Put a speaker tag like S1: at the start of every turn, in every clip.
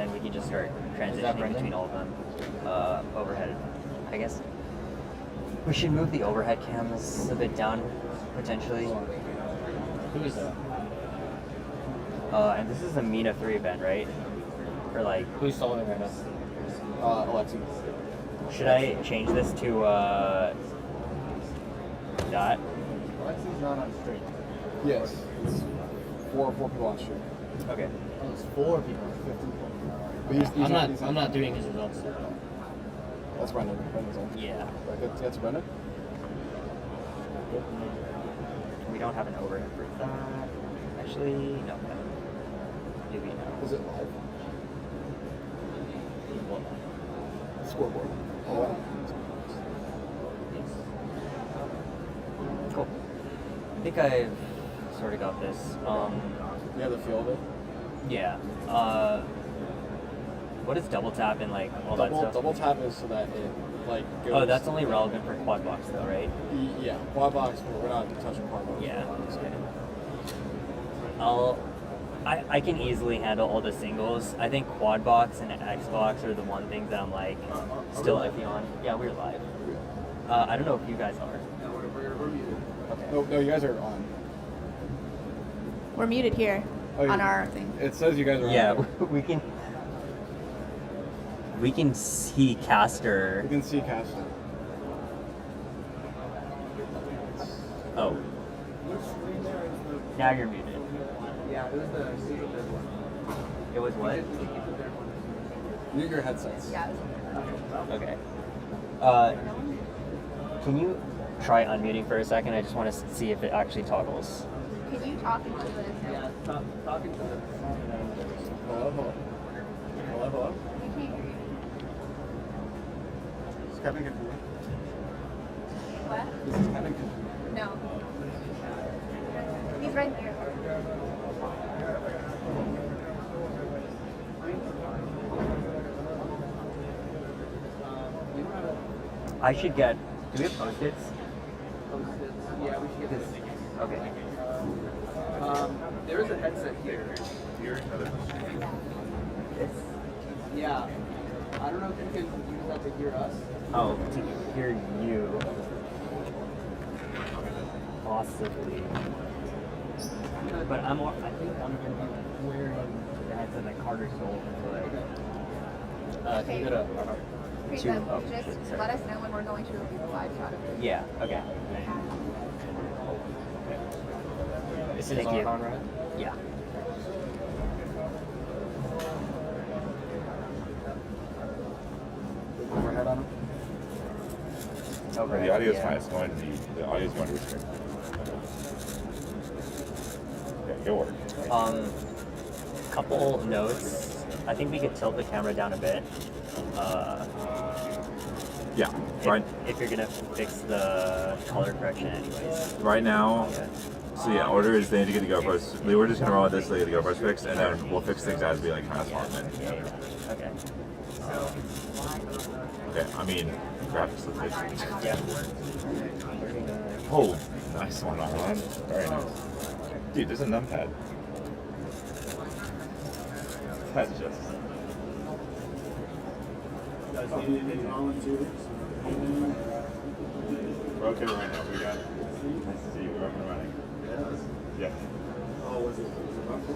S1: then we can just start transitioning between all of them. Overhead, I guess. We should move the overhead cams a bit down, potentially.
S2: Who is that?
S1: And this is a Mina 3 event, right? Or like...
S2: Who's soloing right now? Alexi.
S1: Should I change this to, Dot?
S2: Alexi's not on stream. Yes. It's four people on stream.
S1: Okay.
S2: Oh, it's 4 people. 15 people. But I'm not doing his results. That's Brendan. Brendan's on.
S1: Yeah.
S2: Right, that's Brendan?
S1: We don't have an overhead for that. Actually, no. Do we know?
S2: Is it live?
S1: What?
S2: Scoreboard. Oh,
S1: Yes. Cool. I think I've sort of got this.
S2: you have the feel of it?
S1: Yeah. What is double tap and like all that stuff?
S2: Double tap is so that it like goes.
S1: Oh, that's only relevant for quad box though, right?
S2: Yeah, quad box. We're not touching quad box.
S1: Yeah. Okay. I can easily handle all the singles. I think quad box and Xbox are the one things that I'm like still iffy on. Yeah, we're live. I don't know if you guys are. Okay.
S2: No, you guys are on.
S3: We're muted here on our thing.
S2: It says you guys are on.
S1: Yeah, we can see caster.
S2: We can see caster.
S1: Oh. Now you're muted.
S4: Yeah, it was the one.
S1: It was what?
S2: Mute your headsets.
S3: Yeah.
S1: Okay. Can you try unmuting for a second? I just want to see if it actually toggles.
S3: Can you talk into this?
S4: Yeah, talking to the...
S2: Hello.
S3: I can't hear you.
S2: Is Kevin confused?
S3: What?
S2: Is Kevin confused?
S3: No. He's right there.
S1: I should get. Do we have post-its?
S4: Yeah, we should get this.
S1: Okay.
S4: There is a headset here.
S1: This?
S4: Yeah. I don't know if you can use that to hear us.
S1: Oh, to hear you. Possibly. But I think I'm gonna be wearing the headset that Carter stole.
S3: Okay.
S2: Can you get a...
S3: Please,
S1: Two. Oh,
S3: just
S1: shit, sorry.
S3: let us know when we're going to review the live shot of it.
S1: Yeah, okay.
S2: This
S1: Thank you.
S2: on, right?
S1: Yeah.
S2: Overhead on him?
S1: Overhead,
S5: The audio is
S1: yeah.
S5: fine. It's going to the audio is going to restrict. Yeah, it'll work.
S1: Couple notes. I think we could tilt the camera down a bit.
S5: Yeah. Right.
S1: If you're gonna fix the color correction, anyways.
S5: Right now.
S1: Yeah.
S5: So yeah, order is they need to get the GoPros. We were just gonna roll with this, so they get the GoPros fixed, and then we'll fix things as we like kind of swap in.
S1: Yeah. Okay.
S5: Okay. I mean, graphics look good.
S1: Yeah.
S5: Oh, nice one on that. Very nice. Dude, there's a numpad. That's just. We're okay right now. We got. Nice to see you. We're up and running. Yeah.
S2: Oh, was it rough?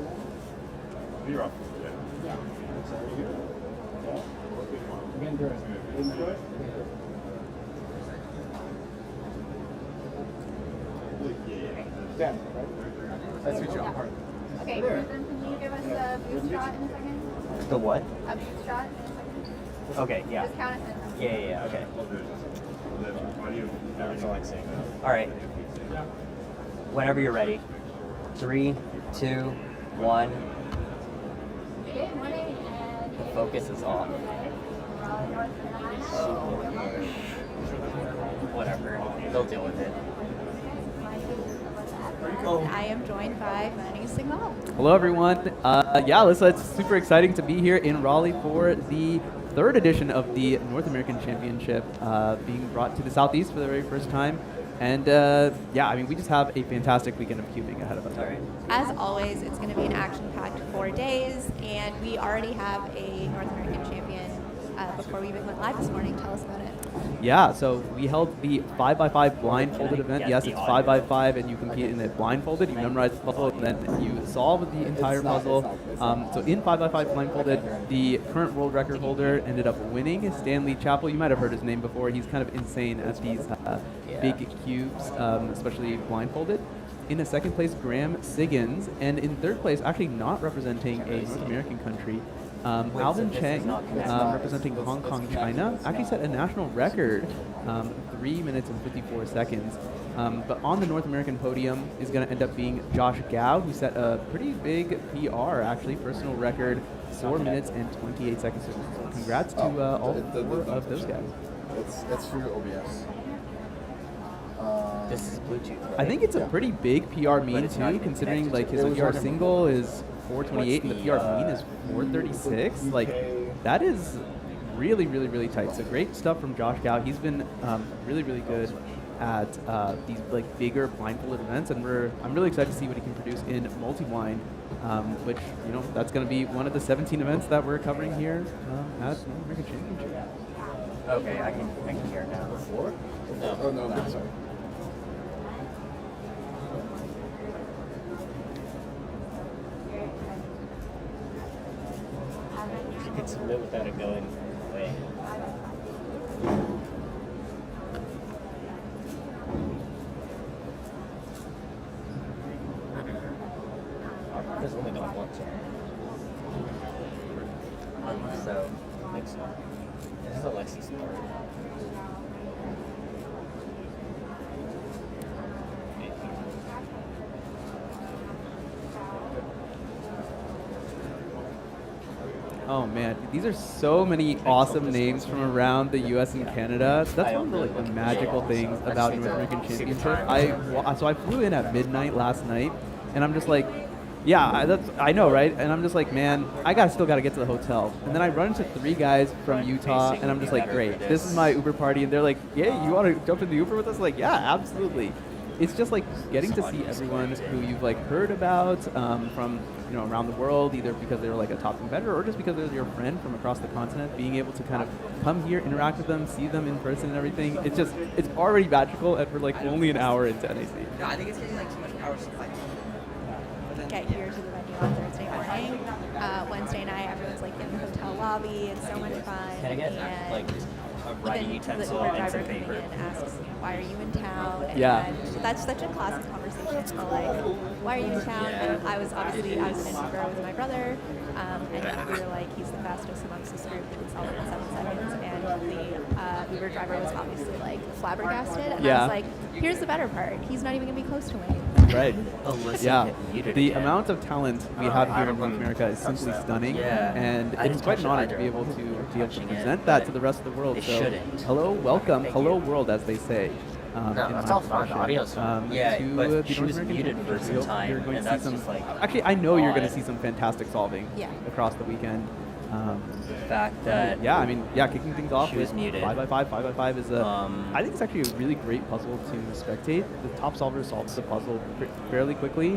S5: You're up. Yeah.
S2: Again, Doris. Dan, right? Nice to meet you. I'm Harlan.
S3: Okay, Ethan, can you give us a boost shot in a second?
S1: The what?
S3: A boost shot in a second?
S1: Okay. Yeah.
S3: Just count us in.
S1: Yeah. Okay.
S2: That's all I'm saying.
S1: All right. Whenever you're ready. 3, 2, 1.
S3: Good morning, and
S1: The focus is off.
S3: Raleigh, North Carolina.
S1: Whatever. They'll deal with it.
S3: I am joined by Manny Signal.
S6: Hello, everyone. It's super exciting to be here in Raleigh for the third edition of the North American Championship being brought to the Southeast for the very first time. And yeah, I mean, we just have a fantastic weekend of cubing ahead of us.
S1: All right.
S3: As always, it's going to be an action-packed 4 days, and we already have a North American champion before we even went live this morning. Tell us about it.
S6: Yeah, so we held the 5x5 blindfolded event.
S1: get
S6: Yes,
S1: the
S6: it's
S1: audio?
S6: 5x5, and you compete in it blindfolded. You memorize the puzzle, and then you solve the entire puzzle. So in 5x5 blindfolded, the current world record holder ended up winning, Stanley Chappell. You might have heard his name before. He's kind of insane at these big cubes, especially blindfolded. In a second place, Graham Siggins, and in third place, actually not representing a North American country, Alvin Cheng, representing Hong Kong, China, actually set a national record, 3 minutes and 54 seconds. But on the North American podium is going to end up being Josh Gao, who set a pretty big PR, actually, personal record, 4 minutes and 28 seconds. So congrats to all four of those guys.
S2: It's through OBS.
S1: This is Bluetooth. Right?
S6: I think it's a pretty big PR mean too, considering like his PR single is 428 and the PR mean is 436. Like that is really, really, really tight. So great stuff from Josh Gao. He's been really, really good at these like bigger blindfolded events, and I'm really excited to see what he can produce in multi-blind, which that's going to be one of the 17 events that we're covering here at the North American Championship.
S1: Okay, I can hear it now.
S2: Before? Oh, no, sorry.
S1: You can submit without it going away. There's only not one so, next one. This is Alexi's part.
S6: Oh man, these are so many awesome names from around the U.S. and Canada. That's one of the, like, the magical things about North American Championship. So I flew in at midnight last night, and I'm just like, yeah, I know, right? And I'm just like, man, still got to get to the hotel. And then I run into 3 guys from Utah, and I'm just like, great, this is my Uber party. And they're like, yeah, you want to jump in the Uber with us? Like, yeah, absolutely. It's just like getting to see everyone who you've like heard about from around the world, either because they're like a top competitor or just because they're your friend from across the continent. Being able to kind of come here, interact with them, see them in person and everything. It's already magical, and we're like only an hour into NAC.
S4: No, I think it's getting like too much power supply.
S3: Get here to the venue on Thursday morning. Wednesday night, everyone's like in the hotel lobby. It's so much fun.
S1: Can I get
S3: and
S1: like a writing
S3: even the
S1: utensil
S3: Uber
S1: and
S3: driver
S1: some
S3: coming
S1: paper?
S3: in asks, why are you in town? And
S6: Yeah.
S3: that's such a classic conversation. So like, why are you in town? And I was in an Uber with my brother, and we were like, he's the fastest amongst this group. He solved it in 7 seconds. And the Uber driver was obviously like flabbergasted. And I was like, here's the better part. He's not even gonna be close to winning.
S6: Right.
S1: Alyssa
S6: Yeah.
S1: get muted
S6: The
S1: again.
S6: amount of talent we have here in North America is simply stunning,
S1: Yeah.
S6: and
S1: I
S6: it's
S1: didn't
S6: quite
S1: touch
S6: an
S1: it
S6: honor
S1: either.
S6: to be able to
S1: Touching it,
S6: present that
S1: but
S6: to the rest of the world.
S1: they
S6: So,
S1: shouldn't.
S6: hello, welcome,
S1: Thank
S6: hello
S1: you.
S6: world, as they say.
S4: No,
S6: in
S4: that's
S6: my
S4: all fine.
S6: profession.
S4: Audio's fine.
S1: Yeah,
S6: to
S1: but
S6: the
S1: she
S6: North
S1: was
S6: American
S1: muted for
S6: Championship.
S1: some
S6: You're
S1: time,
S6: going
S1: and
S6: to see
S1: that's
S6: some.
S1: just like
S6: Actually, I know you're going to
S1: odd.
S6: see some fantastic solving
S3: Yeah.
S6: across the weekend.
S1: The fact that
S6: Yeah, I mean, kicking things off
S1: She was
S6: with
S1: muted.
S6: 5x5. 5x5 is a. I
S1: Um,
S6: think it's actually a really great puzzle to spectate. The top solver solves the puzzle fairly quickly,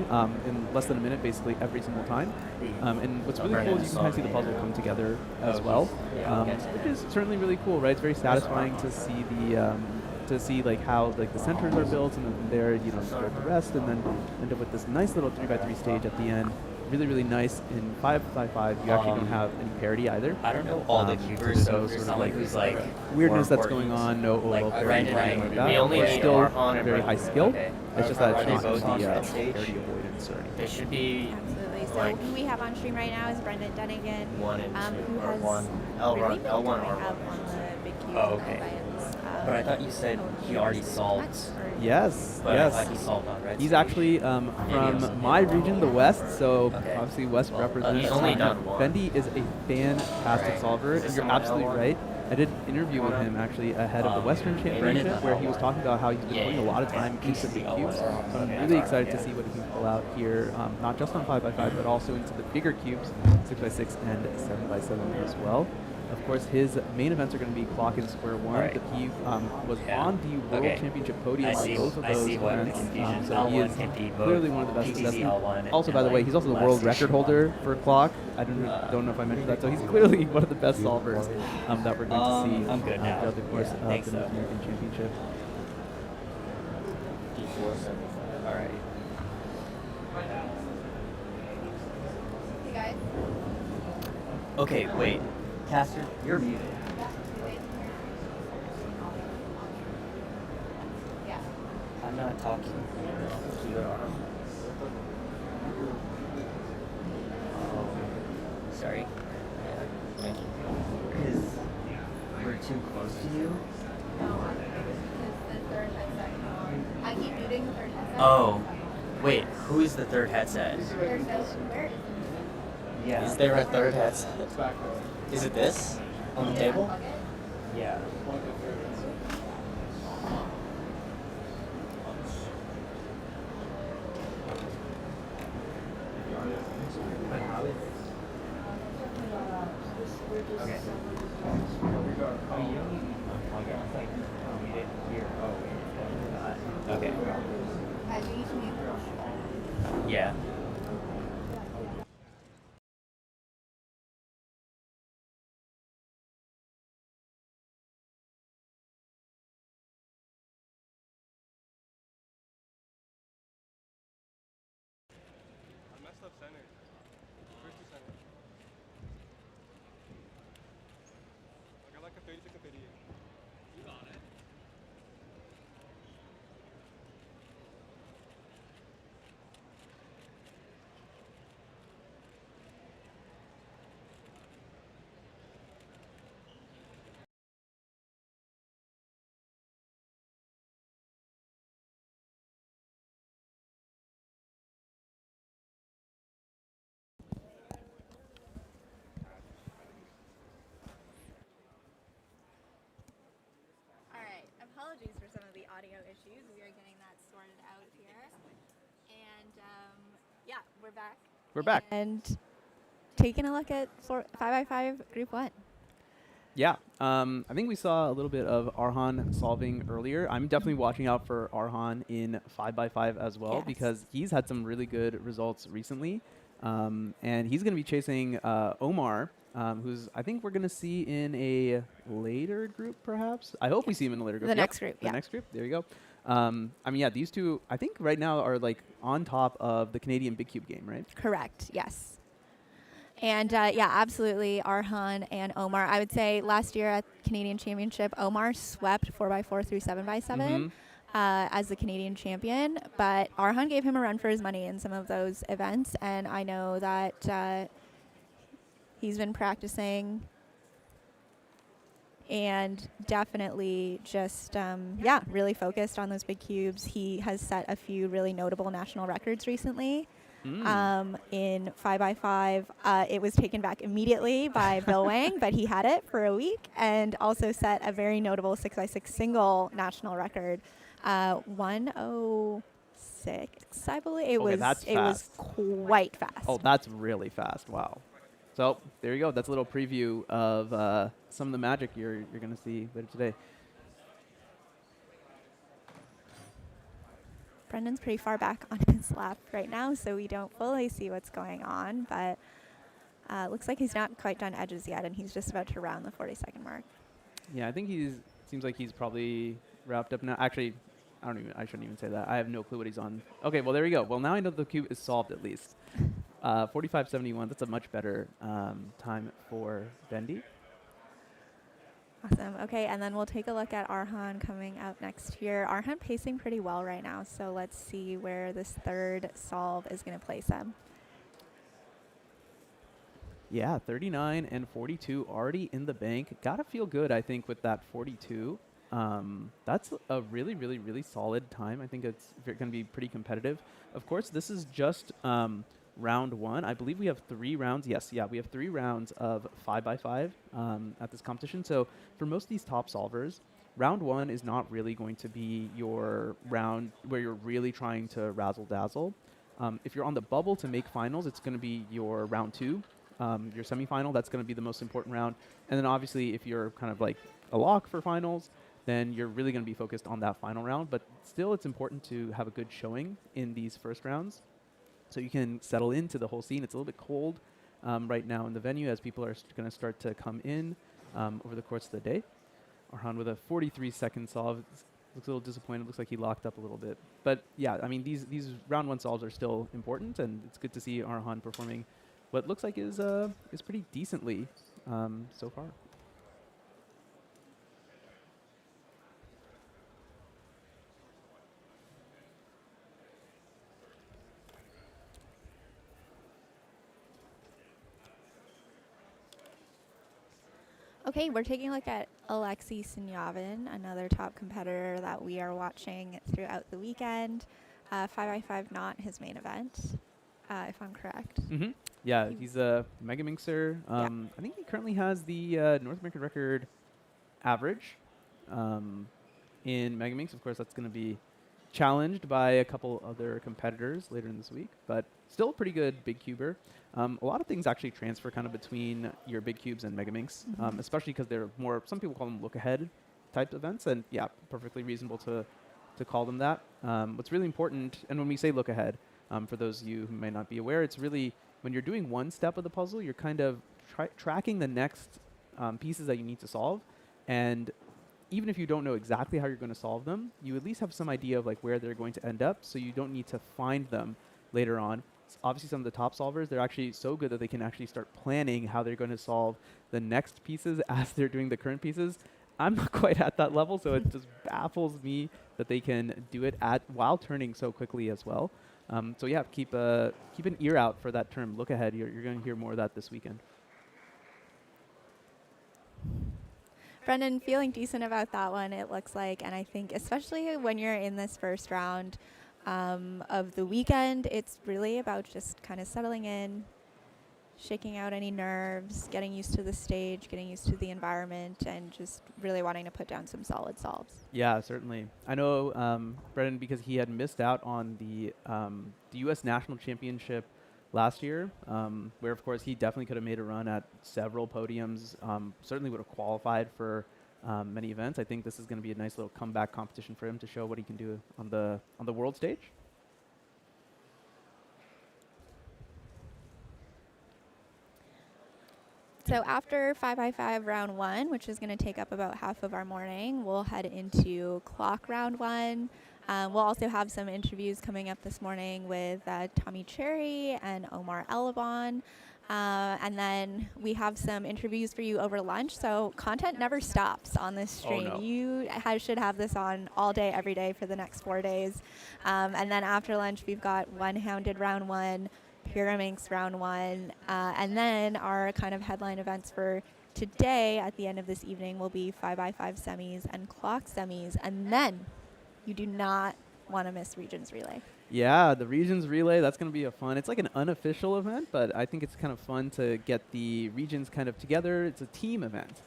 S6: in less than a minute, basically every single time. And what's really cool is you can kind of see the puzzle come together as well, which is certainly really cool, right? It's very satisfying to see like how like the centers are built, and then from there start the rest, and then end up with this nice little 3x3 stage at the end. Really, really nice. In 5x5, you actually don't have any parity either.
S1: I don't know all the cubers, so there's someone who's like
S6: Weirdness
S1: more
S6: that's going
S1: important.
S6: on, no
S1: Like
S6: OLL parity,
S1: Brandon,
S6: anything
S1: right?
S6: like that.
S4: We only
S6: We're
S4: need
S6: still
S4: Archon and
S6: very high
S4: Brandon.
S6: skill.
S1: Okay.
S6: It's just that
S1: Are
S6: it's
S1: they
S6: not
S1: both on
S6: the
S1: that stage?
S6: parity avoidance or anything.
S4: It should be
S3: Absolutely. So
S4: like
S3: who we have on stream right now is Brendan Dunnigan,
S4: 1 and 2
S3: who
S4: or
S3: has
S4: 1
S3: really
S4: L1
S3: built what
S4: L1
S3: we
S4: or
S3: have
S4: 1.
S3: on the big cube
S1: Oh, okay.
S3: Lions,
S1: But I thought you said he already solved.
S6: Yes,
S1: But I
S6: yes.
S1: thought he solved on red.
S6: He's
S1: stage.
S6: actually from my region, the West, so
S1: Okay.
S6: obviously West
S1: Well,
S6: represents.
S4: he's only done one.
S6: Fendi is a fantastic
S1: Right.
S6: solver,
S4: Is
S6: and
S4: this
S6: you're
S4: someone
S6: absolutely
S4: L1?
S6: right. I did an interview with him actually ahead of the Western Championship,
S1: Brendan
S6: where he was talking about how he's been
S1: Yeah,
S6: putting a lot of time into the cubes. So I'm really excited to see what he can pull out here, not just on 5x5, but also into the bigger cubes, 6x6 and 7x7 as well. Of course, his main events are going to be clock and square one.
S1: Right.
S6: But he was
S1: Yeah.
S6: on the World
S1: Okay.
S6: Championship podium
S1: I
S6: on
S1: see-
S6: both of
S1: I
S6: those
S1: see what the
S6: events.
S1: confusion-
S6: So he
S1: L1
S6: is
S1: can be both
S6: clearly one of the best of the best.
S1: PTZ L1
S6: Also,
S1: and,
S6: by the way,
S1: like,
S6: he's also the
S1: left
S6: world
S1: station
S6: record holder for clock. I don't know if I mentioned that. So he's clearly one of the best solvers that we're going to see
S1: I'm good now.
S6: throughout the course
S1: Yeah,
S6: of
S1: thanks,
S6: the
S1: though.
S6: North American Championship.
S1: All right.
S3: Hey guys.
S1: Okay, wait. Caster, you're muted.
S3: Yeah.
S1: I'm not talking. Oh, sorry. Thank you. Because we're too close to you.
S3: I keep muting the third headset.
S1: Oh, wait. Who is the third headset?
S3: There's no where is
S1: Yeah.
S2: Is there a third headset? Is it this on the table?
S1: Yeah. Okay. Okay. Yeah.
S7: I messed up center. First to center. I got like a 36 and 38. You got it.
S3: All right. Apologies for some of the audio issues. We are getting that sorted out here. And yeah, we're back.
S6: We're back.
S3: And taking a look at 5x5 Group 1.
S6: Yeah, I think we saw a little bit of Arhan solving earlier. I'm definitely watching out for Arhan in 5x5 as well
S3: Yes.
S6: because he's had some really good results recently. And he's going to be chasing Omar, who's I think we're going to see in a later group perhaps. I hope we see him in a later group.
S3: The next group,
S6: The
S3: yeah.
S6: next group, there you go. I mean, yeah, these two I think right now are like on top of the Canadian Big Cube game, right?
S3: Correct, yes. And yeah, absolutely, Arhan and Omar. I would say last year at Canadian Championship, Omar swept 4x4 through 7x7 as the Canadian champion, but Arhan gave him a run for his money in some of those events, and I know that he's been practicing and definitely just, yeah, really focused on those big cubes. He has set a few really notable national records recently. In 5x5. It was taken back immediately by Bill Wang, but he had it for a week and also set a very notable 6x6 single national record, 1:06, I believe. It was
S6: that's
S3: it was
S6: fast.
S3: quite fast.
S6: Oh, that's really fast. Wow. So there you go. That's a little preview of some of the magic you're going to see later today.
S3: Brendan's pretty far back on his lap right now, so we don't fully see what's going on, but looks like he's not quite done edges yet, and he's just about to round the 40-second mark.
S6: Yeah, I think seems like he's probably wrapped up now. Actually, I shouldn't even say that. I have no clue what he's on. Okay, well, there you go. Well, now I know the cube is solved at least. 45.71, that's a much better time for Bendy.
S3: Awesome. Okay, and then we'll take a look at Arhan coming up next here. Arhan pacing pretty well right now, so let's see where this third solve is going to place him.
S6: Yeah, 39 and 42 already in the bank. Gotta feel good, I think, with that 42. That's a really, really, really solid time. I think it's going to be pretty competitive. Of course, this is just round one. I believe we have 3 rounds. Yes, yeah, we have 3 rounds of 5x5 at this competition. So for most of these top solvers, round one is not really going to be your round where you're really trying to razzle dazzle. If you're on the bubble to make finals, it's going to be your round 2. your semifinal. That's going to be the most important round. And then obviously, if you're kind of like a lock for finals, then you're really going to be focused on that final round. But still, it's important to have a good showing in these first rounds so you can settle into the whole scene. It's a little bit cold right now in the venue as people are going to start to come in over the course of the day. Arhan with a 43-second solve. Looks a little disappointed. Looks like he locked up a little bit. But yeah, I mean, these round one solves are still important, and it's good to see Arhan performing what looks like is pretty decently so far.
S3: Okay, we're taking a look at Alexei Sinyavin, another top competitor that we are watching throughout the weekend. 5x5 not his main event, if I'm correct.
S6: Yeah, he's a Mega Minxer. I think he currently has the North American record average in Mega Minx. Of course, that's going to be challenged by a couple other competitors later in this week, but still a pretty good big cuber. A lot of things actually transfer kind of between your big cubes and Mega Minx, especially because they're more, some people call them look ahead type events, and yeah, perfectly reasonable to call them that. What's really important, and when we say look ahead, for those of you who may not be aware, it's really when you're doing one step of the puzzle, you're kind of tracking the next pieces that you need to solve, and even if you don't know exactly how you're going to solve them, you at least have some idea of like where they're going to end up, so you don't need to find them later on. Obviously, some of the top solvers, they're actually so good that they can actually start planning how they're going to solve the next pieces as they're doing the current pieces. I'm not quite at that level, so it just baffles me that they can do it while turning so quickly as well. So yeah, keep an ear out for that term. Look ahead. You're going to hear more of that this weekend.
S3: Brendan, feeling decent about that one, it looks like, and I think especially when you're in this first round of the weekend, it's really about just kind of settling in, shaking out any nerves, getting used to the stage, getting used to the environment, and just really wanting to put down some solid solves.
S6: Yeah, certainly. I know Brendan, because he had missed out on the U.S. National Championship last year, where of course he definitely could have made a run at several podiums, certainly would have qualified for many events. I think this is going to be a nice little comeback competition for him to show what he can do on the world stage.
S3: So after 5x5 round one, which is going to take up about half of our morning, we'll head into clock round one. We'll also have some interviews coming up this morning with Tommy Cherry and Omar Elabon. And then we have some interviews for you over lunch. So content never stops on this stream.
S6: Oh, no.
S3: You should have this on all day, every day for the next 4 days. And then after lunch, we've got one-hounded round one, Pyraminx round one, and then our kind of headline events for today at the end of this evening will be 5x5 semis and clock semis. And then you do not want to miss Regions Relay.
S6: Yeah, the Regions Relay, that's going to be a fun, it's like an unofficial event, but I think it's kind of fun to get the regions kind of together. It's a team event,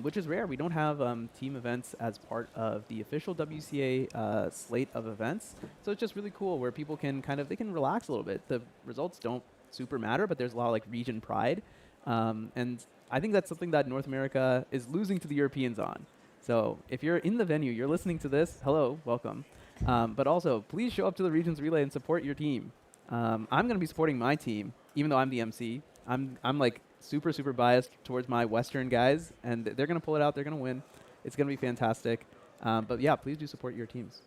S6: which is rare. We don't have team events as part of the official WCA slate of events. So it's just really cool where people can they can relax a little bit. The results don't super matter, but there's a lot of like region pride. And I think that's something that North America is losing to the Europeans on. So if you're in the venue, you're listening to this, hello, welcome. But also, please show up to the Regions Relay and support your team. I'm going to be supporting my team, even though I'm the MC. I'm like super, super biased towards my Western guys, and they're going to pull it out. They're going to win. It's going to be fantastic. But yeah, please do support your teams.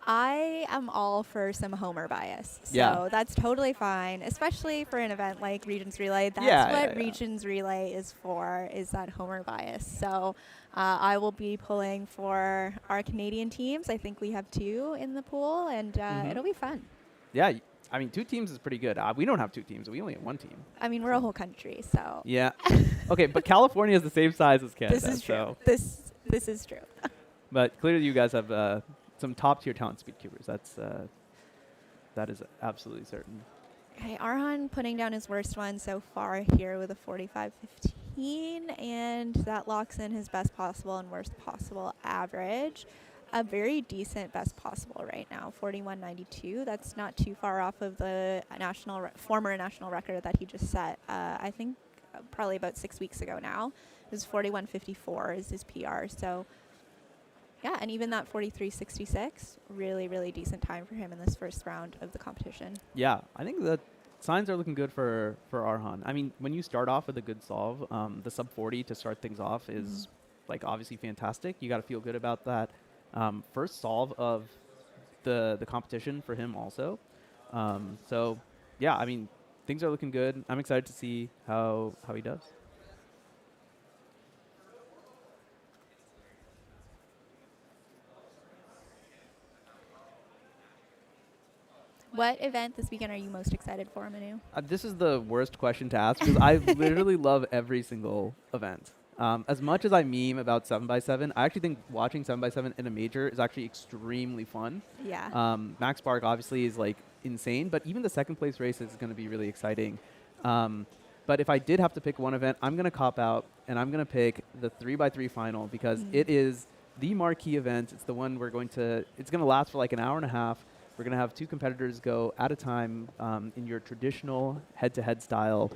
S3: I am all for some homer bias. So
S6: Yeah.
S3: that's totally fine, especially for an event like Regions Relay. That's what Regions Relay is for, is that homer bias. So I will be pulling for our Canadian teams. I think we have 2 in the pool, and it'll be fun.
S6: Yeah, I mean, 2 teams is pretty good. We don't have 2 teams. We only have 1 team.
S3: I mean, we're a whole country, so.
S6: Yeah. Okay, but California is the same size as Canada.
S3: This is true.
S6: So.
S3: This is true.
S6: But clearly you guys have some top-tier talent speed cubers. That is absolutely certain.
S3: Okay, Arhan putting down his worst one so far here with a 45.15, and that locks in his best possible and worst possible average. A very decent best possible right now, 41.92. That's not too far off of the former national record that he just set. I think probably about 6 weeks ago now. It was 41:54 is his PR. So yeah, and even that 43:66, really, really decent time for him in this first round of the competition.
S6: Yeah, I think the signs are looking good for Arhan. I mean, when you start off with a good solve, the sub 40 to start things off is like obviously fantastic. You got to feel good about that. First solve of the competition for him also. So yeah, I mean, things are looking good. I'm excited to see how he does.
S3: What event this weekend are you most excited for, Manu?
S6: This is the worst question to ask because I literally love every single event. As much as I meme about 7x7, I actually think watching 7x7 in a major is actually extremely fun.
S3: Yeah.
S6: Max Spark obviously is like insane, but even the second place race is going to be really exciting. But if I did have to pick one event, I'm going to cop out and I'm going to pick the 3x3 final because it is the marquee event. It's the one it's going to last for like an hour and a half. We're going to have two competitors go at a time in your traditional head-to-head style.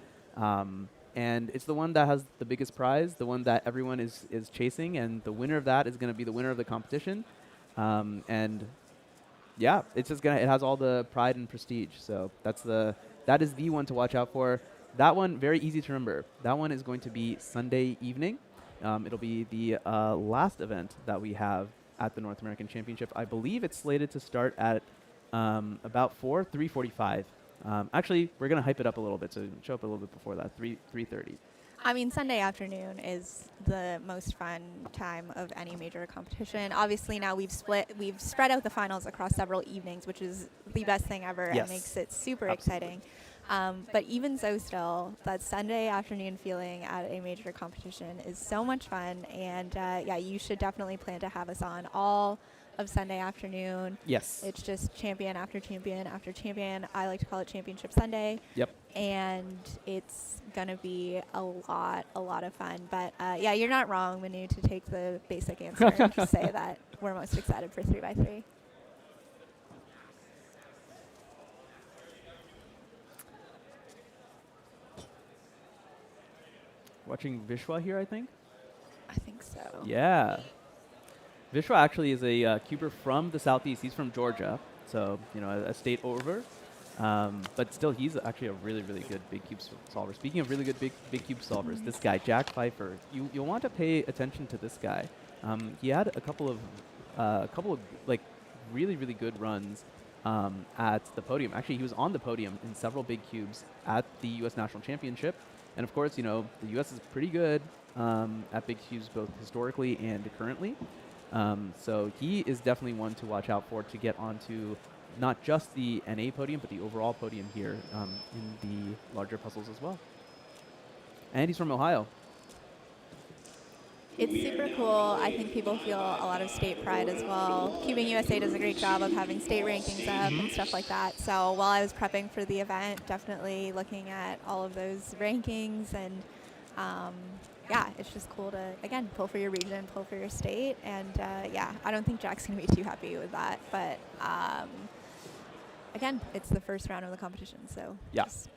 S6: And it's the one that has the biggest prize, the one that everyone is chasing, and the winner of that is going to be the winner of the competition. And yeah, it's just it has all the pride and prestige. So that is the one to watch out for. That one, very easy to remember. That one is going to be Sunday evening. It'll be the last event that we have at the North American Championship. I believe it's slated to start at about 3:45. Actually, we're going to hype it up a little bit, so show up a little bit before that, 3:30.
S3: I mean, Sunday afternoon is the most fun time of any major competition. Obviously, now we've spread out the finals across several evenings, which is the best thing ever and makes it super exciting. But even so still, that Sunday afternoon feeling at a major competition is so much fun. And yeah, you should definitely plan to have us on all of Sunday afternoon.
S6: Yes.
S3: It's just champion after champion after champion. I like to call it Championship Sunday.
S6: Yep.
S3: And it's going to be a lot of fun. But yeah, you're not wrong, Manu, to take the basic answer and just say that we're most excited for 3x3.
S6: Watching Vishwa here, I think.
S3: I think so.
S6: Yeah. Vishwa actually is a cuber from the southeast. He's from Georgia, so a state over. But still, he's actually a really, really good big cube solver. Speaking of really good big cube solvers, this guy Jack Pfeiffer, you'll want to pay attention to this guy. He had a couple of like really, really good runs at the podium. Actually, he was on the podium in several big cubes at the U.S. National Championship. And of course, the U.S. is pretty good at big cubes both historically and currently. So he is definitely one to watch out for to get onto not just the NA podium, but the overall podium here in the larger puzzles as well. And he's from Ohio.
S3: It's super cool. I think people feel a lot of state pride as well. CubingUSA does a great job of having state rankings up and stuff like that. So while I was prepping for the event, definitely looking at all of those rankings and yeah, it's just cool to, again, pull for your region, pull for your state. And yeah, I don't think Jack's going to be too happy with that. But again, it's the first round of the competition. So
S6: yeah.
S3: just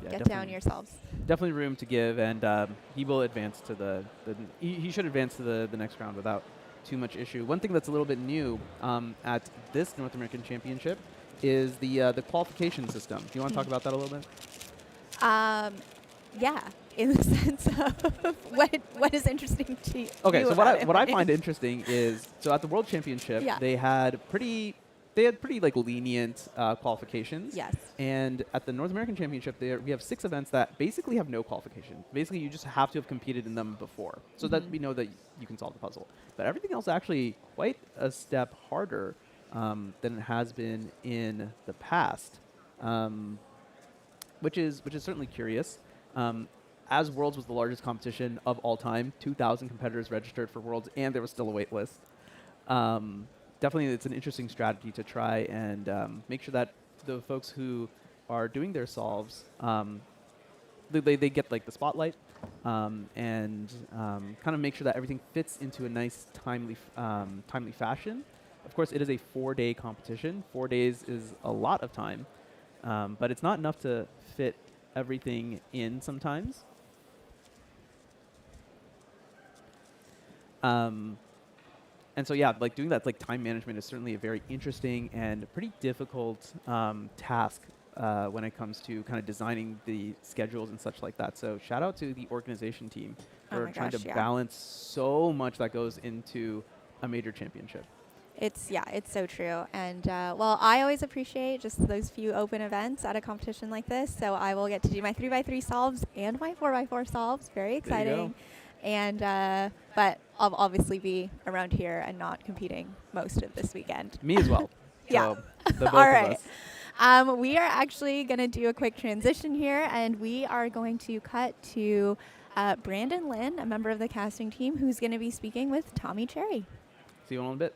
S3: get down yourselves.
S6: Definitely room to give. And he will advance to he should advance to the next round without too much issue. One thing that's a little bit new at this North American Championship is the qualification system. Do you want to talk about that a little bit?
S3: Yeah, in the sense of what is interesting to you.
S6: Okay, so what I find interesting is, so at the World Championship, they had pretty like lenient qualifications.
S3: Yes.
S6: And at the North American Championship, we have 6 events that basically have no qualification. Basically, you just have to have competed in them before, so that we know that you can solve the puzzle. But everything else actually quite a step harder than it has been in the past, which is certainly curious. As Worlds was the largest competition of all time, 2,000 competitors registered for Worlds, and there was still a wait list. Definitely, it's an interesting strategy to try and make sure that the folks who are doing their solves, they get like the spotlight and kind of make sure that everything fits into a nice, timely fashion. Of course, it is a 4-day competition. 4 days is a lot of time, but it's not enough to fit everything in sometimes. And so, yeah, like doing that, like time management is certainly a very interesting and pretty difficult task when it comes to kind of designing the schedules and such like that. So shout out to the organization team
S3: Oh
S6: for
S3: my
S6: trying
S3: gosh,
S6: to
S3: yeah.
S6: balance so much that goes into a major championship.
S3: It's so true. And well, I always appreciate just those few open events at a competition like this. So I will get to do my 3x3 solves and my 4x4 solves. Very
S6: There you go.
S3: exciting. And but I'll obviously be around here and not competing most of this weekend.
S6: Me as well.
S3: Yeah.
S6: So the both
S3: All
S6: of
S3: right.
S6: us.
S3: We are actually going to do a quick transition here, and we are going to cut to Brandon Lynn, a member of the casting team, who's going to be speaking with Tommy Cherry.
S6: See you in a little bit.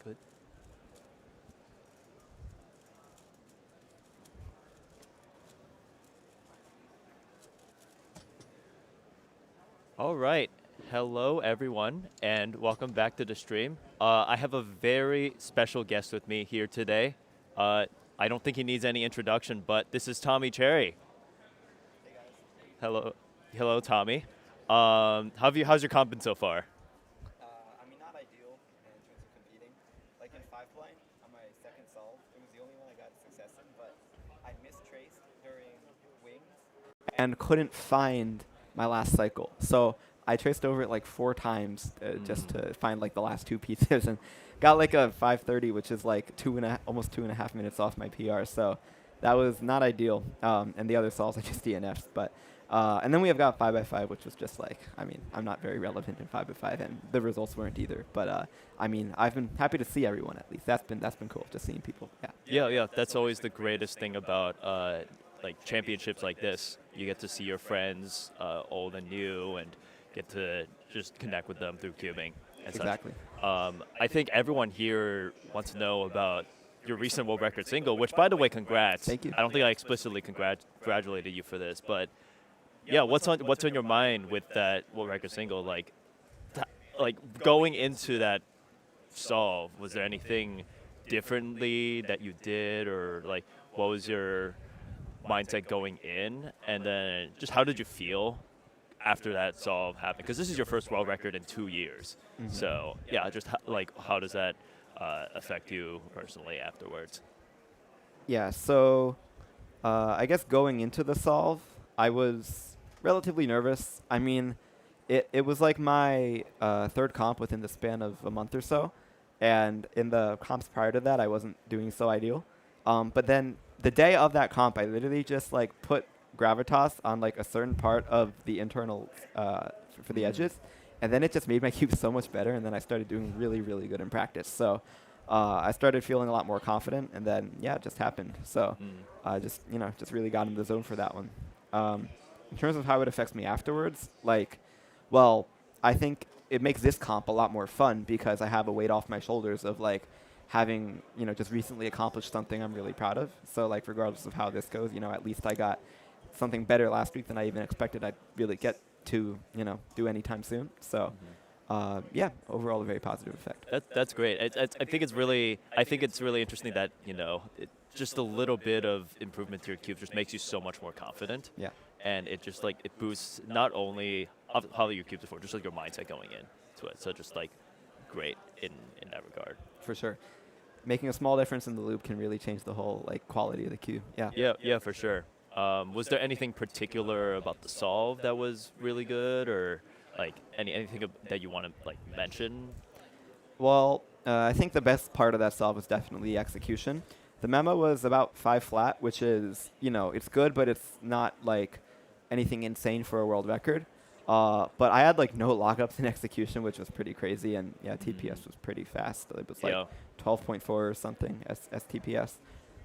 S6: Good.
S8: All right. Hello, everyone, and welcome back to the stream. I have a very special guest with me here today. I don't think he needs any introduction, but this is Tommy Cherry.
S9: Hey guys.
S8: Hello, Tommy. How's your comp been so far?
S9: I mean, not ideal in terms of competing. Like in 5-line, on my second solve, it was the only one I got success in, but I mistraced during wings and couldn't find my last cycle. So I traced over it like 4 times just to find like the last 2 pieces and got like a 5:30, which is like almost 2.5 minutes off my PR. So that was not ideal. And the other solves I just DNF'd, but and then we have got 5x5, which was just like, I mean, I'm not very relevant in 5x5, and the results weren't either. But I mean, I've been happy to see everyone at least. That's been cool, just seeing people.
S8: Yeah. That's always the greatest thing about like championships like this. You get to see your friends, old and new, and get to just connect with them through cubing. And
S9: Exactly.
S8: Such. I think everyone here wants to know about your recent world record single, which, by the way, congrats.
S9: Thank you.
S8: I don't think I explicitly congratulated you for this, but yeah, what's on your mind with that world record single? Like going into that solve, was there anything differently that you did, or like what was your mindset going in, and then just how did you feel after that solve happened? Because this is your first world record in 2 years.
S9: Mm-hmm.
S8: So yeah, just how does that affect you personally afterwards?
S9: Yeah, so I guess going into the solve, I was relatively nervous. I mean, it was like my third comp within the span of a month or so, and in the comps prior to that, I wasn't doing so ideal. But then the day of that comp, I literally just like put gravitas on like a certain part of the internal for the edges, and then it just made my cube so much better, and then I started doing really, really good in practice. So I started feeling a lot more confident, and then yeah, it just happened. So I just really got in the zone for that one. In terms of how it affects me afterwards, well, I think it makes this comp a lot more fun because I have a weight off my shoulders of like having just recently accomplished something I'm really proud of. So like regardless of how this goes, at least I got something better last week than I even expected I'd really get to do anytime soon. So yeah, overall a very positive effect.
S8: That's great. I think it's really interesting that just a little bit of improvement to your cube just makes you so much more confident.
S9: Yeah.
S8: and it just like it boosts not only how you cube before, just like your mindset going in to it. So just like great in that regard.
S9: For sure. Making a small difference in the loop can really change the whole like quality of the cube. Yeah.
S8: Yeah, for sure. Was there anything particular about the solve that was really good, or like anything that you want to like mention?
S9: Well, I think the best part of that solve was definitely the execution. The memo was about 5 flat, which is, it's good, but it's not like anything insane for a world record. But I had like no lockups in execution, which was pretty crazy, and yeah, TPS was pretty fast. It was like 12.4 or something as TPS.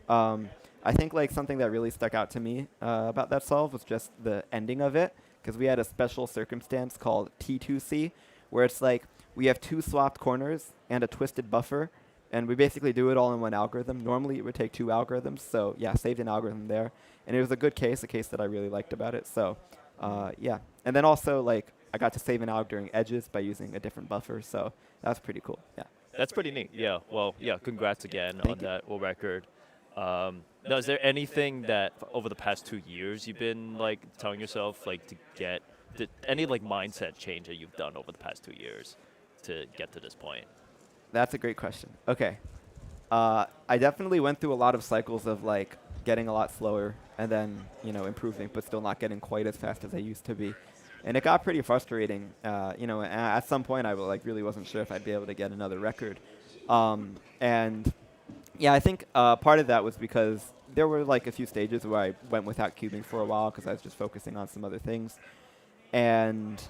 S9: I think like something that really stuck out to me about that solve was just the ending of it, because we had a special circumstance called T2C, where it's like we have 2 swapped corners and a twisted buffer, and we basically do it all in one algorithm. Normally it would take 2 algorithms, so yeah, saved an algorithm there, and it was a good case, a case that I really liked about it. So yeah, and then also like I got to save an alg during edges by using a different buffer, so that was pretty cool. Yeah.
S8: That's pretty neat. Yeah. Well, yeah. Congrats again
S9: Thank
S8: on
S9: you.
S8: that world record. Now, is there anything that over the past 2 years you've been like telling yourself like to get any like mindset change that you've done over the past 2 years to get to this point?
S9: That's a great question. Okay. I definitely went through a lot of cycles of like getting a lot slower and then, improving, but still not getting quite as fast as I used to be. And it got pretty frustrating. And at some point I really wasn't sure if I'd be able to get another record. And yeah, I think part of that was because there were like a few stages where I went without cubing for a while because I was just focusing on some other things. And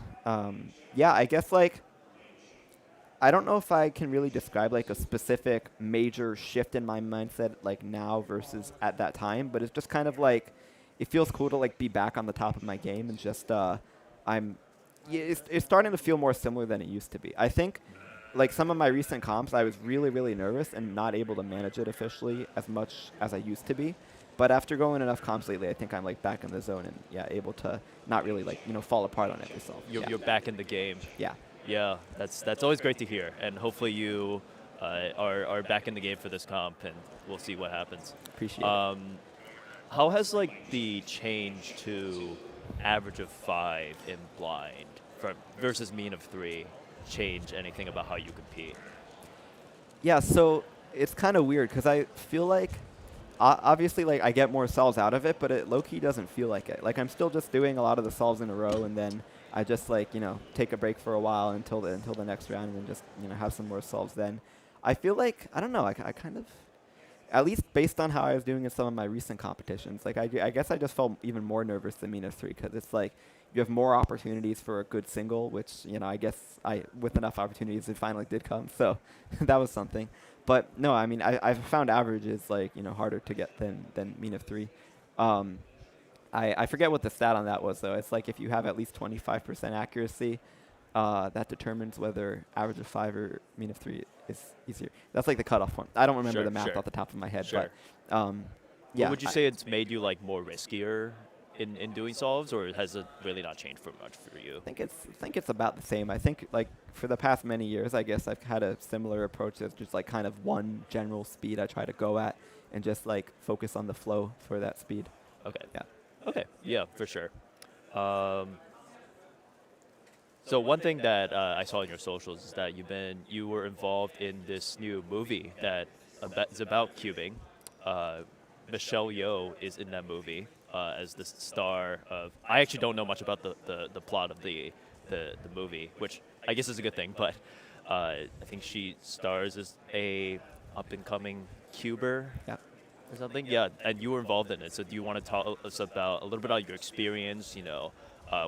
S9: yeah, I guess like I don't know if I can really describe like a specific major shift in my mindset like now versus at that time, but it's just kind of like it feels cool to like be back on the top of my game, and just it's starting to feel more similar than it used to be. I think like some of my recent comps, I was really, really nervous and not able to manage it officially as much as I used to be. But after going enough comps lately, I think I'm like back in the zone and yeah, able to not really like fall apart on every solve.
S8: You're back in the game.
S9: Yeah.
S8: Yeah, that's always great to hear, and hopefully you are back in the game for this comp, and we'll see what happens.
S9: Appreciate it.
S8: How has like the change to average of 5 in blind versus mean of 3 change anything about how you compete?
S9: Yeah, so it's kind of weird because I feel like obviously like I get more solves out of it, but it low-key doesn't feel like it. Like I'm still just doing a lot of the solves in a row, and then I just like take a break for a while until the next round, and then just have some more solves. Then I feel like I don't know. I kind of, at least based on how I was doing in some of my recent competitions, like I guess I just felt even more nervous than mean of 3 because it's like you have more opportunities for a good single, which I guess with enough opportunities it finally did come. So that was something. But no, I mean I've found averages like harder to get than mean of 3. I forget what the stat on that was, though. It's like if you have at least 25% accuracy, that determines whether average of 5 or mean of 3 is easier. That's like the cutoff point. I don't remember the math off the top of my head.
S8: Sure.
S9: But yeah.
S8: Would you say it's made you like more riskier in doing solves, or has it really not changed for much for you?
S9: I think it's about the same. I think like for the past many years, I guess I've had a similar approach. That's just like kind of one general speed I try to go at, and just like focus on the flow for that speed.
S8: Okay.
S9: Yeah.
S8: Okay. Yeah, for sure. So one thing that I saw in your socials is that you were involved in this new movie that is about cubing. Michelle Yeoh is in that movie as the star of. I actually don't know much about the plot of the movie, which I guess is a good thing. But I think she stars as a up and coming cuber.
S9: Yeah.
S8: Or something, yeah, and you were involved in it. So do you want to talk us about a little bit about your experience,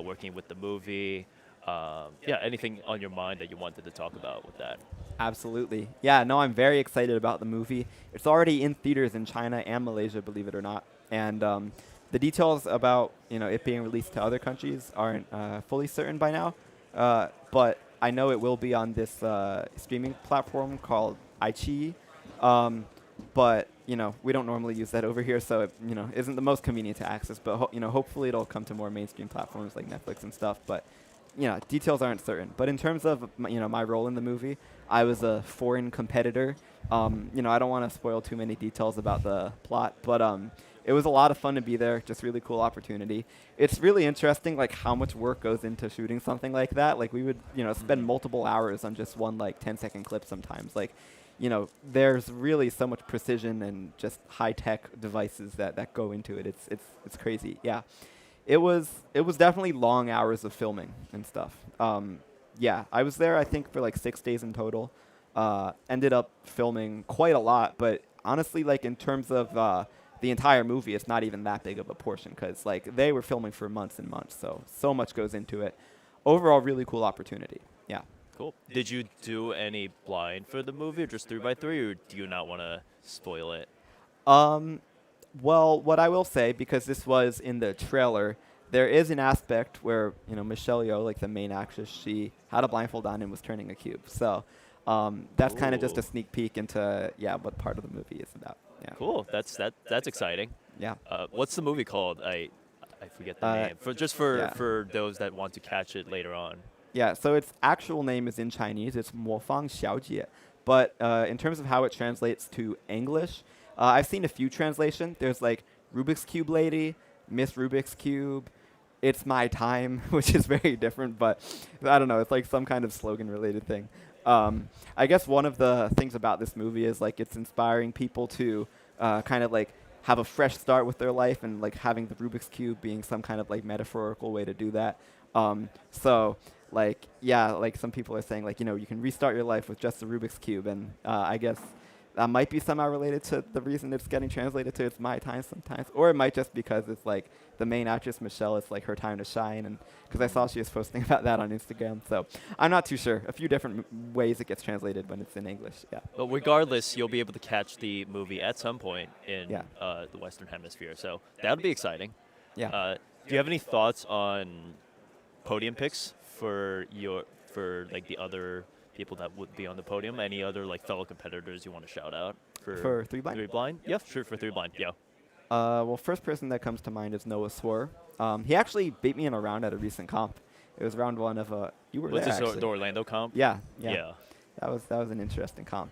S8: working with the movie? Yeah, anything on your mind that you wanted to talk about with that?
S9: Absolutely. Yeah, no, I'm very excited about the movie. It's already in theaters in China and Malaysia, believe it or not. And the details about it being released to other countries aren't fully certain by now. But I know it will be on this streaming platform called iQIYI. But we don't normally use that over here, so it isn't the most convenient to access. But hopefully it'll come to more mainstream platforms like Netflix and stuff. But details aren't certain. But in terms of my role in the movie, I was a foreign competitor. I don't want to spoil too many details about the plot, but it was a lot of fun to be there. Just really cool opportunity. It's really interesting, like how much work goes into shooting something like that. Like we would, spend multiple hours on just one like 10-second clip sometimes. Like, there's really so much precision and just high tech devices that go into it. It's crazy. Yeah, it was definitely long hours of filming and stuff. Yeah, I was there I think for like 6 days in total. Ended up filming quite a lot, but honestly, like in terms of the entire movie, it's not even that big of a portion because like they were filming for months and months, so much goes into it. Overall, really cool opportunity. Yeah.
S8: Cool. Did you do any blind for the movie, or just 3x3, or do you not want to spoil it?
S9: Well, what I will say, because this was in the trailer, there is an aspect where Michelle Yeoh, like the main actress, she had a blindfold on and was turning a cube. So that's kind of just a sneak peek into what part of the movie is about. Yeah.
S8: Cool. That's exciting.
S9: Yeah.
S8: What's the movie called? I forget the name. For those that want to catch it later on.
S9: Yeah, so its actual name is in Chinese. It's 模仿小姐. But in terms of how it translates to English, I've seen a few translations. There's like Rubik's Cube Lady, Miss Rubik's Cube, It's My Time, which is very different, but I don't know. It's like some kind of slogan-related thing. I guess one of the things about this movie is like it's inspiring people to kind of like have a fresh start with their life, and like having the Rubik's Cube being some kind of like metaphorical way to do that. So like, like some people are saying like, you can restart your life with just the Rubik's Cube. And I guess that might be somehow related to the reason it's getting translated to It's My Time sometimes. Or it might just because it's like the main actress, Michelle, it's like her time to shine. And because I saw she was posting about that on Instagram. So I'm not too sure. A few different ways it gets translated when it's in English. Yeah.
S8: But regardless, you'll be able to catch the movie at some point in the Western Hemisphere. So that would be exciting.
S9: Yeah.
S8: Do you have any thoughts on podium picks for like the other people that would be on the podium? Any other like fellow competitors you want to shout out
S9: for 3 blind?
S8: 3 blind? Yeah, sure, for 3 blind. Yeah.
S9: Well, first person that comes to mind is Noah Swore. He actually beat me in a round at a recent comp. It was round 1 of a. You were
S8: Was
S9: there,
S8: this
S9: actually.
S8: the Orlando comp?
S9: Yeah. That was an interesting comp.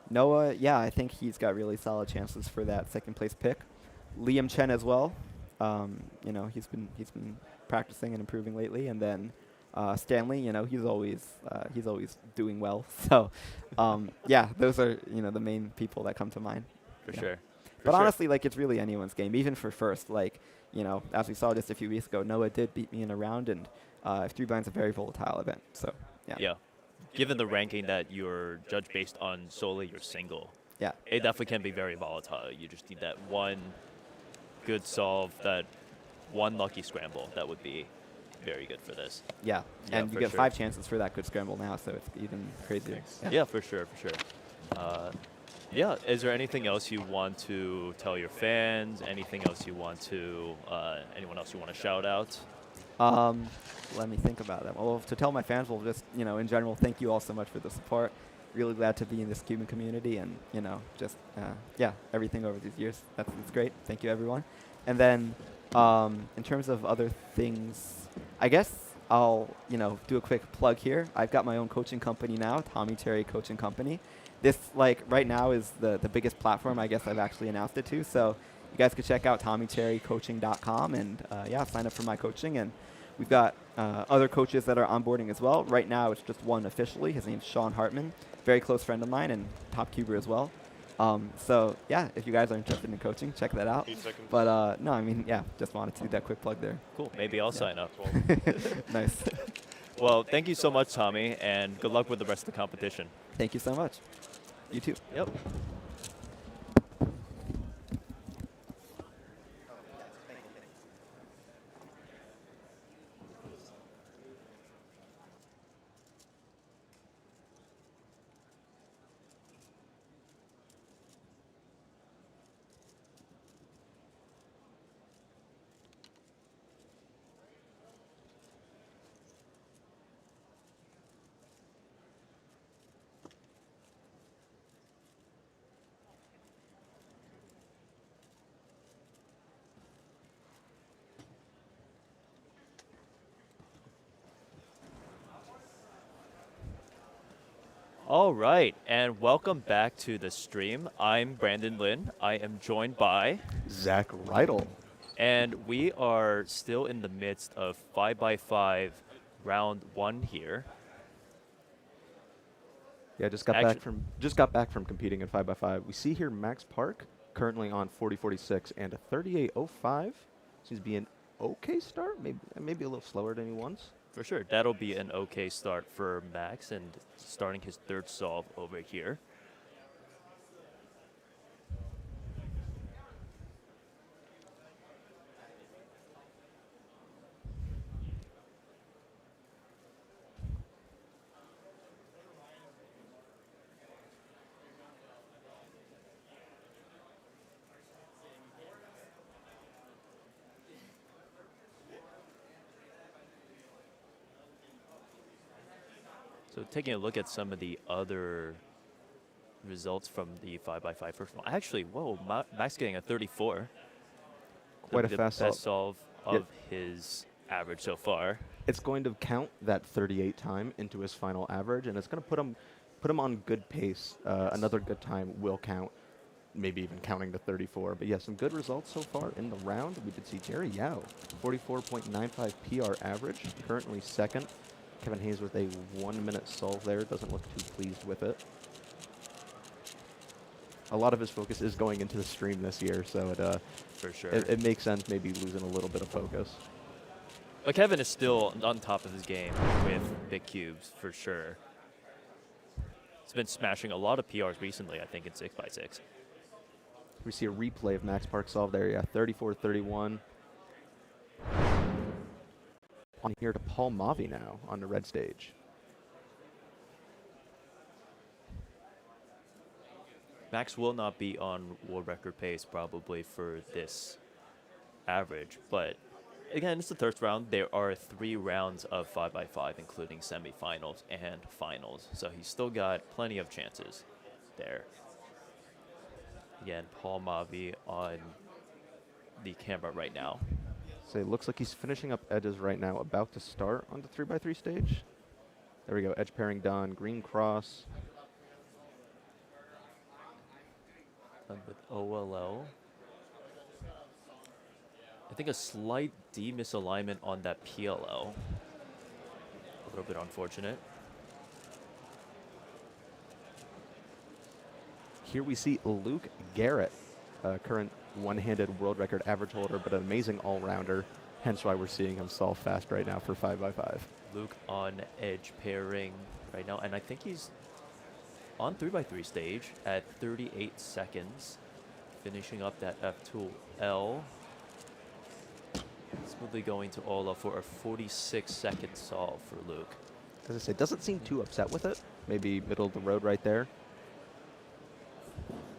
S9: Noah, I think he's got really solid chances for that second place pick. Liam Chen as well. He's been practicing and improving lately, and then Stanley, he's always doing well. So, those are the main people that come to mind.
S8: For sure.
S9: But honestly, like it's really anyone's game, even for first. Like as we saw just a few weeks ago, Noah did beat me in a round, and 3 blind's a very volatile event. So
S8: yeah. Given the ranking that you're judged based on solely your single,
S9: it
S8: definitely can be very volatile. You just need that one good solve, that one lucky scramble. That would be very good for this.
S9: Yeah, and you get 5 chances for that good scramble now, so it's even crazier.
S8: Yeah, for sure. Is there anything else you want to tell your fans? Anything else you want to, anyone else you want to shout out?
S9: Let me think about that. Well, to tell my fans, well, just, in general, thank you all so much for the support. Really glad to be in this Cuban community, and, just, everything over these years. That's great. Thank you, everyone. And then, in terms of other things, I guess I'll, do a quick plug here. I've got my own coaching company now, Tommy Terry Coaching Company. This, right now is the biggest platform I guess I've actually announced it to. So you guys could check out TommyTerryCoaching.com and, sign up for my coaching. And we've got other coaches that are onboarding as well. Right now it's just one officially. His name's Sean Hartman, very close friend of mine and top cuber as well. If you guys are interested in coaching, check that out. But just wanted to do that quick plug there.
S8: Cool. Maybe I'll sign up.
S9: Nice.
S8: Well, thank you so much, Tommy, and good luck with the rest of the competition.
S9: Thank you so much. You too.
S8: Yep. All right, and welcome back to the stream. I'm Brandon Lin. I am joined by
S10: Zach Riedel.
S8: and we are still in the midst of 5x5 round 1 here.
S10: Yeah, just got back from competing in 5x5. We see here Max Park currently on 40.46 and a 38.05. Seems to be an okay start, maybe a little slower than he wants.
S8: For sure, that'll be an okay start for Max and starting his third solve over here. So taking a look at some of the other results from the 5x5 first one. Actually, whoa, Max getting a 34.
S10: Quite a
S8: the
S10: fast
S8: best
S10: solve.
S8: solve of his average so far.
S10: It's going to count that 38 time into his final average, and it's going to put him on good pace. Another good time will count, maybe even counting the 34. But yeah, some good results so far in the round. We did see Jerry Yao, 44.95 PR average, currently second. Kevin Hayes with a 1-minute solve there. Doesn't look too pleased with it. A lot of his focus is going into the stream this year, so
S8: For sure.
S10: it makes sense maybe losing a little bit of focus.
S8: But Kevin is still on top of his game with big cubes, for sure. He's been smashing a lot of PRs recently, I think, in 6x6.
S10: We see a replay of Max Park solve there. Yeah, 34-31. On here to Paul Mavi now on the red stage.
S8: Max will not be on world record pace probably for this average, but again, it's the third round. There are 3 rounds of 5x5, including semifinals and finals, so he's still got plenty of chances there. Again, Paul Mavi on the camera right now.
S10: So it looks like he's finishing up edges right now, about to start on the 3x3 stage. There we go, edge pairing done, green cross.
S8: Done with OLL. I think a slight D misalignment on that PLL. A little bit unfortunate.
S10: Here we see Luke Garrett, current one-handed world record average holder, but an amazing all-rounder. Hence why we're seeing him solve fast right now for 5x5.
S8: Luke on edge pairing right now, and I think he's on 3x3 stage at 38 seconds, finishing up that F2L. Smoothly going to Ola for a 46-second solve for Luke.
S10: As I say, doesn't seem too upset with it. Maybe middle of the road right there.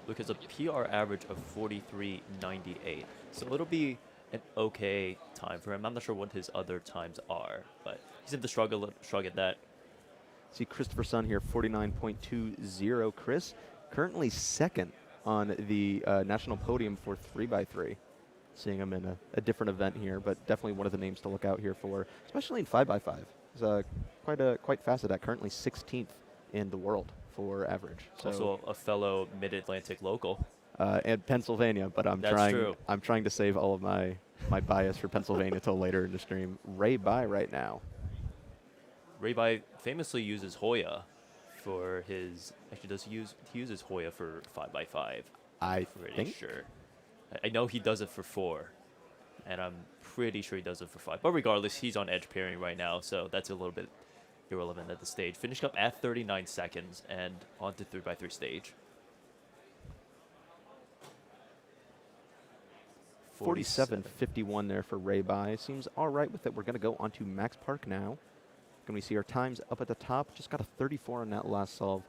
S8: Luke has a PR average of 43.98, so it'll be an okay time for him. I'm not sure what his other times are, but he seemed to shrug at that.
S10: See Christopher Sun here, 49.20. Chris, currently second on the national podium for 3x3. Seeing him in a different event here, but definitely one of the names to look out here for, especially in 5x5. He's quite fast at that, currently 16th in the world for average. So
S8: Also a fellow Mid-Atlantic local.
S10: And Pennsylvania, but I'm trying to save all of my bias for Pennsylvania till later in the stream. Ray Bai right now.
S8: Ray Bai famously uses Hoya for his. Actually, he uses Hoya for 5x5?
S10: I
S8: Pretty
S10: think.
S8: sure. I know he does it for 4, and I'm pretty sure he does it for 5. But regardless, he's on edge pairing right now, so that's a little bit irrelevant at the stage. Finished up at 39 seconds and on to 3x3 stage.
S10: 47.51 there for Ray Bai. Seems all right with it. We're going to go on to Max Park now. Can we see our times up at the top? Just got a 34 on that last solve.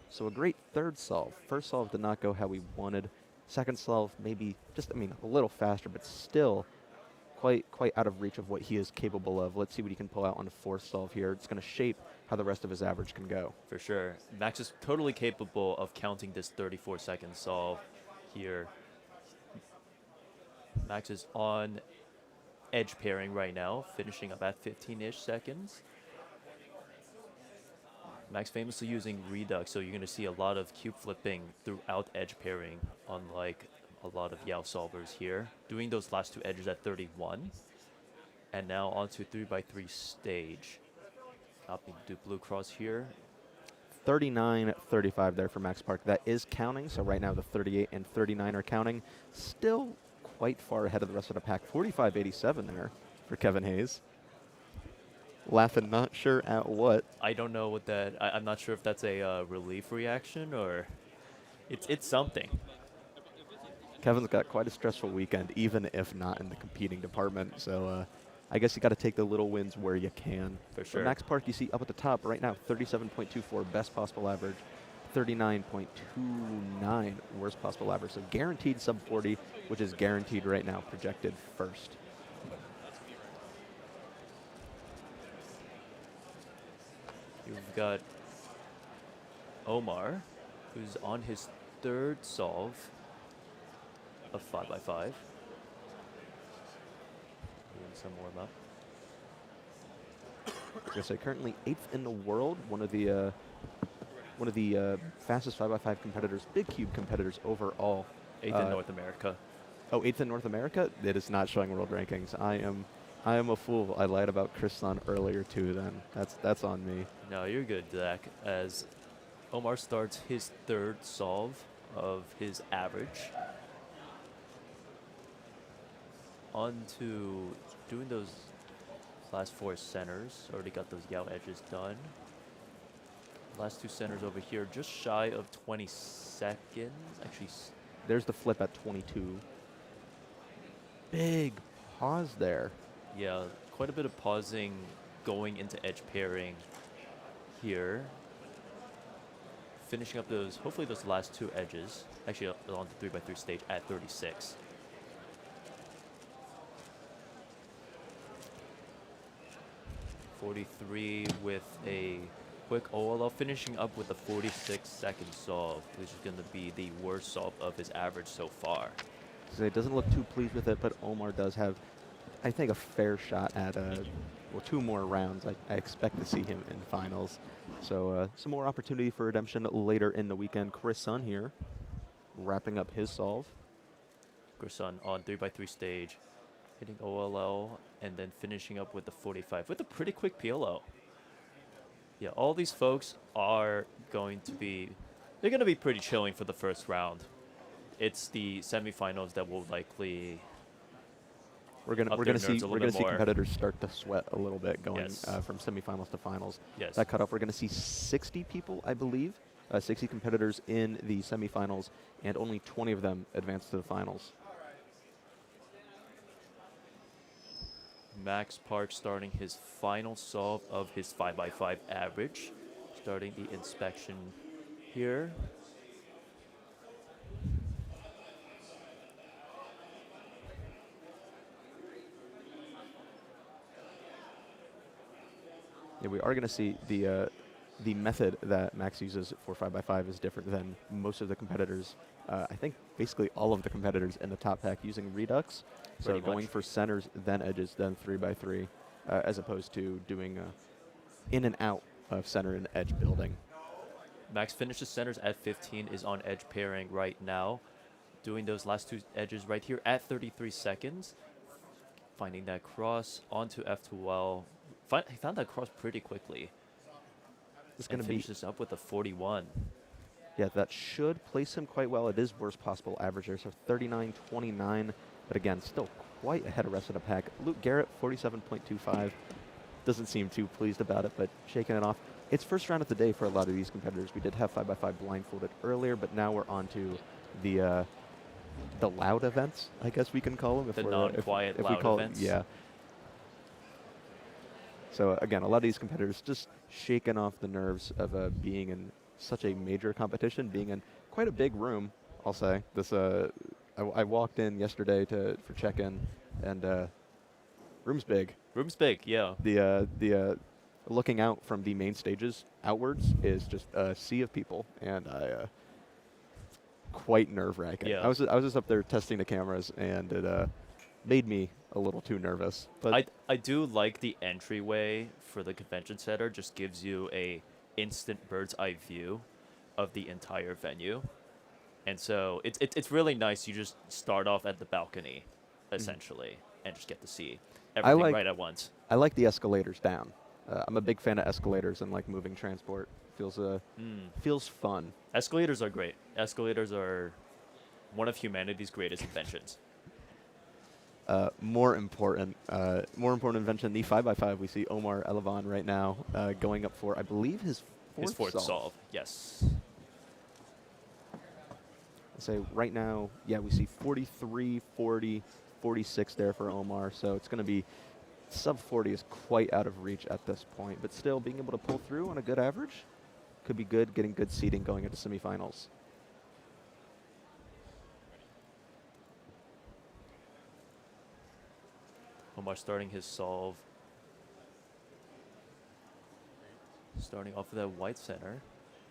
S10: So a great third solve. First solve did not go how we wanted. Second solve maybe just, a little faster, but still quite out of reach of what he is capable of. Let's see what he can pull out on the fourth solve here. It's going to shape how the rest of his average can go.
S8: For sure. Max is totally capable of counting this 34-second solve here. Max is on edge pairing right now, finishing up at 15-ish seconds. Max famously using Redux, so you're going to see a lot of cube flipping throughout edge pairing, unlike a lot of Yao solvers here. Doing those last two edges at 31, and now onto 3x3 stage. Opting to do blue cross here.
S10: 39-35 there for Max Park. That is counting, so right now the 38 and 39 are counting. Still quite far ahead of the rest of the pack. 45-87 there for Kevin Hayes. Laughing, not sure at what.
S8: I don't know what that. I'm not sure if that's a relief reaction or it's something.
S10: Kevin's got quite a stressful weekend, even if not in the competing department. So I guess you got to take the little wins where you can.
S8: For sure.
S10: Max Park, you see up at the top right now, 37.24 best possible average, 39.29 worst possible average. So guaranteed sub 40, which is guaranteed right now, projected first.
S8: You've got Omar, who's on his third solve of 5x5. Doing some warm up.
S10: I was gonna say currently 8th in the world, one of the fastest 5x5 competitors, big cube competitors overall.
S8: 8th in North America.
S10: Oh, 8th in North America? It is not showing world rankings. I am a fool. I lied about Chris Sun earlier too. Then that's on me.
S8: No, you're good, Zach. As Omar starts his third solve of his average. On to doing those last 4 centers. Already got those Yao edges done. Last 2 centers over here, just shy of 20 seconds. Actually,
S10: there's the flip at 22. Big pause there.
S8: Yeah, quite a bit of pausing going into edge pairing here. Finishing up those, hopefully those last 2 edges. Actually, on the 3x3 stage at 36. .43 with a quick OLL, finishing up with a 46-second solve, which is going to be the worst solve of his average so far.
S10: So he doesn't look too pleased with it, but Omar does have, I think, a fair shot at 2 more rounds. I expect to see him in finals. So some more opportunity for redemption later in the weekend. Chris Sun here, wrapping up his solve.
S8: Chris Sun on 3x3 stage, hitting OLL, and then finishing up with the 45 with a pretty quick PLO. Yeah, all these folks are going to be, they're going to be pretty chilling for the first round. It's the semifinals that will likely.
S10: We're gonna see competitors start to sweat a little bit going from semifinals to finals.
S8: Yes.
S10: That cutoff, we're gonna see 60 people, I believe, 60 competitors in the semifinals, and only 20 of them advance to the finals.
S8: Max Park starting his final solve of his 5x5 average. Starting the inspection here.
S10: Yeah, we are going to see the method that Max uses for 5x5 is different than most of the competitors. I think basically all of the competitors in the top pack using Redux. So going for centers, then edges, then 3x3, as opposed to doing in and out of center and edge building.
S8: Max finishes centers at 15, is on edge pairing right now. Doing those last 2 edges right here at 33 seconds. Finding that cross onto F2L. He found that cross pretty quickly.
S10: It's going to
S8: finish this up with a 41.
S10: Yeah, that should place him quite well. It is worst possible average there, so 39.29. But again, still quite ahead of the rest of the pack. Luke Garrett, 47.25. Doesn't seem too pleased about it, but shaking it off. It's first round of the day for a lot of these competitors. We did have 5x5 blindfolded earlier, but now we're on to the loud events, I guess we can call them.
S8: The non-quiet loud events.
S10: Yeah. So again, a lot of these competitors just shaking off the nerves of being in such a major competition, being in quite a big room, I'll say. This I walked in yesterday for check-in, and room's big.
S8: Room's big, yeah.
S10: The looking out from the main stages outwards is just a sea of people, and quite nerve-wracking.
S8: Yeah.
S10: I was just up there testing the cameras, and it made me a little too nervous. But
S8: I do like the entryway for the convention center. Just gives you a instant bird's eye view of the entire venue. And so it's really nice. You just start off at the balcony, essentially, and just get to see everything right at once.
S10: I like the escalators down. I'm a big fan of escalators and like moving transport. Feels fun.
S8: Escalators are great. Escalators are one of humanity's greatest inventions.
S10: More important invention, the 5x5. We see Omar Elavan right now going up for, I believe, his fourth solve.
S8: Yes.
S10: Say right now, yeah, we see 43, 40, 46 there for Omar. So it's going to be sub 40 is quite out of reach at this point, but still being able to pull through on a good average could be good, getting good seeding going into semifinals.
S8: Omar starting his solve. Starting off with that white center.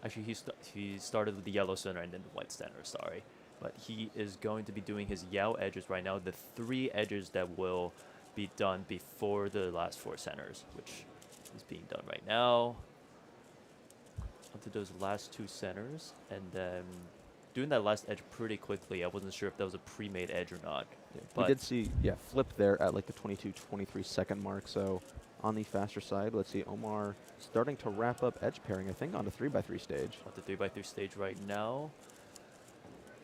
S8: Actually, he started with the yellow center and then the white center, sorry. But he is going to be doing his Yao edges right now, the 3 edges that will be done before the last 4 centers, which is being done right now. Onto those last 2 centers, and then doing that last edge pretty quickly. I wasn't sure if that was a pre-made edge or not.
S10: Yeah, we did see, flip there at like the 22, 23 second mark. So on the faster side, let's see Omar starting to wrap up edge pairing, I think, on the 3x3 stage.
S8: On the 3x3 stage right now.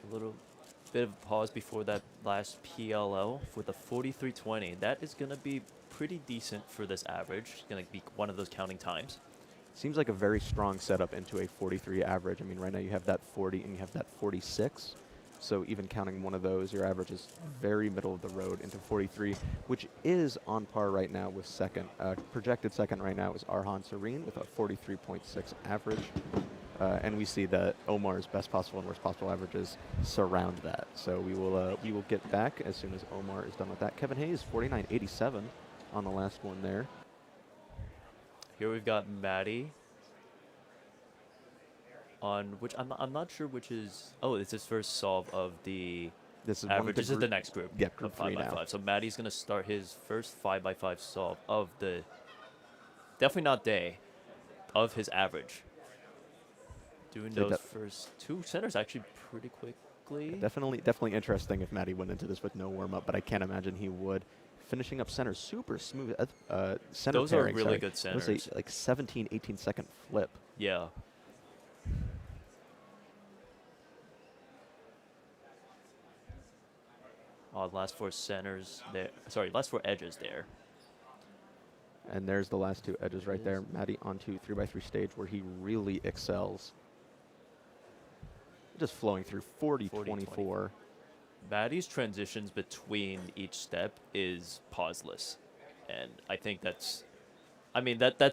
S8: A little bit of a pause before that last PLO with a 43.20. That is going to be pretty decent for this average. It's going to be one of those counting times.
S10: Seems like a very strong setup into a 43 average. I mean, right now you have that 40 and you have that 46. So even counting one of those, your average is very middle of the road into 43, which is on par right now with second. Projected second right now is Arhan Serene with a 43.6 average. And we see that Omar's best possible and worst possible averages surround that. So we will get back as soon as Omar is done with that. Kevin Hayes, 49.87 on the last one there.
S8: Here we've got Maddie on which I'm not sure which is. Oh, it's his first solve of the average. This is the next group.
S10: Yeah, group
S8: 5 by 5.
S10: now.
S8: So Maddie's gonna start his first 5x5 solve of the definitely not day of his average. Doing those first 2 centers actually pretty quickly.
S10: Definitely interesting if Maddie went into this with no warm up, but I can't imagine he would. Finishing up center, super smooth center
S8: Those
S10: pairing,
S8: are really good centers.
S10: It was like 17, 18 second flip.
S8: Yeah. Last 4 centers there. Sorry, last 4 edges there.
S10: And there's the last 2 edges right there. Maddie onto 3x3 stage where he really excels. Just flowing through 40, 24.
S8: Maddie's transitions between each step is pauseless. And I think that's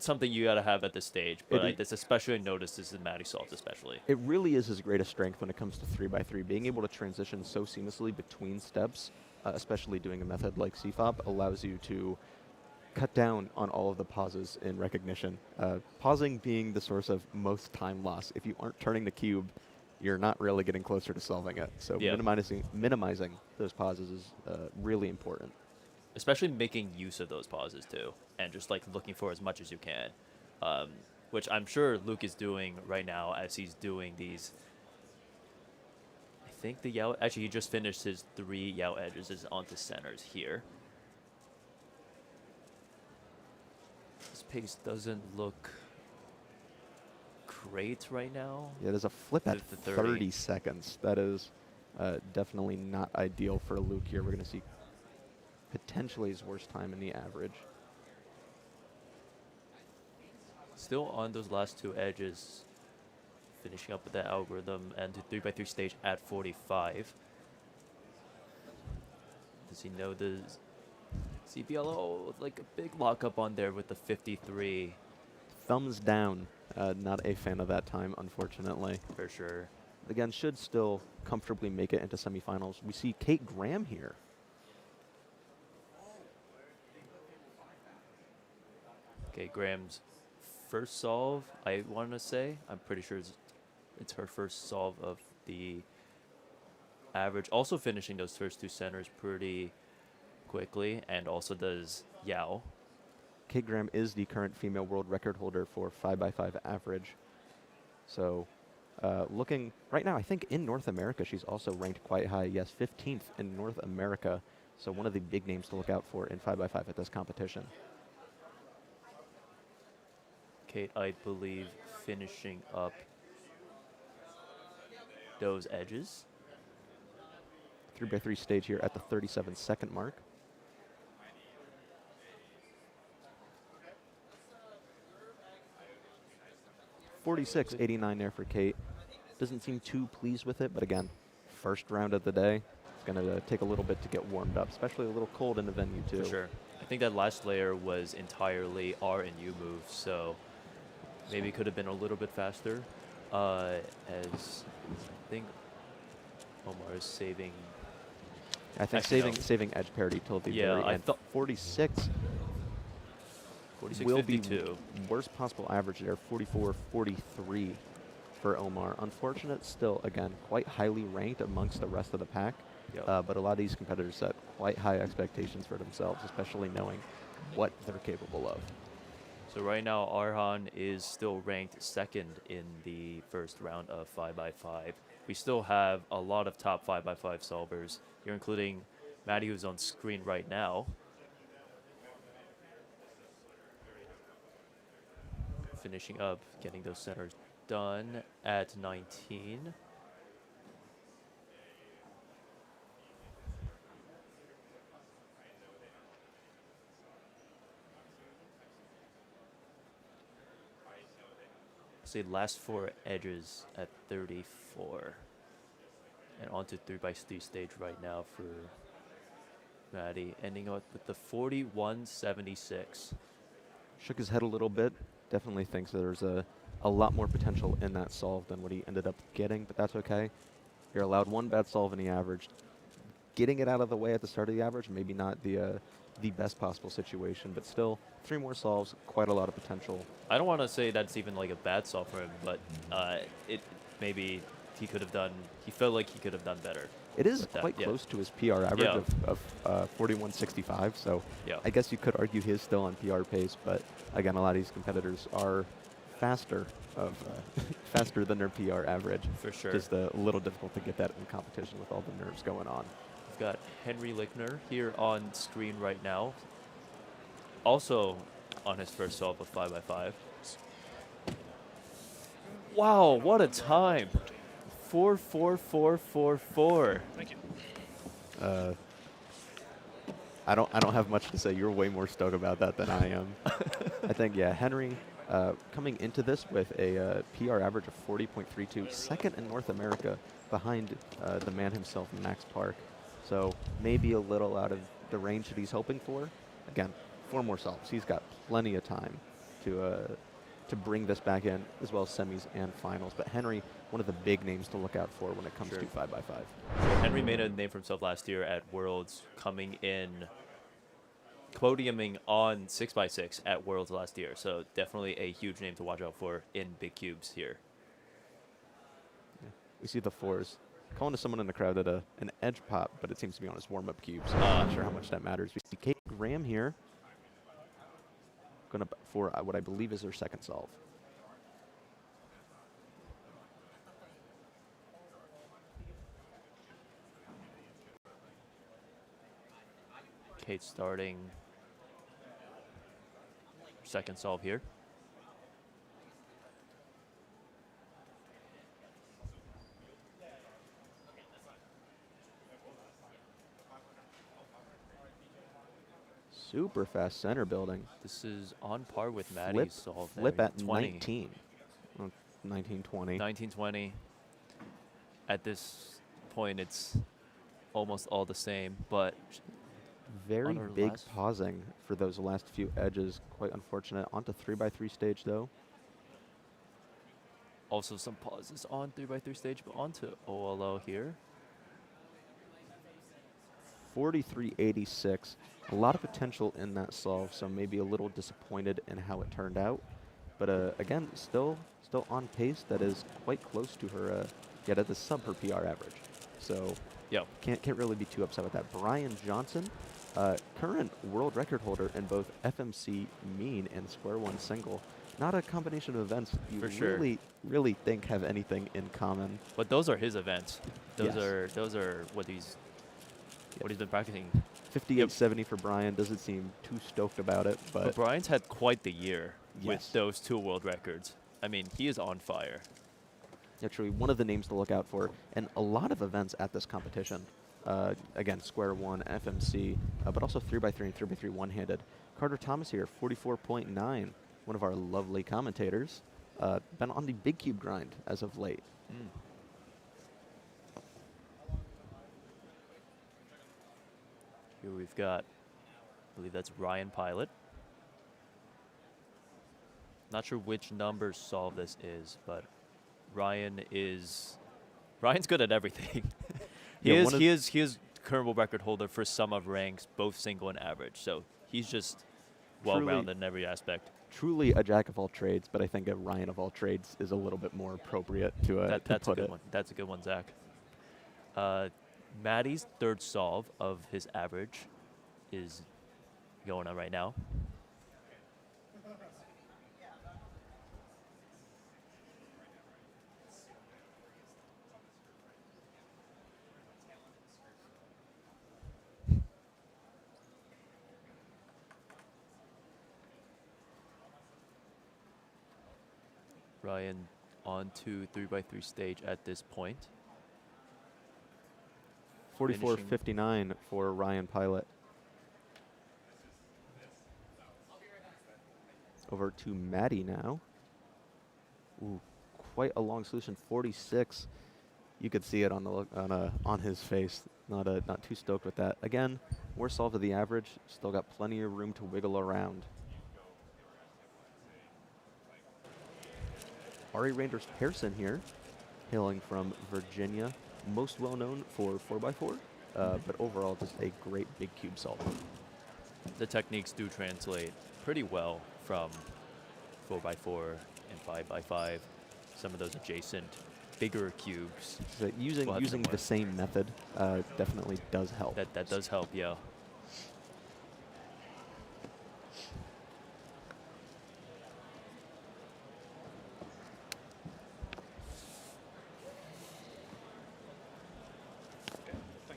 S8: something you got to have at this stage. But it's especially noticed this in Maddie solves especially.
S10: It really is his greatest strength when it comes to 3x3. Being able to transition so seamlessly between steps, especially doing a method like CFOP, allows you to cut down on all of the pauses in recognition. Pausing being the source of most time loss. If you aren't turning the cube, you're not really getting closer to solving it. So minimizing those pauses is really important.
S8: Especially making use of those pauses too, and just like looking for as much as you can, which I'm sure Luke is doing right now as he's doing these. I think the Yao, actually he just finished his 3 Yao edges is onto centers here. His pace doesn't look great right now.
S10: Yeah, there's a flip at 30 seconds. That is definitely not ideal for Luke here. We're going to see potentially his worst time in the average.
S8: Still on those last 2 edges, finishing up with that algorithm and the 3x3 stage at 45. Does he know the CBLO? Like a big lockup on there with the 53.
S10: Thumbs down. Not a fan of that time, unfortunately.
S8: For sure.
S10: Again, should still comfortably make it into semifinals. We see Kate Graham here.
S8: Okay, Graham's first solve, I want to say. I'm pretty sure it's her first solve of the average. Also finishing those first 2 centers pretty quickly, and also does Yao.
S10: Kate Graham is the current female world record holder for 5x5 average. So looking right now, I think in North America, she's also ranked quite high. Yes, 15th in North America. So one of the big names to look out for in 5x5 at this competition.
S8: Kate, I believe, finishing up those edges.
S10: 3x3 stage here at the 37-second mark. .46.89 there for Kate. Doesn't seem too pleased with it, but again, first round of the day. It's going to take a little bit to get warmed up, especially a little cold in the venue too.
S8: For sure. I think that last layer was entirely R and U moves, so maybe it could have been a little bit faster. As I think Omar is saving.
S10: I think
S8: Actually,
S10: saving edge parity till the
S8: Yeah,
S10: very
S8: I
S10: end.
S8: thought
S10: 46 will be worst possible average there. 44.43 for Omar. Unfortunate still, again, quite highly ranked amongst the rest of the pack.
S8: Yep.
S10: But a lot of these competitors set quite high expectations for themselves, especially knowing what they're capable of.
S8: So right now, Arhan is still ranked second in the first round of 5x5. We still have a lot of top 5x5 solvers. You're including Maddie, who's on screen right now. Finishing up, getting those centers done at 19. Say last 4 edges at 34. And onto 3x3 stage right now for Maddie, ending up with the 41.76.
S10: Shook his head a little bit. Definitely thinks there's a lot more potential in that solve than what he ended up getting, but that's okay. You're allowed one bad solve in the average. Getting it out of the way at the start of the average, maybe not the best possible situation, but still 3 more solves, quite a lot of potential.
S8: I don't want to say that's even like a bad solve for him, but it maybe he could have done. He felt like he could have done better.
S10: It is quite close to his PR average of 41.65, so I guess you could argue he's still on PR pace, but again, a lot of these competitors are faster than their PR average.
S8: For sure.
S10: Just a little difficult to get that in competition with all the nerves going on.
S8: We've got Henry Lickner here on screen right now. Also on his first solve of 5x5. Wow, what a time. 4.4444.
S7: Thank you.
S10: I don't have much to say. You're way more stoked about that than I am. I think, yeah, Henry coming into this with a PR average of 40.32, second in North America behind the man himself, Max Park. So maybe a little out of the range that he's hoping for. Again, 4 more solves. He's got plenty of time to bring this back in, as well as semis and finals. But Henry, one of the big names to look out for when it comes to 5x5.
S8: So Henry made a name for himself last year at Worlds, coming in, podiuming on 6x6 at Worlds last year. So definitely a huge name to watch out for in big cubes here.
S10: Yeah. We see the 4s. Calling to someone in the crowd that an edge pop, but it seems to be on his warm-up cube, so I'm not sure how much that matters. We see Kate Graham here, going for what I believe is her second solve.
S8: Kate starting second solve here.
S10: Super fast center building.
S8: This is on par with Maddie's solve.
S10: Flip
S8: there.
S10: at 19. 1920.
S8: 1920. At this point, it's almost all the same, but
S10: very big pausing for those last few edges. Quite unfortunate. Onto 3x3 stage though.
S8: Also some pauses on 3x3 stage, but onto OLO here.
S10: 43.86. A lot of potential in that solve, so maybe a little disappointed in how it turned out. But again, still on pace. That is quite close to her. That is sub her PR average. So can't really be too upset with that. Brian Johnson Current world record holder in both FMC mean and square one single. Not a combination of events you
S8: For sure.
S10: really think have anything in common.
S8: But those are his events.
S10: Yes.
S8: Those are what he's been practicing.
S10: 58.70 for Brian. Doesn't seem too stoked about it,
S8: But Brian's had quite the year with
S10: Yes.
S8: those 2 world records. I mean, he is on fire.
S10: actually one of the names to look out for, and a lot of events at this competition. Again, square one, FMC, but also 3x3 and 3x3 one-handed. Carter Thomas here, 44.9, one of our lovely commentators. Been on the big cube grind as of late.
S8: Here we've got, I believe that's Ryan Pilot. Not sure which number solve this is, but Ryan's good at everything. he is current world record holder for sum of ranks, both single and average. So he's just well-rounded in every aspect.
S10: Truly a jack of all trades, but I think a Ryan of all trades is a little bit more appropriate to
S8: That's
S10: put
S8: a good
S10: it.
S8: one. That's a good one, Zach. Maddie's third solve of his average is going on right now. Ryan on to 3x3 stage at this point.
S10: 44.59 for Ryan Pilot. Over to Maddie now. Ooh, quite a long solution. 46. You could see it on the look on his face. Not too stoked with that. Again, more solve to the average. Still got plenty of room to wiggle around. Ari Rangers Pearson here, hailing from Virginia. Most well known for 4x4, but overall just a great big cube solver.
S8: The techniques do translate pretty well from 4x4 and 5x5. Some of those adjacent bigger cubes.
S10: So using the same method definitely does help.
S8: That does help, yeah.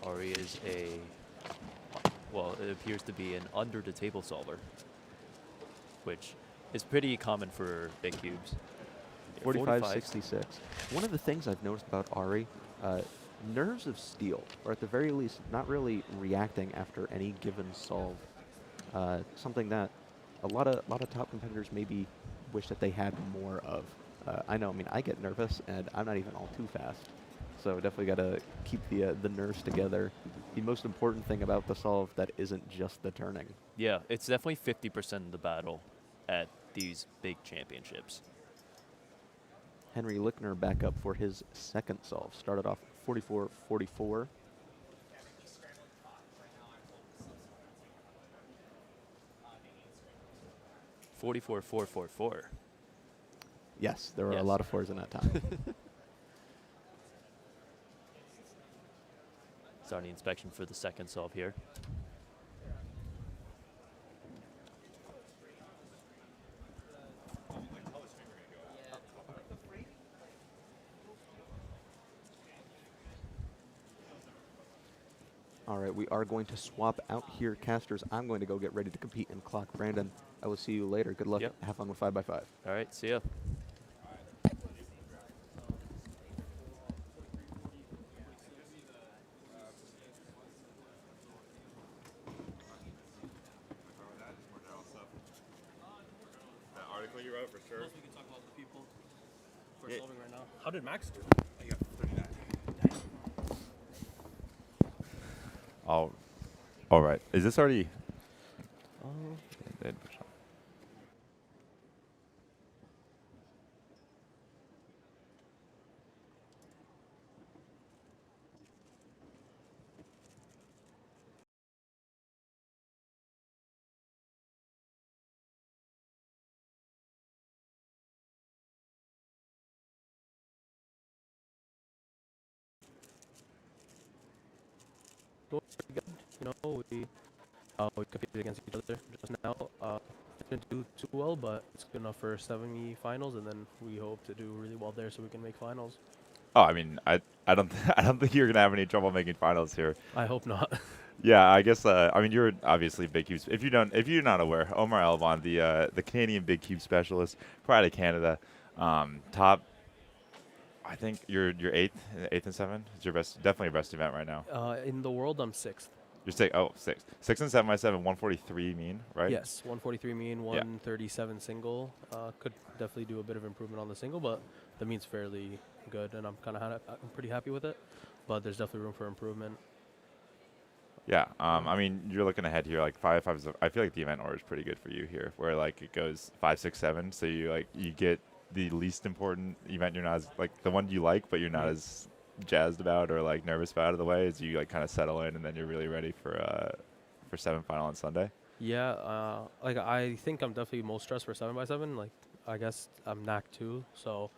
S8: Ari is it appears to be an under the table solver, which is pretty common for big cubes.
S10: 45.66. One of the things I've noticed about Ari, nerves of steel, or at the very least, not really reacting after any given solve. Something that a lot of top competitors maybe wish that they had more of. I know, I mean, I get nervous, and I'm not even all too fast. So definitely got to keep the nerves together. The most important thing about the solve that isn't just the turning.
S8: Yeah, it's definitely 50% of the battle at these big championships.
S10: Henry Lickner back up for his second solve. Started off 44.44.
S8: .44.444.
S10: Yes, there were a lot of fours in that time.
S8: Starting inspection for the second solve here.
S10: All right, we are going to swap out here, casters. I'm going to go get ready to compete in clock. Brandon, I will see you later. Good luck.
S8: Yep.
S10: Have fun with 5x5.
S8: All right, see ya.
S5: That article you wrote for sure.
S2: We can talk about the people we're solving right now. How did Max do?
S5: I got 39. All right. Is this already? Oh.
S2: 'We
S11: We competed against each other just now. Didn't do too well, but it's good enough for semi-finals, and then we hope to do really well there so we can make finals.
S5: Oh, I mean, I don't I don't think you're gonna have any trouble making finals here.
S11: I hope not.
S5: Yeah, I guess. I mean, you're obviously big cubes. If you're not aware, Omar Elvon, the Canadian big cube specialist, prior to Canada, top. I think you're eighth and seven. It's your best, definitely your best event right now.
S11: In the world, I'm 6th.
S5: You're six. Oh, six. 6 and 7 by 7, 143 mean, right?
S11: Yes, 143 mean, 137 single. Could definitely do a bit of improvement on the single, but the mean's fairly good, and I'm pretty happy with it. But there's definitely room for improvement.
S5: Yeah. I mean, you're looking ahead here. Like 5-5 is. I feel like the event order is pretty good for you here, where like it goes 5, 6, 7. So you get the least important event. You're not as like the one you like, but you're not as jazzed about or like nervous about out of the way as you like kind of settle in, and then you're really ready for 7 final on Sunday.
S11: Yeah, like I think I'm definitely most stressed for 7x7. Like I guess I'm NAC 2, so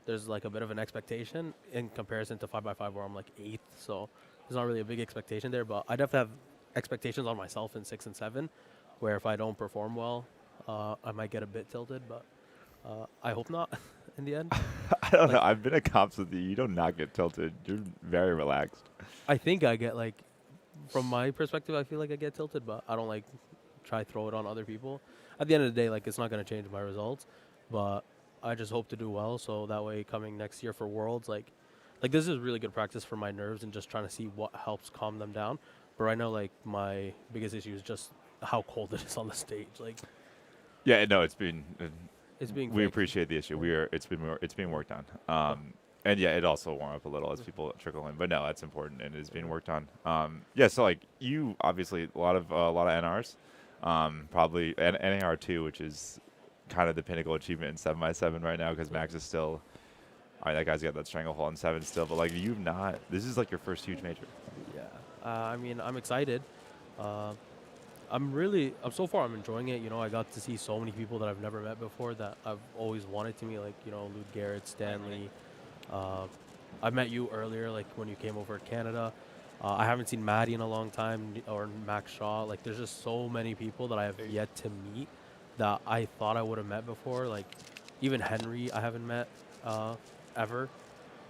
S11: there's like a bit of an expectation in comparison to 5x5 where I'm like 8th. So there's not really a big expectation there, but I definitely have expectations on myself in 6 and 7, where if I don't perform well, I might get a bit tilted, but I hope not in the end.
S5: I don't know. I've been at comps with you. You do not get tilted. You're very relaxed.
S11: I think I get like, from my perspective, I feel like I get tilted, but I don't like try throw it on other people. At the end of the day, like it's not going to change my results, but I just hope to do well. So that way coming next year for Worlds, like this is really good practice for my nerves and just trying to see what helps calm them down. But right now, like my biggest issue is just how cold it is on the stage. Like,
S5: yeah, no, it's being we
S11: fake.
S5: appreciate the issue. It's being worked on. And yeah, it also warm up a little as people trickle in. But no, that's important and it's being worked on. Yeah, so like you obviously a lot of NRs, probably NAR 2, which is kind of the pinnacle achievement in 7x7 right now because Max is still. All right, that guy's got that stranglehold in 7 still, but like you've not. This is like your first huge major.
S11: Yeah, I mean I'm excited. I'm so far I'm enjoying it. You know, I got to see so many people that I've never met before that I've always wanted to meet, like, you know, Luke Garrett, Stanley. I met you earlier, like when you came over to Canada. I haven't seen Maddie in a long time, or Max Shaw. Like there's just so many people that I have yet to meet that I thought I would have met before. Like even Henry I haven't met ever.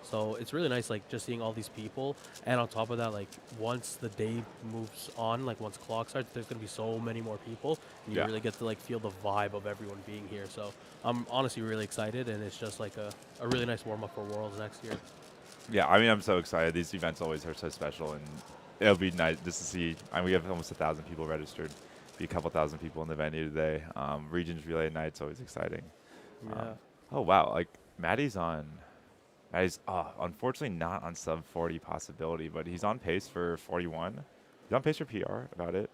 S11: So it's really nice, like, just seeing all these people. And on top of that, like, once the day moves on, like, once clock starts, there's going to be so many more people. And you really get to, like, feel the vibe of everyone being here. So I'm honestly really excited, and it's just, like, a really nice warm-up for Worlds next year.
S5: Yeah, I mean, I'm so excited. These events always are so special, and it'll be nice just to see. I mean, we have almost 1,000 people registered. Be a couple thousand people in the venue today. Regions Relay Night's always exciting.
S11: Yeah.
S5: Oh, wow. Like, Maddie's unfortunately not on sub 40 possibility, but he's on pace for 41. He's on pace for PR about it.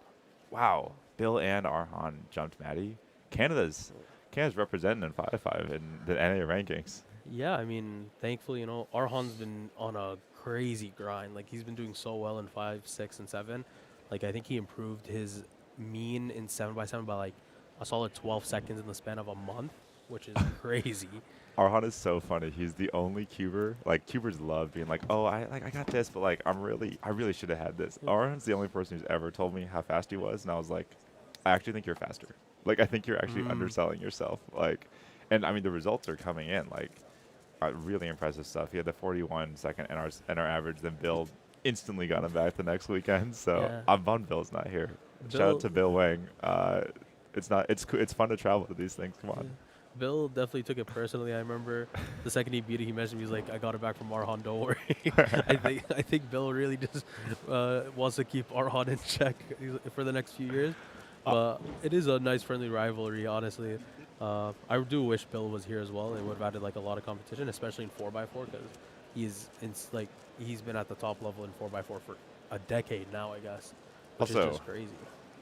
S5: Wow. Bill and Arhan jumped Maddie. Canada's representing in 5-5 in the NA rankings.
S11: Yeah, I mean, thankfully, you know, Arhan's been on a crazy grind. Like, he's been doing so well in 5, 6, and 7. Like, I think he improved his mean in 7x7 by, like, a solid 12 seconds in the span of a month, which is crazy.
S5: Arhan is so funny. He's the only cuber. Like, cubers love being like, oh, I got this, but like I really should have had this. Arhan's the only person who's ever told me how fast he was, and I was like, I actually think you're faster. Like, I think you're actually underselling yourself. Like, and I mean the results are coming in. Like, really impressive stuff. He had the 41 second NR average. Then Bill instantly got him back the next weekend. So I'm bummed Bill's not here. Shout out to Bill Wang. It's fun to travel to these things. Come on.
S11: Bill definitely took it personally. I remember the second he beat it, he mentioned me. He's like, "I got it back from Arhan. Don't worry." I think Bill really just wants to keep Arhan in check for the next few years. But it is a nice friendly rivalry, honestly. I do wish Bill was here as well. It would have added like a lot of competition, especially in 4x4, because he's been at the top level in 4x4 for a decade now, I guess. Which is just crazy.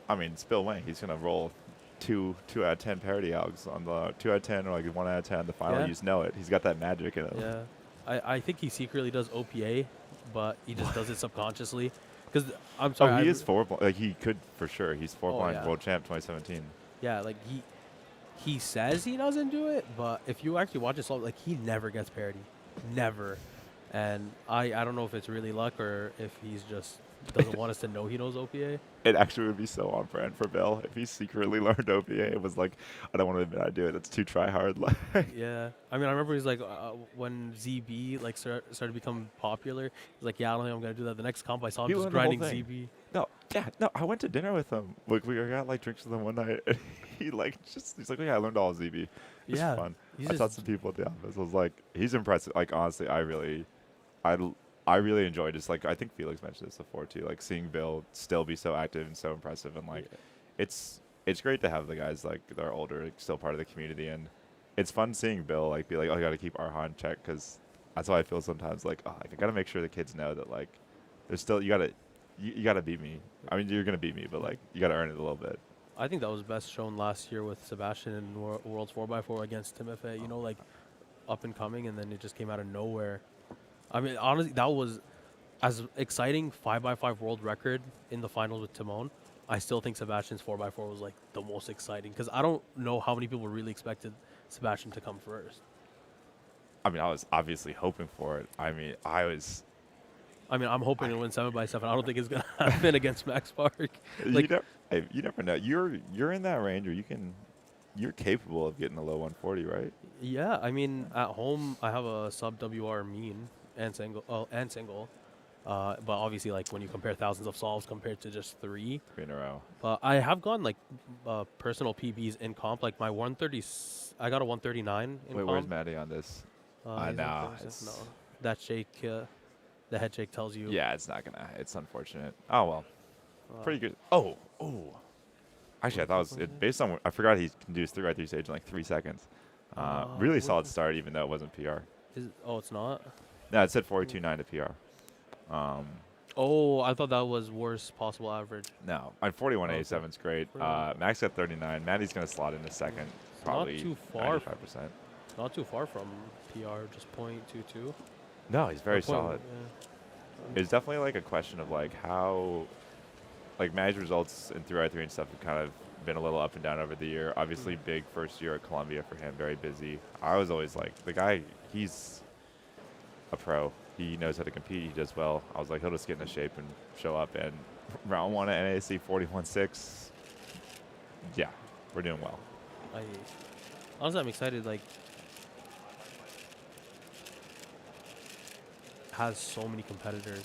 S5: I mean, it's Bill Wang. He's gonna roll 2 out of 10 parity algs on the 2 out of 10 or like 1 out of 10 on the final. You just know it. He's got that magic in him.
S11: Yeah, I think he secretly does OPA, but he just does it subconsciously. Because I'm sorry.
S5: Oh, he is 4. Like, he could for sure. He's 4-blind world champ 2017.
S11: Yeah, like he says he doesn't do it, but if you actually watch his song, like he never gets parity, never. And I don't know if it's really luck or if he's just doesn't want us to know he knows OPA.
S5: It actually would be so on brand for Bill if he secretly learned OPA. It was like, I don't want to admit I do it. It's too try hard.
S11: Yeah, I mean, I remember he's like, when ZB like started to become popular, he's like, yeah, I don't think I'm gonna do that. The next comp I saw him
S5: He
S11: just
S5: learned the whole
S11: grinding
S5: thing.
S11: ZB.
S5: No, yeah, no. I went to dinner with him. Like we got like drinks with him one night, and he's like, oh, yeah, I learned all ZB. It was
S11: Yeah,
S5: fun.
S11: he's
S5: I saw
S11: just-
S5: some people at the office. I was like, he's impressive. Like honestly, I really enjoyed just like I think Felix mentioned this before too. Like seeing Bill still be so active and so impressive, and like it's great to have the guys like that are older, like, still part of the community, and it's fun seeing Bill like be like, oh, I got to keep Arhan in check because that's how I feel sometimes. Like, oh, like, I got to make sure the kids know that like there's still you gotta beat me. I mean, you're gonna beat me, but like you gotta earn it a little bit.
S11: I think that was best shown last year with Sebastian in Worlds 4x4 against Timothy. You know, like up and coming, and then it just came out of nowhere. I mean, honestly, that was as exciting 5x5 world record in the finals with Timon. I still think Sebastian's 4x4 was like the most exciting because I don't know how many people really expected Sebastian to come first.
S5: I mean, I was obviously hoping for it. I mean,
S11: I'm hoping to win 7x7. I don't think it's gonna happen against Max Park. Like,
S5: you never know. You're in that range, or you're capable of getting a low 140, right?
S11: yeah, I mean, at home I have a sub WR mean and single. But obviously, like when you compare thousands of solves compared to just 3
S5: in a row.
S11: But I have gone like personal PBs in comp. Like my 130, I got a 139 in
S5: Wait,
S11: comp.
S5: where's Maddie on this? I
S11: He's
S5: know.
S11: on 36. No, that shake, the head shake tells you.
S5: Yeah, it's not gonna. It's unfortunate. Oh well, pretty good. Oh. Actually, I thought it was based on. I forgot he can do his 3x3 stage in like 3 seconds. Really solid start, even though it wasn't PR.
S11: It's not.
S5: No, it said 42.9 to PR.
S11: I thought that was worst possible average.
S5: No, on 41.87 is great. Max got 39. Maddie's gonna slot in a second. Probably
S11: not too far.
S5: 95%.
S11: Not too far from PR, just .22.
S5: No, he's very
S11: Or point-
S5: solid.
S11: yeah.
S5: It's definitely like a question of like how, like Maddie's results in 3x3 and stuff have kind of been a little up and down over the year. Obviously, big first year at Columbia for him, very busy. I was always like, the guy, he's a pro. He knows how to compete. He does well. I was like, he'll just get into shape and show up. And round 1 at NAC 41.6, yeah, we're doing well.
S11: Honestly, I'm excited. Like, has so many competitors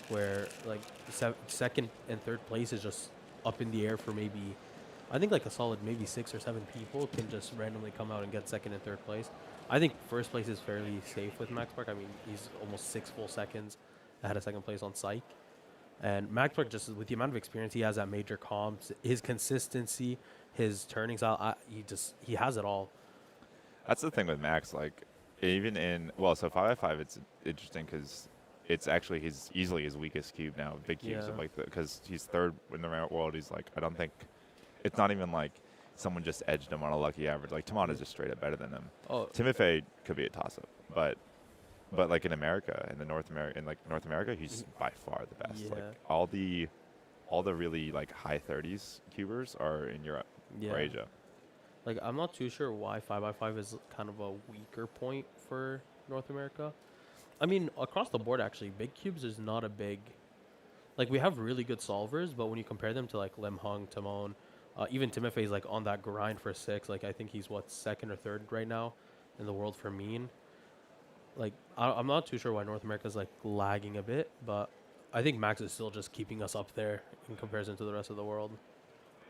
S11: where like second and third place is just up in the air for maybe, I think like a solid maybe 6 or 7 people can just randomly come out and get second and third place. I think first place is fairly safe with Max Park. I mean, he's almost 6 full seconds ahead of second place on Psych. And Max Park, just with the amount of experience he has at major comps, his consistency, his turning style, he has it all.
S5: That's the thing with Max. Like, even in, well, so 5x5, it's interesting because it's actually easily his weakest cube now. Big cubes,
S11: Yeah.
S5: like, because he's third in the world. He's like, I don't think, it's not even like someone just edged him on a lucky average. Like, Tamon is just straight up better than him.
S11: Oh.
S5: Timofey could be a toss-up, but like in America, in North America, he's by far the best.
S11: Yeah.
S5: Like all the really like high 30s cubers are in Europe or Asia.
S11: Like, I'm not too sure why 5x5 is kind of a weaker point for North America. I mean, across the board, actually, big cubes is not a big. Like, we have really good solvers, but when you compare them to like Lim Hung, Timon, even Timofey is like on that grind for 6. Like, I think he's second or third right now in the world for mean. Like, I'm not too sure why North America is like lagging a bit, but I think Max is still just keeping us up there in comparison to the rest of the world.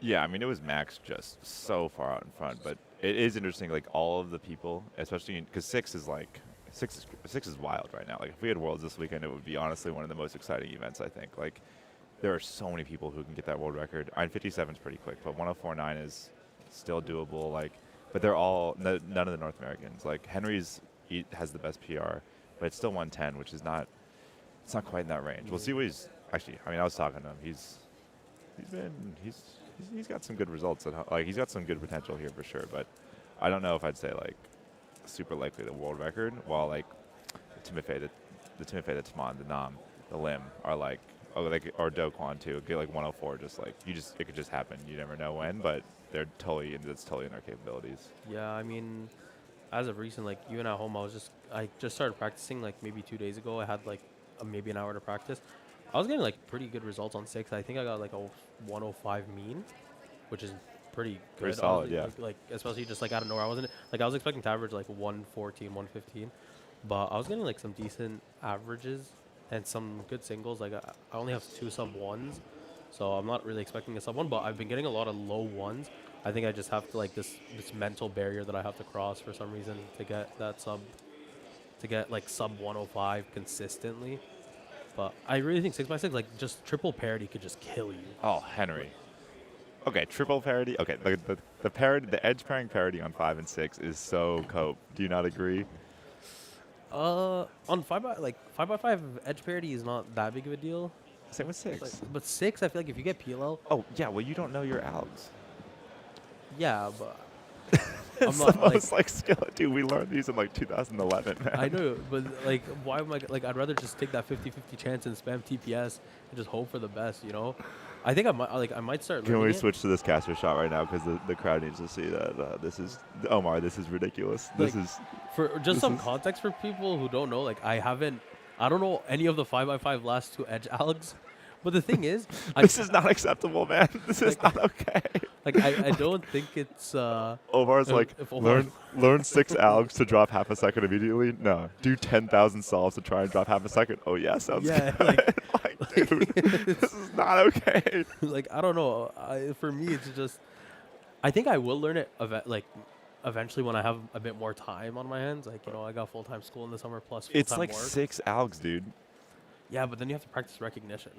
S5: Yeah, I mean, it was Max just so far out in front, but it is interesting, like, all of the people, especially because 6 is wild right now. Like, if we had Worlds this weekend, it would be honestly one of the most exciting events, I think. Like, there are so many people who can get that world record. 57 is pretty quick, but 104.9 is still doable. Like, but they're all, none of the North Americans. Like, he has the best PR, but it's still 110, which is not, it's not quite in that range. We'll see what I was talking to him. He's got some good results he's got some good potential here for sure, but I don't know if I'd say like super likely the world record, while like the Timofey, the Tamon, the Nam, the Lim are like, or Do Kwon too, get like 104, just like it could just happen. You never know when, but it's totally in their capabilities.
S11: Yeah, I mean, as of recent, like even at home, I just started practicing like maybe 2 days ago. I had like maybe an hour to practice. I was getting like pretty good results on 6. I think I got like a 105 mean, which is pretty good.
S5: Pretty solid,
S11: honestly.
S5: yeah.
S11: Like especially just like out of nowhere. I wasn't like I was expecting to average like 114, 115, but I was getting like some decent averages and some good singles. Like I only have 2 sub 1s, so I'm not really expecting a sub 1. But I've been getting a lot of low 1s. I think I just have to like this mental barrier that I have to cross for some reason to get that sub sub 105 consistently. But I really think 6x6 like just triple parity could just kill you.
S5: Oh, Henry. Okay, triple parity. Okay, the parity, the edge pairing parity on 5 and 6 is so cope. Do you not agree?
S11: On 5x5 edge parity is not that big of a deal.
S5: Same with 6.
S11: But 6, I feel like if you get PLL,
S5: Oh yeah, well you don't know your algs.
S11: yeah, but
S5: It's
S11: I'm not,
S5: the most like skill. Dude, we learned these in like 2011, man.
S11: I know, but like, why am I like? I'd rather just take that 50-50 chance and spam TPS and just hope for the best, you know. I think I might start.
S5: Can we
S11: learning it.
S5: switch to this caster shot right now? Because the crowd needs to see that this is Omar. This is ridiculous. This
S11: Like,
S5: is
S11: For just some context for people who don't know, like I don't know any of the 5x5 last 2 edge algs, but the thing is,
S5: this is not acceptable, man. This is not okay.
S11: Like I don't think it's.
S5: Omar's
S11: if-
S5: like
S11: if Omar-
S5: learn 6 algs to drop half a second immediately. No, do 10,000 solves to try and drop half a second. Oh yeah, sounds
S11: Yeah,
S5: good. Like, dude, this is not okay.
S11: Like I don't know. For me, it's just. I think I will learn it eventually when I have a bit more time on my hands. Like I got full-time school in the summer plus full-time
S5: It's like
S11: work.
S5: 6 algs, dude.
S11: Yeah, but then you have to practice recognition.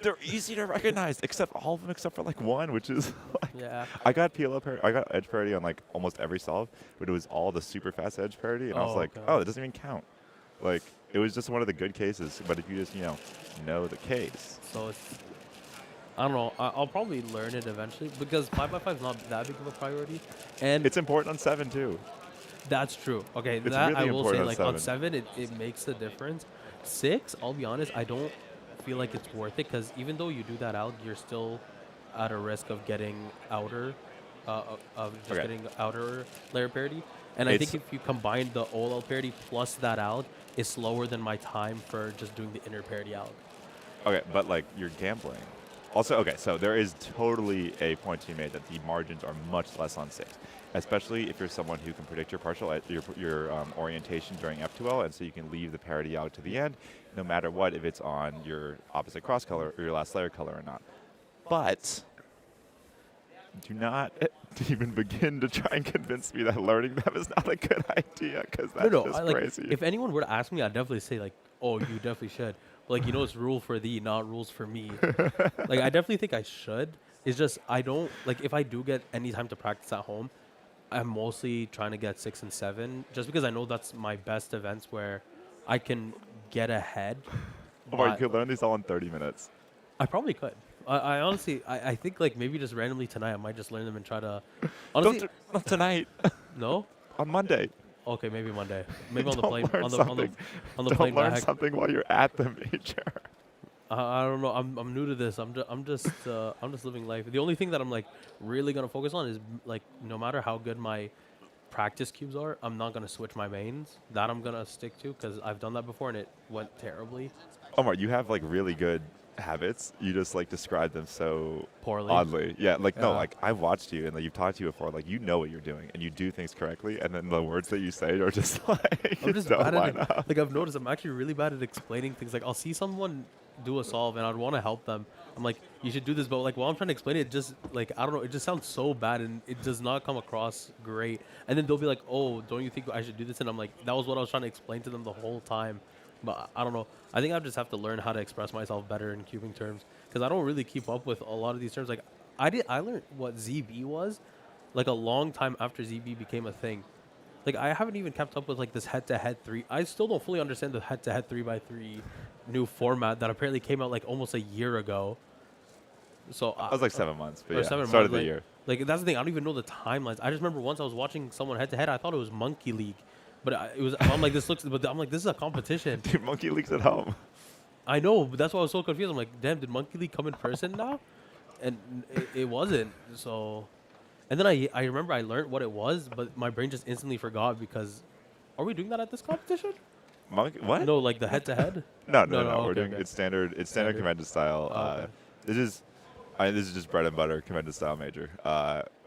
S5: They're easy to recognize, except all of them except for like 1, which is like.
S11: Yeah.
S5: I got PLO parity. I got edge parity on like almost every solve, but it was all the super fast edge parity, and I was like,
S11: okay.
S5: oh, it doesn't even count. Like it was just one of the good cases. But if you just know the case.
S11: So it's. I don't know. I'll probably learn it eventually because 5x5 is not that big of a priority, and
S5: It's important on 7 too.
S11: that's true. Okay,
S5: It's
S11: that
S5: really
S11: I will say.
S5: important
S11: Like
S5: on
S11: on 7, it makes a difference. 6, I'll be honest, I don't feel like it's worth it because even though you do that out, you're still at a risk of getting outer, getting outer layer parity. And I think if you combine the OLL parity plus that out, it's slower than my time for just doing the inner parity out.
S5: Okay, but like you're gambling. Also, okay, so there is totally a point to be made that the margins are much less on 6, especially if you're someone who can predict your partial your orientation during F2L, and so you can leave the parity out to the end, no matter what, if it's on your opposite cross color or your last layer color or not. But do not even begin to try and convince me that learning them is not a good idea, because that's just crazy.
S11: If anyone were to ask me, I'd definitely say like, oh, you definitely should. But, like, it's rule for thee, not rules for me. Like, I definitely think I should. It's just I don't like if I do get any time to practice at home, I'm mostly trying to get 6 and 7, just because I know that's my best events where I can get ahead.
S5: Or you could learn these all in 30 minutes.
S11: I probably could. I honestly, I think like maybe just randomly tonight I might just learn them and try to. Honestly,
S5: not tonight.
S11: No.
S5: On Monday.
S11: Okay, maybe Monday. Maybe on the
S5: Don't
S11: plane.
S5: learn
S11: On the
S5: something.
S11: plane
S5: Don't learn
S11: back.
S5: something while you're at the major.
S11: I don't know. I'm new to this. I'm just living life. The only thing that I'm like really gonna focus on is like no matter how good my practice cubes are, I'm not gonna switch my mains. That I'm gonna stick to because I've done that before and it went terribly.
S5: Omar, you have like really good habits. You just like describe them so
S11: poorly.
S5: Oddly. Yeah, like no,
S11: Yeah.
S5: like I've watched you and like you've talked to you before. Like you know what you're doing and you do things correctly, and then the words that you say are just like
S11: I'm just
S5: don't
S11: bad
S5: line
S11: at
S5: up.
S11: like I've noticed I'm actually really bad at explaining things. Like I'll see someone do a solve and I'd want to help them. I'm like, you should do this, but like while I'm trying to explain it, just like I don't know, it just sounds so bad and it does not come across great. And then they'll be like, oh, don't you think I should do this? And I'm like, that was what I was trying to explain to them the whole time. But I don't know. I think I just have to learn how to express myself better in cubing terms because I don't really keep up with a lot of these terms. Like I learned what ZB was like a long time after ZB became a thing. Like I haven't even kept up with like this head-to-head 3. I still don't fully understand the head-to-head 3x3 new format that apparently came out like almost a year ago. So
S5: I was like 7 months, but
S11: or
S5: yeah,
S11: 7
S5: started
S11: months,
S5: the year.
S11: Like that's the thing. I don't even know the timelines. I just remember once I was watching someone head-to-head. I thought it was Monkey League, but it was. I'm like, this looks. But I'm like, this is a competition.
S5: Dude, Monkey League's at home.
S11: I know, but that's why I was so confused. I'm like, damn, did Monkey League come in person now? And it wasn't. So And then I remember I learned what it was, but my brain just instantly forgot because are we doing that at this competition?
S5: Monk, what?
S11: No, like the head-to-head?
S5: No. We're
S11: Okay,
S5: doing
S11: okay.
S5: it's standard. It's standard convention style.
S11: Oh, okay.
S5: This is just bread and butter convention style major.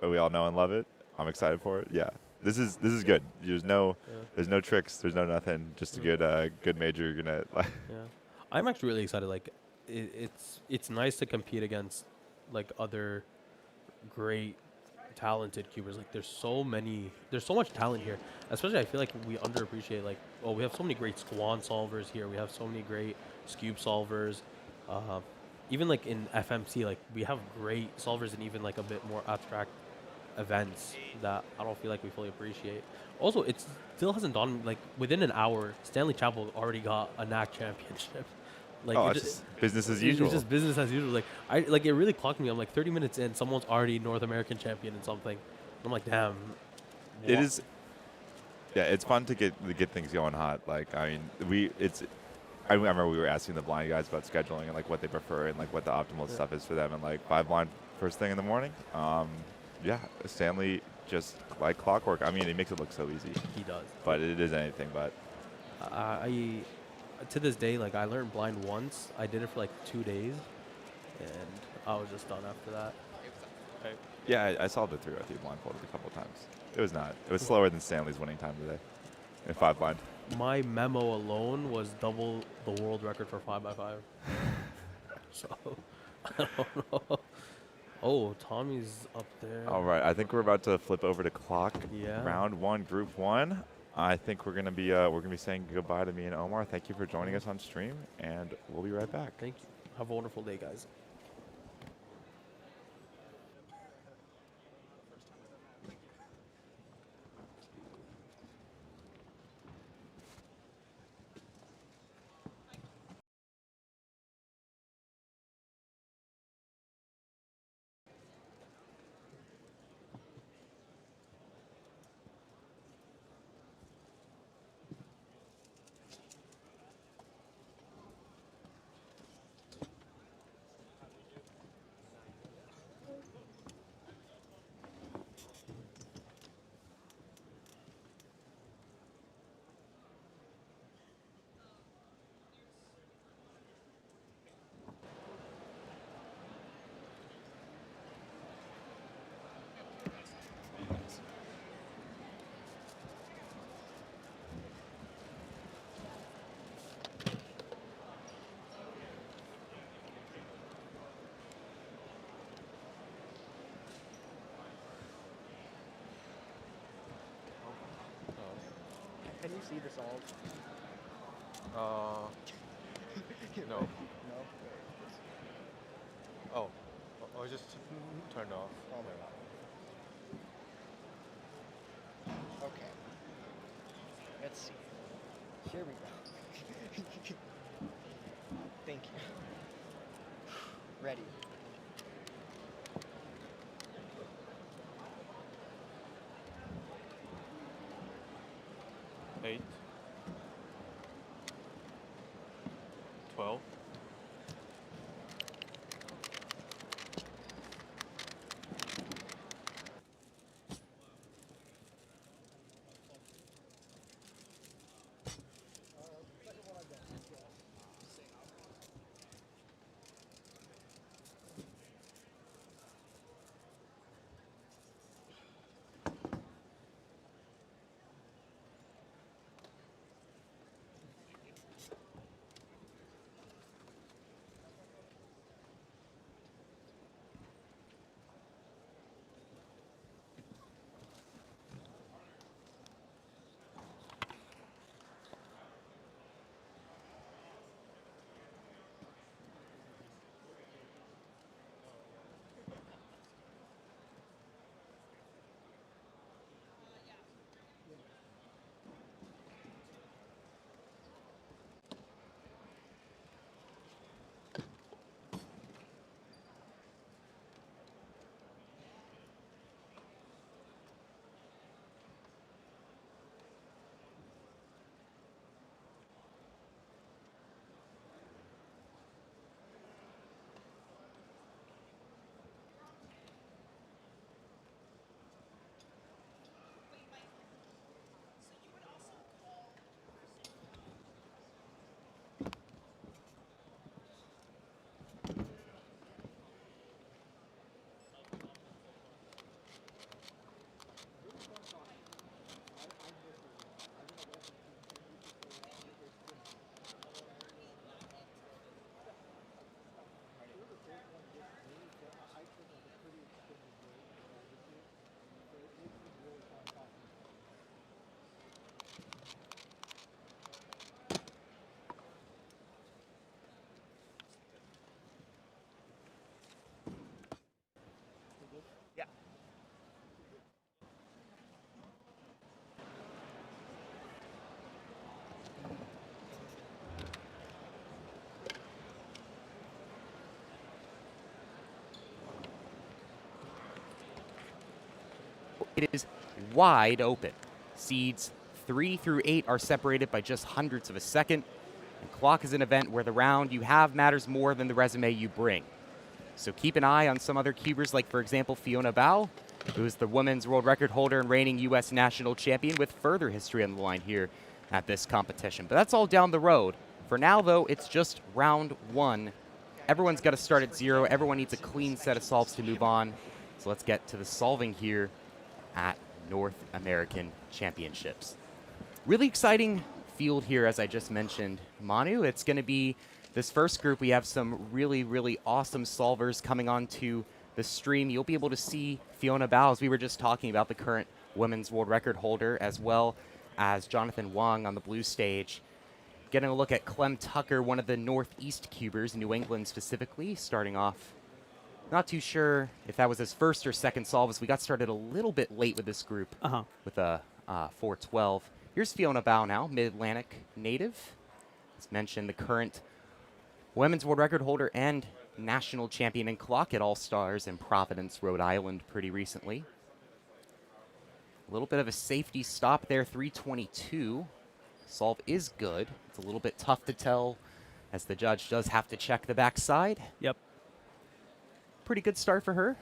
S5: We all know and love it. I'm excited for it. Yeah, this is good. There's no tricks. There's no nothing. Just a good major. You're gonna like.
S11: Yeah, I'm actually really excited. Like, it's nice to compete against like other great, talented cubers. Like, there's so much talent here. Especially, I feel like we underappreciate. Like, oh, we have so many great squan solvers here. We have so many great cube solvers. Even like in FMC, like we have great solvers and even like a bit more abstract events that I don't feel like we fully appreciate. Also, it still hasn't dawned like within an hour, Stanley Chapel already got a NAC championship. Like
S5: It's just business as usual.
S11: It's just business as usual. Like it really clocked me. I'm like 30 minutes in, someone's already North American champion in something. I'm like, damn.
S5: It is. Yeah, it's fun to get things going hot. Like I remember we were asking the blind guys about scheduling and like what they prefer and like what the optimal stuff is for them, and like 5 blind first thing in the morning. Yeah, Stanley just like clockwork. I mean, he makes it look so easy.
S11: He does.
S5: But it is anything but.
S11: To this day, like I learned blind once. I did it for like 2 days, and I was just done after that.
S5: Yeah, I solved it 303 blindfolded a couple times. It was not. It was slower than Stanley's winning time today in 5 blind.
S11: My memo alone was double the world record for 5x5. So, I don't know. Oh, Tommy's up there.
S5: All right, I think we're about to flip over to clock.
S11: Yeah.
S5: Round 1, group 1. I think we're gonna be saying goodbye to me and Omar. Thank you for joining us on stream, and we'll be right back.
S11: Thank you. Have a wonderful day, guys.
S2: Can you see the solve?
S7: No.
S2: No?
S7: Oh, just turned off.
S2: Oh my god. Okay. Let's see. Here we go. Thank you. Ready.
S7: Eight. 12.
S12: It is wide open. Seeds 3 through 8 are separated by just hundredths of a second. And clock is an event where the round you have matters more than the resume you bring. So keep an eye on some other cubers, like, for example, Fiona Bao, who is the women's world record holder and reigning U.S. national champion, with further history on the line here at this competition. But that's all down the road. For now, though, it's just round 1. Everyone's got to start at 0. Everyone needs a clean set of solves to move on. So let's get to the solving here at North American Championships. Really exciting field here, as I just mentioned, Manu. It's going to be this first group. We have some really, really awesome solvers coming onto the stream. You'll be able to see Fiona Bao, as we were just talking about, the current women's world record holder, as well as Jonathan Wang on the blue stage. Getting a look at Clem Tucker, one of the Northeast cubers, New England specifically, starting off. Not too sure if that was his first or second solve, as we got started a little bit late with this group with a 412. Here's Fiona Bao now, Mid-Atlantic native. As mentioned, the current women's world record holder and national champion in clock at All-Stars in Providence, Rhode Island pretty recently. A little bit of a safety stop there, 322. Solve is good. It's a little bit tough to tell, as the judge does have to check the backside.
S6: Yep.
S12: Pretty good start for her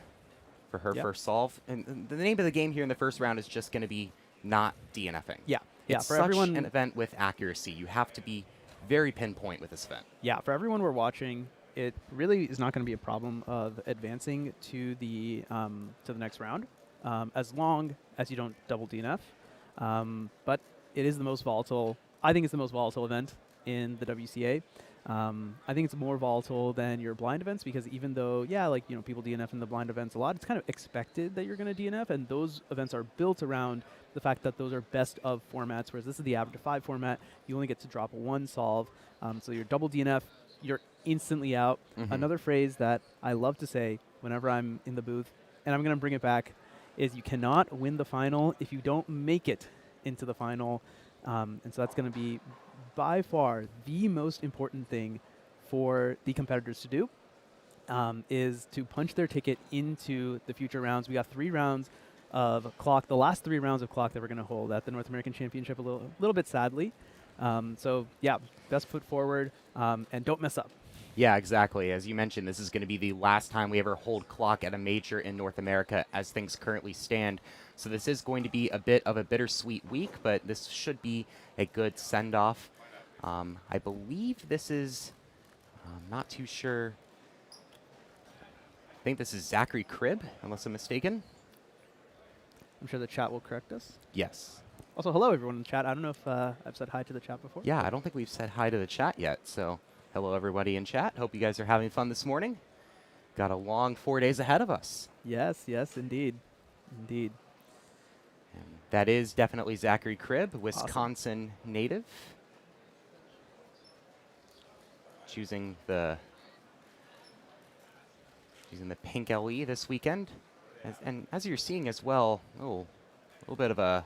S12: first solve. And the name of the game here in the first round is just going to be not DNFing.
S6: Yeah. Yeah,
S12: It's
S6: for
S12: such
S6: everyone,
S12: an event with accuracy. You have to be very pinpoint with this event.
S6: Yeah, for everyone we're watching, it really is not going to be a problem of advancing to the next round, as long as you don't double DNF. But it is the most volatile. I think it's the most volatile event in the WCA. I think it's more volatile than your blind events, because even though, people DNF in the blind events a lot, it's kind of expected that you're going to DNF, and those events are built around the fact that those are best of formats, whereas this is the average of 5 format. You only get to drop 1 solve. So your double DNF, you're instantly out. Another phrase that I love to say whenever I'm in the booth, and I'm going to bring it back, is you cannot win the final if you don't make it into the final. And so that's going to be by far the most important thing for the competitors to do, is to punch their ticket into the future rounds. We got 3 rounds of clock, the last 3 rounds of clock that we're going to hold at the North American Championship, a little bit sadly. So yeah, best foot forward, and don't mess up.
S12: Yeah, exactly. As you mentioned, this is going to be the last time we ever hold clock at a major in North America as things currently stand. So this is going to be a bit of a bittersweet week, but this should be a good send-off. I believe this is, I'm not too sure. I think this is Zachary Cribb, unless I'm mistaken.
S6: I'm sure the chat will correct us.
S12: Yes.
S6: Also, hello everyone in the chat. I don't know if I've said hi to the chat before.
S12: Yeah, I don't think we've said hi to the chat yet. So hello everybody in chat. Hope you guys are having fun this morning. Got a long 4 days ahead of us.
S6: Yes, indeed. Indeed.
S12: And that is definitely Zachary Cribb, Wisconsin native. Choosing the pink LE this weekend. And as you're seeing as well, a little bit of a,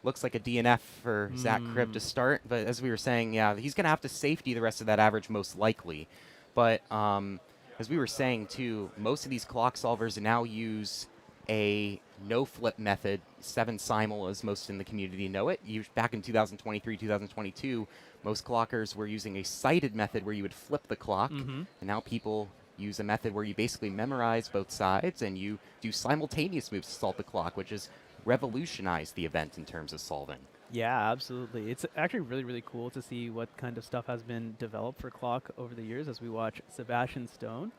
S12: looks like a DNF for Zach Cribb to start. But as we were saying, yeah, he's going to have to safety the rest of that average most likely. But as we were saying too, most of these clock solvers now use a no-flip method, 7 simul, as most in the community know it. Back in 2023, 2022, most clockers were using a sighted method where you would flip the clock. And now people use a method where you basically memorize both sides and you do simultaneous moves to solve the clock, which has revolutionized the event in terms of solving.
S6: Yeah, absolutely. It's actually really, really cool to see what kind of stuff has been developed for clock over the years as we watch Sebastian Stone.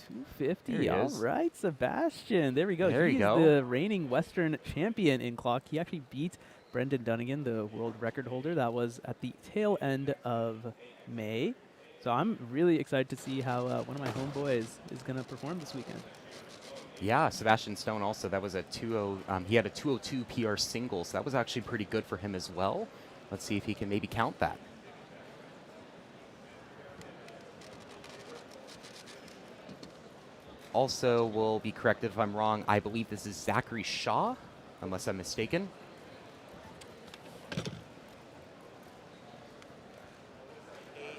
S6: 250. All right, Sebastian. There we go.
S12: There
S6: he
S12: you
S6: is
S12: go.
S6: the reigning Western champion in clock. He actually beat Brendan Dunnigan, the world record holder. That was at the tail end of May. So I'm really excited to see how one of my homeboys is going to perform this weekend.
S12: Yeah, Sebastian Stone also, that was a 2-0, he had a 202 PR single, so that was actually pretty good for him as well. Let's see if he can maybe count that. Also, will be corrected if I'm wrong, I believe this is Zachary Shaw, unless I'm mistaken.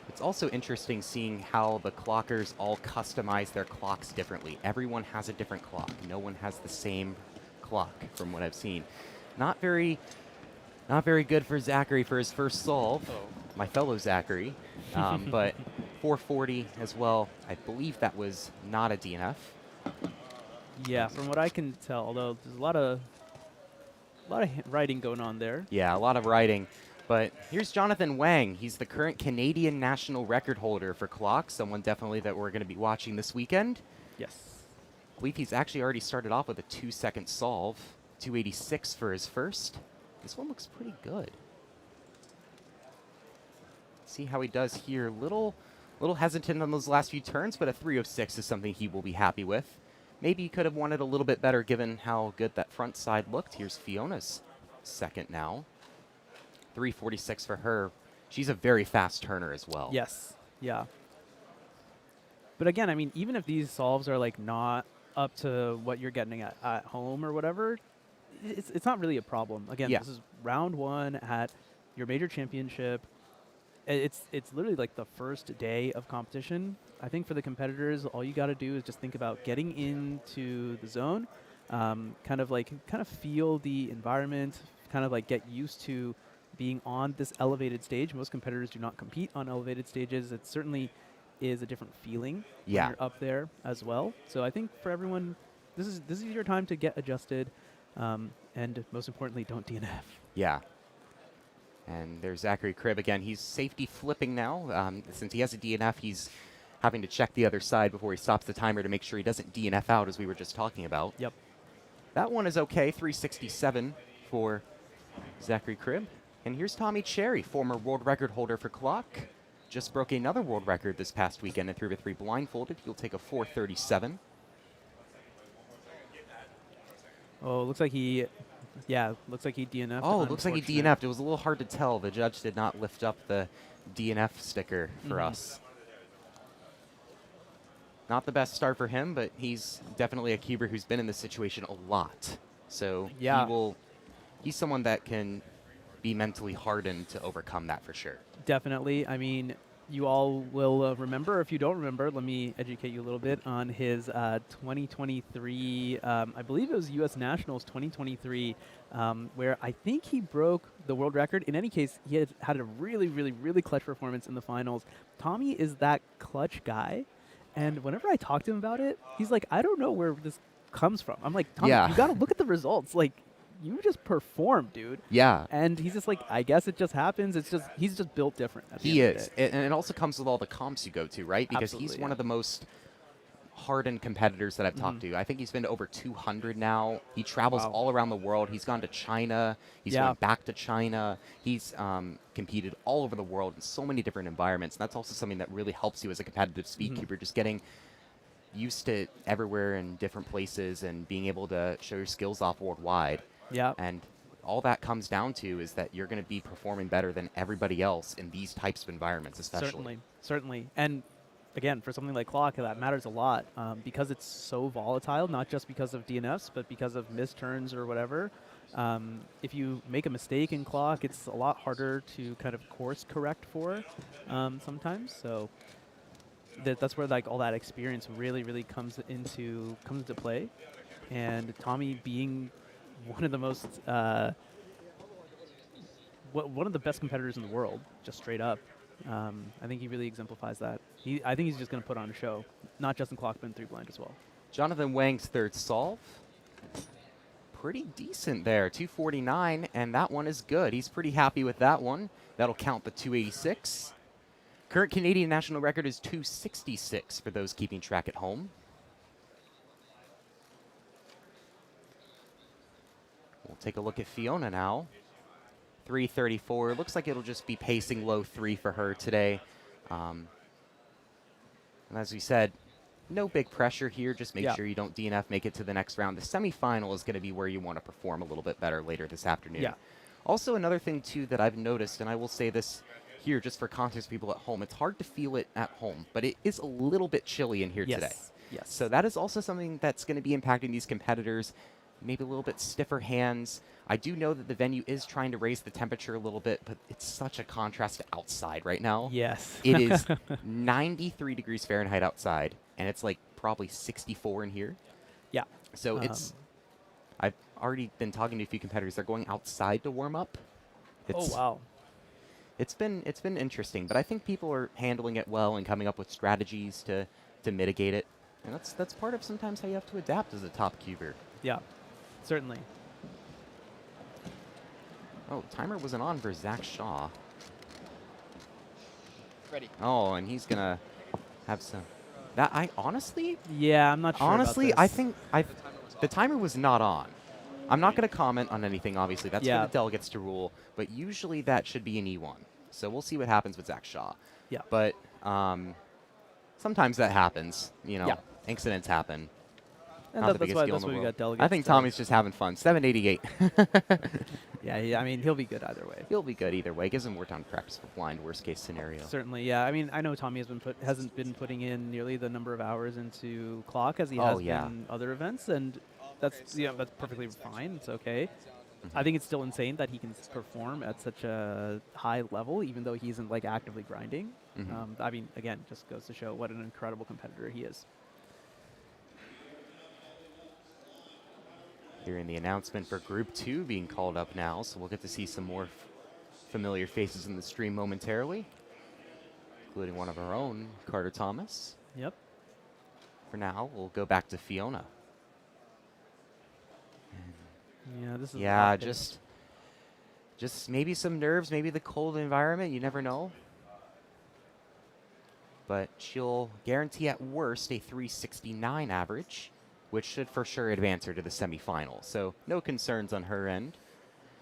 S12: It's also interesting seeing how the clockers all customize their clocks differently. Everyone has a different clock. No one has the same clock from what I've seen. Not very good for Zachary for his first solve. My fellow Zachary. But 440 as well. I believe that was not a DNF.
S6: Yeah, from what I can tell, although there's a lot of writing going on there.
S12: Yeah, a lot of writing. But here's Jonathan Wang. He's the current Canadian national record holder for clock, someone definitely that we're going to be watching this weekend.
S6: Yes.
S12: I believe he's actually already started off with a 2-second solve, 286 for his first. This one looks pretty good. See how he does here. Little hesitant on those last few turns, but a 306 is something he will be happy with. Maybe he could have won it a little bit better given how good that front side looked. Here's Fiona's second now. 346 for her. She's a very fast turner as well.
S6: Yes. Yeah. But again, I mean, even if these solves are like not up to what you're getting at home or whatever, it's not really a problem. Again,
S12: Yeah.
S6: This is round 1 at your major championship. It's literally like the first day of competition. I think for the competitors, all you got to do is just think about getting into the zone, kind of feel the environment, kind of like get used to being on this elevated stage. Most competitors do not compete on elevated stages. It certainly is a different feeling when you're up there as well. So I think for everyone, this is your time to get adjusted, and most importantly, don't DNF.
S12: Yeah. And there's Zachary Cribb again. He's safety flipping now. Since he has a DNF, he's having to check the other side before he stops the timer to make sure he doesn't DNF out, as we were just talking about.
S6: Yep.
S12: That one is okay. 367 for Zachary Cribb. And here's Tommy Cherry, former world record holder for clock. Just broke another world record this past weekend in 3x3 blindfolded. He'll take a 437.
S6: Oh, looks like he DNF'd.
S12: Oh, it looks like he DNF'd. It was a little hard to tell. The judge did not lift up the DNF sticker for us. Not the best start for him, but he's definitely a cuber who's been in this situation a lot. So he's someone that can be mentally hardened to overcome that for sure.
S6: Definitely. I mean, you all will remember. If you don't remember, let me educate you a little bit on his 2023, I believe it was U.S. Nationals 2023, where I think he broke the world record. In any case, he had a really, really, really clutch performance in the finals. Tommy is that clutch guy. And whenever I talk to him about it, he's like, I don't know where this comes from. I'm like, Tommy, you got to look at the results. Like, you just performed, dude.
S12: Yeah.
S6: And he's just like, I guess it just happens. He's just built different.
S12: He is. And it also comes with all the comps you go to, right? Because
S6: Absolutely,
S12: he's one of the most hardened competitors that I've talked to. I think he's been to over 200 now. He travels all around the world. He's gone to China. He's going back to China. He's competed all over the world in so many different environments. And that's also something that really helps you as a competitive speedkeeper, just getting used to everywhere in different places and being able to show your skills off worldwide.
S6: Yeah.
S12: And all that comes down to is that you're going to be performing better than everybody else in these types of environments, especially.
S6: Certainly. And again, for something like clock, that matters a lot because it's so volatile, not just because of DNFs, but because of missed turns or whatever. If you make a mistake in clock, it's a lot harder to kind of course correct for sometimes. So that's where like all that experience really, really comes into play. And Tommy being one of the most one of the best competitors in the world, just straight up. I think he really exemplifies that. I think he's just going to put on a show, not just in clock, but in 3-blind as well.
S12: Jonathan Wang's third solve. Pretty decent there, 249, and that one is good. He's pretty happy with that one. That'll count the 286. Current Canadian national record is 266 for those keeping track at home. We'll take a look at Fiona now. 334. Looks like it'll just be pacing low 3 for her today. And as we said, no big pressure here. Just make sure you don't DNF, make it to the next round. The semifinal is going to be where you want to perform a little bit better later this afternoon.
S6: Yeah.
S12: Also, another thing, too, that I've noticed, and I will say this here just for context people at home, it's hard to feel it at home, but it is a little bit chilly in here today.
S6: Yes.
S12: So that is also something that's going to be impacting these competitors. Maybe a little bit stiffer hands. I do know that the venue is trying to raise the temperature a little bit, but it's such a contrast to outside right now.
S6: Yes.
S12: It is 93 degrees Fahrenheit outside, and it's like probably 64 in here.
S6: Yeah.
S12: So it's, already been talking to a few competitors. They're going outside to warm up.
S6: Oh, wow.
S12: It's been interesting, but I think people are handling it well and coming up with strategies to mitigate it. And that's part of sometimes how you have to adapt as a top cuber.
S6: Yeah, certainly.
S12: Oh, timer wasn't on for Zach Shaw.
S2: Ready.
S12: Oh, and he's gonna have some. That I honestly.
S6: Yeah, I'm not sure.
S12: Honestly,
S6: about
S12: I
S6: this.
S12: think the timer was not on. I'm not going to comment on anything, obviously. That's for the delegates to rule. But usually that should be an E1. So we'll see what happens with Zach Shaw.
S6: Yeah.
S12: But sometimes that happens. You know, incidents happen.
S6: And that's why we got delegates.
S12: I think Tommy's just having fun. 788.
S6: Yeah, I mean, he'll be good either way.
S12: He'll be good either way. Gives him more time to practice for blind, worst case scenario.
S6: Certainly, yeah. I mean, I know Tommy hasn't been putting in nearly the number of hours into clock as he has in other events, and that's perfectly fine. It's okay. I think it's still insane that he can perform at such a high level, even though he isn't like actively grinding. I mean, again, just goes to show what an incredible competitor he is.
S12: Hearing the announcement for Group 2 being called up now, so we'll get to see some more familiar faces in the stream momentarily, including one of our own, Carter Thomas.
S6: Yep.
S12: For now, we'll go back to Fiona.
S6: Yeah, this is
S12: just maybe some nerves, maybe the cold environment, you never know. But she'll guarantee at worst a 369 average, which should for sure advance her to the semifinal. So no concerns on her end.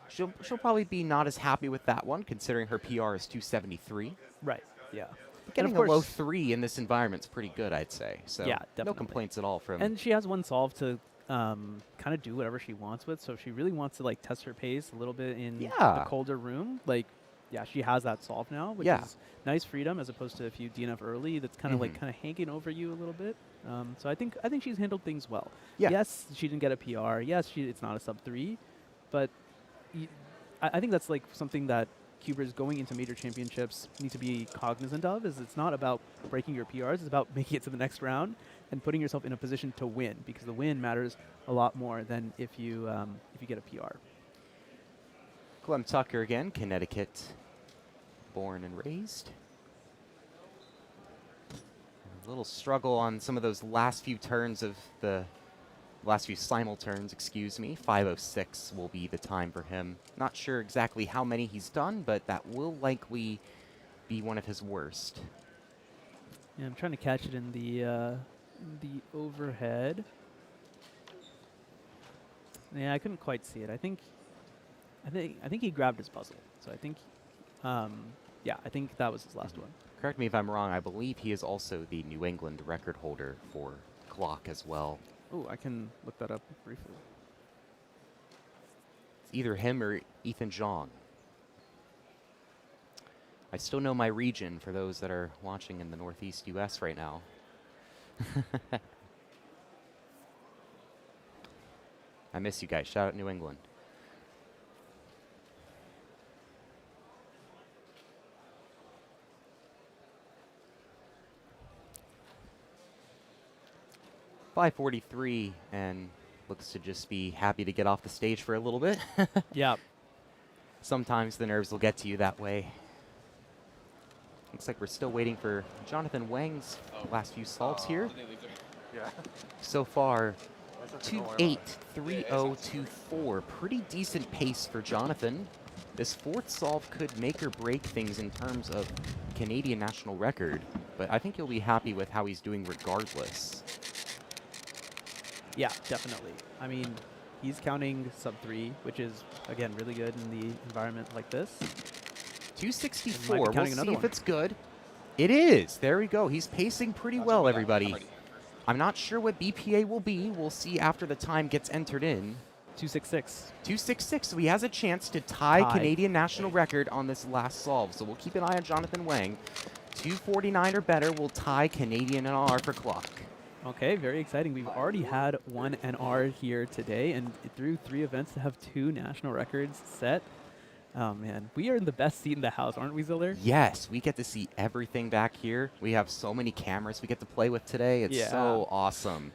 S12: She'll probably be not as happy with that one, considering her PR is 273.
S6: Right, yeah.
S12: But getting a low 3 in this environment is pretty good, I'd say. So
S6: yeah, definitely.
S12: No complaints at all from.
S6: And she has one solve to kind of do whatever she wants with. So if she really wants to like test her pace a little bit in the colder room, like she has that solve now, which is nice freedom as opposed to if you DNF early, that's kind of like hanging over you a little bit. So I think she's handled things well.
S12: Yeah.
S6: Yes, she didn't get a PR. Yes, it's not a sub 3, but I think that's like something that cubers going into major championships need to be cognizant of. Is it's not about breaking your PRs; it's about making it to the next round and putting yourself in a position to win, because the win matters a lot more than if you get a PR.
S12: Clem Tucker again, Connecticut, born and raised. A little struggle on some of those last few turns of the last few simul turns, excuse me. 5:06 will be the time for him. Not sure exactly how many he's done, but that will likely be one of his worst.
S6: Yeah, I'm trying to catch it in the overhead. Yeah, I couldn't quite see it. I think he grabbed his puzzle. So I think, I think that was his last one.
S12: Correct me if I'm wrong. I believe he is also the New England record holder for clock as well.
S6: Oh, I can look that up briefly.
S12: It's either him or Ethan Zhang. I still know my region for those that are watching in the Northeast U.S. right now. I miss you guys. Shout out New England. .543 and looks to just be happy to get off the stage for a little bit.
S6: Yeah.
S12: Sometimes the nerves will get to you that way. Looks like we're still waiting for Jonathan Wang's last few solves here. So far, 2.83024. Pretty decent pace for Jonathan. This fourth solve could make or break things in terms of Canadian national record, but I think you'll be happy with how he's doing regardless.
S6: Yeah, definitely. I mean, he's counting sub 3, which is, again, really good in the environment like this.
S12: 264. We'll see if it's good. It is. There we go. He's pacing pretty well, everybody. I'm not sure what BPA will be. We'll see after the time gets entered in.
S6: 266.
S12: 266. So he has a chance to tie Canadian national record on this last solve. So we'll keep an eye on Jonathan Wang. 249 or better will tie Canadian NR for clock.
S6: Okay, very exciting. We've already had one NR here today, and through 3 events to have 2 national records set. Oh, man. We are in the best seat in the house, aren't we, Ziller?
S12: Yes, we get to see everything back here. We have so many cameras we get to play with today. It's so awesome.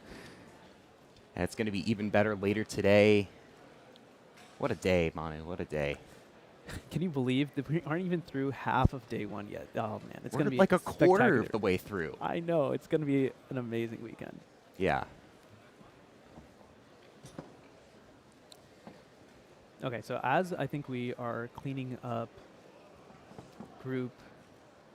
S12: And it's going to be even better later today. What a day, Manu. What a day.
S6: Can you believe that we aren't even through half of day one yet? Oh man, it's
S12: We're
S6: gonna be
S12: like a quarter
S6: spectacular.
S12: of the way through.
S6: I know it's gonna be an amazing weekend.
S12: Yeah.
S6: Okay, so as I think we are cleaning up Group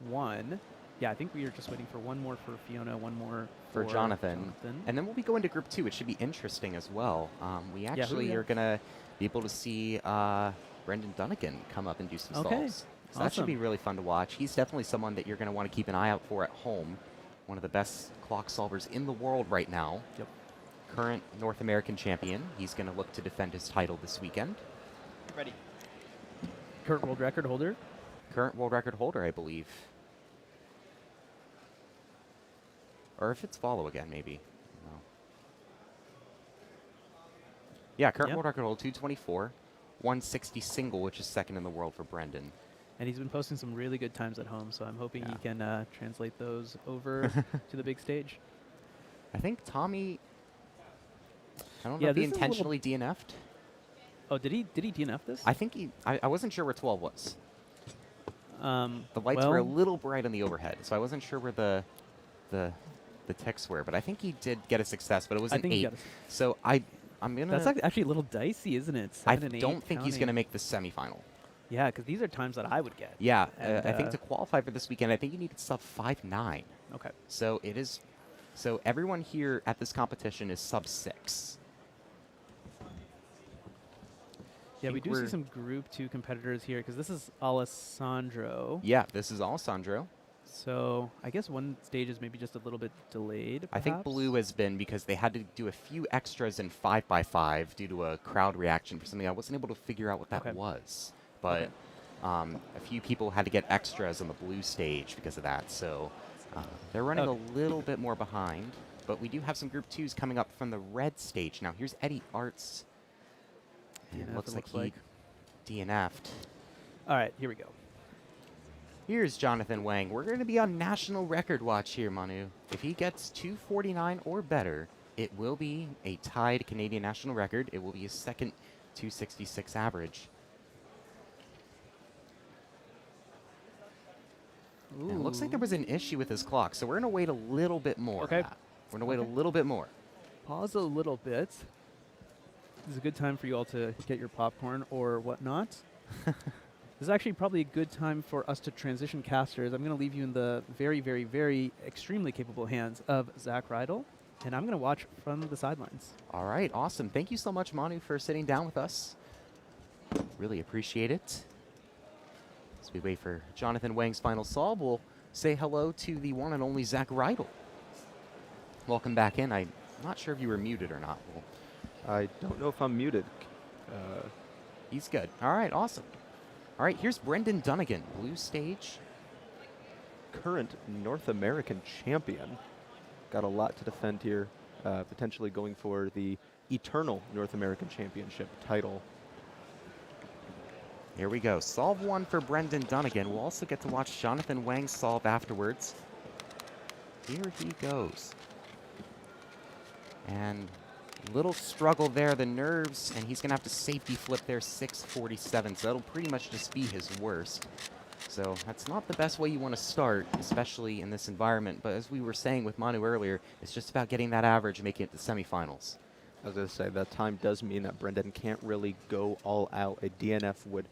S6: 1, yeah, I think we are just waiting for one more for Fiona, one more
S12: For Jonathan. And then we'll be going to Group 2, which should be interesting as well. We actually are going to be able to see Brendan Dunnigan come up and do some solves. So that should be really fun to watch. He's definitely someone that you're going to want to keep an eye out for at home. One of the best clock solvers in the world right now.
S6: Yep.
S12: Current North American champion. He's going to look to defend his title this weekend.
S6: Ready. Current world record holder.
S12: Current world record holder, I believe. Or if it's follow again, maybe. No. Yeah, current world record holder, 224. 160 single, which is second in the world for Brendan.
S6: And he's been posting some really good times at home, so I'm hoping he can translate those over to the big stage.
S12: I think Tommy, I don't know if he intentionally DNF'd.
S6: Oh, did he DNF this?
S12: I think he, I wasn't sure where 12 was. The lights
S6: well,
S12: were a little bright on the overhead, so I wasn't sure where the ticks were, but I think he did get a success, but it was an 8. So I'm going to...
S6: That's actually a little dicey, isn't it? 7 and 8
S12: don't think he's going to make the semifinal.
S6: Yeah, because these are times that I would get.
S12: Yeah, I think to qualify for this weekend, I think you need to sub 5.9.
S6: Okay.
S12: So it is... So everyone here at this competition is sub 6.
S6: Yeah, we do see some Group 2 competitors here, because this is Alessandro.
S12: Yeah, this is Alessandro.
S6: So I guess one stage is maybe just a little bit delayed, perhaps?
S12: I think blue has been because they had to do a few extras in 5x5 due to a crowd reaction for something I wasn't able to figure out what that was. But a few people had to get extras on the blue stage because of that. So they're running a little bit more behind. But we do have some Group 2s coming up from the red stage. Now here's Eddie Arts. It looks like he DNF'd.
S6: All right, here we go.
S12: Here's Jonathan Wang. We're going to be on national record watch here, Manu. If he gets 249 or better, it will be a tied Canadian national record. It will be his second 266 average. And it looks like there was an issue with his clock, so we're going to wait a little bit more.
S6: Okay.
S12: We're going to wait a little bit more.
S6: Pause a little bit. This is a good time for you all to get your popcorn or whatnot. This is actually probably a good time for us to transition casters. I'm going to leave you in the very, very, very extremely capable hands of Zach Rydell, and I'm going to watch from the sidelines.
S12: All right, awesome. Thank you so much, Manu, for sitting down with us. Really appreciate it. As we wait for Jonathan Wang's final solve, we'll say hello to the one and only Zach Rydell. Welcome back in. I'm not sure if you were muted or not.
S10: I don't know if I'm muted.
S12: He's good. All right, awesome. All right, here's Brendan Dunnigan, blue stage.
S10: Current North American champion. Got a lot to defend here, potentially going for the eternal North American championship title.
S12: Here we go. Solve 1 for Brendan Dunnigan. We'll also get to watch Jonathan Wang solve afterwards. Here he goes. And little struggle there, the nerves, and he's going to have to safety flip there, 647. So that'll pretty much just be his worst. So that's not the best way you want to start, especially in this environment. But as we were saying with Manu earlier, it's just about getting that average and making it to semifinals.
S10: I was going to say, that time does mean that Brendan can't really go all out. A DNF would.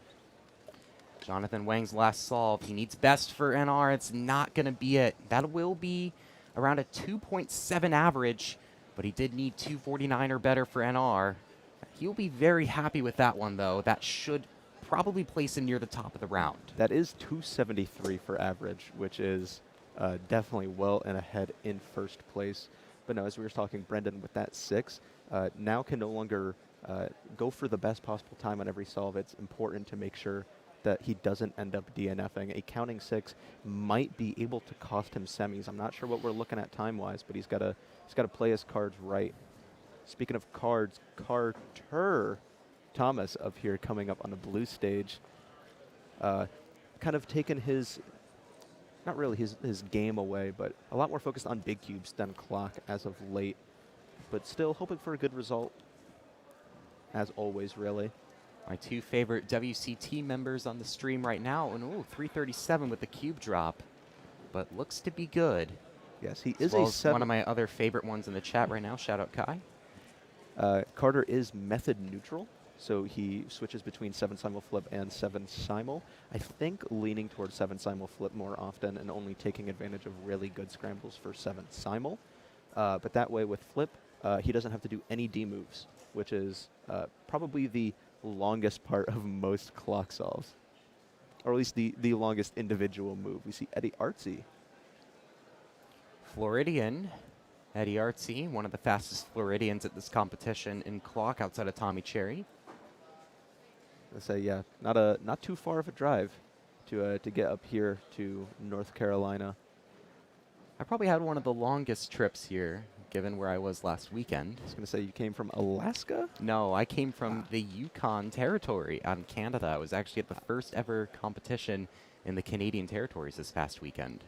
S12: Jonathan Wang's last solve. He needs best for NR. It's not going to be it. That will be around a 2.7 average, but he did need 249 or better for NR. He'll be very happy with that one, though. That should probably place him near the top of the round.
S10: That is 273 for average, which is definitely well and ahead in first place. But no, as we were talking, Brendan with that 6 now can no longer go for the best possible time on every solve. It's important to make sure that he doesn't end up DNFing. A counting 6 might be able to cost him semis. I'm not sure what we're looking at time-wise, but he's got to play his cards right. Speaking of cards, Carter Thomas up here coming up on the blue stage, kind of taken his, not really his game away, but a lot more focused on big cubes than clock as of late, but still hoping for a good result, as always, really.
S12: My two favorite WCT members on the stream right now. And 337 with the cube drop. But looks to be good.
S10: Yes, he
S12: As
S10: is
S12: well
S10: a
S12: as
S10: 7.
S12: one of my other favorite ones in the chat right now. Shout out Kai.
S10: Carter is method neutral, so he switches between 7 simul flip and 7 simul. I think leaning towards 7 simul flip more often and only taking advantage of really good scrambles for 7 simul. But that way with flip, he doesn't have to do any D moves, which is probably the longest part of most clock solves, or at least the longest individual move. We see Eddie Artsy.
S12: Floridian. Eddie Artsy, one of the fastest Floridians at this competition in clock outside of Tommy Cherry.
S10: I say, yeah, not too far of a drive to get up here to North Carolina.
S12: I probably had one of the longest trips here, given where I was last weekend.
S10: I was going to say, you came from Alaska?
S12: No, I came from the Yukon Territory out in Canada. I was actually at the first ever competition in the Canadian territories this past weekend.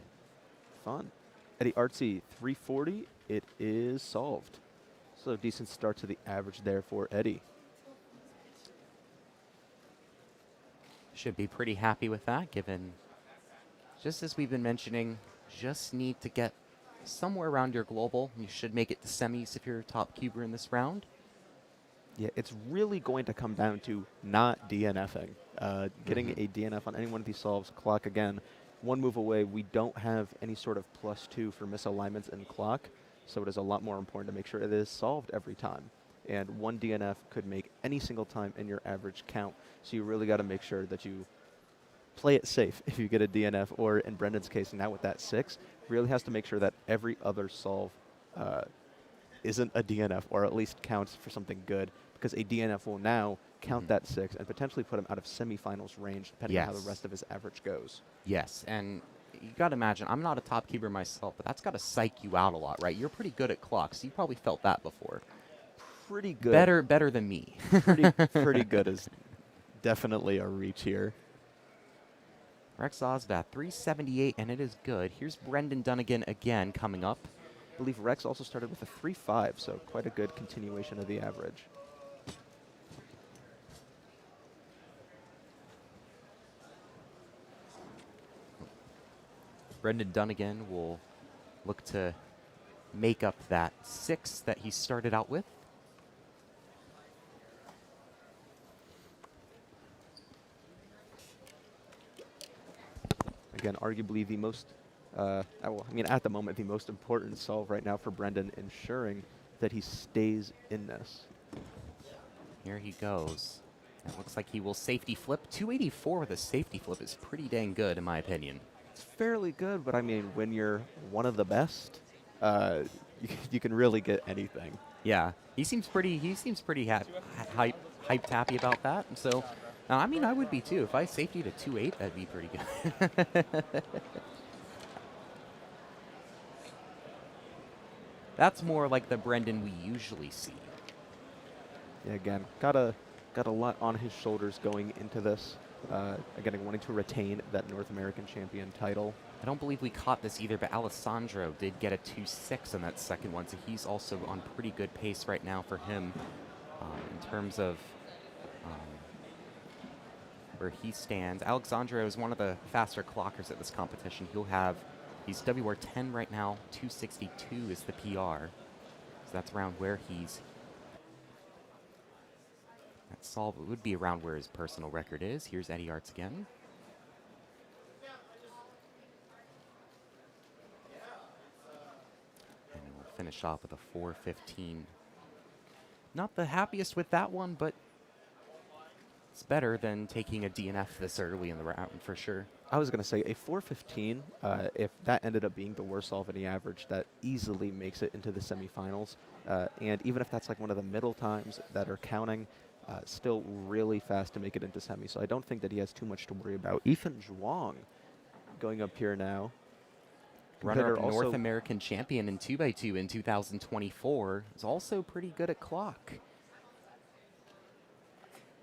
S10: Fun. Eddie Artsy, 340. It is solved. So decent start to the average there for Eddie.
S12: Should be pretty happy with that, given, just as we've been mentioning, just need to get somewhere around your global. You should make it to semis if you're a top cuber in this round.
S10: Yeah, it's really going to come down to not DNFing. Getting a DNF on any one of these solves, clock again, one move away. We don't have any sort of +2 for misalignments in clock, so it is a lot more important to make sure it is solved every time. And one DNF could make any single time in your average count, so you really got to make sure that you play it safe if you get a DNF, or in Brendan's case now with that 6, really has to make sure that every other solve isn't a DNF, or at least counts for something good, because a DNF will now count that 6 and potentially put him out of semifinals range, depending on how the rest of his average goes.
S12: Yes, and you got to imagine, I'm not a top cuber myself, but that's got to psych you out a lot, right? You're pretty good at clocks. You probably felt that before.
S10: Pretty good.
S12: Better than me.
S10: pretty good is definitely a reach here.
S12: Rex Osvat, 378, and it is good. Here's Brendan Dunnigan again coming up.
S10: I believe Rex also started with a 3.5, so quite a good continuation of the average.
S12: Brendan Dunnigan will look to make up that 6 that he started out with.
S10: Again, arguably the most, at the moment, the most important solve right now for Brendan, ensuring that he stays in this.
S12: Here he goes. It looks like he will safety flip. 284 with a safety flip is pretty dang good, in my opinion.
S10: It's fairly good, but I mean, when you're one of the best, you can really get anything.
S12: Yeah, he seems pretty hyped happy about that. And so, I mean, I would be too. If I safety to 2.8, that'd be pretty good. That's more like the Brendan we usually see.
S10: Yeah, again, got a lot on his shoulders going into this. Again, wanting to retain that North American champion title.
S12: I don't believe we caught this either, but Alessandro did get a 2.6 on that second one, so he's also on pretty good pace right now for him in terms of where he stands. Alessandro is one of the faster clockers at this competition. He's WR 10 right now, 262 is the PR. So that's around where he's. That solve would be around where his personal record is. Here's Eddie Arts again. And we'll finish off with a 415. Not the happiest with that one, but it's better than taking a DNF this early in the round for sure.
S10: I was going to say a 415, if that ended up being the worst solve in the average, that easily makes it into the semifinals. And even if that's like one of the middle times that are counting, still really fast to make it into semi. So I don't think that he has too much to worry about. Ethan Zhuang going up here now.
S12: Runner-up North American champion in 2x2 in 2024 is also pretty good at clock.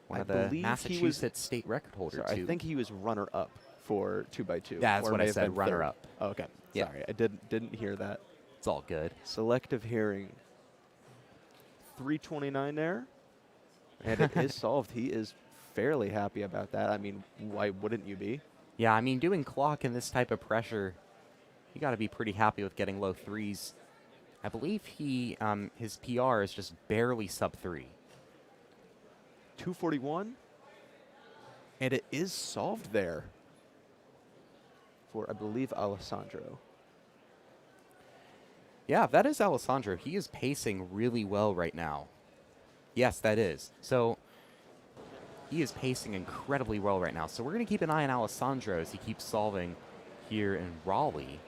S12: One of the Massachusetts state record holder, too.
S10: I think he was runner-up for 2x2.
S12: That's what I said, runner-up.
S10: Oh, okay.
S12: Yeah.
S10: Sorry, I didn't hear that.
S12: It's all good.
S10: Selective hearing. 329 there. And it is solved. He is fairly happy about that. I mean, why wouldn't you be?
S12: Yeah, I mean, doing clock in this type of pressure, you got to be pretty happy with getting low threes. I believe his PR is just barely sub 3.
S10: 241. And it is solved there for, I believe, Alessandro.
S12: Yeah, that is Alessandro. He is pacing really well right now. Yes, that is. So he is pacing incredibly well right now. So we're going to keep an eye on Alessandro as he keeps solving here in Raleigh.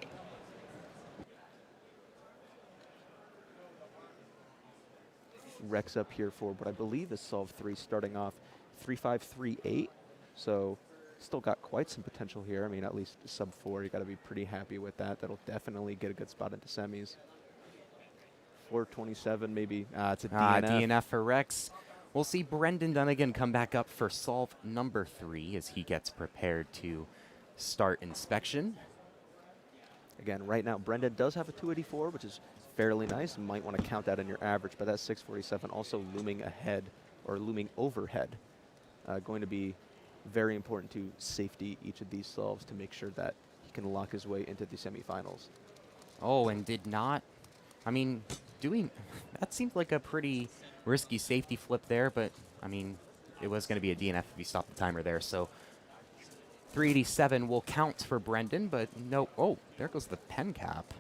S10: Rex up here for what I believe is solve 3, starting off 3-5, 3-8. So still got quite some potential here. I mean, at least sub 4, you got to be pretty happy with that. That'll definitely get a good spot into semis. 427 maybe. It's a DNF.
S12: DNF for Rex. We'll see Brendan Dunnigan come back up for solve number 3 as he gets prepared to start inspection.
S10: Again, right now, Brendan does have a 284, which is fairly nice. You might want to count that in your average, but that 647 also looming ahead, or looming overhead. Going to be very important to safety each of these solves to make sure that he can lock his way into the semifinals.
S12: Oh, and did not, I mean, that seemed like a pretty risky safety flip there, but I mean, it was going to be a DNF if he stopped the timer there, so 387 will count for Brendan, but no, oh, there goes the pen cap.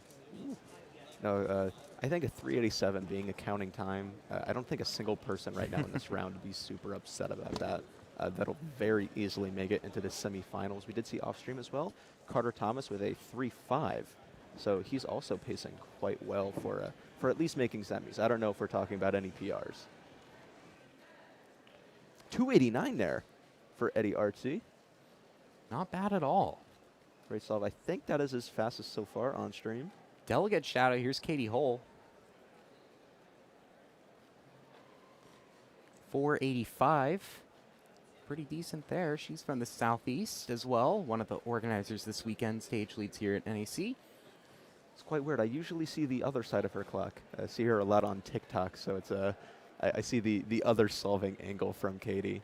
S10: No, I think a 387 being a counting time, I don't think a single person right now in this round would be super upset about that. That'll very easily make it into the semifinals. We did see off stream as well, Carter Thomas with a 3.5. So he's also pacing quite well for at least making semis. I don't know if we're talking about any PRs. 289 there for Eddie Artsy.
S12: Not bad at all.
S10: Great solve. I think that is his fastest so far on stream.
S12: Delegate Shadow, here's Katie Hull. 485. Pretty decent there. She's from the Southeast as well. One of the organizers this weekend, stage leads here at NAC.
S10: It's quite weird. I usually see the other side of her clock. I see her a lot on TikTok, so it's I see the other solving angle from Katie.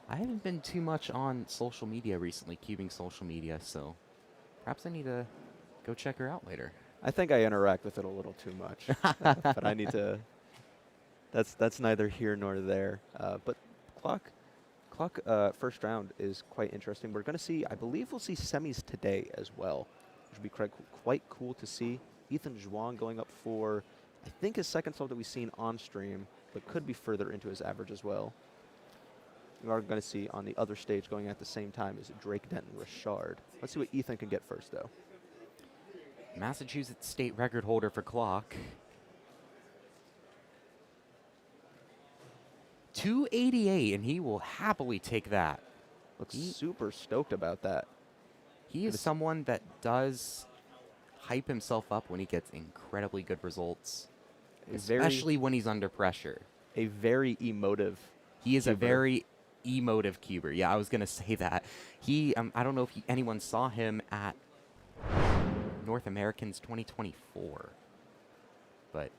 S12: I haven't been too much on social media recently, cubing social media, so perhaps I need to go check her out later.
S10: I think I interact with it a little too much, but I need to. That's neither here nor there. But clock first round is quite interesting. We're going to see, I believe we'll see semis today as well, which would be quite cool to see. Ethan Zhuang going up for, I think, his second solve that we've seen on stream, but could be further into his average as well. We are going to see on the other stage going at the same time is Drake Denton Richard. Let's see what Ethan can get first, though.
S12: Massachusetts state record holder for clock. 288, and he will happily take that.
S10: Looks super stoked about that.
S12: He is someone that does hype himself up when he gets incredibly good results, especially when he's under pressure.
S10: A very emotive.
S12: He is a very emotive cuber. Yeah, I was going to say that. He, I don't know if anyone saw him at North Americans 2024, but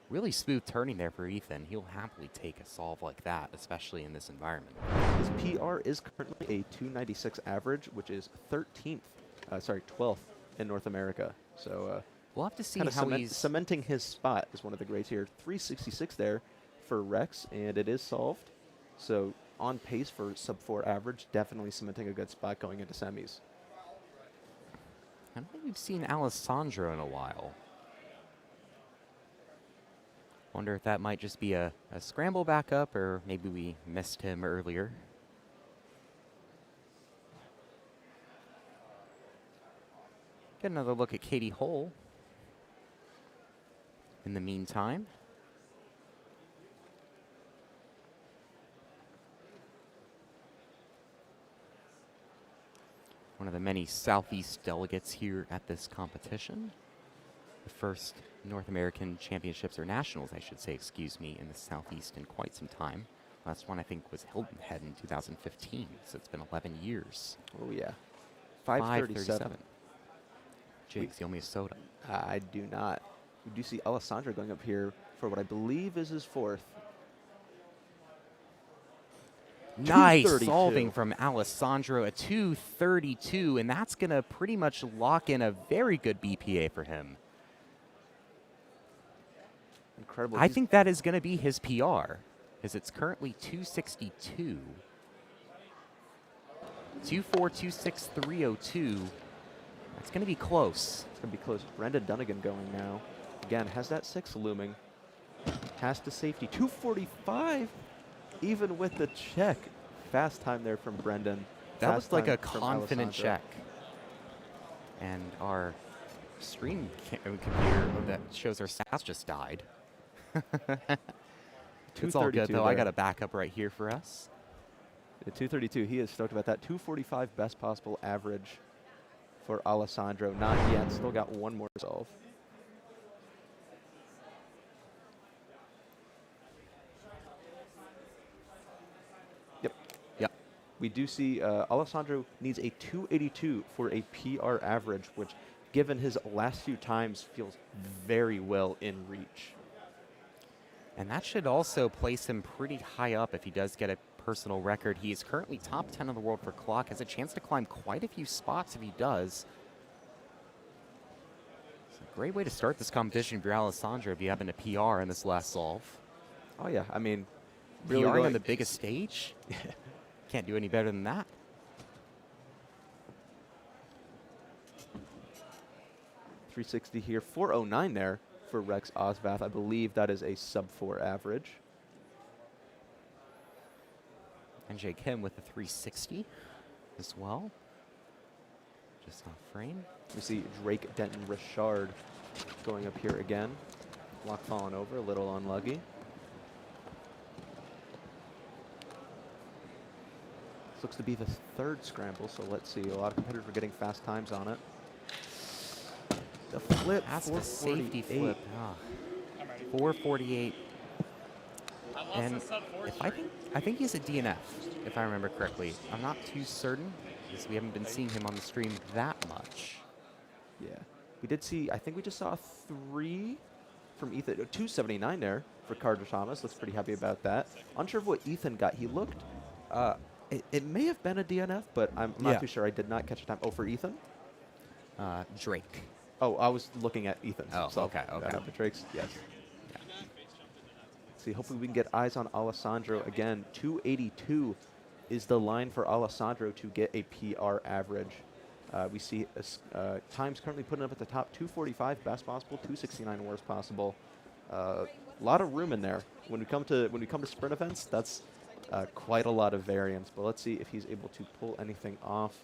S12: really smooth turning there for Ethan. He'll happily take a solve like that, especially in this environment.
S10: His PR is currently a 296 average, which is 12th in North America. So
S12: we'll have to see how he's
S10: cementing his spot as one of the greats here. 366 there for Rex, and it is solved. So on pace for sub 4 average, definitely cementing a good spot going into semis.
S12: I don't think we've seen Alessandro in a while. Wonder if that might just be a scramble back up, or maybe we missed him earlier. Get another look at Katie Hull. In the meantime, one of the many Southeast delegates here at this competition. The first North American Championships, or Nationals, I should say, excuse me, in the Southeast in quite some time. Last one, I think, was Hilton Head in 2015, so it's been 11 years.
S10: Oh, yeah. 537.
S12: Jigs, you owe me a soda.
S10: I do not. We do see Alessandro going up here for what I believe is his fourth.
S12: Nice
S10: 232.
S12: solving from Alessandro, a 232, and that's going to pretty much lock in a very good BPA for him.
S10: Incredible.
S12: I think that is going to be his PR, as it's currently 262. 2.426.302. That's going to be close.
S10: It's going to be close. Brendan Dunnigan going now. Again, has that 6 looming. Has to safety. 245, even with the check. Fast time there from Brendan.
S12: That
S10: Fast
S12: was like
S10: time
S12: a
S10: from
S12: confident
S10: Alessandro.
S12: check. And our stream computer that shows our stats just died. It's all good, though. I got a backup right here for us.
S10: At 232, he is stoked about that. 245 best possible average for Alessandro. Not yet. Still got one more solve. Yep.
S12: Yep.
S10: We do see Alessandro needs a 282 for a PR average, which, given his last few times, feels very well in reach.
S12: And that should also place him pretty high up if he does get a personal record. He is currently top 10 in the world for clock, has a chance to climb quite a few spots if he does. It's a great way to start this competition for Alessandro if you happen to PR in this last solve.
S10: Oh, yeah. I mean, really
S12: PRing on
S10: going
S12: the biggest stage? Can't do any better than that.
S10: .360 here. 409 there for Rex Osvath. I believe that is a sub-4 average.
S12: And Jake Kim with the 360 as well. Just off frame.
S10: We see Drake Denton Richard going up here again. Block falling over, a little unlucky. This looks to be the third scramble, so let's see. A lot of competitors are getting fast times on it. The flip,
S12: That's the safety
S10: 448.
S12: flip. 448. And if I think he's a DNF, if I remember correctly. I'm not too certain, because we haven't been seeing him on the stream that much.
S10: Yeah. We did see, I think we just saw 3 from Ethan. 279 there for Carter Thomas. Looks pretty happy about that. Unsure of what Ethan got. He looked, it may have been a DNF, but I'm not too sure. I did not catch a time. Oh, for Ethan?
S12: Drake.
S10: Oh, I was looking at Ethan's.
S12: Oh,
S10: so
S12: okay.
S10: the Drake's, yes. See, hopefully we can get eyes on Alessandro again. 282 is the line for Alessandro to get a PR average. We see times currently putting up at the top. 245 best possible, 269 worst possible. A lot of room in there. When we come to sprint events, that's quite a lot of variance. But let's see if he's able to pull anything off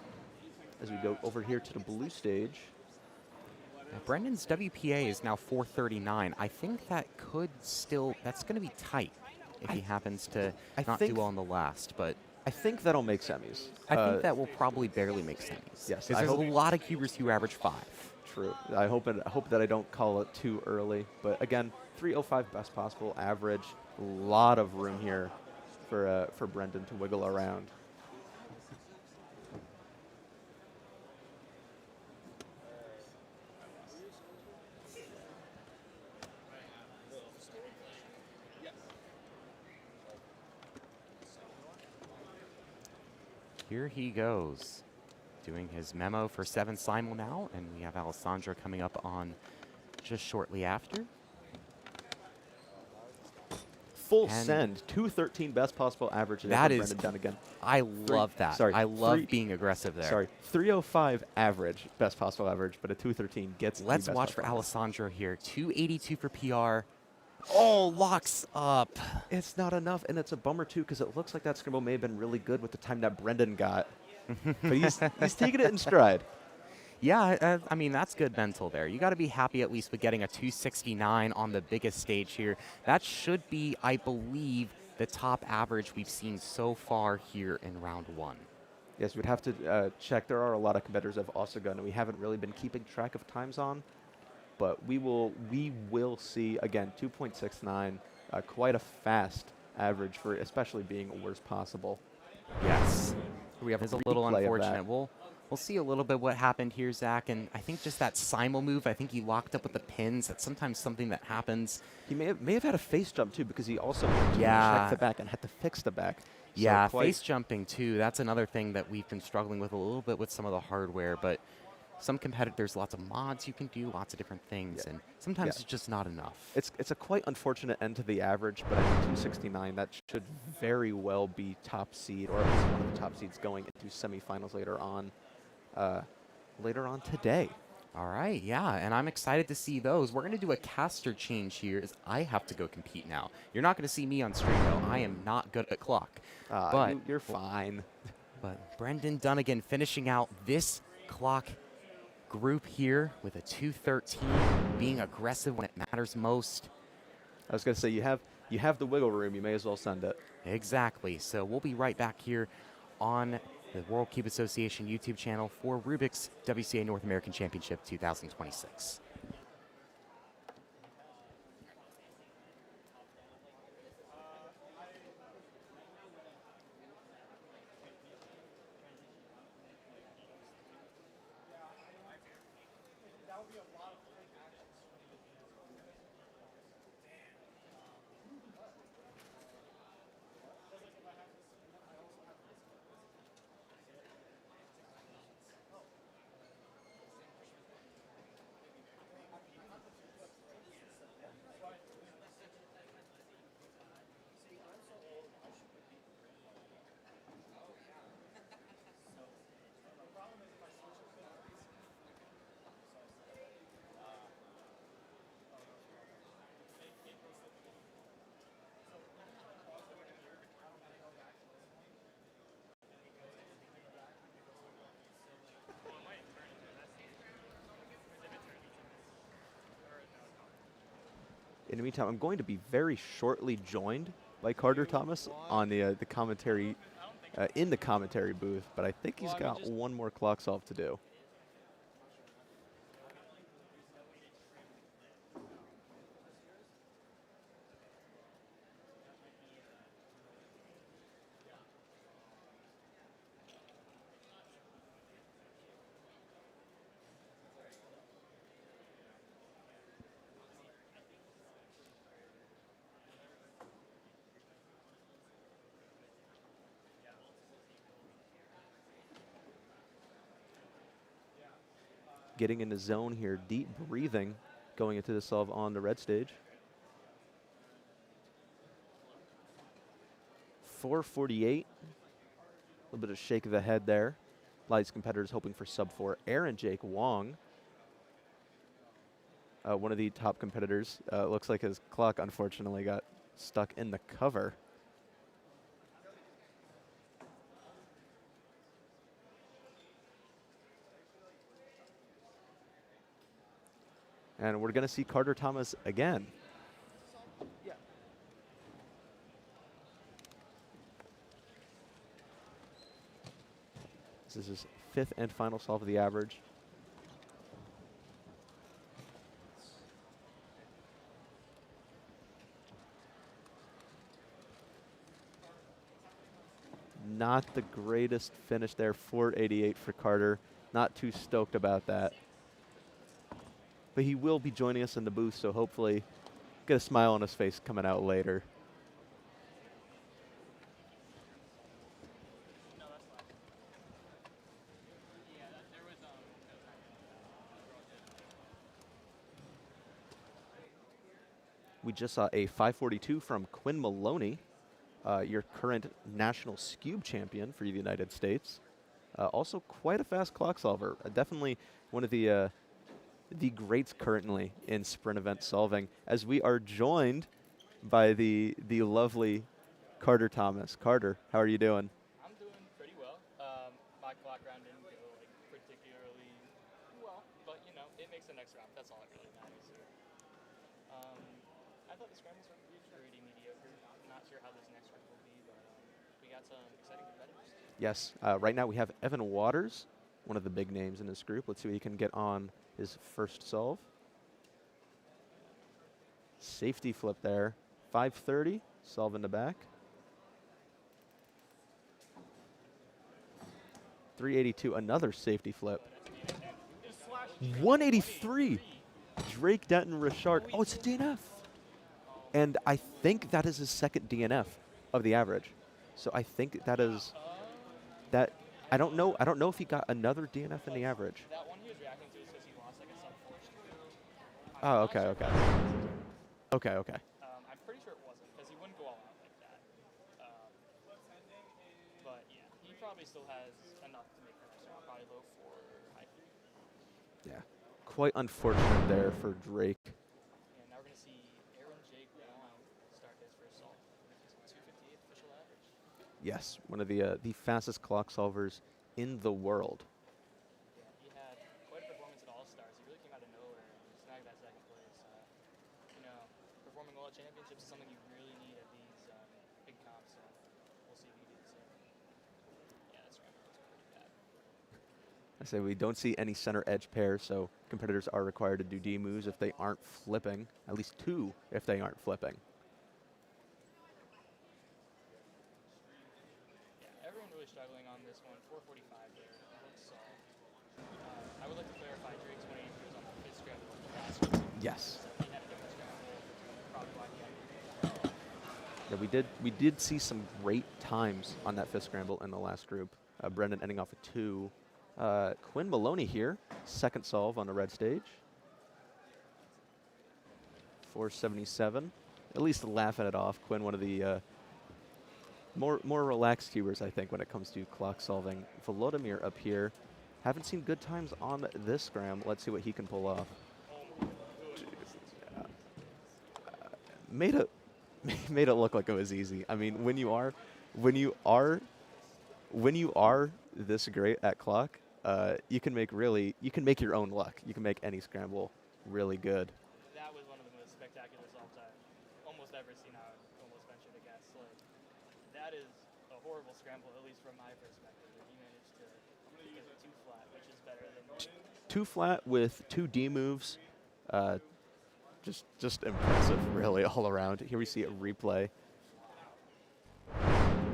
S10: as we go over here to the blue stage.
S12: Now, Brendan's WPA is now 439. I think that could still, that's going to be tight if he happens to not do well in the last. But
S10: I think that'll make semis.
S12: I think that will probably barely make semis.
S10: Yes,
S12: because there's a lot of cubers who average 5.
S10: True. I hope that I don't call it too early. But again, 305 best possible average. A lot of room here for Brendan to wiggle around.
S12: Here he goes, doing his memo for 7 simul now, and we have Alessandro coming up on just shortly after.
S10: Full send, 213 best possible average.
S12: That is,
S10: Brendan Dunnigan.
S12: I love that.
S10: Sorry,
S12: I love being aggressive there.
S10: Sorry, 305 average, best possible average, but a 213 gets.
S12: Let's watch for Alessandro here. 282 for PR. Oh, locks up.
S10: It's not enough, and it's a bummer too, because it looks like that scramble may have been really good with the time that Brendan got. But he's taking it in stride.
S12: Yeah, I mean, that's good mental there. You got to be happy at least with getting a 269 on the biggest stage here. That should be, I believe, the top average we've seen so far here in round 1.
S10: Yes, we'd have to check. There are a lot of competitors that have also gone, and we haven't really been keeping track of times on. But we will see, again, 2.69, quite a fast average for especially being worst possible.
S12: Yes.
S10: We have
S12: it's a little
S10: replay of
S12: unfortunate.
S10: that.
S12: We'll We'll see a little bit what happened here, Zach, and I think just that simul move, I think he locked up with the pins. That's sometimes something that happens.
S10: He may have had a face jump, too, because he also had to check the back and had to fix the back.
S12: Yeah,
S10: so
S12: face jumping, too. That's another thing that we've been struggling with a little bit with some of the hardware, but some competitors, lots of mods you can do, lots of different things, and sometimes it's just not enough.
S10: It's a quite unfortunate end to the average, but at 269, that should very well be top seed, or at least one of the top seeds going into semifinals later on today.
S12: All right, yeah, and I'm excited to see those. We're going to do a caster change here as I have to go compete now. You're not going to see me on stream, though. I am not good at clock. But
S10: you're fine.
S12: But Brendan Dunnigan finishing out this clock group here with a 213, being aggressive when it matters most.
S10: I was going to say, you have the wiggle room. You may as well send it.
S12: Exactly. So we'll be right back here on the World Cube Association YouTube channel for Rubik's WCA North American Championship 2026.
S10: In the meantime, I'm going to be very shortly joined by Carter Thomas on the commentary, in the commentary booth, but I think he's got one more clock solve to do. Getting in the zone here, deep breathing going into the solve on the red stage. 448. A little bit of shake of the head there. A lot of these competitors hoping for sub 4. Aaron Jake Wong, one of the top competitors. Looks like his clock unfortunately got stuck in the cover. And we're going to see Carter Thomas again. This is his 5th and final solve of the average. Not the greatest finish there, 488 for Carter. Not too stoked about that. But he will be joining us in the booth, so hopefully get a smile on his face coming out later. We just saw a 542 from Quinn Maloney, your current national Scube champion for the United States. Also quite a fast clock solver. Definitely one of the greats currently in sprint event solving, as we are joined by the lovely Carter Thomas. Carter, how are you doing?
S13: I'm doing pretty well. My clock round didn't go like particularly well, but you know, it makes the next round. That's all that really matters here. I thought the scrambles were pretty mediocre. I'm not sure how this next round will be, but we got some exciting competitors.
S10: Yes, right now we have Evan Waters, one of the big names in this group. Let's see what he can get on his first solve. Safety flip there. 530, solve in the back. 382, another safety flip. 183. Drake Denton Richard. Oh, it's a DNF. And I think that is his second DNF of the average. So I think that is that. I don't know if he got another DNF in the average.
S13: That one he was reacting to is because he lost like a sub 4 streak.
S10: Oh, okay.
S13: I'm pretty sure it wasn't because he wouldn't go all out like that. But yeah, he probably still has enough to make the next round. Probably low 4, high 3.
S10: Yeah. Quite unfortunate there for Drake.
S13: And now we're gonna see Aaron Jake Wong start his first solve. He's 258 official average.
S10: Yes, one of the fastest clock solvers in the world.
S13: Yeah, he had quite a performance at All Stars. He really came out of nowhere and snagged that second place. You know, performing well at championships is something you really need at these big comps. So we'll see if he can do the same. Yeah, that's right. That's pretty bad.
S10: I say we don't see any center edge pairs, so competitors are required to do D moves if they aren't flipping. At least 2 if they aren't flipping.
S13: Everyone really struggling on this one. 445 there. Looks solved. I would like to clarify Drake's 183 was on the fifth scramble of the last one.
S10: Yes.
S13: So he had a different scramble. Probably why he had
S10: Yeah, we did see some great times on that fifth scramble in the last group. Brendan ending off a 2. Quinn Maloney here, second solve on the red stage. 477. At least laughing it off. Quinn, one of the more relaxed cubers, I think, when it comes to clock solving. Volodymyr up here. Haven't seen good times on this scram. Let's see what he can pull off. Made it look like it was easy. I mean, when you are this great at clock, you can make your own luck. You can make any scramble really good.
S13: That was one of the most spectacular solves I've almost ever seen. I would almost venture to guess. Like, that is a horrible scramble, at least from my perspective. He managed to get it 2 flat, which is better than
S10: 2 flat with 2 D moves. Just impressive, really, all around. Here we see a replay.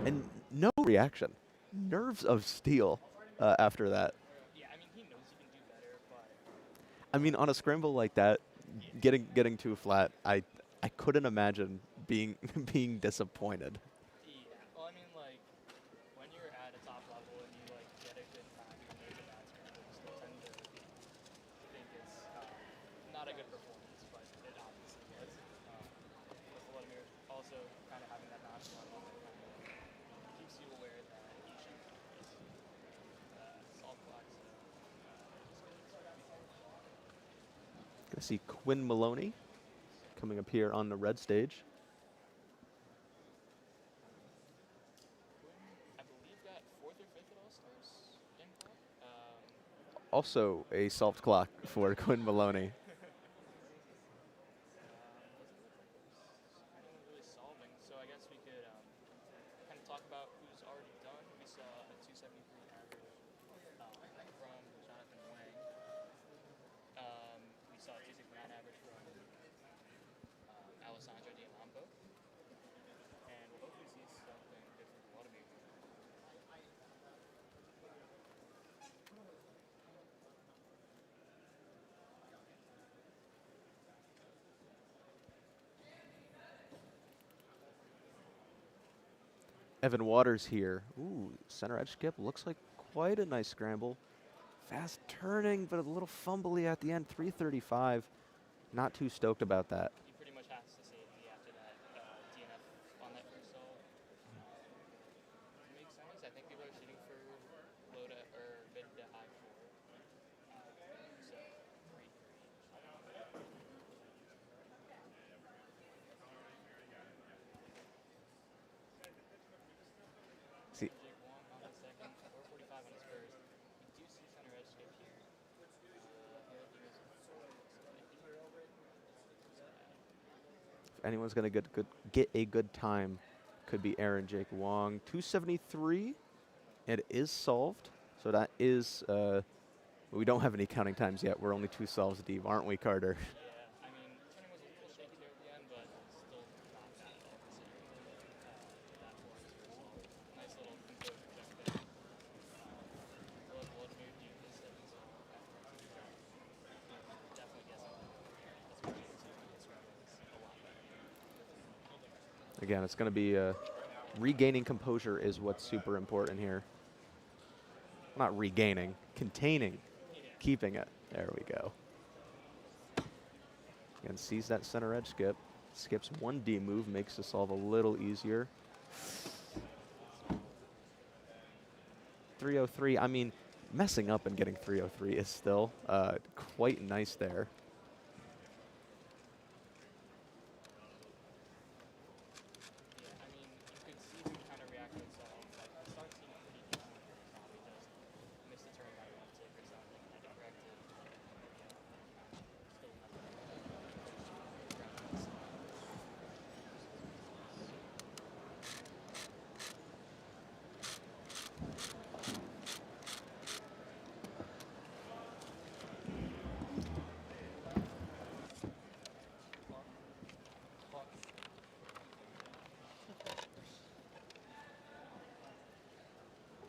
S10: And no reaction. Nerves of steel after that.
S13: Yeah, I mean, he knows he can do better, but
S10: I mean, on a scramble like that, getting 2 flat, I couldn't imagine being being disappointed.
S13: yeah. Well, I mean, like, when you're at a top level and you, like, get a good time and make a bad scramble, you still tend to think it's not a good performance, but it obviously was. With Volodymyr also kind of having that nonchalant moment kind of keeps you aware that you should solve clocks.
S10: Gonna see Quinn Maloney coming up here on the red stage.
S13: I believe got 4th or 5th at All Stars in clock.
S10: Also a solved clock for Quinn Maloney.
S13: Anyone really solving? So I guess we could kind of talk about who's already done. We saw a 273 average from Jonathan Wang. We saw a 269 average from Alessandro Diamampo. And we'll hopefully see something good from Vladimir.
S10: Evan Waters here. Ooh, center edge skip. Looks like quite a nice scramble. Fast turning, but a little fumbly at the end. 335. Not too stoked about that.
S13: He pretty much has to save me after that DNF on that first solve. Makes sense. I think people are shooting for low to or mid to high 4. So 3-3.
S10: See,
S13: Jake Wong on the second, 445 on his first. You do see center edge skip here.
S10: if anyone's gonna get a good time, could be Aaron Jake Wong. 273. It is solved. So that is we don't have any counting times yet. We're only 2 solves deep, aren't we, Carter?
S13: Yeah, I mean, turning was a little shaky there at the end, but still not bad at all considering that for his first solve. Nice little composure check there.
S10: Again, it's going to be regaining composure is what's super important here. Not regaining, containing, keeping it. There we go. Again, sees that center edge skip. Skips one D move, makes the solve a little easier. 303, I mean, messing up and getting 303 is still quite nice there.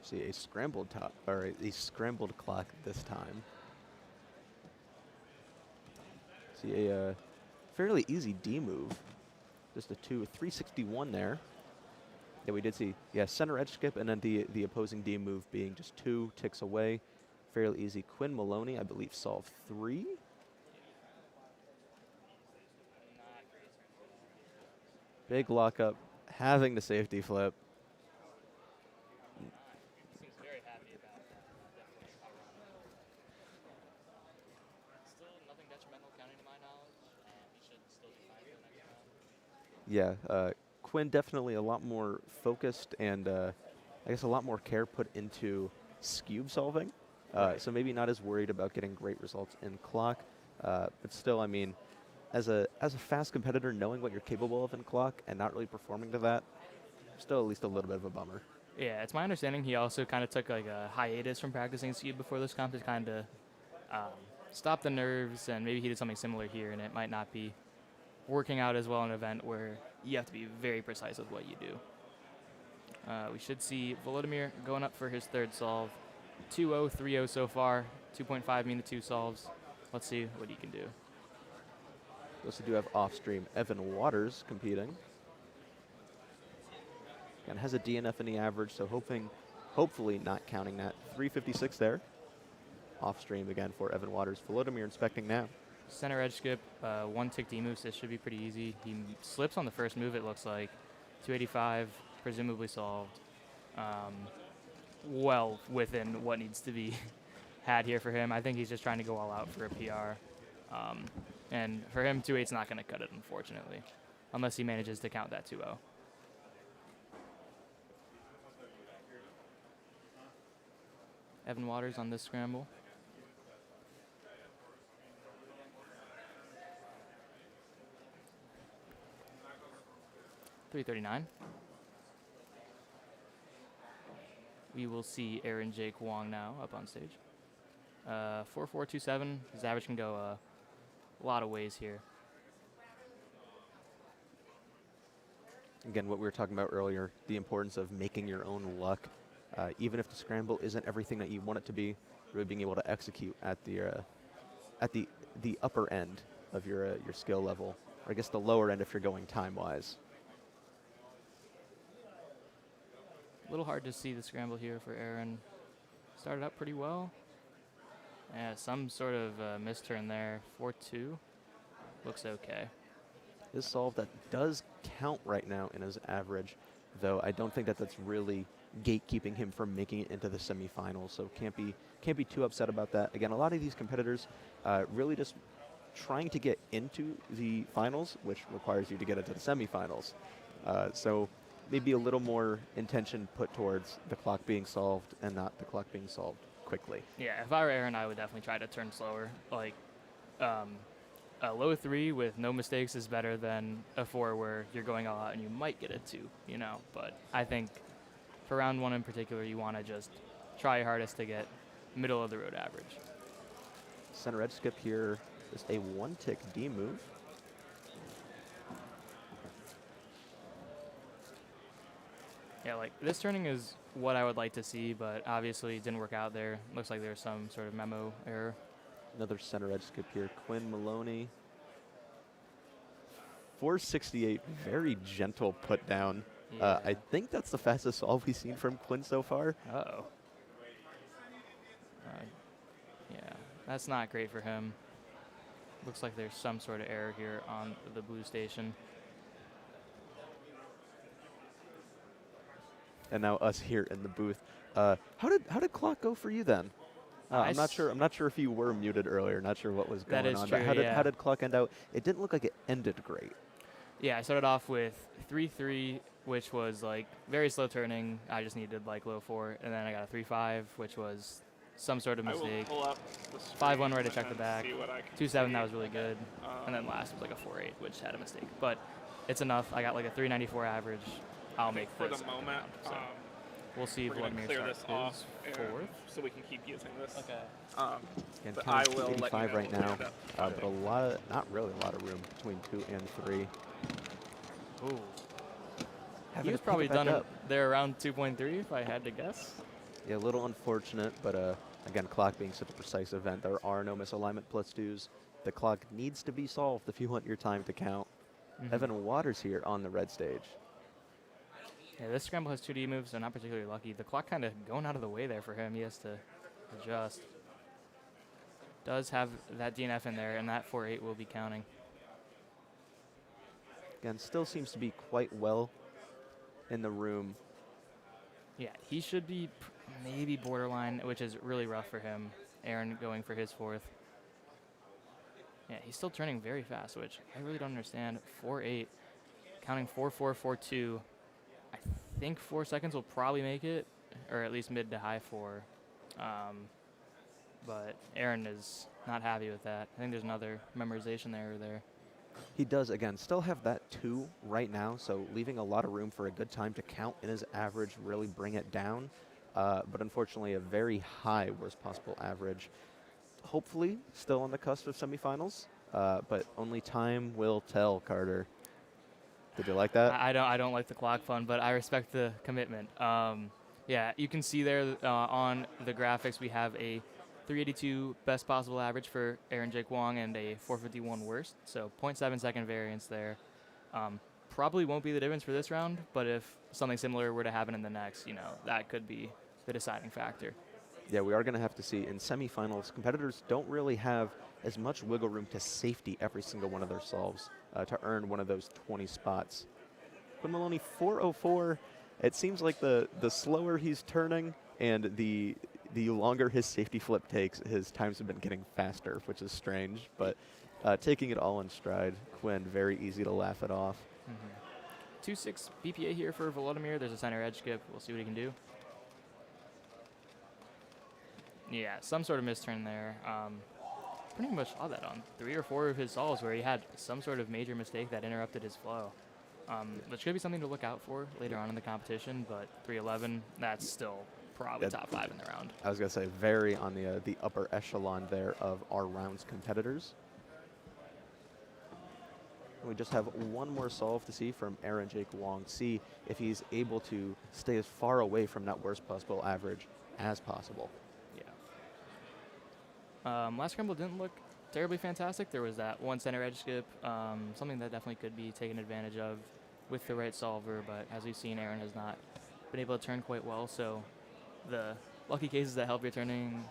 S10: See a scrambled top, or a scrambled clock this time. See a fairly easy D move. Just a 361 there. Yeah, we did see, yeah, center edge skip and then the opposing D move being just 2 ticks away. Fairly easy. Quinn Maloney, I believe, solved 3. Big lockup, having the safety flip. Yeah, Quinn definitely a lot more focused and I guess a lot more care put into cube solving. So maybe not as worried about getting great results in clock. But still, I mean, as a fast competitor, knowing what you're capable of in clock and not really performing to that, still at least a little bit of a bummer.
S13: Yeah, it's my understanding he also kind of took like a hiatus from practicing cube before this comp to kind of stop the nerves, and maybe he did something similar here, and it might not be working out as well in an event where you have to be very precise with what you do. We should see Volodymyr going up for his third solve. 2-0, 3-0 so far. 2.5 mean the 2 solves. Let's see what he can do.
S10: We also do have off-stream Evan Waters competing. And has a DNF in the average, so hopefully not counting that. 356 there. Off-stream again for Evan Waters. Volodymyr inspecting now.
S13: Center edge skip, 1 tick D move, so this should be pretty easy. He slips on the first move, it looks like. 285, presumably solved. Well within what needs to be had here for him. I think he's just trying to go all out for a PR. And for him, 2-8's not going to cut it, unfortunately, unless he manages to count that 2-0. Evan Waters on this scramble. .339. We will see Aaron Jake Wong now up on stage. 4.427. His average can go a lot of ways here.
S10: Again, what we were talking about earlier, the importance of making your own luck. Even if the scramble isn't everything that you want it to be, really being able to execute at the upper end of your skill level, or I guess the lower end if you're going time-wise.
S13: A little hard to see the scramble here for Aaron. Started up pretty well. Yeah, some sort of misturn there. 4-2. Looks okay.
S10: His solve that does count right now in his average, though I don't think that that's really gatekeeping him from making it into the semifinals, so can't be too upset about that. Again, a lot of these competitors really just trying to get into the finals, which requires you to get into the semifinals. So maybe a little more intention put towards the clock being solved and not the clock being solved quickly.
S13: Yeah, if I were Aaron, I would definitely try to turn slower. Like, a low 3 with no mistakes is better than a 4 where you're going all out and you might get a 2, you know. But I think for round 1 in particular, you want to just try your hardest to get middle of the road average.
S10: Center edge skip here is a 1-tick D move.
S13: Yeah, like this turning is what I would like to see, but obviously it didn't work out there. Looks like there's some sort of memo error.
S10: Another center edge skip here. Quinn Maloney. 468, very gentle put down.
S13: Yeah.
S10: I think that's the fastest solve we've seen from Quinn so far.
S13: Uh-oh. Yeah, that's not great for him. Looks like there's some sort of error here on the blue station.
S10: And now us here in the booth. How did clock go for you then? I'm not sure. I'm not sure if you were muted earlier. Not sure what was going
S13: That is
S10: on.
S13: true,
S10: But
S13: yeah.
S10: how did clock end out? It didn't look like it ended great.
S13: Yeah, I started off with 3-3, which was like very slow turning. I just needed like low 4, and then I got a 3-5, which was some sort of mistake. 5-1 right to check the back. 2-7, that was really good, and then last was like a 4-8, which had a mistake. But it's enough. I got like a 394 average. I'll make
S7: For
S13: this
S7: the moment,
S13: so we'll see if
S7: we're gonna
S13: Vladimir
S7: clear
S13: starts
S7: this off
S13: his
S7: and
S13: fourth.
S7: so we can keep using this.
S13: Okay.
S10: Again,
S7: But
S10: count
S7: I will let you
S10: 285
S7: know
S10: right
S7: when we
S10: now,
S7: end up.
S10: but a lot of, not really a lot of room between 2 and 3.
S13: Ooh.
S10: Having
S13: He
S10: to
S13: was
S10: pick
S13: probably
S10: it back
S13: done
S10: up.
S13: there around 2.3 if I had to guess.
S10: Yeah, a little unfortunate, but again, clock being such a precise event, there are no misalignment plus 2s. The clock needs to be solved if you want your time to count. Evan Waters here on the red stage.
S13: Yeah, this scramble has 2D moves, so not particularly lucky. The clock kind of going out of the way there for him. He has to adjust. Does have that DNF in there, and that 4-8 will be counting.
S10: Again, still seems to be quite well in the room.
S13: Yeah, he should be maybe borderline, which is really rough for him. Aaron going for his 4th. Yeah, he's still turning very fast, which I really don't understand. 4-8, counting 4-4, 4-2. I think 4 seconds will probably make it, or at least mid to high 4. But Aaron is not happy with that. I think there's another memorization error there.
S10: He does, again, still have that 2 right now, so leaving a lot of room for a good time to count in his average, really bring it down. But unfortunately, a very high worst possible average. Hopefully, still on the cusp of semifinals, but only time will tell, Carter. Did you like that?
S13: I don't like the clock fun, but I respect the commitment. Yeah, you can see there on the graphics we have a 382 best possible average for Aaron Jake Wong and a 451 worst, so 0.7 second variance there. Probably won't be the difference for this round, but if something similar were to happen in the next, that could be the deciding factor.
S10: Yeah, we are going to have to see. In semifinals, competitors don't really have as much wiggle room to safety every single one of their solves to earn one of those 20 spots. Quinn Maloney, 404. It seems like the slower he's turning and the longer his safety flip takes, his times have been getting faster, which is strange. But taking it all in stride, Quinn, very easy to laugh it off.
S13: 2.6 BPA here for Volodymyr. There's a center edge skip. We'll see what he can do. Yeah, some sort of misturn there. Pretty much saw that on 3 or 4 of his solves where he had some sort of major mistake that interrupted his flow. Which could be something to look out for later on in the competition, but 311, that's still probably top 5 in the round.
S10: I was going to say, very on the upper echelon there of our round's competitors. We just have one more solve to see from Aaron Jake Wong. See if he's able to stay as far away from that worst possible average as possible.
S13: Yeah. Last scramble didn't look terribly fantastic. There was that one center edge skip, something that definitely could be taken advantage of with the right solver, but as we've seen, Aaron has not been able to turn quite well, so the lucky cases that help your turning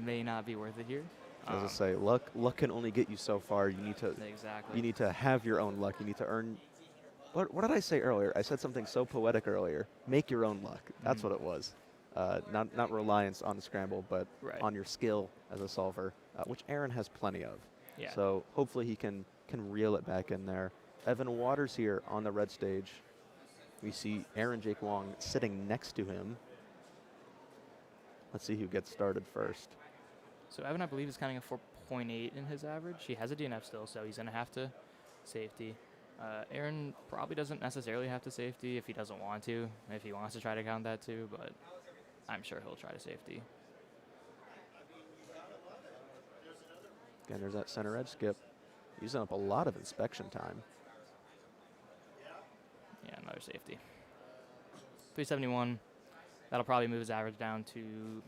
S13: may not be worth it here.
S10: As I say, luck can only get you so far. You need to You need to have your own luck. You need to earn. What did I say earlier? I said something so poetic earlier. Make your own luck. That's what it was. Not reliance on the scramble, but on your skill as a solver, which Aaron has plenty of.
S13: Yeah.
S10: So hopefully he can reel it back in there. Evan Waters here on the red stage. We see Aaron Jake Wong sitting next to him. Let's see who gets started first.
S13: So Evan, I believe, is counting a 4.8 in his average. He has a DNF still, so he's going to have to safety. Aaron probably doesn't necessarily have to safety if he doesn't want to, if he wants to try to count that too, but I'm sure he'll try to safety.
S10: Again, there's that center edge skip. Using up a lot of inspection time.
S13: Yeah, another safety. 371. That'll probably move his average down to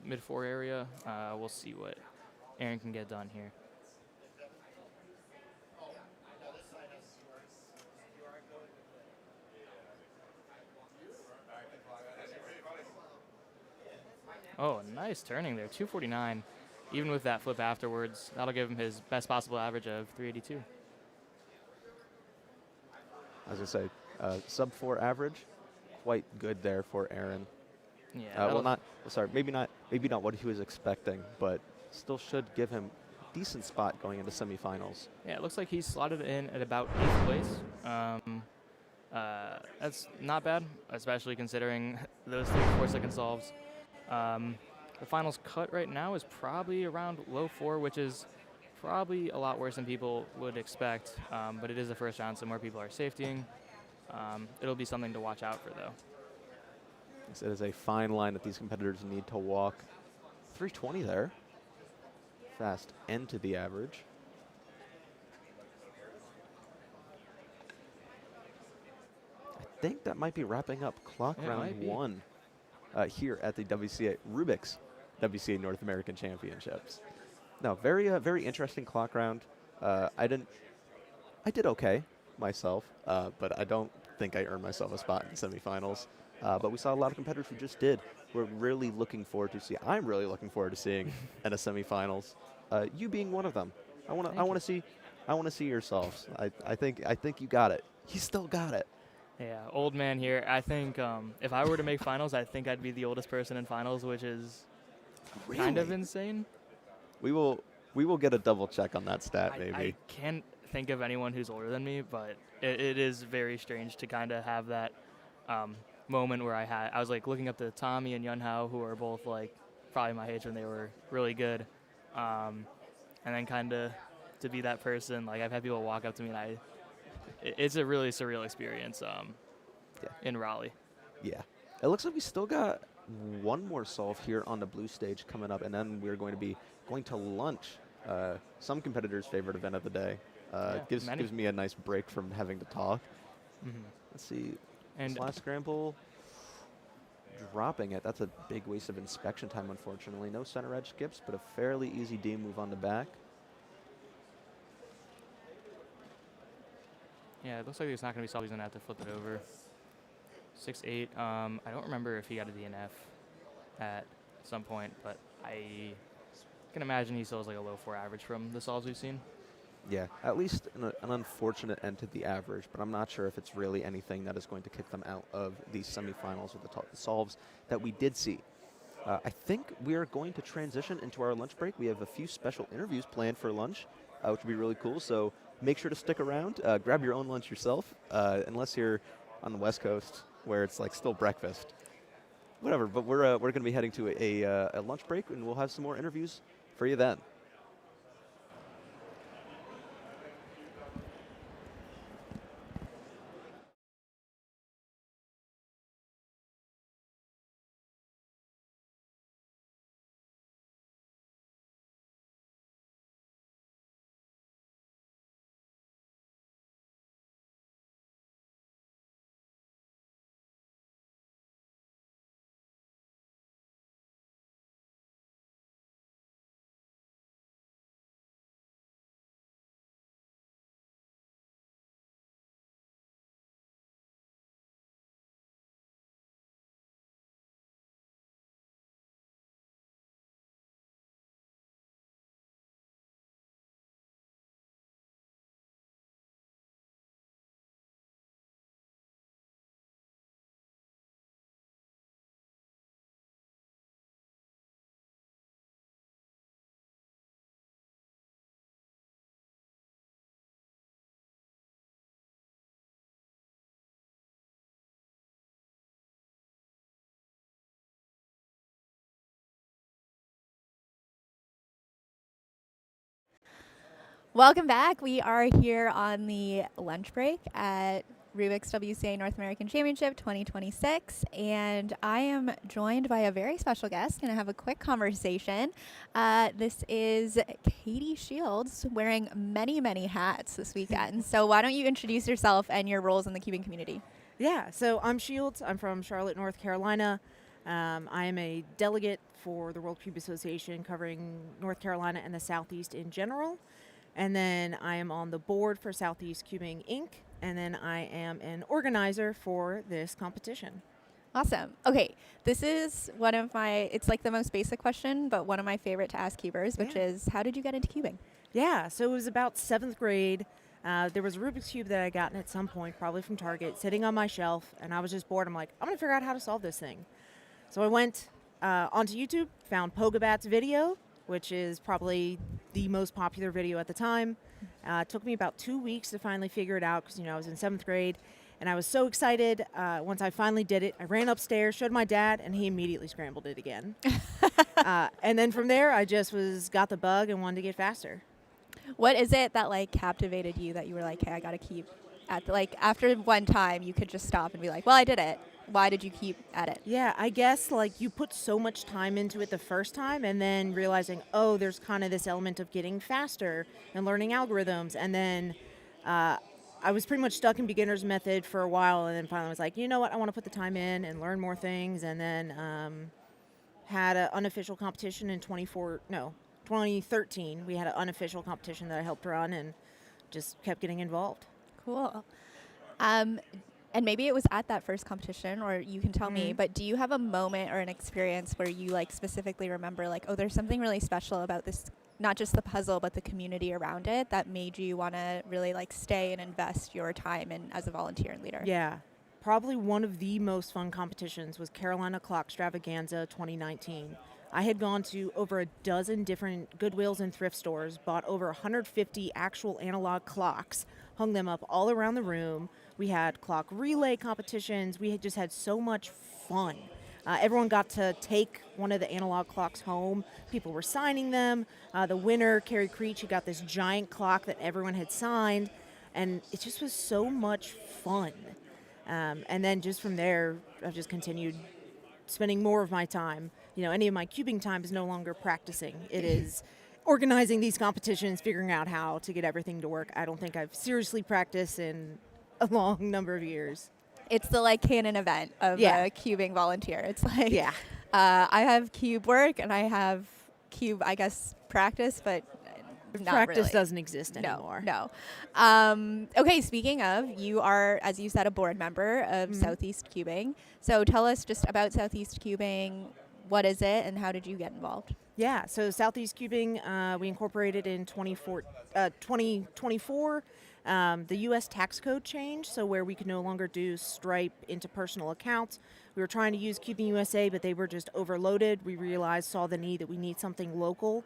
S13: mid-4 area. We'll see what Aaron can get done here. Oh, nice turning there. 249. Even with that flip afterwards, that'll give him his best possible average of 382.
S10: As I say, sub 4 average, quite good there for Aaron.
S13: Yeah.
S10: Maybe not what he was expecting, but still should give him a decent spot going into semifinals.
S13: Yeah, it looks like he's slotted in at about 8th place. That's not bad, especially considering those 3 4-second solves. The finals cut right now is probably around low 4, which is probably a lot worse than people would expect, but it is the first round, so more people are safetying. It'll be something to watch out for, though.
S10: It is a fine line that these competitors need to walk. 320 there. Fast end to the average. I think that might be wrapping up clock round 1 here at the WCA Rubik's WCA North American Championships. No, very interesting clock round. I did okay myself, but I don't think I earned myself a spot in semifinals. But we saw a lot of competitors who just did. We're really looking forward to see. I'm really looking forward to seeing in a semifinals. You being one of them. I want to see your solves. I think you got it. You still got it.
S13: Yeah, old man here. I think if I were to make finals, I think I'd be the oldest person in finals, which is kind of insane.
S10: We will get a double check on that stat, maybe.
S13: I can't think of anyone who's older than me, but it is very strange to kind of have that moment where I was like looking up to Tommy and Yunhao, who are both like probably my age when they were really good, and then kind of to be that person. Like I've had people walk up to me, and it's a really surreal experience in Raleigh.
S10: Yeah, it looks like we still got one more solve here on the blue stage coming up, and then we're going to be going to lunch. Some competitors' favorite event of the day. Gives me a nice break from having to talk. Let's see.
S13: And
S10: last scramble, dropping it. That's a big waste of inspection time, unfortunately. No center edge skips, but a fairly easy D move on the back.
S13: Yeah, it looks like it's not going to be solved. He's going to have to flip it over. 6-8. I don't remember if he got a DNF at some point, but I can imagine he still has like a low 4 average from the solves we've seen.
S10: Yeah, at least an unfortunate end to the average, but I'm not sure if it's really anything that is going to kick them out of these semifinals with the solves that we did see. I think we are going to transition into our lunch break. We have a few special interviews planned for lunch, which will be really cool. So make sure to stick around. Grab your own lunch yourself, unless you're on the West Coast where it's like still breakfast. Whatever, but we're going to be heading to a lunch break, and we'll have some more interviews for you then.
S3: Welcome back. We are here on the lunch break at Rubik's WCA North American Championship 2026, and I am joined by a very special guest. Going to have a quick conversation. This is Katie Shields, wearing many, many hats this weekend. So why don't you introduce yourself and your roles in the cubing community?
S14: Yeah, so I'm Shields. I'm from Charlotte, North Carolina. I am a delegate for the World Cube Association covering North Carolina and the Southeast in general. And then I am on the board for Southeast Cubing Inc. And then I am an organizer for this competition.
S3: Awesome. Okay, this is one of my, it's like the most basic question, but one of my favorite to ask cubers, which is, how did you get into cubing?
S14: Yeah, so it was about 7th grade. There was a Rubik's Cube that I had gotten at some point, probably from Target, sitting on my shelf, and I was just bored. I'm like, I'm going to figure out how to solve this thing. So I went onto YouTube, found Pogabat's video, which is probably the most popular video at the time. It took me about 2 weeks to finally figure it out because, I was in 7th grade. And I was so excited once I finally did it. I ran upstairs, showed my dad, and he immediately scrambled it again. And then from there, I just got the bug and wanted to get faster.
S3: What is it that like captivated you that you were like, hey, I got to keep at the, like after one time you could just stop and be like, well, I did it. Why did you keep at it?
S14: Yeah, I guess like you put so much time into it the first time and then realizing, oh, there's kind of this element of getting faster and learning algorithms. And then I was pretty much stuck in beginner's method for a while, and then finally was like, you know what, I want to put the time in and learn more things, and then had an unofficial competition in 2013. We had an unofficial competition that I helped run and just kept getting involved.
S3: Cool. And maybe it was at that first competition, or you can tell me, but do you have a moment or an experience where you like specifically remember like, oh, there's something really special about this, not just the puzzle, but the community around it that made you want to really like stay and invest your time in as a volunteer and leader?
S14: Yeah. Probably one of the most fun competitions was Carolina Clock Extravaganza 2019. I had gone to over a dozen different Goodwills and thrift stores, bought over 150 actual analog clocks, hung them up all around the room. We had clock relay competitions. We had just had so much fun. Everyone got to take one of the analog clocks home. People were signing them. The winner, Carrie Creech, she got this giant clock that everyone had signed. And it just was so much fun. And then just from there, I've just continued spending more of my time. Any of my cubing time is no longer practicing. It is organizing these competitions, figuring out how to get everything to work. I don't think I've seriously practiced in a long number of years.
S3: It's the like canon event of a cubing volunteer. It's like, I have cube work and I have cube, I guess, practice, but not
S14: practice
S3: really.
S14: Doesn't exist anymore.
S3: No. Okay, speaking of, you are, as you said, a board member of Southeast Cubing. So tell us just about Southeast Cubing. What is it and how did you get involved?
S14: Yeah, so Southeast Cubing, we incorporated in 2024. The U.S. tax code changed, so where we could no longer do Stripe into personal accounts. We were trying to use CubingUSA, but they were just overloaded. We saw the need that we need something local.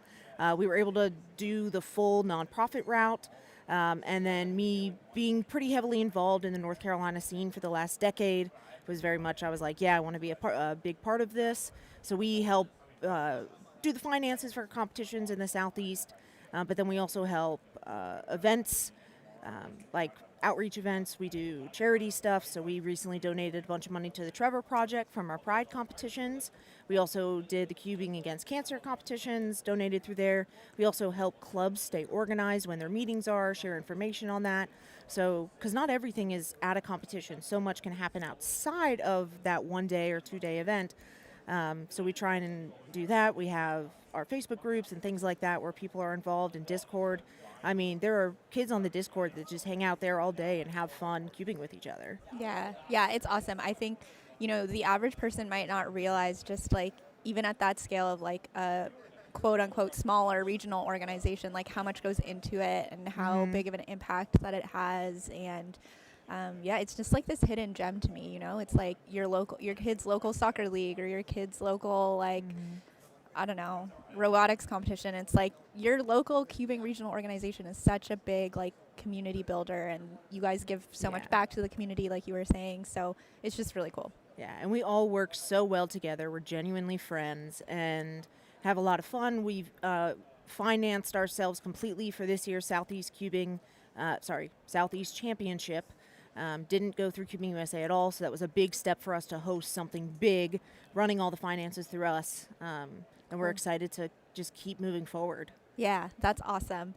S14: We were able to do the full nonprofit route, and then me being pretty heavily involved in the North Carolina scene for the last decade was very much, I was like, I want to be a big part of this. So we help do the finances for competitions in the Southeast, but then we also help events, like outreach events. We do charity stuff, so we recently donated a bunch of money to the Trevor Project from our Pride competitions. We also did the Cubing Against Cancer competitions, donated through there. We also help clubs stay organized when their meetings are, share information on that. So, because not everything is at a competition. So much can happen outside of that 1 day or 2 day event. So we try and do that. We have our Facebook groups and things like that where people are involved in Discord. I mean, there are kids on the Discord that just hang out there all day and have fun cubing with each other.
S3: Yeah, it's awesome. I think, the average person might not realize just like, even at that scale of like a quote unquote smaller regional organization, like how much goes into it and how big of an impact that it has. And it's just like this hidden gem to me, it's like your kid's local soccer league or your kid's local, like, I don't know, robotics competition. It's like your local cubing regional organization is such a big like community builder, and you guys give so much back to the community, like you were saying. So it's just really cool.
S14: Yeah, and we all work so well together. We're genuinely friends and have a lot of fun. We've financed ourselves completely for this year's Southeast Championship. Didn't go through CubingUSA at all, so that was a big step for us to host something big, running all the finances through us. And we're excited to just keep moving forward.
S3: Yeah, that's awesome.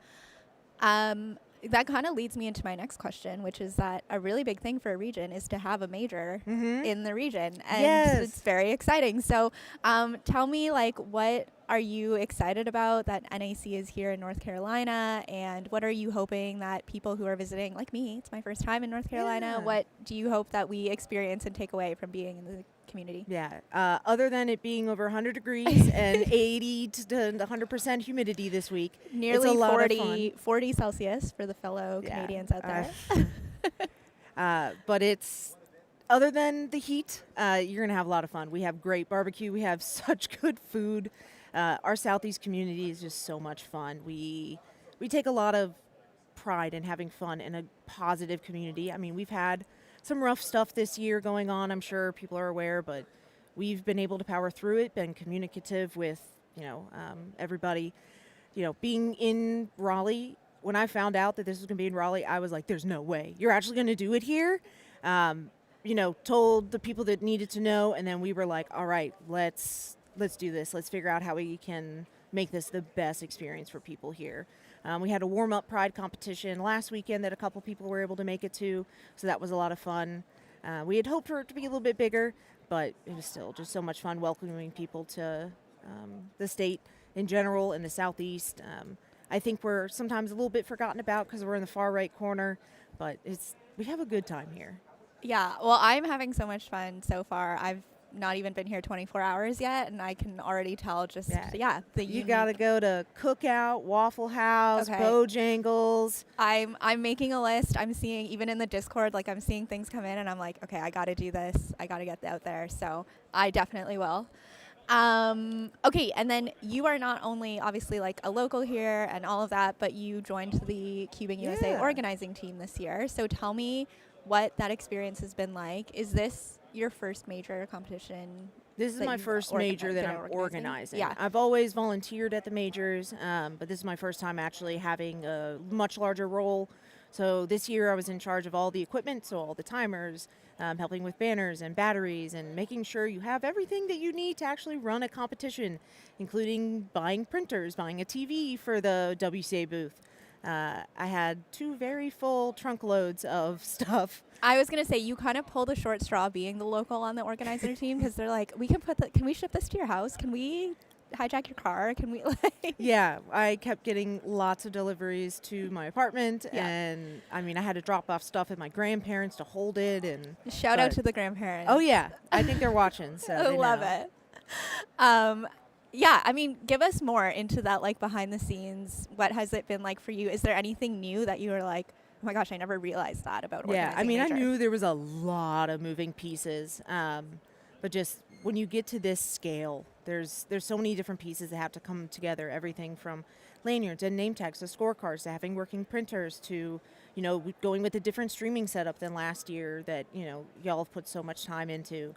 S3: That kind of leads me into my next question, which is that a really big thing for a region is to have a major in the region. And it's very exciting. So tell me, like, what are you excited about that NAC is here in North Carolina? And what are you hoping that people who are visiting, like me, it's my first time in North Carolina,
S14: Yeah.
S3: what do you hope that we experience and take away from being in the community?
S14: Yeah. Other than it being over 100 degrees and 80 to 100% humidity this week,
S3: Nearly
S14: it's a lot
S3: 40,
S14: of fun.
S3: 40 Celsius for the fellow
S14: Yeah,
S3: Canadians out there.
S14: But it's, other than the heat, you're going to have a lot of fun. We have great barbecue. We have such good food. Our Southeast community is just so much fun. We take a lot of pride in having fun in a positive community. I mean, we've had some rough stuff this year going on, I'm sure people are aware, but we've been able to power through it, been communicative with, everybody. Being in Raleigh, when I found out that this was going to be in Raleigh, I was like, there's no way. You're actually going to do it here? Told the people that needed to know, and then we were like, all right, let's do this. Let's figure out how we can make this the best experience for people here. We had a warm-up pride competition last weekend that a couple people were able to make it to, so that was a lot of fun. We had hoped for it to be a little bit bigger, but it was still just so much fun welcoming people to the state in general and the Southeast. I think we're sometimes a little bit forgotten about because we're in the far right corner, but we have a good time here.
S3: Yeah, well, I'm having so much fun so far. I've not even been here 24 hours yet, and I can already tell just,
S14: you got to go to Cookout, Waffle House,
S3: Okay.
S14: Bojangles.
S3: I'm making a list. I'm seeing, even in the Discord, like I'm seeing things come in, and I'm like, okay, I got to do this. I got to get out there. So I definitely will. Okay, and then you are not only obviously like a local here and all of that, but you joined the CubingUSA organizing team this year. So tell me what that experience has been like. Is this your first major competition?
S14: This is my first major that I'm organizing.
S3: Yeah.
S14: I've always volunteered at the majors, but this is my first time actually having a much larger role. So this year I was in charge of all the equipment, so all the timers, helping with banners and batteries and making sure you have everything that you need to actually run a competition, including buying printers, buying a TV for the WCA booth. I had 2 very full trunk loads of stuff.
S3: I was going to say, you kind of pulled a short straw being the local on the organizer team, because they're like, can we ship this to your house? Can we hijack your car? Can we
S14: Yeah, I kept getting lots of deliveries to my apartment, and I mean, I had to drop off stuff at my grandparents to hold it. And
S3: shout out to the grandparents.
S14: Oh yeah, I think they're watching. So
S3: I
S14: they
S3: love
S14: know.
S3: it. Yeah, I mean, give us more into that, like behind the scenes. What has it been like for you? Is there anything new that you were like, oh my gosh, I never realized that about organizing?
S14: Yeah, I mean,
S3: major?
S14: I knew there was a lot of moving pieces, but just when you get to this scale, there's so many different pieces that have to come together. Everything from lanyards and name tags to scorecards to having working printers to, going with a different streaming setup than last year that, y'all have put so much time into.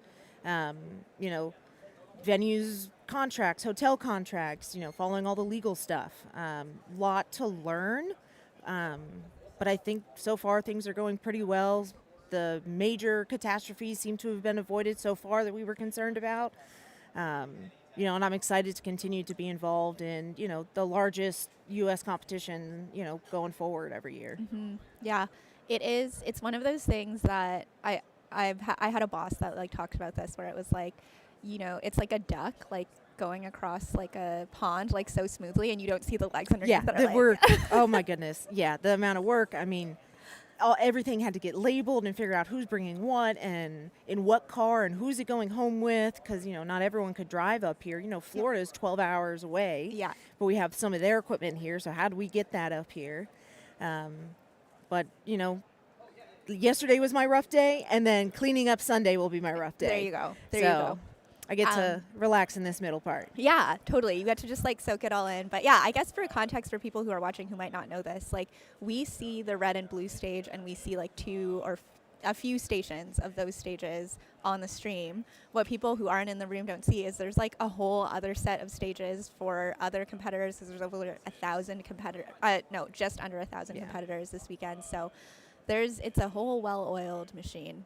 S14: Venues, contracts, hotel contracts, following all the legal stuff. Lot to learn, but I think so far things are going pretty well. The major catastrophes seem to have been avoided so far that we were concerned about. And I'm excited to continue to be involved in, the largest U.S. competition, going forward every year.
S3: Mm-hmm. Yeah, it is. It's one of those things that I had a boss that like talked about this, where it was like, it's like a duck, like going across like a pond, like so smoothly, and you don't see the legs underneath.
S14: Yeah,
S3: that
S14: the
S3: are,
S14: work. Oh my goodness. Yeah, the amount of work. I mean, everything had to get labeled and figure out who's bringing what and in what car and who's it going home with, because not everyone could drive up here. Florida is 12 hours away.
S3: Yeah,
S14: but we have some of their equipment here, so how do we get that up here? But yesterday was my rough day, and then cleaning up Sunday will be my rough day.
S3: There you go. There
S14: so
S3: you go.
S14: I get to relax in this middle part.
S3: Yeah, totally. You get to just like soak it all in. But yeah, I guess for context for people who are watching who might not know this, like we see the red and blue stage, and we see like 2 or a few stations of those stages on the stream. What people who aren't in the room don't see is there's like a whole other set of stages for other competitors. There's over 1,000 competitors. No, just under 1,000 competitors this weekend. So it's a whole well-oiled machine.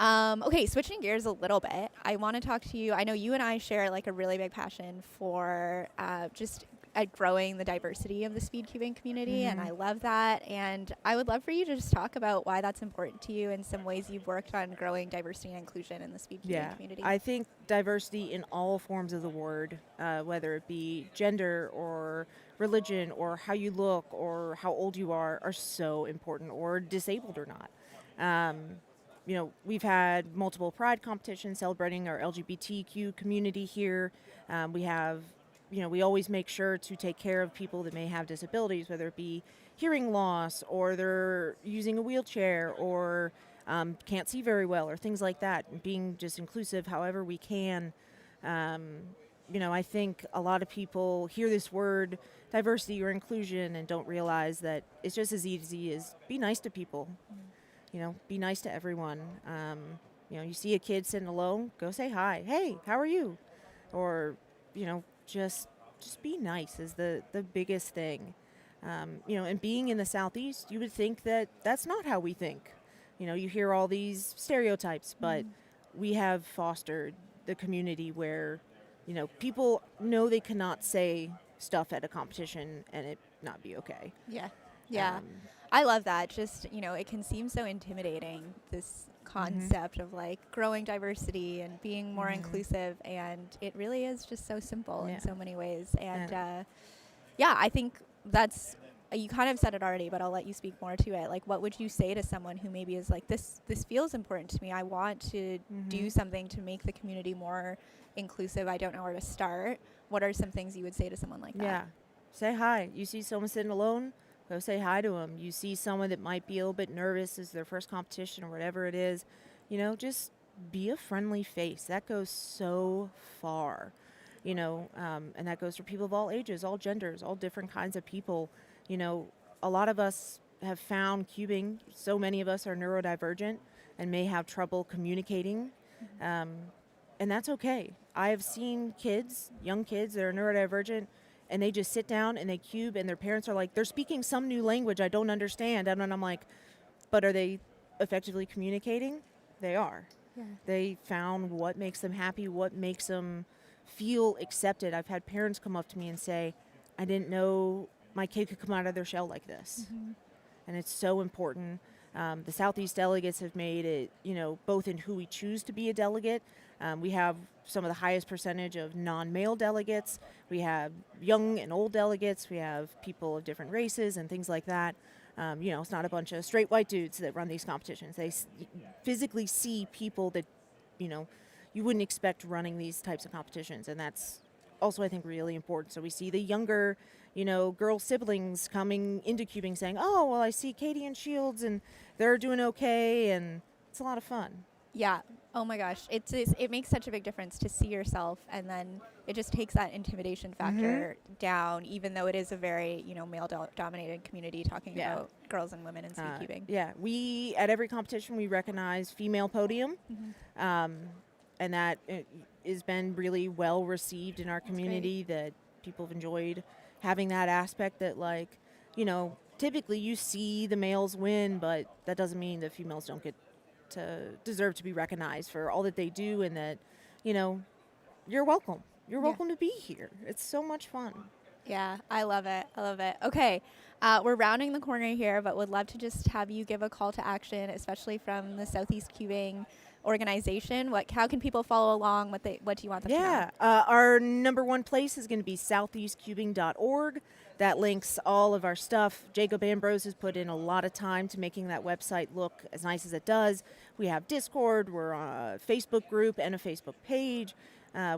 S3: Okay, switching gears a little bit, I want to talk to you. I know you and I share like a really big passion for just at growing the diversity of the speed cubing community, and
S14: Mhm.
S3: I love that. And I would love for you to just talk about why that's important to you and some ways you've worked on growing diversity and inclusion in the speed cubing community.
S14: I think diversity in all forms of the word, whether it be gender or religion or how you look or how old you are so important, or disabled or not. You know, we've had multiple pride competitions celebrating our LGBTQ community here. We have, you know, we always make sure to take care of people that may have disabilities, whether it be hearing loss or they're using a wheelchair or can't see very well or things like that. And being just inclusive however we can. You know, I think a lot of people hear this word diversity or inclusion and don't realize that it's just as easy as be nice to people. You know, be nice to everyone. You know, you see a kid sitting alone, go say hi. Hey, how are you? Or, you know, just be nice is the biggest thing. You know, and being in the Southeast, you would think that that's not how we think. You know, you hear all these stereotypes, but we have fostered the community where, you know, people know they cannot say stuff at a competition and it not be okay.
S3: Yeah. Yeah. I love that. Just, you know, it can seem so intimidating, this concept of like growing diversity and being more inclusive, and it really is just so simple in so many ways. And yeah, I think that's, you kind of said it already, but I'll let you speak more to it. Like, what would you say to someone who maybe is like, this feels important to me, I want to do something to make the community more inclusive, I don't know where to start? What are some things you would say to someone like that?
S14: Yeah. Say hi. You see someone sitting alone, go say hi to them. You see someone that might be a little bit nervous, is their first competition or whatever it is, you know, just be a friendly face. That goes so far, you know, and that goes for people of all ages, all genders, all different kinds of people. You know, a lot of us have found cubing, so many of us are neurodivergent and may have trouble communicating, and that's okay. I have seen kids, young kids that are neurodivergent, and they just sit down and they cube, and their parents are like, they're speaking some new language I don't understand. And I'm like, but are they effectively communicating? They are.
S3: Yeah.
S14: They found what makes them happy, what makes them feel accepted. I've had parents come up to me and say, I didn't know my kid could come out of their shell like this. And it's so important. The Southeast delegates have made it, you know, both in who we choose to be a delegate. We have some of the highest percentage of non-male delegates. We have young and old delegates. We have people of different races and things like that. You know, it's not a bunch of straight white dudes that run these competitions. They physically see people that, you know, you wouldn't expect running these types of competitions. And that's also, I think, really important. So we see the younger, you know, girl siblings coming into cubing saying, oh, well, I see Katie and Shields and they're doing okay. And it's a lot of fun.
S3: Yeah. Oh my gosh. It makes such a big difference to see yourself, and then it just takes that intimidation factor down, even though it is a very, you know, male-dominated community talking about girls and women in speed cubing.
S14: Yeah. We, at every competition, we recognize female podium. And that has been really well received in our community, that people have enjoyed having that aspect that, like, you know, typically you see the males win, but that doesn't mean that females don't get to deserve to be recognized for all that they do, and that, you know, you're welcome. You're welcome to be here. It's so much fun.
S3: Yeah, I love it. I love it. Okay, we're rounding the corner here, but would love to just have you give a call to action, especially from the Southeast Cubing organization. How can people follow along? What do you want them to know?
S14: Our number one place is going to be southeastcubing.org. That links all of our stuff. Jacob Ambrose has put in a lot of time to making that website look as nice as it does. We have Discord, we're on a Facebook group and a Facebook page.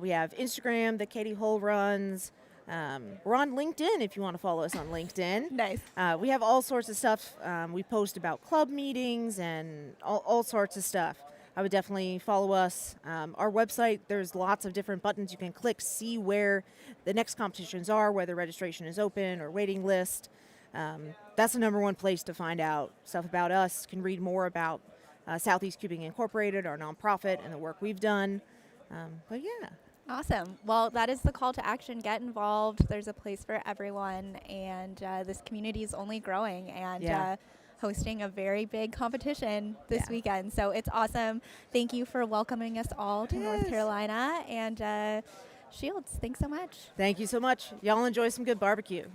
S14: We have Instagram that Katie Hull runs. We're on LinkedIn if you want to follow us on LinkedIn.
S3: Nice.
S14: We have all sorts of stuff. We post about club meetings and all sorts of stuff. I would definitely follow us. Our website, there's lots of different buttons you can click, see where the next competitions are, whether registration is open or waiting list. That's the number one place to find out stuff about us. You can read more about Southeast Cubing Incorporated, our nonprofit, and the work we've done. But yeah.
S3: Awesome. Well, that is the call to action. Get involved. There's a place for everyone, and this community is only growing, and hosting a very big competition this weekend. So it's awesome. Thank you for welcoming us all to North Carolina, and
S15: Shields, thanks so much.
S14: Thank you so much. Y'all enjoy some good barbecue.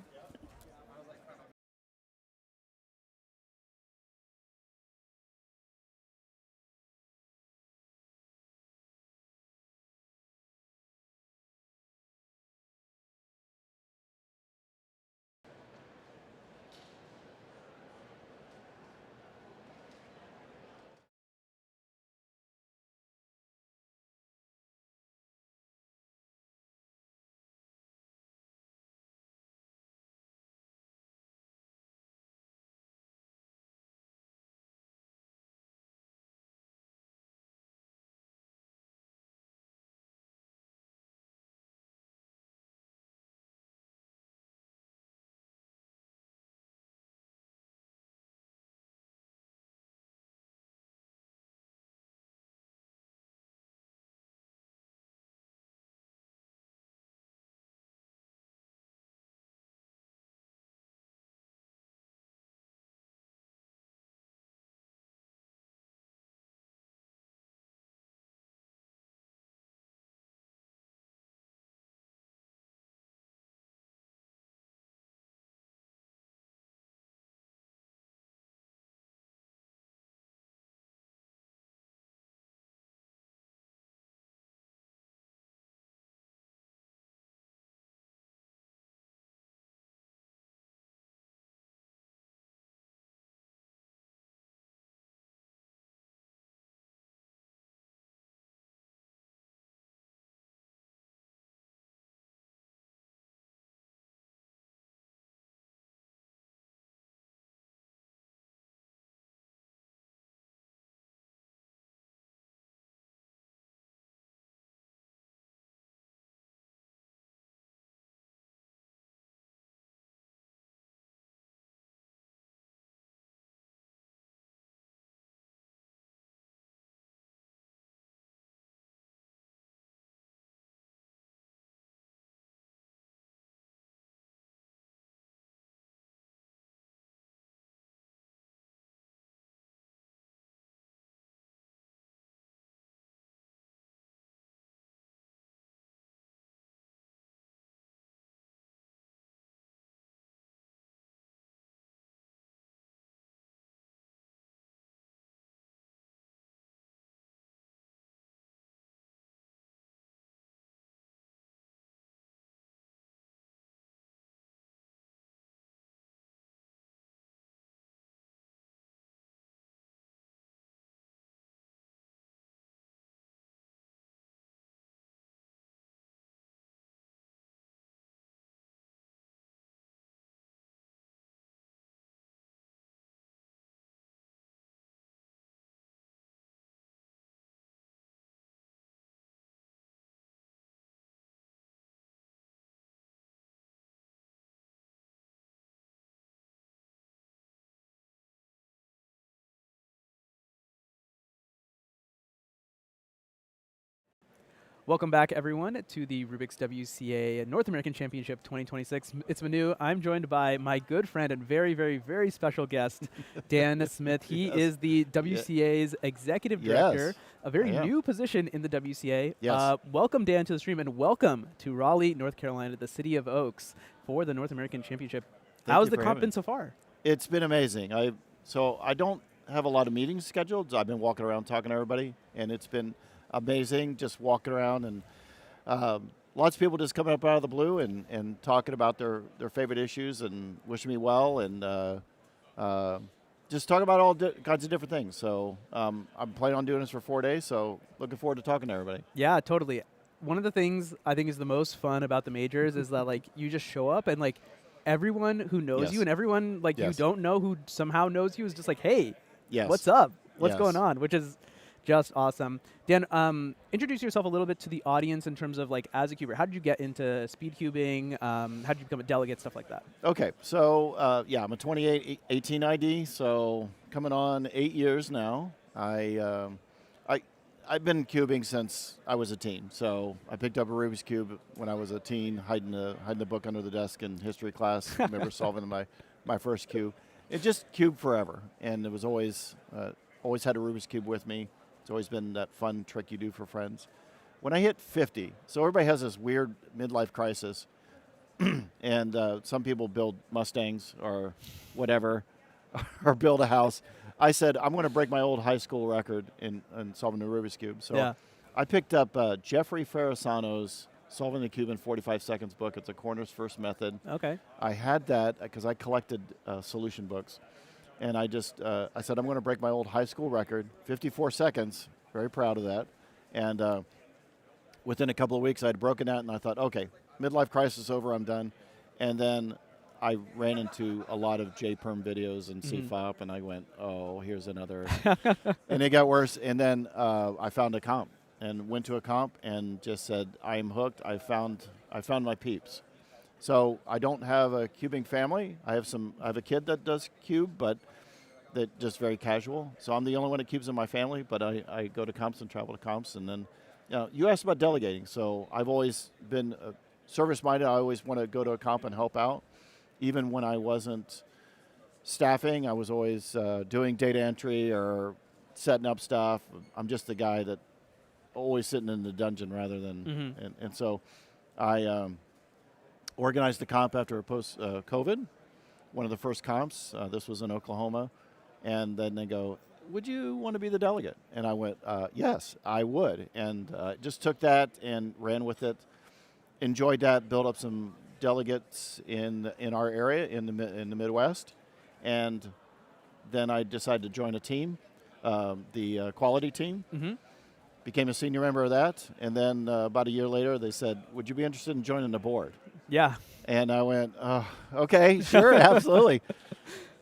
S6: Welcome back, everyone, to the Rubik's WCA North American Championship 2026. It's Manu. I'm joined by my good friend and very, very, very special guest, Dan Smith. He is the WCA's executive director, a very new position in the WCA. Welcome, Dan, to the stream, and welcome to Raleigh, North Carolina, the city of Oaks, for the North American Championship. How's the comp been so far?
S16: It's been amazing. I don't have a lot of meetings scheduled. I've been walking around talking to everybody, and it's been amazing just walking around, and lots of people just coming up out of the blue and talking about their favorite issues and wishing me well, and just talking about all kinds of different things. So I'm planning on doing this for 4 days, so looking forward to talking to everybody.
S6: Yeah, totally. One of the things I think is the most fun about the majors is that, like, you just show up and, like, everyone who knows you and everyone, like, you don't know who somehow knows you is just like, hey, what's up? What's going on? Which is just awesome. Dan, introduce yourself a little bit to the audience in terms of, like, as a cuber. How did you get into speed cubing? How did you become a delegate? Stuff like that.
S16: Okay, so I'm a 2018 ID, so coming on 8 years now. I've been cubing since I was a teen. So I picked up a Rubik's Cube when I was a teen, hiding the book under the desk in history class. I remember solving my first cube. It just cubed forever, and it was always had a Rubik's Cube with me. It's always been that fun trick you do for friends. when I hit 50, so everybody has this weird midlife crisis, and some people build Mustangs or whatever, or build a house. I said, I'm going to break my old high school record in solving the Rubik's Cube. So I picked up Jeffrey Ferrasano's Solving the Cube in 45 Seconds book. It's a Corner's First Method.
S6: Okay.
S16: I had that because I collected solution books. And I just, I said, I'm going to break my old high school record, 54 seconds. Very proud of that. And within a couple of weeks, I had broken that, and I thought, okay, midlife crisis over, I'm done. And then I ran into a lot of JPerm videos and CFOP, and I went, oh, here's another. And it got worse. And then I found a comp and went to a comp and just said, I'm hooked. I found my peeps. So I don't have a cubing family. I have a kid that does cube, but that just very casual. So I'm the only one that cubes in my family, but I go to comps and travel to comps. And then you asked about delegating. So I've always been service-minded. I always want to go to a comp and help out. Even when I wasn't staffing, I was always doing data entry or setting up stuff. I'm just the guy that always sitting in the dungeon rather than, and so I organized the comp after post-COVID, one of the first comps. This was in Oklahoma. And then they go, would you want to be the delegate? And I went, yes, I would. And just took that and ran with it. Enjoyed that, built up some delegates in our area in the Midwest. And then I decided to join a team, the quality team. Became a senior member of that. And then about a year later, they said, would you be interested in joining the board?
S6: Yeah.
S16: And I went, oh, okay, sure, absolutely.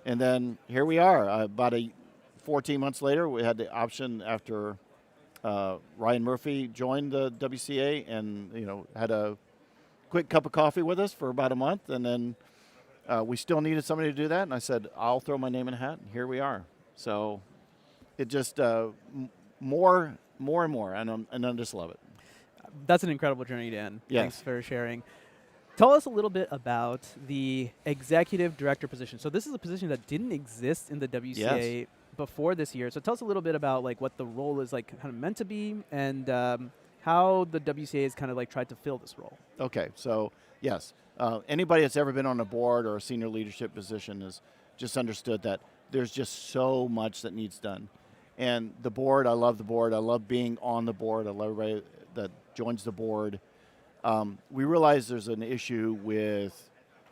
S16: And then here we are. About 14 months later, we had the option after Ryan Murphy joined the WCA and had a quick cup of coffee with us for about a month. And then we still needed somebody to do that. And I said, I'll throw my name in a hat. And here we are. So it just more and more. And I just love it.
S6: That's an incredible journey, Dan.
S16: Yes.
S6: Thanks for sharing. Tell us a little bit about the executive director position. So this is a position that didn't exist in the WCA before this year. So tell us a little bit about what the role is kind of meant to be and how the WCA has kind of tried to fill this role.
S16: Okay, so yes, anybody that's ever been on a board or a senior leadership position has just understood that there's just so much that needs done. And the board, I love the board. I love being on the board. I love everybody that joins the board. We realize there's an issue with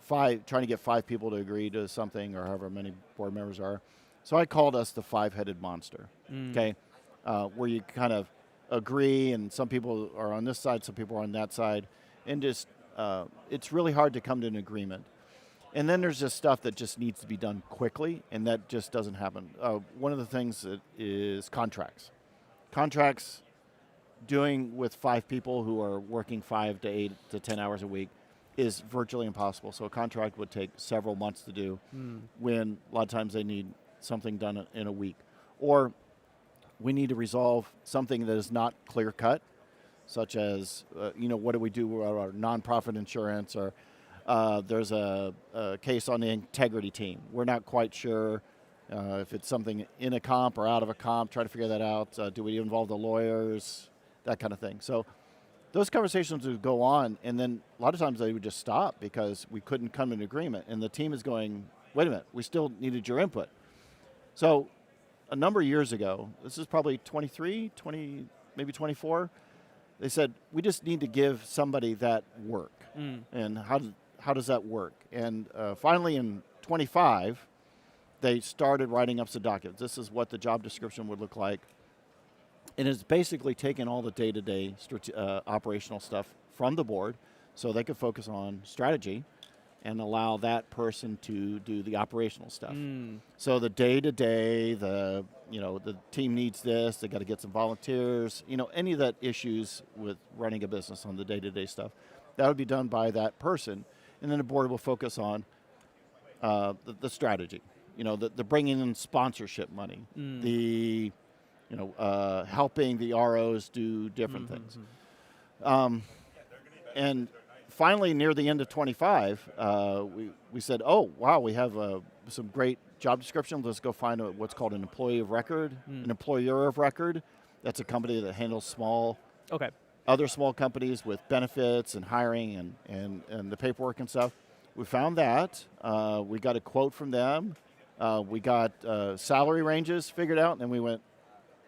S16: trying to get 5 people to agree to something or however many board members are. So I called us the 5-headed monster, okay, where you kind of agree and some people are on this side, some people are on that side, and just it's really hard to come to an agreement. And then there's just stuff that just needs to be done quickly, and that just doesn't happen. One of the things that is contracts. Contracts doing with 5 people who are working 5 to 8 to 10 hours a week is virtually impossible. So a contract would take several months to do when a lot of times they need something done in a week. Or we need to resolve something that is not clear cut, such as, what do we do with our nonprofit insurance, or there's a case on the integrity team. We're not quite sure if it's something in a comp or out of a comp, try to figure that out. Do we involve the lawyers? That kind of thing. So those conversations would go on, and then a lot of times they would just stop because we couldn't come to an agreement. And the team is going, wait a minute, we still needed your input. So a number of years ago, this is probably 20, maybe 24, they said, we just need to give somebody that work. And how does that work? And finally in 25, they started writing up some documents. This is what the job description would look like. And it's basically taken all the day-to-day operational stuff from the board so they could focus on strategy and allow that person to do the operational stuff. So the day-to-day, the team needs this, they got to get some volunteers, any of that issues with running a business on the day-to-day stuff, that would be done by that person. And then the board will focus on the strategy, the bringing in sponsorship money, the helping the ROs do different things. And finally, near the end of 25, we said, oh, wow, we have some great job descriptions. Let's go find what's called an employee of record, an employer of record. That's a company that handles small other small companies with benefits and hiring and the paperwork and stuff. We found that. We got a quote from them. We got salary ranges figured out, and then we went,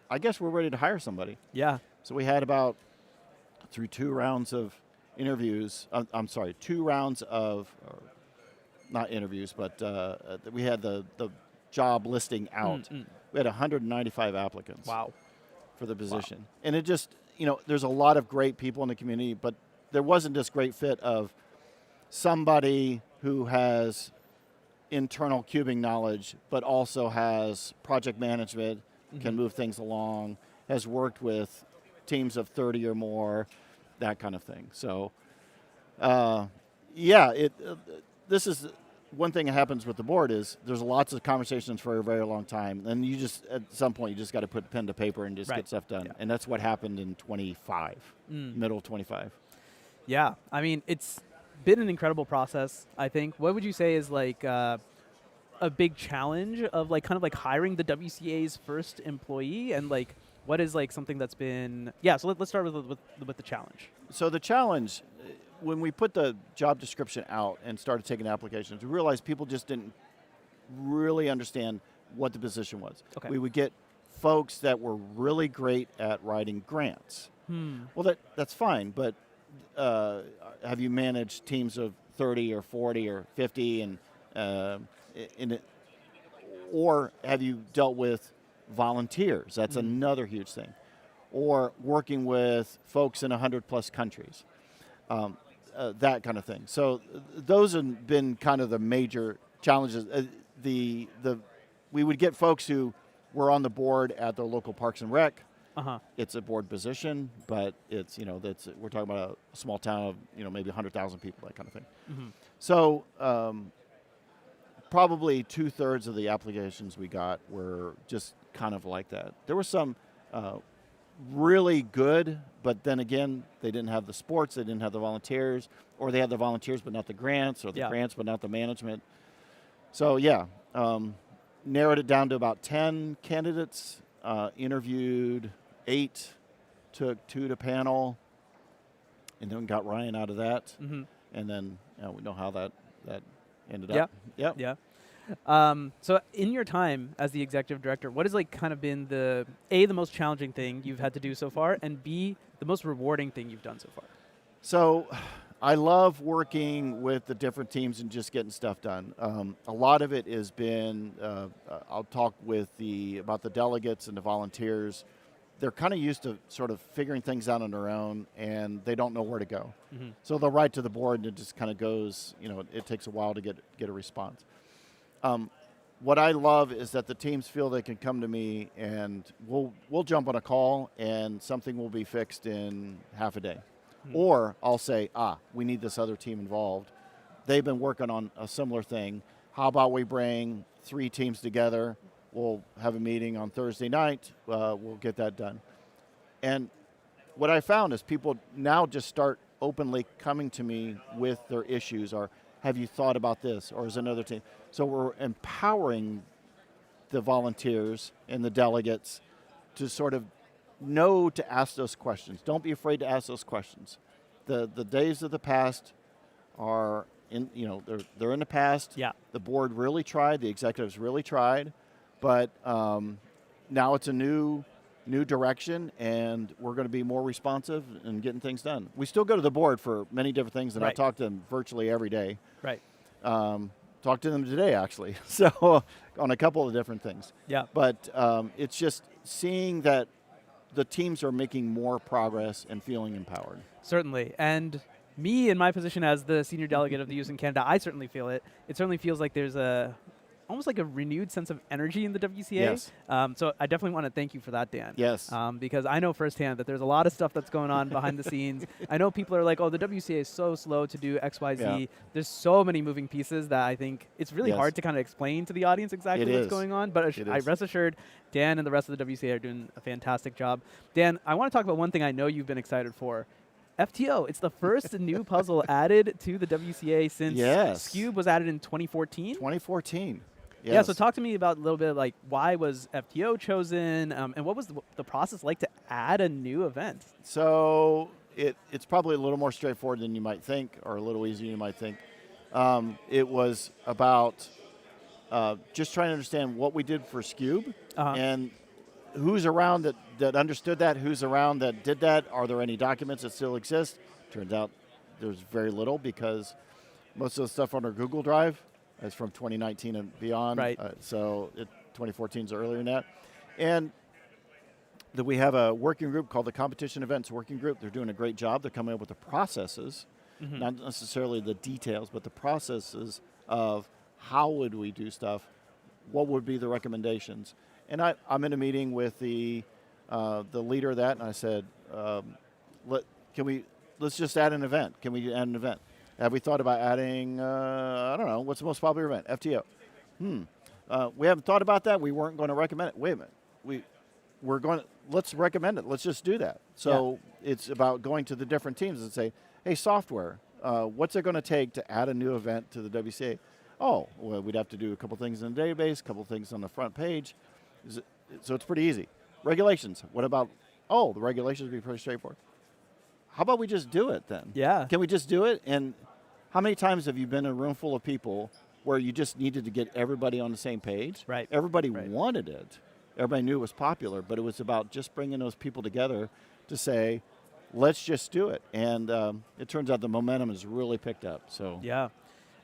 S16: I guess we're ready to hire somebody.
S6: Yeah.
S16: So we had about, through 2 rounds of interviews, 2 rounds of, not interviews, but we had the job listing out. We had 195 applicants.
S6: Wow.
S16: For the position. Wow. And it just, there's a lot of great people in the community, but there wasn't this great fit of somebody who has internal cubing knowledge, but also has project management, can move things along, has worked with teams of 30 or more, that kind of thing. So, this is one thing that happens with the board is there's lots of conversations for a very long time, and you just at some point you just got to put pen to paper and just get stuff done, and that's what happened in 25, middle of 25.
S6: Yeah, I mean it's been an incredible process. I think. What would you say is like a big challenge of like kind of like hiring the WCA's first employee, and like what is like something that's been So let's start with the challenge.
S16: So the challenge. When we put the job description out and started taking applications, we realized people just didn't really understand what the position was.
S6: Okay.
S16: We would get folks that were really great at writing grants. Well, that's fine, but have you managed teams of 30 or 40 or 50 or have you dealt with volunteers? That's another huge thing. Or working with folks in 100+ countries. That kind of thing. So those have been kind of the major challenges. We would get folks who were on the board at the local Parks and Rec. It's a board position, but it's we're talking about a small town of maybe 100,000 people, that kind of thing. So probably 2/3 of the applications we got were just kind of like that. There were some really good, but then again, they didn't have the sports, they didn't have the volunteers, or they had the volunteers but not the grants, or the grants but not the management. So narrowed it down to about 10 candidates, interviewed 8, took 2 to panel, and then got Ryan out of that. And then we know how that ended up.
S6: Yeah. So in your time as the executive director, what has like kind of been the most challenging thing you've had to do so far, and B, the most rewarding thing you've done so far?
S16: So I love working with the different teams and just getting stuff done. A lot of it has been, I'll talk about the delegates and the volunteers. They're kind of used to sort of figuring things out on their own, and they don't know where to go. So they'll write to the board, and it just kind of goes, it takes a while to get a response. What I love is that the teams feel they can come to me, and we'll jump on a call, and something will be fixed in half a day. Or I'll say, we need this other team involved. They've been working on a similar thing. How about we bring 3 teams together? We'll have a meeting on Thursday night. We'll get that done. And what I found is people now just start openly coming to me with their issues, or have you thought about this, or is another team? So we're empowering the volunteers and the delegates to sort of know to ask those questions. Don't be afraid to ask those questions. The days of the past are they're in the past.
S6: Yeah.
S16: The board really tried, the executives really tried, but now it's a new direction, and we're going to be more responsive and getting things done. We still go to the board for many different things, and I talk to them virtually every day.
S6: Right.
S16: Talked to them today, actually, so on a couple of different things.
S6: Yeah.
S16: But it's just seeing that the teams are making more progress and feeling empowered.
S6: Certainly. And me, in my position as the senior delegate of the youth in Canada, I certainly feel it. It certainly feels like there's almost like a renewed sense of energy in the WCA.
S16: Yes.
S6: So I definitely want to thank you for that, Dan.
S16: Yes.
S6: Because I know firsthand that there's a lot of stuff that's going on behind the scenes. I know people are like, the WCA is so slow to do X, Y, Z.
S16: Yeah.
S6: There's so many moving pieces that I think it's really
S16: Yes.
S6: hard to kind of explain to the audience exactly
S16: It
S6: what's
S16: is.
S6: going on. But I rest assured, Dan and the rest of the WCA are doing a fantastic job. Dan, I want to talk about one thing I know you've been excited for. FTO, it's the first new puzzle added to the WCA since Scube was added in 2014.
S16: 2014. Yes.
S6: Yeah, so talk to me about a little bit like why was FTO chosen, and what was the process like to add a new event?
S16: So it's probably a little more straightforward than you might think, or a little easier than you might think. It was about just trying to understand what we did for Scube and who's around that understood that, who's around that did that. Are there any documents that still exist? Turns out there's very little, because most of the stuff on our Google Drive is from 2019 and beyond.
S6: Right.
S16: So 2014 is earlier than that. And that we have a working group called the Competition Events Working Group. They're doing a great job. They're coming up with the processes, not necessarily the details, but the processes of how would we do stuff, what would be the recommendations. And I'm in a meeting with the leader of that, and I said, let's just add an event. Can we add an event? Have we thought about adding, I don't know, what's the most popular event? FTO. We haven't thought about that. We weren't going to recommend it. Wait a minute. We're going to, let's recommend it. Let's just do that. So it's about going to the different teams and say, hey, software, what's it going to take to add a new event to the WCA? Oh, well, we'd have to do a couple things in the database, a couple things on the front page. So it's pretty easy. Regulations. What about, the regulations would be pretty straightforward. How about we just do it then?
S6: Yeah.
S16: Can we just do it? And how many times have you been in a room full of people where you just needed to get everybody on the same page?
S6: Right.
S16: Everybody wanted it. Everybody knew it was popular, but it was about just bringing those people together to say, let's just do it. And it turns out the momentum has really picked up. So
S6: yeah.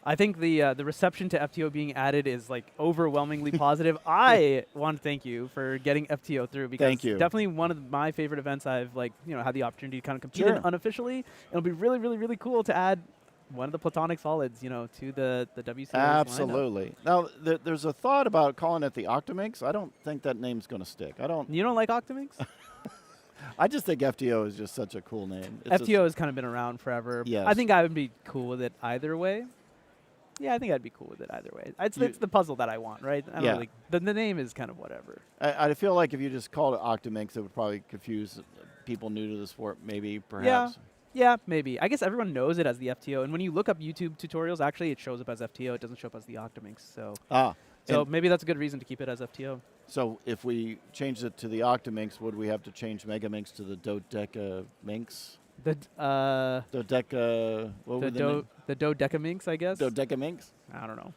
S6: I think the reception to FTO being added is like overwhelmingly positive. I want to thank you for getting FTO through, because
S16: thank you.
S6: Definitely one of my favorite events I've had the opportunity to kind of compete in unofficially. It'll be really, really, really cool to add one of the platonic solids, to the WCA.
S16: Absolutely.
S6: Lineup.
S16: Now, there's a thought about calling it the Octominx. I don't think that name's going to stick.
S6: You don't like Octominx?
S16: I just think FTO is just such a cool name.
S6: FTO has kind of been around forever.
S16: Yes.
S6: I think I would be cool with it either way. Yeah, I think I'd be cool with it either way. It's the puzzle that I want, right? I don't really, the name is kind of whatever.
S16: I feel like if you just called it Octominx, it would probably confuse people new to the sport, maybe, perhaps.
S6: Yeah, maybe. I guess everyone knows it as the FTO, and when you look up YouTube tutorials, actually it shows up as FTO. It doesn't show up as the Octominx. So maybe that's a good reason to keep it as FTO.
S16: So if we changed it to the Octominx, would we have to change Megaminx to the Dodecaminx?
S6: The Dodecaminx, I guess.
S16: Dodecaminx?
S6: I don't know.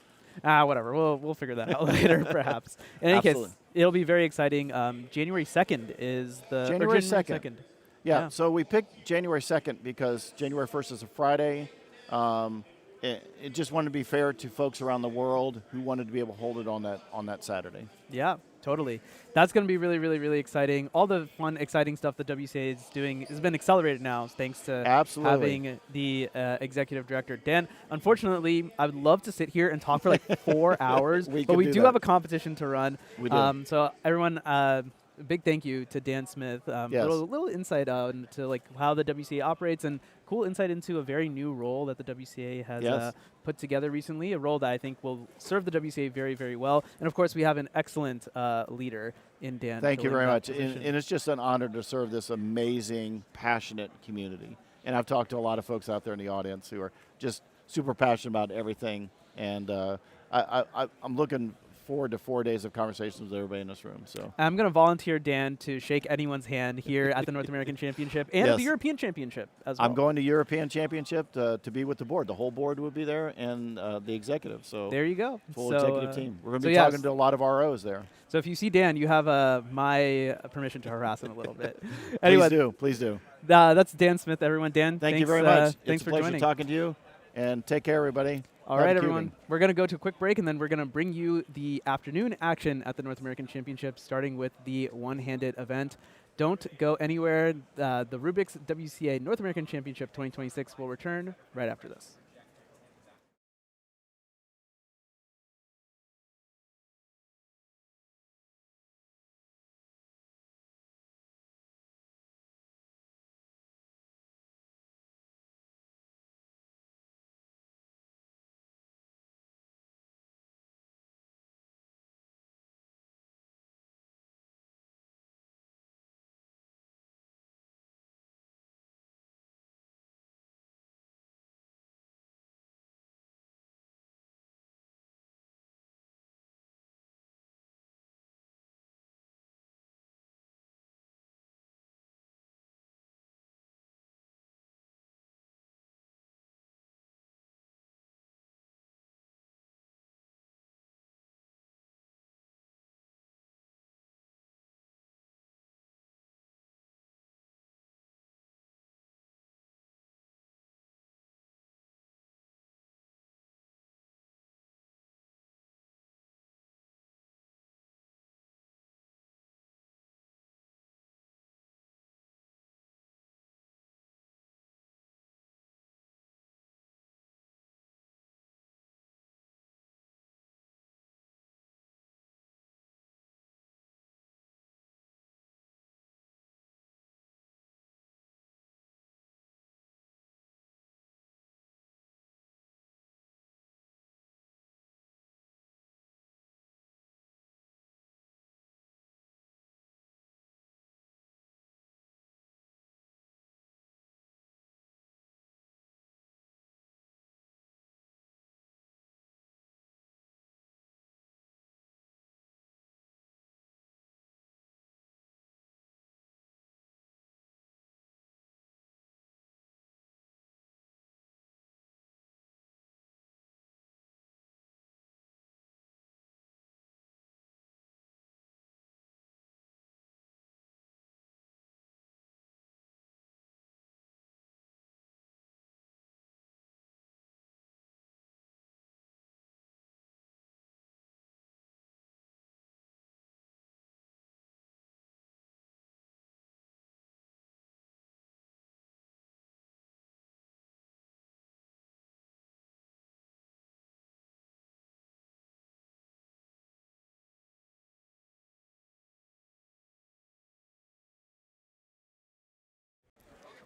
S6: Whatever. We'll figure that out later, perhaps. In any case, it'll be very exciting. January 2nd is the
S16: January 2nd. Yeah. So we picked January 2nd because January 1st is a Friday. It just wanted to be fair to folks around the world who wanted to be able to hold it on that Saturday.
S6: Yeah, totally. That's going to be really, really, really exciting. All the fun, exciting stuff that WCA is doing has been accelerated now thanks to having the executive director. Dan, unfortunately, I would love to sit here and talk for like 4 hours, but we do have a competition to run.
S16: We do.
S6: So everyone, big thank you to Dan Smith. Little insight into like how the WCA operates, and cool insight into a very new role that the WCA has put together recently, a role that I think will serve the WCA very, very well. And of course, we have an excellent leader in Dan.
S16: Thank you very much. And it's just an honor to serve this amazing, passionate community. And I've talked to a lot of folks out there in the audience who are just super passionate about everything. And I'm looking forward to 4 days of conversations with everybody in this room. So
S6: I'm going to volunteer Dan to shake anyone's hand here at the North American Championship and the European Championship as well.
S16: I'm going to European Championship to be with the board. The whole board would be there, and the executive. So
S6: there you go.
S16: Full executive team. We're going to be talking to a lot of ROs there.
S6: So if you see Dan, you have my permission to harass him a little bit. Anyway,
S16: Please do.
S6: That's Dan Smith, everyone. Dan,
S16: thank you very much.
S6: Thanks for
S16: joining. It's a pleasure
S6: joining.
S16: talking to you, and take care, everybody.
S6: All right, everyone. We're going to go to a quick break, and then we're going to bring you the afternoon action at the North American Championship, starting with the one-handed event. Don't go anywhere. The Rubik's WCA North American Championship 2026 will return right after this.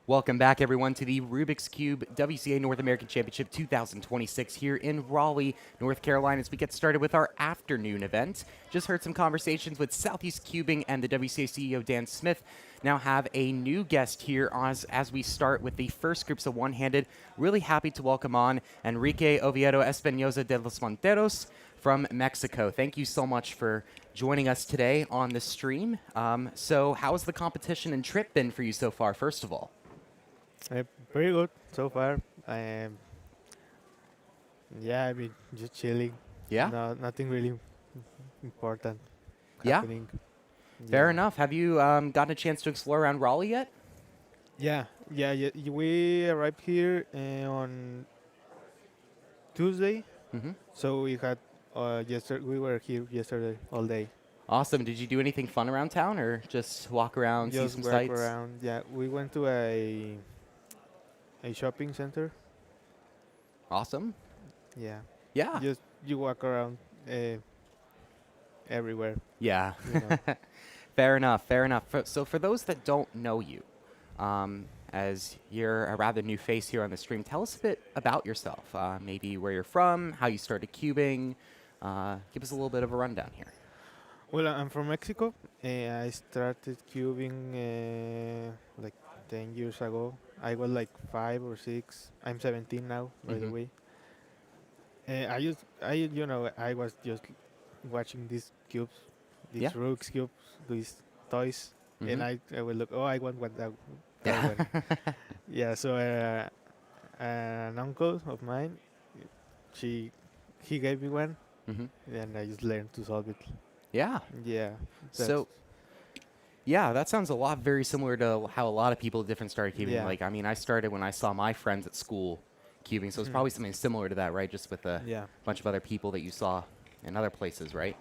S12: Welcome back, everyone, to the Rubik's Cube WCA North American Championship 2026 here in Raleigh, North Carolina, as we get started with our afternoon event. Just heard some conversations with Southeast Cubing and the WCA CEO, Dan Smith. Now have a new guest here as we start with the first groups of one-handed. Really happy to welcome on Enrique Oviedo Espinosa de los Monteros from Mexico. Thank you so much for joining us today on the stream. So how's the competition and trip been for you so far, first of all?
S15: Pretty good so far. Yeah, I mean, just chilling.
S12: Yeah?
S15: No, nothing really important
S12: Yeah?
S15: happening.
S12: Fair enough. Have you gotten a chance to explore around Raleigh yet?
S15: Yeah. We arrived here on Tuesday.
S12: Mm-hmm.
S15: So we had we were here yesterday all day.
S12: Awesome. Did you do anything fun around town or just walk around,
S15: Just
S12: see some
S15: walk
S12: sights?
S15: around. Yeah, we went to a shopping center.
S12: Awesome.
S15: Yeah.
S12: Yeah.
S15: Just you walk around everywhere.
S12: Yeah.
S15: You know.
S12: Fair enough. Fair enough. So for those that don't know you, as you're a rather new face here on the stream, tell us a bit about yourself. Maybe where you're from, how you started cubing. Give us a little bit of a rundown here.
S15: Well, I'm from Mexico. I started cubing like 10 years ago. I was like 5 or 6. I'm 17 now, by the
S12: Mhm.
S15: way. I was just watching these cubes, these
S12: Yeah.
S15: Rubik's cubes, these toys, and
S12: Mhm.
S15: I would look. Oh, I want what that
S12: Yeah.
S15: one. Yeah. So an uncle of mine, he gave me one,
S12: Mhm.
S15: and I just learned to solve it.
S12: Yeah.
S15: Yeah.
S12: So, yeah, that sounds a lot very similar to how a lot of people different started cubing.
S15: Yeah.
S12: Like, I mean, I started when I saw my friends at school cubing, so it's
S15: Mhm.
S12: probably something similar to that, right? Just with a
S15: Yeah.
S12: bunch of other people that you saw in other places, right?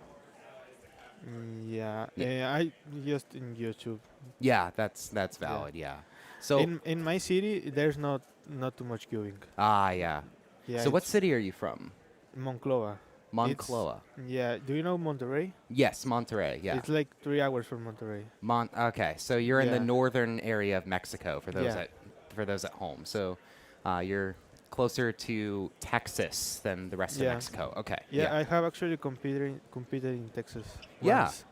S15: Yeah.
S12: Yeah.
S15: I just in YouTube.
S12: Yeah, that's valid. Yeah. So,
S15: in my city, there's not too much queuing.
S12: yeah.
S15: Yeah.
S12: So, what
S15: it's
S12: city are you from?
S15: Monclova.
S12: Monclova.
S15: Yeah. Do you know Monterrey?
S12: Yes, Monterrey. Yeah.
S15: It's like 3 hours from Monterrey.
S12: Okay, so you're in the
S15: Yeah.
S12: northern area of Mexico for those
S15: Yeah.
S12: at home. So, you're closer to Texas than the rest of
S15: Yeah.
S12: Mexico. Okay.
S15: Yeah, I have actually competed in Texas.
S12: Yeah.
S15: once.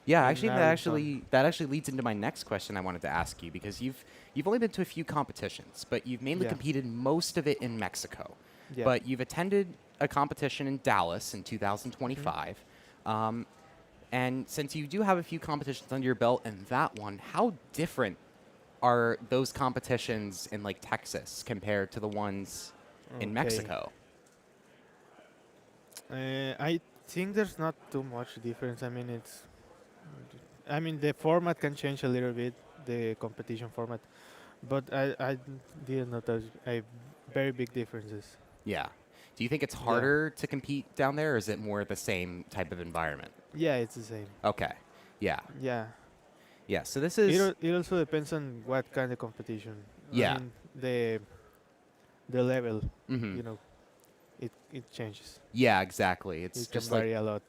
S12: Yeah,
S15: in
S12: actually,
S15: Arizona.
S12: that actually leads into my next question I wanted to ask you, because you've only been to a few competitions, but you've mainly
S15: Yeah.
S12: competed most of it in Mexico.
S15: Yeah.
S12: But you've attended a competition in Dallas in 2025. And since you do have a few competitions under your belt in that one, how different are those competitions in like Texas compared to the ones in
S15: Okay.
S12: Mexico?
S15: I think there's not too much difference. I mean, the format can change a little bit, the competition format, but I didn't notice a very big differences.
S12: Yeah. Do you think it's harder to compete down there, or is it more the same type of environment?
S15: Yeah, it's the same.
S12: Okay. Yeah.
S15: Yeah.
S12: Yeah. So this is.
S15: It also depends on what kind of competition.
S12: Yeah.
S15: I mean, the level.
S12: Mhm.
S15: You know, it changes.
S12: Yeah, exactly. It's
S15: It can
S12: just like
S15: vary a lot.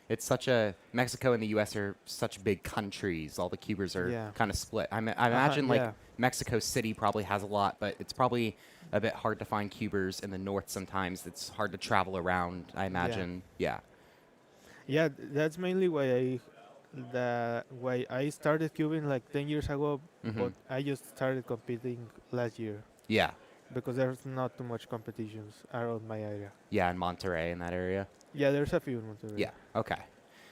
S12: it's such a Mexico and the U.S. are such big countries. All the cubers are
S15: Yeah.
S12: kind of split. I imagine like
S15: yeah.
S12: Mexico City probably has a lot, but it's probably a bit hard to find cubers in the north sometimes. It's hard to travel around, I imagine. Yeah.
S15: Yeah, that's mainly why I started cubing like 10 years ago,
S12: Mhm.
S15: but I just started competing last year.
S12: Yeah.
S15: Because there's not too much competitions around my area.
S12: Yeah, in Monterey, in that area.
S15: Yeah, there's a few in Monterrey.
S12: Yeah. Okay.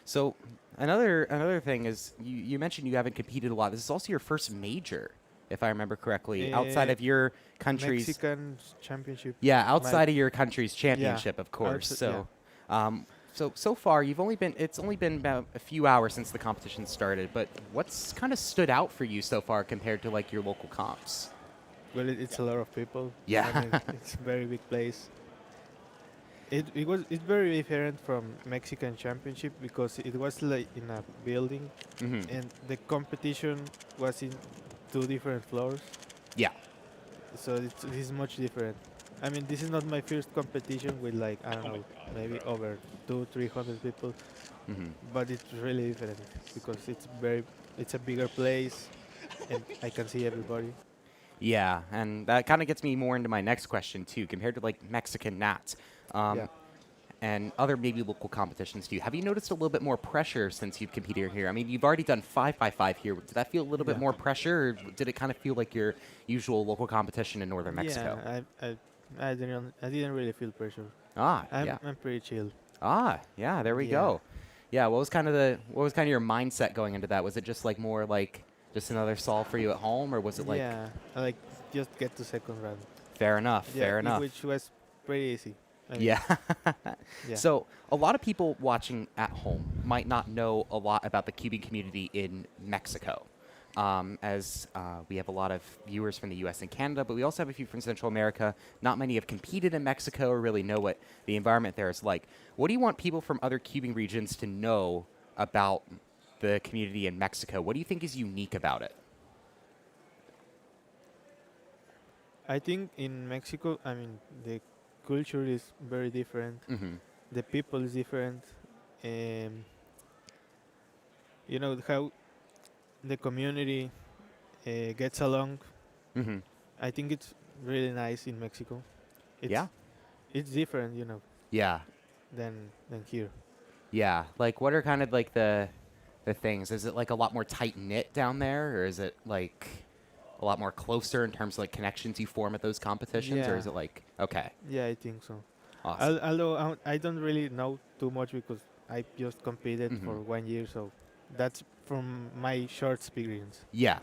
S12: So another thing is you mentioned you haven't competed a lot. This is also your first major, if I remember correctly, outside of your country's
S15: Mexican championship.
S12: Yeah, outside of your country's championship, of course.
S15: yeah.
S12: So far it's only been about a few hours since the competition started. But what's kind of stood out for you so far compared to like your local comps?
S15: Well, it's a lot of people.
S12: Yeah.
S15: I mean, it's a very big place. It's very different from Mexican championship because it was like in a building,
S12: Mhm.
S15: and the competition was in 2 different floors.
S12: Yeah.
S15: So it's much different. I mean, this is not my first competition with like I don't know, maybe over 200-300 people,
S12: Mhm.
S15: but it's really different because it's a bigger place, and I can see everybody.
S12: Yeah, and that kind of gets me more into my next question too. Compared to like Mexican Nats,
S15: Yeah.
S12: and other maybe local competitions too, have you noticed a little bit more pressure since you've competed here? I mean, you've already done 5x5 here. Did that feel a little bit
S15: Yeah.
S12: more pressure, or did it kind of feel like your usual local competition in northern Mexico?
S15: Yeah, I didn't really feel pressure.
S12: Ah,
S15: I'm
S12: yeah.
S15: I'm pretty chill.
S12: Ah, yeah. There we
S15: Yeah.
S12: go. Yeah. What was kind of your mindset going into that? Was it just like more like just another solve for you at home, or was it like?
S15: Yeah, I like just get to second round.
S12: Fair enough.
S15: Yeah,
S12: Fair enough.
S15: which was pretty easy. I mean,
S12: Yeah.
S15: Yeah.
S12: So a lot of people watching at home might not know a lot about the cubing community in Mexico. As we have a lot of viewers from the U.S. and Canada, but we also have a few from Central America. Not many have competed in Mexico or really know what the environment there is like. What do you want people from other cubing regions to know about the community in Mexico? What do you think is unique about it?
S15: I think in Mexico, I mean, the culture is very different.
S12: Mhm.
S15: The people is different. You know how the community gets along.
S12: Mhm.
S15: I think it's really nice in Mexico. It's,
S12: Yeah.
S15: It's different, you know.
S12: Yeah.
S15: Than here.
S12: Yeah. Like, what are kind of like the things? Is it like a lot more tight knit down there, or is it like a lot more closer in terms of like connections you form at those competitions, or
S15: Yeah.
S12: is it like okay?
S15: Yeah, I think so.
S12: Awesome.
S15: Although I don't really know too much because I just competed for 1 year, so that's from my short experience.
S12: Yeah,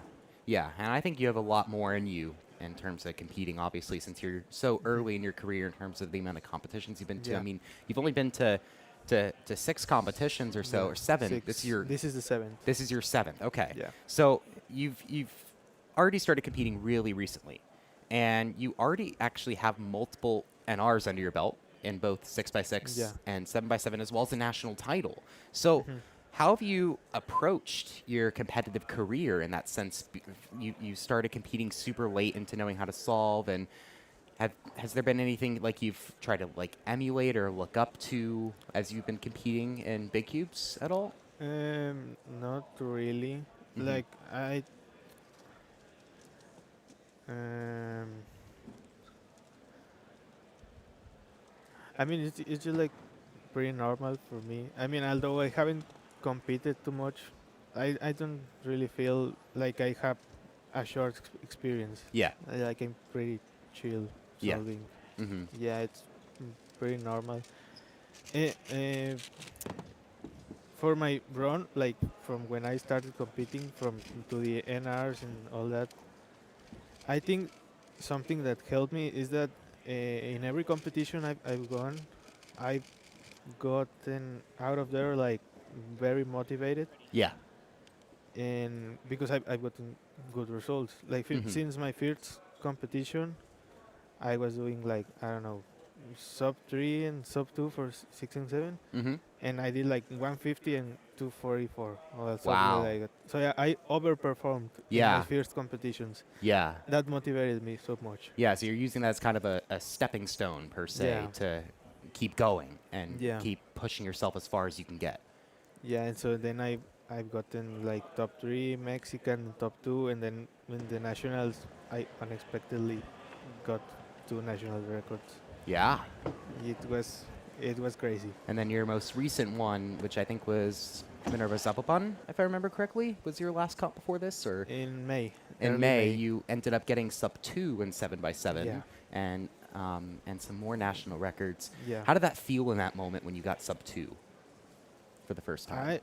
S12: yeah, and I think you have a lot more in you in terms of competing. Obviously, since you're so early in your career in terms of the amount of competitions you've been to. I
S15: Yeah.
S12: mean, you've only been to 6 competitions or so,
S15: Yeah,
S12: or 7.
S15: 6.
S12: This is
S15: This is the 7th.
S12: This is your 7th. Okay.
S15: Yeah.
S12: So you've already started competing really recently, and you already actually have multiple NRs under your belt in both 6x6
S15: Yeah.
S12: and 7x7, as well as a national title. So
S15: Mhm.
S12: how have you approached your competitive career in that sense? You started competing super late into knowing how to solve, and has there been anything like you've tried to like emulate or look up to as you've been competing in big cubes at all?
S15: Not really.
S12: Mhm.
S15: Like um, I mean, it's just like pretty normal for me. I mean, although I haven't competed too much, I don't really feel like I have a short experience.
S12: Yeah.
S15: Like I'm pretty chill
S12: Yeah.
S15: solving.
S12: Mhm.
S15: Yeah, it's pretty normal. Eh, eh, for my run, like from when I started competing from to the NRs and all that, I think something that helped me is that in every competition I've gone, I've gotten out of there like very motivated.
S12: Yeah.
S15: And because I've gotten good results. Like
S12: Mhm.
S15: since my first competition, I was doing like, I don't know, sub 3 and sub 2 for 6 and 7.
S12: Mhm.
S15: And I did like 150 and 244 or something
S12: Wow.
S15: like that. So yeah, I overperformed in
S12: Yeah.
S15: my first competitions.
S12: Yeah.
S15: That motivated me so much.
S12: Yeah, so you're using that as kind of a stepping stone per se
S15: Yeah.
S12: to keep going and
S15: Yeah.
S12: keep pushing yourself as far as you can get.
S15: Yeah, and so then I've gotten like top 3 Mexican, top 2, and then in the nationals I unexpectedly got 2 national records.
S12: Yeah.
S15: It was crazy.
S12: And then your most recent one, which I think was Minerva Zapopan, if I remember correctly, was your last comp before this, or
S15: In May.
S12: in
S15: early
S12: May, you ended up getting sub 2 in 7x7,
S15: Yeah.
S12: and some more national records.
S15: Yeah.
S12: How did that feel in that moment when you got sub 2 for the first time?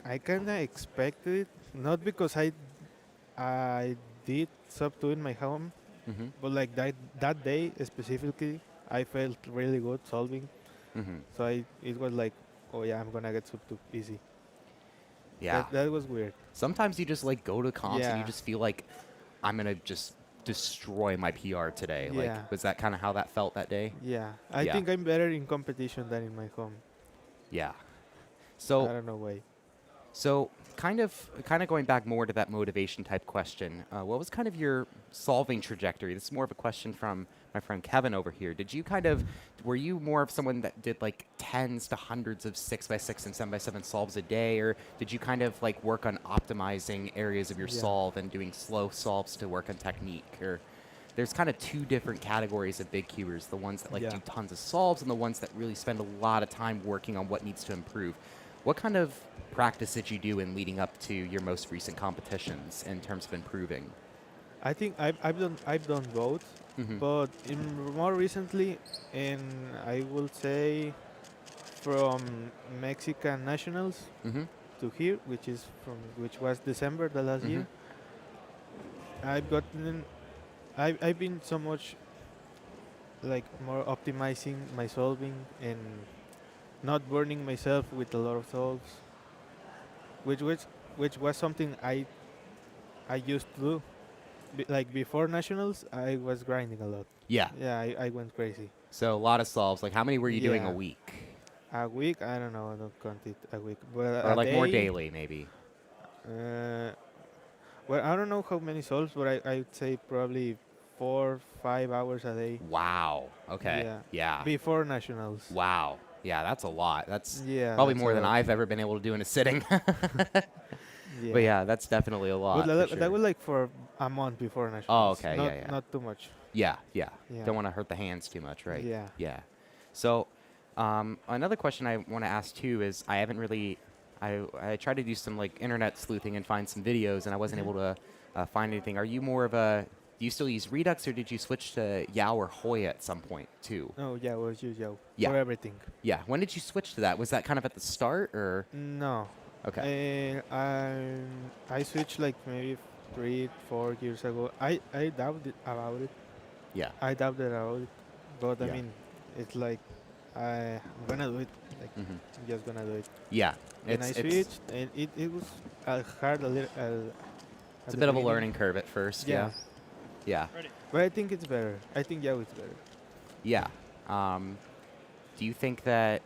S15: I kind of expected it, not because I did sub 2 in my home,
S12: Mhm.
S15: but like that day specifically, I felt really good solving.
S12: Mhm.
S15: So it was like, oh yeah, I'm gonna get sub 2 easy.
S12: Yeah.
S15: That was weird.
S12: Sometimes you just like go to comps and you
S15: Yeah.
S12: just feel like I'm gonna just destroy my PR today.
S15: Yeah.
S12: Like, was that kind of how that felt that day?
S15: Yeah, I
S12: Yeah.
S15: think I'm better in competition than in my home.
S12: Yeah.
S15: I
S12: So
S15: don't know why.
S12: So kind of going back more to that motivation type question, what was kind of your solving trajectory? This is more of a question from my friend Kevin over here. Were you more of someone that did like tens to hundreds of 6x6 and 7x7 solves a day, or did you kind of like work on optimizing areas of your solve and doing slow solves to work on technique? Or there's kind of two different categories of big cubers, the ones that like do tons of solves and the ones that really spend a lot of time working on what needs to improve. What kind of practice did you do in leading up to your most recent competitions in terms of improving?
S15: I think I've done both, but more recently, and I will say from Mexican nationals to here, which was December the last year, I've been so much like more optimizing my solving and not burning myself with a lot of solves, which was something I used to do. Like before nationals, I was grinding a lot.
S12: Yeah.
S15: Yeah, I went crazy.
S12: So a lot of solves. Like how many were you doing a week?
S15: A week? I don't know. I don't count it a week. But
S12: or
S15: a
S12: like
S15: day,
S12: more daily, maybe.
S15: Well, I don't know how many solves, but I'd say probably 4-5 hours a day.
S12: Wow. Okay. Yeah.
S15: Before nationals.
S12: Wow. Yeah, that's a lot. That's
S15: Yeah,
S12: probably
S15: that's
S12: more
S15: a
S12: than
S15: lot.
S12: I've ever been able to do in a sitting. But yeah, that's definitely a lot.
S15: But
S12: for
S15: that
S12: sure.
S15: was like for a month before nationals.
S12: Oh, okay.
S15: Not,
S12: yeah.
S15: Not too much.
S12: Yeah.
S15: Yeah.
S12: Don't want to hurt the hands too much, right?
S15: Yeah.
S12: Yeah. So another question I want to ask too is I haven't really I tried to do some like internet sleuthing and find some videos, and I wasn't able to find anything. Are you more of a do you still use Redux, or did you switch to Yao or Hoya at some point too?
S15: No, yeah, I was use Yao
S12: Yeah.
S15: for everything.
S12: Yeah. When did you switch to that? Was that kind of at the start, or?
S15: No.
S12: Okay.
S15: I switched like maybe 3-4 years ago. I doubted about it.
S12: Yeah.
S15: I doubted about it, but I
S12: Yeah.
S15: mean, it's like I'm gonna do it. Like I'm just gonna do it.
S12: Yeah.
S15: And I switched, and it was hard a little.
S12: It's a bit of a learning curve at first. Yeah. Yeah.
S15: But I think it's better. I think Yao is better.
S12: Yeah. Do you think that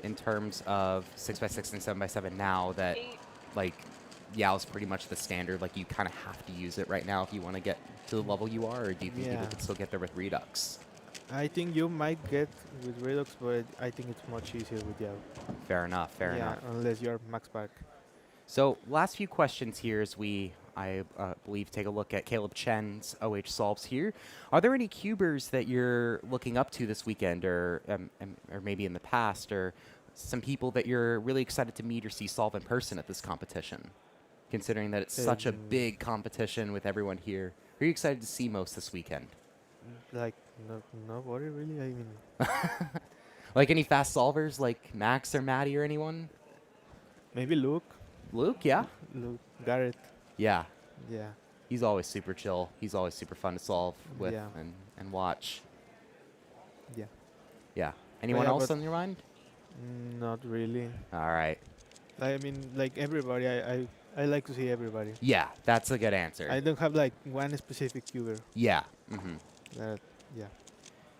S12: in terms of 6x6 and 7x7 now that like Yao's pretty much the standard, like you kind of have to use it right now if you want to get to the level you are, or do you think people can still get there with Redux?
S15: I think you might get with Redux, but I think it's much easier with Yao.
S12: Fair enough. Fair enough.
S15: Yeah, unless you're Max Park.
S12: So last few questions here as I believe, take a look at Caleb Chen's OH solves here. Are there any cubers that you're looking up to this weekend, or maybe in the past, or some people that you're really excited to meet or see solve in person at this competition, considering that it's such a big competition with everyone here? Who are you excited to see most this weekend?
S15: Like, nobody really, I mean.
S12: Like any fast solvers, like Max or Maddie or anyone?
S15: Maybe Luke.
S12: Luke, yeah.
S15: Luke, Garrett.
S12: Yeah.
S15: Yeah.
S12: He's always super chill. He's always super fun to solve with
S15: Yeah.
S12: and watch.
S15: Yeah.
S12: Yeah. Anyone else on your mind?
S15: Not really.
S12: All right.
S15: I mean, like everybody, I like to see everybody.
S12: Yeah, that's a good answer.
S15: I don't have like one specific cuber.
S12: Yeah.
S15: Yeah.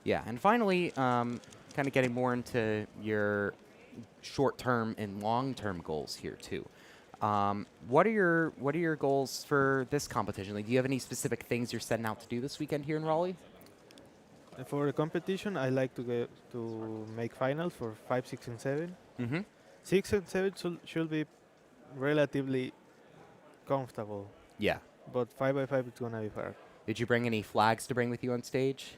S12: Yeah, and finally, kind of getting more into your short-term and long-term goals here too. What are your goals for this competition? Like, do you have any specific things you're setting out to do this weekend here in Raleigh?
S15: For the competition, I like to make finals for 5, 6, and 7. 6 and 7 should be relatively comfortable.
S12: Yeah.
S15: But 5x5 is gonna be hard.
S12: Did you bring any flags to bring with you on stage?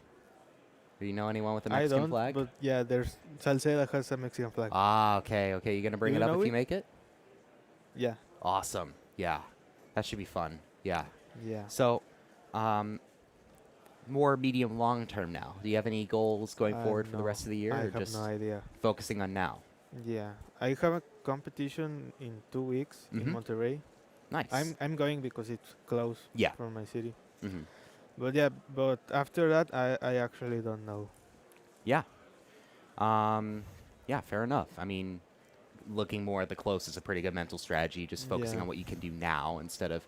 S12: Do you know anyone with a Mexican
S15: I don't,
S12: flag?
S15: but yeah, there's Salceda has a Mexican flag.
S12: Ah, okay. You gonna bring it up if you make it?
S15: Yeah.
S12: Awesome. Yeah, that should be fun. Yeah.
S15: Yeah.
S12: So, more medium long term now. Do you have any goals going forward for the rest of the year,
S15: I
S12: or
S15: have
S12: just
S15: no idea.
S12: focusing on now?
S15: Yeah, I have a competition in 2 weeks in Monterrey.
S12: Nice.
S15: I'm going because it's close from my city. But yeah, but after that, I actually don't know.
S12: Yeah. Yeah, fair enough. I mean, looking more at the close is a pretty good mental strategy, just focusing on what you can do now instead of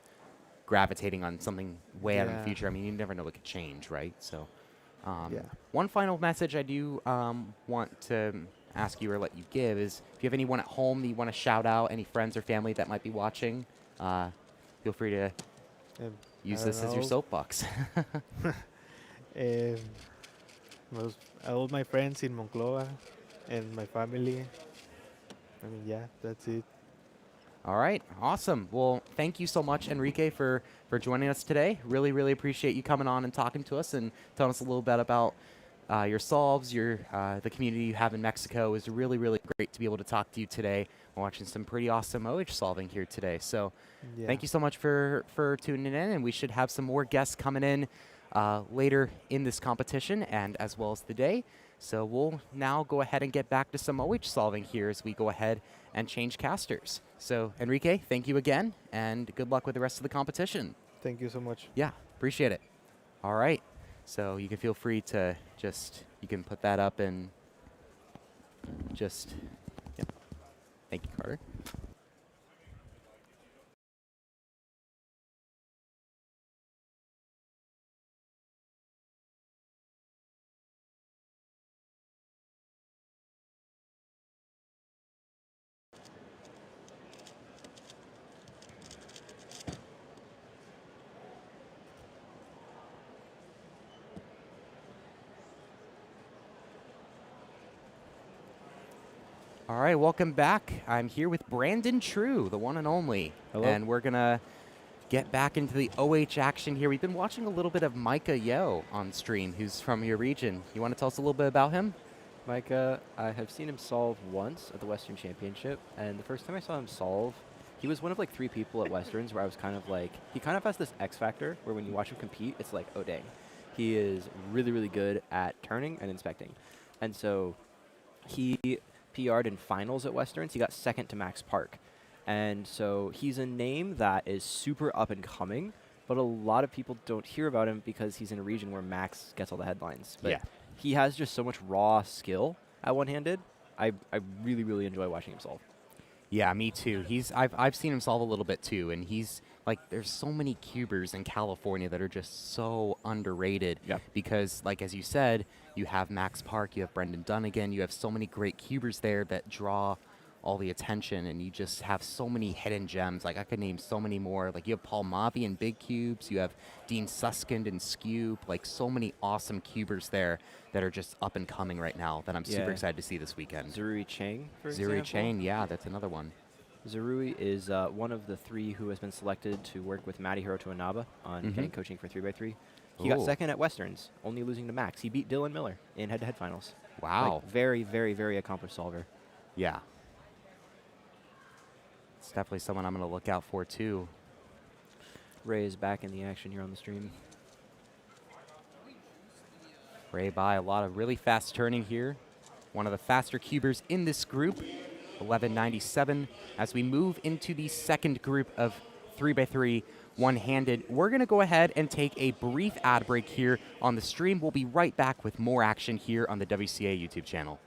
S12: gravitating on something way out in the future. I mean, you never know what could change, right? So, one final message I do want to ask you or let you give is if you have anyone at home that you want to shout out, any friends or family that might be watching, feel free to use this as your soapbox.
S15: All my friends in Monclova and my family. I mean, yeah, that's it.
S12: All right, awesome. Well, thank you so much, Enrique, for joining us today. Really, really appreciate you coming on and talking to us and telling us a little bit about your solves, the community you have in Mexico. It was really, really great to be able to talk to you today. We're watching some pretty awesome OH solving here today. So thank you so much for tuning in, and we should have some more guests coming in later in this competition and as well as the day. So we'll now go ahead and get back to some OH solving here as we go ahead and change casters. So Enrique, thank you again, and good luck with the rest of the competition.
S15: Thank you so much.
S12: Yeah, appreciate it. All right, so you can feel free to you can put that up and yep. Thank you, Carter. All right, welcome back. I'm here with Brandon True, the one and only.
S17: Hello.
S12: And we're going to get back into the OH action here. We've been watching a little bit of Micah Yo on stream, who's from your region. You want to tell us a little bit about him?
S17: Micah, I have seen him solve once at the Western Championship, and the first time I saw him solve, he was one of like 3 people at Westerns where I was kind of like, he kind of has this X factor where when you watch him compete, it's like, oh dang. He is really, really good at turning and inspecting. And so he PR'd in finals at Westerns. He got second to Max Park. And so he's a name that is super up and coming, but a lot of people don't hear about him because he's in a region where Max gets all the headlines. But he has just so much raw skill at one-handed. I really, really enjoy watching him solve.
S12: Yeah, me too. I've seen him solve a little bit too, and he's like, there's so many cubers in California that are just so underrated. Because, like as you said, you have Max Park, you have Brendan Dunnigan, you have so many great cubers there that draw all the attention, and you just have so many hidden gems. Like I could name so many more. Like you have Paul Mavi in Big Cubes, you have Dean Suskind in Scoop, like so many awesome cubers there that are just up and coming right now that I'm super excited to see this weekend.
S17: Zirui Chang, for
S12: example.
S17: example.
S12: Chang, yeah, that's another one.
S17: Zirui is one of the 3 who has been selected to work with Matty Hiroto Inaba on getting coaching for 3x3. He got second at Westerns, only losing to Max. He beat Dylan Miller in head-to-head finals.
S12: Wow.
S17: Like, very, very, very accomplished solver.
S12: Yeah. It's definitely someone I'm going to look out for, too.
S17: Ray is back in the action here on the stream.
S12: Ray by a lot of really fast turning here. One of the faster cubers in this group, 1197. As we move into the second group of 3x3 one-handed, we're going to go ahead and take a brief ad break here on the stream. We'll be right back with more action here on the WCA YouTube channel.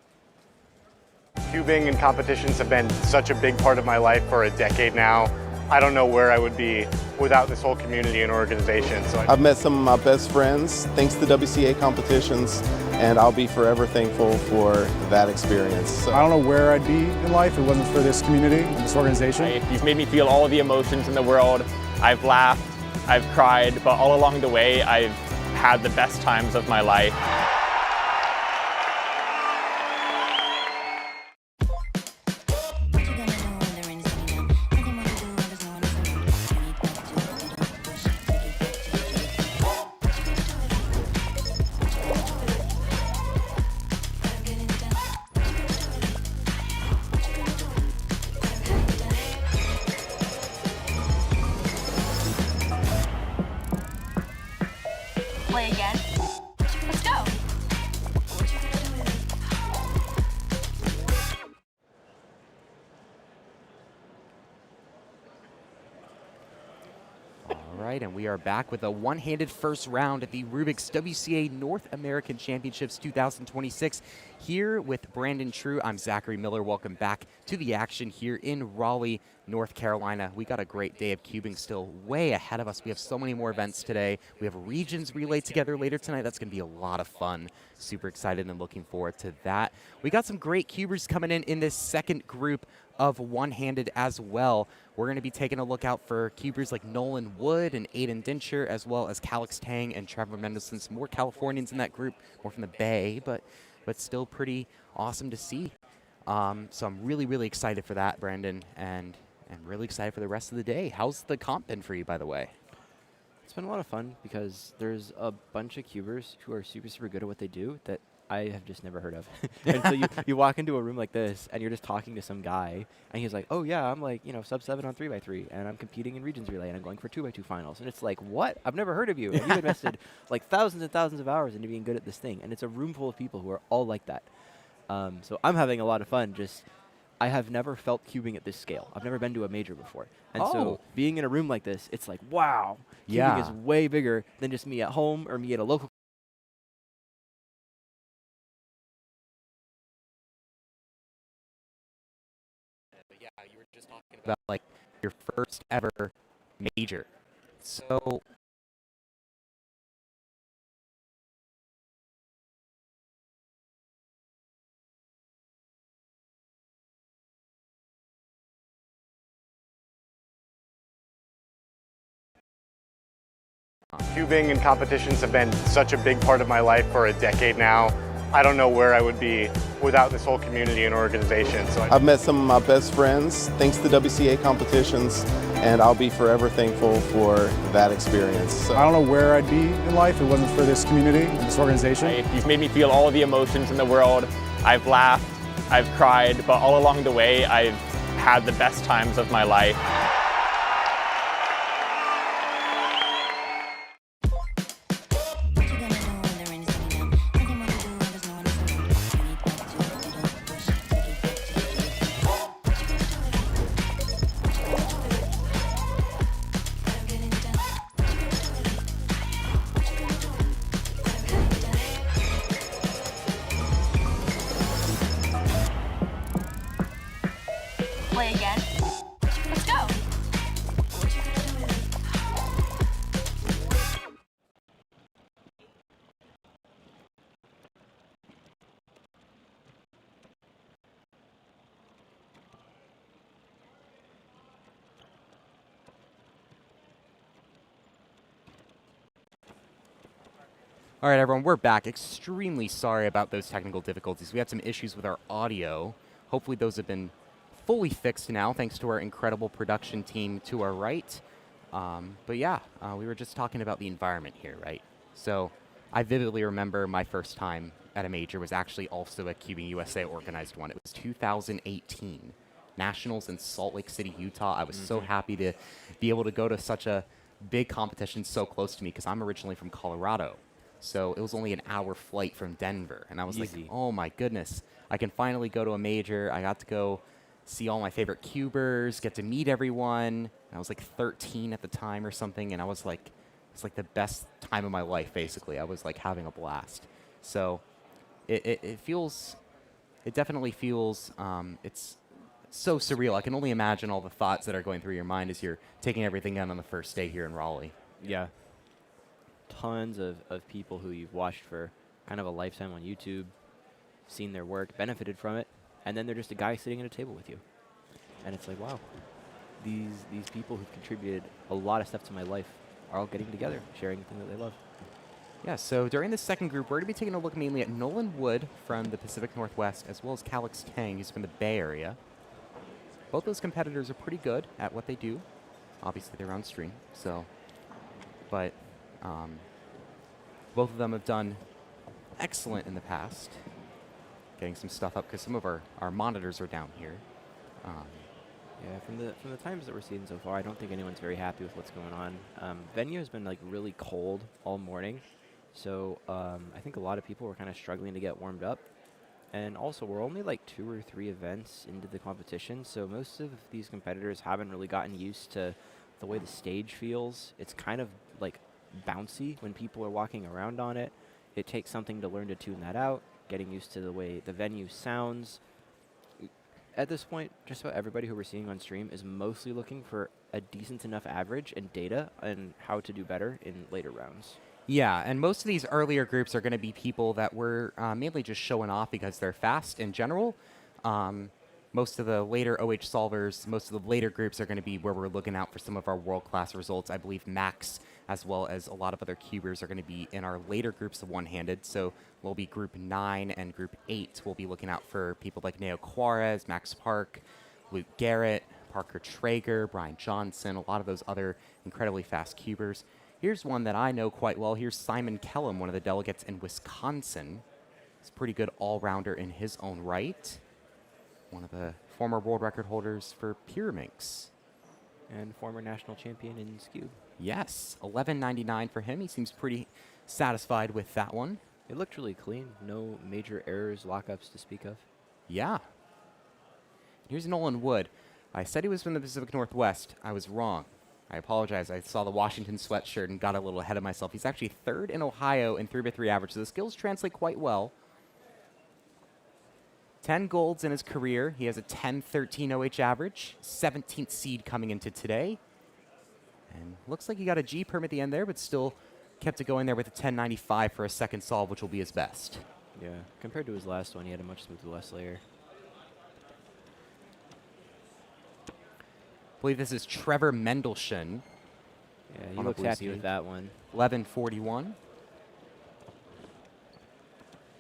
S18: Cubing and competitions have been such a big part of my life for a decade now. I don't know where I would be without this whole community and organization. So
S19: I've met some of my best friends thanks to WCA competitions, and I'll be forever thankful for that experience. So.
S20: I don't know where I'd be in life if it wasn't for this community and this organization.
S21: You've made me feel all the emotions in the world. I've laughed, I've cried, but all along the way, I've had the best times of my life.
S22: Play again. Let's go.
S12: All right, and we are back with a one-handed first round at the Rubik's WCA North American Championships 2026 here with Brandon True. I'm Zachary Miller. Welcome back to the action here in Raleigh, North Carolina. We got a great day of cubing still way ahead of us. We have so many more events today. We have regions relay together later tonight. That's going to be a lot of fun. Super excited and looking forward to that. We got some great cubers coming in this second group of one-handed as well. We're going to be taking a look out for cubers like Nolan Wood and Aiden Dincher, as well as Calix Tang and Trevor Mendelson. Some more Californians in that group, more from the Bay, but still pretty awesome to see. So I'm really, really excited for that, Brandon, and I'm really excited for the rest of the day. How's the comp been for you, by the way?
S17: It's been a lot of fun because there's a bunch of cubers who are super, super good at what they do that I have just never heard of. And so you walk into a room like this and you're just talking to some guy and he's like, oh yeah, I'm like, sub 7 on 3x3 and I'm competing in regions relay and I'm going for 2x2 finals. And it's like, what? I've never heard of you. And you invested like thousands and thousands of hours into being good at this thing. And it's a room full of people who are all like that. So I'm having a lot of fun. I have never felt cubing at this scale. I've never been to a major before. And so being in a room like this, it's like, wow, cubing is way bigger than just me at home or me at a local.
S12: But yeah, you were just talking about like your first ever major. So
S18: Cubing and competitions have been such a big part of my life for a decade now. I don't know where I would be without this whole community and organization. So
S19: I've met some of my best friends thanks to WCA competitions, and I'll be forever thankful for that experience. So
S20: I don't know where I'd be in life if it wasn't for this community and this organization.
S21: You've made me feel all the emotions in the world. I've laughed, I've cried, but all along the way, I've had the best times of my life.
S22: Play again? Let's go!
S12: all right, everyone, we're back. Extremely sorry about those technical difficulties. We had some issues with our audio. Hopefully those have been fully fixed now, thanks to our incredible production team to our right. But yeah, we were just talking about the environment here, right? So I vividly remember my first time at a major was actually also a CubingUSA organized one. It was 2018, Nationals in Salt Lake City, Utah. I was so happy to be able to go to such a big competition so close to me because I'm originally from Colorado. So it was only an hour flight from Denver. And I was like, oh my goodness, I can finally go to a major. I got to go see all my favorite cubers, get to meet everyone. And I was like 13 at the time or something. And I was like, it's like the best time of my life, basically. I was like having a blast. So it definitely feels, it's so surreal. I can only imagine all the thoughts that are going through your mind as you're taking everything in on the first day here in Raleigh.
S17: Yeah. Tons of people who you've watched for kind of a lifetime on YouTube, seen their work, benefited from it, and then they're just a guy sitting at a table with you. And it's like, wow, these people who've contributed a lot of stuff to my life are all getting together, sharing the thing that they love.
S12: Yeah, so during this second group, we're going to be taking a look mainly at Nolan Wood from the Pacific Northwest, as well as Calix Tang, who's from the Bay Area. Both those competitors are pretty good at what they do. Obviously, they're on stream, so. But both of them have done excellent in the past. Getting some stuff up, because some of our monitors are down here.
S17: Yeah, from the times that we're seeing so far, I don't think anyone's very happy with what's going on. Venue has been like really cold all morning, so I think a lot of people were kind of struggling to get warmed up. And also, we're only like 2 or 3 events into the competition, so most of these competitors haven't really gotten used to the way the stage feels. It's kind of like bouncy when people are walking around on it. It takes something to learn to tune that out, getting used to the way the venue sounds. at this point, just about everybody who we're seeing on stream is mostly looking for a decent enough average and data and how to do better in later rounds.
S12: Yeah, and most of these earlier groups are going to be people that were mainly just showing off because they're fast in general. Most of the later OH solvers, most of the later groups are going to be where we're looking out for some of our world-class results. I believe Max, as well as a lot of other cubers, are going to be in our later groups of one-handed. So we'll be Group 9 and Group 8. We'll be looking out for people like Neo Juarez, Max Park, Luke Garrett, Parker Traeger, Brian Johnson, a lot of those other incredibly fast cubers. Here's one that I know quite well. Here's Simon Kellum, one of the delegates in Wisconsin. He's a pretty good all-rounder in his own right. One of the former world record holders for Pyraminx.
S17: And former national champion in Skew.
S12: Yes, 11.99 for him. He seems pretty satisfied with that one.
S17: It looked really clean. No major errors, lockups to speak of.
S12: Yeah. Here's Nolan Wood. I said he was from the Pacific Northwest. I was wrong. I apologize. I saw the Washington sweatshirt and got a little ahead of myself. He's actually 3rd in Ohio in 3x3 average, so the skills translate quite well. 10 golds in his career. He has a 10-13 OH average, 17th seed coming into today. And looks like he got a G perm at the end there, but still kept it going there with a 10.95 for a second solve, which will be his best.
S17: Yeah, compared to his last one, he had a much smoother last layer.
S12: I believe this is Trevor Mendelssohn.
S17: Yeah, he looks happy with that one.
S12: 11.41.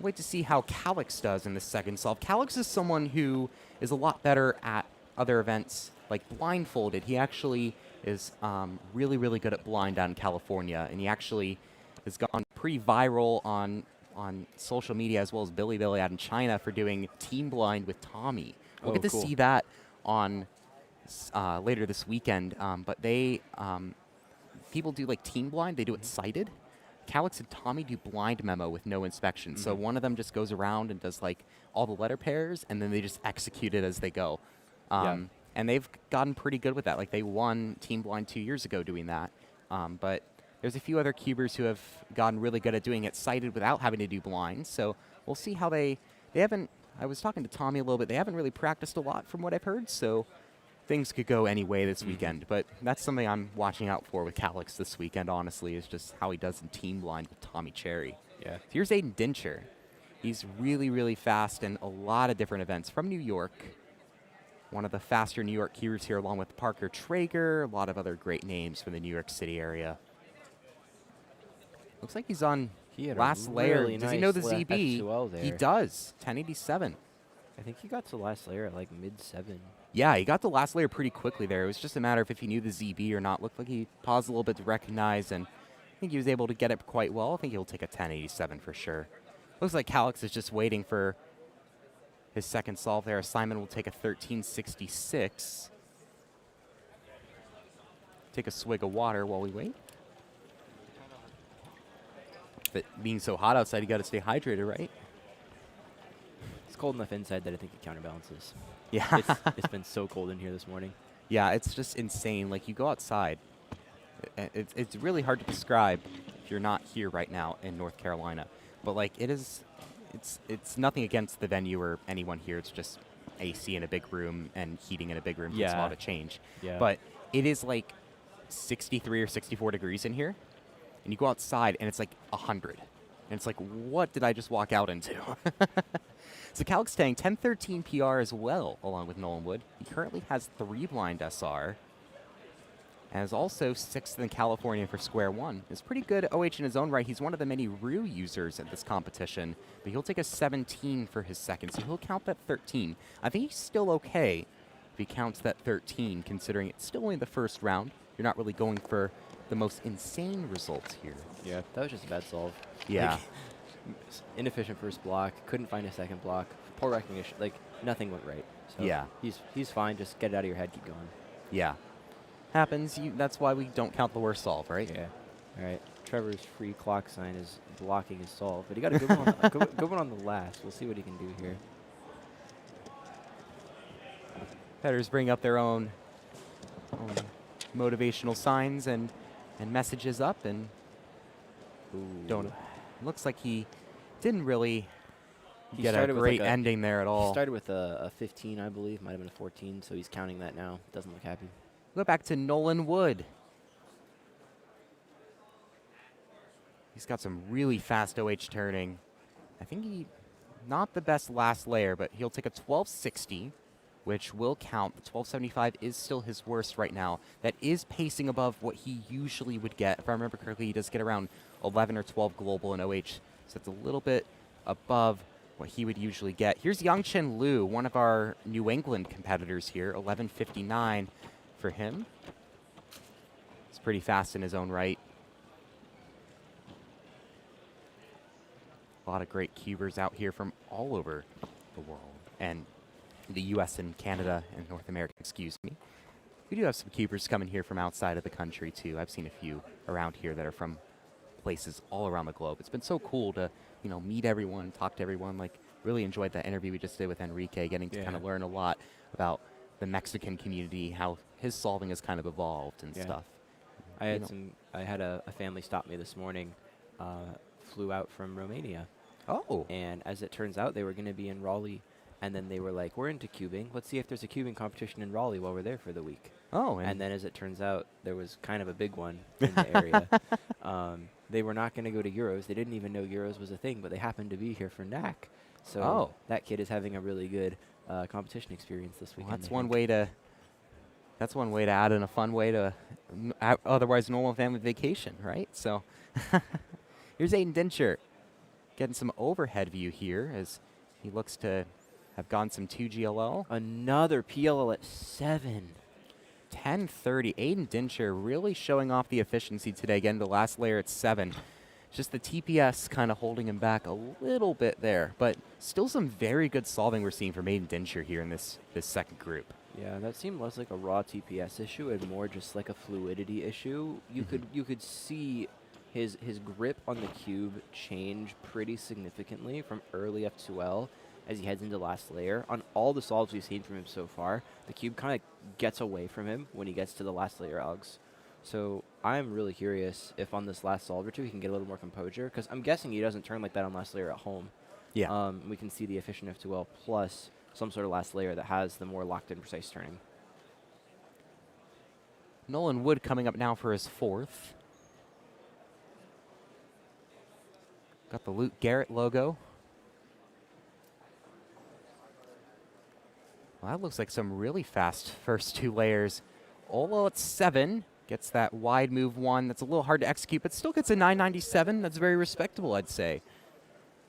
S12: Wait to see how Calix does in the second solve. Calix is someone who is a lot better at other events, like blindfolded. He actually is really, really good at blind out in California, and he actually has gone pretty viral on social media as well as Billy out in China for doing team blind with Tommy. We'll get to see that on later this weekend, but they people do like team blind. They do it sighted. Calix and Tommy do blind memo with no inspection. So one of them just goes around and does like all the letter pairs, and then they just execute it as they go. And they've gotten pretty good with that. Like they won Team Blind 2 years ago doing that. But there's a few other cubers who have gotten really good at doing it sighted without having to do blind. So we'll see how they haven't. I was talking to Tommy a little bit. They haven't really practiced a lot from what I've heard. So things could go any way this weekend, but that's something I'm watching out for with Calix this weekend, honestly, is just how he does in team blind with Tommy Cherry.
S17: Yeah.
S12: So here's Aiden Dincher. He's really, really fast in a lot of different events from New York. One of the faster New York cubers here, along with Parker Traeger, a lot of other great names from the New York City area. Looks like he's on last layer. Does he know the ZB? He does. 1087.
S17: I think he got to last layer at like mid-7.
S12: Yeah, he got the last layer pretty quickly there. It was just a matter of if he knew the ZB or not. Looked like he paused a little bit to recognize, and I think he was able to get it quite well. I think he'll take a 1087 for sure. Looks like Calix is just waiting for his second solve there. Simon will take a 1366. Take a swig of water while we wait. But being so hot outside, you got to stay hydrated, right?
S17: It's cold enough inside that I think it counterbalances.
S12: Yeah.
S17: It's been so cold in here this morning.
S12: Yeah, it's just insane. Like, you go outside. It's really hard to describe if you're not here right now in North Carolina. But, like, it's nothing against the venue or anyone here. It's just AC in a big room and heating in a big room. It's a lot of change.
S17: Yeah.
S12: But it is, like, 63 or 64 degrees in here. And you go outside, and it's, like, 100. And it's like, what did I just walk out into? So Calix staying 10-13 PR as well, along with Nolan Wood. He currently has 3 blind SR. And is also 6th in California for Square One. Is pretty good OH in his own right. He's one of the many Rue users at this competition. But he'll take a 17 for his second, so he'll count that 13. I think he's still okay if he counts that 13, considering it's still only the first round. You're not really going for the most insane results here.
S17: Yeah, that was just a bad solve.
S12: Yeah.
S17: Like, inefficient first block, couldn't find a second block, poor recognition, like nothing went right. So
S12: yeah.
S17: He's fine, just get it out of your head, keep going.
S12: Yeah. Happens. That's why we don't count the worst solve, right?
S17: Yeah. All right. Trevor's free clock sign is blocking his solve, but he got a good one on, good one on the last. We'll see what he can do here.
S12: Competitors bring up their own motivational signs and messages up, and don't. Looks like he didn't really
S17: He
S12: get a
S17: started with
S12: great
S17: like
S12: ending there at all.
S17: He started with a 15, I believe. Might have been a 14, so he's counting that now. Doesn't look happy.
S12: Go back to Nolan Wood. He's got some really fast OH turning. I think he, not the best last layer, but he'll take a 1260, which will count. The 1275 is still his worst right now. That is pacing above what he usually would get. If I remember correctly, he does get around 11 or 12 global in OH, so it's a little bit above what he would usually get. Here's Yangchen Liu, one of our New England competitors here, 1159 for him. It's pretty fast in his own right. A lot of great cubers out here from all over the world, and the U.S. and Canada and North America, excuse me. We do have some cubers coming here from outside of the country, too. I've seen a few around here that are from places all around the globe. It's been so cool to, you know, meet everyone, talk to everyone. Like, really enjoyed that interview we just did with Enrique, getting to kind of learn a lot about the Mexican community, how his solving has kind of evolved and stuff.
S17: I had a family stop me this morning, flew out from Romania.
S12: Oh.
S17: And as it turns out, they were going to be in Raleigh, and then they were like, we're into cubing. Let's see if there's a cubing competition in Raleigh while we're there for the week.
S12: Oh.
S17: And then as it turns out, there was kind of a big one in the area. They were not going to go to Euros. They didn't even know Euros was a thing, but they happened to be here for NAC. So that kid is having a really good competition experience this weekend.
S12: Well, that's one way to. That's one way to add in a fun way to otherwise normal family vacation, right? So here's Aiden Dincher getting some overhead view here as he looks to have gone some 2 GLL.
S17: Another PLL at 7.
S12: 10:30. Aiden Dincher really showing off the efficiency today. Again, the last layer at 7. Just the TPS kind of holding him back a little bit there, but still some very good solving we're seeing from Aiden Dincher here in this second group.
S17: Yeah, that seemed less like a raw TPS issue and more just like a fluidity issue. You could see his grip on the cube change pretty significantly from early F2L as he heads into last layer. On all the solves we've seen from him so far, the cube kind of gets away from him when he gets to the last layer Uggs. So I'm really curious if on this last solve or two he can get a little more composure, because I'm guessing he doesn't turn like that on last layer at home.
S12: Yeah.
S17: We can see the efficient F2L plus some sort of last layer that has the more locked in precise turning.
S12: Nolan Wood coming up now for his 4th. Got the Luke Garrett logo. Well, that looks like some really fast first 2 layers. Olo at 7. Gets that wide move 1. That's a little hard to execute, but still gets a 997. That's very respectable, I'd say.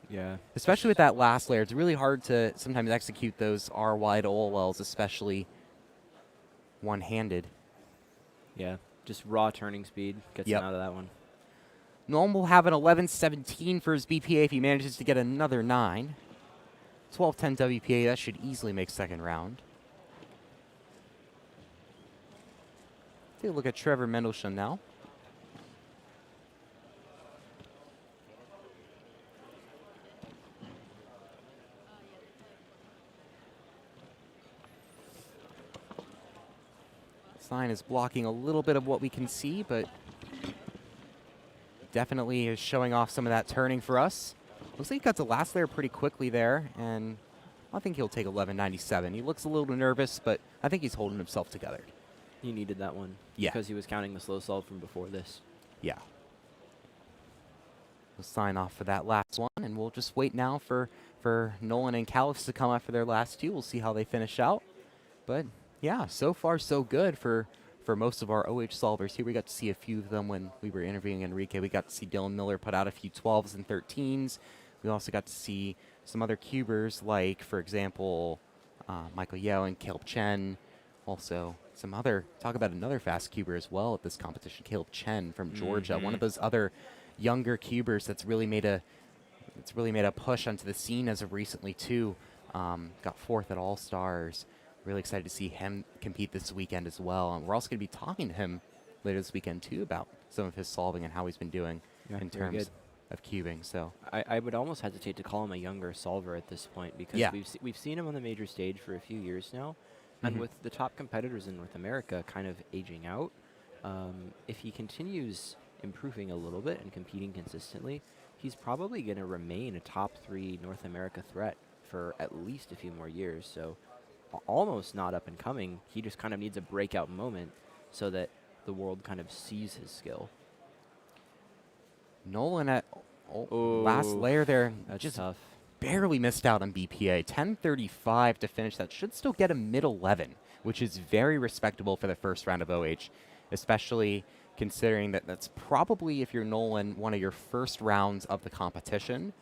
S17: Yeah.
S12: Especially with that last layer. It's really hard to sometimes execute those R-wide OLLs, especially one-handed.
S17: Yeah, just raw turning speed gets him out of that one.
S12: Nolan will have an 1117 for his BPA if he manages to get another 9. 1210 WPA, that should easily make second round. Take a look at Trevor Mendelsohn now. Sign is blocking a little bit of what we can see, but definitely is showing off some of that turning for us. Looks like he got the last layer pretty quickly there, and I think he'll take 1197. He looks a little nervous, but I think he's holding himself together.
S17: He needed that one.
S12: Yeah.
S17: Because he was counting the slow solve from before this.
S12: Yeah. We'll sign off for that last one, and we'll just wait now for Nolan and Caliph to come out for their last 2. We'll see how they finish out. But yeah, so far so good for most of our OH solvers here. We got to see a few of them when we were interviewing Enrique. We got to see Dylan Miller put out a few 12s and 13s. We also got to see some other cubers like, for example, Michael Yeo and Caleb Chen. Also, some other, talk about another fast cuber as well at this competition, Caleb Chen from Georgia, one of those other younger cubers that's really made a push onto the scene as of recently too. Got 4th at All Stars. Really excited to see him compete this weekend as well. And we're also going to be talking to him later this weekend too about some of his solving and how he's been doing in terms of cubing. So
S17: I would almost hesitate to call him a younger solver at this point because we've seen him on the major stage for a few years now. And with the top competitors in North America kind of aging out, if he continues improving a little bit and competing consistently, he's probably going to remain a top 3 North America threat for at least a few more years. So almost not up and coming. He just kind of needs a breakout moment so that the world kind of sees his skill.
S12: Nolan at last layer there,
S17: That's
S12: just
S17: tough.
S12: barely missed out on BPA. 10:35 to finish. That should still get a mid-11, which is very respectable for the first round of OH, especially considering that that's probably, if you're Nolan, one of your first rounds of the competition.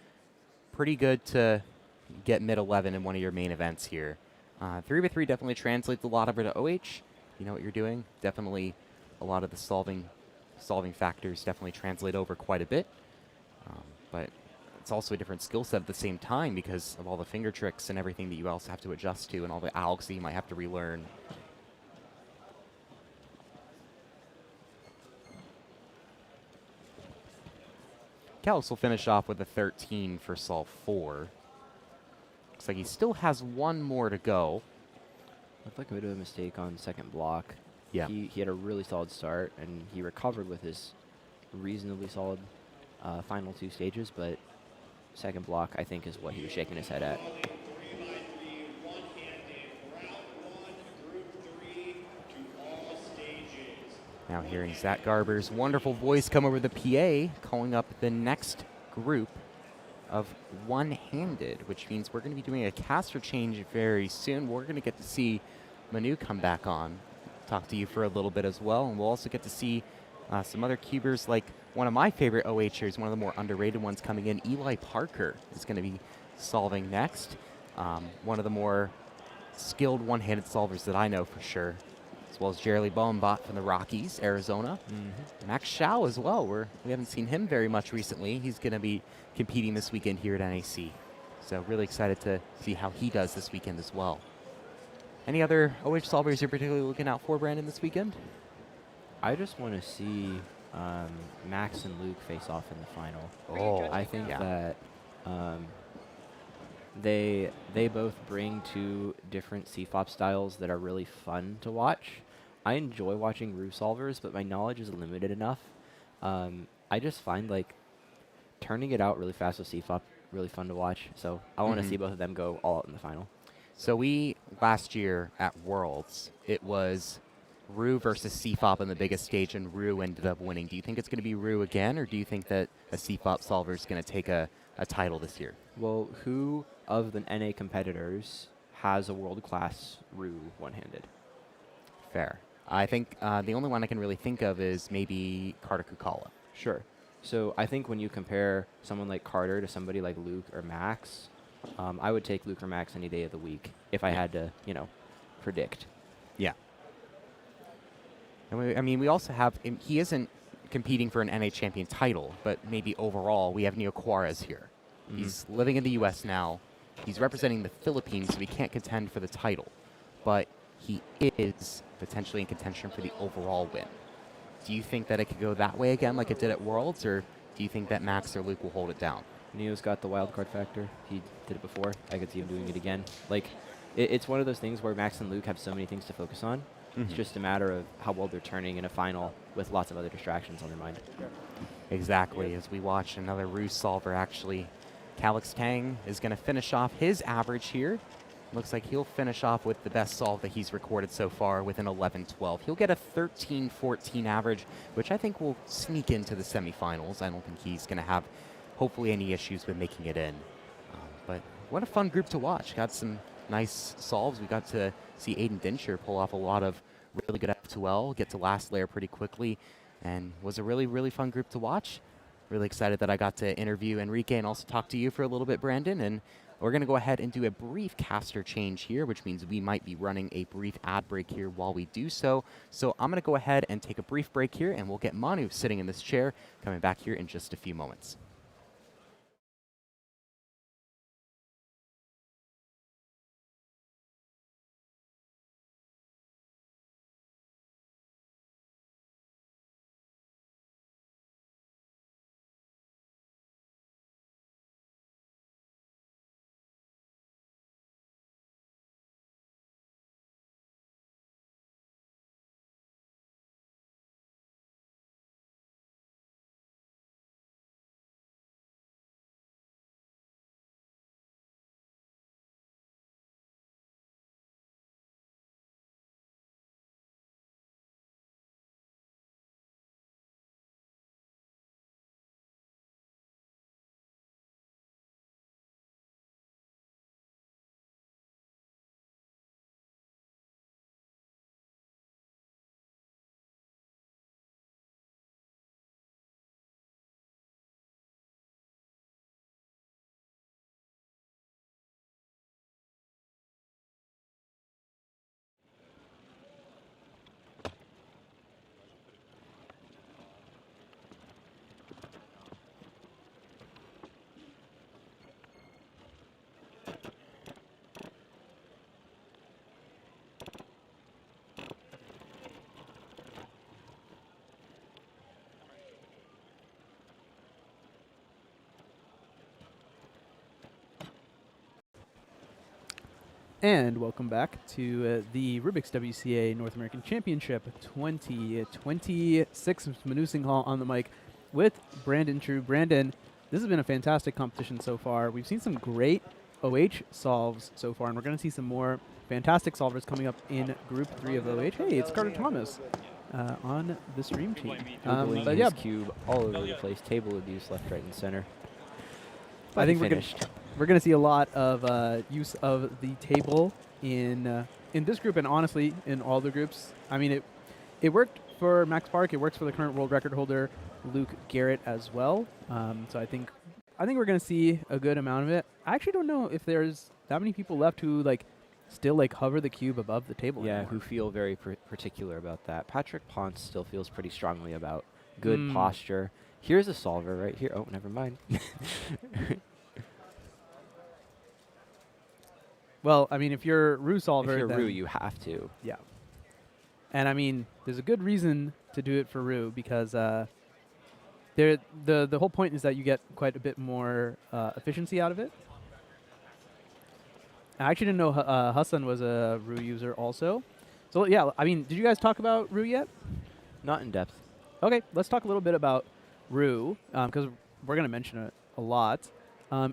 S12: Pretty good to get mid-11 in one of your main events here. 3x3 definitely translates a lot over to OH. You know what you're doing. Definitely a lot of the solving factors definitely translate over quite a bit. But it's also a different skill set at the same time because of all the finger tricks and everything that you also have to adjust to and all the algs that you might have to relearn. Calix will finish off with a 13 for solve 4. Looks like he still has one more to go.
S17: Looked like a bit of a mistake on second block.
S12: Yeah.
S17: He had a really solid start, and he recovered with his reasonably solid final 2 stages, but second block, I think, is what he was shaking his head at.
S12: Now hearing Zach Garber's wonderful voice come over the PA, calling up the next group of one-handed, which means we're going to be doing a caster change very soon. We're going to get to see Manu come back on, talk to you for a little bit as well, and we'll also get to see some other cubers like one of my favorite OHers, one of the more underrated ones coming in. Eli Parker is going to be solving next. One of the more skilled one-handed solvers that I know for sure, as well as Jerry Bombot from the Rockies, Arizona. Max Shao as well. We haven't seen him very much recently. He's going to be competing this weekend here at NAC. So really excited to see how he does this weekend as well. Any other OH solvers you're particularly looking out for, Brandon, this weekend?
S17: I just want to see Max and Luke face off in the final.
S12: Oh,
S17: I think
S12: yeah.
S17: that they both bring 2 different CFOP styles that are really fun to watch. I enjoy watching Rue solvers, but my knowledge is limited enough. I just find like turning it out really fast with CFOP really fun to watch. So I want to see both of them go all out in the final.
S12: So last year at Worlds, it was Rue versus CFOP on the biggest stage, and Rue ended up winning. Do you think it's going to be Rue again, or do you think that a CFOP solver is going to take a title this year?
S17: Well, who of the NA competitors has a world-class Rue one-handed?
S12: Fair. I think the only one I can really think of is maybe Carter Kukala.
S17: Sure. So I think when you compare someone like Carter to somebody like Luke or Max, I would take Luke or Max any day of the week if I had to, predict.
S12: Yeah. And we also have, he isn't competing for an NA champion title, but maybe overall, we have Neo Juarez here. He's living in the U.S. now. He's representing the Philippines, so he can't contend for the title. But he is potentially in contention for the overall win. Do you think that it could go that way again like it did at Worlds, or do you think that Max or Luke will hold it down?
S17: Neo's got the wild card factor. He did it before. I could see him doing it again. Like, it's one of those things where Max and Luke have so many things to focus on. It's just a matter of how well they're turning in a final with lots of other distractions on their mind.
S12: Exactly. As we watch another Ruse solver, actually, Calix Tang is going to finish off his average here. Looks like he'll finish off with the best solve that he's recorded so far with an 11-12. He'll get a 13-14 average, which I think will sneak into the semifinals. I don't think he's going to have, hopefully, any issues with making it in. But what a fun group to watch. Got some nice solves. We got to see Aiden Dinsher pull off a lot of really good F2L, get to last layer pretty quickly, and was a really, really fun group to watch. Really excited that I got to interview Enrique and also talk to you for a little bit, Brandon. And we're going to go ahead and do a brief caster change here, which means we might be running a brief ad break here while we do so. So I'm going to go ahead and take a brief break here, and we'll get Manu sitting in this chair, coming back here in just a few moments.
S6: And welcome back to the Rubik's WCA North American Championship 2026. Manu Singhal on the mic with Brandon True. Brandon, this has been a fantastic competition so far. We've seen some great OH solves so far, and we're going to see some more fantastic solvers coming up in Group 3 of OH. Hey, it's Carter Thomas on the stream team.
S17: Googling
S6: But
S17: his
S6: yeah,
S17: cube all over the place. Table abuse left, right, and center.
S6: I think
S17: finished.
S6: we're going to see a lot of use of the table in this group, and honestly, in all the groups. I mean, it worked for Max Park. It works for the current world record holder, Luke Garrett, as well. So I think we're going to see a good amount of it. I actually don't know if there's that many people left who still hover the cube above the table.
S17: Yeah,
S6: anymore.
S17: who feel very particular about that. Patrick Ponce still feels pretty strongly about good posture. Here's a solver right here. Oh, never mind.
S6: Well, I mean, if you're Rue solver,
S17: if you're
S6: then
S17: Rue, you have to.
S6: Yeah. And I mean, there's a good reason to do it for Rue because the whole point is that you get quite a bit more efficiency out of it. I actually didn't know Hassan was a Rue user also. So yeah, I mean, did you guys talk about Rue yet?
S17: Not in depth.
S6: Okay, let's talk a little bit about Rue because we're going to mention it a lot.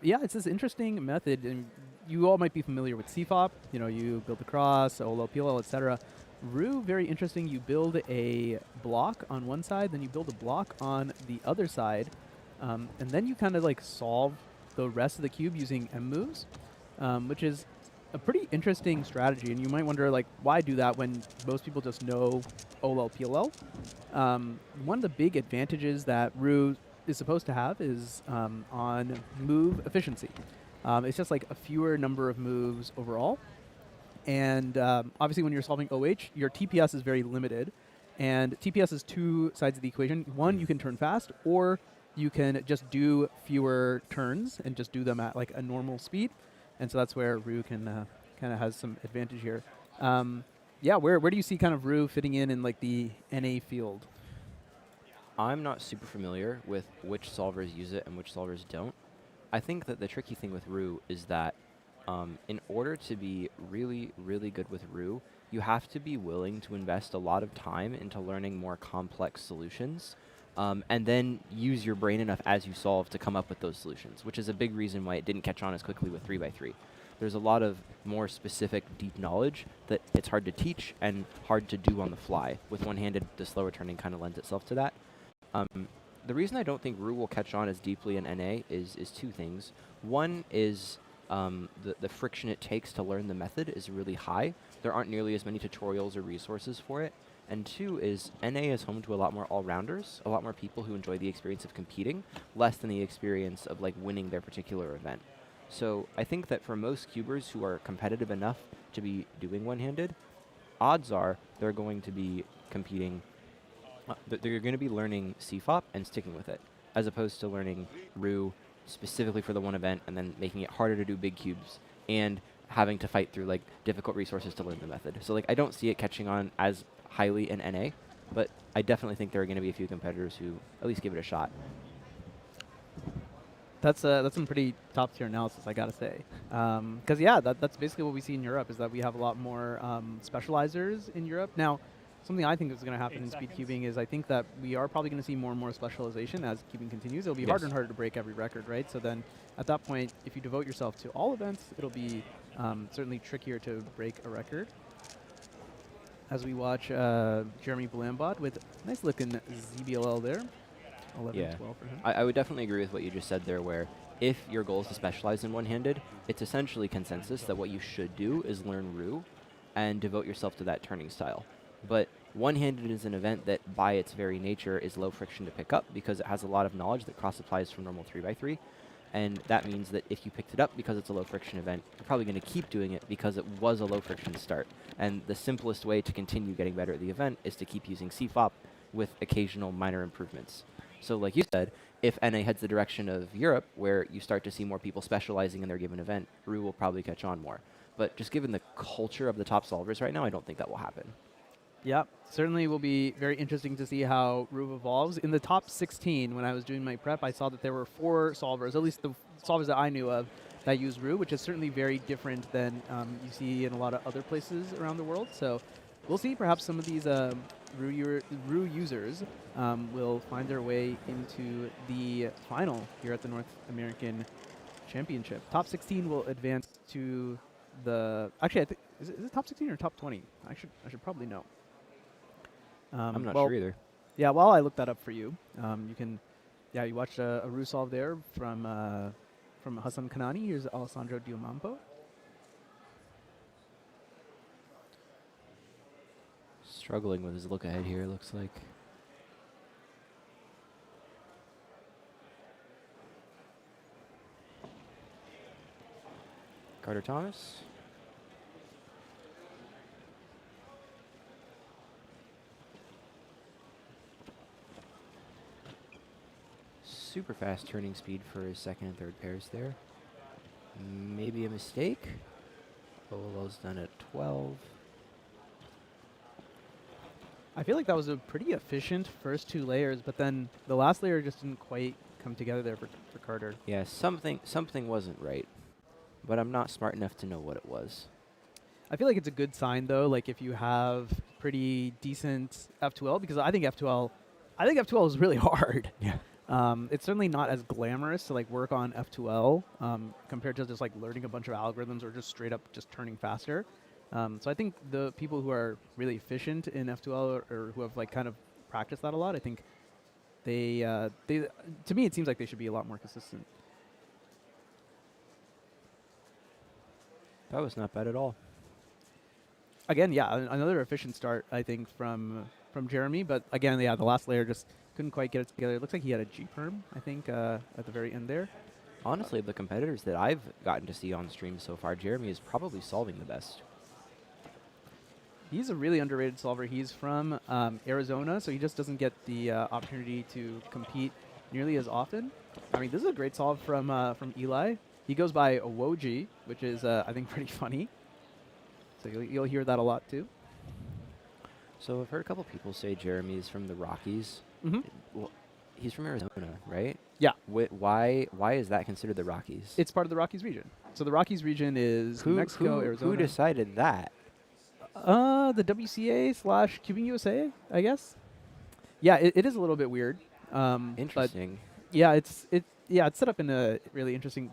S6: Yeah, it's this interesting method, and you all might be familiar with CFOP. You know, you build the cross, OLO, PLL, etc. Rue, very interesting. You build a block on one side, then you build a block on the other side, and then you kind of solve the rest of the cube using M moves, which is a pretty interesting strategy. And you might wonder, why do that when most people just know OLO, PLL? One of the big advantages that Rue is supposed to have is on move efficiency. It's just a fewer number of moves overall. And obviously when you're solving OH, your TPS is very limited. And TPS is two sides of the equation. One, you can turn fast, or you can just do fewer turns and just do them at a normal speed. And so that's where Rue can kind of has some advantage here. Yeah, where do you see kind of Rue fitting in the NA field?
S17: I'm not super familiar with which solvers use it and which solvers don't. I think that the tricky thing with Rue is that in order to be really, really good with Rue, you have to be willing to invest a lot of time into learning more complex solutions and then use your brain enough as you solve to come up with those solutions, which is a big reason why it didn't catch on as quickly with 3x3. There's a lot of more specific, deep knowledge that it's hard to teach and hard to do on the fly. With one-handed, the slower turning kind of lends itself to that. The reason I don't think Rue will catch on as deeply in NA is two things. One is the friction it takes to learn the method is really high. There aren't nearly as many tutorials or resources for it. And two is NA is home to a lot more all-rounders, a lot more people who enjoy the experience of competing, less than the experience of winning their particular event. So I think that for most cubers who are competitive enough to be doing one-handed, odds are they're going to be competing. They're going to be learning CFOP and sticking with it, as opposed to learning Rue specifically for the one event and then making it harder to do big cubes and having to fight through difficult resources to learn the method. So I don't see it catching on as highly in NA, but I definitely think there are going to be a few competitors who at least give it a shot.
S6: That's some pretty top tier analysis, I gotta say. Because yeah, that's basically what we see in Europe is that we have a lot more specializers in Europe. Now, something I think is going to happen in speed cubing is I think that we are probably going to see more and more specialization as cubing continues. It'll be harder and harder to break every record, right? So then at that point, if you devote yourself to all events, it'll be certainly trickier to break a record. As we watch Jeremy Blambot with nice looking ZBLL there. 11-12 for him.
S17: I would definitely agree with what you just said there, where if your goal is to specialize in one-handed, it's essentially consensus that what you should do is learn Rue and devote yourself to that turning style. But one-handed is an event that by its very nature is low friction to pick up because it has a lot of knowledge that cross-applies from normal 3x3. And that means that if you picked it up because it's a low friction event, you're probably going to keep doing it because it was a low friction start. And the simplest way to continue getting better at the event is to keep using CFOP with occasional minor improvements. So like you said, if NA heads the direction of Europe, where you start to see more people specializing in their given event, Rue will probably catch on more. But just given the culture of the top solvers right now, I don't think that will happen.
S6: Yeah, certainly will be very interesting to see how Rue evolves. In the top 16, when I was doing my prep, I saw that there were 4 solvers, at least the solvers that I knew of, that use Ru, which is certainly very different than you see in a lot of other places around the world. So we'll see. Perhaps some of these Ru users will find their way into the final here at the North American Championship. Top 16 will advance to the. Actually, I think is it top 16 or top 20? I should probably know.
S17: I'm not sure either.
S6: Yeah, while I look that up for you, you can. Yeah, you watched a Ru solve there from Hassan Kanani. Here's Alessandro Diomampo.
S17: Struggling with his look ahead here, looks like. Carter Thomas. Super fast turning speed for his second and third pairs there. Maybe a mistake. Olo's done at 12.
S6: I feel like that was a pretty efficient first two layers, but then the last layer just didn't quite come together there for Carter.
S17: Yeah, something wasn't right, but I'm not smart enough to know what it was.
S6: I feel like it's a good sign though, like if you have pretty decent F2L, because I think F2L is really hard.
S17: Yeah.
S6: It's certainly not as glamorous to like work on F2L compared to just like learning a bunch of algorithms or just straight up just turning faster. So I think the people who are really efficient in F2L or who have like kind of practiced that a lot, I think they to me it seems like they should be a lot more consistent.
S17: That was not bad at all.
S6: Again, yeah, another efficient start I think from Jeremy, but again, yeah, the last layer just couldn't quite get it together. It looks like he had a G-perm, I think, at the very end there.
S17: Honestly, of the competitors that I've gotten to see on stream so far, Jeremy is probably solving the best.
S6: He's a really underrated solver. He's from Arizona, so he just doesn't get the opportunity to compete nearly as often. I mean, this is a great solve from Eli. He goes by Woji, which is, I think, pretty funny. So you'll hear that a lot, too.
S17: So I've heard a couple people say Jeremy is from the Rockies.
S6: Mm-hmm.
S17: Well, he's from Arizona, right?
S6: Yeah.
S17: Why is that considered the Rockies?
S6: It's part of the Rockies region. So the Rockies region is New Mexico, Arizona.
S17: Who decided that?
S6: The WCA / CubingUSA, I guess. Yeah, it is a little bit weird.
S17: Interesting.
S6: But yeah, it's set up in a really interesting.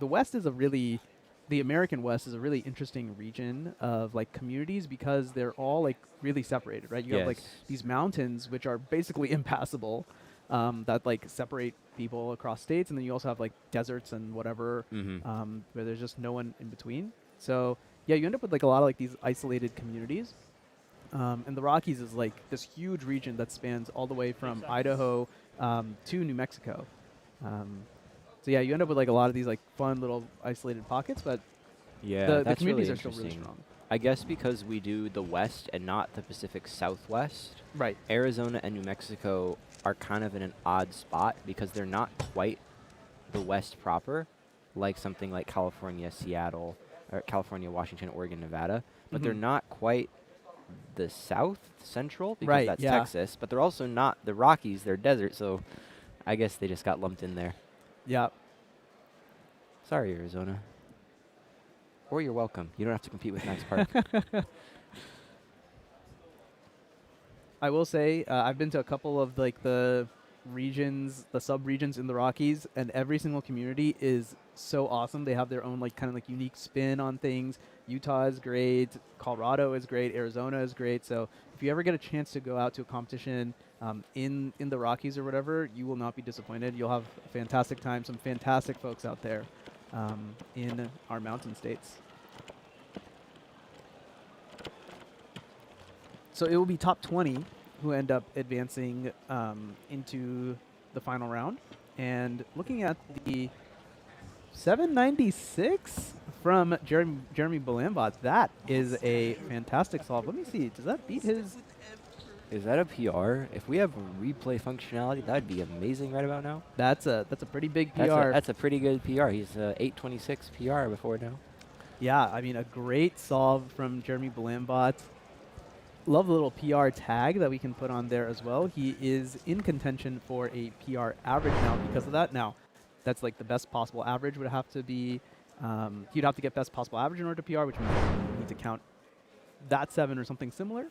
S6: The American West is a really interesting region of like communities because they're all like really separated, right? You have like these mountains which are basically impassable, that like separate people across states, and then you also have like deserts and whatever, where there's just no one in between. So yeah, you end up with like a lot of like these isolated communities. And the Rockies is like this huge region that spans all the way from Idaho to New Mexico. So yeah, you end up with like a lot of these like fun little isolated pockets, but
S17: yeah,
S6: the communities
S17: really
S6: are still really strong.
S17: I guess because we do the West and not the Pacific Southwest.
S6: Right.
S17: Arizona and New Mexico are kind of in an odd spot because they're not quite the West proper, like something like California, Seattle, or California, Washington, Oregon, Nevada, but they're not quite the South Central because that's Texas, but they're also not the Rockies, they're desert, so I guess they just got lumped in there.
S6: Yeah.
S17: Sorry, Arizona. Or you're welcome. You don't have to compete with Max Park.
S6: I will say I've been to a couple of like the regions, the sub-regions in the Rockies, and every single community is so awesome. They have their own like kind of like unique spin on things. Utah is great. Colorado is great. Arizona is great. So if you ever get a chance to go out to a competition in the Rockies or whatever, you will not be disappointed. You'll have a fantastic time. Some fantastic folks out there in our mountain states. So it will be top 20 who end up advancing into the final round. And looking at the 796 from Jeremy Bolambot, that is a fantastic solve. Let me see. Does that beat his?
S17: Is that a PR? If we have replay functionality, that would be amazing right about now.
S6: That's a pretty big PR.
S17: That's a pretty good PR. He's 826 PR before now.
S6: Yeah, I mean, a great solve from Jeremy Bolambot. Love the little PR tag that we can put on there as well. He is in contention for a PR average now because of that. Now, that's like the best possible average would have to be He'd have to get best possible average in order to PR, which means he need to count that 7 or something similar.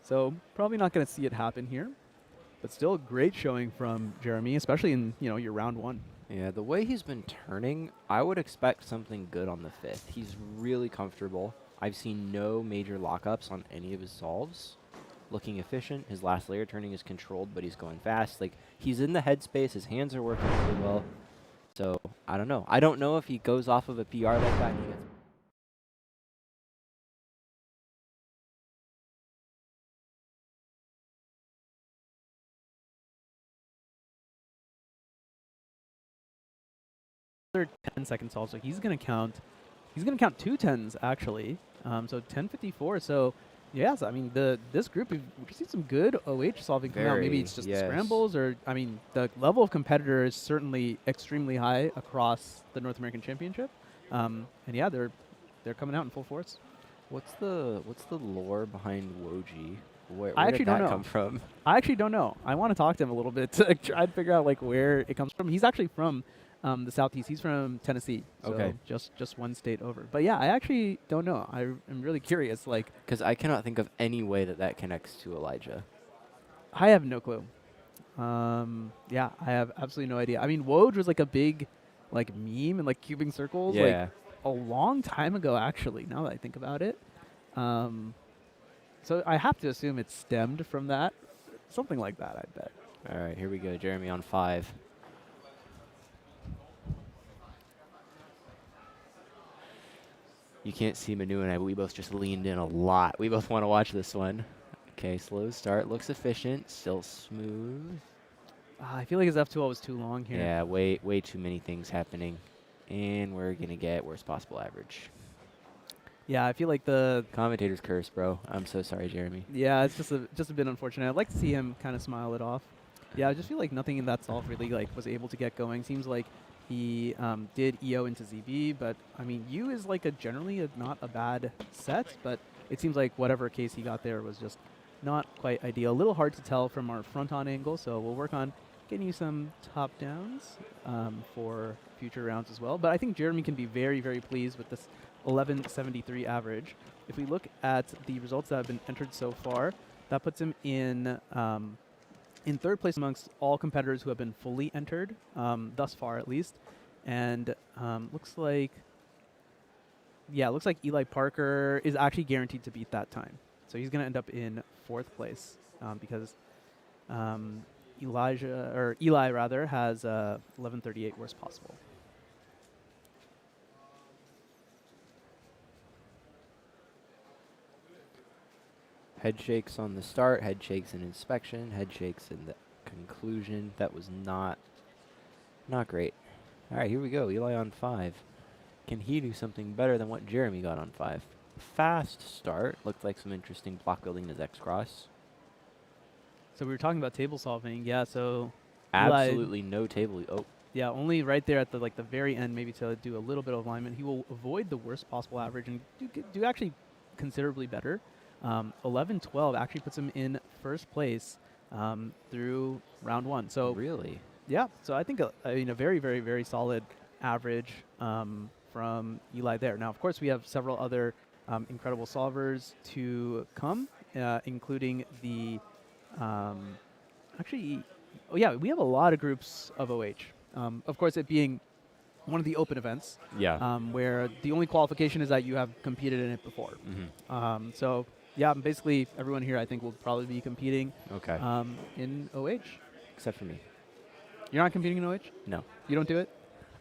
S6: So probably not going to see it happen here. But still a great showing from Jeremy, especially in your round 1.
S17: Yeah, the way he's been turning, I would expect something good on the 5th. He's really comfortable. I've seen no major lockups on any of his solves. Looking efficient. His last layer turning is controlled, but he's going fast. Like, he's in the headspace. His hands are working really well. So, I don't know. I don't know if he goes off of a PR like that and he gets
S6: another 10-second solve, so he's going to count 2 10s actually. So 10:54. So yes, I mean this group we've seen some good OH solving come out. Maybe it's just the scrambles, or I mean the level of competitor is certainly extremely high across the North American Championship. And yeah, they're coming out in full force.
S17: What's the lore behind Woji? Where
S6: I actually
S17: did that
S6: don't know.
S17: come from?
S6: I actually don't know. I want to talk to him a little bit to try to figure out like where it comes from. He's actually from the Southeast. He's from Tennessee. So
S17: Okay.
S6: Just one state over. But yeah, I actually don't know. I am really curious. Like,
S17: Because I cannot think of any way that connects to Elijah.
S6: I have no clue. Yeah, I have absolutely no idea. I mean, Woj was like a big like meme in like cubing circles like a long time ago actually, now that I think about it. So I have to assume it stemmed from that. Something like that, I bet.
S17: All right, here we go. Jeremy on 5. You can't see Manu and I, but we both just leaned in a lot. We both want to watch this one. Okay, slow start. Looks efficient. Still smooth.
S6: I feel like his F2L was too long here.
S17: Yeah, way too many things happening. And we're going to get worst possible average.
S6: Yeah, I feel like the
S17: commentator's curse, bro. I'm so sorry, Jeremy.
S6: Yeah, it's just a bit unfortunate. I'd like to see him kind of smile it off. Yeah, I just feel like nothing in that solve really like was able to get going. Seems like he did EO into ZB, but I mean U is like generally not a bad set, but it seems like whatever case he got there was just not quite ideal. A little hard to tell from our front on angle, so we'll work on getting you some top downs for future rounds as well. But I think Jeremy can be very, very pleased with this 1173 average. If we look at the results that have been entered so far, that puts him in 3rd place amongst all competitors who have been fully entered, thus far at least. And looks like Eli Parker is actually guaranteed to beat that time. So he's going to end up in 4th place because Eli has 1138 worst possible.
S17: Head shakes on the start, head shakes in inspection, head shakes in the conclusion. That was not great. All right, here we go. Eli on 5. Can he do something better than what Jeremy got on 5? Fast start. Looked like some interesting block building in his X cross.
S6: So we were talking about table solving. Yeah, so
S17: absolutely no table. Oh.
S6: Yeah, only right there at the very end, maybe to do a little bit of alignment. He will avoid the worst possible average and do actually considerably better. 11-12 actually puts him in 1st place through round 1. So
S17: really,
S6: yeah. So I think a very, very, very solid average from Eli there. Now, of course, we have several other incredible solvers to come, including the we have a lot of groups of OH. Of course, it being one of the open events, where the only qualification is that you have competed in it before.
S17: Mm-hmm.
S6: So yeah, basically everyone here I think will probably be competing in OH.
S17: Except for me.
S6: You're not competing in OH?
S17: No.
S6: You don't do it?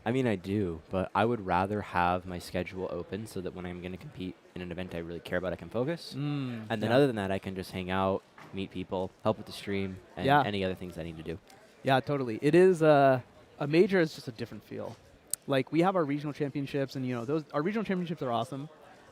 S17: I mean, I do, but I would rather have my schedule open so that when I'm going to compete in an event I really care about, I can focus. And then other than that, I can just hang out, meet people, help with the stream, and any other things I need to do.
S6: Yeah, totally. It is a major is just a different feel. Like, we have our regional championships, and our regional championships are awesome.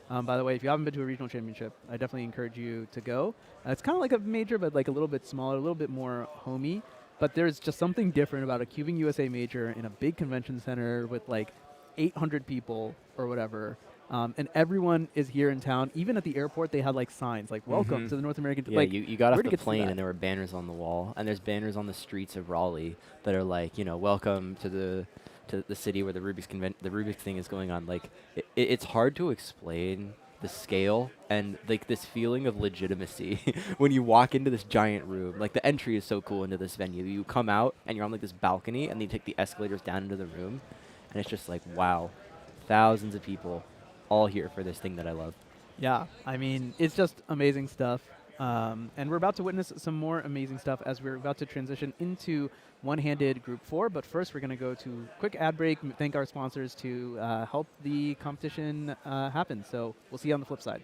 S6: By the way, if you haven't been to a regional championship, I definitely encourage you to go. It's kind of like a major, but like a little bit smaller, a little bit more homey. But there's just something different about a CubingUSA major in a big convention center with like 800 people or whatever. And everyone is here in town. Even at the airport, they had like signs like "Welcome to the North American."
S17: Yeah,
S6: like,
S17: you got off the plane and there were banners on the wall, and there's banners on the streets of Raleigh that are like, "Welcome to the to the city where the Rubik thing is going on. Like, it's hard to explain the scale and like this feeling of legitimacy when you walk into this giant room. Like, the entry is so cool into this venue. You come out and you're on like this balcony, and then you take the escalators down into the room, and it's just like, wow, thousands of people all here for this thing that I love.
S6: Yeah, I mean, it's just amazing stuff. And we're about to witness some more amazing stuff as we're about to transition into one-handed Group 4. But first, we're going to go to a quick ad break, thank our sponsors to help the competition happen. So we'll see you on the flip side.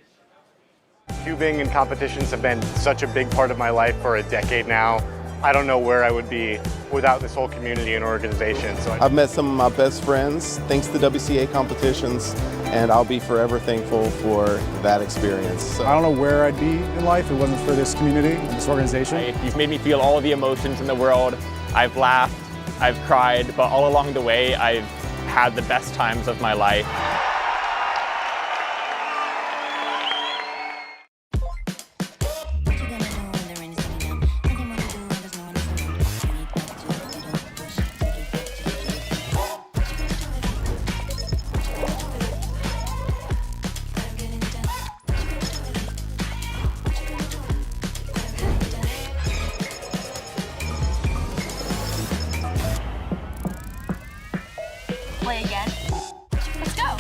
S18: Cubing and competitions have been such a big part of my life for a decade now. I don't know where I would be without this whole community and organization. So
S19: I've met some of my best friends thanks to WCA competitions, and I'll be forever thankful for that experience. So
S20: I don't know where I'd be in life if it wasn't for this community and this organization.
S21: You've made me feel all the emotions in the world. I've laughed, I've cried, but all along the way, I've had the best times of my life.
S22: Play again. Let's go.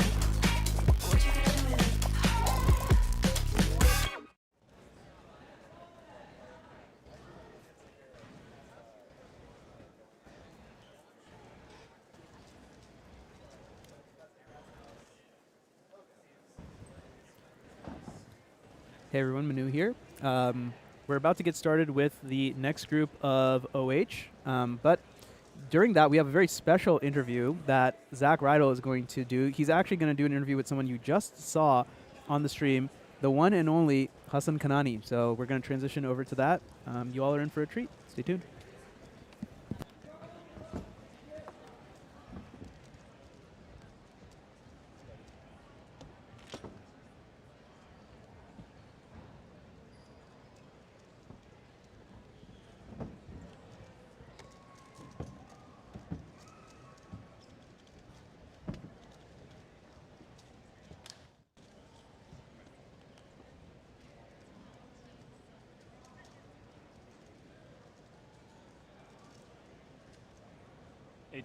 S6: Hey everyone, Manu here. We're about to get started with the next group of OH, but during that, we have a very special interview that Zach Rydell is going to do. He's actually going to do an interview with someone you just saw on the stream, the one and only Hassan Kanani. So we're going to transition over to that. You all are in for a treat. Stay tuned.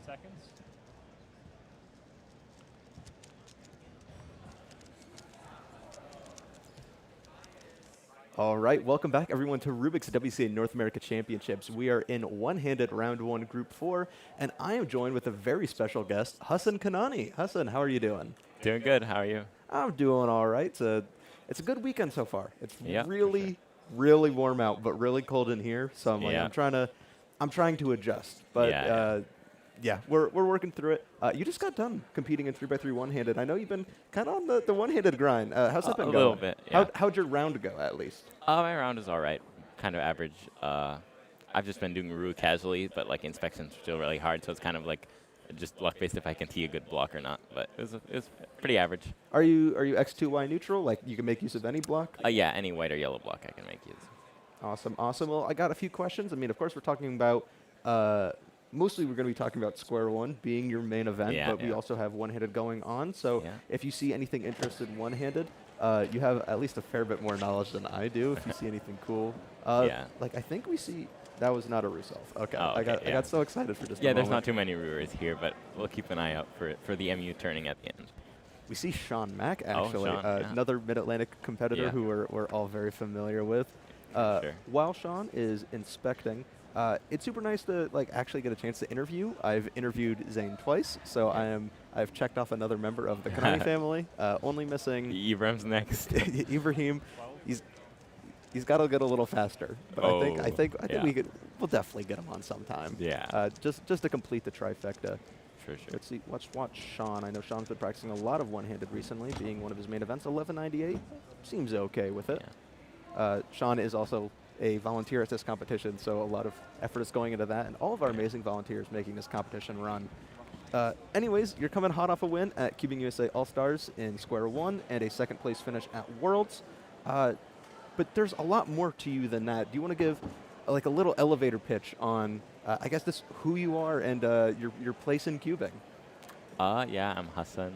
S8: Seconds.
S10: All right, welcome back everyone to Rubik's WCA North America Championships. We are in one-handed round 1 Group 4, and I am joined with a very special guest, Hassan Kanani. Hassan, how are you doing?
S1: Doing good. How are you?
S10: I'm doing all right. It's a good weekend so far. It's
S1: Yeah,
S10: really warm out, but really cold in here. So I'm like,
S1: Yeah.
S10: I'm trying to adjust. But
S1: Yeah.
S10: we're working through it. You just got done competing in 3x3 one-handed. I know you've been kind of on the one-handed grind. How's that been going?
S1: A little bit, yeah.
S10: How'd your round go, at least?
S1: My round is all right. Kind of average. I've just been doing Rubik casually, but like inspections are still really hard, so it's kind of like just luck-based if I can tee a good block or not. But it was pretty average.
S10: Are you X2Y neutral? Like you can make use of any block?
S1: Yeah, any white or yellow block I can make use.
S10: Awesome. Well, I got a few questions. I mean, of course, we're talking about mostly we're going to be talking about Square One being your main event, but we also have one-handed going on. So if you see anything interested in one-handed, you have at least a fair bit more knowledge than I do. If you see anything cool, like I think we see that was not a Rusev. Okay, I got so excited for just a
S1: there's
S10: moment.
S1: not too many Rurers here, but we'll keep an eye out for the MU turning at the end.
S10: We see Sean Mack actually,
S1: Sean, yeah.
S10: another Mid-Atlantic competitor
S1: Yeah.
S10: who we're all very familiar with.
S1: Sure.
S10: While Sean is inspecting, it's super nice to actually get a chance to interview. I've interviewed Zane twice, so I've checked off another member of the Kanani family. Only missing
S1: Ibrahim's next.
S10: Ibrahim, he's got to get a little faster, but I think we'll definitely get him on sometime.
S1: Yeah.
S10: Just to complete the trifecta.
S1: For sure.
S10: Let's see. Let's watch Sean. I know Sean's been practicing a lot of one-handed recently, being one of his main events. 1198 seems okay with it. Sean is also a volunteer at this competition, so a lot of effort is going into that, and all of our amazing volunteers making this competition run. Anyways, you're coming hot off a win at CubingUSA All-Stars in Square One and a second-place finish at Worlds. But there's a lot more to you than that. Do you want to give a little elevator pitch on, I guess, who you are and your place in cubing?
S1: Yeah, I'm Hassan.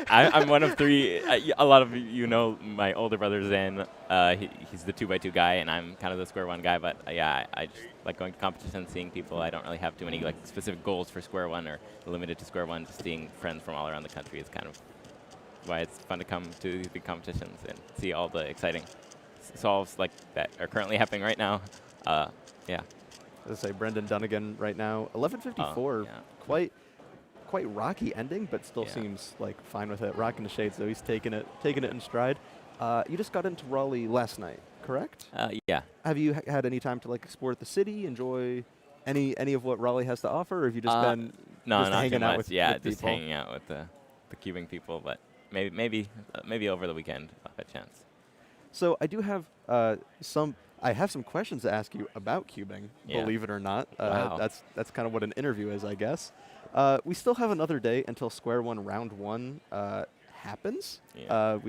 S1: I'm one of three. A lot of you know my older brother Zen. He's the 2x2 guy, and I'm kind of the square one guy. But yeah, I just like going to competitions, seeing people. I don't really have too many like specific goals for square one or limited to square one. Just seeing friends from all around the country is kind of why it's fun to come to these big competitions and see all the exciting solves like that are currently happening right now. Yeah.
S10: As I say, Brendan Dunnigan right now, 11:54. Quite rocky ending, but still seems like fine with it. Rocking the shades, though, he's taking it in stride. You just got into Raleigh last night, correct?
S1: Yeah.
S10: Have you had any time to like explore the city, enjoy any of what Raleigh has to offer, or have you just been
S1: no,
S10: just
S1: not
S10: hanging
S1: too
S10: out
S1: much.
S10: with
S1: Yeah,
S10: with
S1: just
S10: people?
S1: hanging out with the cubing people, but maybe over the weekend I'll have a chance.
S10: So I do have I have some questions to ask you about cubing,
S1: Yeah.
S10: believe it or not.
S1: Wow.
S10: That's kind of what an interview is, I guess. We still have another day until Square One Round 1 happens.
S1: Yeah.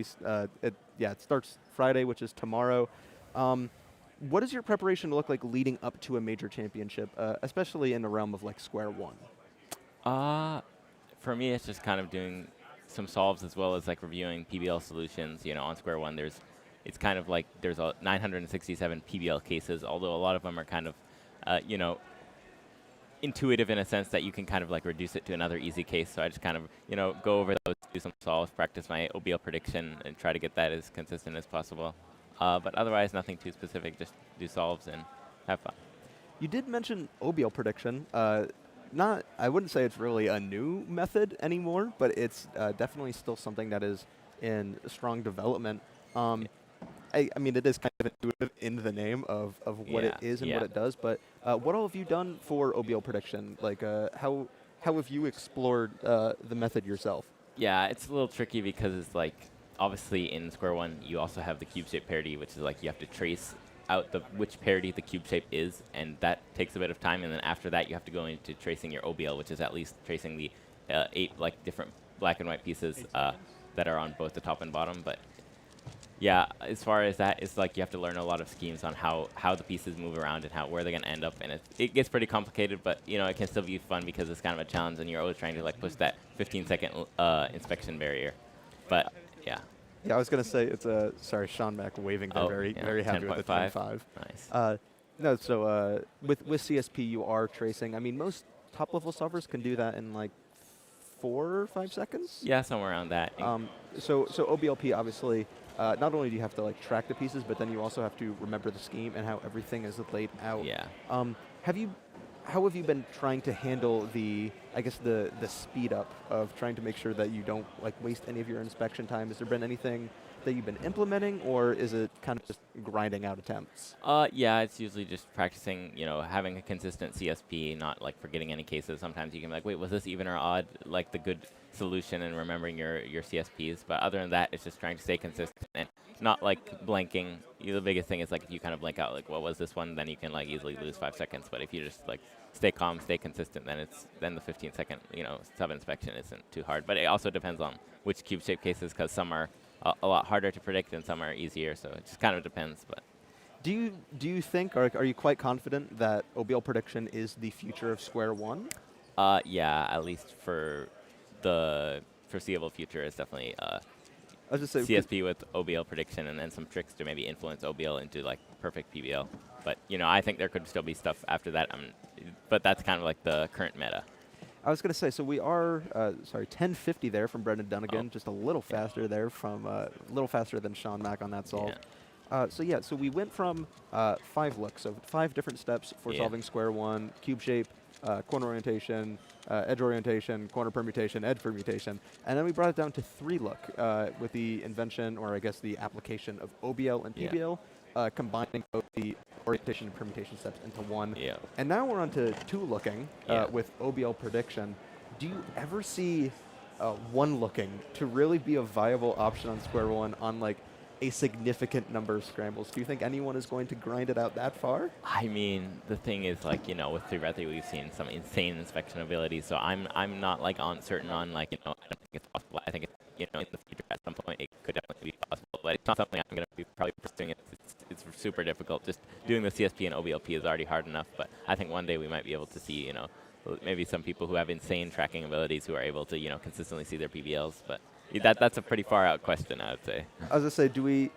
S10: It starts Friday, which is tomorrow. What does your preparation look like leading up to a major championship, especially in the realm of like Square One?
S1: For me, it's just kind of doing some solves as well as like reviewing PBL solutions. You know, on Square One, it's kind of like there's 967 PBL cases, although a lot of them are kind of, intuitive in a sense that you can kind of like reduce it to another easy case. So I just kind of, go over those, do some solves, practice my OBL prediction, and try to get that as consistent as possible. But otherwise, nothing too specific. Just do solves and have fun.
S10: You did mention OBL prediction. I wouldn't say it's really a new method anymore, but it's definitely still something that is in strong development. I mean, it is kind of intuitive in the name of what it is and what it does, but what all have you done for OBL prediction? Like, how have you explored the method yourself?
S1: Yeah, it's a little tricky because it's like, obviously in Square One, you also have the cube shape parity, which is like you have to trace out which parity the cube shape is, and that takes a bit of time. And then after that, you have to go into tracing your OBL, which is at least tracing the 8 like different black and white pieces that are on both the top and bottom. But yeah, as far as that, it's like you have to learn a lot of schemes on how the pieces move around and where they're going to end up. And it gets pretty complicated, but it can still be fun because it's kind of a challenge, and you're always trying to like push that 15-second inspection barrier. But yeah.
S10: Yeah, I was going to say it's sorry, Sean Mack waving there, very happy with the 10.5.
S1: Nice.
S10: No, so with CSP you are tracing. I mean, most top level solvers can do that in like 4 or 5 seconds.
S1: Yeah, somewhere around that.
S10: So OBLP obviously. Not only do you have to like track the pieces, but then you also have to remember the scheme and how everything is laid out.
S1: Yeah.
S10: How have you been trying to handle the speed up of trying to make sure that you don't like waste any of your inspection time? Has there been anything that you've been implementing, or is it kind of just grinding out attempts?
S1: Yeah, it's usually just practicing, having a consistent CSP, not like forgetting any cases. Sometimes you can be like, wait, was this even or odd? Like the good solution and remembering your CSPs. But other than that, it's just trying to stay consistent and not like blanking. The biggest thing is like if you kind of blank out, like what was this one, then you can like easily lose 5 seconds. But if you just like stay calm, stay consistent, then the 15-second sub inspection isn't too hard. But it also depends on which cube shape cases, because some are a lot harder to predict and some are easier, so it just kind of depends. But
S10: do you think, or are you quite confident that OBL prediction is the future of Square One?
S1: Yeah, at least for the foreseeable future, is definitely
S10: I was just saying,
S1: CSP with OBL prediction, and then some tricks to maybe influence OBL into like perfect PBL. But I think there could still be stuff after that. But that's kind of like the current meta.
S10: I was going to say, so we are, 10:50 there from Brendan Dunnigan, just a little faster there from, a little faster than Sean Mack on that solve.
S1: Yeah.
S10: So we went from 5 looks, so 5 different steps for solving Square One: cube shape, corner orientation, edge orientation, corner permutation, edge permutation, and then we brought it down to 3 look with the invention, or I guess the application of OBL and PBL, combining both the orientation and permutation steps into one.
S1: Yeah.
S10: And now we're on to 2 looking with OBL prediction. Do you ever see 1 looking to really be a viable option on Square One on like a significant number of scrambles? Do you think anyone is going to grind it out that far?
S1: I mean, the thing is, like, with 3x3 we've seen some insane inspection ability, so I'm not like certain on like, I don't think it's possible. I think in the future at some point it could definitely be possible, but it's not something I'm going to be probably pursuing. It's super difficult. Just doing the CSP and OBLP is already hard enough, but I think one day we might be able to see, maybe some people who have insane tracking abilities who are able to, consistently see their PBLs. But that's a pretty far out question, I would say.
S10: I was gonna say, do we?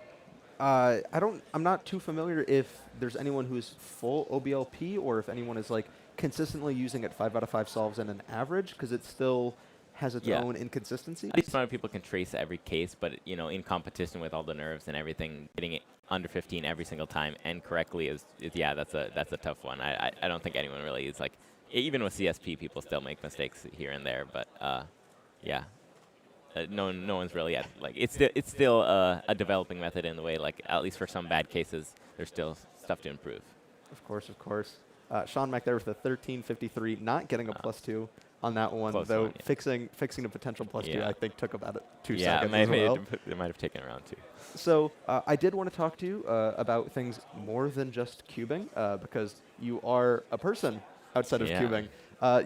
S10: I'm not too familiar if there's anyone who's full OBLP or if anyone is like consistently using it 5 out of 5 solves and an average, because it still has its own inconsistencies.
S1: At least some people can trace every case, but in competition with all the nerves and everything, getting it under 15 every single time and correctly is that's a tough one. I don't think anyone really is like, even with CSP, people still make mistakes here and there, but no one's really at like it's still a developing method in the way, like at least for some bad cases, there's still stuff to improve.
S10: Of course. Sean Mack there with a 1353, not getting a +2 on that one,
S1: Close
S10: though
S1: one,
S10: fixing a potential +2, I think took about 2
S1: yeah,
S10: seconds as well.
S1: It might have taken around 2.
S10: So I did want to talk to you about things more than just cubing, because you are a person outside of cubing.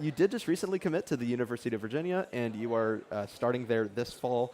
S10: You did just recently commit to the University of Virginia, and you are starting there this fall.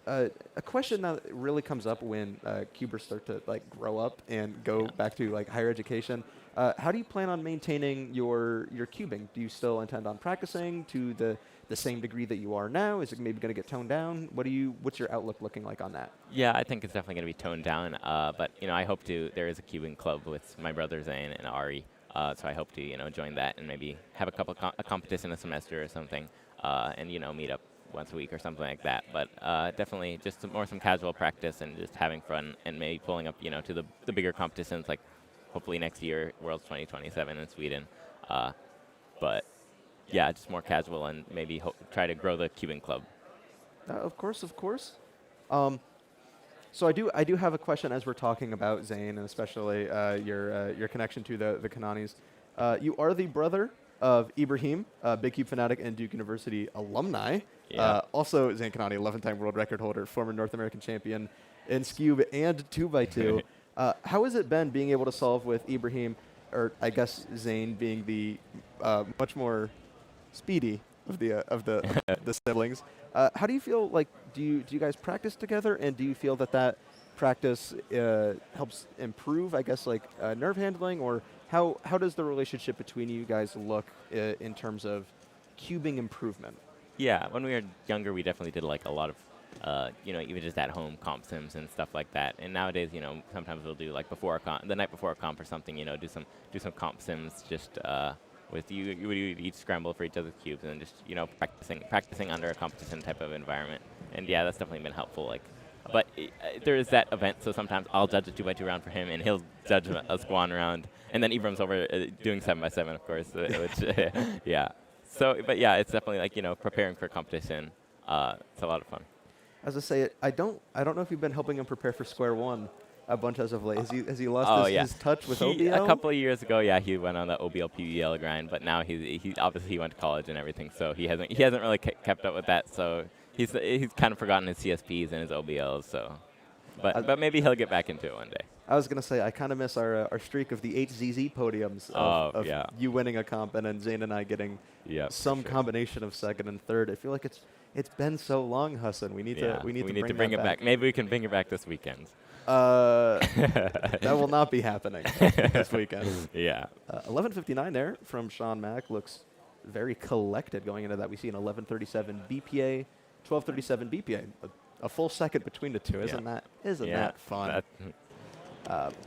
S10: A question that really comes up when cubers start to like grow up and go back to like higher education. How do you plan on maintaining your cubing? Do you still intend on practicing to the same degree that you are now? Is it maybe going to get toned down? What's your outlook looking like on that?
S1: Yeah, I think it's definitely going to be toned down. But I hope to. There is a cubing club with my brother Zane and Ari. So I hope to join that and maybe have a competition a semester or something, and meet up once a week or something like that. But definitely just some casual practice and just having fun, and maybe pulling up to the bigger competitions, like hopefully next year Worlds 2027 in Sweden. But yeah, just more casual and maybe try to grow the cubing club.
S10: Of course. So I do have a question as we're talking about Zane, and especially your connection to the Kananis. You are the brother of Ibrahim, Big Cube fanatic and Duke University alumni.
S1: Yeah.
S10: Also Zane Kanani, 11-time world record holder, former North American champion in Scube and 2x2. How has it been being able to solve with Ibrahim, or I guess Zane being the much more speedy of the siblings? How do you feel like, do you guys practice together, and do you feel that practice helps improve, I guess, like nerve handling, or how does the relationship between you guys look in terms of cubing improvement?
S1: Yeah, when we were younger, we definitely did like a lot of, even just at home comp sims and stuff like that. And nowadays, sometimes we'll do like the night before a comp or something, do some comp sims just with you would each scramble for each other's cubes and just practicing under a competition type of environment. And yeah, that's definitely been helpful. Like, but there is that event, so sometimes I'll judge a 2x2 round for him, and he'll judge a squan round, and then Ibram's over doing 7x7, of course. Which yeah. So, but yeah, it's definitely like preparing for competition. It's a lot of fun.
S10: As I say, I don't know if you've been helping him prepare for Square One a bunch as of late. Has he lost his touch with OBL?
S1: A couple of years ago, he went on the OBL PBL grind, but now he obviously went to college and everything, so he hasn't really kept up with that. So he's kind of forgotten his CSPs and his OBLs. So, but maybe he'll get back into it one day.
S10: I was gonna say I kind of miss our streak of the HZZ podiums of you winning a comp and then Zane and I getting some combination of second and third. I feel like it's been so long, Hassan. We need to bring it back.
S1: Maybe we can bring it back this weekend.
S10: That will not be happening this weekend.
S1: Yeah.
S10: 11:59 there from Sean Mack looks very collected going into that. We see an 11:37 BPA, 12:37 BPA, a full second between the two. Isn't that fun?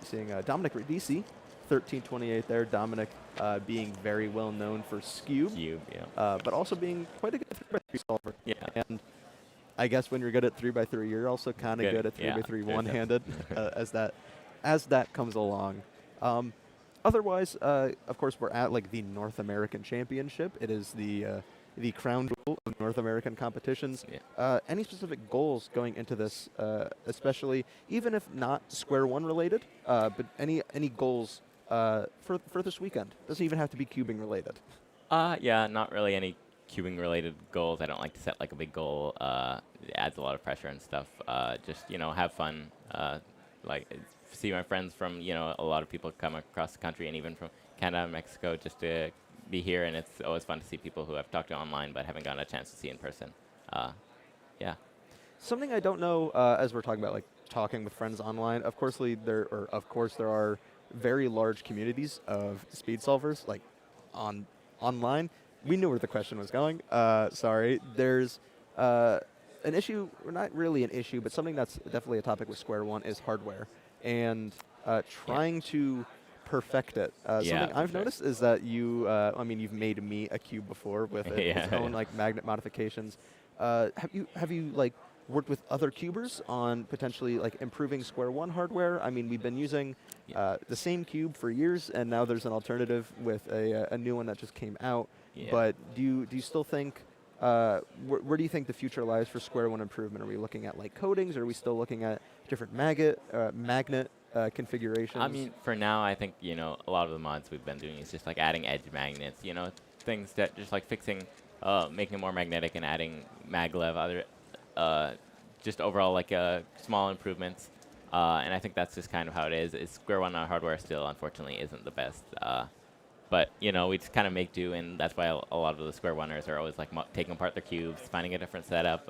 S10: Seeing Dominic Radici, 13:28 there. Dominic being very well known for Scube, but also being quite a good 3x3 solver.
S1: Yeah.
S10: And I guess when you're good at 3x3, you're also kind of good at 3x3 one-handed as that comes along. Otherwise, of course, we're at like the North American Championship. It is the crown jewel of North American competitions. Any specific goals going into this, especially even if not Square One related, but any goals for this weekend? Doesn't even have to be cubing related.
S1: Yeah, not really any cubing related goals. I don't like to set like a big goal. It adds a lot of pressure and stuff. Just have fun. Like see my friends from a lot of people come across the country and even from Canada and Mexico just to be here, and it's always fun to see people who I've talked to online but haven't gotten a chance to see in person. Yeah.
S10: Something I don't know as we're talking about like talking with friends online. Of course there are very large communities of speed solvers like on online. We knew where the question was going. Sorry. There's an issue, or not really an issue, but something that's definitely a topic with Square One is hardware. And trying to perfect it. Something I've noticed is that you, I mean, you've made me a cube before with its own like magnet modifications. Have you like worked with other cubers on potentially like improving Square One hardware? I mean, we've been using the same cube for years, and now there's an alternative with a new one that just came out. But do you still think where do you think the future lies for Square One improvement? Are we looking at like coatings? Or are we still looking at different magnet configurations?
S1: I mean, for now, I think, you know, a lot of the mods we've been doing is just like adding edge magnets, you know, things that just like fixing, making it more magnetic and adding maglev, other, just overall like small improvements. And I think that's just kind of how it is. Square One hardware still, unfortunately, isn't the best. But, you know, we just kind of make do, and that's why a lot of the Square Oneers are always like taking apart their cubes, finding a different setup,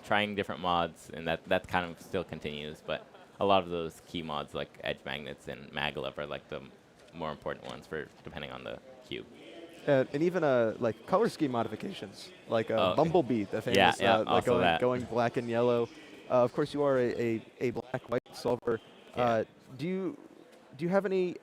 S1: trying different mods, and that kind of still continues. But a lot of those key mods like edge magnets and maglev are like the more important ones for depending on the cube.
S10: And even like color scheme modifications, like Bumblebee, the famous, like going black and yellow. Of course, you are a black-white solver. Do you have any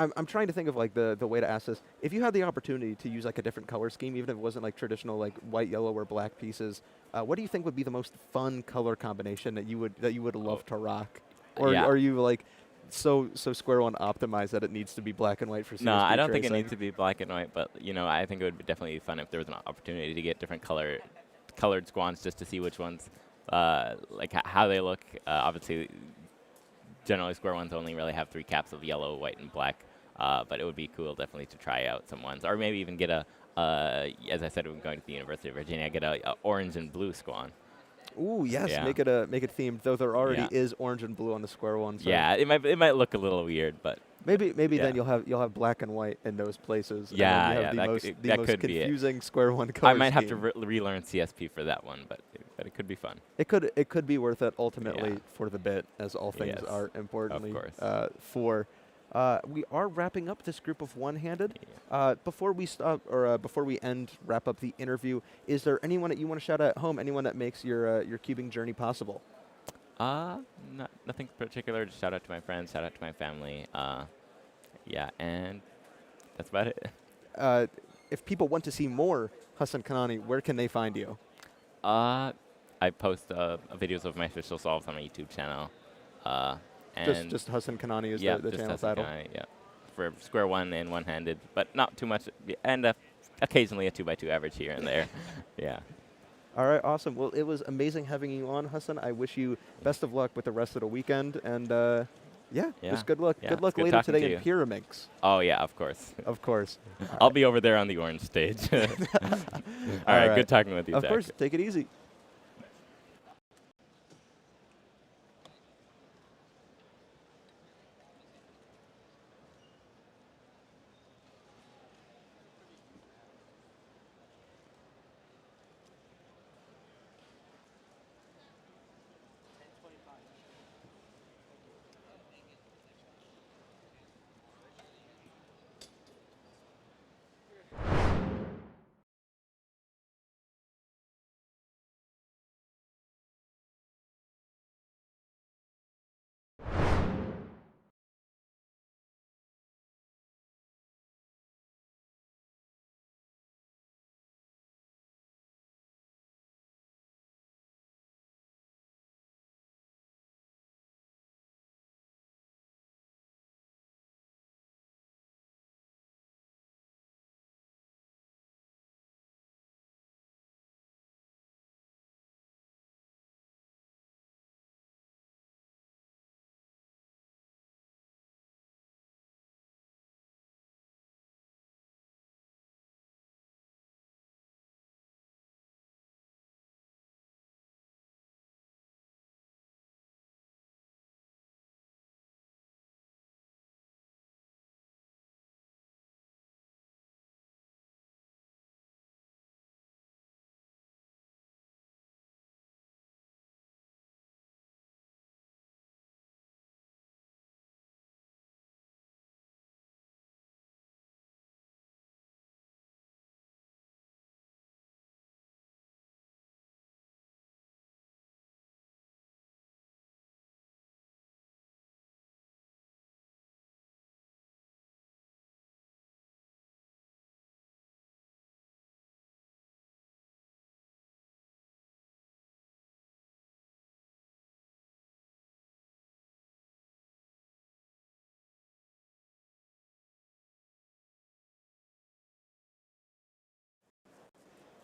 S10: I'm trying to think of like the way to ask this. If you had the opportunity to use like a different color scheme, even if it wasn't like traditional like white, yellow, or black pieces, what do you think would be the most fun color combination that you would love to rock? Or are you like so Square One optimized that it needs to be black and white for CSP
S1: No, I don't think it
S10: tracing?
S1: needs to be black and white, but you know, I think it would be definitely fun if there was an opportunity to get different colored squans just to see which ones, like how they look. Obviously, generally Square Ones only really have 3 caps of yellow, white, and black. But it would be cool definitely to try out some ones, or maybe even get as I said, when going to the University of Virginia, get a orange and blue squan.
S10: Ooh, yes, make it themed. Though there already is orange and blue on the Square One. So
S1: Yeah, it might look a little weird, but
S10: maybe then you'll have black and white in those places.
S1: Yeah,
S10: and then you have the most
S1: could be
S10: confusing Square One color
S1: I might have to
S10: scheme.
S1: relearn CSP for that one, but it could be fun.
S10: It could be worth it ultimately for the bit, as all things are importantly for. We are wrapping up this group of one-handed. Before we stop, or before we wrap up the interview, is there anyone that you want to shout out at home? Anyone that makes your cubing journey possible?
S1: Nothing particular. Just shout out to my friends, shout out to my family. Yeah, and that's about it.
S10: If people want to see more Hassan Kanani, where can they find you?
S1: I post videos of my official solves on my YouTube channel. And
S10: just Hassan Kanani is the channel
S1: Hassan
S10: title.
S1: Kanani, yeah, for Square One and one-handed, but not too much, and occasionally a 2x2 average here and there. Yeah.
S10: All right, awesome. Well, it was amazing having you on, Hassan. I wish you best of luck with the rest of the weekend, and just good luck.
S1: Yeah,
S10: Good luck
S1: good
S10: later
S1: talking to
S10: today
S1: you.
S10: in Pyraminx.
S1: Oh yeah, of course.
S10: Of course.
S1: I'll be over there on the orange stage. All right, good talking with you,
S10: Of
S1: Zach.
S10: course, take it easy.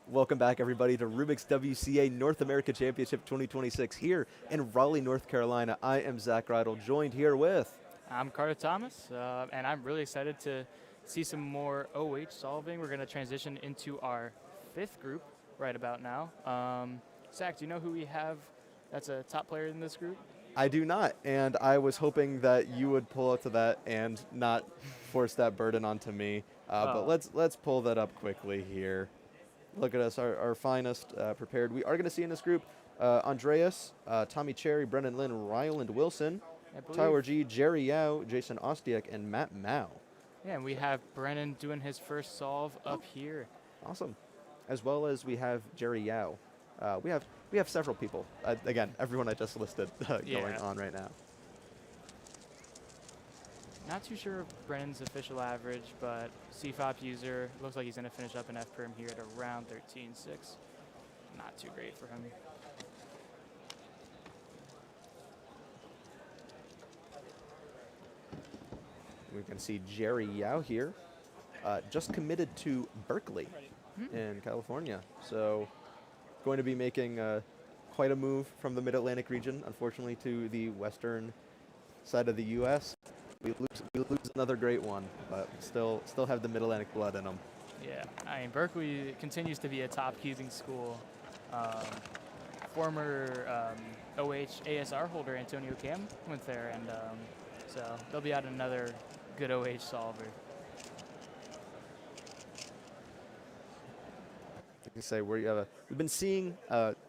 S4: Welcome back, everybody, to Rubik's WCA North America Championship 2026 here in Raleigh, North Carolina. I am Zach Rydell, joined here with...
S13: I'm Carter Thomas, and I'm really excited to see some more OH solving. We're going to transition into our 5th group right about now. Zach, do you know who we have that's a top player in this group?
S4: I do not, and I was hoping that you would pull up to that and not force that burden onto me. But let's pull that up quickly here. Look at us, our finest prepared. We are going to see in this group Andreas, Tommy Cherry, Brendan Lynn, Ryland Wilson, Tyler G, Jerry Yao, Jason Ostiak, and Matt Mao.
S13: Yeah, and we have Brennan doing his first solve up here.
S4: Awesome. As well as we have Jerry Yao. We have several people. Again, everyone I just listed going on right now.
S13: Not too sure of Brennan's official average, but CFOP user looks like he's going to finish up an F-perm here at around 13.6. Not too great for him.
S4: We can see Jerry Yao here, just committed to Berkeley in California. So going to be making quite a move from the Mid-Atlantic region, unfortunately, to the western side of the U.S. We lose another great one, but still have the Mid-Atlantic blood in them.
S13: Yeah, I mean, Berkeley continues to be a top cubing school. Former OH ASR holder Antonio Cam went there, and so they'll be out another good OH solver.
S4: I can say we've been seeing,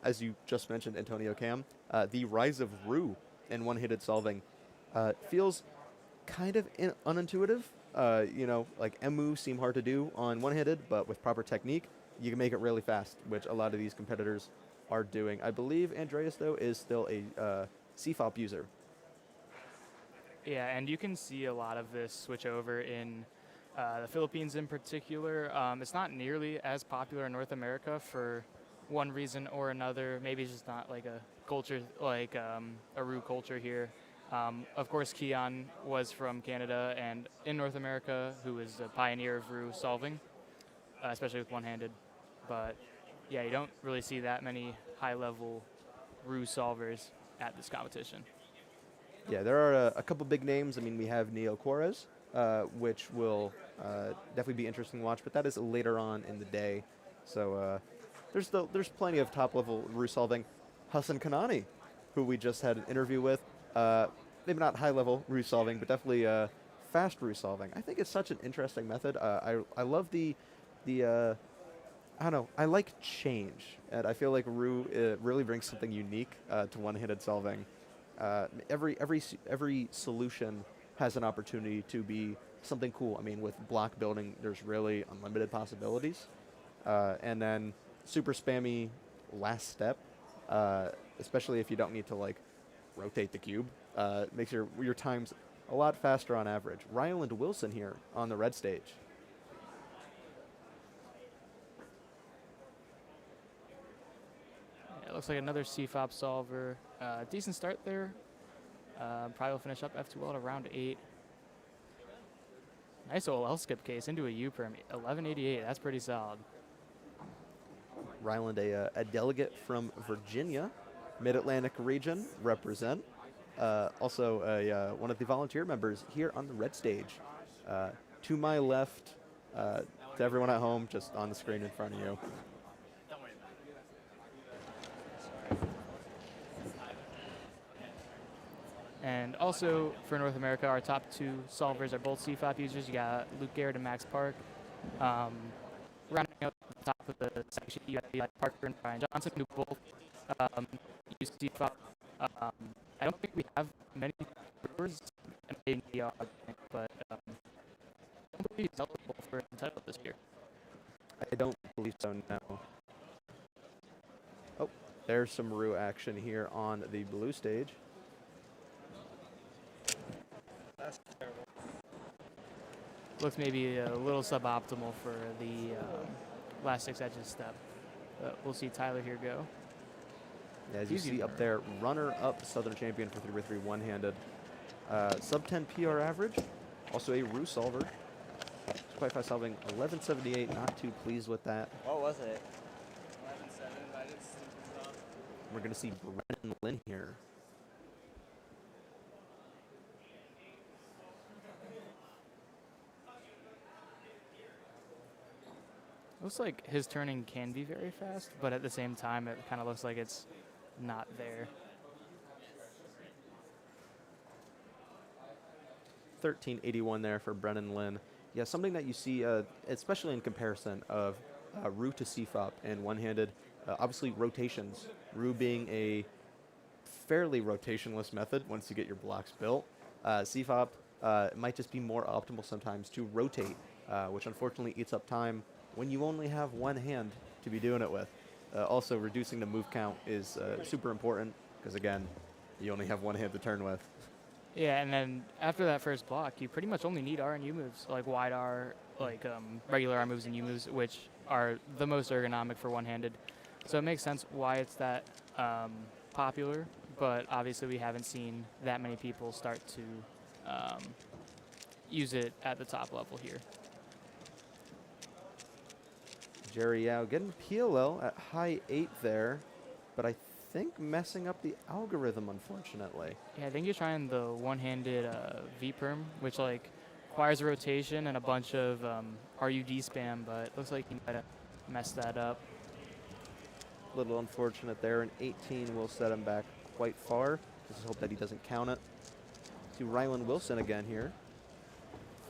S4: as you just mentioned, Antonio Cam, the rise of Ru in one-handed solving. Feels kind of unintuitive. Like Emu seem hard to do on one-handed, but with proper technique, you can make it really fast, which a lot of these competitors are doing. I believe Andreas, though, is still a CFOP user.
S13: Yeah, and you can see a lot of this switch over in the Philippines in particular. It's not nearly as popular in North America for one reason or another. Maybe it's just not like a culture, like a Ru culture here. Of course, Keon was from Canada and in North America, who is a pioneer of Ru solving, especially with one-handed. But yeah, you don't really see that many high-level Ru solvers at this competition.
S4: Yeah, there are a couple big names. I mean, we have Neo Juarez, which will definitely be interesting to watch, but that is later on in the day. So there's plenty of top-level Ru solving. Hassan Kanani, who we just had an interview with. Maybe not high-level Ru solving, but definitely fast Ru solving. I think it's such an interesting method. I love the I don't know. I like change, and I feel like Ru really brings something unique to one-handed solving. Every solution has an opportunity to be something cool. I mean, with block building, there's really unlimited possibilities, and then super spammy last step, especially if you don't need to like rotate the cube, makes your times a lot faster on average. Ryland Wilson here on the red stage.
S13: It looks like another CFOP solver. Decent start there. Probably will finish up F2L at around 8. Nice OL skip case into a U-perm. 1188, that's pretty solid.
S4: Ryland, a delegate from Virginia, Mid-Atlantic region, represent. Also one of the volunteer members here on the red stage. To my left, to everyone at home, just on the screen in front of you.
S13: And also for North America, our top 2 solvers are both CFOP users. You got Luke Garrett and Max Park. Rounding out the top of the section, you got Parker and Brian Johnson, who both use CFOP. I don't think we have many brewers in the but I don't believe he's eligible for the title this year.
S4: I don't believe so, no. Oh, there's some Ru action here on the blue stage.
S13: That's terrible. Looks maybe a little suboptimal for the last 6 edges step. But we'll see Tyler here go.
S4: Yeah, as you see up there, runner-up Southern champion for 3x3 one-handed. Sub-10 PR average, also a Ru solver. Quite fast solving, 1178, not too pleased with that.
S9: What was it?
S10: We're going to see Brennan Lynn here.
S13: Looks like his turning can be very fast, but at the same time, it kind of looks like it's not there.
S10: 1381 there for Brennan Lynn. Yeah, something that you see, especially in comparison of Ru to CFOP and one-handed, obviously rotations. Ru being a fairly rotationless method once you get your blocks built. CFOP might just be more optimal sometimes to rotate, which unfortunately eats up time when you only have one hand to be doing it with. Also, reducing the move count is super important because, again, you only have one hand to turn with.
S13: Yeah, and then after that first block, you pretty much only need R and U moves, like wide R, like regular R moves and U moves, which are the most ergonomic for one-handed. So it makes sense why it's that popular, but obviously we haven't seen that many people start to use it at the top level here.
S10: Jerry Yao getting PLL at high 8 there, but I think messing up the algorithm, unfortunately.
S13: Yeah, I think you're trying the one-handed V-perm, which like requires a rotation and a bunch of RUD spam, but it looks like you might have messed that up.
S10: A little unfortunate there, and 18 will set him back quite far. Just hope that he doesn't count it. See Rylan Wilson again here.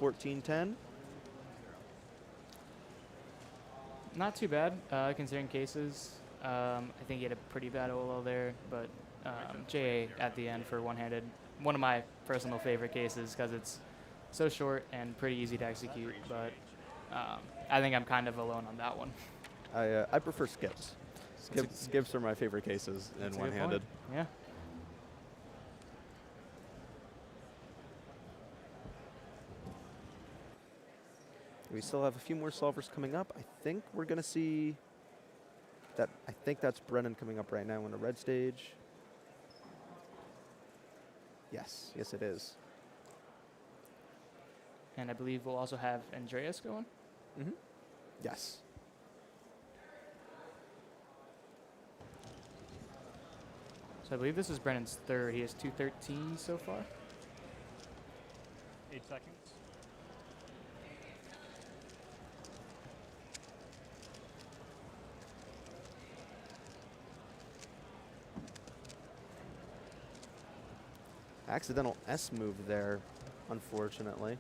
S10: 14-10.
S13: Not too bad, considering cases. I think he had a pretty bad OLL there, but JA at the end for one-handed. One of my personal favorite cases because it's so short and pretty easy to execute, but I think I'm kind of alone on that one.
S10: I prefer skips. Skips are my favorite cases in one-handed.
S13: Yeah.
S10: We still have a few more solvers coming up. I think we're going to see that. I think that's Brennan coming up right now on the red stage. Yes, yes it is.
S13: And I believe we'll also have Andreas going.
S10: Mm-hmm. Yes.
S13: So I believe this is Brennan's third. He has 213 so far.
S7: 8 seconds.
S10: Accidental S move there, unfortunately.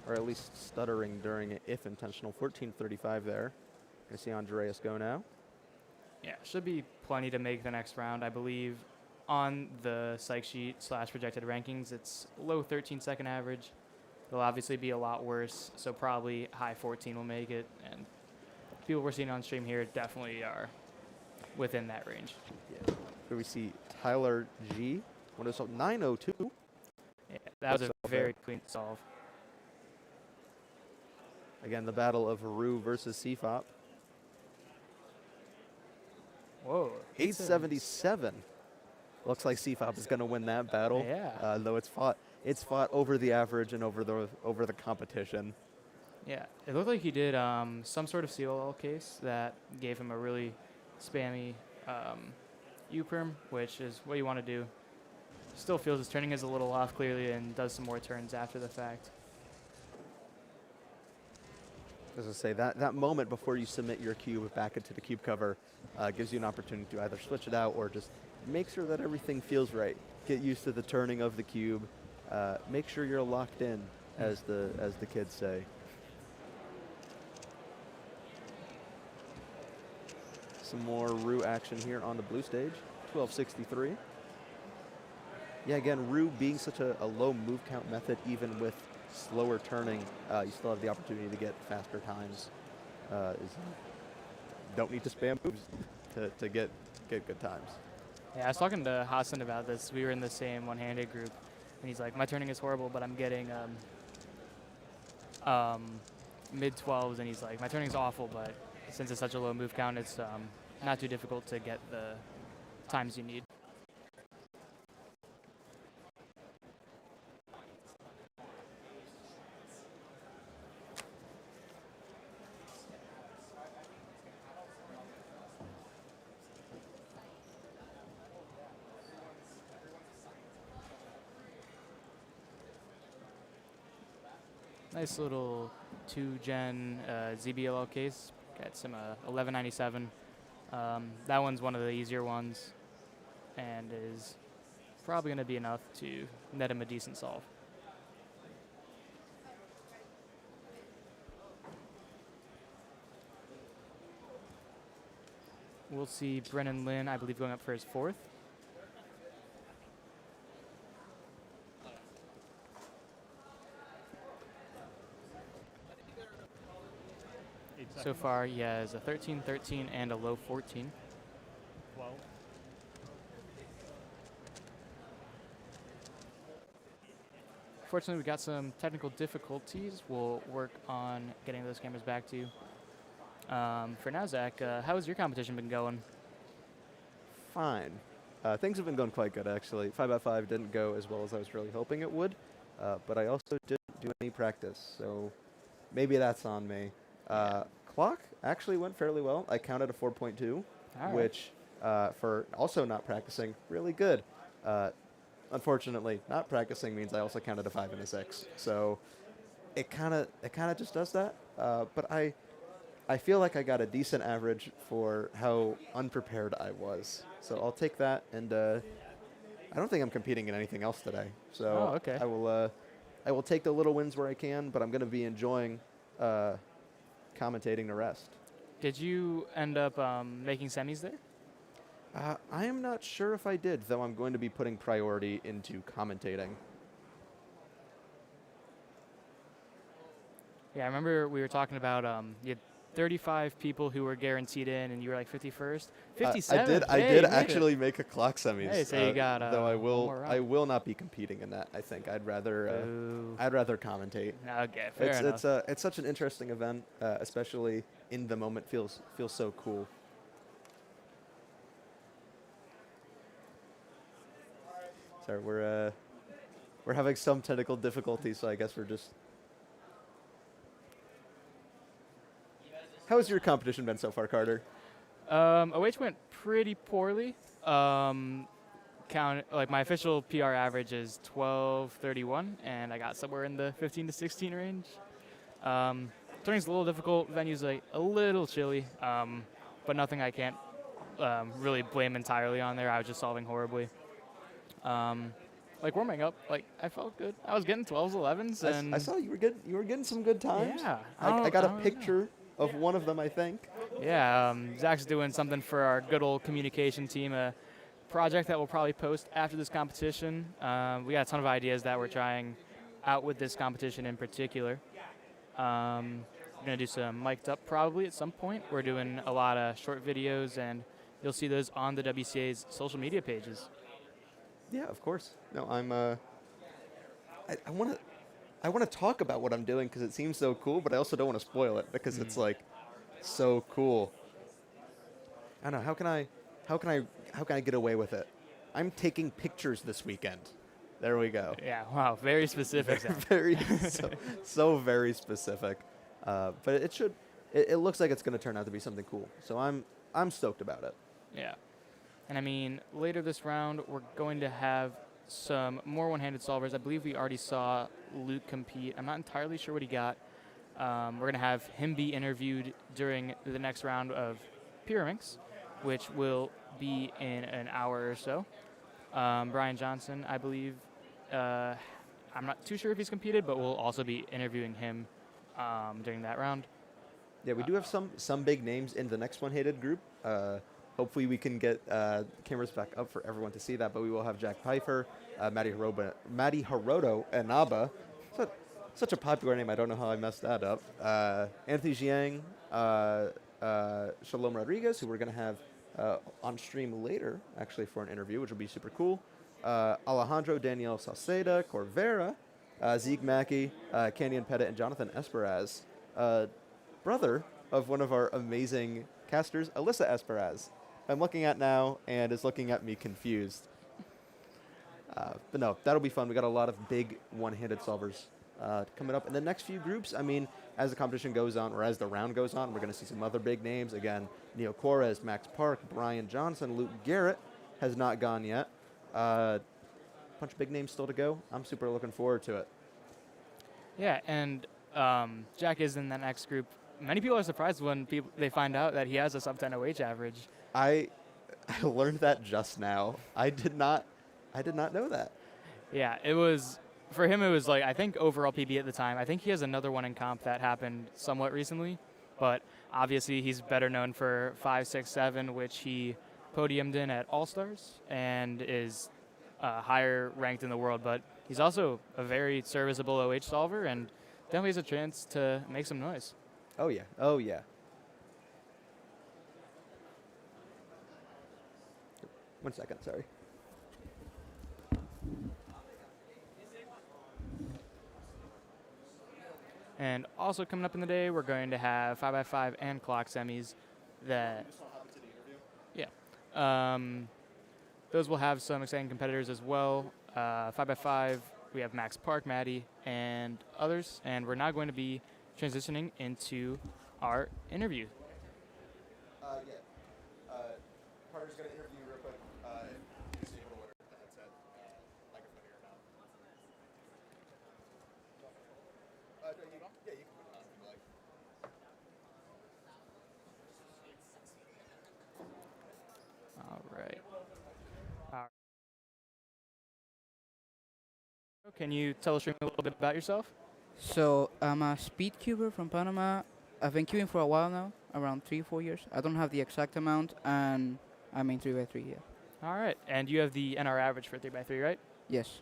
S10: Or at least stuttering during it, if intentional. 14:35 there. Gonna see Andreas go now.
S13: Yeah, should be plenty to make the next round. I believe on the psych sheet / projected rankings, it's low 13-second average. It'll obviously be a lot worse, so probably high 14 will make it. And people we're seeing on stream here definitely are within that range.
S10: Yeah. Here we see Tyler G. What is up? 902.
S13: Yeah, that was a very clean solve.
S10: Again, the battle of Ru versus CFOP.
S13: Whoa.
S10: 877. Looks like CFOP is going to win that battle.
S13: Yeah.
S10: Though it's fought over the average and over the competition.
S13: Yeah, it looked like he did some sort of COL case that gave him a really spammy U-perm, which is what you want to do. Still feels his turning is a little off clearly and does some more turns after the fact.
S10: As I say, that moment before you submit your cube back into the cube cover gives you an opportunity to either switch it out or just make sure that everything feels right. Get used to the turning of the cube. Make sure you're locked in, as the kids say. Some more Ru action here on the blue stage. 12:63. Yeah, again, Ru being such a low move count method, even with slower turning, you still have the opportunity to get faster times. Don't need to spam moves to get good times.
S13: Yeah, I was talking to Hassan about this. We were in the same one-handed group, and he's like, my turning is horrible, but I'm getting mid-12s, and he's like, my turning is awful, but since it's such a low move count, it's not too difficult to get the times you need. Nice little 2-gen ZBLL case. Got some 1197. That one's one of the easier ones, and is probably going to be enough to net him a decent solve. We'll see Brennan Lynn, I believe, going up for his 4th. So far, he has a 13-13 and a low 14. Fortunately, we got some technical difficulties. We'll work on getting those cameras back to you. For now, Zach, how has your competition been going?
S4: Fine. Things have been going quite good, actually. 5x5 didn't go as well as I was really hoping it would, but I also didn't do any practice, so maybe that's on me. Clock actually went fairly well. I counted a 4.2, which for also not practicing, really good. Unfortunately, not practicing means I also counted a 5 and a 6, so it kind of just does that. But I feel like I got a decent average for how unprepared I was. So I'll take that, and I don't think I'm competing in anything else today. So
S13: okay.
S4: I will take the little wins where I can, but I'm going to be enjoying commentating the rest.
S13: Did you end up making semis there?
S4: I am not sure if I did, though I'm going to be putting priority into commentating.
S13: Yeah, I remember we were talking about you had 35 people who were guaranteed in, and you were like 51st. 57.
S4: I did actually make a clock semis.
S13: Hey, so you got
S4: though I will not be competing in that. I think I'd rather commentate.
S13: Okay, fair enough.
S4: It's such an interesting event, especially in the moment. Feels so cool. Sorry, we're having some technical difficulties, so I guess we're just. How has your competition been so far, Carter?
S13: OH went pretty poorly. My official PR average is 12:31, and I got somewhere in the 15 to 16 range. Turning's a little difficult. Venue's like a little chilly, but nothing I can't really blame entirely on there. I was just solving horribly. Warming up, I felt good. I was getting 12s, 11s, and
S4: I saw you were getting some good times.
S13: Yeah,
S4: I got a picture of one of them, I think.
S13: Yeah, Zach's doing something for our good old communication team, a project that we'll probably post after this competition. We got a ton of ideas that we're trying out with this competition in particular. We're going to do some mic'd up probably at some point. We're doing a lot of short videos, and you'll see those on the WCA's social media pages.
S4: Yeah, of course. No, I want to talk about what I'm doing because it seems so cool, but I also don't want to spoil it because it's so cool. I don't know. How can I get away with it? I'm taking pictures this weekend. There we go.
S13: Yeah. Wow. Very specific.
S4: very so very specific. But it looks like it's going to turn out to be something cool. So I'm stoked about it.
S13: Yeah. And I mean, later this round, we're going to have some more one-handed solvers. I believe we already saw Luke compete. I'm not entirely sure what he got. We're going to have him be interviewed during the next round of Pyraminx, which will be in an hour or so. Brian Johnson, I believe, I'm not too sure if he's competed, but we'll also be interviewing him during that round.
S4: Yeah, we do have some big names in the next one-handed group. Hopefully we can get cameras back up for everyone to see that, but we will have Jack Pfeiffer, Matty Hiroto, and Naba. Such a popular name, I don't know how I messed that up. Anthony Jiang, Shalom Rodriguez, who we're going to have on stream later, actually, for an interview, which will be super cool. Alejandro Daniel Salceda, Corvera, Zeke Mackey, Canyon Pettit, and Jonathan Esperaz. Brother of one of our amazing casters, Alyssa Esperaz. I'm looking at now and is looking at me confused. But no, that'll be fun. We got a lot of big one-handed solvers coming up in the next few groups. I mean, as the competition goes on, or as the round goes on, we're going to see some other big names. Again, Neil Corres, Max Park, Brian Johnson, Luke Garrett has not gone yet. Bunch of big names still to go. I'm super looking forward to it.
S13: Yeah, and Jack is in that next group. Many people are surprised when they find out that he has a sub 10 OH average.
S4: I learned that just now. I did not know that.
S13: Yeah, it was for him. It was like I think overall PB at the time. I think he has another one in comp that happened somewhat recently, but obviously he's better known for 5, 6, 7, which he podiumed in at All Stars and is higher ranked in the world. But he's also a very serviceable OH solver and definitely has a chance to make some noise.
S4: Oh yeah. Oh yeah. One second, sorry.
S13: And also coming up in the day, we're going to have 5x5 and clock semis. That, yeah, those will have some exciting competitors as well. 5x5, we have Max Park, Maddie, and others. And we're now going to be transitioning into our interview.
S4: Yeah. Carter's going to interview real quick. If he's able to wear the headset, microphone here or not. Yeah, you can put it on if you like.
S13: All right. Can you tell us a little bit about yourself?
S5: So I'm a speed cuber from Panama. I've been cubing for a while now, around 3-4 years. I don't have the exact amount, and I'm in 3x3, yeah.
S13: All right. And you have the NR average for 3x3, right?
S5: Yes.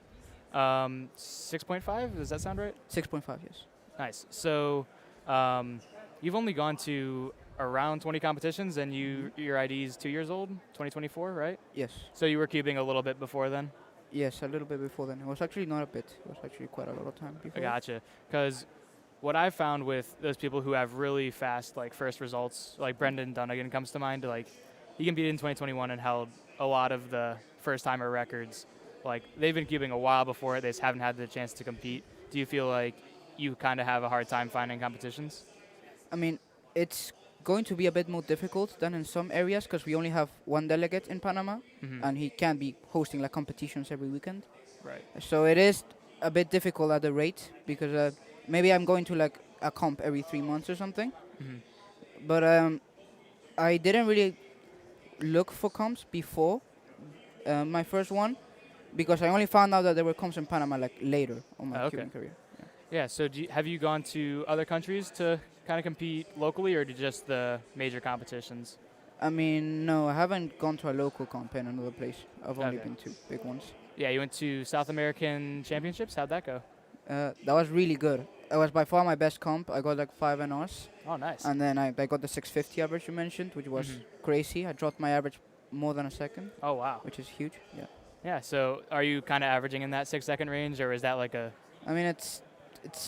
S13: 6.5, does that sound right?
S5: 6.5, yes.
S13: Nice. So you've only gone to around 20 competitions, and your ID is 2 years old, 2024, right?
S5: Yes.
S13: So you were cubing a little bit before then?
S5: Yes, a little bit before then. It was actually not a bit. It was actually quite a lot of time before.
S13: I gotcha. Because what I've found with those people who have really fast like first results, like Brendan Dunnigan comes to mind, like he competed in 2021 and held a lot of the first timer records. Like they've been cubing a while before it, they just haven't had the chance to compete. Do you feel like you kind of have a hard time finding competitions?
S5: I mean, it's going to be a bit more difficult than in some areas because we only have one delegate in Panama, and he can't be hosting like competitions every weekend.
S13: Right.
S5: So it is a bit difficult at the rate because maybe I'm going to like a comp every 3 months or something. But I didn't really look for comps before my first one because I only found out that there were comps in Panama like later on my cubing career.
S13: Yeah. So have you gone to other countries to kind of compete locally, or just the major competitions?
S5: I mean, no, I haven't gone to a local comp in another place. I've only been to big ones.
S13: Yeah, you went to South American Championships. How'd that go?
S5: That was really good. It was by far my best comp. I got like 5 NRs.
S13: Oh, nice.
S5: And then I got the 650 average you mentioned, which was crazy. I dropped my average more than a second.
S13: Oh, wow.
S5: Which is huge, yeah.
S13: Yeah, so are you kind of averaging in that 6-second range, or is that like a...
S5: I mean, it's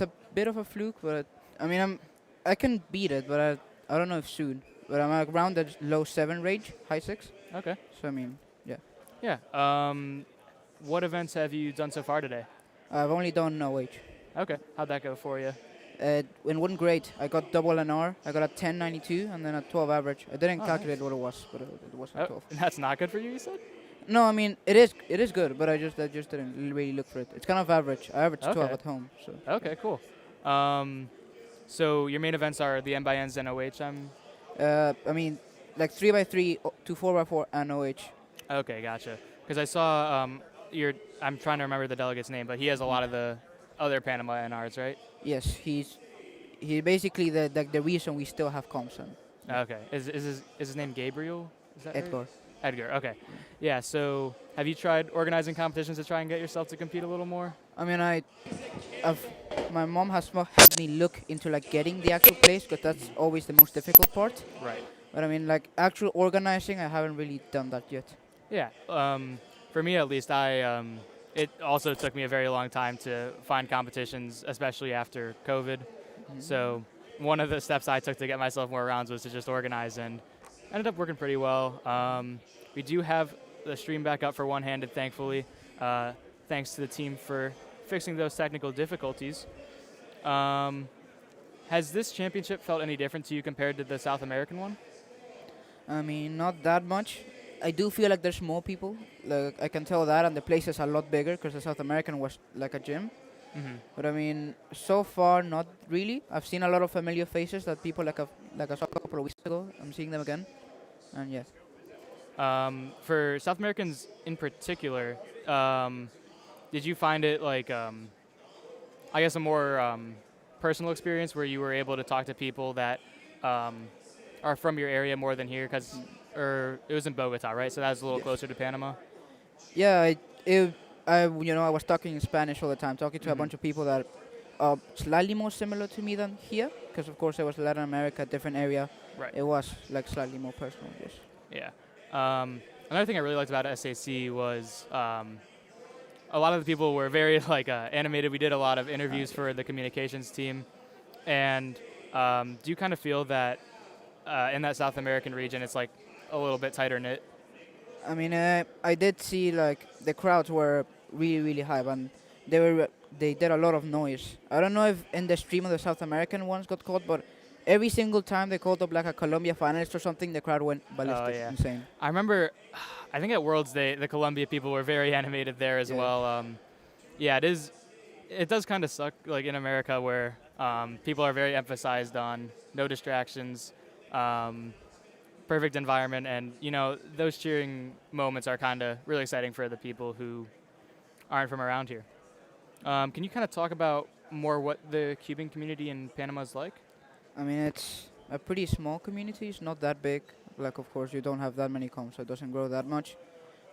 S5: a bit of a fluke, but I mean, I can beat it, but I don't know if soon. But I'm around the low 7 range, high 6.
S13: Okay.
S5: So I mean, yeah.
S13: Yeah. What events have you done so far today?
S5: I've only done OH.
S13: Okay. How'd that go for you?
S5: It wasn't great. I got double NR. I got a 10.92 and then a 12 average. I didn't calculate what it was, but it was a 12.
S13: That's not good for you, you said?
S5: No, I mean it is good, but I just didn't really look for it. It's kind of average. I averaged 12 at home. So.
S13: Okay, cool. So your main events are the N by N's and OH.
S5: I mean, like 3x3 to 4x4 and OH.
S13: Okay, gotcha. Because I saw I'm trying to remember the delegate's name, but he has a lot of the other Panama NRs, right?
S5: Yes, he's basically the reason we still have comps on.
S13: Okay. Is his name Gabriel? Is that
S5: Edgar.
S13: Right? Edgar, okay. Yeah, so have you tried organizing competitions to try and get yourself to compete a little more?
S5: I mean, my mom has helped me look into like getting the actual place because that's always the most difficult part.
S13: Right.
S5: But I mean, like actual organizing, I haven't really done that yet.
S13: Yeah. For me, at least, it also took me a very long time to find competitions, especially after COVID. So one of the steps I took to get myself more rounds was to just organize, and ended up working pretty well. We do have the stream back up for one-handed, thankfully. Thanks to the team for fixing those technical difficulties. Has this championship felt any different to you compared to the South American one?
S5: I mean, not that much. I do feel like there's more people. Like I can tell that, and the place is a lot bigger because the South American was like a gym. But I mean, so far not really. I've seen a lot of familiar faces that people like I saw a couple of weeks ago. I'm seeing them again, and yeah.
S13: For South Americans in particular, did you find it like, I guess, a more personal experience where you were able to talk to people that are from your area more than here? Or it was in Bogota, right? So that was a little closer to Panama.
S5: Yeah, I was talking in Spanish all the time, talking to a bunch of people that are slightly more similar to me than here, because of course it was Latin America, different area.
S13: Right.
S5: It was like slightly more personal, yes.
S13: Yeah. Another thing I really liked about SAC was a lot of the people were very animated. We did a lot of interviews for the communications team, and do you kind of feel that in that South American region it's like a little bit tighter knit?
S5: I mean, I did see like the crowds were really, really high, and they did a lot of noise. I don't know if in the stream of the South American ones got caught, but every single time they called up like a Colombia finalist or something, the crowd went ballistic, insane.
S13: I remember, I think at Worlds the Colombia people were very animated there as well. Yeah, it does kind of suck like in America where people are very emphasized on no distractions, perfect environment, and those cheering moments are kind of really exciting for the people who aren't from around here. Can you kind of talk about more what the cubing community in Panama is like?
S5: I mean, it's a pretty small community. It's not that big. Like, of course, you don't have that many comps, so it doesn't grow that much.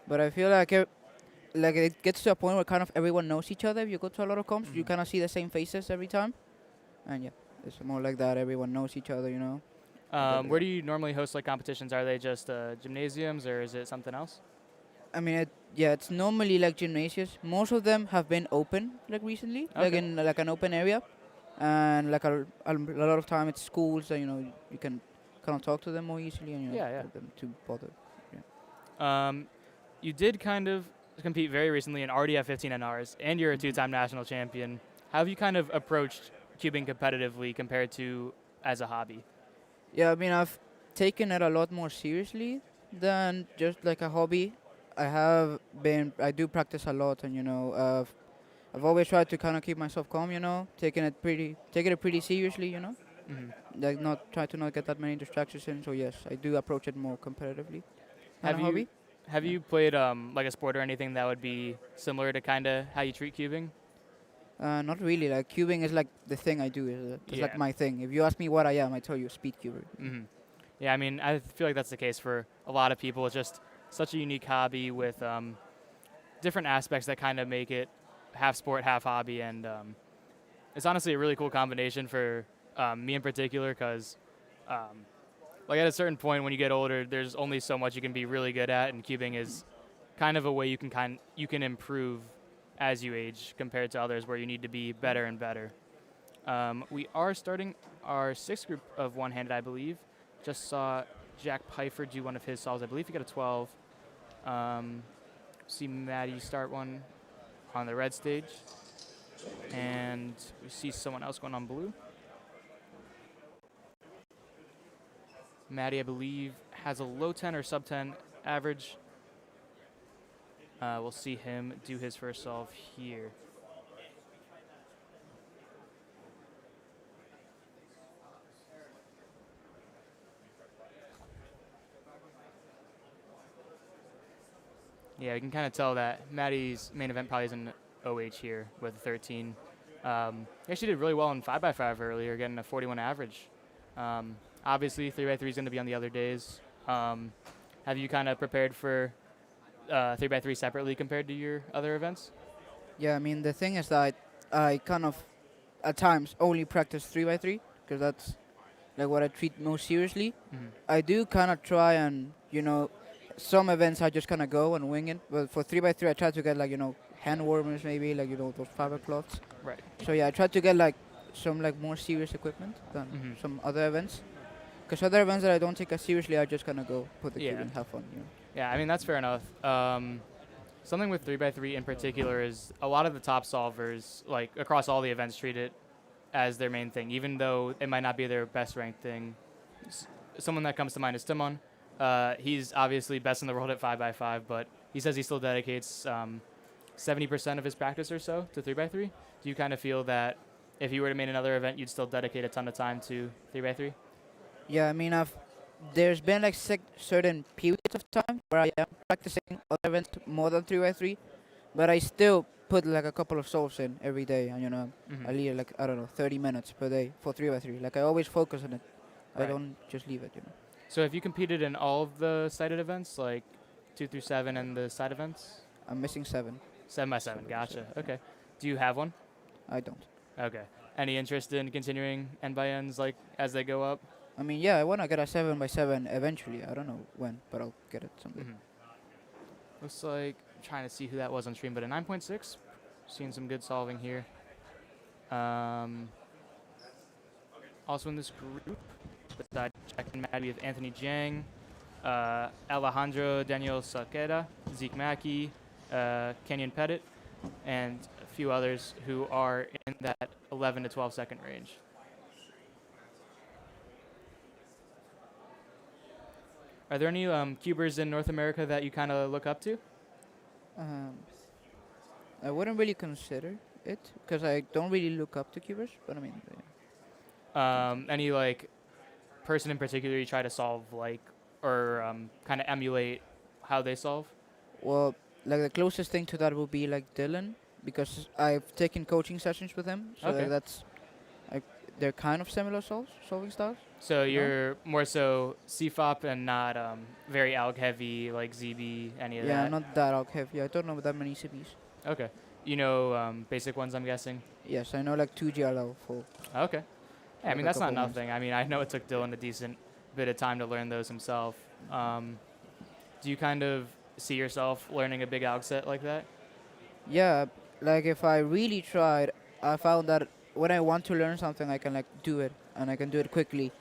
S5: But I feel like it gets to a point where kind of everyone knows each other. If you go to a lot of comps, you kind of see the same faces every time. And yeah, it's more like that. Everyone knows each other,
S13: Where do you normally host like competitions? Are they just gymnasiums, or is it something else?
S5: I mean, it's normally like gymnasiums. Most of them have been open like recently, like in like an open area. And like a lot of time it's schools that you can kind of talk to them more easily and get them to bother. Yeah.
S13: You did kind of compete very recently in RDF 15 NRs, and you're a two-time national champion. How have you kind of approached cubing competitively compared to as a hobby?
S5: Yeah, I mean, I've taken it a lot more seriously than just like a hobby. I do practice a lot, and I've always tried to kind of keep myself calm, taking it pretty seriously, like not try to not get that many distractions in. So yes, I do approach it more competitively.
S13: Have you played like a sport or anything that would be similar to kind of how you treat cubing?
S5: Not really. Like cubing is like the thing I do. It's like my thing. If you ask me what I am, I tell you speed cuber.
S13: Yeah, I mean, I feel like that's the case for a lot of people. It's just such a unique hobby with different aspects that kind of make it half sport, half hobby, and it's honestly a really cool combination for me in particular, because like at a certain point when you get older, there's only so much you can be really good at, and cubing is kind of a way you can improve as you age compared to others where you need to be better and better. We are starting our sixth group of one-handed, I believe. Just saw Jack Pfeiffer do one of his solves. I believe he got a 12. See Maddie start one on the red stage, and we see someone else going on blue. Maddie, I believe, has a low 10 or sub 10 average. We'll see him do his first solve here. Yeah, you can kind of tell that Maddie's main event probably is an OH here with a 13. He actually did really well in 5x5 earlier, getting a 41 average. Obviously, 3x3 is going to be on the other days. Have you kind of prepared for 3x3 separately compared to your other events?
S5: Yeah, I mean, the thing is that I kind of, at times, only practice 3x3, because that's like what I treat most seriously. I do kind of try and, some events I just kind of go and wing it, but for 3x3 I try to get like, hand warmers maybe, like, those fiber cloths.
S13: Right.
S5: So yeah, I try to get like some like more serious equipment than some other events. Because other events that I don't take as seriously, I just kind of go put the cube and have fun.
S13: Yeah, I mean, that's fair enough. Something with 3x3 in particular is a lot of the top solvers, like across all the events, treat it as their main thing, even though it might not be their best ranked thing. Someone that comes to mind is Timon. He's obviously best in the world at 5x5, but he says he still dedicates 70% of his practice or so to 3x3. Do you kind of feel that if you were to make another event, you'd still dedicate a ton of time to 3x3?
S5: Yeah, I mean, there's been like certain periods of time where I am practicing other events more than 3x3, but I still put like a couple of solves in every day, and I leave like, I don't know, 30 minutes per day for 3x3. Like I always focus on it. I
S13: Right.
S5: don't just leave it.
S13: So have you competed in all of the cited events, like 2 through 7 and the side events?
S5: I'm missing 7.
S13: 7x7, gotcha. Okay. Do you have one?
S5: I don't.
S13: Okay. Any interest in continuing N by Ns like as they go up?
S5: I mean, yeah, I want to get a 7x7 eventually. I don't know when, but I'll get it someday.
S13: Looks like, I'm trying to see who that was on stream, but a 9.6. Seeing some good solving here. Also in this group, besides Jack and Maddie, we have Anthony Jang, Alejandro Daniel Saqueda, Zeke Mackey, Kenyon Pettit, and a few others who are in that 11 to 12 second range. Are there any cubers in North America that you kind of look up to?
S5: I wouldn't really consider it because I don't really look up to cubers, but I mean,
S13: Any like person in particular you try to solve like or kind of emulate how they solve?
S5: well, like the closest thing to that would be like Dylan, because I've taken coaching sessions with him, so
S13: Okay.
S5: they're kind of similar solving styles.
S13: So you're more so CFOP and not very alg heavy like ZB, any of
S5: Yeah,
S13: that?
S5: not that alg heavy. I don't know that many CBs.
S13: Okay. You know basic ones, I'm guessing?
S5: Yes, I know like 2 GLL full.
S13: Okay. Yeah, I
S5: Like
S13: mean,
S5: a
S13: that's not
S5: couple ones.
S13: nothing. I mean, I know it took Dylan a decent bit of time to learn those himself. Do you kind of see yourself learning a big alg set like that?
S5: Yeah, like if I really tried, I found that when I want to learn something, I can like do it, and I can do it quickly.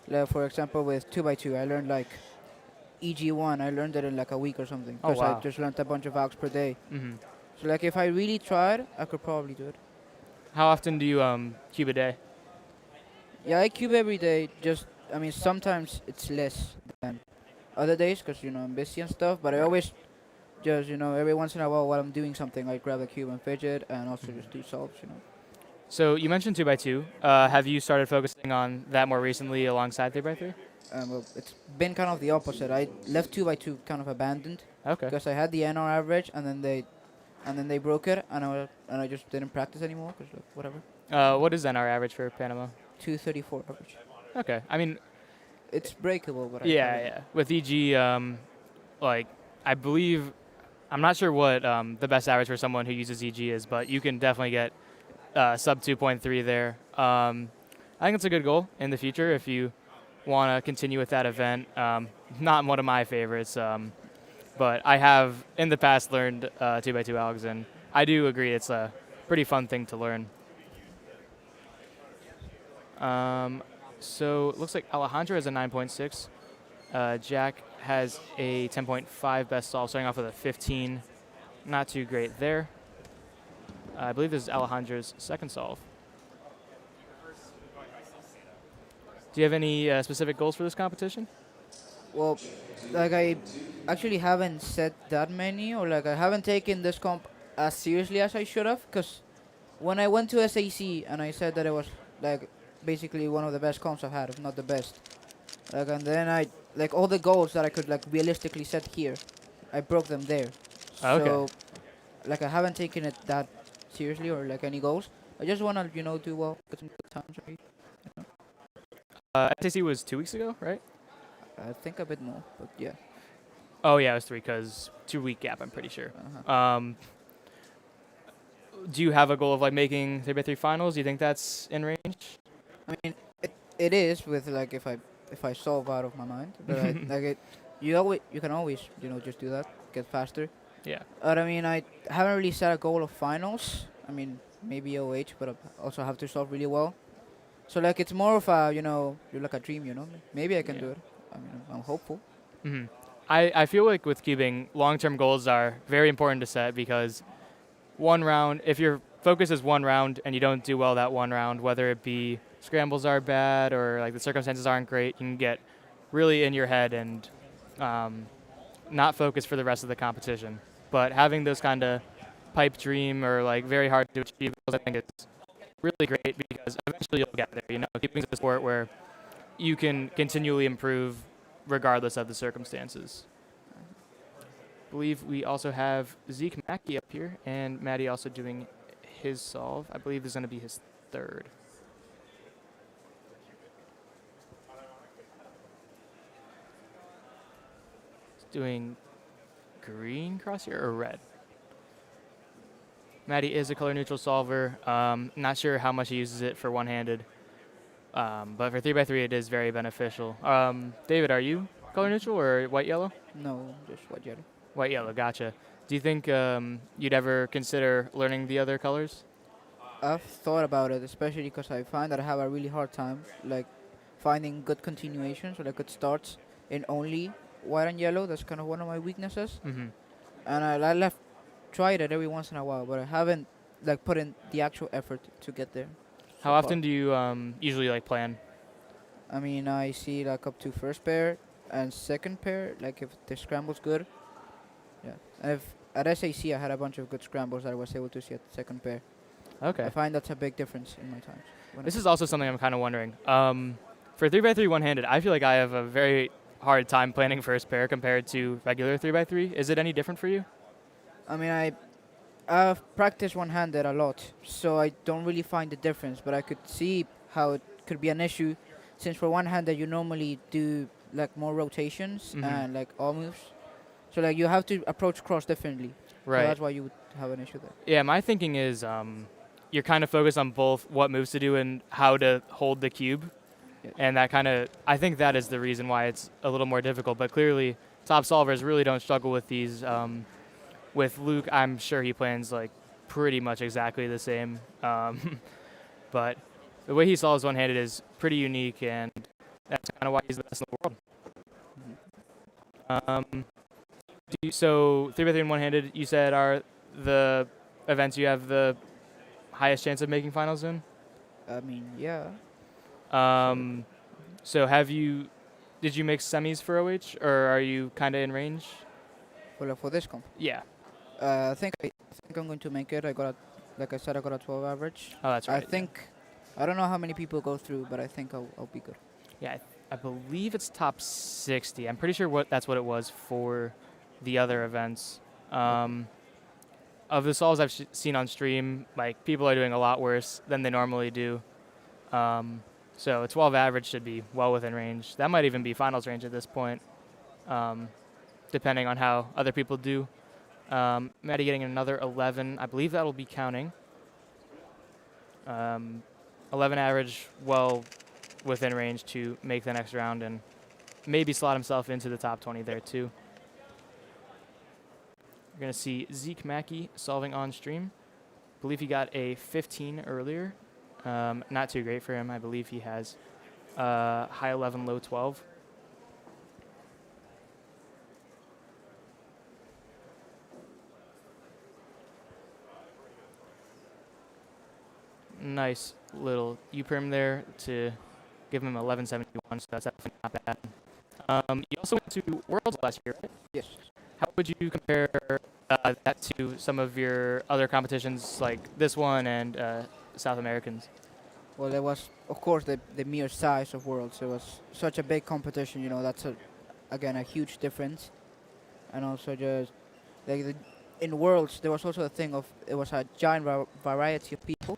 S5: Like for example, with 2x2, I learned like EG1. I learned it in like a week or something.
S13: Oh,
S5: Because
S13: wow.
S5: I just learned a bunch of algs per day.
S13: Mm-hmm.
S5: So like if I really tried, I could probably do it.
S13: How often do you cube a day?
S5: Yeah, I cube every day. I mean, sometimes it's less than other days because I'm busy and stuff. But I always just every once in a while while I'm doing something, I grab the cube and fidget, and also just do solves.
S13: So you mentioned 2x2. Have you started focusing on that more recently alongside 3x3?
S5: Well, it's been kind of the opposite. I left 2x2 kind of abandoned.
S13: Okay.
S5: Because I had the NR average, and then they broke it, and I just didn't practice anymore because whatever.
S13: What is NR average for Panama?
S5: 234 average.
S13: Okay. I mean,
S5: it's breakable, but
S13: yeah. With EG, like I believe, I'm not sure what the best average for someone who uses EG is, but you can definitely get sub 2.3 there. I think it's a good goal in the future if you want to continue with that event. Not one of my favorites, but I have in the past learned 2x2 algs, and I do agree it's a pretty fun thing to learn. So it looks like Alejandro has a 9.6. Jack has a 10.5 best solve, starting off with a 15. Not too great there. I believe this is Alejandro's second solve. Do you have any specific goals for this competition?
S5: Well, like I actually haven't set that many, or like I haven't taken this comp as seriously as I should have, because when I went to SAC and I said that it was like basically one of the best comps I've had, if not the best, like, and then I like all the goals that I could like realistically set here, I broke them there.
S13: Okay.
S5: So like I haven't taken it that seriously or like any goals. I just want to do well, get some good times.
S13: SAC was 2 weeks ago, right?
S5: I think a bit more, but yeah.
S13: Oh yeah, it was 3 because 2 week gap, I'm pretty sure. Do you have a goal of like making 3x3 finals? Do you think that's in range?
S5: I mean, it is with like if I solve out of my mind, but you can always just do that, get faster.
S13: Yeah.
S5: But I mean, I haven't really set a goal of finals. I mean, maybe OH, but I also have to solve really well. So like it's more of a you're like a dream, Maybe I can do it. I mean, I'm hopeful.
S13: Mm-hmm. I feel like with cubing, long-term goals are very important to set because one round, if your focus is one round and you don't do well that one round, whether it be scrambles are bad or like the circumstances aren't great, you can get really in your head and not focus for the rest of the competition. But having those kind of pipe dream or like very hard to achieve goals, I think it's really great because eventually you'll get there. You know, keeping a sport where you can continually improve regardless of the circumstances. I believe we also have Zeke Mackey up here, and Maddie also doing his solve. I believe this is going to be his third. He's doing green crosshair or red? Maddie is a color neutral solver. Not sure how much he uses it for one-handed, but for 3x3 it is very beneficial. David, are you color neutral or white-yellow?
S5: No, just white-yellow.
S13: White-yellow, gotcha. Do you think you'd ever consider learning the other colors?
S5: I've thought about it, especially because I find that I have a really hard time like finding good continuations or like good starts in only white and yellow. That's kind of one of my weaknesses.
S13: Mm-hmm.
S5: And I tried it every once in a while, but I haven't like put in the actual effort to get there.
S13: How often do you usually like plan?
S5: I mean, I see like up to first pair and second pair, like if the scramble's good. Yeah. And if at SAC I had a bunch of good scrambles that I was able to see at the second pair.
S13: Okay.
S5: I find that's a big difference in my times.
S13: This is also something I'm kind of wondering. For 3x3 one-handed, I feel like I have a very hard time planning first pair compared to regular 3x3. Is it any different for you?
S5: I mean, I've practiced one-handed a lot, so I don't really find the difference, but I could see how it could be an issue, since for one-handed you normally do like more rotations and like all moves. So like you have to approach cross differently.
S13: Right.
S5: So that's why you would have an issue there.
S13: Yeah, my thinking is you're kind of focused on both what moves to do and how to hold the cube.
S5: Yeah.
S13: And that kind of, I think that is the reason why it's a little more difficult. But clearly, top solvers really don't struggle with these. With Luke, I'm sure he plans like pretty much exactly the same. But the way he solves one-handed is pretty unique, and that's kind of why he's the best in the world. So 3x3 and one-handed, you said, are the events you have the highest chance of making finals in?
S5: I mean, yeah.
S13: So did you make semis for OH, or are you kind of in range?
S5: Well, for this comp?
S13: Yeah.
S5: I think I'm going to make it. Like I said, I got a 12 average.
S13: Oh, that's right.
S5: I don't know how many people go through, but I think I'll be good.
S13: Yeah, I believe it's top 60. I'm pretty sure that's what it was for the other events. Of the solves I've seen on stream, like people are doing a lot worse than they normally do. So a 12 average should be well within range. That might even be finals range at this point, depending on how other people do. Maddie getting another 11. I believe that'll be counting. 11 average, well within range to make the next round and maybe slot himself into the top 20 there too. We're going to see Zeke Mackey solving on stream. I believe he got a 15 earlier. Not too great for him. I believe he has high 11, low 12. Nice little U-perm there to give him 1171, so that's definitely not bad. You also went to Worlds last year, right?
S5: Yes.
S13: How would you compare that to some of your other competitions like this one and South Americans?
S5: Well, there was, of course, the mere size of Worlds. It was such a big competition, you know, that's, again, a huge difference. And also just, like, in Worlds, there was also a thing of, it was a giant variety of people.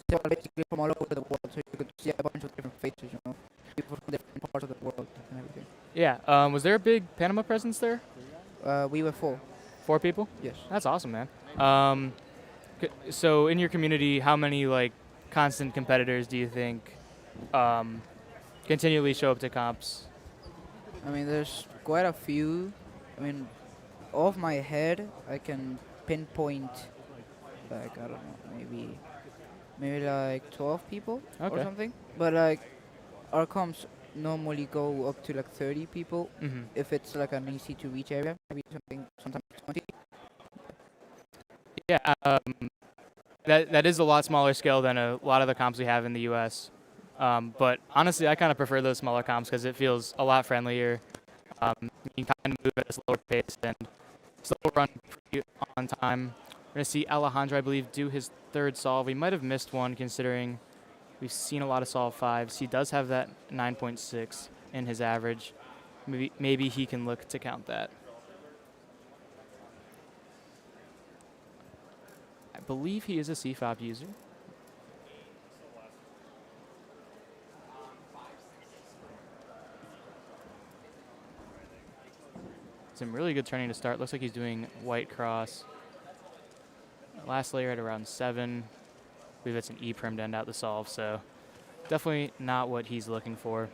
S5: They were basically from all over the world, so you could see a bunch of different faces, you know, people from different parts of the world and everything.
S13: Yeah, was there a big Panama presence there?
S5: We were 4.
S13: 4 people?
S5: Yes.
S13: That's awesome, man. So in your community, how many like constant competitors do you think continually show up to comps?
S5: I mean, there's quite a few. I mean, off my head, I can pinpoint, like, I don't know, maybe like 12 people or something. But like, our comps normally go up to like 30 people if it's like an easy to reach area. Maybe sometimes 20.
S13: Yeah, that is a lot smaller scale than a lot of the comps we have in the U.S. But honestly, I kind of prefer those smaller comps because it feels a lot friendlier. You can kind of move at a slower pace and still run on time. We're going to see Alejandro, I believe, do his third solve. We might have missed one considering we've seen a lot of solve 5s. He does have that 9.6 in his average. Maybe he can look to count that. I believe he is a CFOP user. Some really good turning to start. Looks like he's doing white cross. Last layer at around 7. I believe it's an E prim to end out the solve, so definitely not what he's looking for.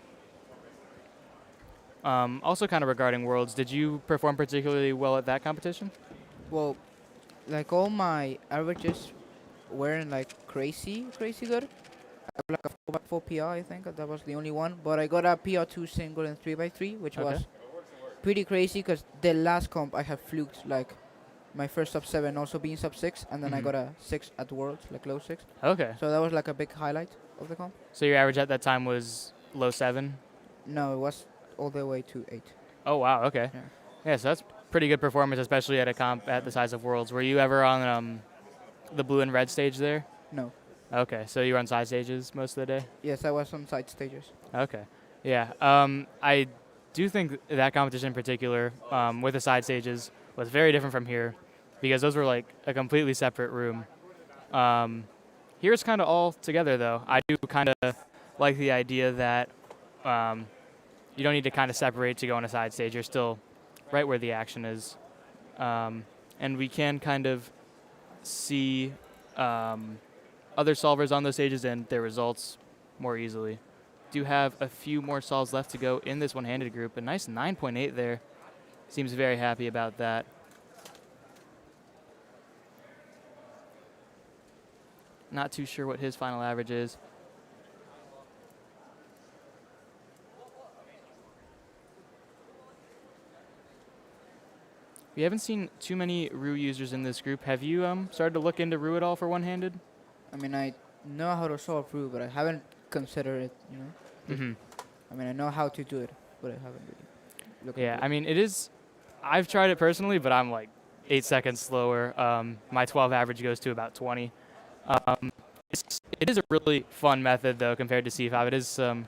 S13: Also kind of regarding Worlds, did you perform particularly well at that competition?
S5: Well, like all my averages weren't like crazy good. I have like a 4x4 PR, I think. That was the only one. But I got a PR2 single and 3x3, which was pretty crazy because the last comp I have fluked like my first sub 7 also being sub 6, and then I got a 6 at Worlds, like low 6.
S13: Okay.
S5: So that was like a big highlight of the comp.
S13: So your average at that time was low 7?
S5: No, it was all the way to 8.
S13: Oh, wow, okay. Yeah, so that's pretty good performance, especially at a comp at the size of Worlds. Were you ever on the blue and red stage there?
S5: No.
S13: Okay, so you were on side stages most of the day?
S5: Yes, I was on side stages.
S13: Okay. Yeah. I do think that competition in particular, with the side stages, was very different from here because those were like a completely separate room. Here it's kind of all together, though. I do kind of like the idea that you don't need to kind of separate to go on a side stage. You're still right where the action is. And we can kind of see other solvers on those stages and their results more easily. Do have a few more solves left to go in this one-handed group. A nice 9.8 there. Seems very happy about that. Not too sure what his final average is. We haven't seen too many Ru users in this group. Have you started to look into Ru at all for one-handed?
S5: I mean, I know how to solve Ru, but I haven't considered it, you know? I mean, I know how to do it, but I haven't really looked into it.
S13: I mean, it is... I've tried it personally, but I'm like 8 seconds slower. My 12 average goes to about 20. It is a really fun method, though, compared to CFOP. It is some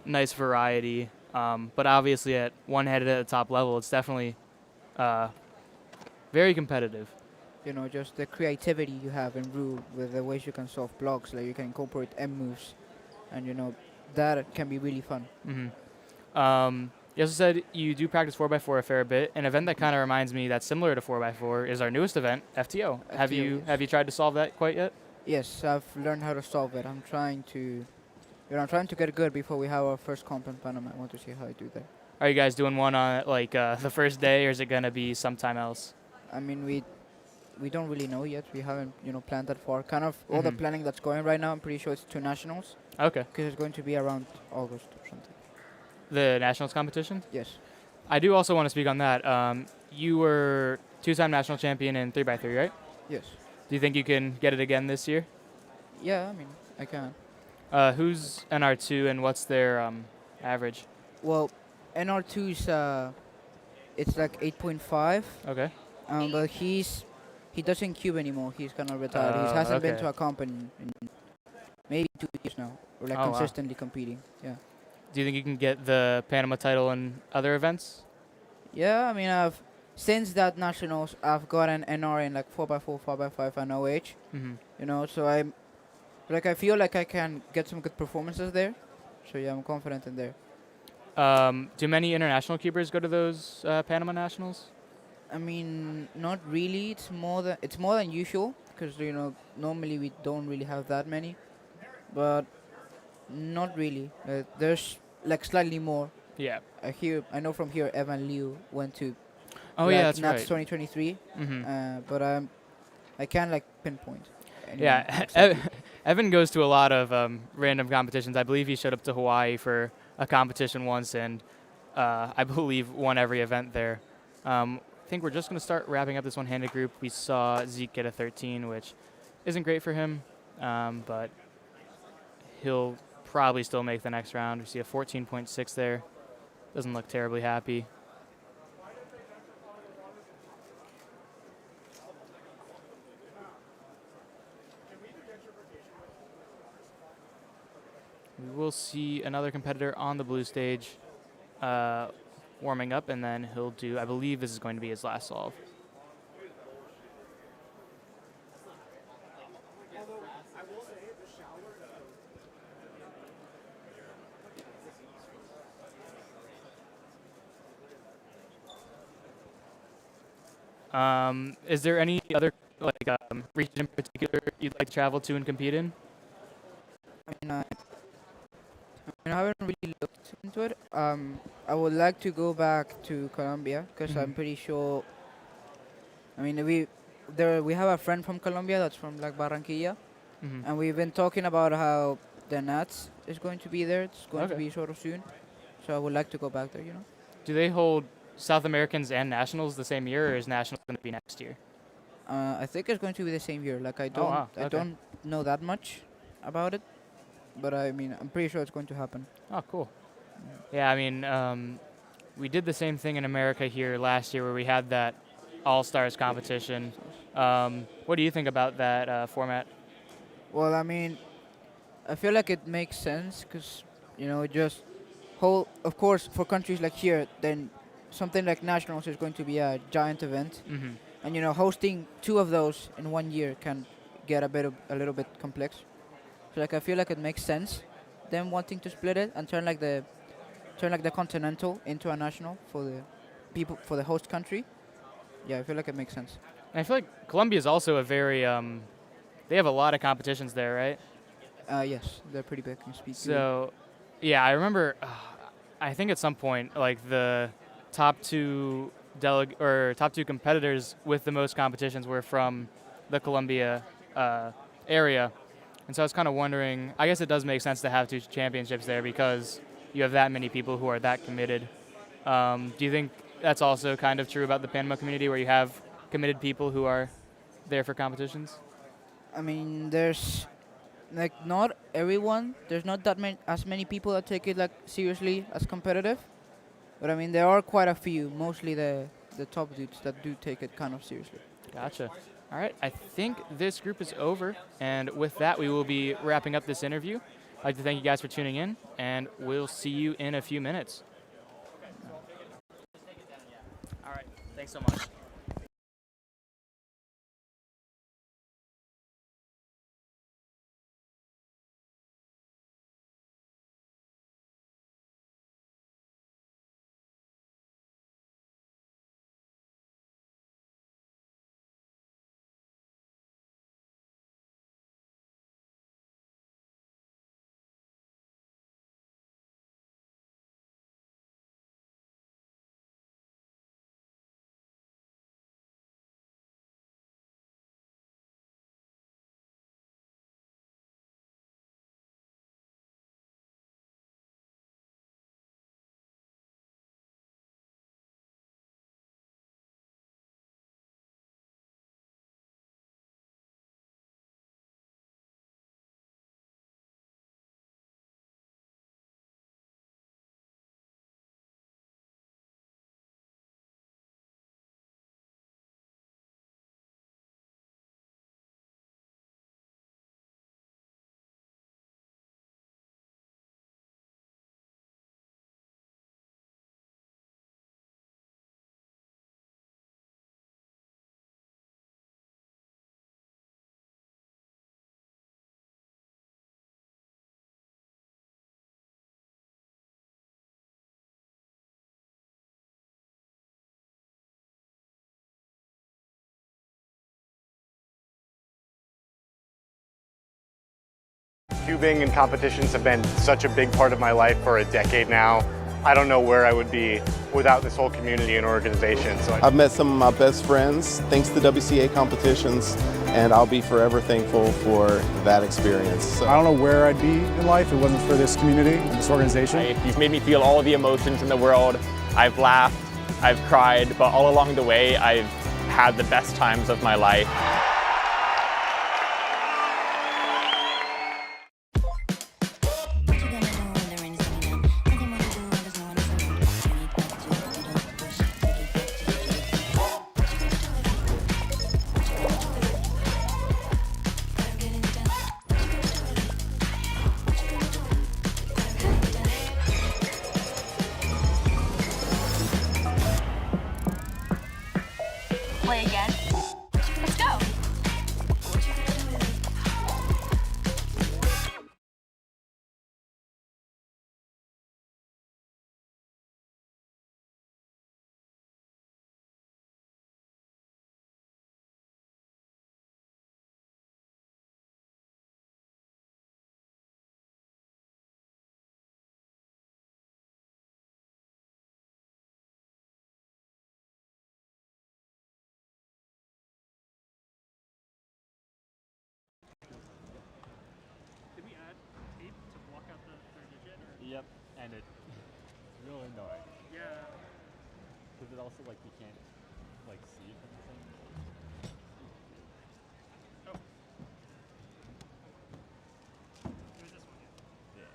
S13: nice variety. But obviously, at one-handed at the top level, it's definitely very competitive.
S5: You know, just the creativity you have in Ru with the ways you can solve blocks, like you can incorporate M moves, and you know, that can be really fun.
S13: You also said you do practice 4x4 a fair bit. An event that kind of reminds me that's similar to 4x4 is our newest event, FTO. Have you tried to solve that quite yet?
S5: Yes, I've learned how to solve it. I'm trying to get good before we have our first comp in Panama. I want to see how I do that.
S13: Are you guys doing one on like the first day, or is it gonna be sometime else?
S5: I mean, we don't really know yet. We haven't planned that far. Kind of all the planning that's going right now. I'm pretty sure it's to nationals.
S13: Okay.
S5: Because it's going to be around August or something.
S13: The nationals competition?
S5: Yes.
S13: I do also want to speak on that. You were 2-time national champion in 3x3, right?
S5: Yes.
S13: Do you think you can get it again this year?
S5: Yeah, I mean, I can.
S13: Who's NR2 and what's their average?
S5: Well, NR2 is it's like 8.5.
S13: Okay.
S5: But he doesn't cube anymore. He's kind of retired. He hasn't been to a comp in maybe 2 years now, or like consistently competing. Yeah.
S13: Do you think you can get the Panama title in other events?
S5: Yeah, I mean, since that nationals, I've gotten NR in like 4x4, 5x5, and OH. You know, so I feel like I can get some good performances there. So yeah, I'm confident in there.
S13: Do many international keepers go to those Panama nationals?
S5: I mean, not really. It's more than usual because normally we don't really have that many, but not really. There's like slightly more.
S13: Yeah.
S5: I know from here Evan Liu went to.
S13: Oh yeah, that's
S5: Nats
S13: right.
S5: 2023. But I can't like pinpoint.
S13: Yeah, Evan goes to a lot of random competitions. I believe he showed up to Hawaii for a competition once, and I believe won every event there. I think we're just going to start wrapping up this one-handed group. We saw Zeke get a 13, which isn't great for him, but he'll probably still make the next round. We see a 14.6 there. Doesn't look terribly happy. we'll see another competitor on the blue stage warming up, and then he'll do, I believe this is going to be his last solve. Is there any other region in particular you'd like to travel to and compete in?
S5: I haven't really looked into it. I would like to go back to Colombia because I'm pretty sure. I mean, we have a friend from Colombia that's from like Barranquilla, and we've been talking about how the Nats is going to be there. It's going to be sort of soon, so I would like to go back there.
S13: Do they hold South Americans and Nationals the same year, or is Nationals going to be next year?
S5: I think it's going to be the same year. Like I don't know that much about it, but I mean I'm pretty sure it's going to happen.
S13: Oh, cool. Yeah, I mean we did the same thing in America here last year where we had that All-Stars competition. What do you think about that format?
S5: Well, I mean, I feel like it makes sense because of course for countries like here, then something like Nationals is going to be a giant event. And hosting 2 of those in 1 year can get a little bit complex. So like I feel like it makes sense them wanting to split it and turn the continental into a national for the host country. Yeah, I feel like it makes sense.
S13: And I feel like Colombia is also a very they have a lot of competitions there, right?
S5: Yes, they're pretty big in speed.
S13: So, yeah, I remember I think at some point like the top 2 competitors with the most competitions were from the Colombia area. And so I was kind of wondering, I guess it does make sense to have 2 championships there because you have that many people who are that committed. Do you think that's also kind of true about the Panama community where you have committed people who are there for competitions?
S5: I mean, there's not everyone. There's not as many people that take it seriously as competitive. But I mean, there are quite a few, mostly the top dudes that do take it kind of seriously.
S13: Gotcha. All right, I think this group is over. And with that, we will be wrapping up this interview. I'd like to thank you guys for tuning in, and we'll see you in a few minutes. All right, thanks so much.
S18: Cubing and competitions have been such a big part of my life for a decade now. I don't know where I would be without this whole community and organization. So
S19: I've met some of my best friends thanks to WCA competitions, and I'll be forever thankful for that experience. So
S20: I don't know where I'd be in life if it wasn't for this community and this organization.
S21: You've made me feel all the emotions in the world. I've laughed, I've cried, but all along the way, I've had the best times of my life.
S22: play again? Let's go.
S7: Did we add tape to block out the third digit? Yep, and it's really annoying. Yeah. Because it also, like, you can't, like, see it from the thing. Oh. It was this one, yeah. Yeah.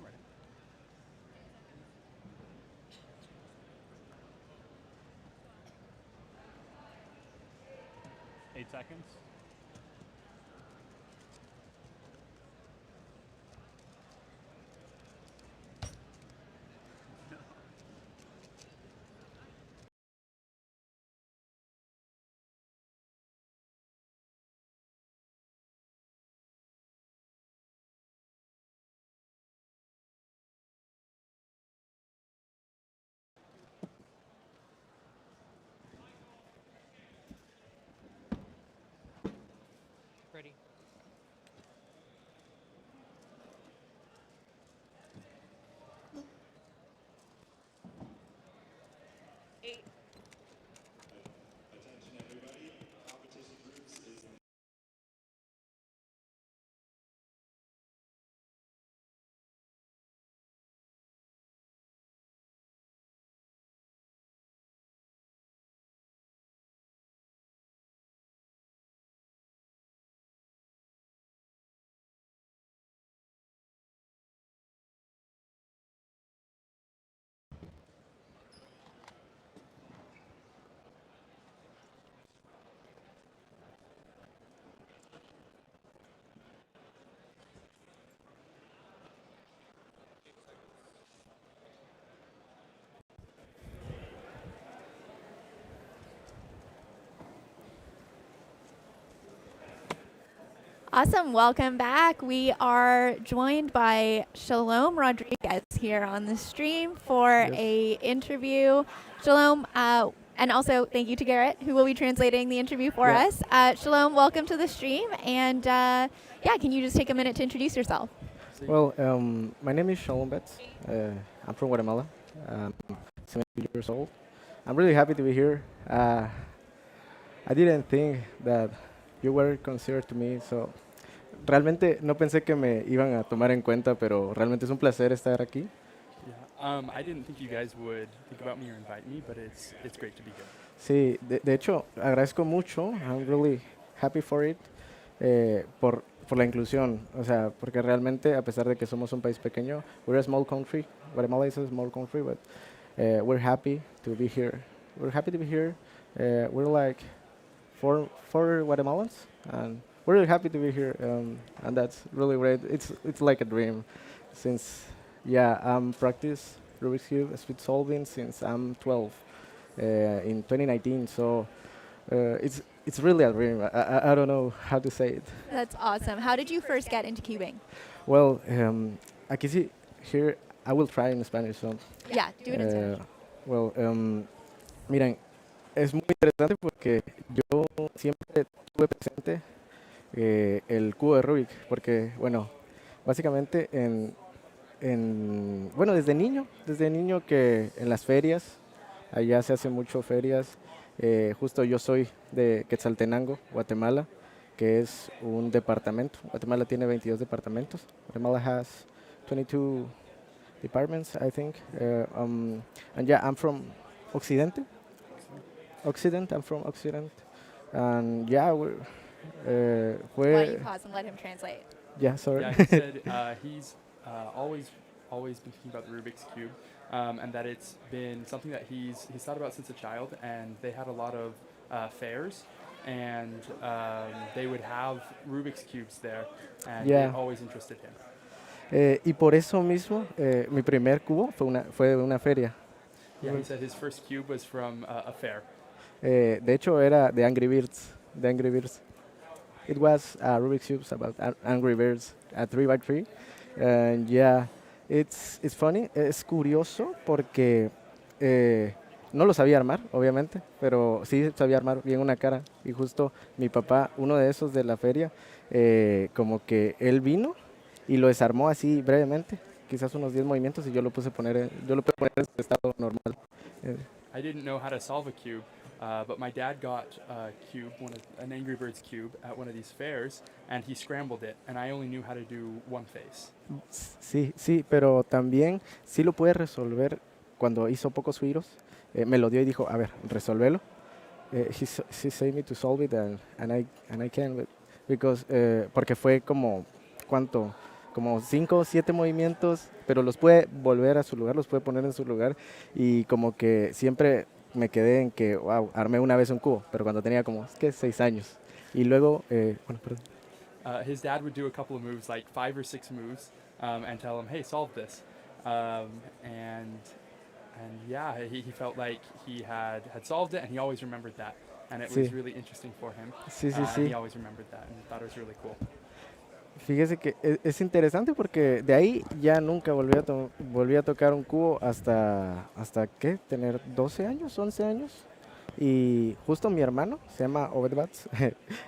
S7: Ready. 8 seconds.
S5: Ready.
S3: Awesome. Welcome back. We are joined by Shalom Rodriguez here on the stream for a interview. Shalom, and also thank you to Garrett, who will be translating the interview for us. Shalom, welcome to the stream. And yeah, can you just take a minute to introduce yourself?
S9: Well, my name is Shalom Betts. I'm from Guatemala. I'm 17 years old. I'm really happy to be here. I didn't think that you were considered to me, so realmente no pensé que me iban a tomar en cuenta, pero realmente es un placer estar aquí.
S11: I didn't think you guys would think about me or invite me, but it's great to be here.
S9: Sí, de hecho, agradezco mucho. I'm really happy for it, por la inclusión. O sea, porque realmente, a pesar de que somos un país pequeño, we're a small country. Guatemala is a small country, but we're happy to be here. We're happy to be here. We're like four Guatemalans, and we're really happy to be here, and that's really great. It's like a dream, since I'm practice Rubik's Cube speed solving since I'm 12 in 2019. So it's really a dream. I don't know how to say it.
S3: That's awesome. How did you first get into cubing?
S9: Well, aquí sí, here I will try in Spanish. So
S3: Yeah, do it in Spanish.
S9: Well, miren, es muy interesante porque yo siempre tuve presente el cubo de Rubik, porque, bueno, básicamente bueno, desde niño que en las ferias, allá se hacen mucho ferias, justo yo soy de Quetzaltenango, Guatemala, que es un departamento. Guatemala tiene 22 departamentos. Guatemala has 22 departments, I think. And yeah, I'm from Occidente. Occident, I'm from Occident. And yeah,
S3: Why don't you pause and let him translate?
S9: Yeah, sorry.
S11: Yeah, he said he's always been thinking about the Rubik's Cube, and that it's been something that he's thought about since a child, and they had a lot of fairs, and they would have Rubik's Cubes there, and
S9: Yeah.
S11: it always interested him.
S9: Y por eso mismo, mi primer cubo fue de una feria.
S11: Yeah, he said his first cube was from a fair.
S9: De hecho, era de Angry Birds. De Angry Birds. It was Rubik's Cubes about Angry Birds, a 3x3. And yeah, it's funny. Es curioso porque no lo sabía armar, obviamente, pero sí sabía armar bien una cara. Y justo mi papá, uno de esos de la feria, como que él vino y lo desarmó así brevemente, quizás unos 10 movimientos, y yo lo puse poner en su estado normal.
S11: I didn't know how to solve a cube, but my dad got a cube, an Angry Birds cube, at one of these fairs, and he scrambled it, and I only knew how to do one face.
S9: Sí, pero también sí lo puede resolver cuando hizo pocos giros. Me lo dio y dijo, a ver, resolvelo. He said me to solve it, and I can, because, porque fue como, ¿cuánto? Como 5 o 7 movimientos, pero los puede volver a su lugar, los puede poner en su lugar, y como que siempre me quedé en que, wow, armé una vez un cubo, pero cuando tenía como, 6 años. Y luego, bueno, perdón.
S11: His dad would do a couple of moves, like 5 or 6 moves, and tell him, hey, solve this. And yeah, he felt like he had solved it, and he always remembered that. And it was really interesting for him.
S9: Sí.
S11: And he always remembered that, and thought it was really cool.
S9: Fíjese que es interesante porque de ahí ya nunca volví a tocar un cubo hasta ¿qué? Tener 12 años, 11 años. Y justo mi hermano, se llama Obed Batz,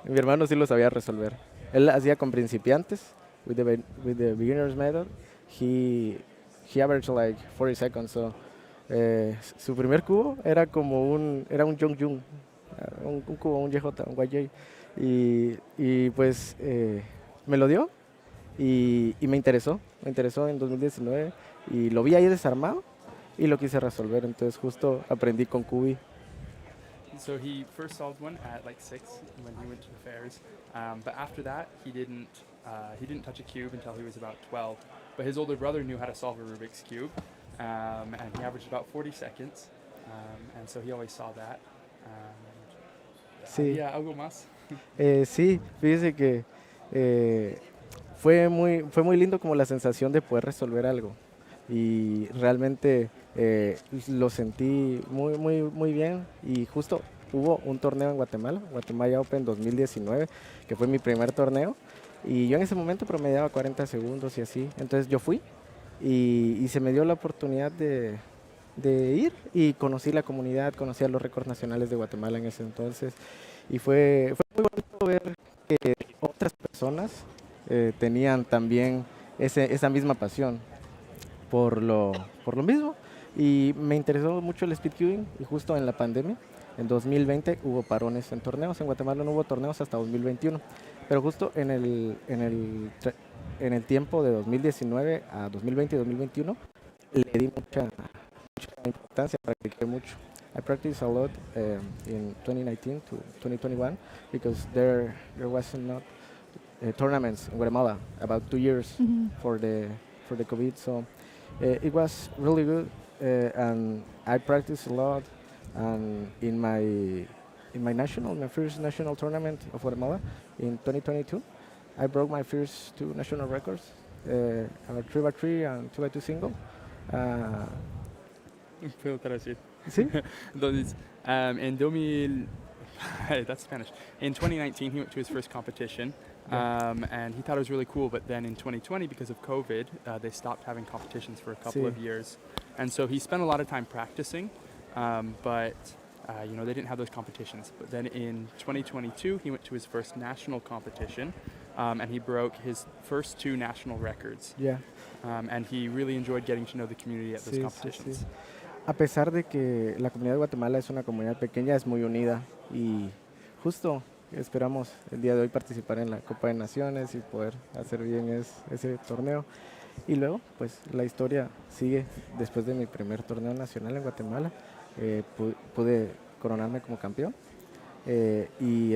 S9: mi hermano sí lo sabía resolver. Él hacía con principiantes, with the beginner's method. He averaged like 40 seconds. So, su primer cubo era como un Jung, un cubo, un YJ, un YJ. Y pues me lo dio y me interesó en 2019 y lo vi ahí desarmado y lo quise resolver, entonces justo aprendí con Cubi.
S11: So he first solved one at like 6 when he went to the fairs, but after that he didn't touch a cube until he was about 12. But his older brother knew how to solve a Rubik's cube, and he averaged about 40 seconds, and so he always saw that.
S9: Sí.
S11: Yeah, algo más.
S9: Sí, fíjese que fue muy lindo como la sensación de poder resolver algo y realmente lo sentí muy bien, y justo hubo un torneo en Guatemala Open 2019, que fue mi primer torneo, y yo en ese momento promediaba 40 segundos y así, entonces yo fui y se me dio la oportunidad de ir y conocí la comunidad, conocí a los récords nacionales de Guatemala en ese entonces, y fue muy bonito ver que otras personas tenían también esa misma pasión por lo mismo, y me interesó mucho el speedcubing, y justo en la pandemia, en 2020 hubo parones en torneos, en Guatemala no hubo torneos hasta 2021, pero justo en el tiempo de 2019 a 2020 y 2021 le di mucha importancia, practiqué mucho. I practiced a lot in 2019 to 2021 because there wasn't not tournaments in Guatemala about 2 years for the COVID, so it was really good, and I practiced a lot, and in my first national tournament of Guatemala in 2022 I broke my first 2 national records, a 3x3 and 2x2 single.
S11: Puedo traducir.
S9: Sí.
S11: Entonces, that's Spanish. In 2019, he went to his first competition, and he thought it was really cool. But then in 2020, because of COVID, they stopped having competitions for a couple of years, and so he spent a lot of time practicing. But they didn't have those competitions. But then in 2022, he went to his first national competition, and he broke his first 2 national records.
S9: Yeah.
S11: And he really enjoyed getting to know the community at those competitions.
S9: Sí. A pesar de que la comunidad de Guatemala es una comunidad pequeña, es muy unida, y justo esperamos el día de hoy participar en la Copa de Naciones y poder hacer bien ese torneo. Y luego, pues la historia sigue después de mi primer torneo nacional en Guatemala. Pude coronarme como campeón. Y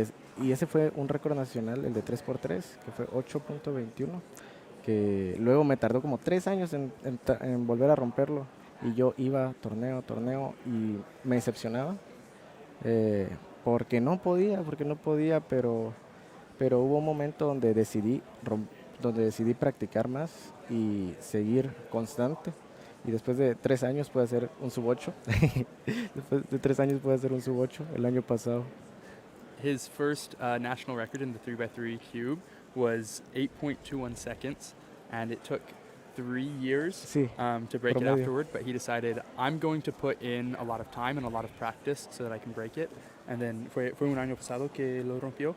S9: ese fue un récord nacional, el de 3x3, que fue 8.21, que luego me tardó como 3 años en volver a romperlo. Y yo iba torneo a torneo y me decepcionaba porque no podía, pero hubo un momento donde decidí practicar más y seguir constante. Y después de 3 años pude hacer un sub 8. Después de 3 años pude hacer un sub 8 el año pasado.
S11: His first national record in the 3x3 cube was 8.21 seconds, and it took 3 years to break it afterward, but he decided, I'm going to put in a lot of time and a lot of practice so that I can break it. And then fue un año pasado que lo rompió.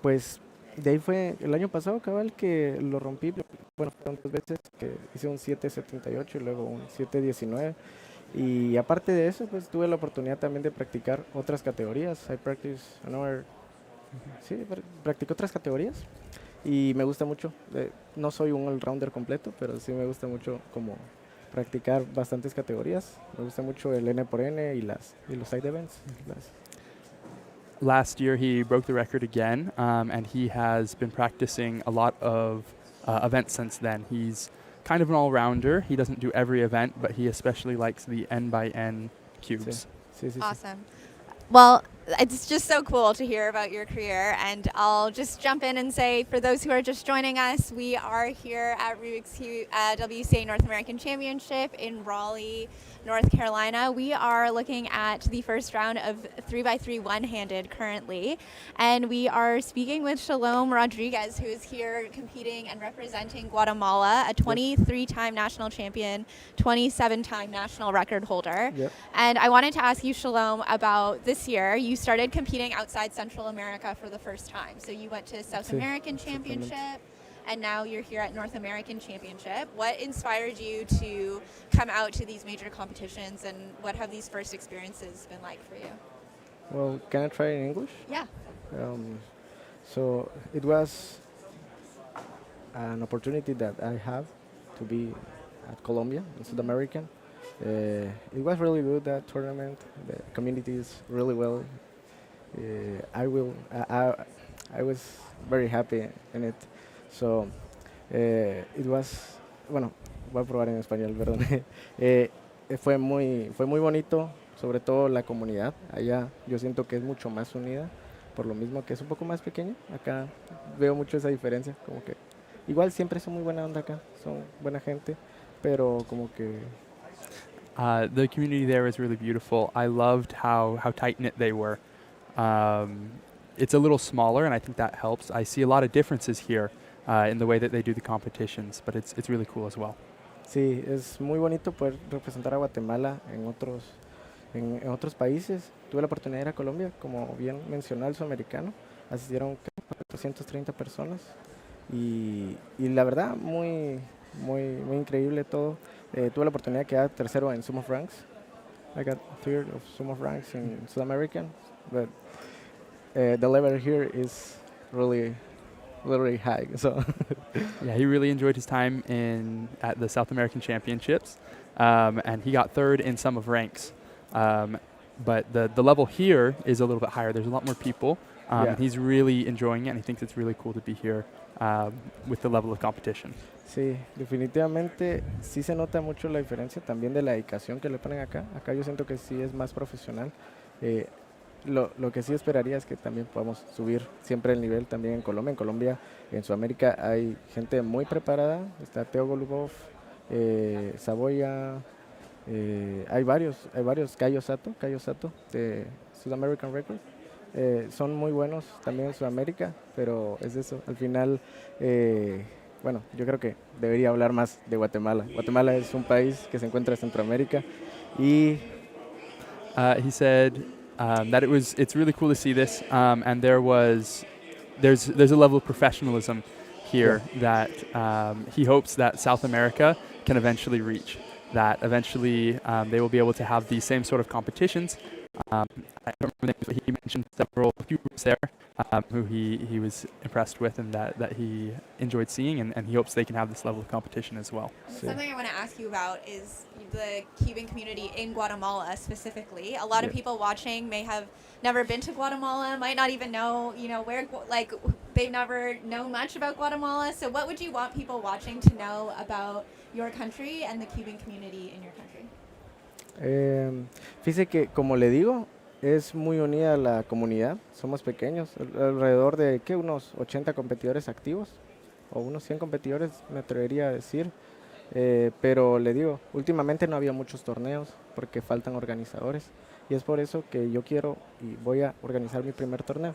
S9: Pues de ahí fue el año pasado, cabal, que lo rompí. Bueno, fueron 2 veces, que hice un 7.78 y luego un 7.19. Y aparte de eso, pues tuve la oportunidad también de practicar otras categorías. Practico otras categorías y me gusta mucho. No soy un all-rounder completo, pero sí me gusta mucho como practicar bastantes categorías. Me gusta mucho el N por N y los side events.
S11: Last year he broke the record again, and he has been practicing a lot of events since then. He's kind of an all-rounder. He doesn't do every event, but he especially likes the N-by-N cubes.
S3: Awesome. Well, it's just so cool to hear about your career, and I'll just jump in and say, for those who are just joining us, we are here at Rubik's WCA North American Championship in Raleigh, North Carolina. We are looking at the first round of 3x3 one-handed currently, and we are speaking with Shalom Rodriguez, who is here competing and representing Guatemala, a 23-time national champion, 27-time national record holder.
S9: Yep.
S3: And I wanted to ask you, Shalom, about this year. You started competing outside Central America for the first time. So you went to South American Championship, and now you're here at North American Championship. What inspired you to come out to these major competitions, and what have these first experiences been like for you?
S9: Well, can I try in English?
S3: Yeah.
S9: So it was an opportunity that I have to be at Colombia in South American. It was really good, that tournament. The community is really well. I was very happy in it. So it was, bueno, voy a probar en español, perdón. Fue muy bonito, sobre todo la comunidad. Allá yo siento que es mucho más unida, por lo mismo que es un poco más pequeña. Acá veo mucho esa diferencia, como que igual siempre son muy buena onda acá, son buena gente, pero como que
S11: the community there is really beautiful. I loved how tight-knit they were. It's a little smaller, and I think that helps. I see a lot of differences here in the way that they do the competitions, but it's really cool as well.
S9: Sí, es muy bonito poder representar a Guatemala en otros países. Tuve la oportunidad de ir a Colombia, como bien mencionó el sudamericano. Asistieron 430 personas y la verdad muy increíble todo. Tuve la oportunidad de quedar tercero en Sum of Ranks. I got third of Sum of Ranks in South American, but the level here is really high. So
S11: yeah, he really enjoyed his time at the South American Championships, and he got third in Sum of Ranks. But the level here is a little bit higher. There's a lot more people.
S9: Yeah.
S11: He's really enjoying it, and he thinks it's really cool to be here with the level of competition.
S9: Sí, definitivamente sí se nota mucho la diferencia también de la dedicación que le ponen acá. Acá yo siento que sí es más profesional. Lo que sí esperaría es que también podamos subir siempre el nivel también en Colombia. En Colombia, en Sudamérica hay gente muy preparada. Está Teo Golubov, Saboya, hay varios, Cayo Sato de South American Record. Son muy buenos también en Sudamérica, pero es eso. Al final, bueno, yo creo que debería hablar más de Guatemala. Guatemala es un país que se encuentra en Centroamérica y
S11: he said that it's really cool to see this, and there's a level of professionalism here that he hopes that South America can eventually reach. That eventually they will be able to have these same sort of competitions I don't remember the names, but he mentioned several cubers there who he was impressed with and that he enjoyed seeing, and he hopes they can have this level of competition as well.
S3: Something I want to ask you about is the cubing community in Guatemala specifically. A lot of
S9: Yeah.
S3: people watching may have never been to Guatemala, might not even know, where, they've never known much about Guatemala. So what would you want people watching to know about your country and the cubing community in your country?
S9: Fíjese que, como le digo, es muy unida la comunidad. Somos pequeños, alrededor de ¿qué? Unos 80 competidores activos, o unos 100 competidores, me atrevería a decir. Pero le digo, últimamente no había muchos torneos porque faltan organizadores. Y es por eso que yo quiero y voy a organizar mi primer torneo.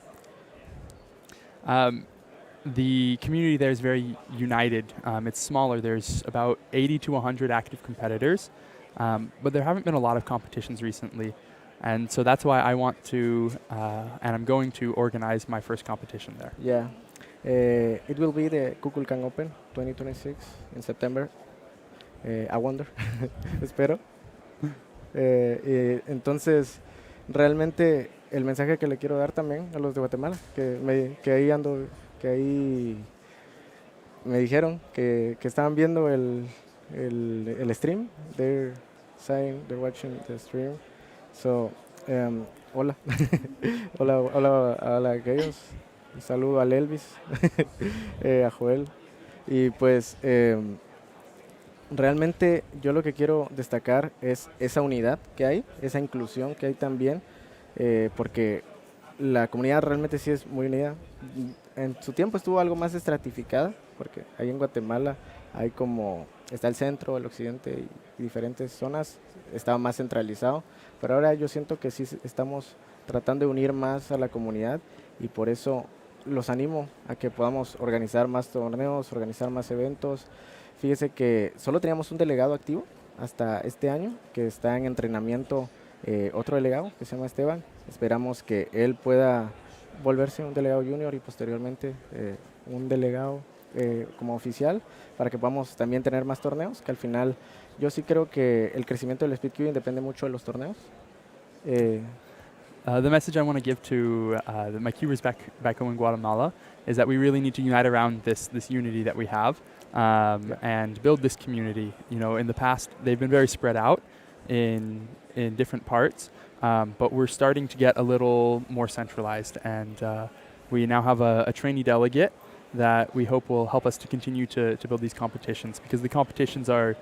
S11: The community there is very united. It's smaller. There's about 80 to 100 active competitors, but there haven't been a lot of competitions recently. And so that's why I want to, and I'm going to organize my first competition there.
S9: Yeah. It will be the Kukulkan Open 2026 in September. I wonder. Espero. Entonces, realmente el mensaje que le quiero dar también a los de Guatemala, que ahí ando, que ahí me dijeron que estaban viendo el stream. They're saying they're watching the stream. So, hola. hola a aquellos. Un saludo al Elvis, a Joel. Y pues realmente yo lo que quiero destacar es esa unidad que hay, esa inclusión que hay también, porque la comunidad realmente sí es muy unida. En su tiempo estuvo algo más estratificada, porque ahí en Guatemala hay está el centro, el occidente y diferentes zonas, estaba más centralizado, pero ahora yo siento que sí estamos tratando de unir más a la comunidad y por eso los animo a que podamos organizar más torneos, organizar más eventos. Fíjese que solo teníamos un delegado activo hasta este año, que está en entrenamiento otro delegado que se llama Esteban. Esperamos que él pueda volverse un delegado junior y posteriormente un delegado como oficial para que podamos también tener más torneos, que al final yo sí creo que el crecimiento del speed cubing depende mucho de los torneos.
S11: The message I want to give to my cubers back home in Guatemala is that we really need to unite around this unity that we have and build this community. You know, in the past they've been very spread out in different parts, but we're starting to get a little more centralized, and we now have a trainee delegate that we hope will help us to continue to build these competitions, because the competitions are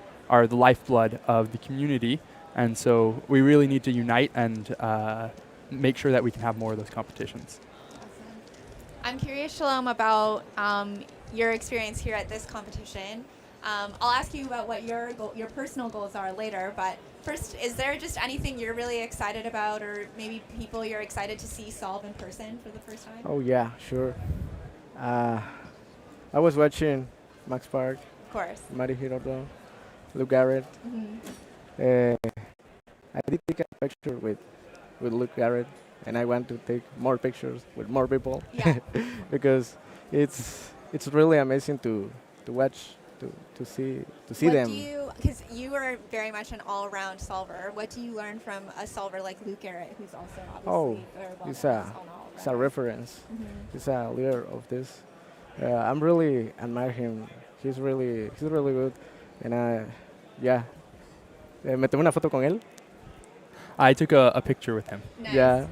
S11: the lifeblood of the community, and so we really need to unite and make sure that we can have more of those competitions.
S3: I'm curious, Shalom, about your experience here at this competition. I'll ask you about what your personal goals are later, but first, is there just anything you're really excited about, or maybe people you're excited to see solve in person for the first time?
S9: Oh yeah, sure. I was watching Max Park,
S3: Of course.
S9: Mari Girardot, Luke Garrett. I did take a picture with Luke Garrett, and I want to take more pictures with more people.
S3: Yeah.
S9: Because it's really amazing to watch, to see
S3: What
S9: them.
S3: Because you are very much an all-around solver. What do you learn from a solver like Luke Garrett, who's also obviously very well
S9: He's
S3: known
S9: a
S3: as an all-rounder?
S9: he's a reference.
S3: Mhm.
S9: He's a leader of this. I'm really admire him. He's really good, and me tomé una foto con él.
S11: I took a picture with him.
S9: Ya,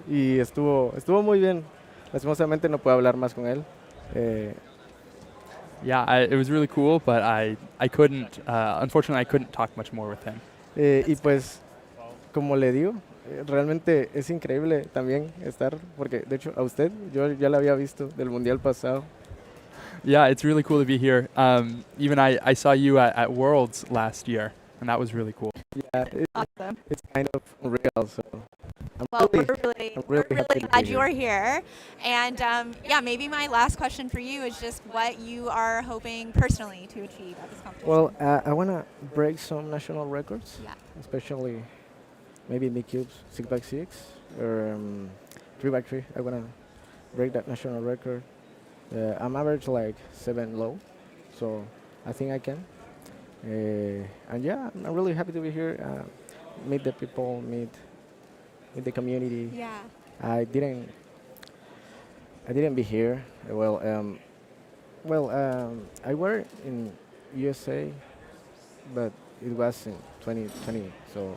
S9: y estuvo muy bien. Lastimosamente no puedo hablar más con él.
S11: Yeah, it was really cool, but I couldn't, unfortunately I couldn't talk much more with him.
S9: Y pues, como le digo, realmente es increíble también estar, porque de hecho a usted, yo ya la había visto del Mundial pasado.
S11: Yeah, it's really cool to be here. Even I saw you at Worlds last year, and that was really cool.
S9: Yeah, it's kind of unreal, so
S3: Well,
S9: I'm
S3: we're
S9: happy
S3: really
S9: to be
S3: glad
S9: here.
S3: you're here. And yeah, maybe my last question for you is just what you are hoping personally to achieve at this competition.
S9: Well, I want to break some national records,
S3: Yeah.
S9: especially maybe mid cubes, 6x6 or 3x3. I want to break that national record. I'm average like 7 low, so I think I can. And yeah, I'm really happy to be here. Meet the people, meet in the community.
S3: Yeah.
S9: I didn't be here. I were in USA, but it was in 2020, so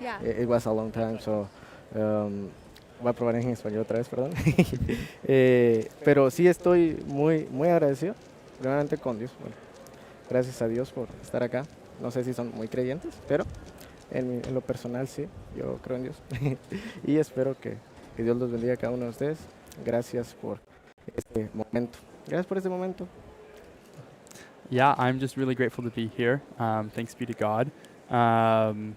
S3: Yeah.
S9: it was a long time. So voy a probar en español otra vez, perdón. Pero sí estoy muy agradecido, primeramente con Dios. Bueno, gracias a Dios por estar acá. No sé si son muy creyentes, pero en lo personal sí, yo creo en Dios. Y espero que Dios los bendiga a cada uno de ustedes. Gracias por este momento. Gracias por este momento.
S11: Yeah, I'm just really grateful to be here. Thanks be to God. And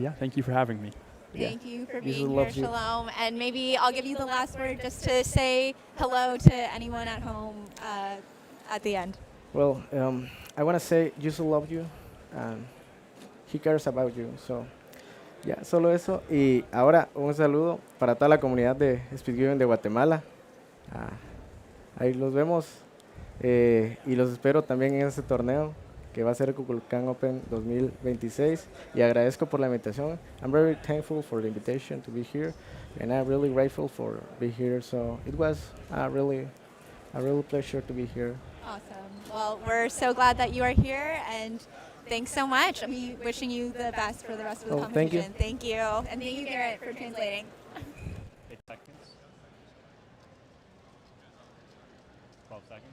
S11: yeah, thank you for having me.
S3: Thank you for
S9: Jesus
S3: being here,
S9: loves you.
S3: Shalom. And maybe I'll give you the last word just to say hello to anyone at home at the end.
S9: Well, I want to say Jesus loves you and He cares about you. So, ya, solo eso. Y ahora un saludo para toda la comunidad de Speed Giving de Guatemala. Ahí los vemos y los espero también en este torneo que va a ser el Kukulkan Open 2026. Y agradezco por la invitación. I'm very thankful for the invitation to be here, and I'm really grateful for being here. So it was a really pleasure to be here.
S3: Awesome. Well, we're so glad that you are here, and thanks so much. I'm wishing you the best for the rest of the
S9: Thank you.
S3: competition. Thank you. And thank you, Garrett, for translating.
S7: 8 seconds. 12 seconds.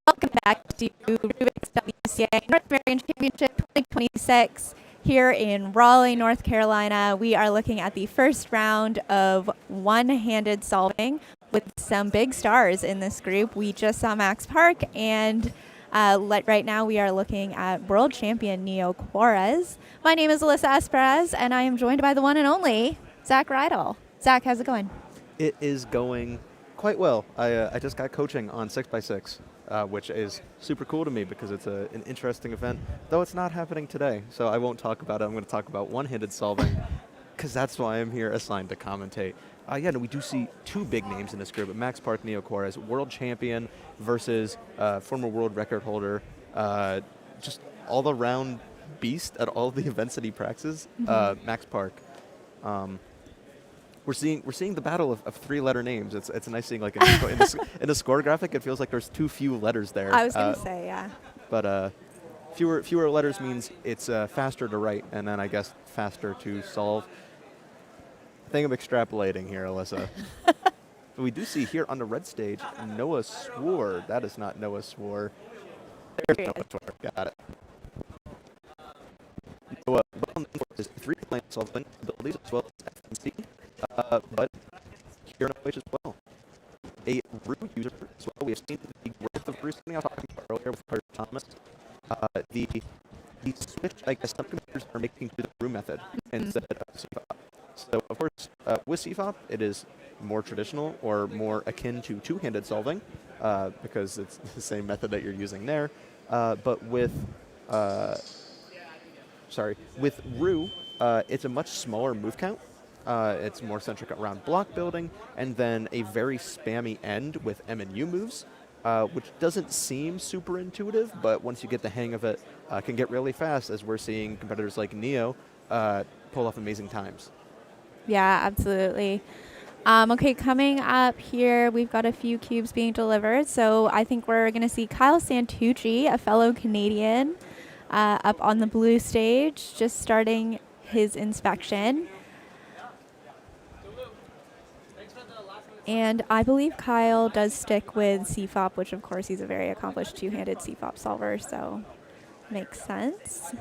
S3: Welcome back to Rubik's WCA North American Championship 2026 here in Raleigh, North Carolina. We are looking at the first round of one-handed solving with some big stars in this group. We just saw Max Park, and right now we are looking at world champion Neo Juarez. My name is Alyssa Esperez, and I am joined by the one and only Zach Rydell. Zach, how's it going?
S4: It is going quite well. I just got coaching on 6x6. Which is super cool to me because it's an interesting event, though it's not happening today. So I won't talk about it. I'm going to talk about one-handed solving because that's why I'm here assigned to commentate. We do see two big names in this group. Max Park, Neo Juarez, world champion versus former world record holder. Just all-around beast at all the events that he practices. Max Park. We're seeing the battle of three-letter names. It's nice seeing like in the score graphic. It feels like there's too few letters there.
S3: I was going to say, yeah.
S4: But fewer letters means it's faster to write, and then I guess faster to solve. I think I'm extrapolating here, Alyssa. But we do see here on the red stage Noah Swore. That is not Noah Swore. There's Noah Swore. Got it. So, well, his three-plane solving abilities as well as FNC. But here in Which as well. A root user as well. We have seen the growth of Bruce I was talking about earlier with Carter Thomas. The switch, I guess some computers are making to the root method instead of CFOP. So of course, with CFOP, it is more traditional or more akin to two-handed solving because it's the same method that you're using there. But with Rue, it's a much smaller move count. It's more centric around block building, and then a very spammy end with M and U moves, which doesn't seem super intuitive, but once you get the hang of it, can get really fast, as we're seeing competitors like Neo pull off amazing times.
S3: Yeah, absolutely. Okay, coming up here, we've got a few cubes being delivered. So I think we're going to see Kyle Santucci, a fellow Canadian, up on the blue stage, just starting his inspection. And I believe Kyle does stick with CFOP, which of course he's a very accomplished two-handed CFOP solver, so makes sense.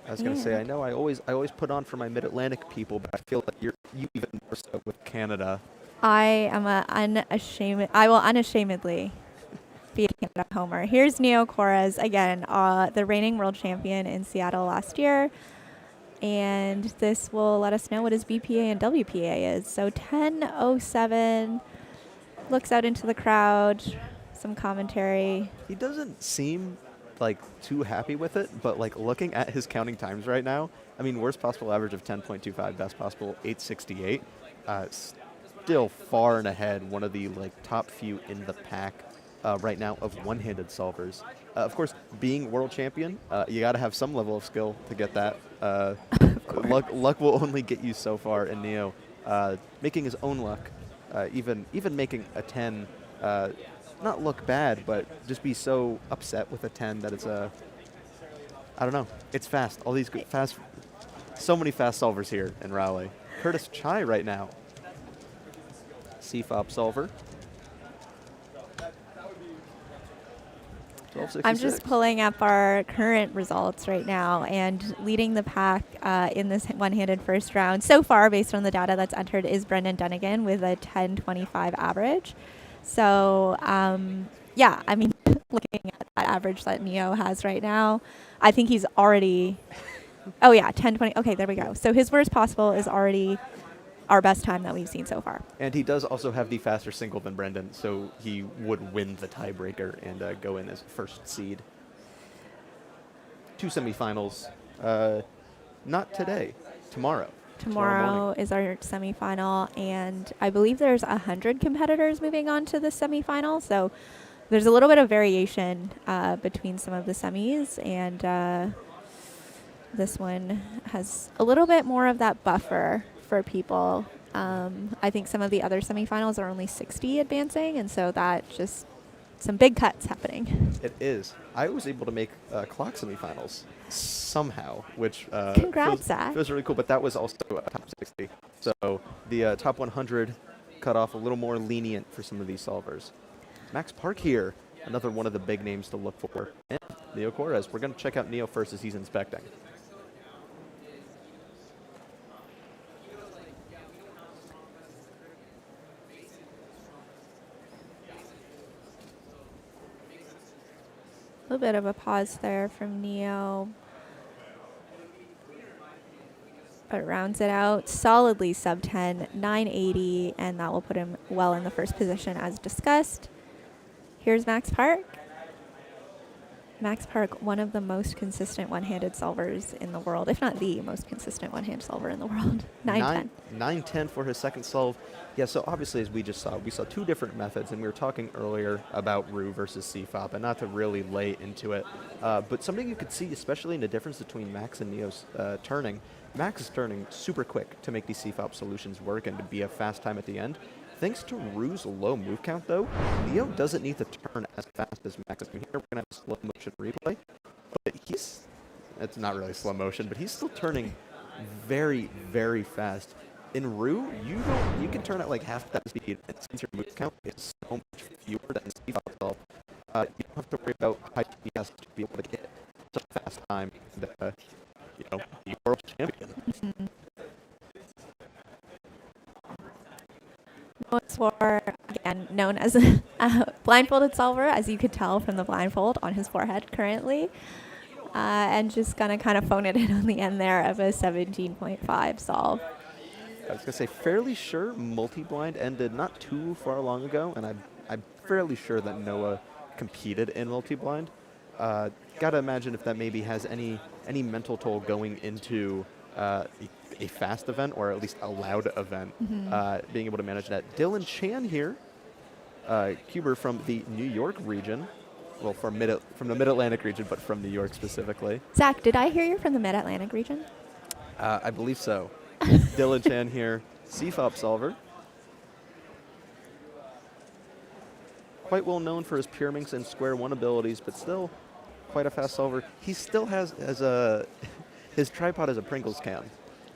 S4: I was going to say, I know I always put on for my Mid-Atlantic people, but I feel like you even more so with Canada.
S3: I will unashamedly be a Canada homer. Here's Neo Corez again, the reigning world champion in Seattle last year. And this will let us know what his BPA and WPA is. So 10:07, looks out into the crowd, some commentary.
S4: He doesn't seem like too happy with it, but like looking at his counting times right now, I mean, worst possible average of 10.25, best possible 868. Still far and ahead, one of the like top few in the pack right now of one-handed solvers. Of course, being world champion, you got to have some level of skill to get that. Luck will only get you so far, and Neo making his own luck, even making a 10 not look bad, but just be so upset with a 10 that it's I don't know. It's fast. All these fast, so many fast solvers here in Raleigh. Curtis Chai right now. CFOP solver.
S3: I'm just pulling up our current results right now, and leading the pack in this one-handed first round so far, based on the data that's entered, is Brendan Dunnigan with a 10.25 average. So, yeah, I mean, looking at that average that Neo has right now, I think he's already, oh yeah, 10.20. Okay, there we go. So his worst possible is already our best time that we've seen so far.
S4: And he does also have the faster single than Brendan, so he would win the tiebreaker and go in as first seed. 2 semifinals. Not today. Tomorrow.
S3: Tomorrow is our semifinal, and I believe there's 100 competitors moving on to the semifinal, so there's a little bit of variation between some of the semis, and this one has a little bit more of that buffer for people. I think some of the other semifinals are only 60 advancing, and so that just some big cuts happening.
S4: It is. I was able to make clock semifinals somehow, which feels really cool, but that was also a top 60. So the top 100 cut off a little more lenient for some of these solvers. Max Park here, another one of the big names to look for. And Neo Corez. We're going to check out Neo first as he's inspecting.
S3: A little bit of a pause there from Neo, but rounds it out solidly sub 10, 980, and that will put him well in the first position as discussed. Here's Max Park. Max Park, one of the most consistent one-handed solvers in the world, if not the most consistent one-hand solver in the world. 910.
S4: 910 for his second solve. Yeah, so obviously, as we just saw, we saw two different methods, and we were talking earlier about RU versus CFOP, and not to really lay into it, but something you could see, especially in the difference between Max and Neo's turning. Max is turning super quick to make these CFOP solutions work and to be a fast time at the end. Thanks to Ru's low move count, though, Neo doesn't need to turn as fast as Max is. Here we're going to have a slow motion replay, but it's not really slow motion, but he's still turning very, very fast. In Ru, you can turn at like half that speed, and since your move count is so much fewer than CFOP itself, you don't have to worry about high PS to be able to get such a fast time that, the world champion.
S3: For, again, known as a blindfolded solver, as you could tell from the blindfold on his forehead currently, and just gonna kind of phone it in on the end there of a 17.5 solve.
S4: I was gonna say, fairly sure multi-blind ended not too far long ago, and I'm fairly sure that Noah competed in multi-blind. Gotta imagine if that maybe has any mental toll going into a fast event, or at least a loud event, being able to manage that. Dylan Chan here, cuber from the New York region, well, from the Mid-Atlantic region, but from New York specifically.
S3: Zach, did I hear you're from the Mid-Atlantic region?
S4: I believe so. Dylan Chan here, CFOP solver.
S10: quite well known for his Pyraminx and Square One abilities, but still quite a fast solver. He still has his tripod as a Pringles can.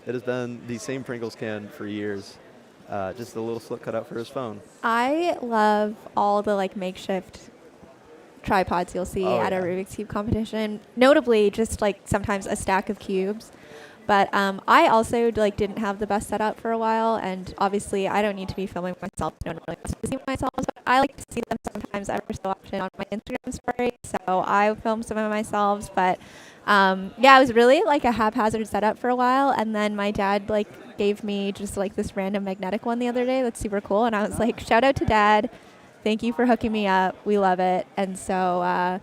S10: It has been the same Pringles can for years. Just a little slit cut out for his phone.
S3: I love all the like makeshift tripods you'll see at a Rubik's Cube competition. Notably, just like sometimes a stack of cubes. But I also like didn't have the best setup for a while, and obviously I don't need to be filming myself. I don't really want to see myself, but I like to see them sometimes every so often on my Instagram story. So I filmed some of myself, but yeah, it was really like a haphazard setup for a while, and then my dad like gave me just like this random magnetic one the other day that's super cool, and I was like, shout out to Dad, thank you for hooking me up, we love it. And so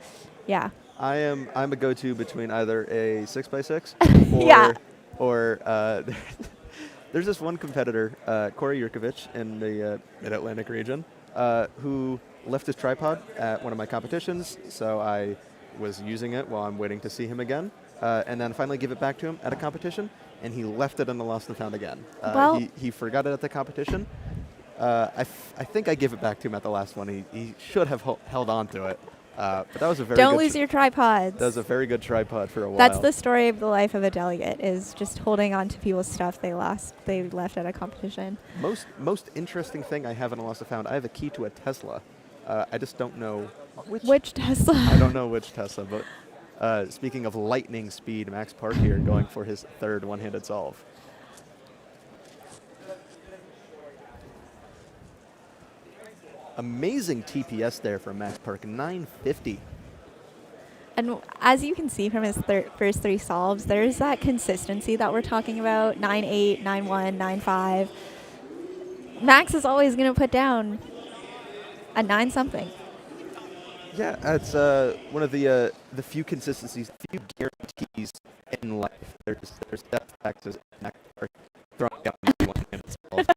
S3: yeah.
S10: I'm a go-to between either a 6x6 or
S3: yeah.
S10: Or there's this one competitor, Corey Yurkovich, in the Mid-Atlantic region, who left his tripod at one of my competitions, so I was using it while I'm waiting to see him again, and then finally give it back to him at a competition, and he left it in the lost and found again. He forgot it at the competition. I think I gave it back to him at the last one. He should have held on to it. But that was a very
S3: Don't
S10: good
S3: lose your tripods.
S10: That was a very good tripod for a while.
S3: That's the story of the life of a delegate, is just holding on to people's stuff they left at a competition.
S10: Most interesting thing I have in a lost and found, I have a key to a Tesla. I just don't know
S3: which Tesla.
S10: I don't know which Tesla, but speaking of lightning speed, Max Park here going for his third one-handed solve. Amazing TPS there from Max Park, 950.
S3: And as you can see from his first three solves, there's that consistency that we're talking about, 9-8, 9-1, 9-5. Max is always going to put down a 9-something.
S10: Yeah, it's one of the few consistencies, few guarantees in life. There's depth taxes in Max Park throwing down one-handed solve.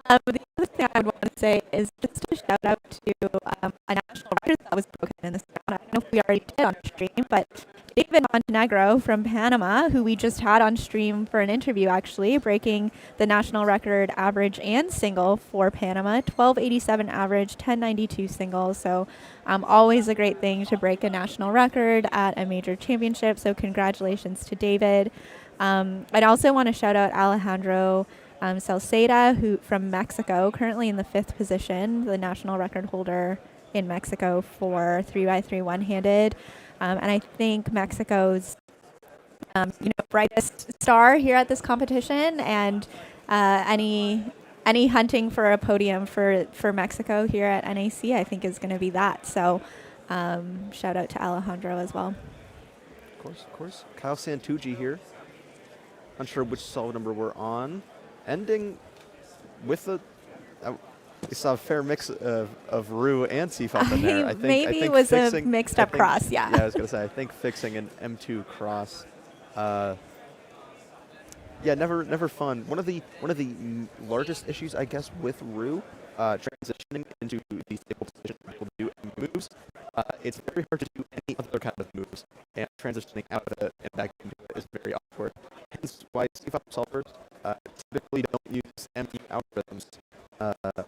S3: The other thing I would want to say is just a shout out to a national record that was broken in this round. I don't know if we already did on stream, but David Montenegro from Panama, who we just had on stream for an interview actually, breaking the national record average and single for Panama, 1287 average, 1092 single. So always a great thing to break a national record at a major championship. So congratulations to David. I'd also want to shout out Alejandro Salceda, who from Mexico, currently in the 5th position, the national record holder in Mexico for 3x3 one-handed. And I think Mexico's brightest star here at this competition, and any hunting for a podium for Mexico here at NAC, I think is going to be that. So shout out to Alejandro as well.
S10: Of course. Kyle Santucci here. Unsure which solve number we're on. Ending with we saw a fair mix of Rue and Seafop in there. I think
S3: it was a mixed up cross, yeah.
S10: Yeah, I was going to say, I think fixing an M2 cross. Yeah, never fun. One of the largest issues, I guess, with Rue, transitioning into the stable position to do moves, it's very hard to do any other kind of moves, and transitioning out of it and back into it is very awkward. Hence why Seafop solvers typically don't use ME algorithms,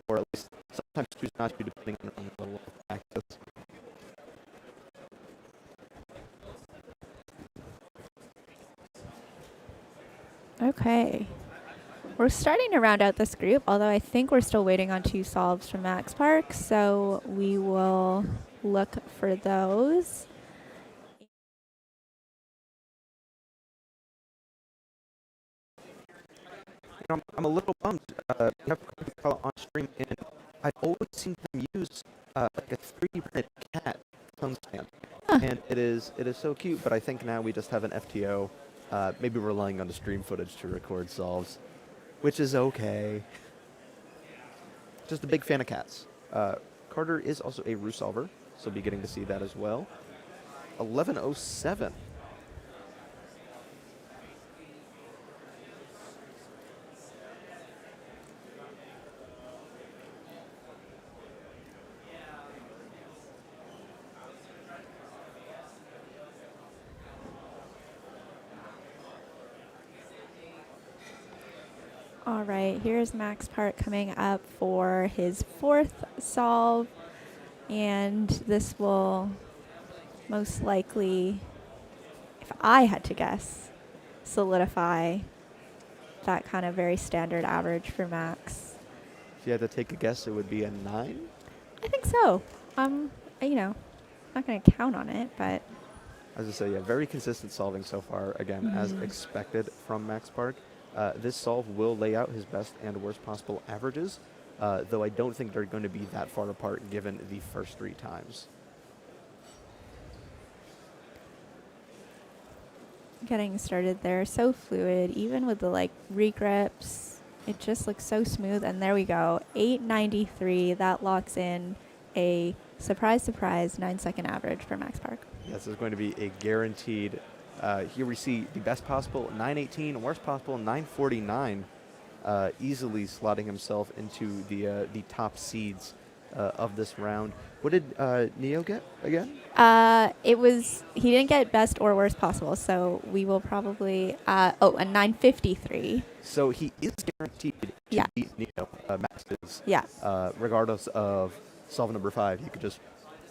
S10: or at least sometimes choose not to, depending on the level of practice.
S3: Okay. We're starting to round out this group, although I think we're still waiting on 2 solves from Max Park, so we will look for those.
S10: I'm a little bummed. We have Coca-Cola on stream, and I've always seen them use like a 3D printed cat phone stand, and it is so cute. But I think now we just have an FTO, maybe relying on the stream footage to record solves, which is okay. Just a big fan of cats. Carter is also a Rue solver, so we'll be getting to see that as well. 1107.
S3: All right, here's Max Park coming up for his 4th solve, and this will most likely, if I had to guess, solidify that kind of very standard average for Max.
S10: If you had to take a guess, it would be a 9?
S3: I think so. You know, not going to count on it, but
S10: As I say, yeah, very consistent solving so far, again, as expected from Max Park. This solve will lay out his best and worst possible averages, though I don't think they're going to be that far apart given the first 3 times.
S3: getting started there, so fluid, even with the like regrips. It just looks so smooth, and there we go. 893, that locks in a surprise, 9-second average for Max Park.
S10: Yes, is going to be a guaranteed. Here we see the best possible 918, worst possible 949, easily slotting himself into the top seeds of this round. What did Neo get again?
S3: He didn't get best or worst possible, so we will probably a 953.
S10: So he is guaranteed to beat Neo. Max is.
S3: Yeah.
S10: Regardless of solve number 5, he could just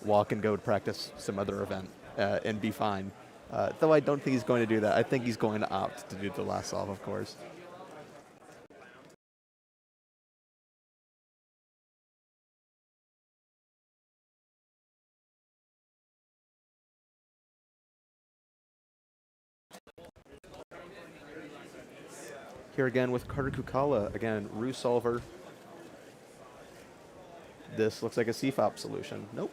S10: walk and go to practice some other event and be fine. Though I don't think he's going to do that. I think he's going to opt to do the last solve, of course. Here again with Carter Kukala, again, Rue solver. This looks like a CFOP solution. Nope.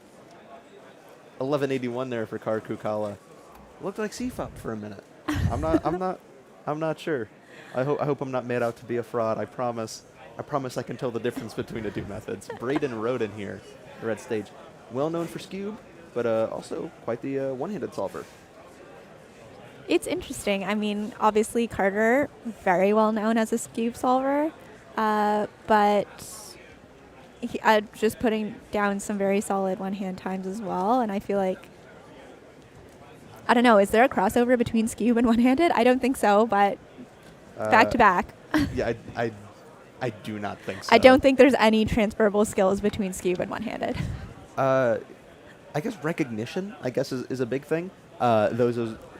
S10: 1181 there for Carter Kukala. Looked like CFOP for a minute. I'm not sure. I hope I'm not made out to be a fraud. I promise I can tell the difference between the two methods. Braden Roden here, the red stage. Well known for Scube, but also quite the one-handed solver.
S3: It's interesting. I mean, obviously Carter, very well known as a Scube solver, but just putting down some very solid one-hand times as well. And I feel like, I don't know, is there a crossover between Scube and one-handed? I don't think so, but back to back.
S10: Yeah, I do not think so.
S3: I don't think there's any transferable skills between Scube and one-handed.
S10: I guess recognition, is a big thing.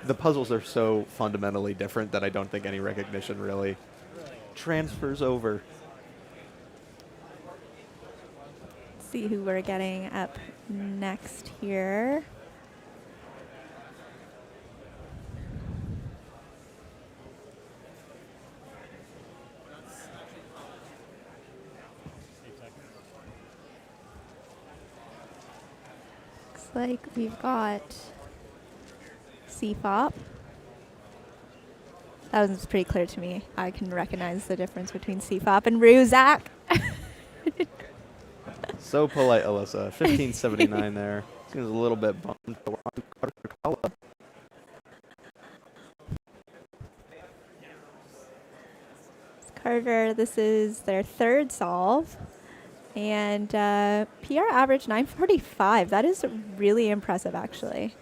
S10: The puzzles are so fundamentally different that I don't think any recognition really transfers over.
S3: Let's see who we're getting up next here. Looks like we've got CFOP. That was pretty clear to me. I can recognize the difference between CFOP and Ruzak.
S10: So polite, Alyssa. 1579 there. Seems a little bit bummed, but we're on to Carter Kukala.
S3: Carter, this is their third solve. And PR average 945. That is really impressive, actually.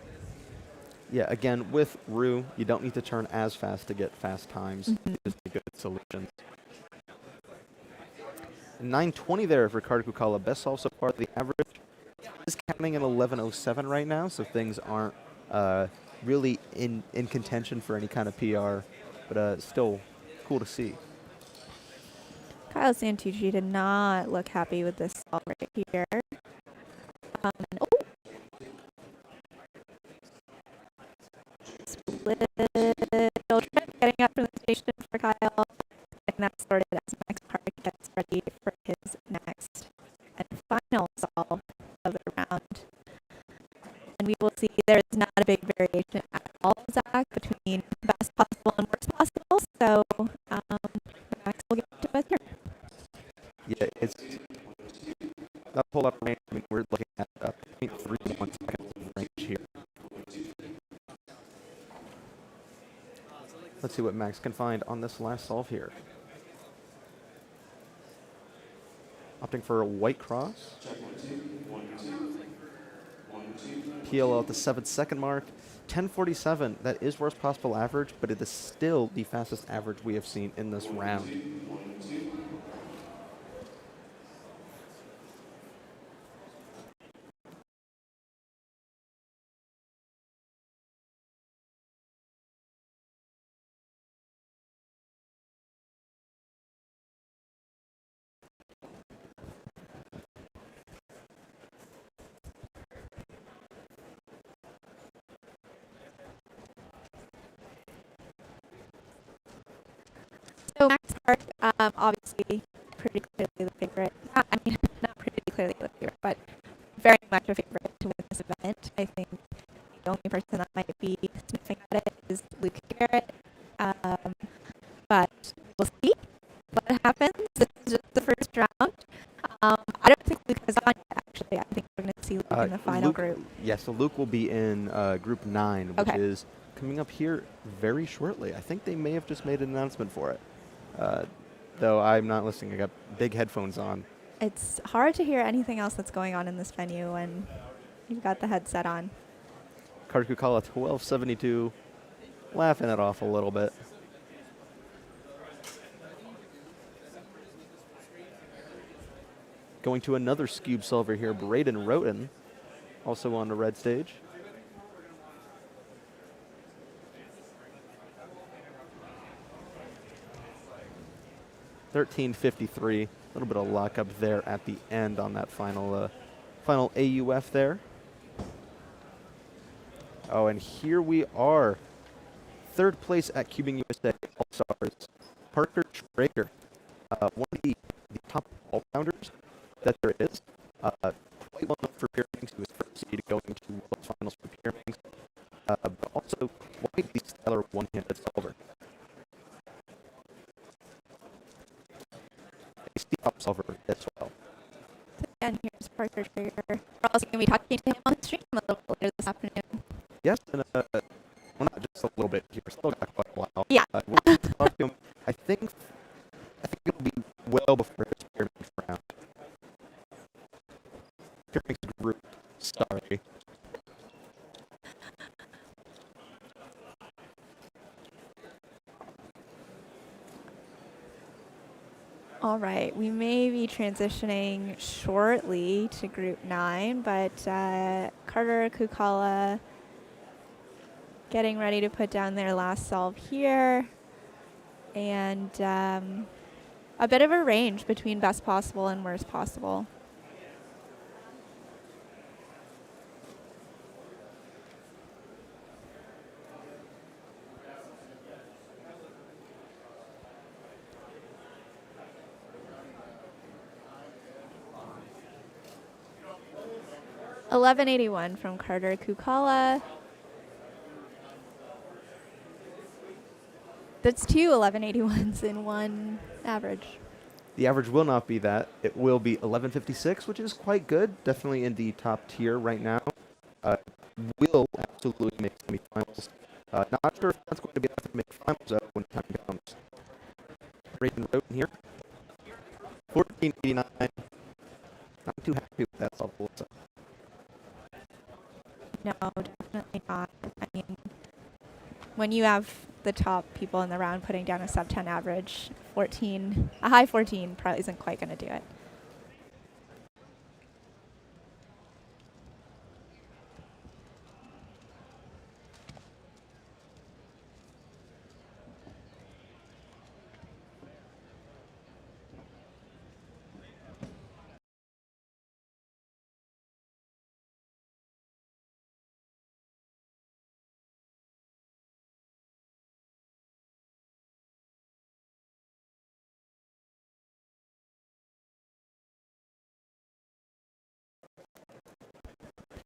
S10: Yeah, again, with Rue, you don't need to turn as fast to get fast times. Just a good solution. 920 there for Carter Kukala. Best solve so far. The average is counting at 1107 right now, so things aren't really in contention for any kind of PR, but still cool to see.
S3: Kyle Santucci did not look happy with this solve right here. Getting up from the station for Kyle, and that started as Max Park gets ready for his next and final solve of the round. And we will see there is not a big variation at all, Zach, between best possible and worst possible. So Max will get to best here.
S10: Yeah, it's a whole lot of range. I mean, we're looking at 0.31 seconds of range here. Let's see what Max can find on this last solve here. Opting for a white cross. PLL at the 7-second mark. 10:47, that is worst possible average, but it is still the fastest average we have seen in this round.
S3: So Max Park, obviously, pretty clearly the favorite. I mean, not pretty clearly the favorite, but very much a favorite to win this event. I think the only person that might be sniffing at it is Luke Garrett. But we'll see what happens. This is just the first round. I don't think Luke is on yet, actually. I think we're going to see Luke in the final group.
S10: Yeah, so Luke will be in Group 9, which
S3: Okay.
S10: is coming up here very shortly. I think they may have just made an announcement for it. Though I'm not listening. I got big headphones on.
S3: It's hard to hear anything else that's going on in this venue when you've got the headset on.
S10: Carter Kukala 1272, laughing it off a little bit. Going to another Scube solver here, Braden Roten, also on the red stage. $13.53, a little bit of luck up there at the end on that final AUF there. Oh, and here we are. Third place at CubingUSA All-Stars, Parker Traeger, one of the top all-rounders that there is. Quite well known for pyramiding. He was first seed going to World Finals for pyramiding, but also quite the stellar one-handed solver. A top solver as well.
S3: And here's Parker Traeger. We're also going to be talking to him on the stream a little bit later this afternoon.
S10: Yes, and well, not just a little bit here. Still got quite a while.
S3: Yeah.
S10: We'll talk to him. I think it'll be well before his pyramid round. Pyramid group. Sorry.
S3: All right, we may be transitioning shortly to Group 9, but Carter Kukala getting ready to put down their last solve here. And a bit of a range between best possible and worst possible. $11.81 from Carter Kukala. That's two 11.81s in one average.
S10: The average will not be that. It will be 11.56, which is quite good. Definitely in the top tier right now. Will absolutely make semifinals. Not sure if that's going to be enough to make finals up when time comes. Braden Roten here. 14.89. Not too happy with that solve.
S3: No, definitely not. I mean, when you have the top people in the round putting down a sub 10 average, a high 14 probably isn't quite going to do it.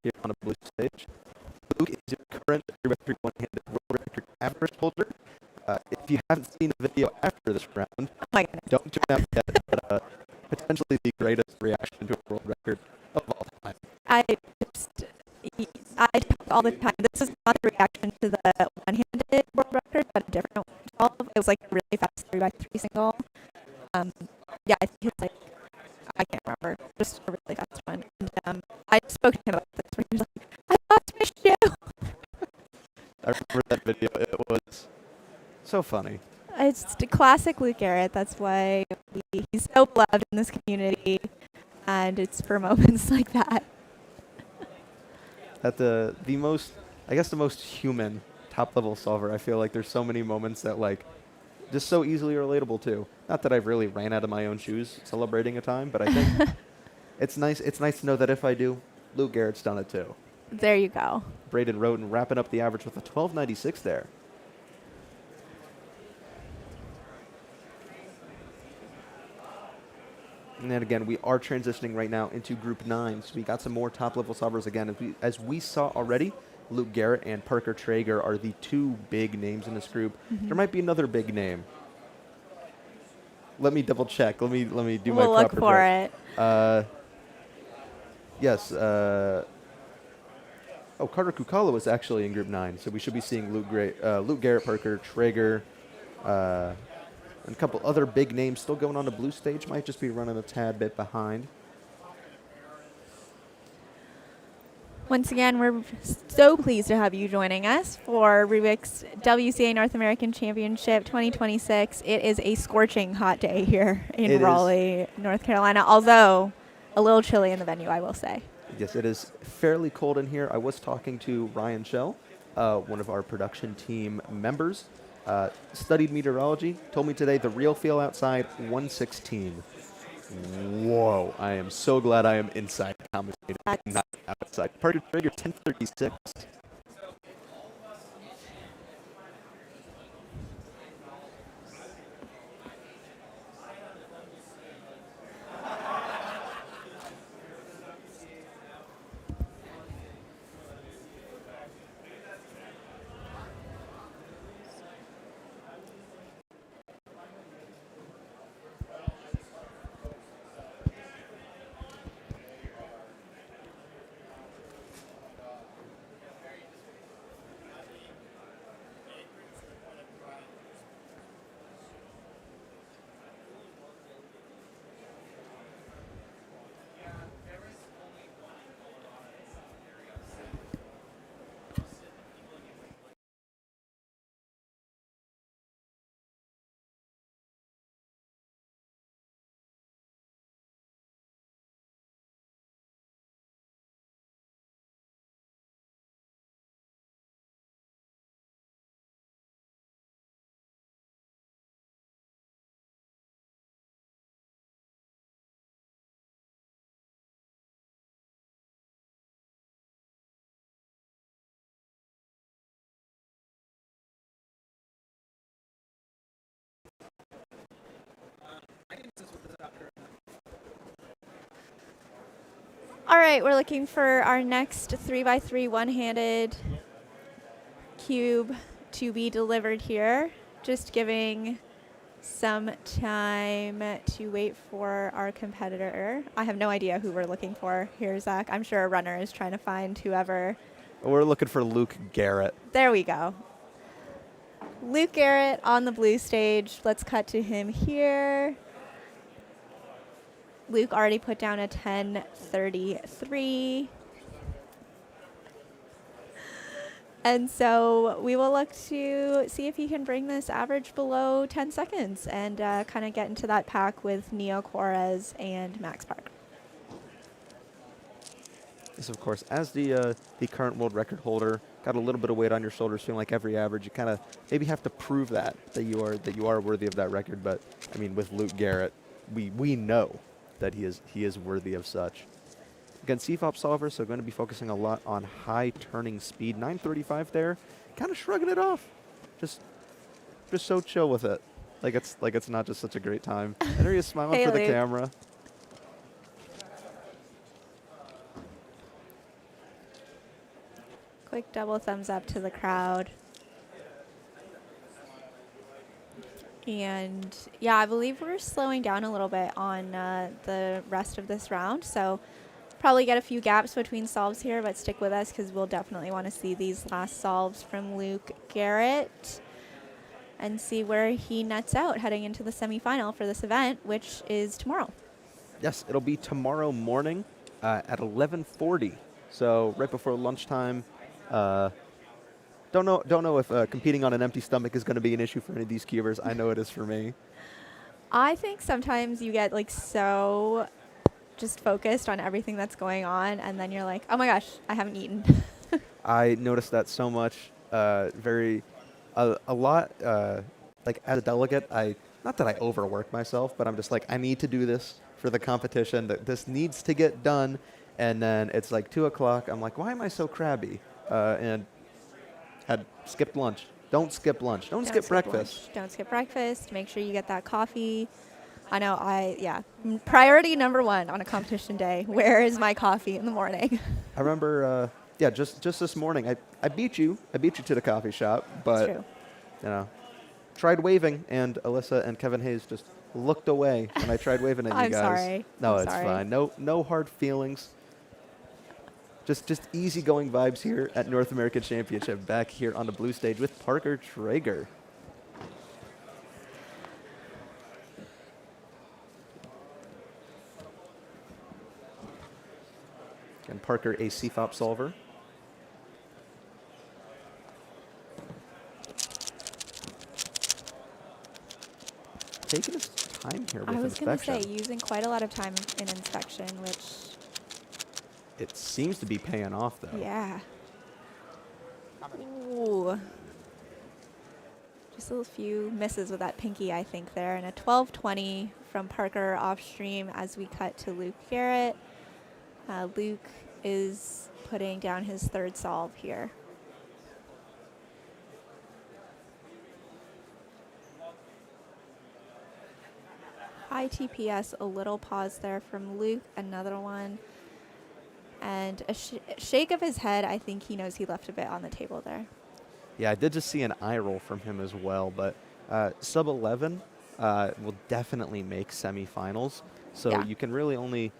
S10: Here on a blue stage. Luke is your current record one-handed world record average holder. If you haven't seen the video after this round, don't turn out yet, but potentially the greatest reaction to a world record of all time.
S3: I talk all the time. This is not a reaction to the one-handed world record, but a different solve. It was like a really fast 3x3 single. Yeah, I think it's like, I can't remember, just a really fast one. And I spoke to him about this when he was like, I thought
S4: I remember that video. It was so funny.
S3: It's classic Luke Garrett. That's why he's so beloved in this community, and it's for moments like that.
S4: At the most, I guess the most human top level solver. I feel like there's so many moments that like just so easily relatable to. Not that I've really ran out of my own shoes celebrating a time, but I think it's nice. It's nice to know that if I do, Luke Garrett's done it too.
S3: There you go.
S4: Braden Roden wrapping up the average with a 12.96 there. And then again, we are transitioning right now into Group 9. So we got some more top-level solvers again. As we saw already, Luke Garrett and Parker Traeger are the two big names in this group.
S3: Mm-hmm.
S4: There might be another big name. Let me double check. Let me do
S3: we'll
S4: my
S3: look
S4: proper
S3: for
S4: check.
S3: it.
S4: Yes. Carter Kukala was actually in Group 9, so we should be seeing Luke Garrett, Parker Traeger, and a couple other big names still going on the blue stage. Might just be running a tad bit behind.
S3: Once again, we're so pleased to have you joining us for Rubik's WCA North American Championship 2026. It is a scorching hot day here in Raleigh, North Carolina, although a little chilly in the venue, I will say.
S4: Yes, it is fairly cold in here. I was talking to Ryan Schell, one of our production team members. Studied meteorology, told me today the real feel outside, 116. Whoa, I am so glad I am inside commentating, not outside. Parker Traeger, 1036.
S3: All right, we're looking for our next 3x3 one-handed cube to be delivered here. Just giving some time to wait for our competitor. I have no idea who we're looking for here, Zach. I'm sure a runner is trying to find whoever.
S4: We're looking for Luke Garrett.
S3: There we go. Luke Garrett on the blue stage. Let's cut to him here. Luke already put down a 10:33. And so we will look to see if he can bring this average below 10 seconds and kind of get into that pack with Neo Quarez and Max Park.
S4: Yes, of course, as the current world record holder, got a little bit of weight on your shoulders, feeling like every average, you kind of maybe have to prove that you are worthy of that record. But I mean, with Luke Garrett, we know that he is worthy of such. Again, CFOP solver, so going to be focusing a lot on high turning speed. 935 there, kind of shrugging it off, just so chill with it, like it's not just such a great time. And there he is smiling
S3: Hey,
S4: for the
S3: Luke.
S4: camera.
S3: Quick double thumbs up to the crowd. And yeah, I believe we're slowing down a little bit on the rest of this round. So probably get a few gaps between solves here, but stick with us because we'll definitely want to see these last solves from Luke Garrett and see where he nets out heading into the semifinal for this event, which is tomorrow.
S4: Yes, it'll be tomorrow morning at 11:40. So right before lunchtime. Don't know if competing on an empty stomach is going to be an issue for any of these cubers. I know it is for me.
S3: I think sometimes you get like so just focused on everything that's going on, and then you're like, oh my gosh, I haven't eaten.
S4: I noticed that so much. A lot. Like as a delegate, not that I overwork myself, but I'm just like, I need to do this for the competition. That this needs to get done. And then it's like 2 o'clock. I'm like, why am I so crabby? And had skipped lunch. Don't skip lunch. Don't skip breakfast.
S3: Lunch. Don't skip breakfast. Make sure you get that coffee. I know. Priority number 1 on a competition day. Where is my coffee in the morning?
S4: I remember. Just this morning, I beat you. I beat you to the coffee shop, but
S3: true.
S4: Tried waving, and Alyssa and Kevin Hayes just looked away when I tried waving at you
S3: I'm
S4: guys.
S3: sorry.
S4: No,
S3: I'm
S4: it's
S3: sorry.
S4: fine. No hard feelings. Just easygoing vibes here at North American Championship. Back here on the blue stage with Parker Traeger. And Parker, a CFOP solver. Taking his time here with
S3: I was going to
S4: inspection.
S3: say, using quite a lot of time in inspection, which...
S4: It seems to be paying off, though.
S3: Yeah. Ooh. Just a few misses with that pinky, I think, there. And a 12-20 from Parker off stream as we cut to Luke Garrett. Luke is putting down his 3rd solve here. High TPS, a little pause there from Luke, another one. And a shake of his head, I think he knows he left a bit on the table there.
S4: Yeah, I did just see an eye roll from him as well, but sub 11 will definitely make semifinals. So
S3: Yeah.
S4: you can only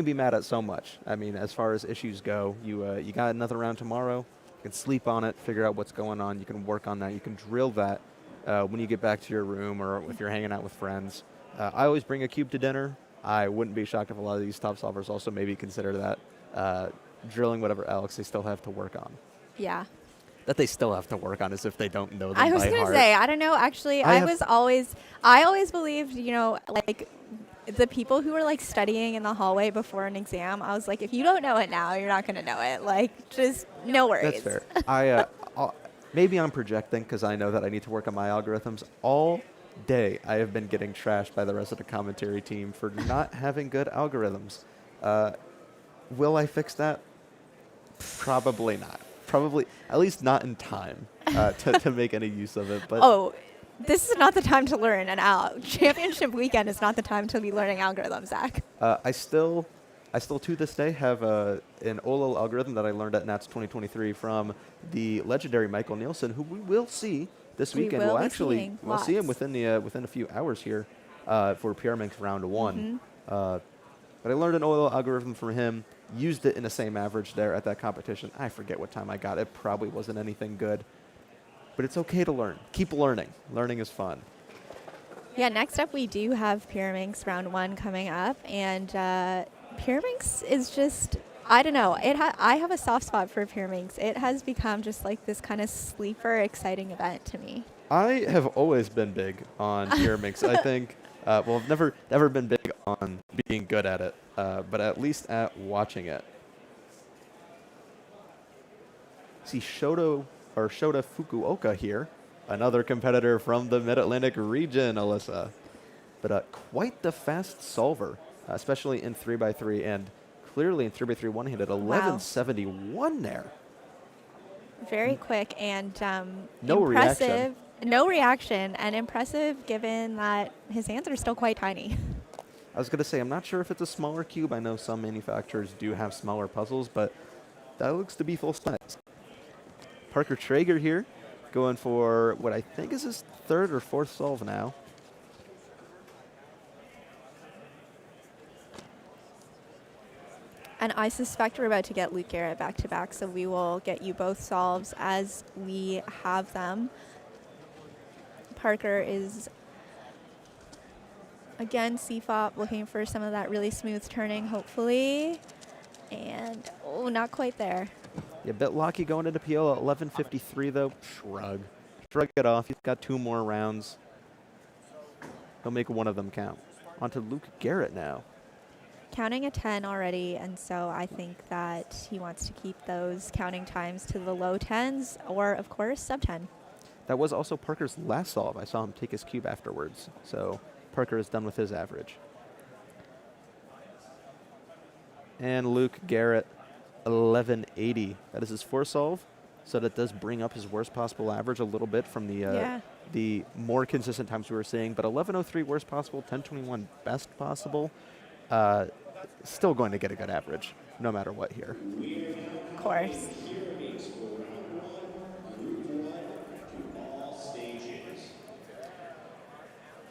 S4: be mad at so much. I mean, as far as issues go, you got another round tomorrow. You can sleep on it, figure out what's going on. You can work on that. You can drill that when you get back to your room or if you're hanging out with friends. I always bring a cube to dinner. I wouldn't be shocked if a lot of these top solvers also maybe consider that drilling whatever else they still have to work on.
S3: Yeah.
S4: That they still have to work on as if they don't know them
S3: I was
S4: by
S3: going to
S4: heart.
S3: say, I don't know, actually, I always believed, like the people who were like studying in the hallway before an exam, I was like, if you don't know it now, you're not going to know it. Like, just no worries.
S4: That's fair. Maybe I'm projecting because I know that I need to work on my algorithms. All day I have been getting trashed by the rest of the commentary team for not having good algorithms. Will I fix that? Probably not. Probably, at least not in time to make any use of it. But
S3: this is not the time to learn an championship weekend is not the time to be learning algorithms, Zach.
S4: I still to this day have an OLO algorithm that I learned at NATS 2023 from the legendary Michael Nielsen, who we will see this weekend. We'll see him within a few hours here for PRMX round 1. But I learned an OLO algorithm from him, used it in the same average there at that competition. I forget what time I got. It probably wasn't anything good. But it's okay to learn. Keep learning. Learning is fun.
S3: Yeah, next up we do have PRMX round 1 coming up. And PRMX is just, I don't know. I have a soft spot for PRMX. It has become just like this kind of sleeper, exciting event to me.
S4: I have always been big on PRMX. I think, I've never been big on being good at it, but at least at watching it. See Shota Fukuoka here, another competitor from the Mid-Atlantic region, Alyssa. But quite the fast solver, especially in 3x3, and clearly in 3x3 one-handed, 1171 there.
S3: Very quick and
S4: No
S3: impressive.
S4: reaction.
S3: No reaction, and impressive given that his hands are still quite tiny.
S4: I was going to say, I'm not sure if it's a smaller cube. I know some manufacturers do have smaller puzzles, but that looks to be full size. Parker Traeger here, going for what I think is his 3rd or 4th solve now.
S3: And I suspect we're about to get Luke Garrett back-to-back, so we will get you both solves as we have them. Parker is, again, CFOP, looking for some of that really smooth turning, hopefully. And, not quite there.
S10: Yeah, a bit lucky going into PL at 11:53 though. Shrug. Shrug it off. He's got 2 more rounds. He'll make one of them count. On to Luke Garrett now.
S3: Counting a 10 already, and so I think that he wants to keep those counting times to the low 10s or, of course, sub 10.
S10: That was also Parker's last solve. I saw him take his cube afterwards. So Parker is done with his average. And Luke Garrett, 1180. That is his 4 solve. So that does bring up his worst possible average a little bit from the more consistent times we were seeing. But 1103 worst possible, 1021 best possible. Still going to get a good average, no matter what here.
S3: Of course.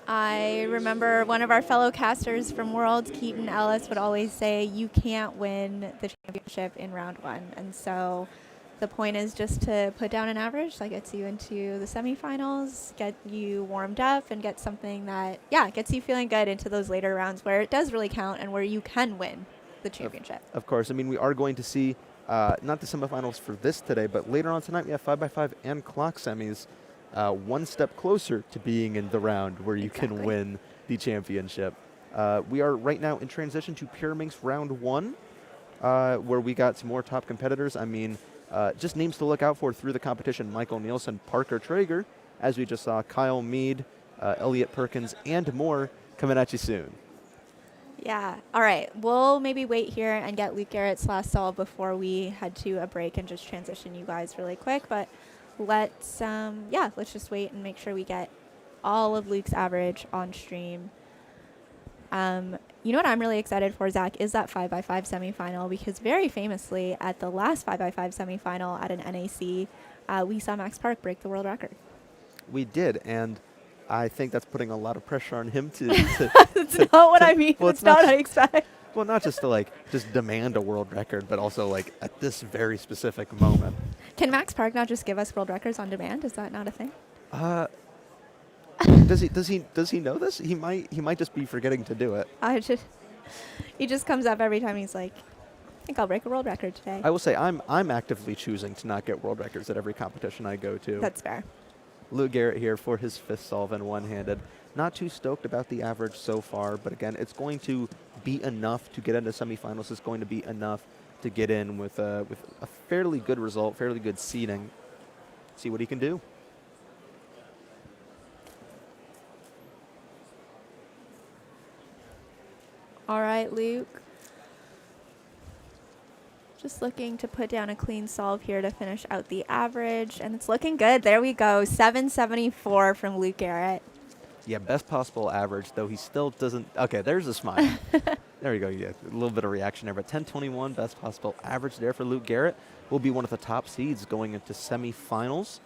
S3: I remember one of our fellow casters from Worlds, Keaton Ellis, would always say, you can't win the championship in round 1. And so the point is just to put down an average that gets you into the semifinals, get you warmed up, and get something that, gets you feeling good into those later rounds where it does really count and where you can win the championship.
S10: Of course. I mean, we are going to see not the semifinals for this today, but later on tonight we have 5x5 and clock semis. One step closer to being in the round where you can win the championship. We are right now in transition to Pyraminx round 1, where we got some more top competitors. I mean, just names to look out for through the competition: Michael Nielsen, Parker Traeger, as we just saw, Kyle Mead, Elliot Perkins, and more coming at you soon.
S3: Yeah. All right. We'll maybe wait here and get Luke Garrett's last solve before we head to a break and just transition you guys really quick. But let's just wait and make sure we get all of Luke's average on stream. You know what I'm really excited for, Zach, is that 5x5 semifinal, because very famously at the last 5x5 semifinal at an NAC, we saw Max Park break the world record.
S10: We did, and I think that's putting a lot of pressure on him to
S3: That's not what I mean.
S10: Well,
S3: it's not what I expect.
S10: Well, not just to just demand a world record, but also at this very specific moment.
S3: Can Max Park not just give us world records on demand? Is that not a thing?
S10: Does he know this? He might just be forgetting to do it.
S3: He just comes up every time. He's like, I think I'll break a world record today.
S10: I will say I'm actively choosing to not get world records at every competition I go to.
S3: That's fair.
S10: Luke Garrett here for his 5th solve and one-handed. Not too stoked about the average so far, but again, it's going to be enough to get into semifinals. It's going to be enough to get in with a fairly good result, fairly good seeding. See what he can do.
S3: All right, Luke. Just looking to put down a clean solve here to finish out the average, and it's looking good. There we go, 774 from Luke Garrett.
S10: Yeah, best possible average, though he still doesn't. Okay, there's a smile. There you go. Yeah, a little bit of reaction there, but 1021 best possible average there for Luke Garrett. Will be one of the top seeds going into semifinals.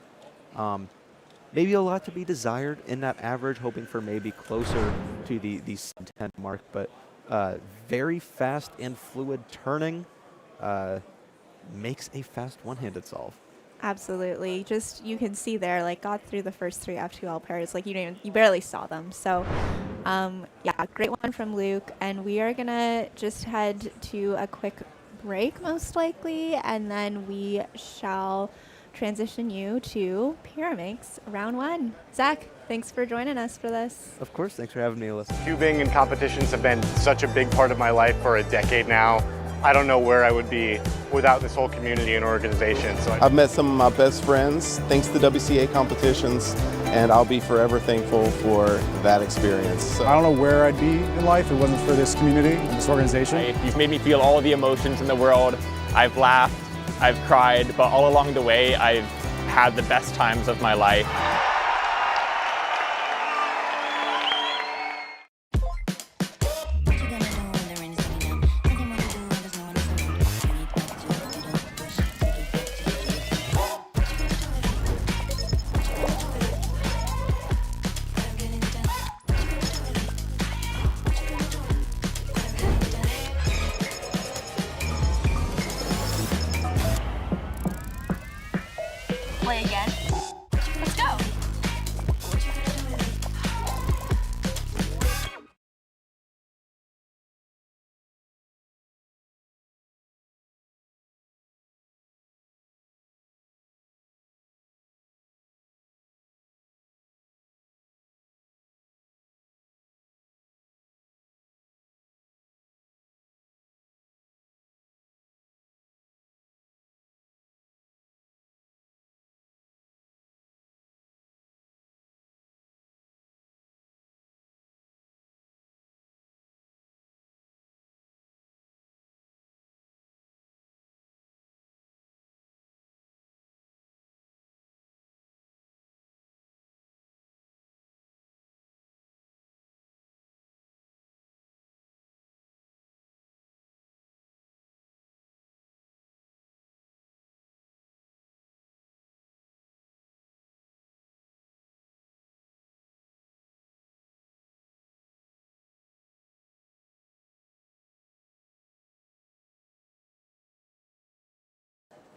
S10: Maybe a lot to be desired in that average, hoping for maybe closer to the 10 mark, but very fast and fluid turning. Makes a fast one-handed solve.
S3: Absolutely. Just, you can see there, got through the first 3 F2L pairs. You barely saw them. So, great one from Luke. And we are going to just head to a quick break, most likely, and then we shall transition you to Pyraminx round 1. Zach, thanks for joining us for this.
S10: Of course. Thanks for having me, Alyssa.
S18: Cubing and competitions have been such a big part of my life for a decade now. I don't know where I would be without this whole community and organization. So
S19: I've met some of my best friends thanks to WCA competitions, and I'll be forever thankful for that experience. So
S20: I don't know where I'd be in life if it wasn't for this community and this organization.
S21: You've made me feel all the emotions in the world. I've laughed, I've cried, but all along the way, I've had the best times of my life.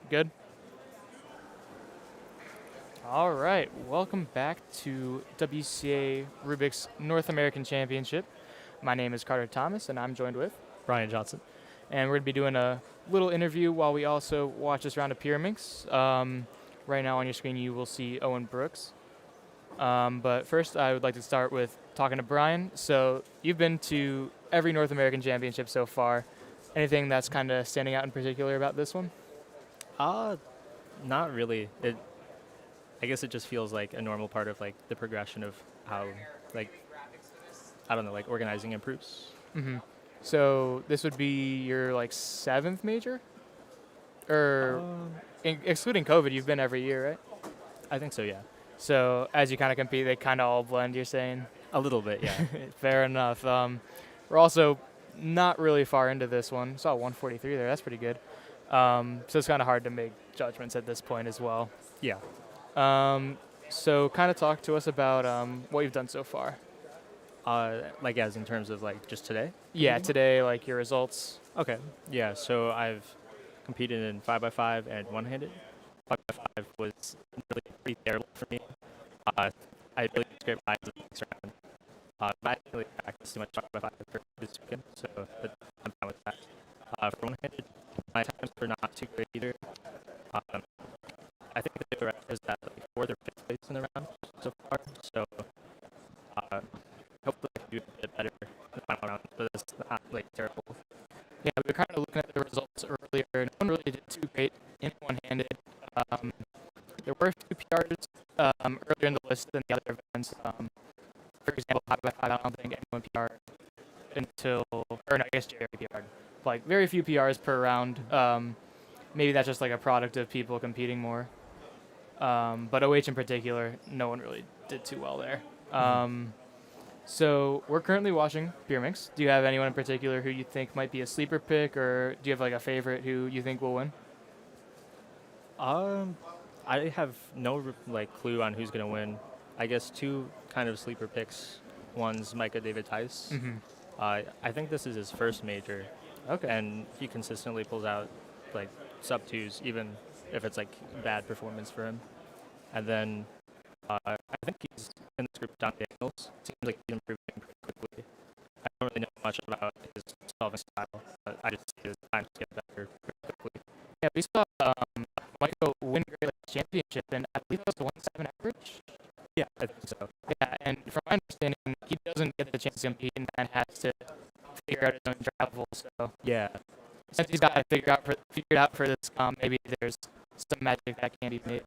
S13: Good? All right, welcome back to WCA Rubik's North American Championship. My name is Carter Thomas, and I'm joined with
S2: Brian Johnson.
S13: And we're going to be doing a little interview while we also watch this round of Pyraminx. Right now on your screen, you will see Owen Brooks. But first, I would like to start with talking to Brian. So you've been to every North American Championship so far. Anything that's kind of standing out in particular about this one?
S2: Not really. I guess it just feels like a normal part of like the progression of how, like, I don't know, like organizing improves.
S13: Mm-hmm. So this would be your like 7th major, or excluding COVID, you've been every year, right?
S2: I think so, yeah.
S13: So as you kind of compete, they kind of all blend. You're saying
S2: a little bit, yeah.
S13: Fair enough. We're also not really far into this one. Saw 143 there. That's pretty good. So it's kind of hard to make judgments at this point as well.
S2: Yeah.
S13: So kind of talk to us about what you've done so far.
S2: Like as in terms of like just today?
S13: Yeah, today, like your results.
S2: Okay. Yeah, so I've competed in 5x5 and one-handed. 5x5 was really pretty terrible for me. I really scraped lines in the next round. I didn't really practice too much 5x5 for this weekend, so but I'm fine with that. For one-handed, my times were not too great either. I think the record is at like 4th or 5th place in the round so far, so hopefully I can do a bit better in the final round, but it's not like terrible.
S13: Yeah, we were kind of looking at the results earlier. No one really did too great in one-handed. There were a few PRs earlier in the list than the other events. For example, 5x5, I don't think anyone PR'd until, or no, I guess Jerry PR'd. Like very few PRs per round. Maybe that's just like a product of people competing more. But OH in particular, no one really did too well there. So we're currently watching Pyraminx. Do you have anyone in particular who you think might be a sleeper pick, or do you have like a favorite who you think will win?
S2: I have no like clue on who's gonna win. I guess two kind of sleeper picks. One's Micah David Tice.
S13: Mm-hmm.
S2: I think this is his first major.
S13: Okay.
S2: And he consistently pulls out like sub 2s, even if it's like bad performance for him. And then I think he's in this group, John Daniels. Seems like he's improving pretty quickly. I don't really know much about his solving style, but I just see his times get better pretty quickly.
S13: Yeah, we saw Michael win Great Lakes Championship, and I believe it was the 1-7 average.
S2: Yeah, I think so.
S13: Yeah, and from my understanding, he doesn't get the chance to compete and then has to figure out his own travel. So
S2: yeah,
S13: since he's got to figure it out for this comp, maybe there's some magic that can be made.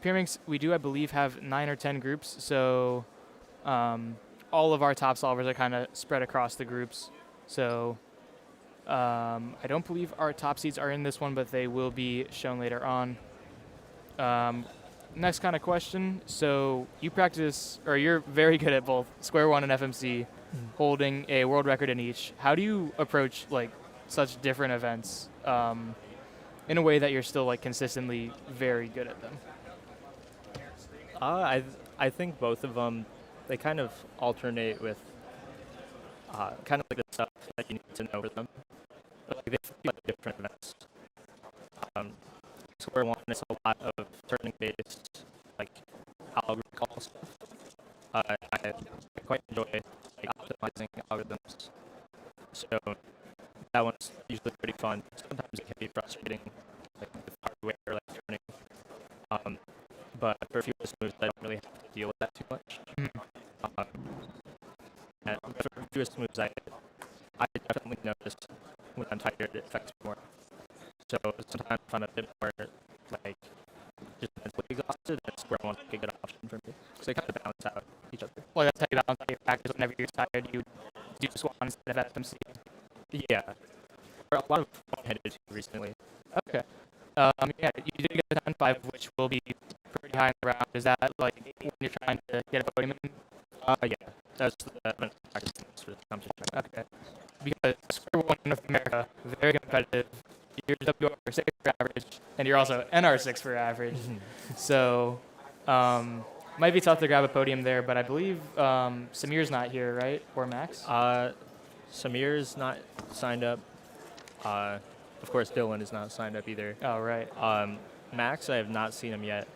S13: Pyraminx, we do, I believe, have 9 or 10 groups, so all of our top solvers are kind of spread across the groups. So I don't believe our top seeds are in this one, but they will be shown later on. Next kind of question. So you practice, or you're very good at both Square One and FMC, holding a world record in each. How do you approach like such different events in a way that you're still like consistently very good at them?
S2: I think both of them, they kind of alternate with kind of like the stuff that you need to know for them. Like they feel like different events. Square One is a lot of turning based, like algorithm call stuff. I quite enjoy like optimizing algorithms. So that one's usually pretty fun. Sometimes it can be frustrating, like with hardware, like turning. But for fewest moves, I don't really have to deal with that too much. And for fewest moves, I definitely notice when I'm tired, it affects me more. So sometimes if I'm a bit more like just mentally exhausted, then Square One's like a good option for me. So they kind of balance out each other.
S13: Well, that's how you balance out your practice. Whenever you're tired, you do Swan instead of FMC.
S2: Yeah. Or a lot of one-handed recently.
S13: Okay. Yeah, you did get a 10-5, which will be pretty high in the round. Is that like when you're trying to get a podium in?
S2: Yeah. That's when practicing for the competition.
S13: Okay. Because Square One in North America, very competitive. You're WR 6 for average, and you're also NR 6 for average. So, might be tough to grab a podium there, but I believe Samir's not here, right? Or Max?
S2: Samir's not signed up. Of course, Dylan is not signed up either.
S14: Oh, right.
S2: Max, I have not seen him yet,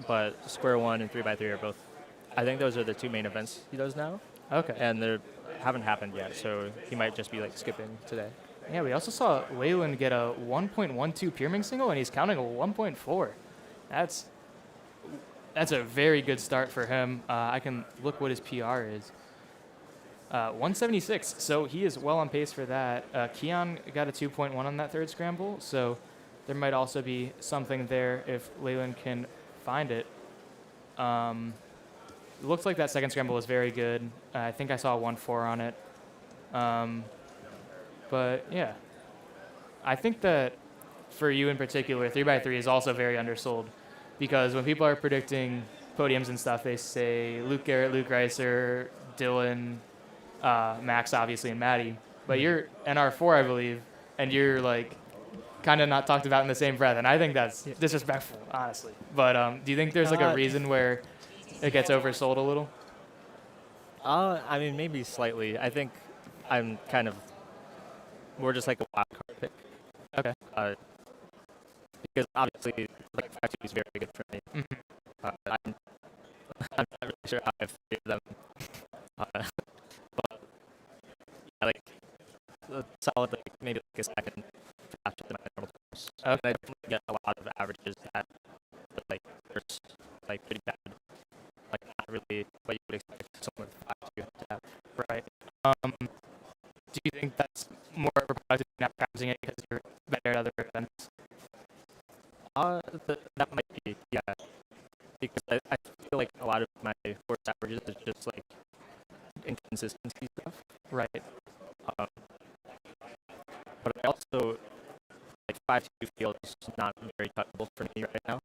S2: but Square One and 3x3 are both. I think those are the two main events he does now.
S14: Okay.
S2: And they haven't happened yet, so he might just be like skipping today.
S14: Yeah, we also saw Leyland get a 1.12 Pyramid single, and he's counting a 1.4. That's a very good start for him. I can look what his PR is. 176, so he is well on pace for that. Keon got a 2.1 on that third scramble, so there might also be something there if Leyland can find it. It looks like that second scramble was very good. I think I saw a 1.4 on it. But yeah, I think that for you in particular, 3x3 is also very undersold, because when people are predicting podiums and stuff, they say Luke Garrett, Luke Reiser, Dylan, Max, obviously, and Maddie. But you're NR4, I believe, and you're like kind of not talked about in the same breath, and I think that's disrespectful, honestly. But do you think there's like a reason where it gets oversold a little?
S2: I mean, maybe slightly. I think I'm kind of more just like a wild card pick.
S14: Okay.
S2: Because obviously, like 5-2 is very good for me. I'm not really sure how I feel them. But yeah, like a solid, like maybe like a second faster than my normal times.
S14: Okay.
S2: I definitely get a lot of averages that, but like there's like pretty bad. Like not really what you would expect someone with 5-2 to have.
S14: Right. Do you think that's more of a product of not practicing it because you're better at other events?
S2: That might be, yeah. Because I feel like a lot of my force averages is just like inconsistency stuff.
S14: Right.
S2: But I also, like 5-2 feels not very touchable for me right now.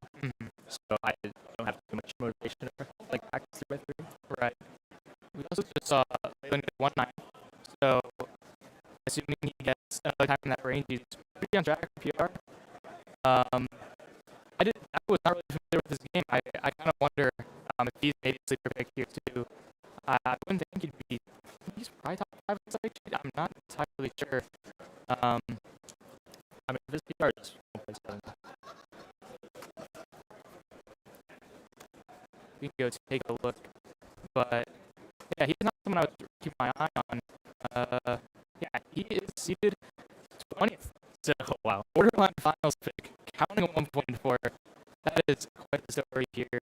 S2: So I don't have too much motivation to like practice 3x3.
S14: Right. We also just saw Leyland get 1.9. So assuming he gets another time in that range, he's pretty on track for PR. I was not really familiar with this game. I kind of wonder if he's maybe a sleeper pick here too. I wouldn't think he'd be. He's probably top 5 on site. I'm not entirely sure.
S2: I mean, this PR is 1.7.
S14: We can go take a look. But yeah, he's not someone I would keep my eye on. Yeah, he is seated 20th. So wow, borderline finals pick, counting a 1.4. That is quite the story here.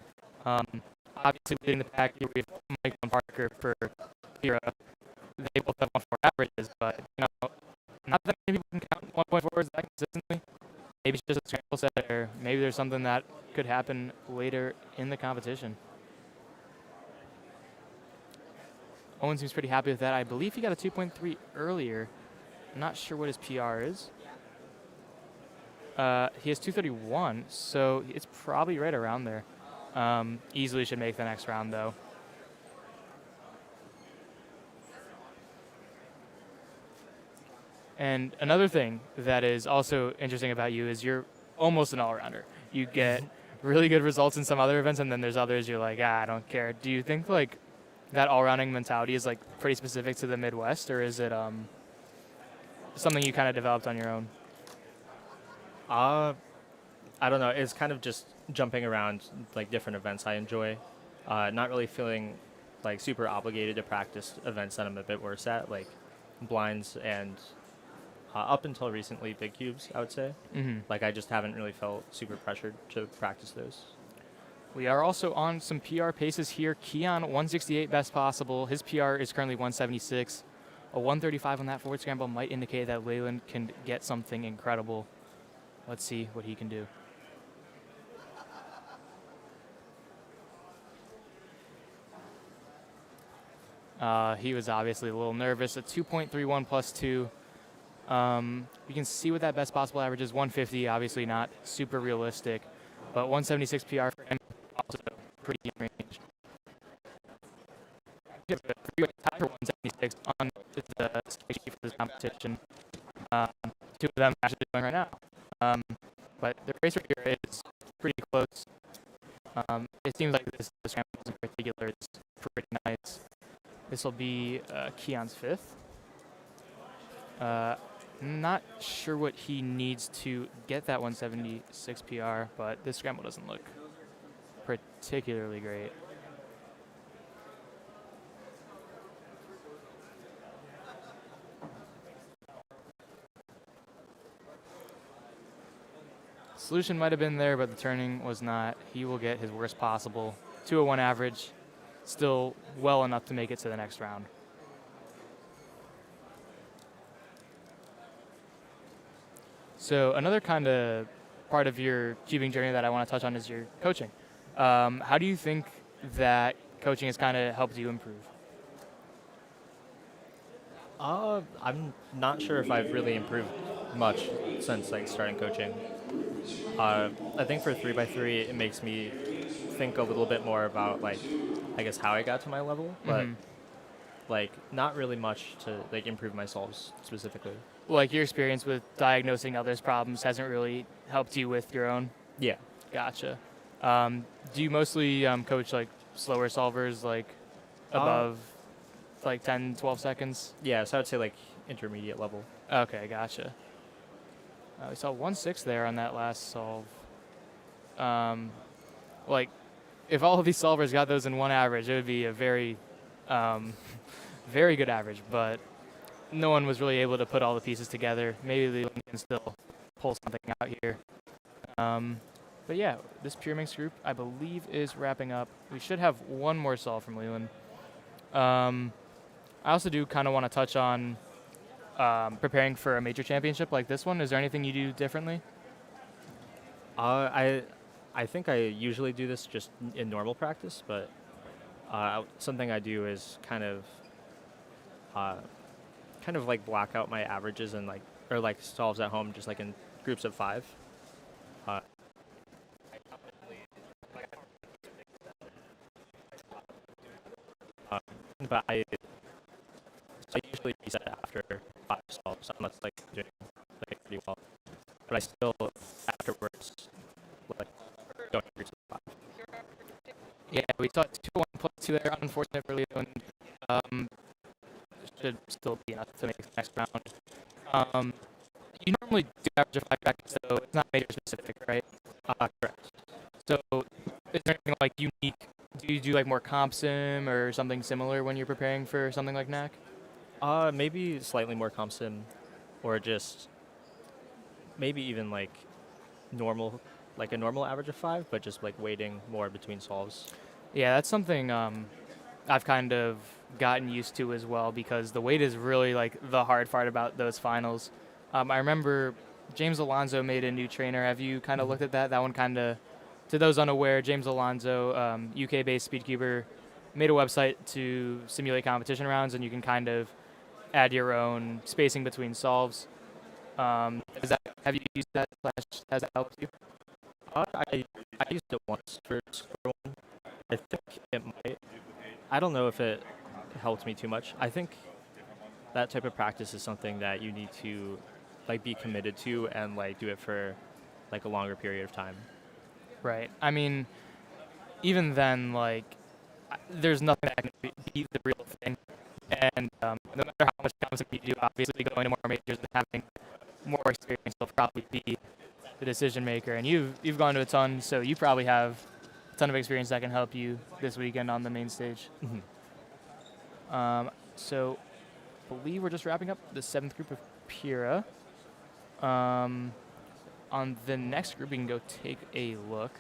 S14: Obviously, leading the pack here, we have Michael and Parker for Pira. They both have 1.4 averages, but you know, not that many people can count 1.4s that consistently. Maybe it's just a scramble set, or maybe there's something that could happen later in the competition. Owen seems pretty happy with that. I believe he got a 2.3 earlier. I'm not sure what his PR is. He has 231, so it's probably right around there. Easily should make the next round, though. And another thing that is also interesting about you is you're almost an all-rounder. You get really good results in some other events, and then there's others you're like, I don't care. Do you think like that all-rounding mentality is like pretty specific to the Midwest, or is it something you kind of developed on your own?
S2: I don't know. It's kind of just jumping around like different events I enjoy. Not really feeling like super obligated to practice events that I'm a bit worse at, like blinds and up until recently big cubes, I would say. Like I just haven't really felt super pressured to practice those.
S14: We are also on some PR paces here. Keon, 168 best possible. His PR is currently 176. A 135 on that forward scramble might indicate that Leyland can get something incredible. Let's see what he can do. He was obviously a little nervous. A 2.31 plus 2. You can see what that best possible average is. 150, obviously not super realistic, but 176 PR for him, also pretty in range. He has a three-way tie for 176 on the stage sheet for this competition. Two of them actually doing right now. But the race right here is pretty close. It seems like this scramble in particular is pretty nice. This will be Keon's 5th. Not sure what he needs to get that 176 PR, but this scramble doesn't look particularly great. Solution might have been there, but the turning was not. He will get his worst possible 201 average, still well enough to make it to the next round. So another kind of part of your cubing journey that I want to touch on is your coaching. How do you think that coaching has kind of helped you improve?
S2: I'm not sure if I've really improved much since like starting coaching. I think for 3x3 it makes me think a little bit more about like I guess how I got to my level, but like not really much to like improve my solves specifically.
S14: Like your experience with diagnosing others' problems hasn't really helped you with your own?
S2: Yeah.
S14: Gotcha. Do you mostly coach like slower solvers, like above like 10, 12 seconds?
S2: Yeah, so I would say like intermediate level.
S14: Okay, gotcha. We saw 1-6 there on that last solve. Like, if all of these solvers got those in one average, it would be a very, very good average, but no one was really able to put all the pieces together. Maybe Leland can still pull something out here. But yeah, this pure mix group, I believe, is wrapping up. We should have one more solve from Leland. I also do kind of want to touch on preparing for a major championship like this one. Is there anything you do differently?
S2: I think I usually do this just in normal practice, but something I do is kind of like block out my averages and like or like solves at home just like in groups of 5. But I usually reset after 5 solves unless like doing like pretty well. But I still afterwards like go in groups of 5.
S14: Yeah, we saw 2-1+2 there. Unfortunate for Leo, and should still be enough to make the next round. You normally do average a 5 practice, so it's not major specific, right?
S2: Correct.
S14: So is there anything like unique? Do you do like more comp sim or something similar when you're preparing for something like NAC?
S2: Maybe slightly more comp sim, or just maybe even like normal, like a normal average of 5, but just like waiting more between solves.
S14: Yeah, that's something I've kind of gotten used to as well, because the weight is really like the hard part about those finals. I remember James Alonso made a new trainer. Have you kind of looked at that? That one kind of, to those unaware, James Alonso, UK-based speedkeeper, made a website to simulate competition rounds, and you can kind of add your own spacing between solves. Have you used that? Has that helped you?
S2: I used it once for score 1. I think it might. I don't know if it helped me too much. I think that type of practice is something that you need to like be committed to and like do it for like a longer period of time.
S14: Right. I mean, even then, like, there's nothing that can beat the real thing. And no matter how much counseling you do, obviously going to more majors and having more experience will probably be the decision maker. And you've gone to a ton, so you probably have a ton of experience that can help you this weekend on the main stage. So I believe we're just wrapping up the 7th group of Pira. On the next group, we can go take a look.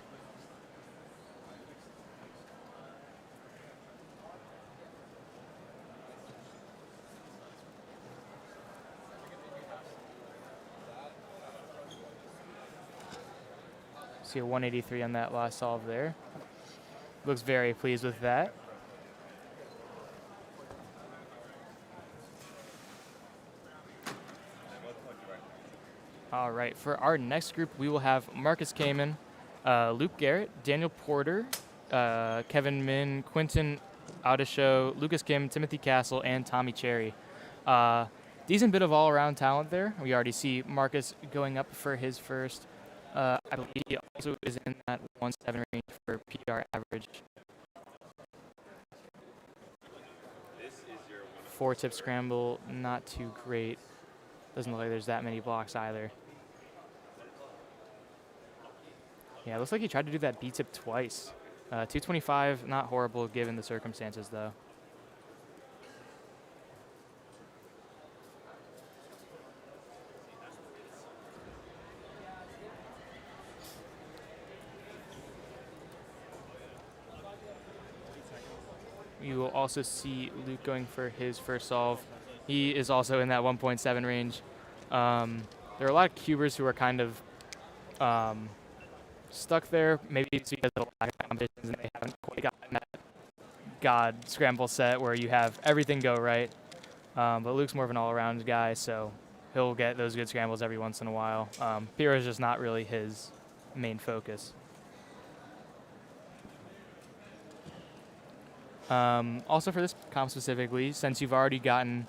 S14: See a 183 on that last solve there. Looks very pleased with that. All right, for our next group, we will have Marcus Kamen, Luke Garrett, Daniel Porter, Kevin Min, Quinton Audisho, Lucas Kim, Timothy Castle, and Tommy Cherry. Decent bit of all-around talent there. We already see Marcus going up for his first. I believe he also is in that 1-7 range for PR average. 4-tip scramble, not too great. Doesn't look like there's that many blocks either. Yeah, it looks like he tried to do that B-tip twice. 225, not horrible given the circumstances, though. You will also see Luke going for his first solve. He is also in that 1.7 range. There are a lot of cubers who are kind of stuck there. Maybe it's because of the lack of competitions and they haven't quite gotten that God scramble set where you have everything go right. But Luke's more of an all-around guy, so he'll get those good scrambles every once in a while. Pyrrha is just not really his main focus. Also for this comp specifically, since you've already gotten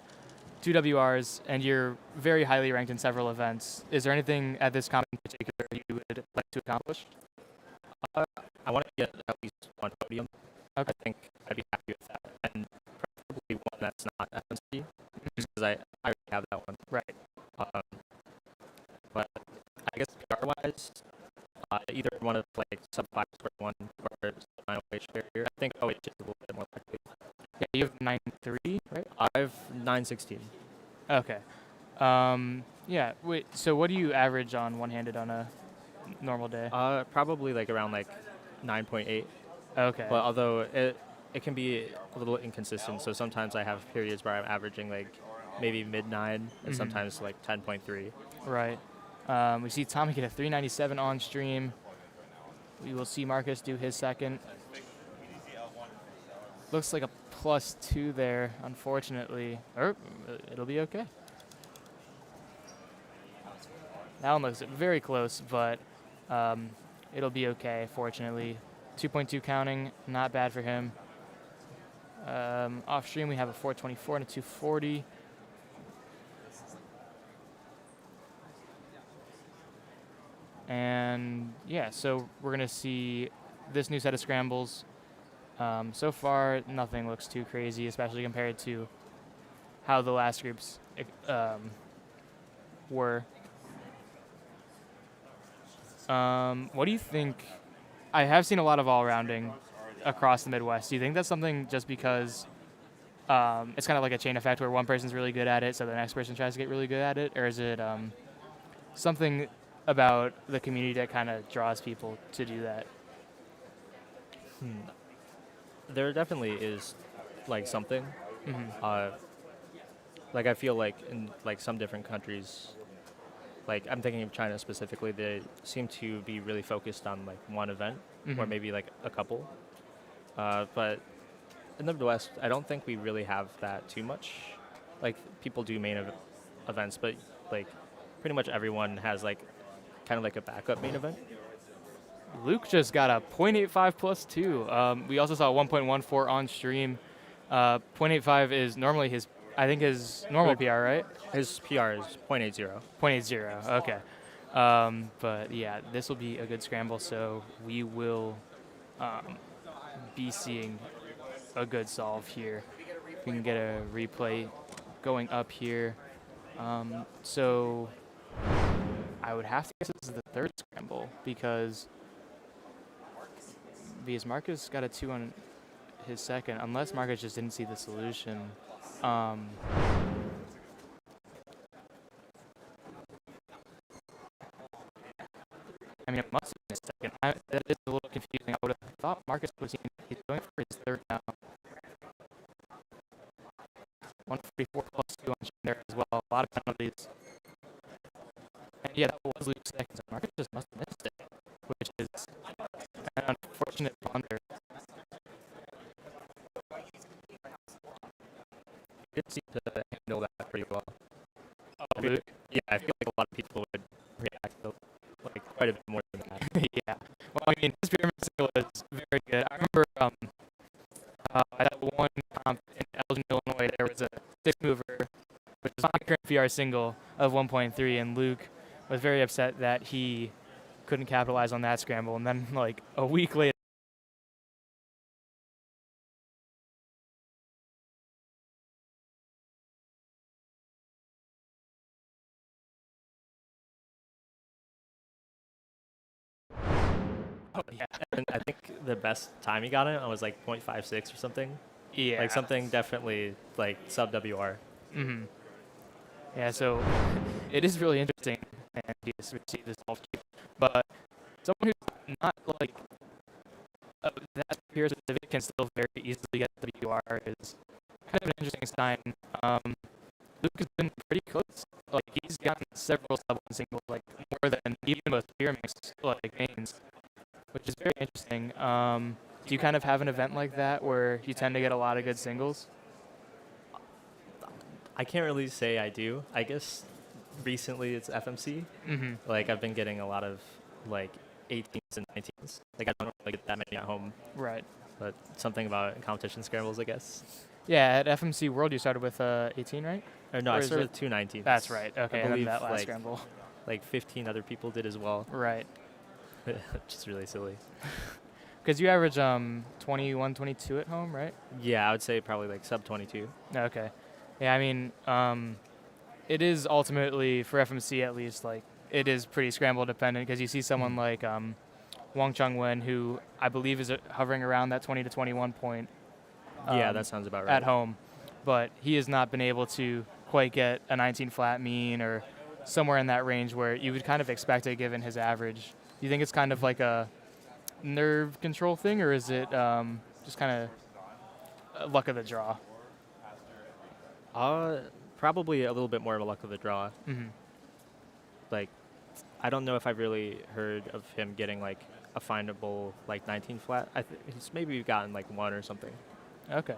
S14: 2 WRs and you're very highly ranked in several events, is there anything at this comp in particular you would like to accomplish?
S2: I want to get at least one podium.
S14: Okay.
S2: I think I'd be happy with that. And preferably one that's not FMC, just because I already have that one.
S14: Right.
S2: But I guess PR-wise, either one of like sub-5 square one or sub-9 barrier. I think OH is a little bit more likely.
S14: Yeah, you have 9.3, right?
S2: I have 9.16.
S14: Okay. Yeah, wait, so what do you average on one-handed on a normal day?
S2: Probably like around like 9.8.
S14: Okay.
S2: But although it can be a little inconsistent, so sometimes I have periods where I'm averaging like maybe mid-9 and sometimes like 10.3.
S14: Right. We see Tommy get a 397 on stream. We will see Marcus do his second. Looks like a +2 there, unfortunately. Or it'll be okay. That one looks very close, but it'll be okay, fortunately. 2.2 counting, not bad for him. Off stream, we have a 424 and a 240. And yeah, so we're going to see this new set of scrambles. So far, nothing looks too crazy, especially compared to how the last groups were. What do you think? I have seen a lot of all-rounding across the Midwest. Do you think that's something just because it's kind of like a chain effect where one person's really good at it, so the next person tries to get really good at it? Or is it something about the community that kind of draws people to do that?
S2: There definitely is like something. Like I feel like in like some different countries, like I'm thinking of China specifically, they seem to be really focused on like one event or maybe like a couple. But in the Midwest, I don't think we really have that too much. Like people do main events, but like pretty much everyone has like kind of like a backup main event.
S14: Luke just got a 0.85 +2. We also saw a 1.14 on stream. 0.85 is normally his normal PR, right?
S2: His PR is 0.80.
S14: 0.80, okay. But yeah, this will be a good scramble, so we will be seeing a good solve here. We can get a replay going up here. So I would have to guess this is the third scramble because Marcus got a 2 on his second, unless Marcus just didn't see the solution. I mean, it must have been his second. That is a little confusing. I would have thought Marcus was he's going for his third now. 144 +2 on there as well. A lot of penalties. And yeah, that was Luke's second. So Marcus just must have missed it, which is an unfortunate blunder.
S2: He did seem to handle that pretty well.
S14: Oh, Luke?
S2: Yeah, I feel like a lot of people would react to like quite a bit more than that.
S14: Yeah. Well, I mean, his pyramid single was very good. I remember at that one comp in Elgin, Illinois, there was a 6-mover, which was my current VR single of 1.3, and Luke was very upset that he couldn't capitalize on that scramble. And then, like, a week later,
S2: Oh, yeah. And I think the best time he got it was like 0.56 or something.
S14: Yeah.
S2: Like something definitely like sub WR.
S14: Mm-hmm. Yeah, so it is really interesting, and he has received this golf cube. But someone who's not like that peer specific can still very easily get WR is kind of an interesting sign. Luke has been pretty close. Like he's gotten several sub one singles, like more than even most peer mixed like mains, which is very interesting. Do you kind of have an event like that where you tend to get a lot of good singles?
S2: I can't really say I do. I guess recently it's FMC.
S14: Mhm.
S2: Like I've been getting a lot of like 18s and 19s. Like I don't really get that many at home.
S14: Right.
S2: But something about competition scrambles, I guess.
S14: Yeah, at FMC World you started with 18, right?
S2: Or no,
S14: Or
S2: I
S14: is
S2: started
S14: it-
S2: with 2 19s.
S14: That's right. Okay,
S2: I
S14: and then
S2: believe
S14: that last
S2: like,
S14: scramble.
S2: Like 15 other people did as well.
S14: Right.
S2: Which is really silly.
S14: Because you average 21, 22 at home, right?
S2: Yeah, I would say probably like sub 22.
S14: Okay. Yeah, I mean, it is ultimately, for FMC at least, like, it is pretty scramble dependent because you see someone like Wang Chengwen, who I believe is hovering around that 20 to 21 point.
S2: Yeah, that sounds about right.
S14: At home. But he has not been able to quite get a 19 flat mean or somewhere in that range where you would kind of expect it given his average. Do you think it's kind of like a nerve control thing, or is it just kind of luck of the draw?
S2: Probably a little bit more of a luck of the draw.
S14: Mhm.
S2: Like, I don't know if I've really heard of him getting like a findable like 19 flat. He's maybe gotten like one or something.
S14: Okay.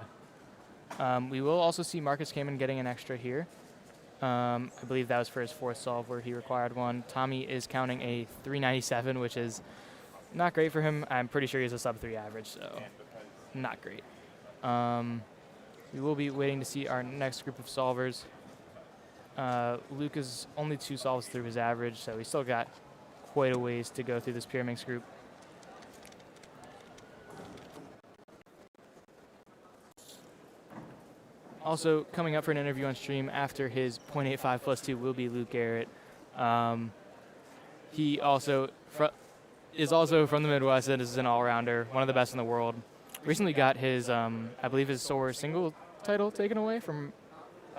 S14: We will also see Marcus Kamen getting an extra here. I believe that was for his fourth solve where he required one. Tommy is counting a 397, which is not great for him. I'm pretty sure he's a sub 3 average, so not great. We will be waiting to see our next group of solvers. Luke is only 2 solves through his average, so he's still got quite a ways to go through this peer mix group. Also, coming up for an interview on stream after his .85 plus 2 will be Luke Garrett. He also is also from the Midwest and is an all-rounder, one of the best in the world. Recently got his, I believe his SOAR single title taken away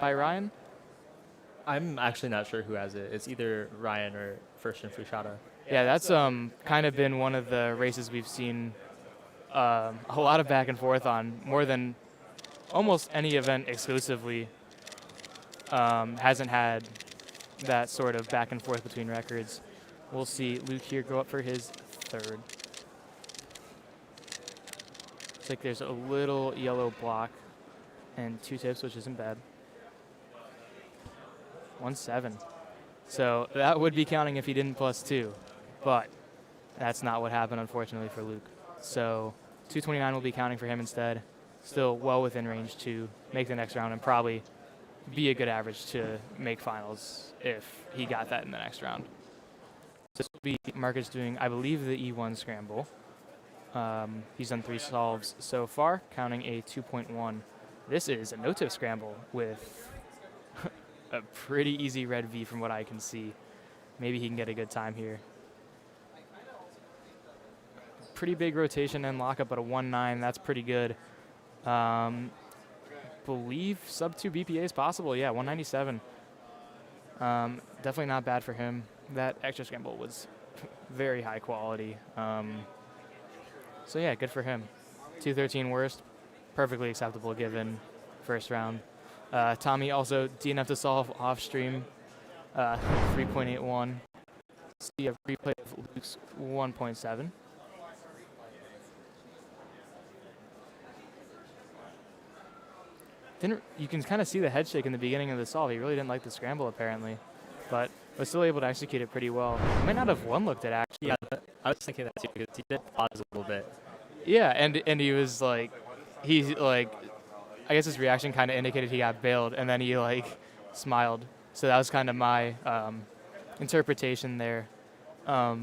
S14: by Ryan.
S2: I'm actually not sure who has it. It's either Ryan or First and Fushada.
S14: Yeah, that's kind of been one of the races we've seen a lot of back and forth on, more than almost any event exclusively hasn't had that sort of back and forth between records. We'll see Luke here go up for his third. Looks like there's a little yellow block and 2 tips, which isn't bad. 1-7. So that would be counting if he didn't plus 2, but that's not what happened, unfortunately, for Luke. So 229 will be counting for him instead. Still well within range to make the next round and probably be a good average to make finals if he got that in the next round. So this will be Marcus doing, I believe, the E1 scramble. He's done 3 solves so far, counting a 2.1. This is a no-tip scramble with a pretty easy red V from what I can see. Maybe he can get a good time here. Pretty big rotation and lockup, but a 1.9, that's pretty good. Believe sub 2 BPA is possible. Yeah, 197. Definitely not bad for him. That extra scramble was very high quality. So yeah, good for him. 213 worst, perfectly acceptable given first round. Tommy also DNF to solve off stream, 3.81. See a replay of Luke's 1.7. You can kind of see the head shake in the beginning of the solve. He really didn't like the scramble apparently, but was still able to execute it pretty well. He might not have one-looked it actually.
S2: Yeah, I was thinking that too because he did pause a little bit.
S14: Yeah, and he was like, I guess his reaction kind of indicated he got bailed, and then he like smiled. So that was kind of my interpretation there. Yeah,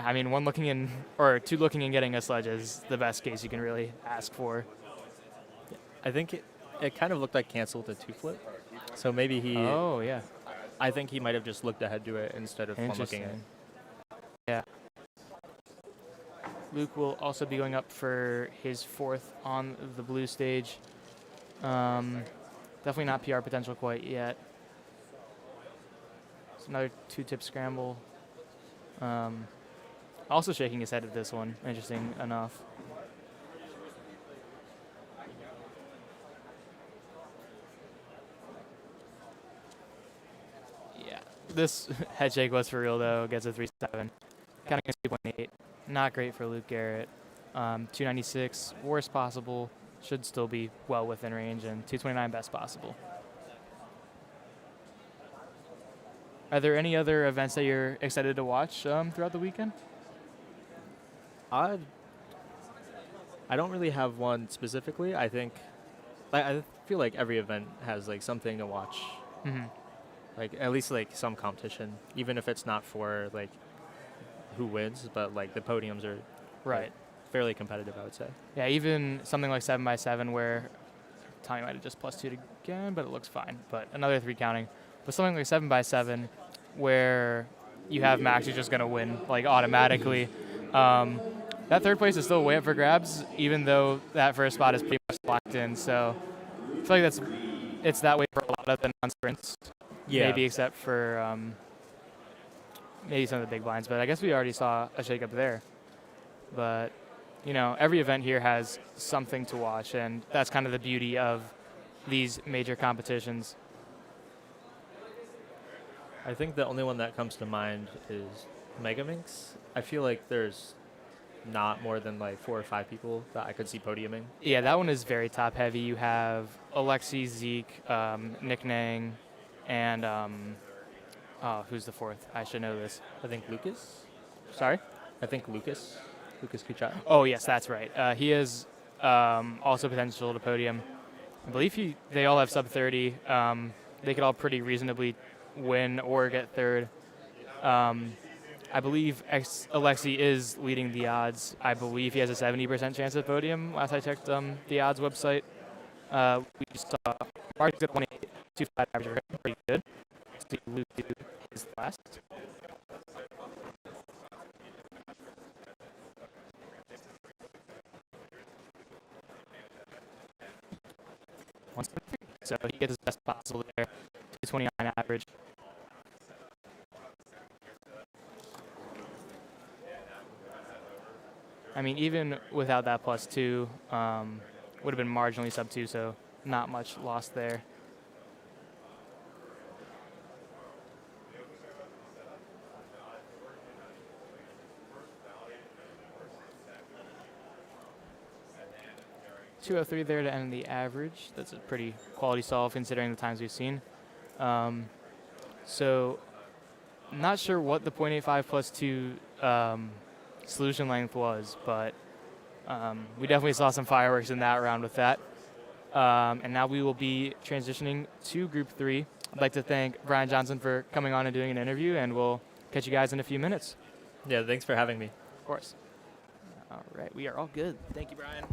S14: I mean, 1 looking in or 2 looking and getting a sledge is the best case you can really ask for.
S2: I think it kind of looked like canceled the 2 flip. So maybe he.
S14: Oh yeah.
S2: I think he might have just looked ahead to it instead of one looking at it.
S14: Yeah. Luke will also be going up for his 4th on the blue stage. Definitely not PR potential quite yet. It's another 2-tip scramble. Also shaking his head at this one, interesting enough. Yeah, this head shake was for real though. Gets a 3.7. Counting is 2.8. Not great for Luke Garrett. 296, worst possible. Should still be well within range, and 229 best possible. Are there any other events that you're excited to watch throughout the weekend?
S2: I don't really have one specifically. I think I feel like every event has like something to watch.
S14: Mm-hmm.
S2: Like at least like some competition, even if it's not for like who wins, but like the podiums are
S14: right,
S2: fairly competitive, I would say.
S14: Yeah, even something like 7x7 where Tommy might have just +2'd again, but it looks fine. But another 3 counting. But something like 7x7 where you have Max who's just going to win like automatically. That 3rd place is still way up for grabs, even though that first spot is pretty much locked in. So I feel like it's that way for a lot of the non-sprints.
S2: Yeah.
S14: Maybe except for maybe some of the big blinds. But I guess we already saw a shake-up there. But, you know, every event here has something to watch, and that's kind of the beauty of these major competitions.
S2: I think the only one that comes to mind is Megaminx. I feel like there's not more than like 4 or 5 people that I could see podiuming.
S14: Yeah, that one is very top heavy. You have Alexi, Zeke, Nick Nang, and who's the 4th? I should know this.
S2: I think Lucas.
S14: Sorry?
S2: I think Lucas Kuchar.
S14: Oh, yes, that's right. He is also potential to podium. I believe they all have sub 30. They could all pretty reasonably win or get 3rd. I believe Alexi is leading the odds. I believe he has a 70% chance of podium. Last I checked the odds website. We just saw Mark's at 1.825 average, pretty good. So Luke is last. So he gets his best possible there. 229 average. I mean, even without that +2, would have been marginally sub 2, so not much lost there. .203 there to end the average. That's a pretty quality solve considering the times we've seen. So not sure what the 0.85 +2 solution length was, but we definitely saw some fireworks in that round with that. And now we will be transitioning to Group 3. I'd like to thank Brian Johnson for coming on and doing an interview, and we'll catch you guys in a few minutes.
S2: Yeah, thanks for having me.
S14: Of course. All right, we are all good. Thank you, Brian.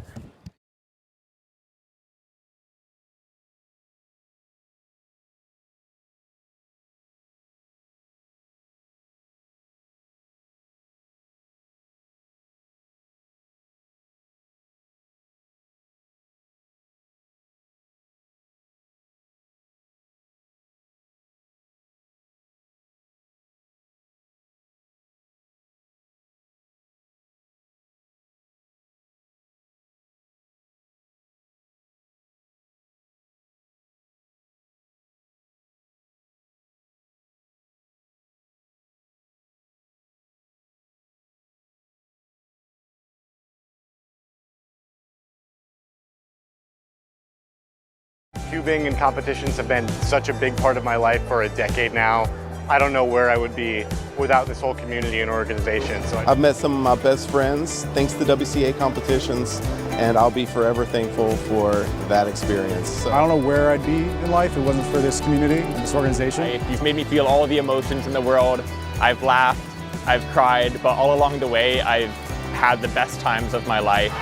S18: Cubing and competitions have been such a big part of my life for a decade now. I don't know where I would be without this whole community and organization. So
S19: I've met some of my best friends thanks to WCA competitions, and I'll be forever thankful for that experience. So.
S20: I don't know where I'd be in life if it wasn't for this community and this organization.
S21: You've made me feel all the emotions in the world. I've laughed, I've cried, but all along the way, I've had the best times of my life.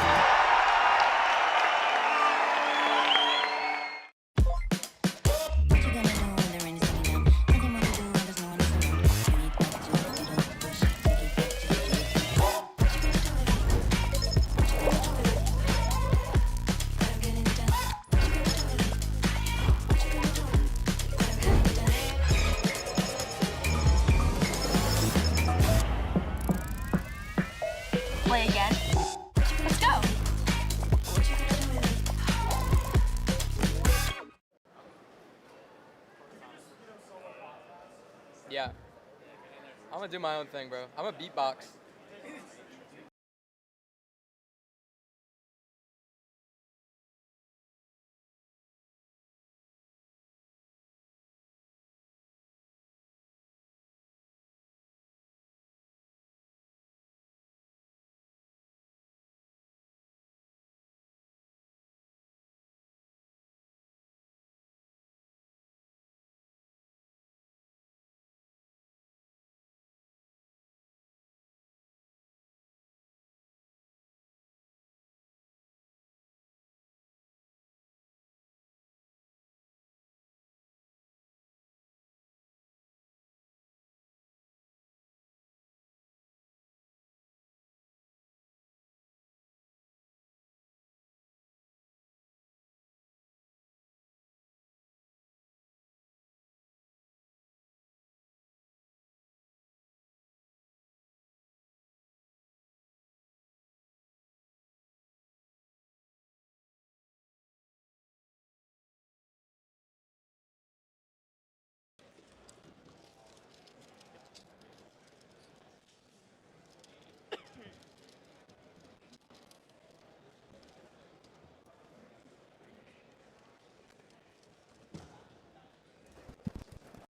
S22: Play again. Let's go.
S15: Yeah. I'm gonna do my own thing, bro. I'm a beatbox.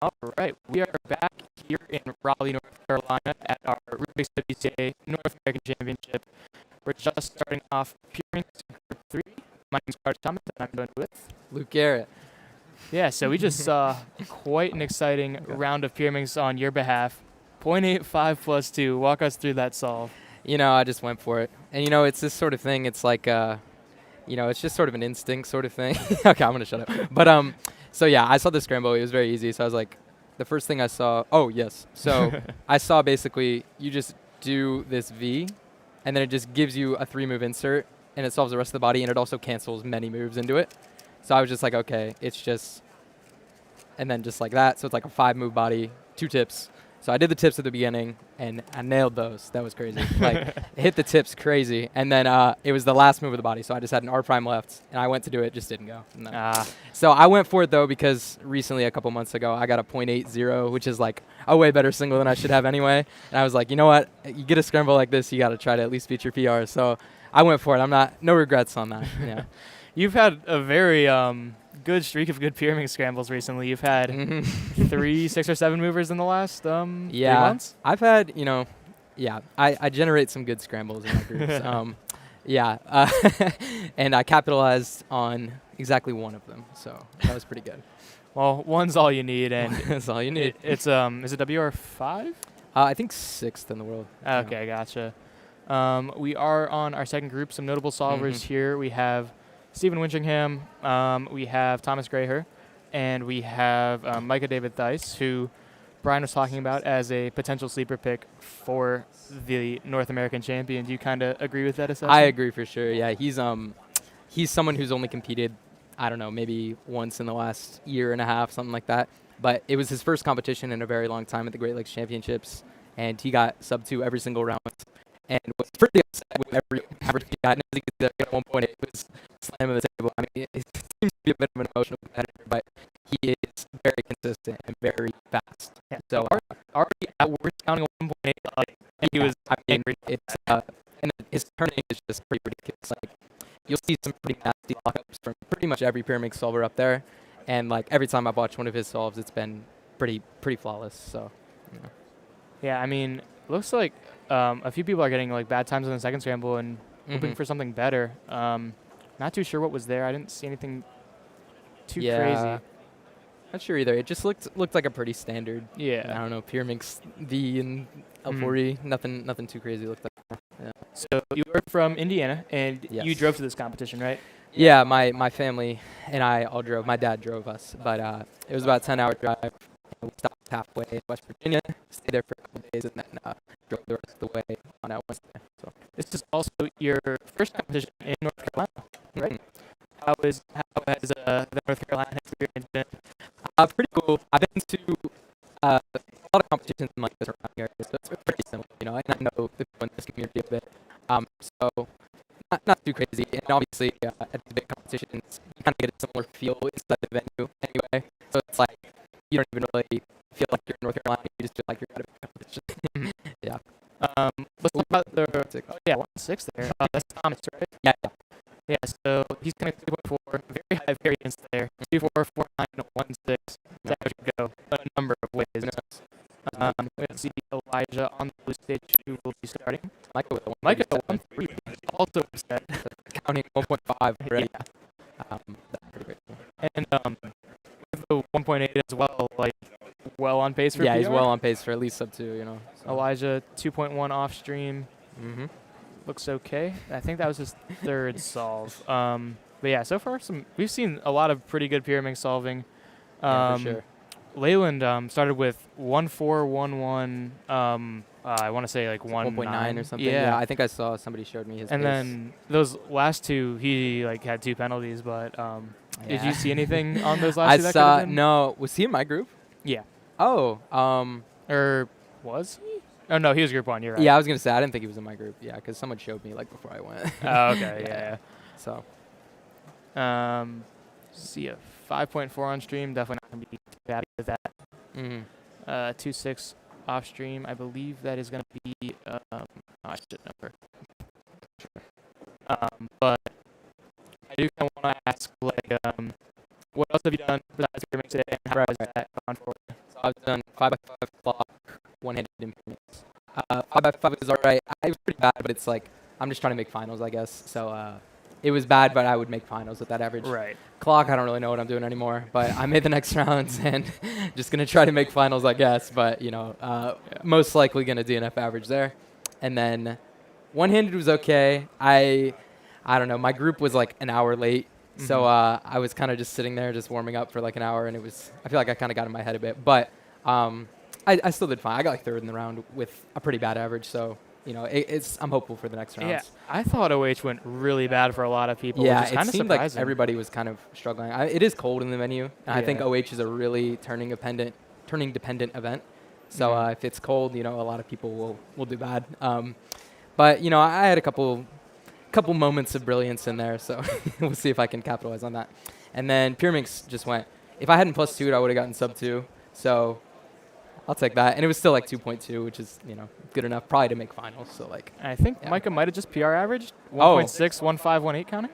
S14: All right, we are back here in Raleigh, North Carolina at our Rubik's WCA North American Championship. We're just starting off Pure Group 3. My name is Carter Thomas, and I'm joined with
S15: Luke Garrett.
S14: Yeah, so we just saw quite an exciting round of Pyraminx on your behalf. 0.85 plus 2. Walk us through that solve.
S15: You know, I just went for it. And, you know, it's this sort of thing. It's like, you know, it's just sort of an instinct sort of thing. Okay, I'm going to shut up. But, so, yeah, I saw the scramble. It was very easy. So I was like, the first thing I saw, oh, yes. So I saw basically you just do this V, and then it just gives you a 3-move insert, and it solves the rest of the body, and it also cancels many moves into it. So I was just like, okay, it's just, and then just like that. So it's like a 5-move body, 2 tips. So I did the tips at the beginning, and I nailed those. That was crazy. Like, hit the tips crazy. And then it was the last move of the body. So I just had an R prime left, and I went to do it, just didn't go. So I went for it, though, because recently, a couple months ago, I got a 0.80, which is like a way better single than I should have anyway. And I was like, you know what? You get a scramble like this, you got to try to at least beat your PR. So I went for it. No regrets on that. Yeah.
S14: You've had a very good streak of good Pyraminx scrambles recently. You've had 3, 6, or 7 movers in the last 3 months?
S15: I've had, you know, I generate some good scrambles in my groups. And I capitalized on exactly one of them, so that was pretty good.
S14: Well, one's all you need, and
S15: that's all you need.
S14: It's is it WR5?
S15: I think 6th in the world.
S14: Okay, gotcha. We are on our second group. Some notable solvers here. We have Stephen Winchingham, we have Thomas Graher, and we have Micah David Thice, who Brian was talking about as a potential sleeper pick for the North American champion. Do you kind of agree with that assessment?
S15: I agree for sure. Yeah, he's someone who's only competed, I don't know, maybe once in the last year and a half, something like that. But it was his first competition in a very long time at the Great Lakes Championships, and he got sub 2 every single round. And was pretty upset with every average he got. And as you can see, at one point, it was slam of the table. I mean, it seems to be a bit of an emotional competitor, but he is very consistent and very fast.
S14: Yeah.
S15: So,
S14: we're counting 1.8. Like, he was.
S15: I mean, it's and his turning is just pretty ridiculous. Like, you'll see some pretty nasty lockups from pretty much every Pyraminx solver up there, and like every time I've watched one of his solves, it's been pretty flawless. So, you know.
S14: Yeah, I mean, looks like a few people are getting like bad times on the second scramble and hoping for something better. Not too sure what was there. I didn't see anything too crazy.
S15: Not sure either. It just looked like a pretty standard.
S14: Yeah.
S15: I don't know, Pyraminx V and L40. Nothing too crazy looked like. Yeah.
S14: So you were from Indiana, and you drove to this competition, right?
S15: Yeah, my family and I all drove. My dad drove us, but it was about a 10-hour drive. We stopped halfway in West Virginia, stayed there for a couple of days, and then drove the rest of the way on out Wednesday. So
S14: this is also your first competition in North Carolina, right? How has the North Carolina experience been?
S15: Pretty cool. I've been to a lot of competitions in like the surrounding areas, so it's pretty similar, you know. And I know the people in this community a bit. So not too crazy. And obviously, at the big competitions, you kind of get a similar feel inside the venue anyway. So it's like you don't even really feel like you're in North Carolina. You just feel like you're at a big competition. Yeah.
S14: Let's talk about the 1-6 there. That's Thomas, right?
S15: Yeah.
S14: Yeah, so he's kind of 2.4, very high variance there. 2.4, 4.9, 1.6. That could go a number of ways. Let's see Elijah on the blue stage, who will be starting.
S15: Micah with a
S14: 1.3. Also upset.
S15: Counting 1.5 already. That's pretty great.
S14: And with the 1.8 as well, like, well on pace for
S15: Yeah,
S14: PR?
S15: he's well on pace for at least sub 2, you know. So.
S14: Elijah, 2.1 off stream.
S15: Mm-hmm.
S14: Looks okay. I think that was his third solve. But yeah, so far we've seen a lot of pretty good pyramid solving.
S15: Yeah, for sure.
S14: Leyland started with 1.4, 1.1. I want to say like 1.9
S15: or something. Yeah, I think I saw somebody showed me his.
S14: And
S15: pace.
S14: then those last two, he like had 2 penalties. But did you see anything on those last two?
S15: I saw. No, was he in my group?
S14: Yeah.
S15: Oh.
S14: Or was he? Oh no, he was group 1. You're right.
S15: Yeah, I was gonna say I didn't think he was in my group. Yeah, because someone showed me like before I went.
S14: Oh, okay. yeah.
S15: So.
S14: See a 5.4 on stream. Definitely not gonna be too bad with that. 2.6 off stream. I believe that is gonna be. I should remember. But I do kind of want to ask, like, what else have you done besides pyramid today, and how has that gone for you?
S15: So I've done 5x5 block, one-handed improvements. 5x5 is alright. I was pretty bad, but it's like I'm just trying to make finals, I guess. So it was bad, but I would make finals with that average.
S14: Right.
S15: Clock, I don't really know what I'm doing anymore, but I made the next rounds and just gonna try to make finals, I guess. But you know, most likely gonna DNF average there. And then one-handed was okay. I don't know. My group was like an hour late. So I was kind of just sitting there, just warming up for like an hour, and I feel like I kind of got in my head a bit. But I still did fine. I got like 3rd in the round with a pretty bad average. So, you know, I'm hopeful for the next rounds.
S14: Yeah, I thought OH went really bad for a lot of people.
S15: Yeah,
S14: which is kind
S15: it
S14: of
S15: seemed
S14: surprising.
S15: like everybody was kind of struggling. It is cold in the venue, and I think OH is a really turning dependent event. So if it's cold, you know, a lot of people will do bad. But you know, I had a couple moments of brilliance in there, so we'll see if I can capitalize on that. And then Pyraminx just went. If I hadn't +2'd, I would have gotten sub 2. So I'll take that. And it was still like 2.2, which is, you know, good enough probably to make finals. So like
S14: I think Micah might have just PR averaged 1.6, 1.5, 1.8 counting.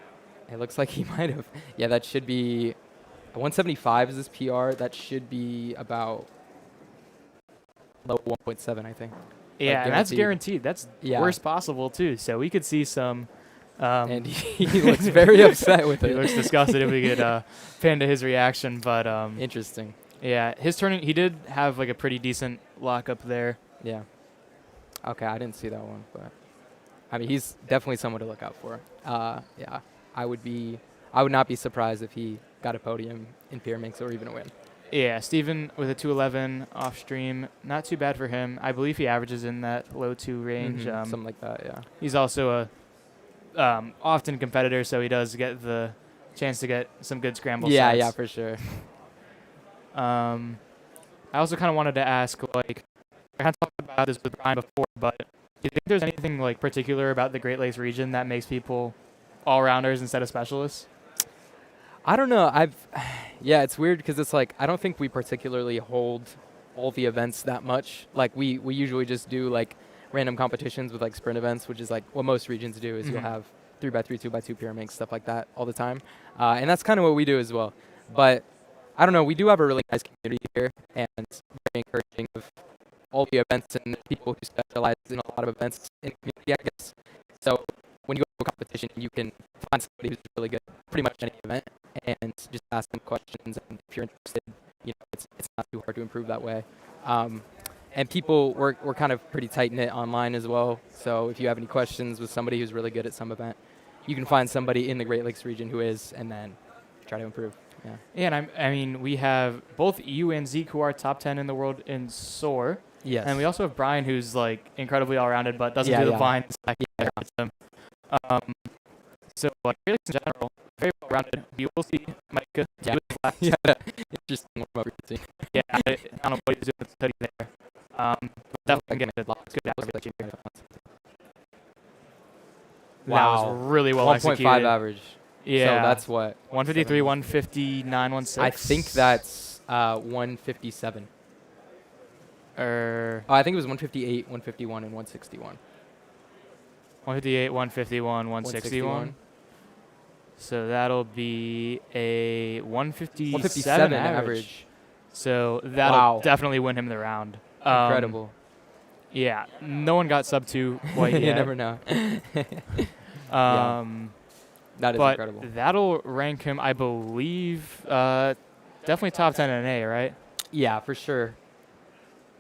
S15: It looks like he might have. Yeah, that should be 175 is his PR. That should be about low 1.7, I think.
S14: Yeah,
S15: like
S14: and that's guaranteed. That's worst possible too. So we could see some.
S15: And he looks very upset with it.
S14: He looks disgusted if we could pan to his reaction. But
S15: interesting.
S14: Yeah, his turning. He did have like a pretty decent lockup there.
S15: Yeah. Okay, I didn't see that one, but I mean, he's definitely someone to look out for. Yeah, I would not be surprised if he got a podium in Pyraminx or even a win.
S14: Yeah, Steven with a 211 off stream. Not too bad for him. I believe he averages in that low 2 range.
S15: Something like that, yeah.
S14: He's also a often competitor, so he does get the chance to get some good scramble sets.
S15: Yeah, for sure.
S14: I also kind of wanted to ask, like, I kind of talked about this with Brian before, but do you think there's anything like particular about the Great Lakes region that makes people all-rounders instead of specialists?
S15: I don't know. Yeah, it's weird because it's like I don't think we particularly hold all the events that much. Like we usually just do like random competitions with like sprint events, which is like what most regions do. Is you'll have 3x3, 2x2 Pyraminx, stuff like that all the time, and that's kind of what we do as well. But I don't know. We do have a really nice community here, and very encouraging of all the events and people who specialize in a lot of events in the community, I guess. So when you go to a competition, you can find somebody who's really good at pretty much any event and just ask them questions. And if you're interested, you know, it's not too hard to improve that way. And people, we're kind of pretty tight-knit online as well. So if you have any questions with somebody who's really good at some event, you can find somebody in the Great Lakes region who is, and then try to improve. Yeah.
S14: Yeah, and I mean, we have both you and Zeke who are top 10 in the world in SOAR.
S15: Yes.
S14: And we also have Brian who's like incredibly all-rounded, but doesn't do the blind. So like Great Lakes in general, very well-rounded. We will see Micah.
S15: Yeah. Interesting warm-up routine.
S14: Yeah, I don't know what he's doing to study there. Definitely getting good luck. Good average.
S15: Wow.
S14: That was really well
S15: 1.5
S14: executed.
S15: average.
S14: Yeah.
S15: So that's what?
S14: 153, 159, 160.
S15: I think that's 157.
S14: Oh,
S15: I think it was 158, 151, and 161.
S14: 158, 151, 161. So that'll be a 157 average. So that'll definitely win him the round.
S15: Incredible.
S14: Yeah, no one got sub 2 quite yet.
S15: You never know. That is incredible.
S14: That'll rank him, I believe, definitely top 10 in A, right?
S15: Yeah, for sure.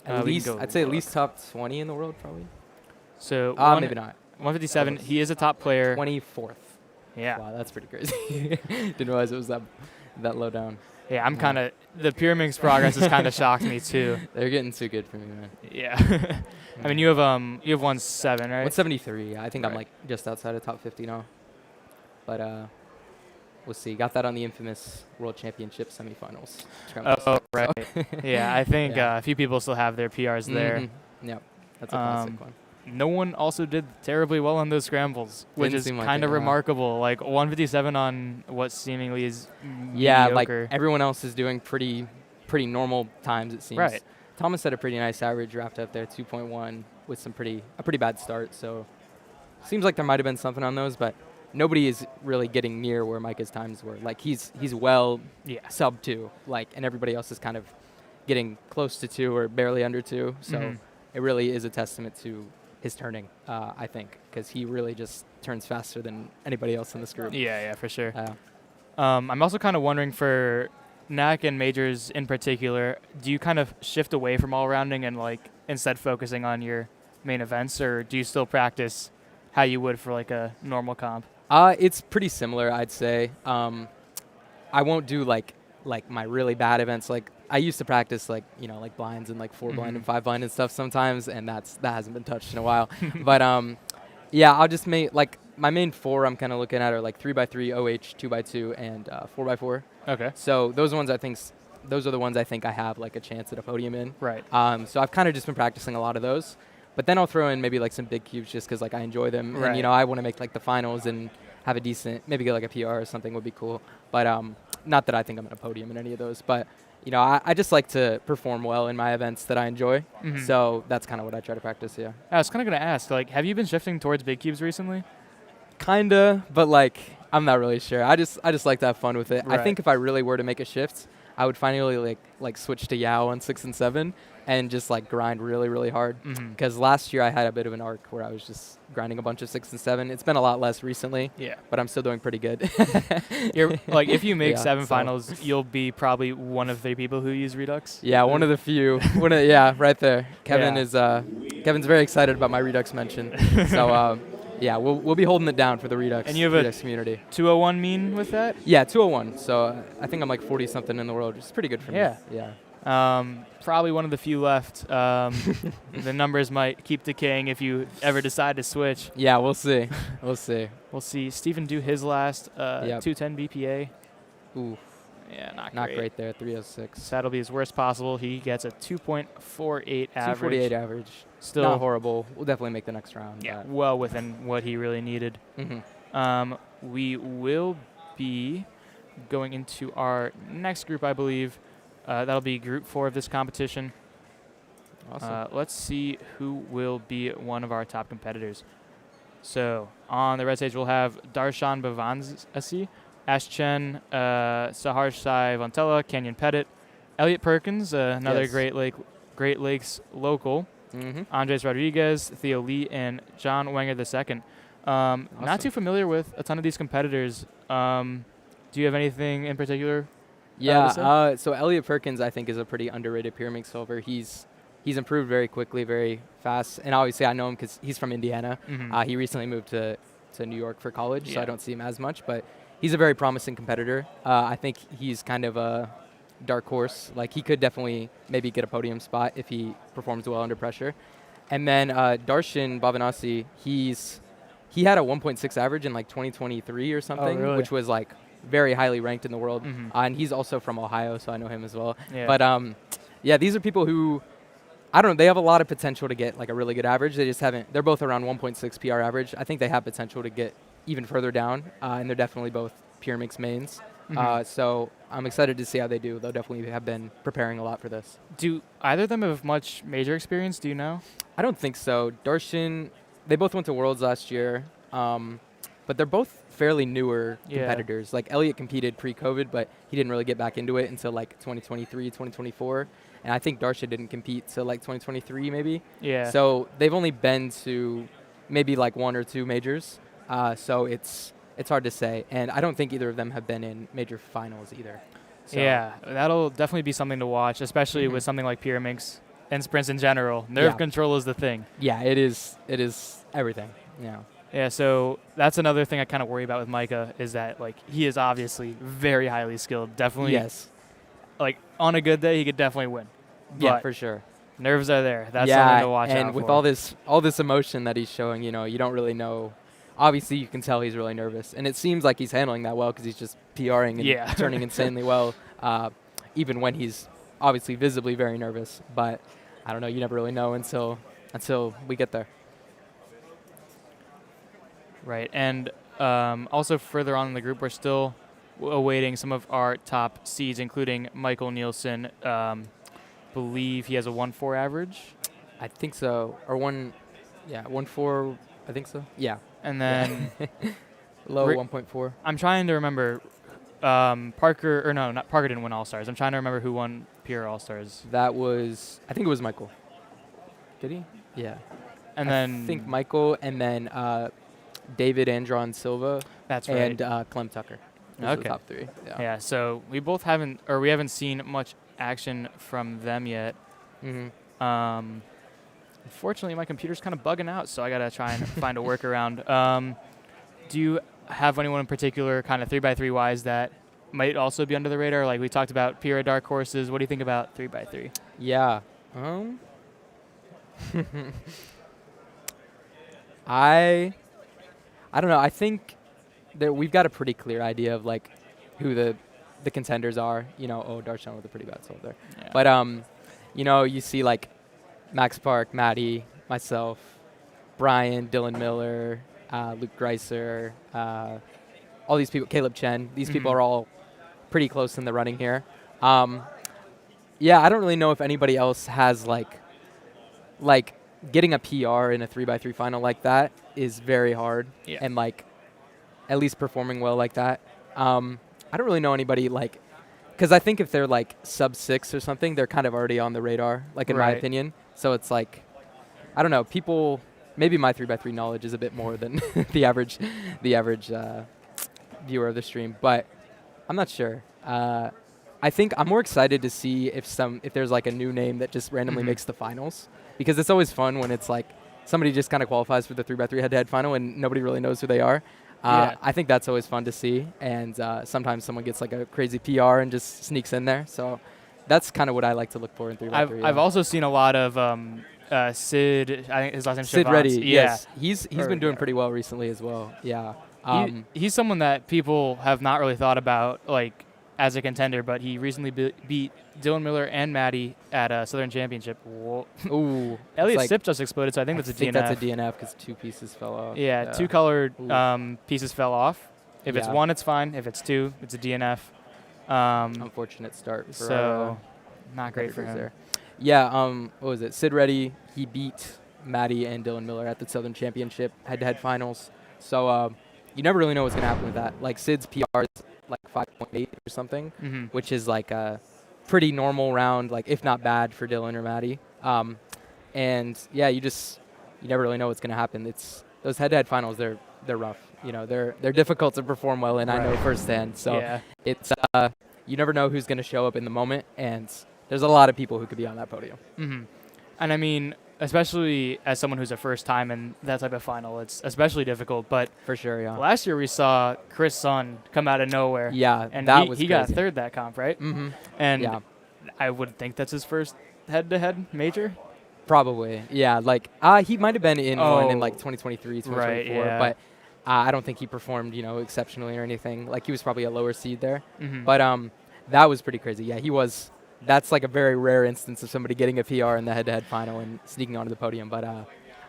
S15: At least, I'd say at least top 20 in the world, probably.
S14: So
S15: maybe not.
S14: 157. He is a top player.
S15: 24th.
S14: Yeah.
S15: Wow, that's pretty crazy. Didn't realize it was that low down.
S14: Yeah, I'm kind of the pyramid's progress has kind of shocked me too.
S15: They're getting too good for me, man.
S14: Yeah. I mean, you have 17, right?
S15: 173. I think I'm like just outside of top 50 now. But we'll see. Got that on the infamous World Championship semifinals.
S14: Oh, right. Yeah, I think a few people still have their PRs there.
S15: Yep, that's a classic one.
S14: No one also did terribly well on those scrambles, which is kind of remarkable. Like 157 on what seemingly is mediocre.
S15: Like everyone else is doing pretty normal times, it seems.
S14: Right.
S15: Thomas had a pretty nice average wrapped up there, 2.1, with a pretty bad start. So seems like there might have been something on those, but nobody is really getting near where Micah's times were. Like he's well sub 2, like, and everybody else is kind of getting close to 2 or barely under 2. So it really is a testament to his turning, I think, because he really just turns faster than anybody else in this group.
S14: Yeah, for sure. I'm also kind of wondering for NAC and majors in particular, do you kind of shift away from all-rounding and like instead focusing on your main events, or do you still practice how you would for like a normal comp?
S15: It's pretty similar, I'd say. I won't do like my really bad events. Like I used to practice like blinds and like 4 blind and 5 blind and stuff sometimes, and that hasn't been touched in a while. But I'll just make like my main 4 I'm kind of looking at are like 3x3, OH, 2x2, and 4x4.
S14: Okay.
S15: So those are the ones I think I have like a chance at a podium in.
S14: Right.
S15: So I've kind of just been practicing a lot of those, but then I'll throw in maybe like some big cubes just because like I enjoy them, and I want to make like the finals and have a decent, maybe get like a PR or something would be cool. But not that I think I'm at a podium in any of those, but I just like to perform well in my events that I enjoy. So that's kind of what I try to practice. Yeah.
S14: I was kind of going to ask, like, have you been shifting towards big cubes recently?
S15: Kinda, but like I'm not really sure. I just like to have fun with it.
S14: Right.
S15: I think if I really were to make a shift, I would finally like switch to Yao on 6 and 7 and just like grind really, really hard. Because last year I had a bit of an arc where I was just grinding a bunch of 6 and 7. It's been a lot less recently.
S14: Yeah.
S15: But I'm still doing pretty good.
S14: You're like, if you make 7 finals, you'll be probably one of the people who use Redux.
S15: Yeah, one of the few. Right there. Kevin is Kevin's very excited about my Redux mention. So yeah, we'll be holding it down for the Redux,
S14: and you have
S15: Redux
S14: a
S15: community.
S14: 201 mean with that?
S15: Yeah, 201. So I think I'm like 40 something in the world, which is pretty good for me.
S14: Yeah. Probably one of the few left. The numbers might keep decaying if you ever decide to switch.
S15: Yeah, we'll see. We'll see.
S14: We'll see. Steven do his last 210 BPA.
S15: Ooh.
S14: Yeah, not
S15: great there, 306.
S14: So that'll be his worst possible. He gets a 2.48 average.
S15: 248 average.
S14: Still
S15: not horrible. We'll definitely make the next round.
S14: Yeah, well within what he really needed. We will be going into our next group, I believe. That'll be Group 4 of this competition.
S15: Awesome.
S14: Let's see who will be one of our top competitors. So on the red stage, we'll have Darshan Bhavansi, Ash Chen, Saharsh Sai Vontella, Kenyon Pettit, Elliot Perkins, another Great Lakes local, Andres Rodriguez, Theo Lee, and John Wenger II. Not too familiar with a ton of these competitors. Do you have anything in particular?
S15: Yeah, so Elliot Perkins, I think, is a pretty underrated pyramid solver. He's improved very quickly, very fast, and obviously I know him because he's from Indiana. He recently moved to New York for college, so I don't see him as much, but he's a very promising competitor. I think he's kind of a dark horse. Like, he could definitely maybe get a podium spot if he performs well under pressure. And then Darshan Bhavanasi, he had a 1.6 average in like 2023 or something, which was like very highly ranked in the world. And he's also from Ohio, so I know him as well.
S14: Yeah.
S15: But yeah, these are people who I don't know. They have a lot of potential to get like a really good average. They just haven't. They're both around 1.6 PR average. I think they have potential to get even further down, and they're definitely both pure mix mains. So I'm excited to see how they do. They'll definitely have been preparing a lot for this.
S14: Do either of them have much major experience? Do you know?
S15: I don't think so. Darshan, they both went to Worlds last year, but they're both fairly newer competitors. Like Elliot competed pre-COVID, but he didn't really get back into it until like 2023, 2024. And I think Darshan didn't compete till like 2023 maybe.
S14: Yeah.
S15: So they've only been to maybe like 1 or 2 majors. So it's hard to say. And I don't think either of them have been in major finals either. So
S14: Yeah, that'll definitely be something to watch, especially with something like Pyramix and sprints in general. Nerve control is the thing.
S15: Yeah, it is everything. Yeah.
S14: Yeah, so that's another thing I kind of worry about with Micah is that like he is obviously very highly skilled. Definitely.
S15: Yes.
S14: Like on a good day, he could definitely win.
S15: Yeah,
S14: But
S15: for sure.
S14: nerves are there. That's something to watch out
S15: and with
S14: for.
S15: all this emotion that he's showing, you don't really know. Obviously, you can tell he's really nervous, and it seems like he's handling that well because he's just PRing and turning insanely well, even when he's obviously visibly very nervous. But I don't know. You never really know until we get there.
S14: Right, and also further on in the group, we're still awaiting some of our top seeds, including Michael Nielsen. Believe he has a 1.4 average.
S15: I think so, or 1.4. I think so. Yeah.
S14: And then
S15: low 1.4.
S14: I'm trying to remember. Parker, or no, not Parker didn't win All Stars. I'm trying to remember who won Pure All Stars.
S15: That was, I think it was Michael. Did he? Yeah.
S14: And
S15: I
S14: then
S15: think Michael, and then David Andron Silva.
S14: That's right.
S15: And Clem Tucker. Those are the top 3.
S14: Yeah. So we haven't seen much action from them yet. Unfortunately, my computer's kind of bugging out, so I gotta try and find a workaround. Do you have anyone in particular, kind of 3x3 wise, that might also be under the radar? Like we talked about Pira dark horses. What do you think about 3x3?
S15: Yeah. I don't know. I think that we've got a pretty clear idea of like who the contenders are. Darshan with a pretty bad soul there. Yeah. But you see like Max Park, Maddie, myself, Brian, Dylan Miller, Luke Greiser, all these people, Caleb Chen. These people are all pretty close in the running here. Yeah, I don't really know if anybody else has like getting a PR in a 3x3 final like that is very hard.
S14: Yeah.
S15: And like at least performing well like that. I don't really know anybody like, because I think if they're like sub 6 or something, they're kind of already on the radar, like in my opinion. So it's like, I don't know, people, maybe my 3x3 knowledge is a bit more than the average viewer of the stream, but I'm not sure. I think I'm more excited to see if there's like a new name that just randomly makes the finals, because it's always fun when it's like somebody just kind of qualifies for the 3x3 head-to-head final and nobody really knows who they are. I think that's always fun to see, and sometimes someone gets like a crazy PR and just sneaks in there. So that's kind of what I like to look for in 3x3.
S14: I've also seen a lot of Sid. I think his last name's
S15: Sid
S14: Shavant.
S15: Reddy.
S14: Yeah.
S15: Yes, he's been doing pretty well recently as well. Yeah.
S14: He's someone that people have not really thought about like as a contender, but he recently beat Dylan Miller and Maddie at a Southern Championship. Whoa.
S15: Ooh.
S14: Elliot Sip just exploded, so I think that's a DNF.
S15: That's a DNF because 2 pieces fell off.
S14: Yeah, 2 colored pieces fell off. If it's 1, it's fine. If it's 2, it's a DNF.
S15: Unfortunate start for
S14: so not great for him.
S15: There. Yeah, what was it? Sid Reddy, he beat Maddie and Dylan Miller at the Southern Championship head-to-head finals. So you never really know what's going to happen with that. Like Sid's PR is like 5.8 or something, which is like a pretty normal round, like if not bad for Dylan or Maddie. And yeah, you never really know what's going to happen. It's those head-to-head finals. They're rough. They're difficult to perform well in. I know firsthand. So it's you never know who's going to show up in the moment, and there's a lot of people who could be on that podium.
S14: And I mean, especially as someone who's a first time in that type of final, it's especially difficult. But
S15: for sure, yeah.
S14: Last year we saw Chris Sun come out of nowhere.
S15: Yeah,
S14: and
S15: that was
S14: he got 3rd that comp, right? And I would think that's his first head-to-head major.
S15: Probably, yeah. Like he might have been in one in like 2023, 2024, but I don't think he performed, exceptionally or anything. Like he was probably a lower seed there, but that was pretty crazy. Yeah, he was that's like a very rare instance of somebody getting a PR in the head-to-head final and sneaking onto the podium. But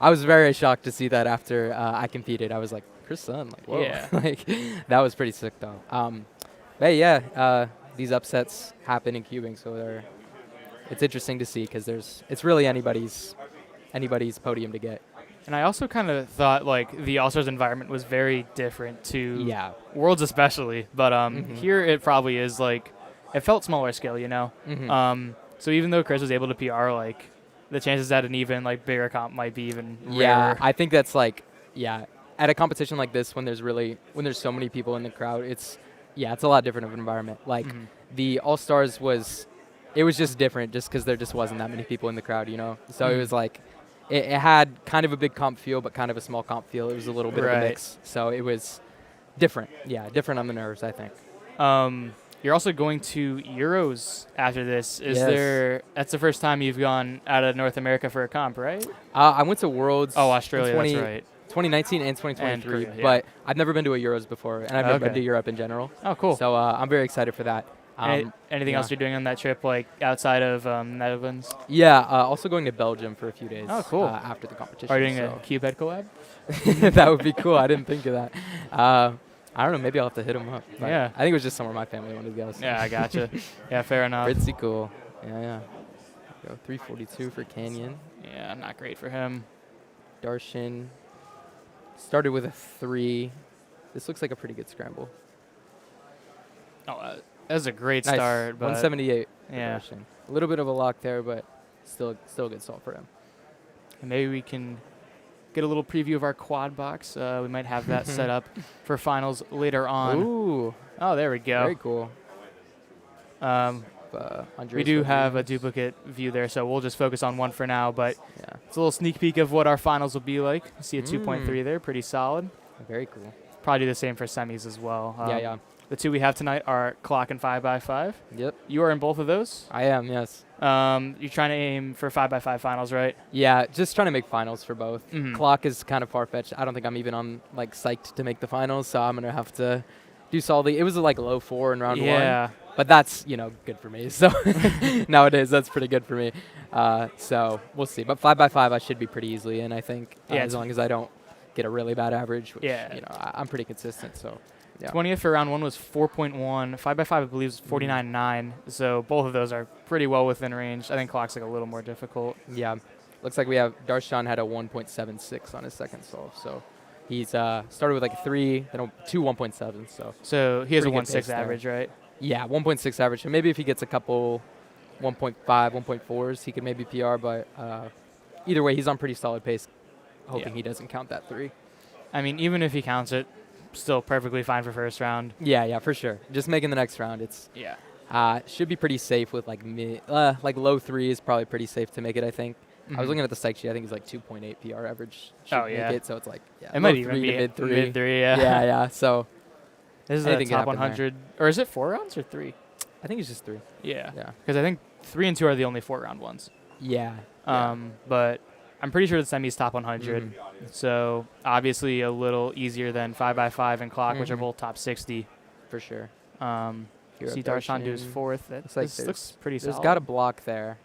S15: I was very shocked to see that after I competed. I was like, Chris Sun, like, whoa.
S14: Yeah.
S15: Like, that was pretty sick, though. But yeah, these upsets happen in cubing, so it's interesting to see because it's really anybody's podium to get.
S14: And I also kind of thought like the All-Stars environment was very different to
S15: Yeah.
S14: Worlds especially, but here it probably is like it felt smaller scale, you know. So even though Chris was able to PR, like the chances that an even like bigger comp might be even
S15: Yeah,
S14: rarer.
S15: I think that's like at a competition like this when there's so many people in the crowd, it's a lot different of an environment. Like the All-Stars was just different just because there just wasn't that many people in the crowd, you know. So it was like it had kind of a big comp feel, but kind of a small comp feel. It was a little bit of a mix. So it was different. Yeah, different on the nerves, I think.
S14: You're also going to Euros after this.
S15: Yes.
S14: That's the first time you've gone out of North America for a comp, right?
S15: I went to Worlds.
S14: Oh, Australia, that's right.
S15: 2019 and 2023,
S14: And Korea, yeah.
S15: but I've never been to a Euros before, and I've never been to Europe in general.
S14: Oh, cool.
S15: So I'm very excited for that.
S14: Anything else you're doing on that trip, like outside of Netherlands?
S15: Yeah, also going to Belgium for a few days.
S14: Oh, cool.
S15: After the competition.
S14: Are you doing a CubeHead collab?
S15: That would be cool. I didn't think of that. I don't know. Maybe I'll have to hit him up. But
S14: Yeah.
S15: I think it was just somewhere my family wanted to go. So.
S14: Yeah, I gotcha. Yeah, fair enough.
S15: Pretty cool. Yeah. Go 342 for Canyon.
S14: Yeah, not great for him.
S15: Darshan started with a 3. This looks like a pretty good scramble.
S14: Oh, that's a great
S15: Nice.
S14: start. But
S15: 178.
S14: Yeah.
S15: Darshan. A little bit of a lock there, but still a good salt for him.
S14: And maybe we can get a little preview of our quad box. We might have that set up for finals later on.
S15: Ooh.
S14: Oh, there we go.
S15: Very cool.
S14: We do have a duplicate view there, so we'll just focus on one for now. But it's a little sneak peek of what our finals will be like. See a 2.3 there, pretty solid.
S15: Very cool.
S14: Probably do the same for semis as well.
S15: Yeah.
S14: The two we have tonight are clock and 5x5.
S15: Yep.
S14: You are in both of those?
S15: I am, yes.
S14: You're trying to aim for 5x5 finals, right?
S15: Yeah, just trying to make finals for both.
S14: Mhm.
S15: Clock is kind of far-fetched. I don't think I'm even on psyched to make the finals, so I'm gonna have to do solidly. It was like low 4 in round 1, but that's good for me. So nowadays that's pretty good for me. So we'll see. But 5x5 I should be pretty easily in, I think, as long as I don't get a really bad average. Which, I'm pretty consistent. So. Yeah.
S14: 20th for round 1 was 4.1. 5x5, I believe, is 49.9. So both of those are pretty well within range. I think clock's like a little more difficult.
S15: Yeah. Looks like we have Darshan had a 1.76 on his second solve. So he's started with like a 3, then 2 1.7.
S14: So he has a
S15: pretty good
S14: 1.6
S15: pace there.
S14: average, right?
S15: Yeah, 1.6 average. So maybe if he gets a couple 1.5, 1.4s, he could maybe PR. But either way, he's on pretty solid pace. Hoping he doesn't count that 3.
S14: I mean, even if he counts it, still perfectly fine for first round.
S15: Yeah, for sure. Just making the next round, it's should be pretty safe with like low 3 is probably pretty safe to make it. I think. I was looking at the psych sheet. I think it's like 2.8 PR average. Should make it, so it's like
S14: it might even be
S15: mid 3.
S14: Mid 3, yeah.
S15: Yeah. So
S14: this is the top 100, or is it 4 rounds or 3?
S15: I think it's just 3.
S14: Yeah. Because I think 3 and 2 are the only 4 round ones.
S15: Yeah.
S14: But I'm pretty sure the semi's top 100. So obviously a little easier than 5x5 and clock, which are both top 60.
S15: For sure.
S14: See Darshan do his 4th. That looks pretty solid.
S15: There's got a block there.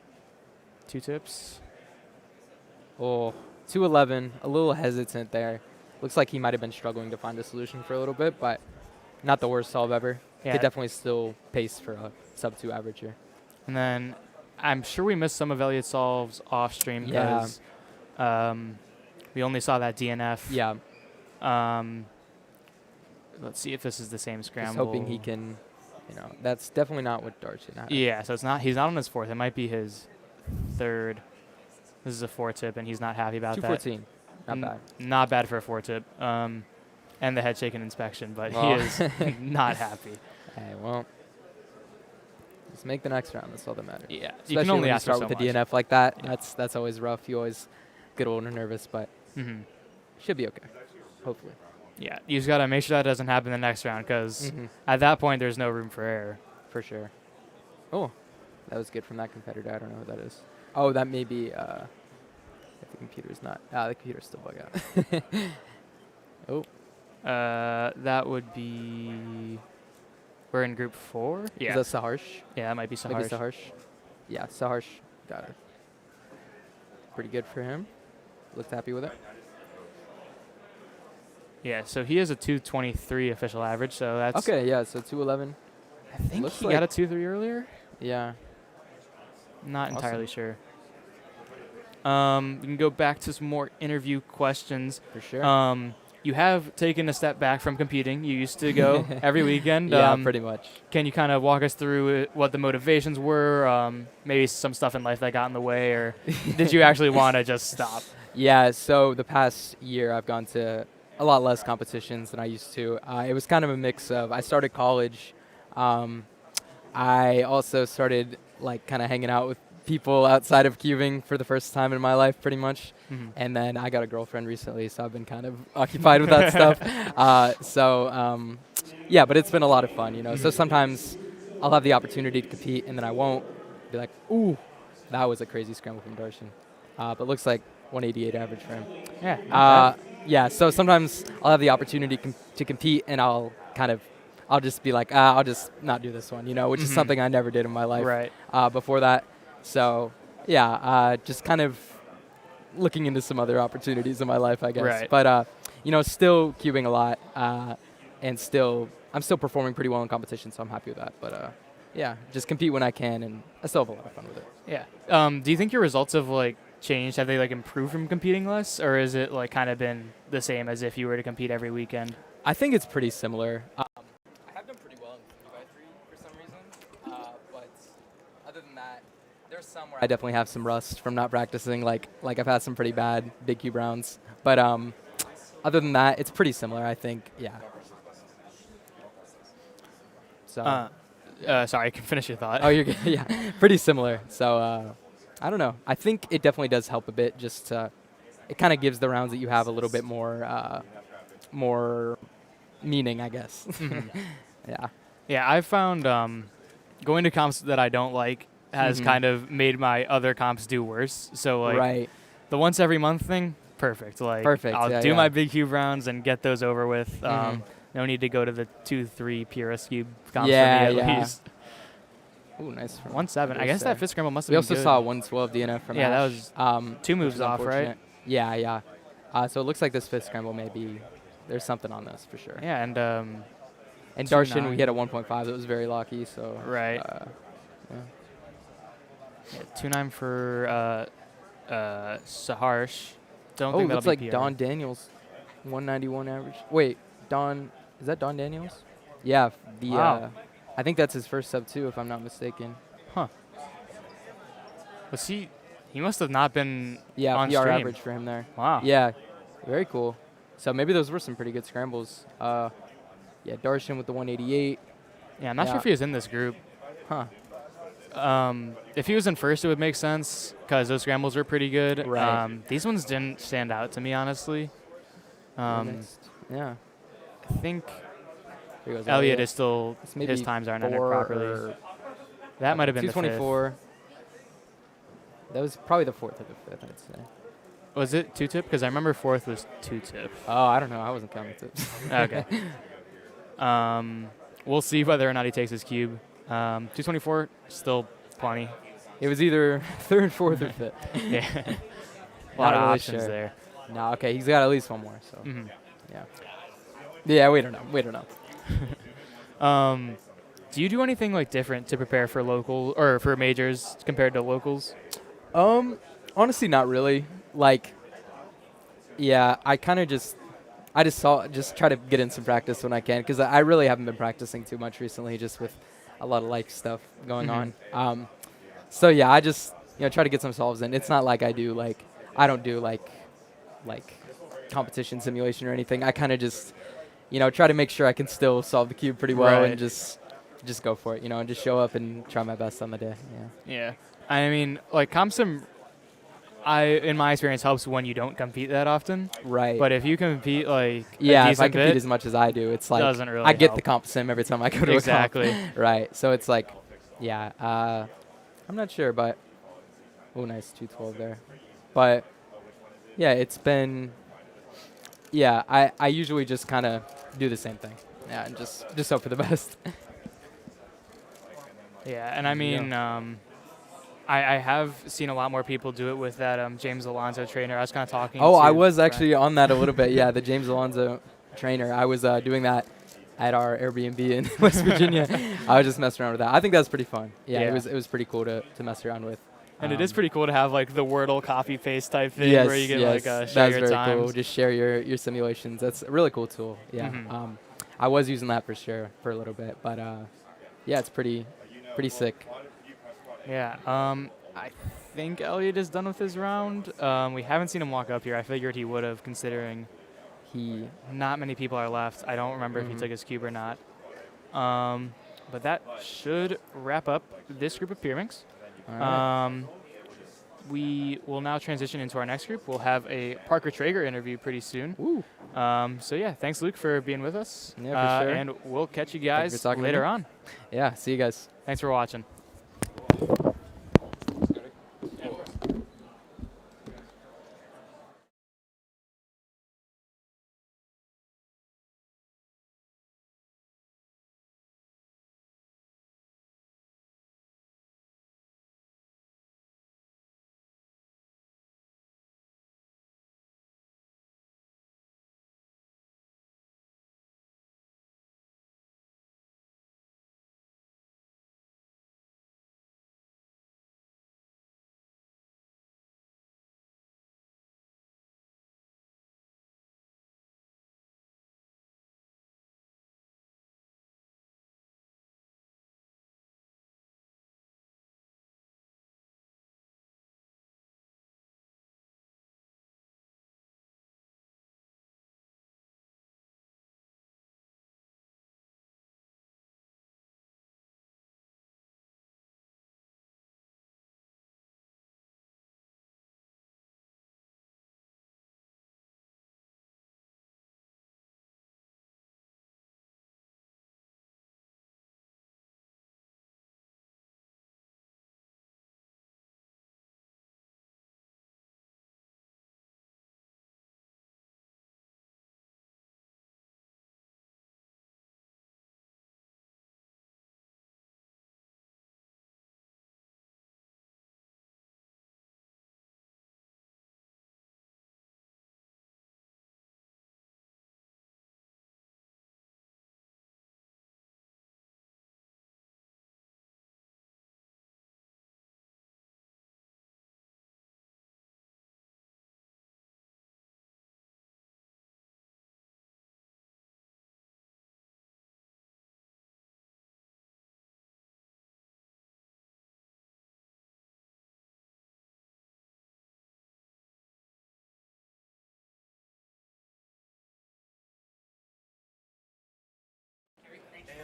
S14: 2 tips.
S15: Oh, 211. A little hesitant there. Looks like he might have been struggling to find a solution for a little bit, but not the worst solve ever.
S14: Yeah.
S15: Could definitely still pace for a sub 2 average here.
S14: And then I'm sure we missed some of Elliot's solves off stream because we only saw that DNF.
S15: Yeah.
S14: Let's see if this is the same scramble.
S15: Just hoping he can, that's definitely not what Darshan had.
S14: Yeah, so he's not on his 4th. It might be his 3rd. This is a 4-tip, and he's not happy about
S15: 214.
S14: that.
S15: Not bad.
S14: Not bad for a 4-tip. And the head shaking inspection, but he is not happy.
S15: Hey, well, just make the next round. That's all that matters.
S14: Yeah,
S15: Especially
S14: you can only
S15: when you
S14: ask for
S15: start
S14: so
S15: with a DNF like that. That's always rough. You always get a little nervous, but should be okay. Hopefully.
S14: Yeah, you just gotta make sure that doesn't happen the next round, because at that point there's no room for error.
S15: For sure. Oh, that was good from that competitor. I don't know what that is. Oh, that may be. If the computer's not. The computer's still bug out. Oh.
S14: That would be. We're in group 4.
S15: Yeah. Is that Saharsh?
S14: Yeah, that might be Saharsh.
S15: Maybe Saharsh. yeah, Saharsh got it. Pretty good for him. Looked happy with it.
S14: Yeah, so he has a 223 official average, so that's...
S15: Okay, yeah, so 211.
S14: I think
S15: Looks
S14: he
S15: like
S14: got a 2-3 earlier?
S15: Yeah.
S14: Not entirely
S15: Awesome.
S14: sure. We can go back to some more interview questions.
S15: For sure.
S14: You have taken a step back from competing. You used to go every weekend.
S15: Yeah, pretty much.
S14: Can you kind of walk us through what the motivations were? Maybe some stuff in life that got in the way, or did you actually want to just stop?
S15: Yeah, so the past year I've gone to a lot less competitions than I used to. It was kind of a mix of, I started college. I also started like kind of hanging out with people outside of cubing for the first time in my life, pretty much.
S14: Mhm.
S15: And then I got a girlfriend recently, so I've been kind of occupied with that stuff. Yeah, but it's been a lot of fun, you know. So sometimes I'll have the opportunity to compete, and then I won't. Be like, ooh, that was a crazy scramble from Darshan. But looks like 188 average for him.
S14: Yeah, not bad.
S15: Yeah, so sometimes I'll have the opportunity to compete, and I'll just be like, I'll just not do this one, you know, which is something I never did in my life before that. So, yeah, just kind of looking into some other opportunities in my life, I guess.
S14: Right.
S15: But, you know, still cubing a lot, and I'm still performing pretty well in competition, so I'm happy with that. But, yeah, just compete when I can, and I still have a lot of fun with it.
S14: Yeah. Do you think your results have, like, changed? Have they, like, improved from competing less, or is it, like, kind of been the same as if you were to compete every weekend?
S15: I think it's pretty similar. I have done pretty well in 3x3 for some reason, but other than that, there's some where I definitely have some rust from not practicing. Like I've had some pretty bad big cube rounds, but other than that, it's pretty similar. I think, yeah. So.
S14: Sorry, you can finish your thought.
S15: Oh, you're good. Yeah, pretty similar. So I don't know. I think it definitely does help a bit. Just it kind of gives the rounds that you have a little bit more meaning, I guess. Yeah.
S14: Yeah, I've found going to comps that I don't like has kind of made my other comps do worse. So like the once every month thing, perfect. Like I'll do my big cube rounds and get those over with. No need to go to the 2-3 PRS cube comps for me at least.
S15: Ooh, nice.
S14: 1-7. I guess that fifth scramble must have
S15: been
S14: good.
S15: We also saw 112 DNF from Ash.
S14: That was 2 moves off, right?
S15: Yeah, yeah. So it looks like this fifth scramble there's something on this for sure.
S14: Yeah, and
S15: Darshan, we hit a 1.5 that was very lucky. So
S14: yeah, 2.9 for Saharsh. Don't think that'll
S15: looks
S14: be
S15: like
S14: PR.
S15: Don Daniels, 191 average. Wait, is that Don Daniels? Yeah,
S14: Wow.
S15: I think that's his first sub too, if I'm not mistaken.
S14: Huh. Was he must have not been on
S15: PR
S14: stream.
S15: average for him there.
S14: Wow.
S15: Yeah, very cool. So maybe those were some pretty good scrambles. Yeah, Darshan with the 188.
S14: Yeah, I'm not sure if he was in this group.
S15: Huh.
S14: If he was in first, it would make sense because those scrambles were pretty good.
S15: Right.
S14: These ones didn't stand out to me, honestly.
S15: Yeah.
S14: I think Elliot is still, his times aren't entered properly. That might have been the
S15: 224. That was probably the fourth or the fifth, I'd say.
S14: Was it 2-tip? Because I remember fourth was 2-tip.
S15: Oh, I don't know. I wasn't counting tips.
S14: Okay. We'll see whether or not he takes his cube. 224, still plenty.
S15: It was either third, fourth, or fifth.
S14: Yeah. A lot of
S15: really
S14: options there.
S15: No, okay. He's got at least one more. So, yeah. Yeah, we don't know. We don't know.
S14: Do you do anything like different to prepare for local or for majors compared to locals?
S15: Honestly, not really. Like, yeah, I kind of just try to get in some practice when I can because I really haven't been practicing too much recently, just with a lot of life stuff going on. So yeah, I just try to get some solves in. It's not like I don't do like competition simulation or anything. I kind of just try to make sure I can still solve the cube pretty well and just go for it, and just show up and try my best on the day.
S14: Yeah. I mean, like comp sim, in my experience, helps when you don't compete that often.
S15: Right.
S14: But if you compete like
S15: if I compete as much as I do, it's like
S14: doesn't really
S15: I get
S14: help.
S15: the comp sim every time I go to
S14: exactly.
S15: a comp. Right. So it's like, yeah, I'm not sure, but nice 212 there. But yeah, it's been I usually just kind of do the same thing. Yeah, and just hope for the best.
S14: Yeah, and I mean, I have seen a lot more people do it with that James Alonso trainer. I was kind of talking.
S15: Oh,
S14: to
S15: I was
S14: Brent.
S15: actually on that a little bit. Yeah, the James Alonso trainer. I was doing that at our Airbnb in West Virginia. I was just messing around with that. I think that's pretty fun. Yeah,
S14: Yeah.
S15: it was pretty cool to mess around with.
S14: And it is pretty cool to have like the Wordle copy paste type thing
S15: Yes,
S14: where you can
S15: yes,
S14: like share
S15: that's
S14: your
S15: very
S14: times.
S15: cool. Just share your simulations. That's a really cool tool. Yeah,
S14: Mhm.
S15: I was using that for sure for a little bit, but yeah, it's pretty sick.
S14: Yeah. I think Elliot is done with his round. We haven't seen him walk up here. I figured he would have, considering not many people are left. I don't remember if he took his cube or not. But that should wrap up this group of Pyraminx.
S15: All right.
S14: We will now transition into our next group. We'll have a Parker Traeger interview pretty soon. So yeah, thanks Luke for being with us.
S15: Yeah, for sure.
S14: And we'll catch you
S15: Thank you
S14: guys
S15: for talking to
S14: later
S15: me.
S14: on.
S15: Yeah, see you guys.
S14: Thanks for watching.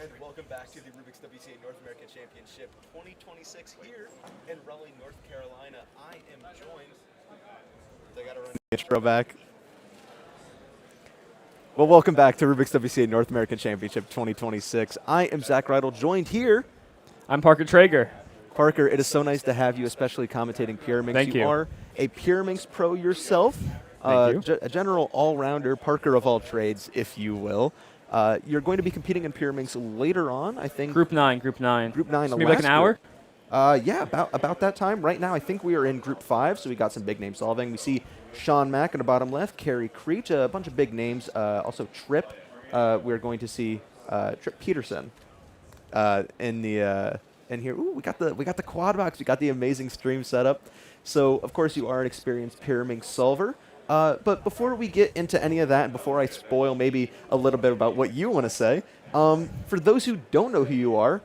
S4: And welcome back to the Rubik's WCA North American Championship 2026 here in Raleigh, North Carolina. I am joined. I gotta run the intro back. Well, welcome back to Rubik's WCA North American Championship 2026. I am Zach Reidel, joined here.
S12: I'm Parker Traeger.
S4: Parker, it is so nice to have you, especially commentating Pyraminx.
S12: Thank you.
S4: You are a Pyraminx pro yourself.
S12: Thank you.
S4: A general all-rounder, Parker of all trades, if you will. You're going to be competing in Pyraminx later on, I think.
S12: Group 9.
S4: Group 9.
S12: So maybe like an hour?
S4: Yeah, about that time. Right now, I think we are in Group 5, so we got some big name solving. We see Sean Mack in the bottom left, Carrie Creech, a bunch of big names. Also Trip. We're going to see Trip Peterson in here. Ooh, we got the quad box. We got the amazing stream setup. So of course you are an experienced Pyraminx solver. But before we get into any of that, and before I spoil maybe a little bit about what you want to say, for those who don't know who you are,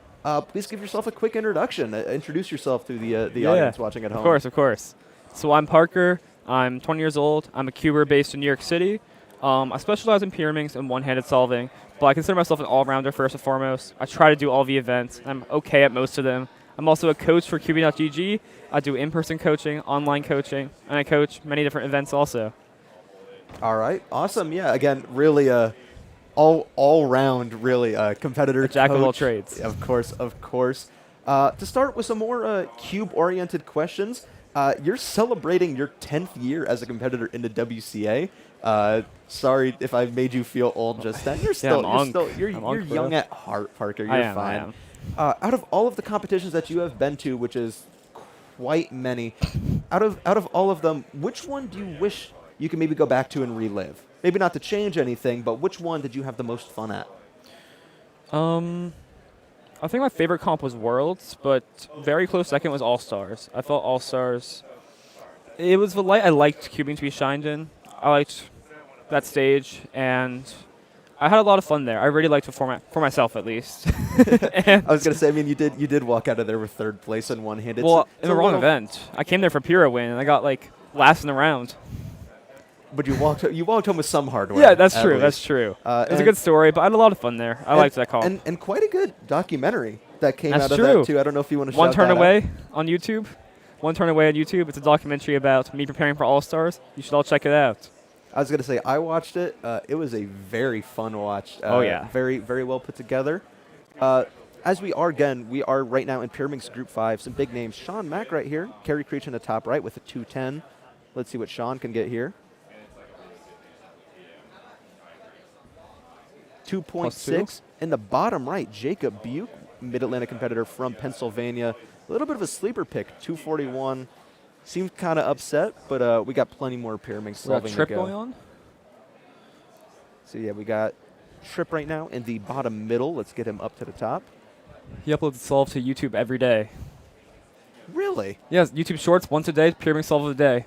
S4: please give yourself a quick introduction. Introduce yourself to the audience watching at home.
S12: Of course. So I'm Parker. I'm 20 years old. I'm a cuber based in New York City. I specialize in Pyraminx and one-handed solving, but I consider myself an all-rounder first and foremost. I try to do all the events. I'm okay at most of them. I'm also a coach for Cubing.gg. I do in-person coaching, online coaching, and I coach many different events also.
S4: All right, awesome. Yeah, again, really all-round, really competitor.
S12: A jack of all
S4: coach.
S12: trades.
S4: Of course. To start with some more cube-oriented questions, you're celebrating your 10th year as a competitor in the WCA. Sorry if I made you feel old just then. You're young at heart, Parker. You're fine.
S12: I am.
S4: Out of all of the competitions that you have been to, which is
S10: quite many. Out of all of them, which one do you wish you could maybe go back to and relive? Maybe not to change anything, but which one did you have the most fun at?
S12: I think my favorite comp was Worlds, but very close second was All Stars. I felt All Stars. It was the light I liked cubing to be shined in. I liked that stage, and I had a lot of fun there. I really liked the format for myself, at least.
S10: I was gonna say, I mean, you did walk out of there with third place in one hand.
S12: Well, in the wrong event. I came there for Pura win, and I got like last in the round.
S10: But you walked home with some hardware.
S12: Yeah, that's true.
S10: least.
S12: That's true. It was a good story, but I had a lot of fun there. I liked that call.
S10: And quite a good documentary that came
S12: That's
S10: out of
S12: true.
S10: that too. I don't know if you want to
S12: One
S10: shout
S12: Turn
S10: that
S12: Away
S10: out.
S12: on YouTube. One Turn Away on YouTube. It's a documentary about me preparing for All Stars. You should all check it out.
S10: I was gonna say I watched it. It was a very fun watch.
S12: Oh yeah.
S10: Very very well put together. As we are right now in Pyraminx Group 5. Some big names. Sean Mack right here. Kerry Creech in the top right with a 210. Let's see what Sean can get here. 2.6 in the bottom right. Jacob Buke, Mid-Atlantic competitor from Pennsylvania. A little bit of a sleeper pick. 241. Seemed kind of upset, but we got plenty more Pyraminx solving
S12: Trip
S10: to go.
S12: going on.
S10: So yeah, we got Trip right now in the bottom middle. Let's get him up to the top.
S12: He uploads solve to YouTube every day.
S10: Really?
S12: Yes, YouTube Shorts once a day. Pyraminx solve of the day.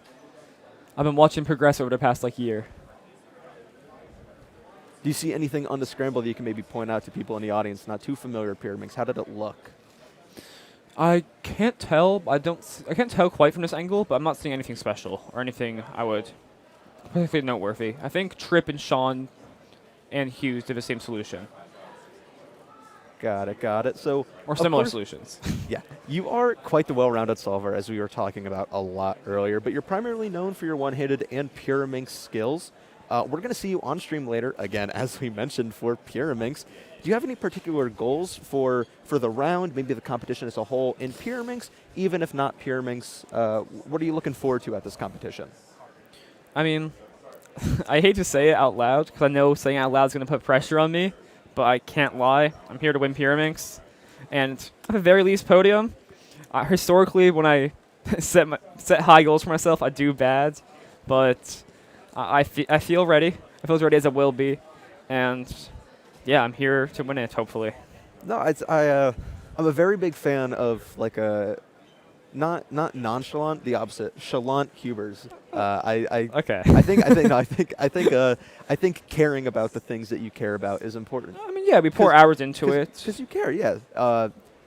S12: I've been watching progress over the past year.
S10: Do you see anything on the scramble that you can maybe point out to people in the audience not too familiar with Pyraminx? How did it look?
S12: I can't tell. I can't tell quite from this angle, but I'm not seeing anything special or anything I would particularly noteworthy. I think Trip and Sean and Hughes did the same solution.
S10: Got it. So
S12: or similar solutions.
S10: Yeah, you are quite the well-rounded solver, as we were talking about a lot earlier, but you're primarily known for your one-handed and Pyraminx skills. We're going to see you on stream later, again, as we mentioned, for Pyraminx. Do you have any particular goals for the round, maybe the competition as a whole in Pyraminx, even if not Pyraminx? What are you looking forward to at this competition?
S12: I mean, I hate to say it out loud, because I know saying it out loud is going to put pressure on me, but I can't lie. I'm here to win Pyraminx, and at the very least, podium. Historically, when I set high goals for myself, I do bad, but I feel ready. I feel as ready as I will be, and yeah, I'm here to win it. Hopefully.
S10: No, I'm a very big fan of like a not nonchalant, the opposite, chalant Hubers.
S12: Okay.
S10: I think caring about the things that you care about is important.
S12: I mean, yeah, we pour hours into it
S10: because you care. Yeah.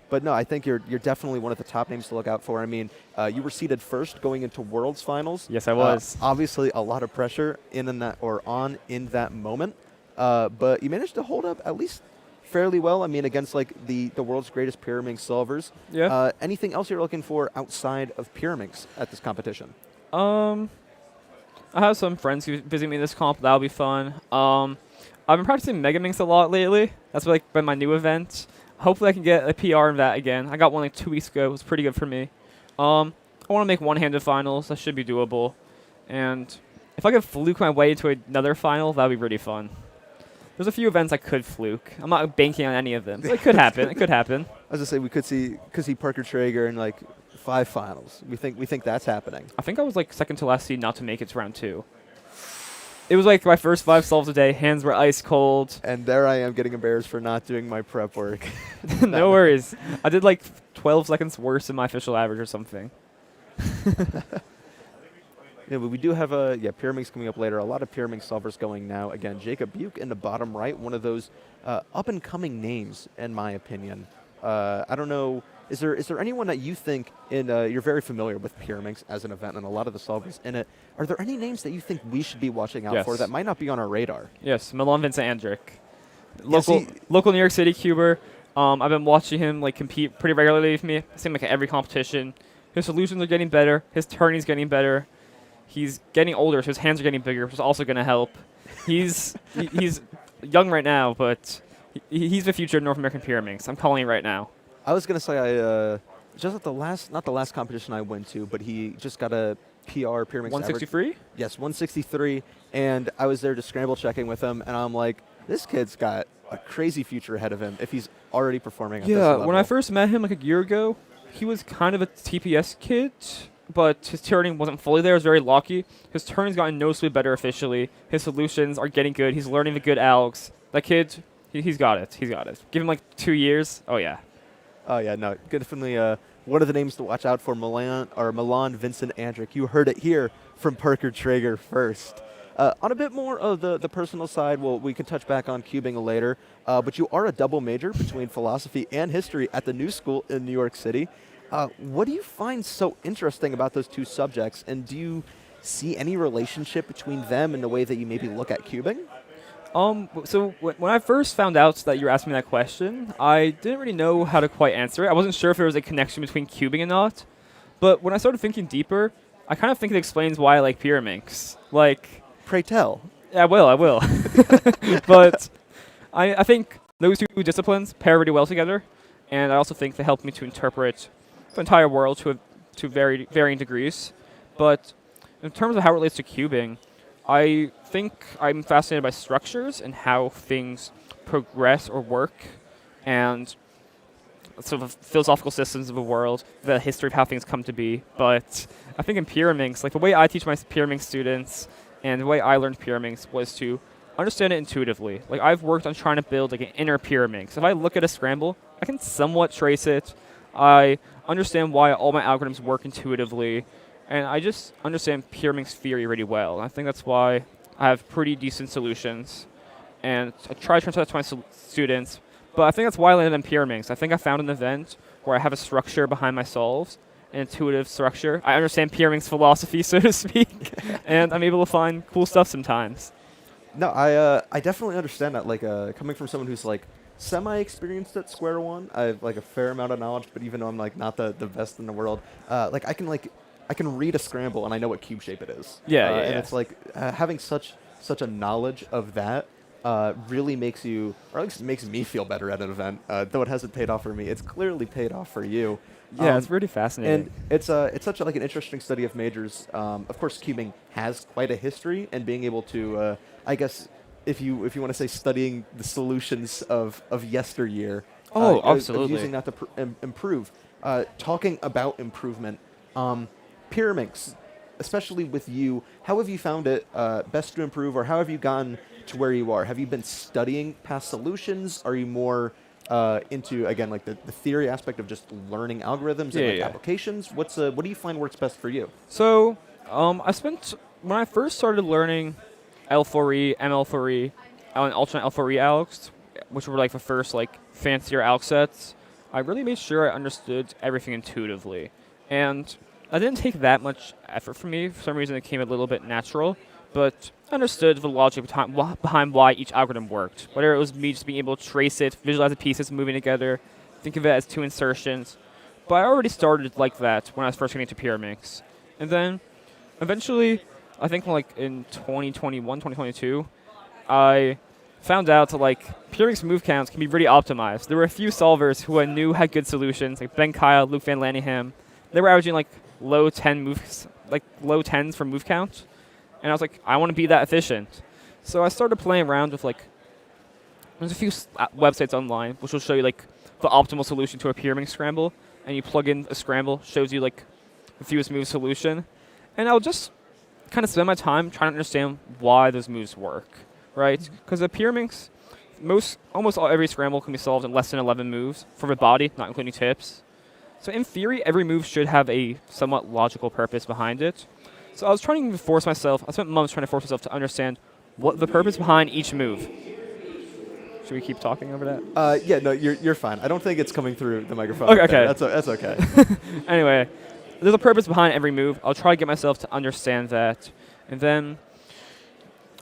S10: But no, I think you're definitely one of the top names to look out for. I mean, you were seeded first going into Worlds Finals.
S12: Yes, I was.
S10: Obviously, a lot of pressure in that moment, but you managed to hold up at least fairly well. I mean, against like the world's greatest Pyraminx solvers.
S12: Yeah.
S10: Anything else you're looking for outside of Pyraminx at this competition?
S12: I have some friends who visit me this comp. That'll be fun. I've been practicing Megaminx a lot lately. That's been my new event. Hopefully I can get a PR in that again. I got one 2 weeks ago. It was pretty good for me. I want to make one-handed finals. That should be doable. And if I could fluke my way into another final, that would be really fun. There's a few events I could fluke. I'm not banking on any of them. But it could happen. It could happen.
S10: I was gonna say we could see Parker Traeger in 5 finals. We think that's happening.
S12: I think I was second to last seed not to make it to round 2. It was my first 5 solves a day. Hands were ice cold.
S10: And there I am getting embarrassed for not doing my prep work.
S12: No worries. I did 12 seconds worse than my official average or something.
S10: Yeah, but we do have Pyraminx coming up later. A lot of Pyraminx solvers going now. Again, Jacob Buke in the bottom right, one of those up-and-coming names, in my opinion. I don't know. Is there anyone that you think you're very familiar with Pyraminx as an event and a lot of the solvers in it? Are there any names that you think we should be watching out for that might not be on our radar?
S12: Yes, Milan Vincent Andrick. Local New York City cuber. I've been watching him compete pretty regularly with me. It seems like at every competition. His solutions are getting better. His turning's getting better. He's getting older, so his hands are getting bigger, which is also going to help. He's young right now, but he's the future of North American Pyraminx. I'm calling it right now.
S10: I was going to say just at not the last competition I went to, but he just got a PR Pyraminx
S12: 163?
S10: Yes, 163, and I was there just scramble checking with him, and I'm like, this kid's got a crazy future ahead of him if he's already performing at this level.
S12: When I first met him a year ago, he was kind of a TPS kid, but his turning wasn't fully there. It was very locky. His turning's gotten noticeably better officially. His solutions are getting good. He's learning the good algs. That kid, he's got it. He's got it. Give him like 2 years. Oh, yeah.
S10: Oh, yeah, no, definitely one of the names to watch out for, Milan Vincent Andrick. You heard it here from Parker Traeger first. On a bit more of the personal side, we can touch back on cubing later, but you are a double major between philosophy and history at the New School in New York City. What do you find so interesting about those two subjects, and do you see any relationship between them and the way that you maybe look at cubing?
S12: So when I first found out that you were asking me that question, I didn't really know how to quite answer it. I wasn't sure if there was a connection between cubing and not. But when I started thinking deeper, I kind of think it explains why I like pyraminx. Like,
S10: pray tell.
S12: I will. But I think those two disciplines pair really well together, and I also think they help me to interpret the entire world to varying degrees. But in terms of how it relates to cubing, I think I'm fascinated by structures and how things progress or work, and sort of philosophical systems of the world, the history of how things come to be. But I think in pyraminx, like the way I teach my pyraminx students and the way I learned pyraminx was to understand it intuitively. Like I've worked on trying to build like an inner pyraminx. If I look at a scramble, I can somewhat trace it. I understand why all my algorithms work intuitively. And I just understand pyraminx theory really well. And I think that's why I have pretty decent solutions. And I try to translate that to my students. But I think that's why I landed in pyraminx. I think I found an event where I have a structure behind my solves, an intuitive structure. I understand pyraminx philosophy, so to speak. And I'm able to find cool stuff sometimes.
S10: No, I definitely understand that. Like coming from someone who's like semi-experienced at Square One, I have like a fair amount of knowledge. But even though I'm like not the best in the world, I can read a scramble and I know what cube shape it is. And it's like having such a knowledge of that really makes you, or at least makes me feel better at an event. Though it hasn't paid off for me, it's clearly paid off for you.
S12: Yeah, it's really fascinating.
S10: And it's such like an interesting study of majors. Of course, cubing has quite a history, and being able to, I guess, if you want to say studying the solutions of yesteryear.
S12: Absolutely.
S10: Of using that to improve. Talking about improvement. Pyraminx, especially with you, how have you found it best to improve, or how have you gotten to where you are? Have you been studying past solutions? Are you more into, again, like the theory aspect of just learning algorithms and applications? What do you find works best for you?
S12: So when I first started learning L4E, ML4E, and alternate L4E algs, which were like the first like fancier alg sets, I really made sure I understood everything intuitively. And it didn't take that much effort for me. For some reason, it came a little bit natural. But I understood the logic behind why each algorithm worked. Whether it was me just being able to trace it, visualize the pieces moving together, think of it as two insertions. But I already started like that when I was first getting into pyraminx. And then eventually, I think like in 2021, 2022, I found out that like pyraminx move counts can be really optimized. There were a few solvers who I knew had good solutions, like Ben Kyle, Luke Van Lanningham. They were averaging like low 10s for move count. And I was like, I want to be that efficient. So I started playing around with like, there's a few websites online which will show you like the optimal solution to a pyraminx scramble. And you plug in a scramble, shows you like the fewest move solution. And I'll just kind of spend my time trying to understand why those moves work, right? Because the pyraminx, almost every scramble can be solved in less than 11 moves for the body, not including tips. So in theory, every move should have a somewhat logical purpose behind it. So I was trying to force myself, I spent months trying to force myself to understand what the purpose behind each move. Should we keep talking over that?
S10: Yeah, no, you're fine. I don't think it's coming through the microphone.
S12: Okay.
S10: That's okay.
S12: Anyway, there's a purpose behind every move. I'll try to get myself to understand that. And then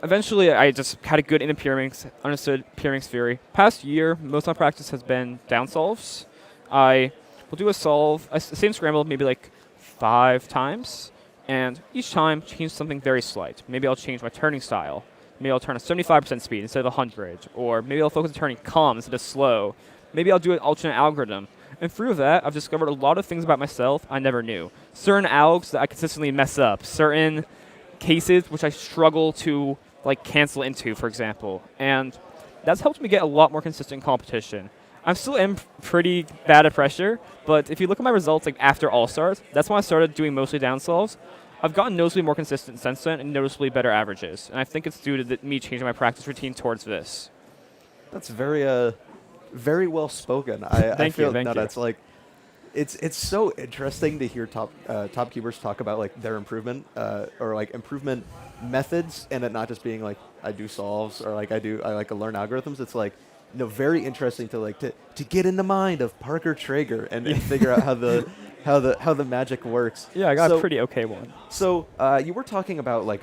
S12: eventually I just had a good into pyraminx, understood pyraminx theory. Past year, most of my practice has been down solves. I will do a solve, the same scramble maybe like 5 times. And each time, change something very slight. Maybe I'll change my turning style. Maybe I'll turn a 75% speed instead of 100. Or maybe I'll focus on turning calm instead of slow. Maybe I'll do an alternate algorithm. And through that, I've discovered a lot of things about myself I never knew. Certain algs that I consistently mess up. Certain cases which I struggle to like cancel into, for example. And that's helped me get a lot more consistent competition. I'm still pretty bad at pressure, but if you look at my results like after All-Stars, that's when I started doing mostly down solves. I've gotten noticeably more consistent since then and noticeably better averages, and I think it's due to me changing my practice routine towards this.
S4: That's very well spoken. I feel
S12: Thank you.
S4: that's like, it's so interesting to hear top cubers talk about like their improvement or like improvement methods, and it not just being like I do solves or like I like learn algorithms. It's like, very interesting to like to get in the mind of Parker Traeger and figure out how the magic works.
S12: Yeah, I got a pretty okay one.
S4: So you were talking about like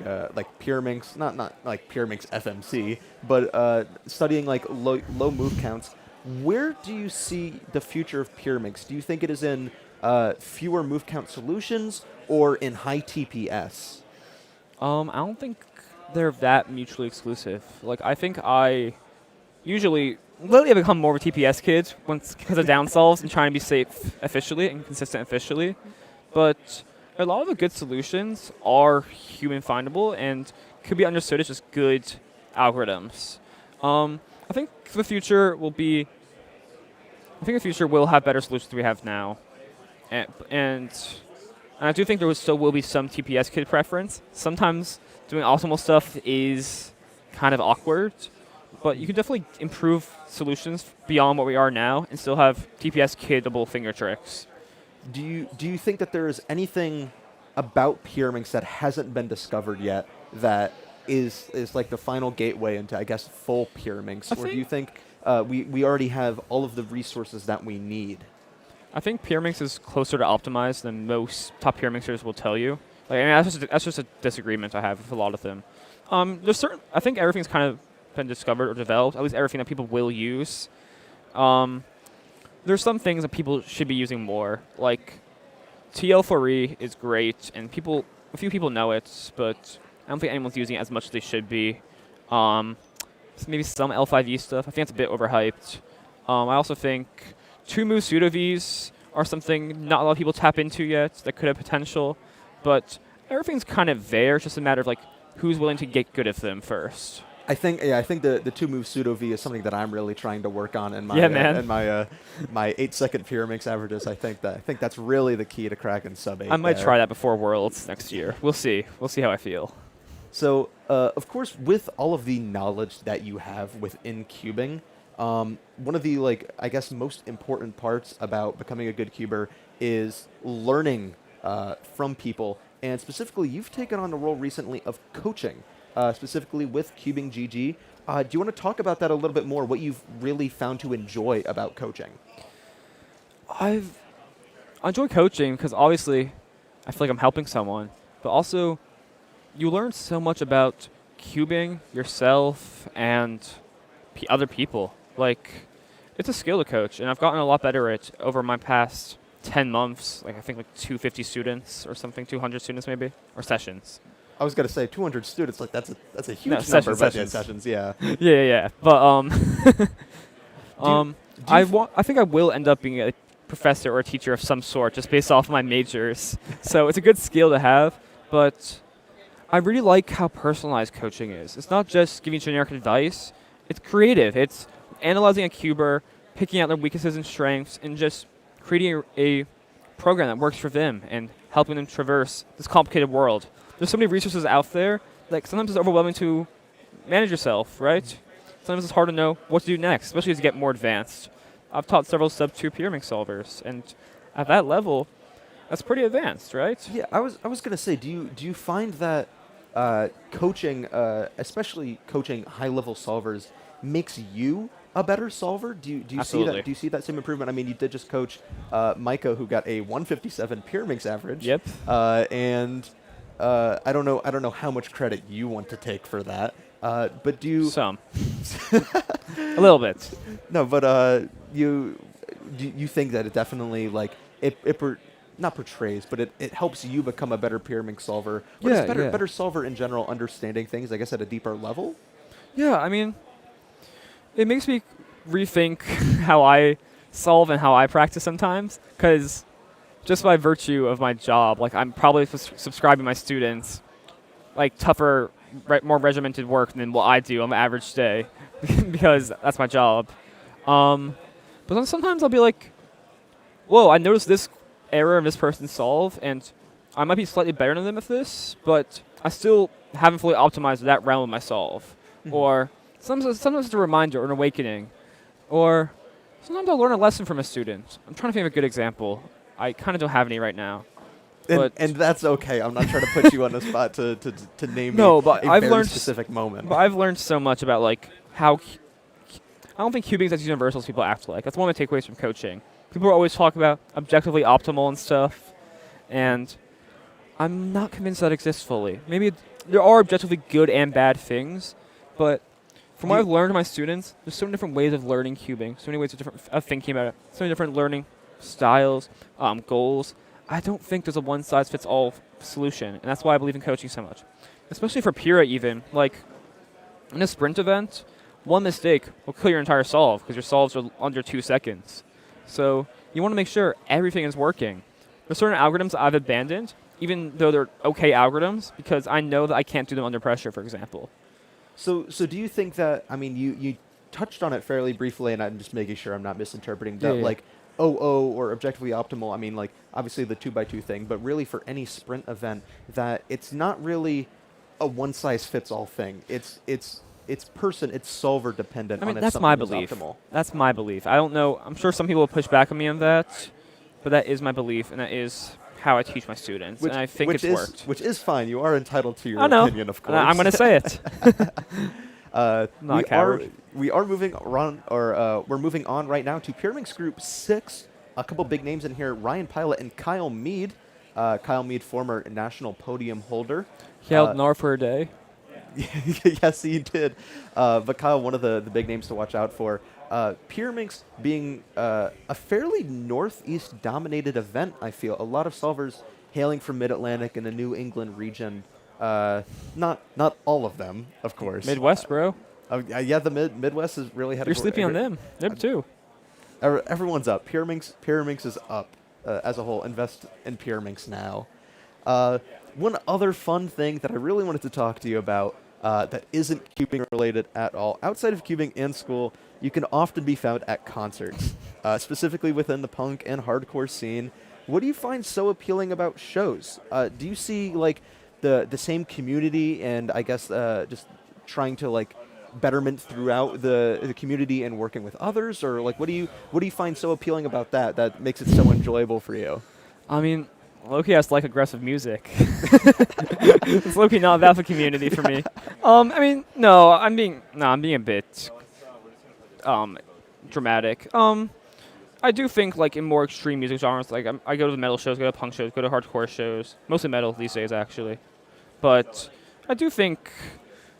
S4: Pyraminx, not like Pyraminx FMC, but studying like low move counts. Where do you see the future of Pyraminx? Do you think it is in fewer move count solutions or in high TPS?
S12: I don't think they're that mutually exclusive. Like, I think I usually lately I've become more of a TPS kid because of down solves and trying to be safe efficiently and consistent efficiently. But a lot of the good solutions are human findable and could be understood as just good algorithms. I think the future will be. I think the future will have better solutions than we have now, and I do think there still will be some TPS kid preference. Sometimes doing optimal stuff is kind of awkward, but you can definitely improve solutions beyond what we are now and still have TPS kidable finger tricks.
S4: Do you think that there is anything about Pyraminx that hasn't been discovered yet that is like the final gateway into, I guess, full Pyraminx? Or do you think we already have all of the resources that we need?
S12: I think Pyraminx is closer to optimized than most top Pyraminxers will tell you. Like, I mean, that's just a disagreement I have with a lot of them. I think everything's kind of been discovered or developed, at least everything that people will use. There's some things that people should be using more, like TL4E is great, and a few people know it, but I don't think anyone's using it as much as they should be. Maybe some L5E stuff. I think it's a bit overhyped. I also think 2-move pseudo-Vs are something not a lot of people tap into yet that could have potential, but everything's kind of there. It's just a matter of like who's willing to get good at them first.
S4: I think the 2-move pseudo-V is something that I'm really trying to work on in my my 8-second Pyraminx averages. I think that's really the key to cracking sub 8.
S12: I might try that before Worlds next year. We'll see. We'll see how I feel.
S4: So, of course, with all of the knowledge that you have within cubing, one of the, like, I guess, most important parts about becoming a good cuber is learning from people. And specifically, you've taken on the role recently of coaching, specifically with CubingGG. Do you want to talk about that a little bit more, what you've really found to enjoy about coaching?
S12: I enjoy coaching because, obviously, I feel like I'm helping someone, but also you learn so much about cubing, yourself, and other people. Like, it's a skill to coach, and I've gotten a lot better at it over my past 10 months. Like, I think like 250 students or something, 200 students maybe, or sessions.
S4: I was going to say 200 students, like that's a huge number, but sessions, yeah.
S12: Yeah. But I think I will end up being a professor or a teacher of some sort just based off of my majors. So it's a good skill to have, but I really like how personalized coaching is. It's not just giving generic advice. It's creative. It's analyzing a cuber, picking out their weaknesses and strengths, and just creating a program that works for them and helping them traverse this complicated world. There's so many resources out there. Like, sometimes it's overwhelming to manage yourself, right? Sometimes it's hard to know what to do next, especially as you get more advanced. I've taught several sub-2 Pyraminx solvers, and at that level, that's pretty advanced, right?
S4: Yeah, I was going to say, do you find that coaching, especially coaching high-level solvers, makes you a better solver? Do you see that? Do you see that same improvement? I mean, you did just coach Micah, who got a 157 Pyraminx average.
S12: Yep.
S4: And I don't know how much credit you want to take for that. But do you
S12: some a little bit?
S4: No, but you think that it definitely like not portrays, but it helps you become a better Pyraminx solver. Or just better solver in general, understanding things, I guess, at a deeper level.
S12: Yeah, I mean, it makes me rethink how I solve and how I practice sometimes, because just by virtue of my job, like, I'm probably subscribing my students like tougher, more regimented work than what I do on the average day because that's my job. But then sometimes I'll be like, whoa, I noticed this error in this person's solve, and I might be slightly better than them at this, but I still haven't fully optimized that realm of my solve. Or sometimes it's a reminder or an awakening. Or sometimes I'll learn a lesson from a student. I'm trying to think of a good example. I kind of don't have any right now.
S10: And that's okay. I'm not trying to put you on the spot to name
S12: but
S10: a
S12: I've
S10: very
S12: learned
S10: specific moment.
S12: But I've learned so much about like how I don't think cubing is as universal as people act like. That's one of my takeaways from coaching. People always talk about objectively optimal and stuff, and I'm not convinced that exists fully. Maybe there are objectively good and bad things, but from what I've learned from my students, there's so many different ways of learning cubing, so many ways of thinking about it, so many different learning styles, goals. I don't think there's a one-size-fits-all solution, and that's why I believe in coaching so much. Especially for Pura even. Like, in a sprint event, one mistake will kill your entire solve because your solves are under 2 seconds. So you want to make sure everything is working. There's certain algorithms I've abandoned, even though they're okay algorithms, because I know that I can't do them under pressure, for example.
S10: So do you think that, I mean, you touched on it fairly briefly, and I'm just making sure I'm not misinterpreting that, like, OO or objectively optimal, I mean, like, obviously the 2x2 thing, but really for any sprint event, that it's not really a one-size-fits-all thing. It's solver dependent.
S12: I mean,
S10: on
S12: that's
S10: if
S12: my
S10: something is
S12: belief.
S10: optimal.
S12: That's my belief. I don't know. I'm sure some people will push back on me on that, but that is my belief, and that is how I teach my students, and I think it's worked.
S10: Which is fine. You are entitled to your
S12: I know.
S10: opinion, of course.
S12: I'm going to say it.
S10: Not a coward. We are moving on, we're moving on right now to Pyraminx Group 6. A couple big names in here: Ryan Pilot and Kyle Mead. Kyle Mead, former national podium holder.
S12: He held NAR for a day.
S10: Yes, he did. But Kyle, one of the big names to watch out for. Pyraminx being a fairly northeast-dominated event, I feel. A lot of solvers hailing from Mid-Atlantic and the New England region. Not all of them, of course.
S12: Midwest, bro.
S10: Yeah, the Midwest has really had.
S12: You're sleeping on them. Them too.
S10: Everyone's up. Pyraminx is up as a whole. Invest in Pyraminx now. One other fun thing that I really wanted to talk to you about that isn't cubing related at all. Outside of cubing and school, you can often be found at concerts, specifically within the punk and hardcore scene. What do you find so appealing about shows? Do you see like the same community and I guess just trying to like betterment throughout the community and working with others, or like what do you find so appealing about that makes it so enjoyable for you?
S12: I mean, low-key, I just like aggressive music. It's low-key not about the community for me. I mean, no, I'm being a bit dramatic. I do think like in more extreme music genres, like I go to the metal shows, go to punk shows, go to hardcore shows, mostly metal these days actually. But I do think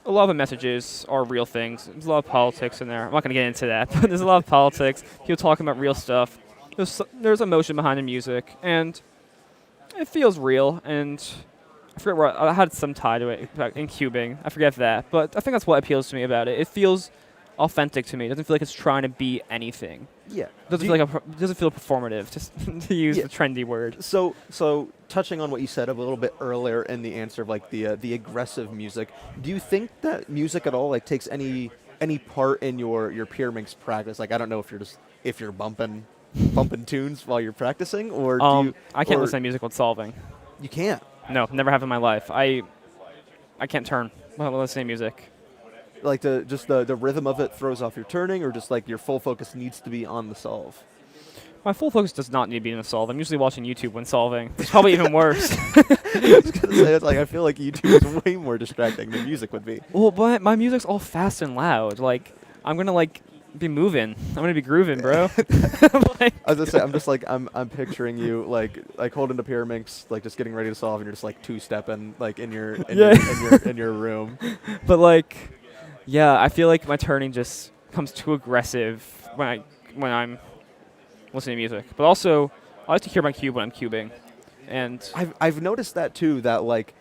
S12: a lot of the messages are real things. There's a lot of politics in there. I'm not going to get into that, but there's a lot of politics. People talking about real stuff. There's emotion behind the music, and it feels real. And I forget where I had some tie to it in cubing. I forget that, but I think that's what appeals to me about it. It feels authentic to me. It doesn't feel like it's trying to be anything.
S10: Yeah.
S12: It doesn't feel performative, just to use the trendy word.
S10: So touching on what you said a little bit earlier in the answer of like the aggressive music, do you think that music at all like takes any part in your Pyraminx practice? Like I don't know if you're bumping tunes while you're practicing, or
S12: I can't listen to music while solving.
S10: You can't?
S12: No, never have in my life. I can't turn while listening to music.
S10: Like the rhythm of it throws off your turning, or just like your full focus needs to be on the solve?
S12: My full focus does not need to be in the solve. I'm usually watching YouTube when solving. It's probably even worse.
S10: I was gonna say, it's like I feel like YouTube is way more distracting than music would be.
S12: Well, but my music's all fast and loud. Like I'm gonna like be moving. I'm gonna be grooving, bro.
S10: I was gonna say, I'm picturing you like holding the Pyraminx, like just getting ready to solve, and you're just like two-stepping like in your room.
S12: But like, yeah, I feel like my turning just comes too aggressive when I'm listening to music. But also, I like to hear my cube when I'm cubing, and
S10: I've noticed that too. That like,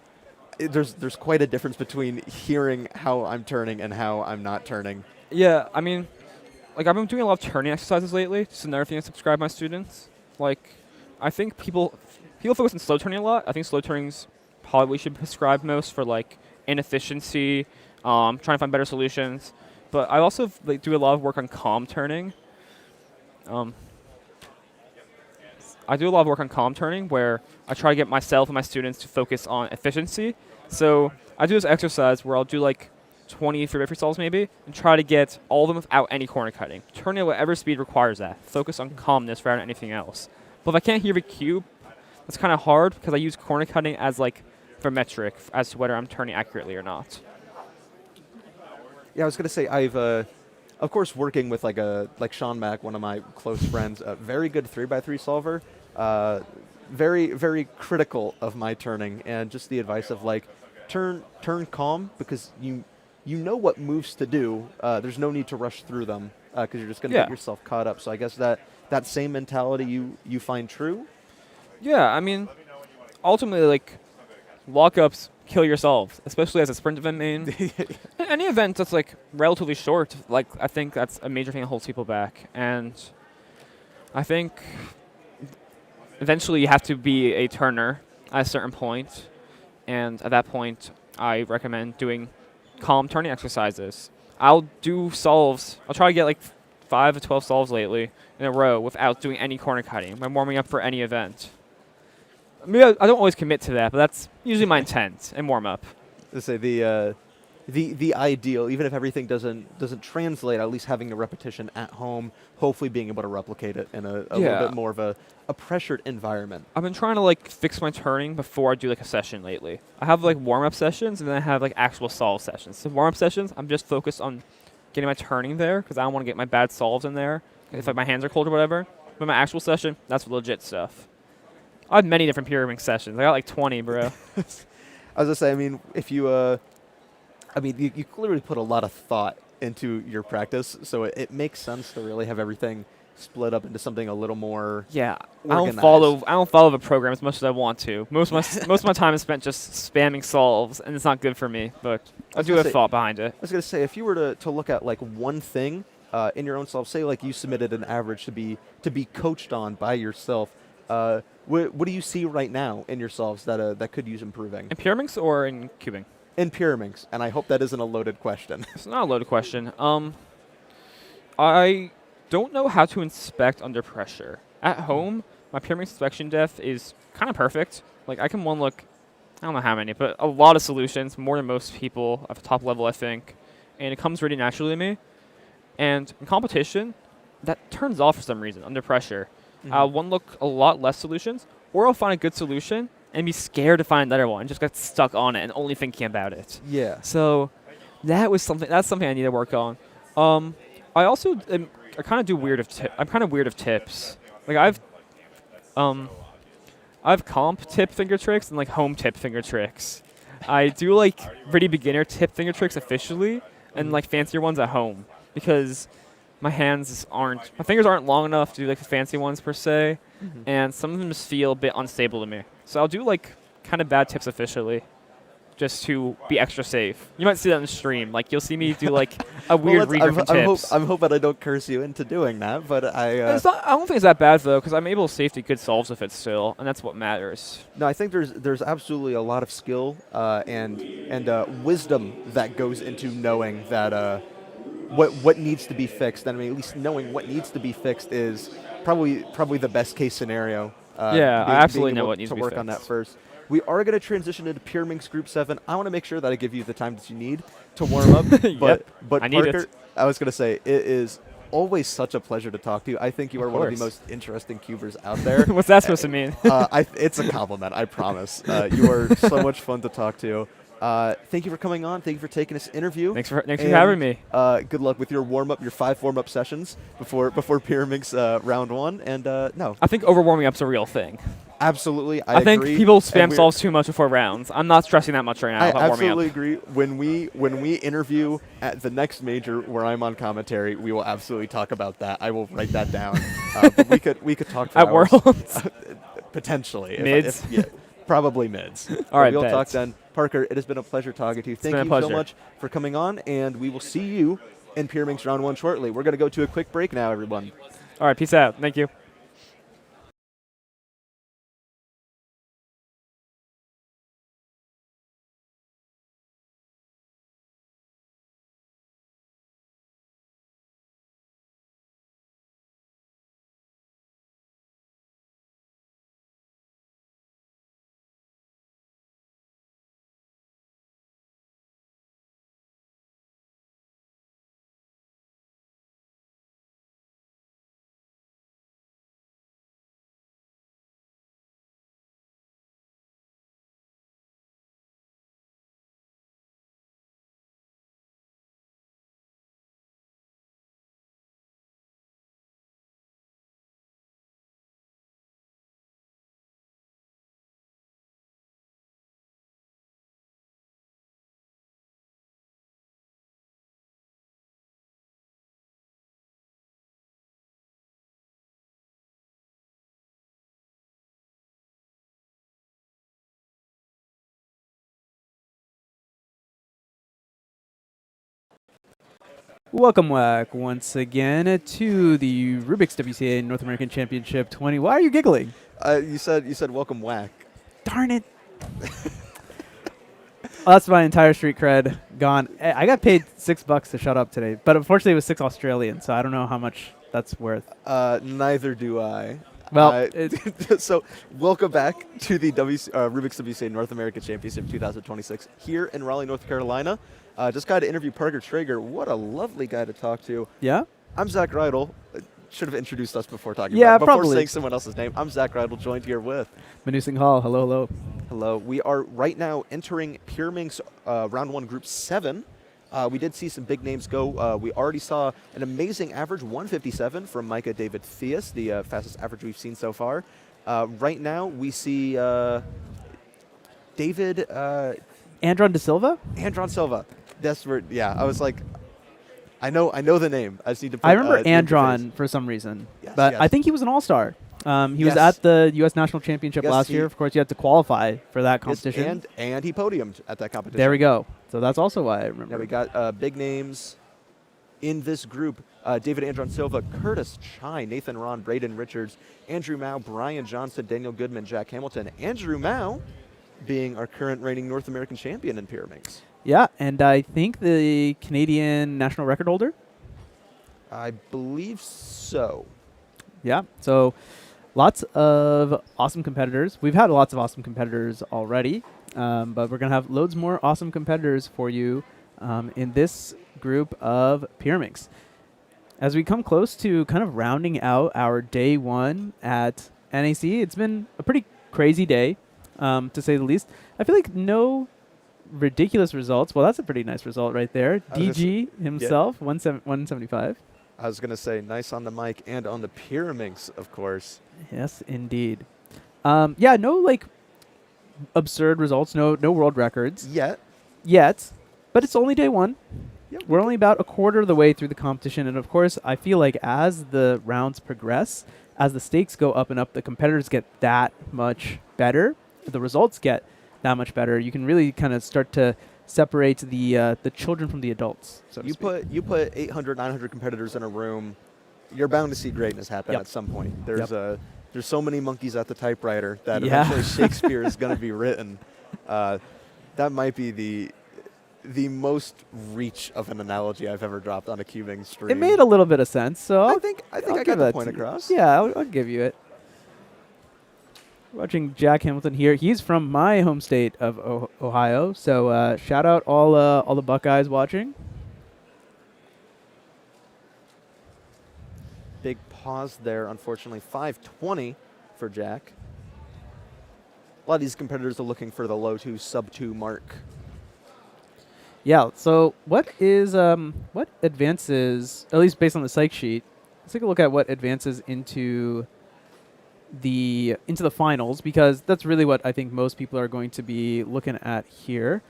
S10: there's quite a difference between hearing how I'm turning and how I'm not turning.
S12: Yeah, I mean, like I've been doing a lot of turning exercises lately. Just another thing I subscribe my students. Like, I think people focus on slow turning a lot. I think slow turning's probably what we should prescribe most for like inefficiency, trying to find better solutions. But I also do a lot of work on calm turning. I do a lot of work on column turning where I try to get myself and my students to focus on efficiency. So I do this exercise where I'll do like 20 free solves maybe and try to get all of them without any corner cutting. Turn at whatever speed requires that. Focus on calmness rather than anything else. But if I can't hear the cube, that's kind of hard because I use corner cutting as like for metric as to whether I'm turning accurately or not.
S10: Yeah, I was gonna say I've, of course, working with like Sean Mack, one of my close friends, a very good 3x3 solver, very very critical of my turning and just the advice of like turn calm because you know what moves to do. There's no need to rush through them because you're just gonna get yourself caught up. So I guess that same mentality you find true.
S12: Yeah, I mean, ultimately like lockups kill yourselves, especially as a sprint event main. Any event that's like relatively short, like I think that's a major thing that holds people back. And I think eventually you have to be a turner at a certain point. And at that point, I recommend doing calm turning exercises. I'll do solves. I'll try to get like 5 to 12 solves lately in a row without doing any corner cutting. I'm warming up for any event. Maybe I don't always commit to that, but that's usually my intent in warm up.
S10: Let's say the ideal, even if everything doesn't translate, at least having a repetition at home, hopefully being able to replicate it in a little bit more of a pressured environment.
S12: I've been trying to like fix my turning before I do like a session lately. I have like warm up sessions and then I have like actual solve sessions. So warm up sessions, I'm just focused on getting my turning there because I don't want to get my bad solves in there if like my hands are cold or whatever. But my actual session, that's legit stuff. I have many different pyramid sessions. I got like 20, bro.
S10: I was gonna say, I mean, if you, you clearly put a lot of thought into your practice, so it makes sense to really have everything split up into something a little more.
S12: Yeah,
S10: organized.
S12: I don't follow the program as much as I want to. Most of my time is spent just spamming solves, and it's not good for me. But I do have thought behind it.
S10: I was gonna say, if you were to look at like one thing in your own solve, say like you submitted an average to be coached on by yourself. What do you see right now in your solves that could use improving?
S12: In pyraminx or in cubing?
S10: In pyraminx, and I hope that isn't a loaded question.
S12: It's not a loaded question. I don't know how to inspect under pressure. At home, my pyraminx inspection depth is kind of perfect. Like I can one look, I don't know how many, but a lot of solutions, more than most people at the top level, I think. And it comes really naturally to me. And in competition, that turns off for some reason under pressure. I'll one look a lot less solutions, or I'll find a good solution and be scared to find another one, just get stuck on it and only thinking about it.
S10: Yeah.
S12: So that's something I need to work on. I also I kind of do weird of I'm kind of weird of tips. Like I've comp tip finger tricks and like home tip finger tricks. I do like pretty beginner tip finger tricks officially and like fancier ones at home because my fingers aren't long enough to do like the fancy ones per se, and some of them just feel a bit unstable to me. So I'll do like kind of bad tips officially, just to be extra safe. You might see that in the stream. Like you'll see me do like a weird regrip tips.
S10: I'm hoping I don't curse you into doing that, but I
S12: don't think it's that bad though, because I'm able to safety good solves with it still, and that's what matters.
S10: No, I think there's absolutely a lot of skill and wisdom that goes into knowing that. What needs to be fixed, and I mean, at least knowing what needs to be fixed is probably the best case scenario.
S12: I absolutely know what needs to be
S10: work
S12: fixed.
S10: on that first. We are going to transition into pyraminx Group 7. I want to make sure that I give you the time that you need to warm up. But
S12: I need
S10: Parker,
S12: it.
S10: I was going to say, it is always such a pleasure to talk to you. I think you are one of the most interesting cubers out there.
S12: What's that supposed to mean?
S10: It's a compliment, I promise. You are so much fun to talk to. Thank you for coming on. Thank you for taking this interview.
S12: Thanks for having me.
S10: Good luck with your warm-up, your 5 warm-up sessions before pyraminx round 1. And no,
S12: I think over-warming up's a real thing.
S10: Absolutely,
S12: I think
S10: agree.
S12: people spam solves too much before rounds. I'm not stressing that much right now.
S10: I
S12: about
S10: absolutely
S12: warming up.
S10: agree. When we interview at the next major where I'm on commentary, we will absolutely talk about that. I will write that down. But we could talk for
S12: at
S10: hours.
S12: Worlds.
S10: Potentially
S12: Mids.
S10: Probably mids.
S12: All right,
S10: we'll
S12: bets.
S10: talk then. Parker, it has been a pleasure talking to you. Thank you so much for coming on, and we will see you in pyraminx round 1 shortly. We're going to go to a quick break now, everyone.
S12: All right, peace out. Thank you.
S6: Welcome back once again to the Rubik's WCA North American Championship 20. Why are you giggling?
S4: You said welcome whack.
S6: Darn it. That's my entire street cred gone. I got paid $6 to shut up today, but unfortunately it was 6 Australian, so I don't know how much that's worth.
S4: Neither do I.
S6: Well,
S4: so welcome back to the Rubik's WCA North American Championship 2026 here in Raleigh, North Carolina. Just got to interview Parker Traeger. What a lovely guy to talk to.
S6: Yeah?
S4: I'm Zach Reidel. Should have introduced us before talking
S6: Yeah,
S4: about before
S6: probably.
S4: saying someone else's name. I'm Zach Reidel, joined here with
S6: Manu Singh Hall. Hello, hello.
S4: Hello. We are right now entering Pyraminx Round 1 Group 7. We did see some big names go. We already saw an amazing average, 157 from Micah David Theus, the fastest average we've seen so far. Right now, we see David...
S6: Andron De Silva?
S4: Andron Silva. That's where, yeah, I was like, I know the name. I just need to put
S6: I remember
S4: the
S6: Andron for some reason,
S4: Yes,
S6: but
S4: yes.
S6: I think he was an all-star. He was
S4: Yes.
S6: at the U.S. National Championship
S4: Yes,
S6: last year. Of course, you had to qualify for that
S4: Yes,
S6: competition.
S4: and he podiumed at that competition.
S6: There we go. So that's also why I remember.
S4: Now we got big names in this group. David Andron Silva, Curtis Chai, Nathan Ron, Braden Richards, Andrew Mao, Brian Johnson, Daniel Goodman, Jack Hamilton. Andrew Mao being our current reigning North American champion in Pyraminx.
S6: Yeah, and I think the Canadian national record holder.
S4: I believe so.
S6: Yeah, so lots of awesome competitors. We've had lots of awesome competitors already, but we're going to have loads more awesome competitors for you in this group of Pyraminx. As we come close to kind of rounding out our day one at NAC, it's been a pretty crazy day, to say the least. I feel like no ridiculous results. Well, that's a pretty nice result right there. DG himself, 175.
S4: I was going to say, nice on the mic and on the Pyraminx, of course.
S6: Yes, indeed. Yeah, no like absurd results, no world records
S4: yet,
S6: but it's only day one.
S4: Yep.
S6: We're only about a quarter of the way through the competition, and of course, I feel like as the rounds progress, as the stakes go up and up, the competitors get that much better. The results get that much better. You can really kind of start to separate the children from the adults. So to speak.
S4: You put 800, 900 competitors in a room, you're bound to see greatness happen
S6: Yep.
S4: at some point. There's
S6: Yep.
S4: there's so many monkeys at the typewriter that
S6: Yeah.
S4: eventually Shakespeare is going to be written. That might be the most reach of an analogy I've ever dropped on a cubing stream.
S6: It made a little bit of sense, so
S4: I think I
S6: I'll
S4: got
S6: give
S4: the
S6: that
S4: point
S6: to you.
S4: across.
S6: Yeah, I'll give you it. Watching Jack Hamilton here. He's from my home state of Ohio, so shout out all the Buckeyes watching.
S4: Big pause there, unfortunately. 520 for Jack. A lot of these competitors are looking for the low 2, sub 2 mark.
S6: Yeah. So what advances, at least based on the psych sheet? Let's take a look at what advances into the finals, because that's really what I think most people are going to be looking at here.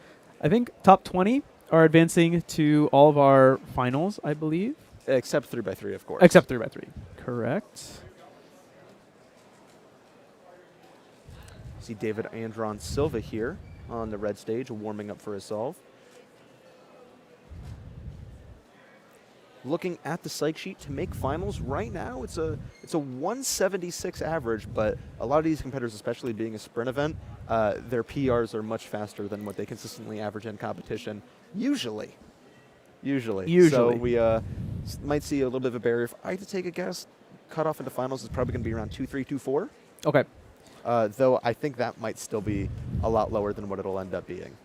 S6: I think top 20 are advancing to all of our finals, I believe.
S4: Except 3x3, of course.
S6: Except 3x3. Correct.
S4: See David Andron Silva here on the red stage, warming up for his solve. Looking at the psych sheet to make finals right now, it's a 176 average, but a lot of these competitors, especially being a sprint event, their PRs are much faster than what they consistently average in competition, usually. So we might see a little bit of a barrier. If I had to take a guess, cutoff into finals is probably going to be around 2.3, 2.4.
S6: Okay.
S4: Though I think that might still be a lot lower than what it'll end up being.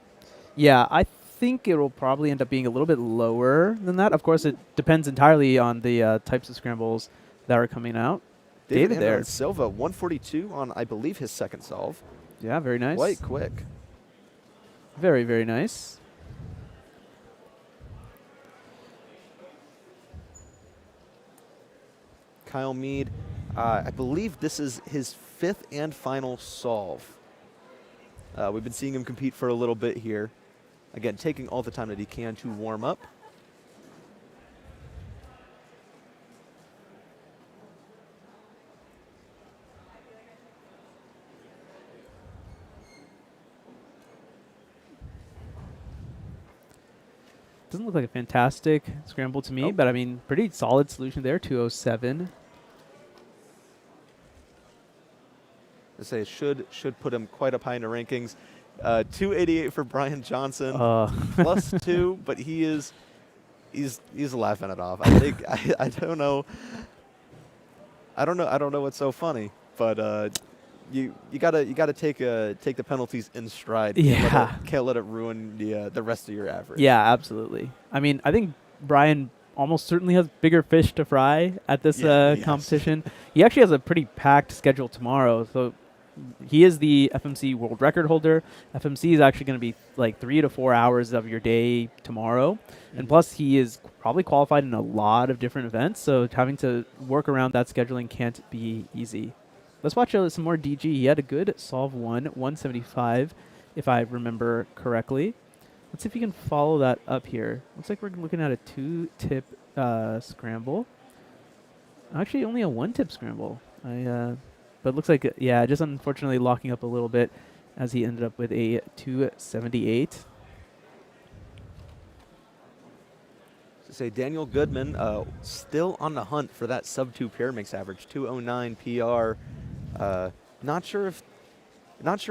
S6: Yeah, I think it will probably end up being a little bit lower than that. Of course, it depends entirely on the types of scrambles that are coming out. David there.
S4: Andron Silva, 142 on, I believe, his second solve.
S6: Yeah, very nice.
S4: Quite quick.
S6: Very, very nice.
S4: Kyle Mead, I believe this is his 5th and final solve. We've been seeing him compete for a little bit here. Again, taking all the time that he can to warm up.
S6: doesn't look like a fantastic scramble to me, but I mean, pretty solid solution there, 207.
S10: I say should put him quite up high in the rankings. 288 for Brian Johnson, plus 2, but he's laughing it off. I think I don't know. I don't know what's so funny, but you gotta take the penalties in stride.
S6: Yeah,
S10: can't let it ruin the rest of your average.
S6: Yeah, absolutely. I mean, I think Brian almost certainly has bigger fish to fry at this competition. He actually has a pretty packed schedule tomorrow, so he is the FMC world record holder. FMC is actually going to be like 3 to 4 hours of your day tomorrow. And plus, he is probably qualified in a lot of different events, so having to work around that scheduling can't be easy. Let's watch some more DG. He had a good solve 175, if I remember correctly. Let's see if you can follow that up here. Looks like we're looking at a 2-tip scramble. Actually, only a 1-tip scramble. But looks like, just unfortunately locking up a little bit as he ended up with a 278.
S10: To say Daniel Goodman still on the hunt for that sub-2 pair mix average, 209 PR. Not sure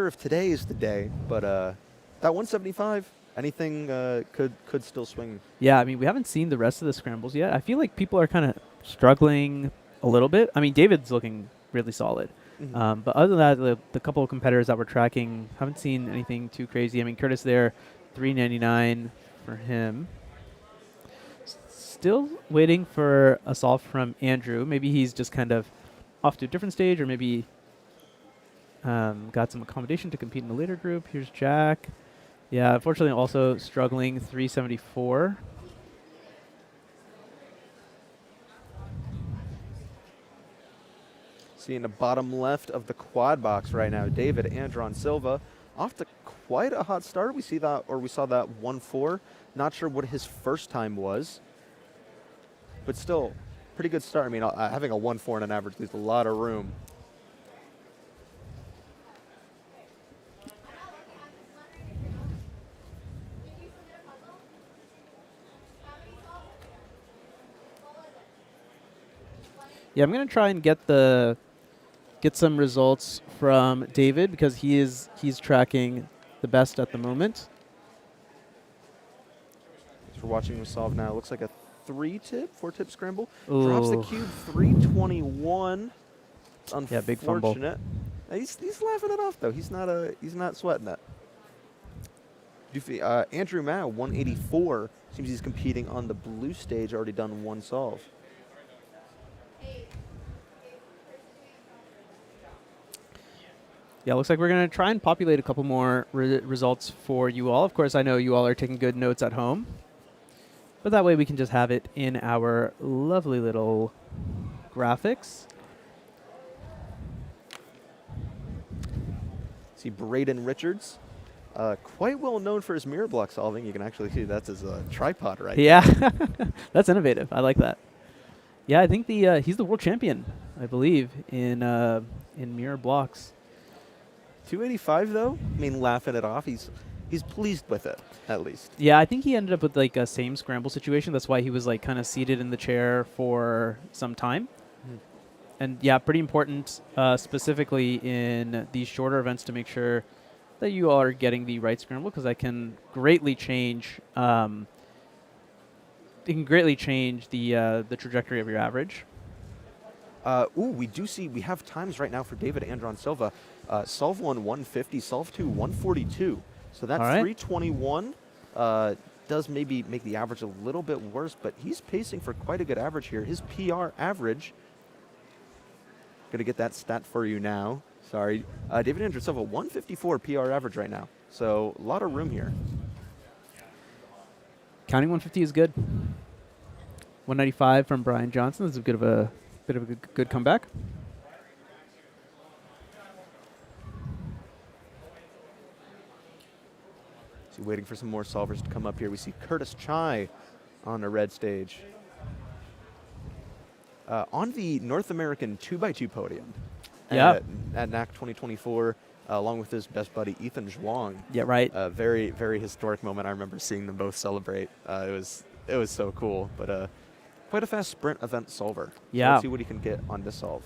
S10: if today is the day, but that 175, anything could still swing.
S6: Yeah, I mean, we haven't seen the rest of the scrambles yet. I feel like people are kind of struggling a little bit. I mean, David's looking really solid. But other than that, the couple of competitors that we're tracking, haven't seen anything too crazy. I mean, Curtis there, 399 for him. Still waiting for a solve from Andrew. Maybe he's just kind of off to a different stage, or maybe got some accommodation to compete in the later group. Here's Jack. Yeah, unfortunately also struggling, 374.
S10: In the bottom left of the quad box right now, David Andron Silva off to quite a hot start. We saw that 1-4. Not sure what his first time was, but still pretty good start. I mean, having a 1-4 in an average leaves a lot of room.
S6: Yeah, I'm gonna try and get some results from David because he's tracking the best at the moment.
S10: As we're watching him solve now, looks like a 4-tip scramble.
S6: Ooh.
S10: Drops the cube, 321. It's unfortunate.
S6: Yeah, big fumble.
S10: He's laughing it off though. He's not sweating it. Andrew Mao, 184. Seems he's competing on the blue stage. Already done one solve.
S6: Yeah, looks like we're going to try and populate a couple more results for you all. Of course, I know you all are taking good notes at home, but that way we can just have it in our lovely little graphics.
S10: See Braden Richards, quite well known for his mirror block solving. You can actually see that's his tripod right
S6: Yeah, that's innovative. I like that. Yeah, I think he's the world champion, I believe, in mirror blocks.
S10: 285 though. I mean, laughing it off. He's pleased with it at least.
S6: Yeah, I think he ended up with like a same scramble situation. That's why he was like kind of seated in the chair for some time. And yeah, pretty important, specifically in these shorter events, to make sure that you are getting the right scramble, because that can greatly change. It can greatly change the trajectory of your average.
S10: We have times right now for David Andron Silva. Solve 1, 150, solve 2, 142. So that 321 does maybe make the average a little bit worse, but he's pacing for quite a good average here. His PR average, going to get that stat for you now. Sorry. David Andron Silva, 154 PR average right now. So a lot of room here.
S6: Counting 150 is good. 195 from Brian Johnson. This is a bit of a good comeback.
S10: So waiting for some more solvers to come up here. We see Curtis Chai on the red stage. On the North American 2x2 podium at NAC 2024. along with his best buddy Ethan Zhuang.
S6: Yeah, right.
S10: A very, very historic moment. I remember seeing them both celebrate. It was so cool. But quite a fast sprint event solver.
S6: Yeah.
S10: So let's see what he can get on this solve.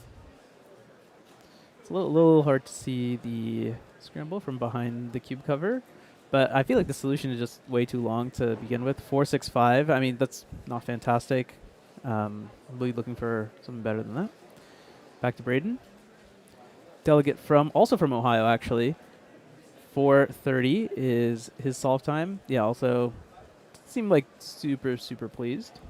S6: It's a little hard to see the scramble from behind the cube cover, but I feel like the solution is just way too long to begin with. 465. I mean, that's not fantastic. Really looking for something better than that. Back to Braden. Delegate also from Ohio, actually. 430 is his solve time. Yeah, also seemed like super, super pleased.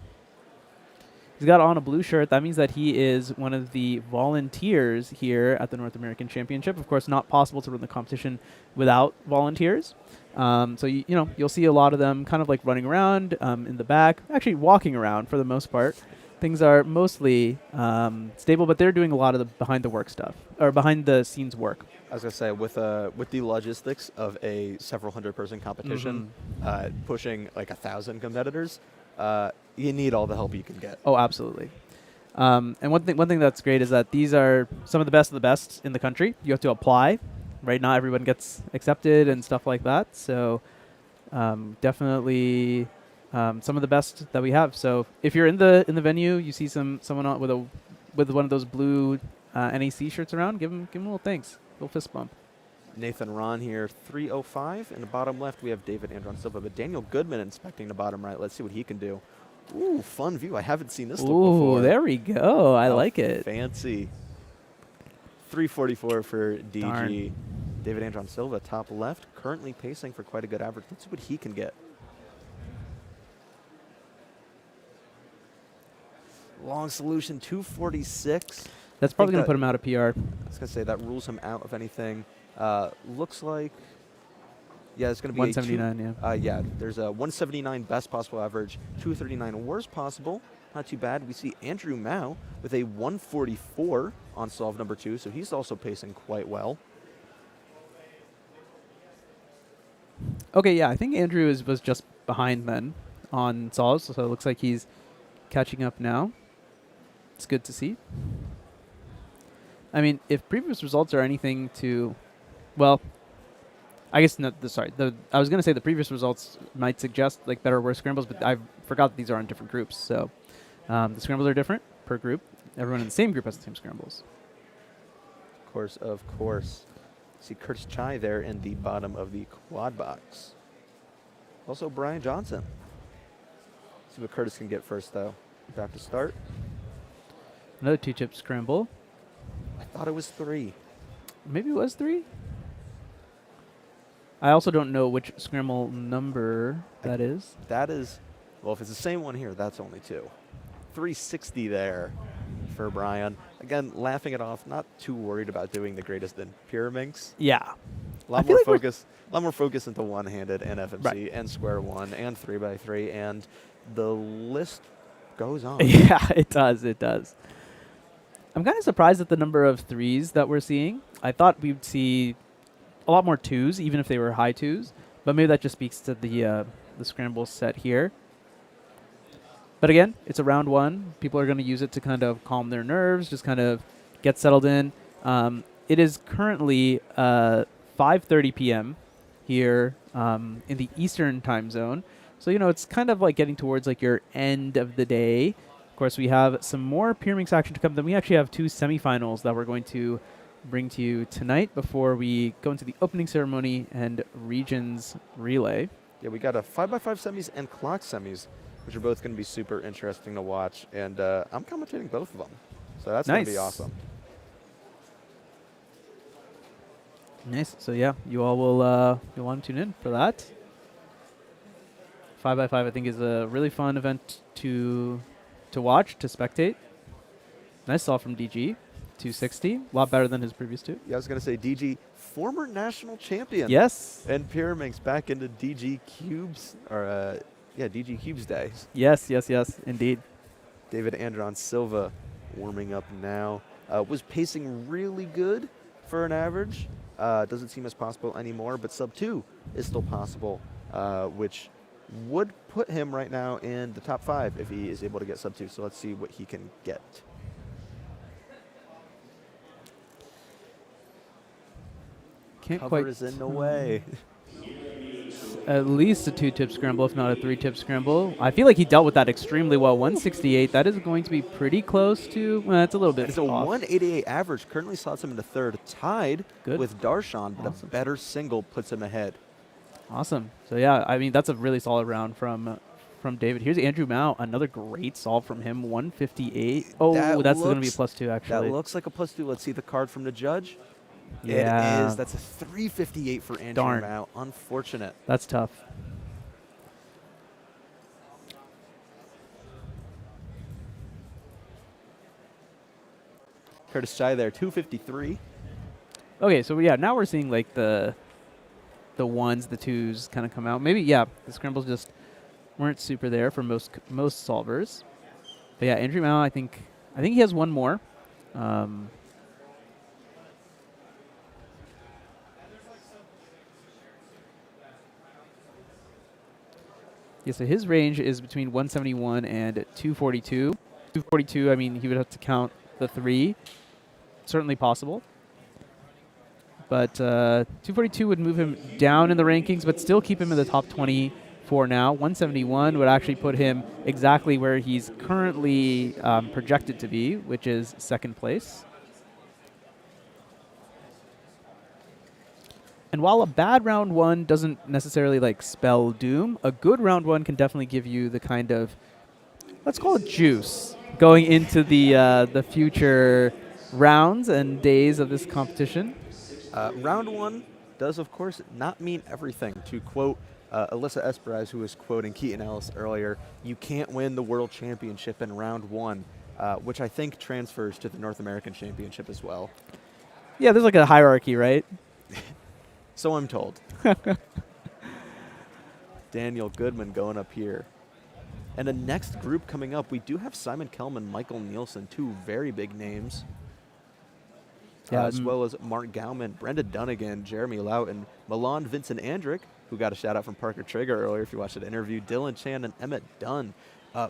S6: He's got on a blue shirt. That means that he is one of the volunteers here at the North American Championship. Of course, not possible to run the competition without volunteers. So you'll see a lot of them kind of like running around in the back, actually walking around for the most part. Things are mostly stable, but they're doing a lot of the behind the scenes work.
S10: I was gonna say with the logistics of a several hundred-person competition, pushing like 1,000 competitors, you need all the help you can get.
S6: Oh, absolutely. And one thing that's great is that these are some of the best in the country. You have to apply, right? Not everyone gets accepted and stuff like that. So definitely some of the best that we have. So if you're in the venue, you see someone on with one of those blue NAC shirts around, give him a little thanks, a little fist bump.
S10: Nathan Ron here, 305. In the bottom left, we have David Andron Silva, but Daniel Goodman inspecting the bottom right. Let's see what he can do. Ooh, fun view. I haven't seen this look before.
S6: Ooh, there we go. I like it.
S10: Fancy. 344 for DG.
S6: Darn.
S10: David Andron Silva, top left, currently pacing for quite a good average. Let's see what he can get. Long solution, 246.
S6: That's probably going to put him out of PR.
S10: I was going to say that rules him out of anything. Looks like, yeah, it's going to be
S6: 179,
S10: yeah, there's a 179 best possible average, 239 worst possible. Not too bad. We see Andrew Mao with a 144 on solve number 2, so he's also pacing quite well.
S6: Okay, yeah, I think Andrew was just behind then on solves, so it looks like he's catching up now. It's good to see. I mean, if previous results are anything to, well, I guess not. I was going to say the previous results might suggest like better or worse scrambles, but I forgot that these are on different groups. So the scrambles are different per group. Everyone in the same group has the same scrambles.
S10: Of course. See Curtis Chai there in the bottom of the quad box. Also Brian Johnson. See what Curtis can get first, though. Back to start.
S6: Another 2-chip scramble.
S10: I thought it was 3.
S6: Maybe it was 3? I also don't know which scramble number that is.
S10: That is, well, if it's the same one here, that's only 2. 360 there for Brian. Again, laughing it off, not too worried about doing the greatest in Pyraminx.
S6: Yeah.
S10: A lot more focus into one-handed and FMC and square one and 3x3, and the list goes on.
S6: Yeah, it does. It does. I'm kind of surprised at the number of 3s that we're seeing. I thought we'd see a lot more 2s, even if they were high 2s. But maybe that just speaks to the scramble set here. But again, it's a round 1. People are going to use it to kind of calm their nerves, just kind of get settled in. It is currently 5:30 p.m. here in the Eastern time zone. So, it's kind of like getting towards like your end of the day. Of course, we have some more Pyraminx action to come. Then we actually have 2 semifinals that we're going to bring to you tonight before we go into the opening ceremony and regions relay.
S10: Yeah, we got a 5x5 semis and clock semis, which are both going to be super interesting to watch. And I'm commentating both of them. So that's going to be awesome.
S6: Nice. So, yeah, you all will you'll want to tune in for that. 5x5, I think, is a really fun event to watch, to spectate. Nice solve from DG. 260. A lot better than his previous 2.
S10: Yeah, I was going to say DG, former national champion.
S6: Yes.
S10: And Pyraminx back into DG Cubes, or DG Cubes days.
S6: Yes, indeed.
S10: David Andron Silva warming up now. Was pacing really good for an average. Doesn't seem as possible anymore, but sub 2 is still possible, which would put him right now in the top 5 if he is able to get sub 2. So let's see what he can get.
S6: Can't
S10: Cover
S6: quite.
S10: is in the way.
S6: At least a 2-tip scramble, if not a 3-tip scramble. I feel like he dealt with that extremely well. 168, that is going to be pretty close to, well, it's a little bit
S10: It's a
S6: off.
S10: 188 average. Currently slots him into third, tied
S6: Good.
S10: with Darshan, but
S6: Awesome.
S10: a better single puts him ahead.
S6: Awesome. So yeah, I mean, that's a really solid round from David. Here's Andrew Mao, another great solve from him, 158. Oh, that's going to be a +2, actually.
S10: That looks like a +2. Let's see the card from the judge.
S6: Yeah.
S10: It is. That's a 358 for Andrew
S6: Darn.
S10: Mao. Unfortunate.
S6: That's tough.
S10: Curtis Chai there, 253.
S6: Okay, so yeah, now we're seeing like the ones, the twos kind of come out. Maybe, yeah, the scrambles just weren't super there for most solvers. But yeah, Andrew Mao, I think he has one more. Yeah, so his range is between 171 and 242. 242, I mean, he would have to count the 3. Certainly possible. But 242 would move him down in the rankings, but still keep him in the top 20 for now. 171 would actually put him exactly where he's currently projected to be, which is second place. And while a bad round 1 doesn't necessarily like spell doom, a good round 1 can definitely give you the kind of, let's call it juice, going into the future rounds and days of this competition.
S10: Round 1 does, of course, not mean everything. To quote Alyssa Esperaz, who was quoting Keaton Ellis earlier, you can't win the World Championship in round 1, which I think transfers to the North American Championship as well.
S6: Yeah, there's like a hierarchy, right?
S10: So I'm told. Daniel Goodman going up here. And the next group coming up, we do have Simon Kelman, Michael Nielsen, 2 very big names.
S6: Yeah,
S10: As well as Mark Gauman, Brenda Dunnigan, Jeremy Loughton, Milan Vincent Andrick, who got a shout out from Parker Trigger earlier if you watched that interview, Dylan Chan and Emmett Dunn.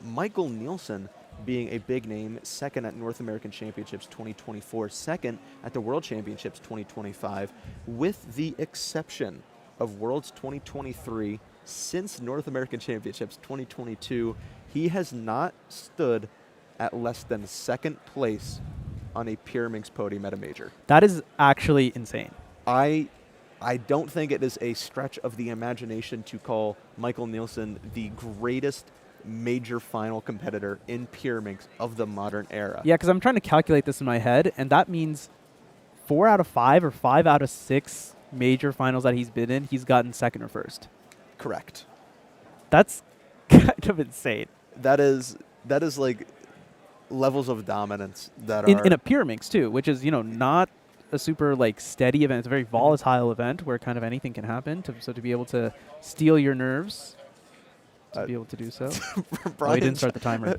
S10: Michael Nielsen being a big name, second at North American Championships 2024, second at the World Championships 2025, with the exception of Worlds 2023. Since North American Championships 2022, he has not stood at less than second place on a Pyraminx podium at a major.
S6: That is actually insane.
S10: I don't think it is a stretch of the imagination to call Michael Nielsen the greatest major final competitor in Pyraminx of the modern era.
S6: Yeah, because I'm trying to calculate this in my head, and that means 4 out of 5 or 5 out of 6 major finals that he's been in, he's gotten second or first.
S10: Correct.
S6: That's kind of insane.
S10: That is like levels of dominance that
S6: in
S10: are
S6: a Pyraminx too, which is, you know, not a super like steady event. It's a very volatile event where kind of anything can happen. So to be able to steal your nerves, to be able to do so. Oh, he didn't start the timer.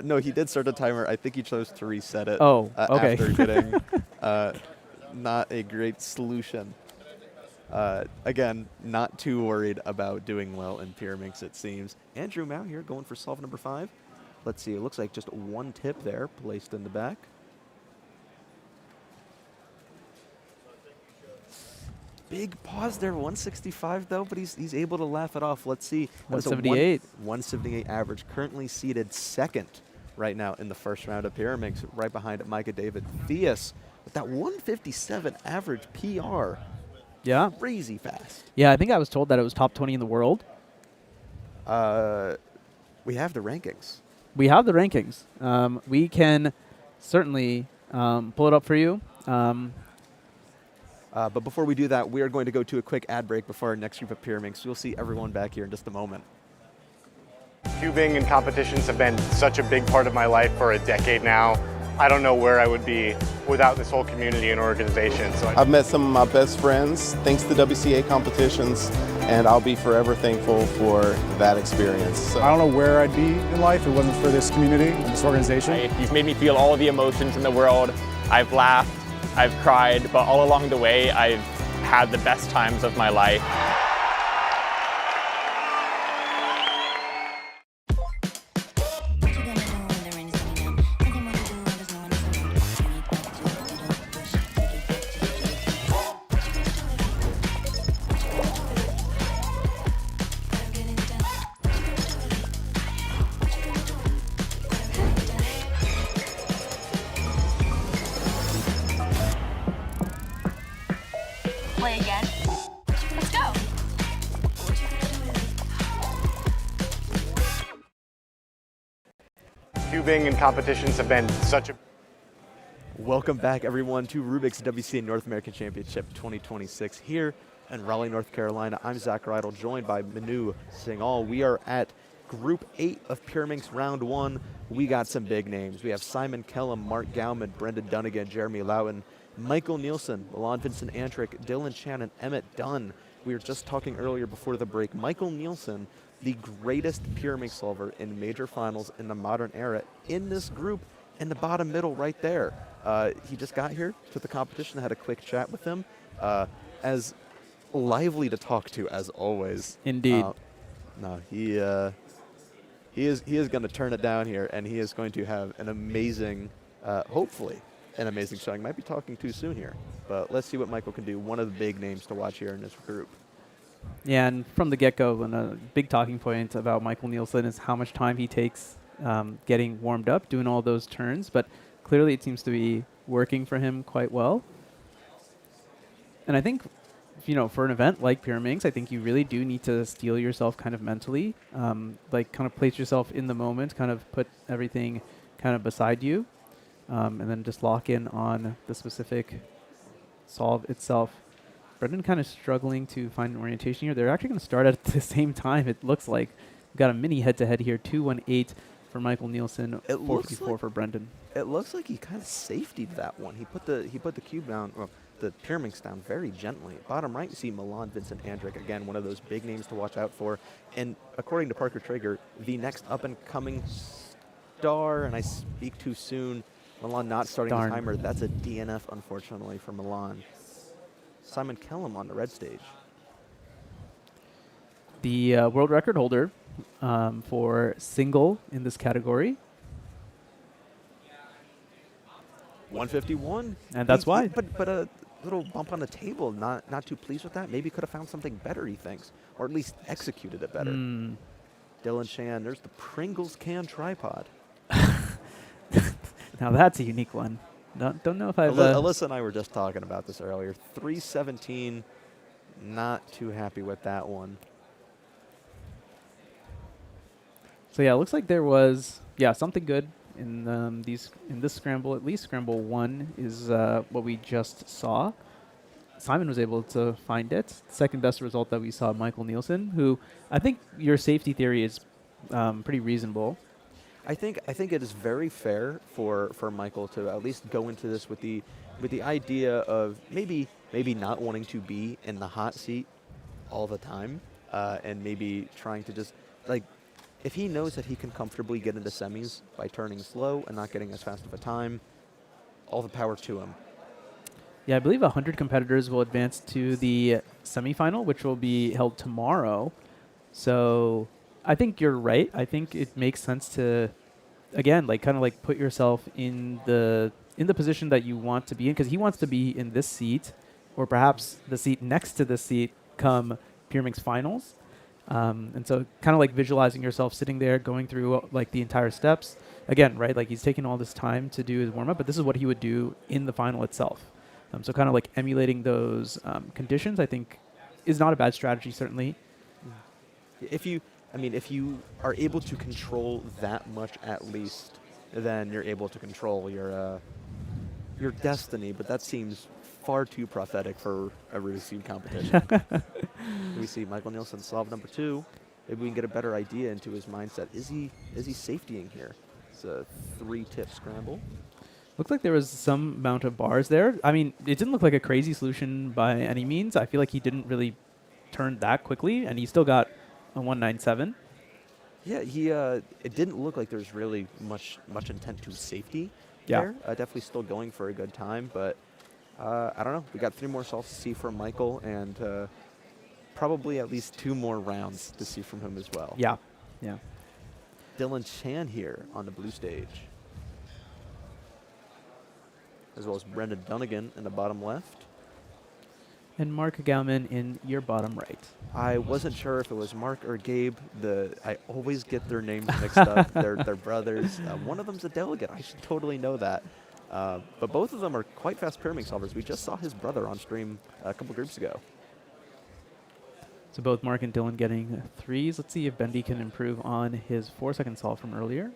S10: No, he did start the timer. I think he chose to reset it.
S6: Oh, okay.
S10: After getting not a great solution. Again, not too worried about doing well in Pyraminx, it seems. Andrew Mao here going for solve number 5. Let's see, it looks like just 1 tip there placed in the back. Big pause there, 165 though, but he's able to laugh it off. Let's see.
S6: 178.
S10: 178 average, currently seated second right now in the first round of Pyraminx, right behind Micah David Theus with that 157 average PR.
S6: Yeah.
S10: Crazy fast.
S6: Yeah, I think I was told that it was top 20 in the world.
S10: We have the rankings.
S6: We have the rankings. We can certainly pull it up for you.
S10: But before we do that, we are going to go to a quick ad break before our next group of Pyraminx. We'll see everyone back here in just a moment.
S18: Cubing and competitions have been such a big part of my life for a decade now. I don't know where I would be without this whole community and organization. So
S19: I've met some of my best friends thanks to WCA competitions, and I'll be forever thankful for that experience. So.
S20: I don't know where I'd be in life if it wasn't for this community and this organization.
S21: You've made me feel all the emotions in the world. I've laughed, I've cried, but all along the way, I've had the best times of my life.
S22: play again. Let's go.
S18: Cubing and competitions have been such a...
S10: Welcome back, everyone, to Rubik's WCA North American Championship 2026 here in Raleigh, North Carolina. I'm Zach Rydell, joined by Manu Singhal. We are at Group 8 of Pyraminx Round 1. We got some big names. We have Simon Kellum, Mark Gauman, Brendan Dunnigan, Jeremy Loudon, Michael Nielsen, Milan Vincent Andrick, Dylan Chan, and Emmett Dunn. We were just talking earlier before the break. Michael Nielsen, the greatest Pyraminx solver in major finals in the modern era, in this group in the bottom middle right there. He just got here to the competition, had a quick chat with him. As lively to talk to as always.
S6: Indeed.
S10: No, he is going to turn it down here, and he is going to have an amazing, hopefully, an amazing showing. Might be talking too soon here, but let's see what Michael can do. One of the big names to watch here in this group.
S6: Yeah, and from the get-go, a big talking point about Michael Nielsen is how much time he takes getting warmed up, doing all those turns, but clearly it seems to be working for him quite well. And I think, for an event like Pyraminx, I think you really do need to steel yourself kind of mentally, like kind of place yourself in the moment, kind of put everything kind of beside you, and then just lock in on the specific solve itself. Brendan kind of struggling to find an orientation here. They're actually going to start at the same time, it looks like. We've got a mini head-to-head here, 218 for Michael Nielsen, 454 for Brendan.
S10: It looks like he kind of safetied that one. He put the cube down, well, the Pyraminx down very gently. Bottom right, you see Milan Vincent Andrick, again, one of those big names to watch out for. And according to Parker Traeger, the next up-and-coming star, and I speak too soon, Milan not starting the timer. That's a DNF, unfortunately, for Milan. Simon Kellum on the red stage.
S6: The world record holder for single in this category.
S10: 151.
S6: And that's why.
S10: But a little bump on the table, not too pleased with that. Maybe could have found something better, he thinks, or at least executed it better. Dylan Chan, there's the Pringles can tripod.
S6: Now that's a unique one. Don't know if I've...
S10: Alyssa and I were just talking about this earlier. 317, not too happy with that one.
S6: So yeah, it looks like there was something good in this scramble. At least scramble 1 is what we just saw. Simon was able to find it. Second best result that we saw, Michael Nielsen, who I think your safety theory is pretty reasonable.
S10: I think it is very fair for Michael to at least go into this with the idea of maybe not wanting to be in the hot seat all the time, and maybe trying to just, like, if he knows that he can comfortably get into semis by turning slow and not getting as fast of a time, all the power to him.
S6: Yeah, I believe 100 competitors will advance to the semifinal, which will be held tomorrow. So I think you're right. I think it makes sense to, again, put yourself in the position that you want to be in, because he wants to be in this seat, or perhaps the seat next to the seat come Pyraminx finals. And so kind of like visualizing yourself sitting there going through the entire steps. Again, right, like he's taking all this time to do his warm-up, but this is what he would do in the final itself. So kind of like emulating those conditions, I think, is not a bad strategy, certainly.
S10: If you are able to control that much at least, then you're able to control your destiny, but that seems far too prophetic for a received competition. We see Michael Nielsen solve number 2. Maybe we can get a better idea into his mindset. Is he safetying here? It's a 3-tip scramble.
S6: Looks like there was some amount of bars there. I mean, it didn't look like a crazy solution by any means. I feel like he didn't really turn that quickly, and he still got a 197.
S10: Yeah, it didn't look like there's really much intent to safety
S6: Yeah.
S10: there. Definitely still going for a good time, but I don't know. We got 3 more solves to see from Michael, and probably at least 2 more rounds to see from him as well.
S6: Yeah.
S10: Dylan Chan here on the blue stage, as well as Brendan Dunnigan in the bottom left.
S6: And Mark Gauman in your bottom right.
S10: I wasn't sure if it was Mark or Gabe. I always get their names mixed up. They're brothers. One of them's a delegate. I should totally know that. But both of them are quite fast pyramid solvers. We just saw his brother on stream a couple groups ago.
S6: So both Mark and Dylan getting 3s. Let's see if Bendy can improve on his 4-second solve from earlier.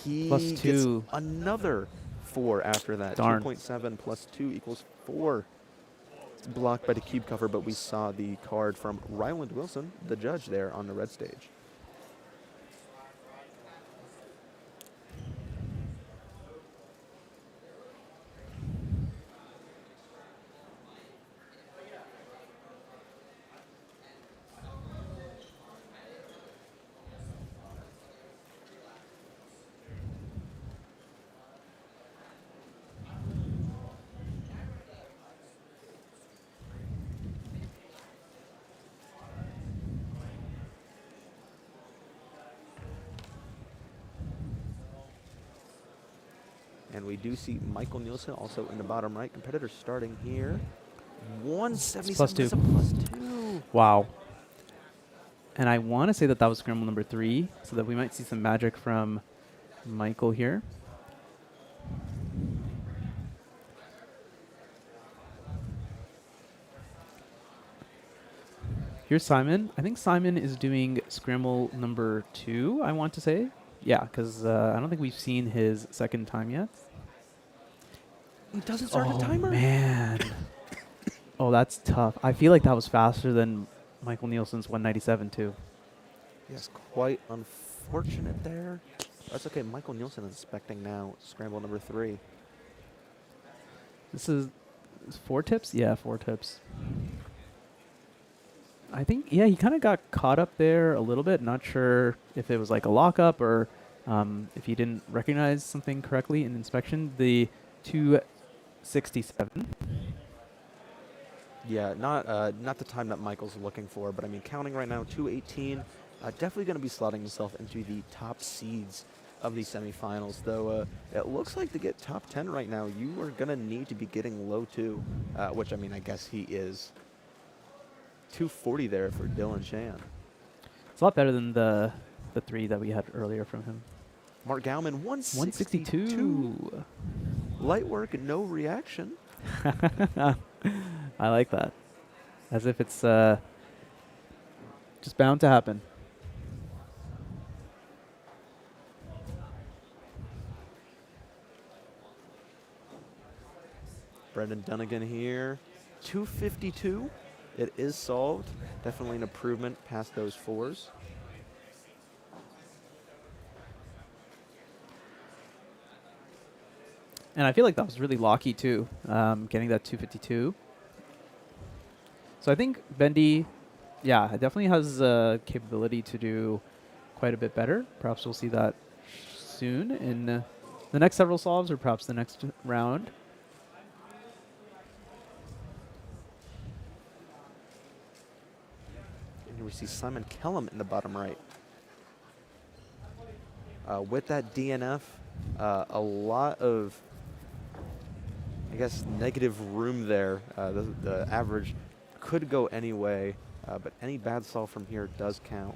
S10: He
S6: Plus
S10: gets
S6: 2.
S10: another 4 after that.
S6: Darn.
S10: 2.7 plus 2 equals 4. It's blocked by the cube cover, but we saw the card from Ryland Wilson, the judge there on the red stage. And we do see Michael Nielsen also in the bottom right. Competitor starting here. 177
S6: Plus 2.
S10: is a plus 2.
S6: Wow. And I want to say that that was scramble number 3, so that we might see some magic from Michael here. Here's Simon. I think Simon is doing scramble number 2, I want to say. Yeah, because I don't think we've seen his second time yet.
S10: He doesn't start a timer?
S6: Man. Oh, that's tough. I feel like that was faster than Michael Nielsen's 197 too.
S10: Yes, quite unfortunate there. That's okay. Michael Nielsen inspecting now scramble number 3.
S6: This is 4 tips? Yeah, 4 tips. I think, yeah, he kind of got caught up there a little bit. Not sure if it was like a lockup or if he didn't recognize something correctly in inspection. The 267.
S10: Yeah, not the time that Michael's looking for, but I mean, counting right now, 218. Definitely going to be slotting himself into the top seeds of the semifinals, though it looks like to get top 10 right now, you are going to need to be getting low 2, which, I mean, I guess he is. 240 there for Dylan Shan.
S6: It's a lot better than the 3 that we had earlier from him.
S10: Mark Gauman, 162. Light work and no reaction.
S6: I like that. As if it's just bound to happen.
S10: Brendan Dunnigan here. 252. It is solved. Definitely an improvement past those 4s.
S6: And I feel like that was really locky too, getting that 252. So I think Bendy, yeah, definitely has capability to do quite a bit better. Perhaps we'll see that soon in the next several solves or perhaps the next round.
S10: And here we see Simon Kellum in the bottom right. With that DNF, a lot of, I guess, negative room there. The average could go any way, but any bad solve from here does count.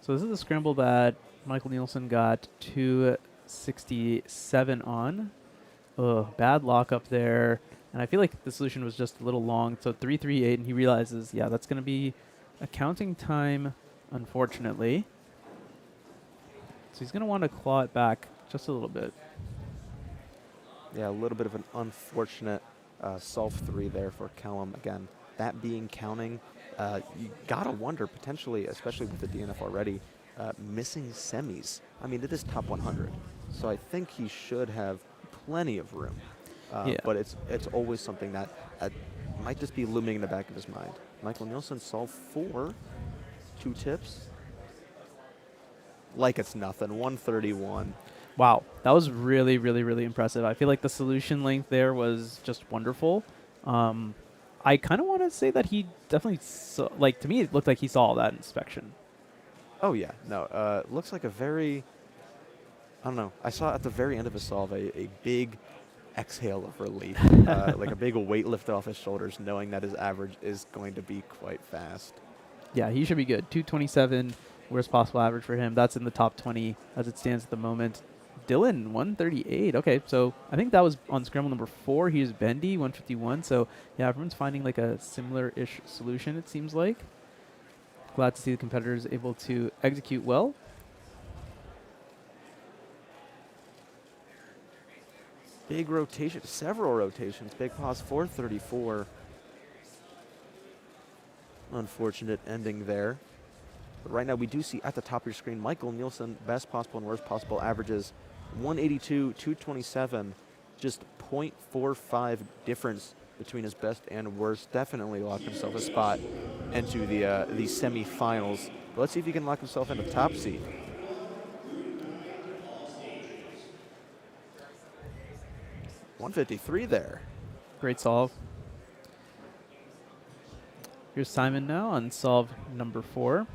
S6: So this is a scramble that Michael Nielsen got 267 on. Ugh, bad lock up there. And I feel like the solution was just a little long. So 338, and he realizes, yeah, that's going to be a counting time, unfortunately. So he's going to want to claw it back just a little bit.
S10: Yeah, a little bit of an unfortunate solve 3 there for Kellum. Again, that being counting, you gotta wonder potentially, especially with the DNF already, missing semis. I mean, it is top 100, so I think he should have plenty of room.
S6: Yeah.
S10: But it's always something that might just be looming in the back of his mind. Michael Nielsen solved 4, 2 tips. Like it's nothing, 131.
S6: Wow, that was really, really, really impressive. I feel like the solution length there was just wonderful. I kind of want to say that he definitely saw, like, to me, it looked like he saw that inspection.
S10: Oh, yeah. No, looks like a very, I don't know. I saw at the very end of his solve a big exhale of relief, like a big weight lift off his shoulders, knowing that his average is going to be quite fast.
S6: Yeah, he should be good. 227, worst possible average for him. That's in the top 20 as it stands at the moment. Dylan, 138. Okay, so I think that was on scramble number 4. He was bendy, 151. So, yeah, everyone's finding like a similar-ish solution, it seems like. Glad to see the competitors able to execute well.
S10: Big rotation, several rotations. Big pause, 434. Unfortunate ending there. But right now we do see at the top of your screen Michael Nielsen, best possible and worst possible averages, 182, 227, just 0.45 difference between his best and worst. Definitely locked himself a spot into the semifinals. But let's see if he can lock himself in the top seed. $153 there.
S6: Great solve. Here's Simon now on solve number 4.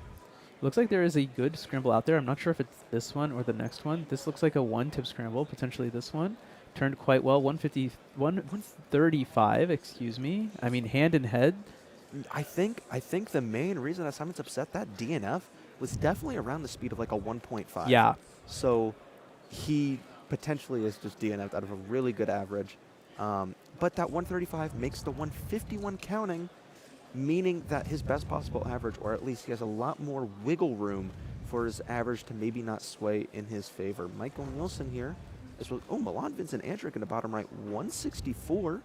S6: Looks like there is a good scramble out there. I'm not sure if it's this one or the next one. This looks like a one-tip scramble, potentially this one. Turned quite well, 135, excuse me. I mean, hand and head.
S10: I think the main reason that Simon's upset, that DNF was definitely around the speed of like a 1.5.
S6: Yeah.
S10: So he potentially is just DNF'd out of a really good average. But that 135 makes the 151 counting, meaning that his best possible average, or at least he has a lot more wiggle room for his average to maybe not sway in his favor. Michael Nielsen here is with, Milan Vincent Andrick in the bottom right, 164.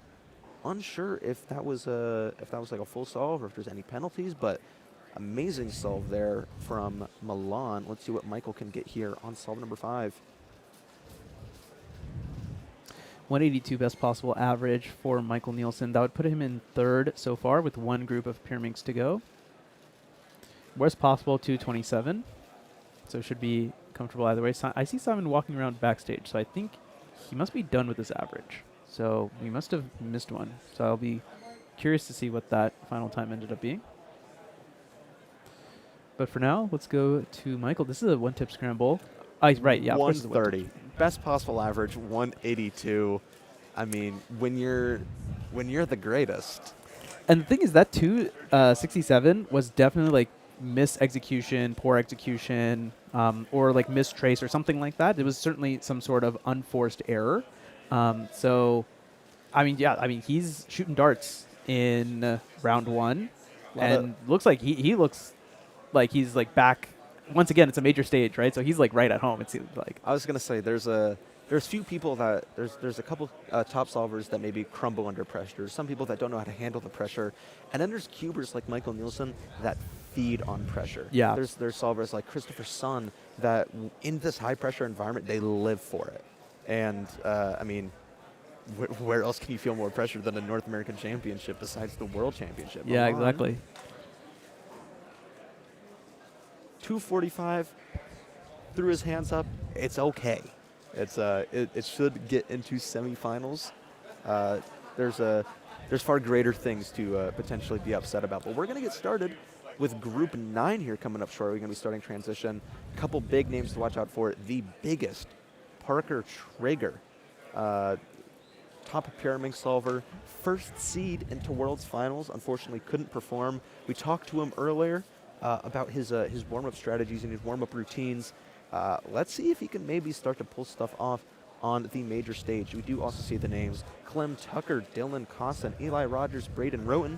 S10: Unsure if that was like a full solve or if there's any penalties, but amazing solve there from Milan. Let's see what Michael can get here on solve number 5.
S6: 182 best possible average for Michael Nielsen. That would put him in 3rd so far with one group of Pyraminx to go. Worst possible, 227. So should be comfortable either way. I see Simon walking around backstage, so I think he must be done with this average. So we must have missed one. So I'll be curious to see what that final time ended up being. But for now, let's go to Michael. This is a one-tip scramble. Right, yeah.
S10: 130. Best possible average, 182. I mean, when you're the greatest.
S6: And the thing is that 267 was definitely like mis-execution, poor execution, or like mistrace or something like that. It was certainly some sort of unforced error. So, I mean, yeah, he's shooting darts in round 1, and looks like he looks like he's like back. Once again, it's a major stage, right? So he's like right at home. It seems like.
S10: I was gonna say there's few people that there's a couple top solvers that maybe crumble under pressure. There's some people that don't know how to handle the pressure, and then there's cubers like Michael Nielsen that feed on pressure.
S6: Yeah.
S10: There's solvers like Christopher Sun that in this high pressure environment they live for it, and I mean. Where else can you feel more pressure than a North American Championship besides the World Championship?
S6: Yeah, exactly.
S10: 245 threw his hands up. It's okay. It should get into semifinals. There's far greater things to potentially be upset about. But we're going to get started with Group 9 here coming up shortly. We're going to be starting transition. A couple big names to watch out for. The biggest, Parker Traeger. Top Pyraminx solver, first seed into Worlds Finals. Unfortunately, couldn't perform. We talked to him earlier about his warm-up strategies and his warm-up routines. Let's see if he can maybe start to pull stuff off on the major stage. We do also see the names Clem Tucker, Dylan Costa, Eli Rogers, Braden Roten,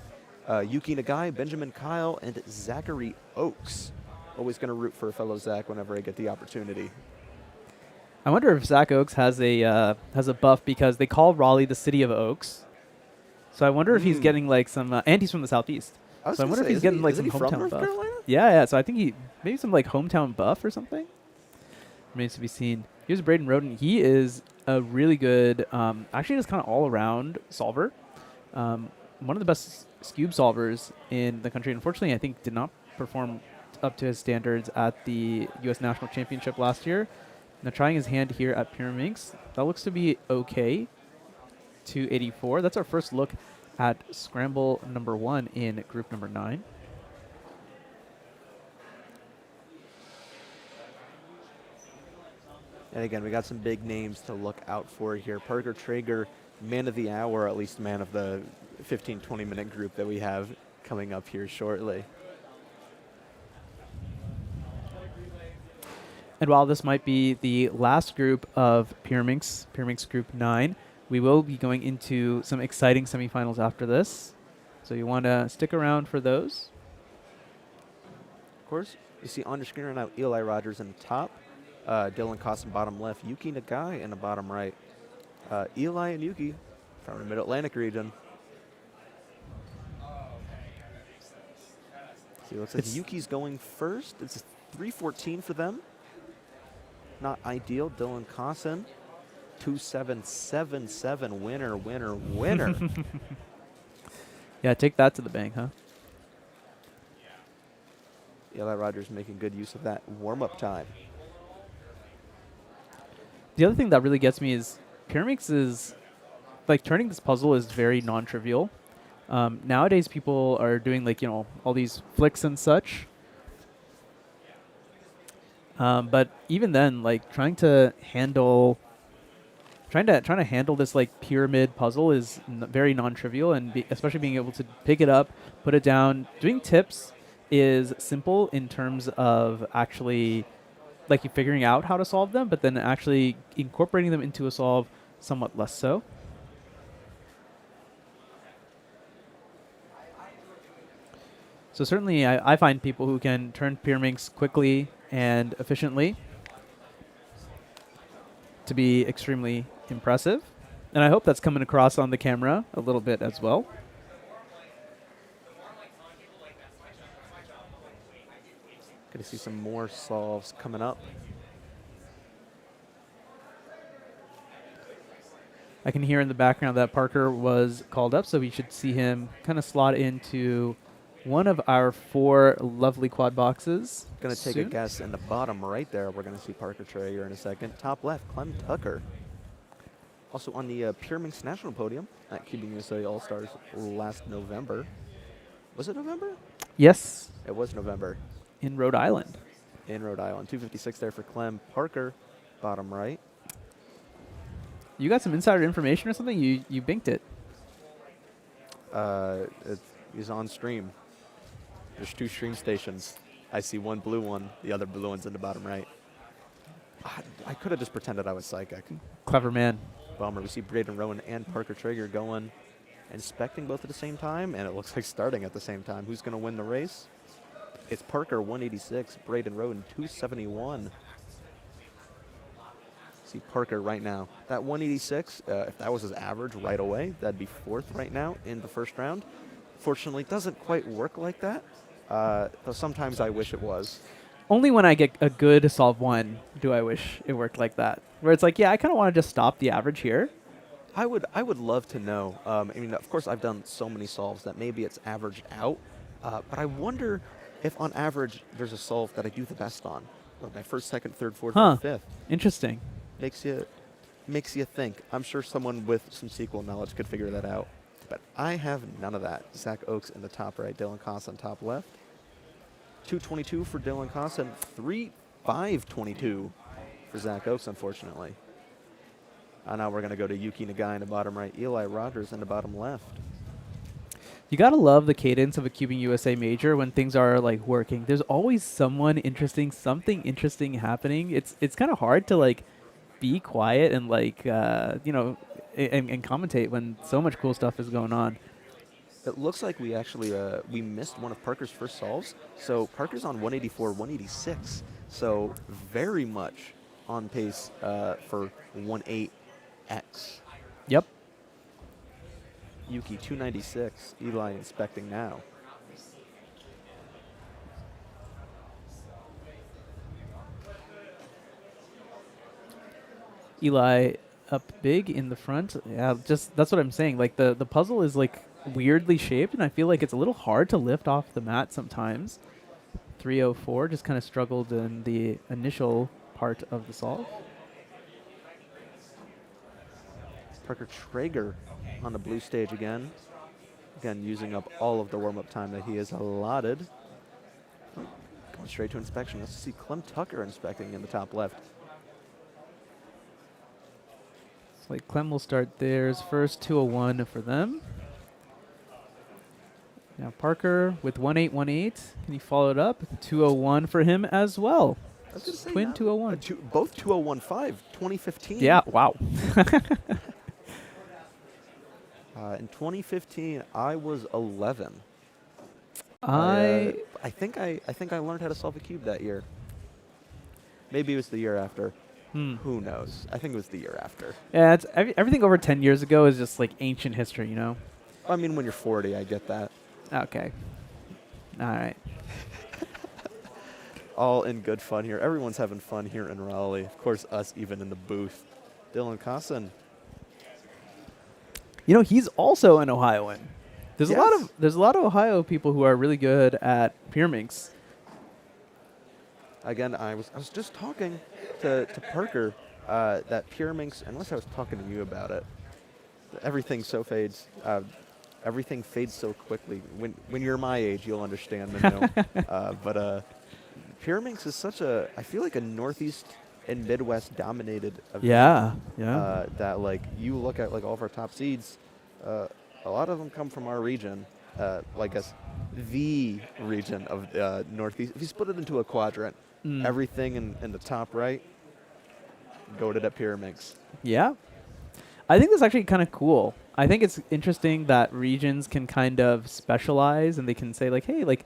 S10: Yuki Nagai, Benjamin Kyle, and Zachary Oakes. Always going to root for a fellow Zach whenever I get the opportunity.
S6: I wonder if Zach Oakes has a buff because they call Raleigh the city of Oaks. So I wonder if he's getting like some, and he's from the southeast. So I wonder if he's getting like some hometown buff. Yeah. So I think maybe some like hometown buff or something. Remains to be seen. Here's Braden Roten. He is a really good, actually just kind of all around solver. One of the best Scube solvers in the country. Unfortunately, I think did not perform up to his standards at the U.S. National Championship last year. Now trying his hand here at Pyraminx. That looks to be okay. 284. That's our first look at scramble number 1 in group number 9.
S10: And again, we got some big names to look out for here. Parker Traeger, man of the hour, or at least man of the 15-20 minute group that we have coming up here shortly.
S6: And while this might be the last group of Pyraminx Group 9, we will be going into some exciting semifinals after this. So you want to stick around for those.
S10: Of course, you see on your screen right now Eli Rogers in the top, Dylan Costin bottom left, Yuki Nagai in the bottom right. Eli and Yuki from the Mid-Atlantic region. See, it looks like Yuki's going first. It's 3:14 for them. Not ideal. Dylan Costin, 2.777 winner, winner, winner.
S6: Yeah, take that to the bank, huh?
S10: Eli Rogers making good use of that warm-up time.
S6: The other thing that really gets me is Pyraminx is, like, turning this puzzle is very non-trivial. Nowadays, people are doing, like, you know, all these flicks and such. But even then, like, trying to handle this, like, pyramid puzzle is very non-trivial, and especially being able to pick it up, put it down. Doing tips is simple in terms of actually, like, you figuring out how to solve them, but then actually incorporating them into a solve somewhat less so. So certainly I find people who can turn Pyraminx quickly and efficiently to be extremely impressive. And I hope that's coming across on the camera a little bit as well.
S10: Going to see some more solves coming up.
S6: I can hear in the background that Parker was called up, so we should see him kind of slot into one of our 4 lovely quad boxes.
S10: Going to take a guess in the bottom right there. We're going to see Parker Traeger in a second. Top left, Clem Tucker. Also on the Pyraminx National Podium at CubingUSA All-Stars last November. Was it November?
S6: Yes.
S10: It was November.
S6: In Rhode Island.
S10: In Rhode Island. 256 there for Clem. Parker, bottom right.
S6: You got some insider information or something? You binked it.
S10: He's on stream. There's 2 stream stations. I see one blue one. The other blue one's in the bottom right. I could have just pretended I was psychic.
S6: Clever man.
S10: Bummer. We see Braden Rowan and Parker Traeger going, inspecting both at the same time, and it looks like starting at the same time. Who's going to win the race? It's Parker, 186. Braden Rowan, 271. See Parker right now. That 186, if that was his average right away, that'd be 4th right now in the first round. Fortunately, it doesn't quite work like that, though sometimes I wish it was.
S6: Only when I get a good solve 1 do I wish it worked like that. Where it's like, yeah, I kind of want to just stop the average here.
S10: I would love to know. I mean, of course, I've done so many solves that maybe it's averaged out, but I wonder if on average there's a solve that I do the best on. Like my first, second, third, fourth, and fifth.
S6: Interesting.
S10: Makes you think. I'm sure someone with some SQL knowledge could figure that out. But I have none of that. Zach Oakes in the top right, Dylan Costin top left. 222 for Dylan Costin, 522 for Zach Oakes, unfortunately. Now we're going to go to Yuki Nagai in the bottom right, Eli Rogers in the bottom left.
S6: You gotta love the cadence of a CubingUSA major when things are like working. There's always something interesting happening. It's kind of hard to like be quiet and like you know and commentate when so much cool stuff is going on.
S10: It looks like we actually we missed one of Parker's first solves. So Parker's on 184, 186. So very much on pace for 1.8x.
S6: Yep.
S10: Yuki 296. Eli inspecting now.
S6: Eli up big in the front. Yeah, just that's what I'm saying. Like the puzzle is like weirdly shaped, and I feel like it's a little hard to lift off the mat sometimes. 304 just kind of struggled in the initial part of the solve.
S10: Parker Traeger on the blue stage again. Again, using up all of the warm-up time that he has allotted. Going straight to inspection. Let's see Clem Tucker inspecting in the top left.
S6: So like Clem will start theirs first, 201 for them. Now Parker with 1818. Can he follow it up? 201 for him as well.
S4: I was gonna say,
S6: Twin 201.
S4: Both 2015, 2015.
S6: Yeah, wow.
S4: In 2015, I was 11.
S6: I
S4: think I learned how to solve a cube that year. Maybe it was the year after. Who knows? I think it was the year after.
S6: Yeah, it's everything over 10 years ago is just like ancient history, you know?
S4: I mean, when you're 40, I get that.
S6: Okay. All right.
S4: All in good fun here. Everyone's having fun here in Raleigh. Of course, us even in the booth. Dylan Cosson.
S6: You know, he's also an Ohioan. There's
S4: Yes.
S6: a lot of Ohio people who are really good at Pyraminx.
S4: Again, I was just talking to Parker that Pyraminx, unless I was talking to you about it, everything so fades. Everything fades so quickly. When you're my age, you'll understand. But Pyraminx is such a, I feel like a Northeast and Midwest dominated event.
S6: Yeah.
S4: That like you look at like all of our top seeds, a lot of them come from our region, like us, the region of Northeast. If you split it into a quadrant, everything in the top right, goated at Pyraminx.
S6: Yeah. I think that's actually kind of cool. I think it's interesting that regions can kind of specialize and they can say like, hey, like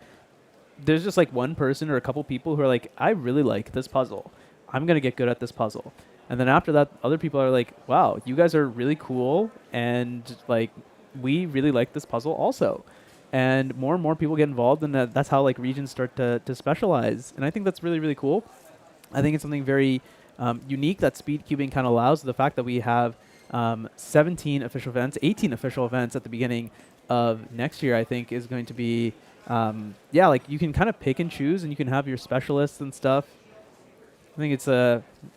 S6: there's just like one person or a couple people who are like, I really like this puzzle. I'm going to get good at this puzzle. And then after that, other people are like, wow, you guys are really cool. And like, we really like this puzzle also. And more people get involved, and that's how like regions start to specialize. And I think that's really, really cool. I think it's something very unique that speed cubing kind of allows. The fact that we have 17 official events, 18 official events at the beginning of next year, I think is going to be, like you can kind of pick and choose, and you can have your specialists and stuff. I think it's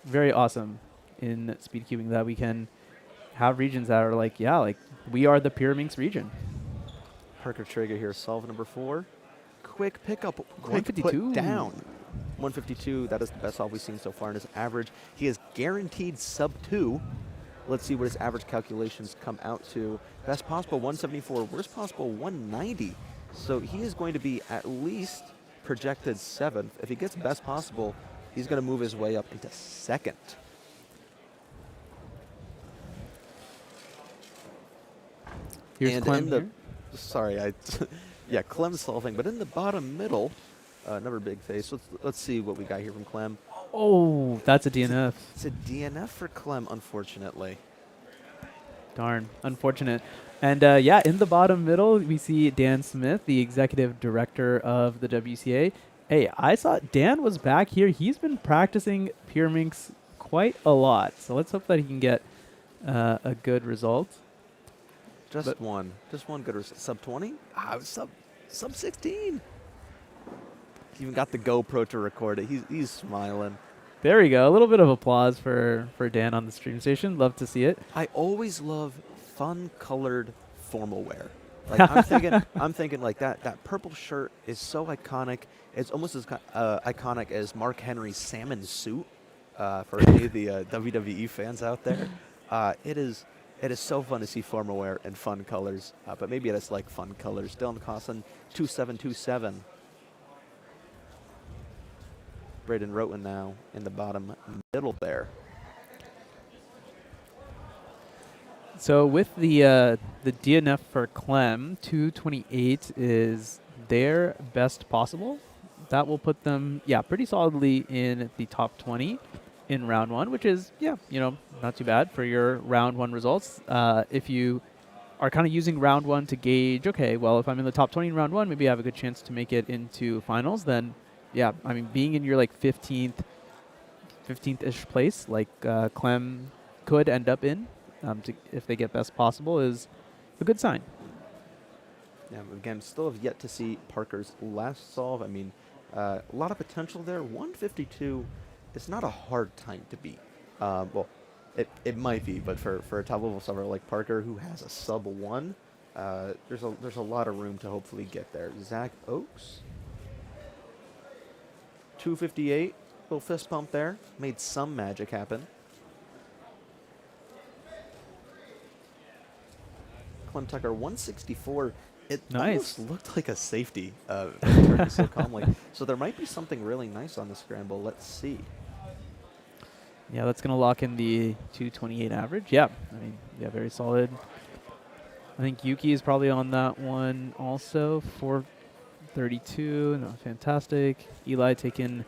S6: very awesome in speed cubing that we can have regions that are like, we are the Pyraminx region.
S4: Parker Trigger here, solve number 4. Quick pickup, quick
S6: 152
S4: put down. 152, that is the best solve we've seen so far in his average. He is guaranteed sub 2. Let's see what his average calculations come out to. Best possible 174, worst possible 190. So he is going to be at least projected 7th. If he gets best possible, he's going to move his way up into 2nd.
S6: Here's Clem here.
S4: Sorry, Clem's solving, but in the bottom middle, another big face. Let's see what we got here from Clem.
S6: Oh, that's a DNF.
S4: It's a DNF for Clem, unfortunately.
S6: Darn, unfortunate. And in the bottom middle, we see Dan Smith, the executive director of the WCA. Hey, I saw Dan was back here. He's been practicing Pyraminx quite a lot. So let's hope that he can get a good result.
S4: Just one good result. Sub 20? Sub 16. He even got the GoPro to record it. He's smiling.
S6: There we go. A little bit of applause for Dan on the stream station. Love to see it.
S4: I always love fun colored formal wear. Like I'm thinking like that purple shirt is so iconic. It's almost as iconic as Mark Henry's salmon suit for any of the WWE fans out there. It is so fun to see formal wear in fun colors, but maybe it's like fun colors. Dylan Cosson, 2727. Braden Roten now in the bottom middle there.
S6: So with the DNF for Clem, 228 is their best possible. That will put them, pretty solidly in the top 20 in round 1, which is, not too bad for your round 1 results. If you are kind of using round 1 to gauge, okay, well, if I'm in the top 20 in round 1, maybe I have a good chance to make it into finals, then, being in your, 15th-ish place, like Clem could end up in, if they get best possible, is a good sign.
S4: Yeah, again, still have yet to see Parker's last solve. A lot of potential there. 152 is not a hard time to beat. Well, it might be, but for a top-level solver like Parker, who has a sub 1, there's a lot of room to hopefully get there. Zach Oakes, 258, little fist pump there, made some magic happen. Clem Tucker, 164, It
S6: Nice.
S4: almost looked like a safety, turning so calmly. So there might be something really nice on the scramble. Let's see.
S6: Yeah, that's going to lock in the 228 average. Yeah, I mean, yeah, very solid. I think Yuki is probably on that one also, 432. No, fantastic. Eli taking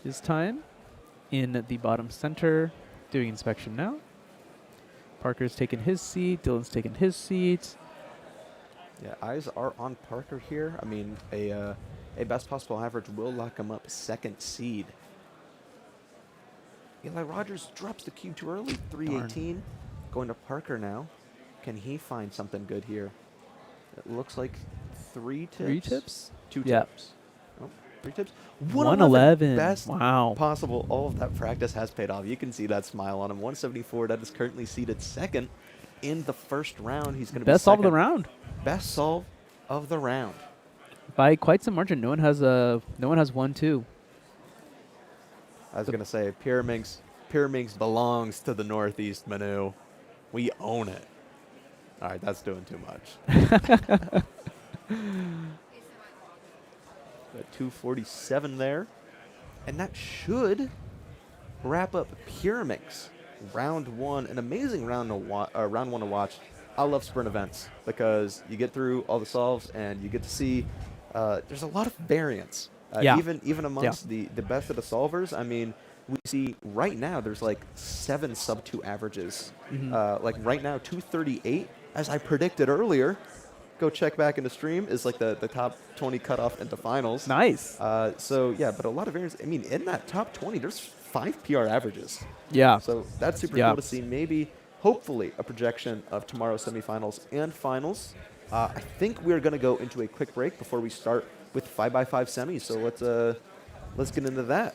S6: his time in the bottom center, doing inspection now. Parker's taking his seat. Dylan's taking his seat.
S4: Yeah, eyes are on Parker here. I mean, a best possible average will lock him up second seed. Eli Rogers drops the cube too early, 318. Going to Parker now. Can he find something good here? It looks like 3 tips.
S6: 3 tips?
S4: 2
S6: Yeah.
S4: tips. Oh, 3 tips.
S6: 111.
S4: Best
S6: Wow.
S4: possible. All of that practice has paid off. You can see that smile on him. 174. That is currently seated second in the first round. He's going to be
S6: Best solve of the
S4: second.
S6: round.
S4: Best solve of the round.
S6: By quite some margin. No one has 1-2.
S4: I was going to say, Pyraminx belongs to the Northeast, Manu. We own it. All right, that's doing too much. Got 247 there. And that should wrap up Pyraminx. Round 1, an amazing round one to watch. I love sprint events because you get through all the solves and you get to see there's a lot of variance.
S6: Yeah.
S4: Even amongst the best of the solvers. I mean, we see right now there's like 7 sub-2 averages. Like right now, 238, as I predicted earlier. Go check back in the stream, is like the top 20 cutoff into finals.
S6: Nice.
S4: So, yeah, but a lot of variance. I mean, in that top 20, there's 5 PR averages.
S6: Yeah.
S4: So that's super cool to see. Maybe, hopefully, a projection of tomorrow's semifinals and finals. I think we're going to go into a quick break before we start with 5x5 semis. So let's get into that.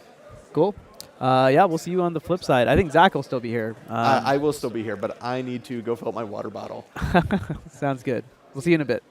S6: Cool. Yeah, we'll see you on the flip side. I think Zach will still be here.
S4: I will still be here, but I need to go fill up my water bottle.
S6: Sounds good. We'll see you in a bit.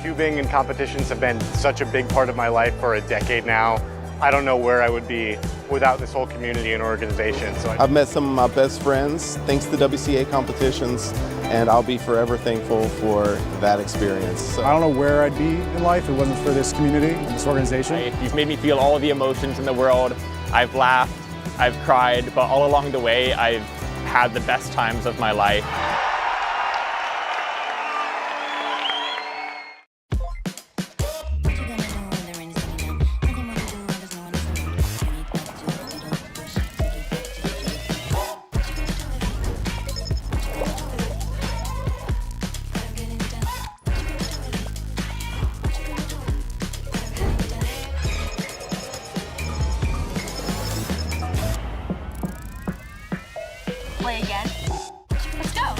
S18: Cubing and competitions have been such a big part of my life for a decade now. I don't know where I would be without this whole community and organization. So
S19: I've met some of my best friends thanks to WCA competitions, and I'll be forever thankful for that experience. So.
S20: I don't know where I'd be in life if it wasn't for this community and this organization.
S21: You've made me feel all the emotions in the world. I've laughed, I've cried, but all along the way, I've had the best times of my life.
S22: Play again. Let's go.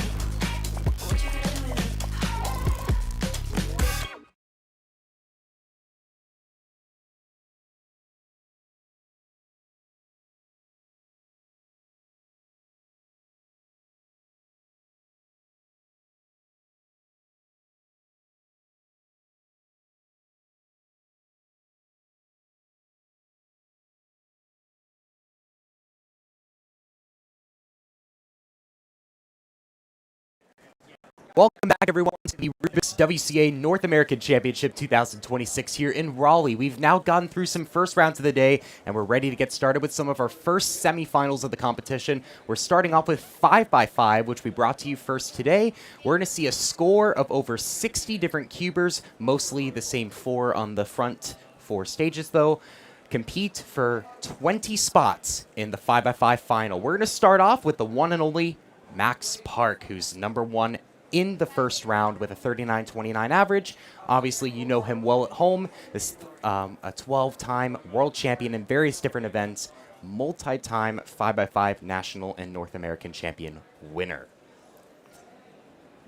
S16: Welcome back, everyone, to the Rubik's WCA North American Championship 2026 here in Raleigh. We've now gotten through some first rounds of the day, and we're ready to get started with some of our first semifinals of the competition. We're starting off with 5x5, which we brought to you first today. We're going to see a score of over 60 different cubers, mostly the same 4 on the front 4 stages, though. Compete for 20 spots in the 5x5 final. We're going to start off with the one and only Max Park, who's #1 in the first round with a 39.29 average. Obviously, you know him well at home. This a 12-time world champion in various different events, multi-time 5x5 national and North American champion winner.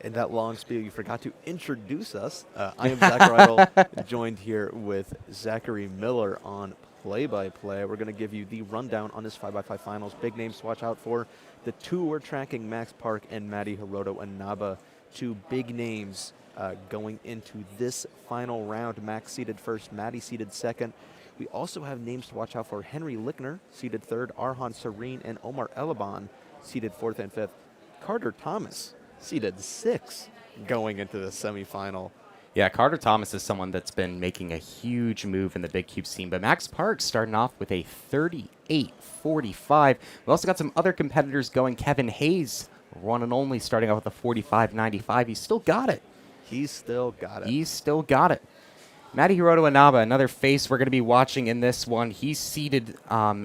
S4: In that long spiel, you forgot to introduce us. I am Zach Rydell, joined here with Zachary Miller on play-by-play. We're going to give you the rundown on this 5x5 finals. Big names to watch out for. The two we're tracking, Max Park and Maddie Hiroto-Inaba, two big names going into this final round. Max seeded first, Maddie seeded second. We also have names to watch out for. Henry Lickner seeded third, Arhan Serene and Omar Elaban seeded fourth and fifth. Carter Thomas seeded sixth going into the semifinal.
S16: Yeah, Carter Thomas is someone that's been making a huge move in the Big Cube scene, but Max Park starting off with a 38.45. We also got some other competitors going. Kevin Hayes, one and only, starting off with a 45.95. He's still got it.
S4: He's still got it.
S16: He's still got it. Maddie Hiroto-Inaba, another face we're going to be watching in this one. He's seeded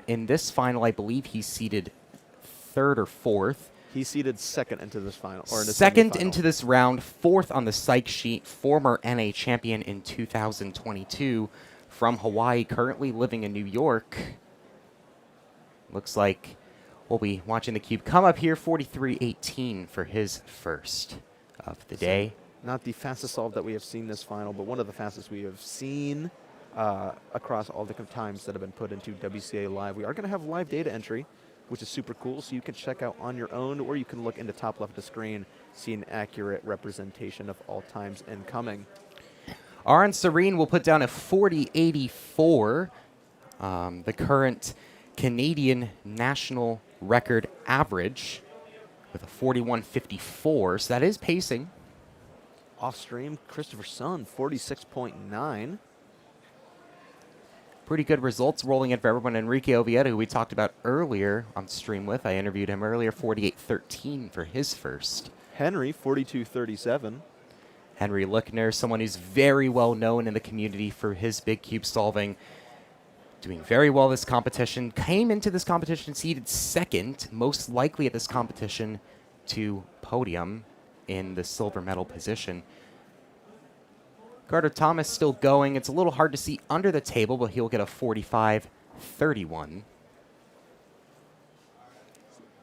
S16: in this final, I believe he's seeded third or fourth.
S4: He seeded second into this final. Or in the
S16: second
S4: semifinal.
S16: into this round, fourth on the psych sheet, former NA champion in 2022 from Hawaii, currently living in New York. Looks like we'll be watching the cube come up here, 43.18 for his first of the day.
S4: Not the fastest solve that we have seen this final, but one of the fastest we have seen across all the times that have been put into WCA Live. We are going to have live data entry, which is super cool, so you can check out on your own, or you can look in the top left of the screen, see an accurate representation of all times incoming.
S16: Arhan Serene will put down a 40.84, the current Canadian national record average, with a 41.54, so that is pacing.
S4: Off stream, Christopher Sun, 46.9.
S16: Pretty good results rolling in for everyone. Enrique Oviedo, who we talked about earlier on stream with, I interviewed him earlier, 48.13 for his first.
S4: Henry, 42.37.
S16: Henry Lickner, someone who's very well known in the community for his big cube solving, doing very well this competition. Came into this competition seeded second, most likely at this competition to podium in the silver medal position. Carter Thomas still going. It's a little hard to see under the table, but he'll get a 45.31.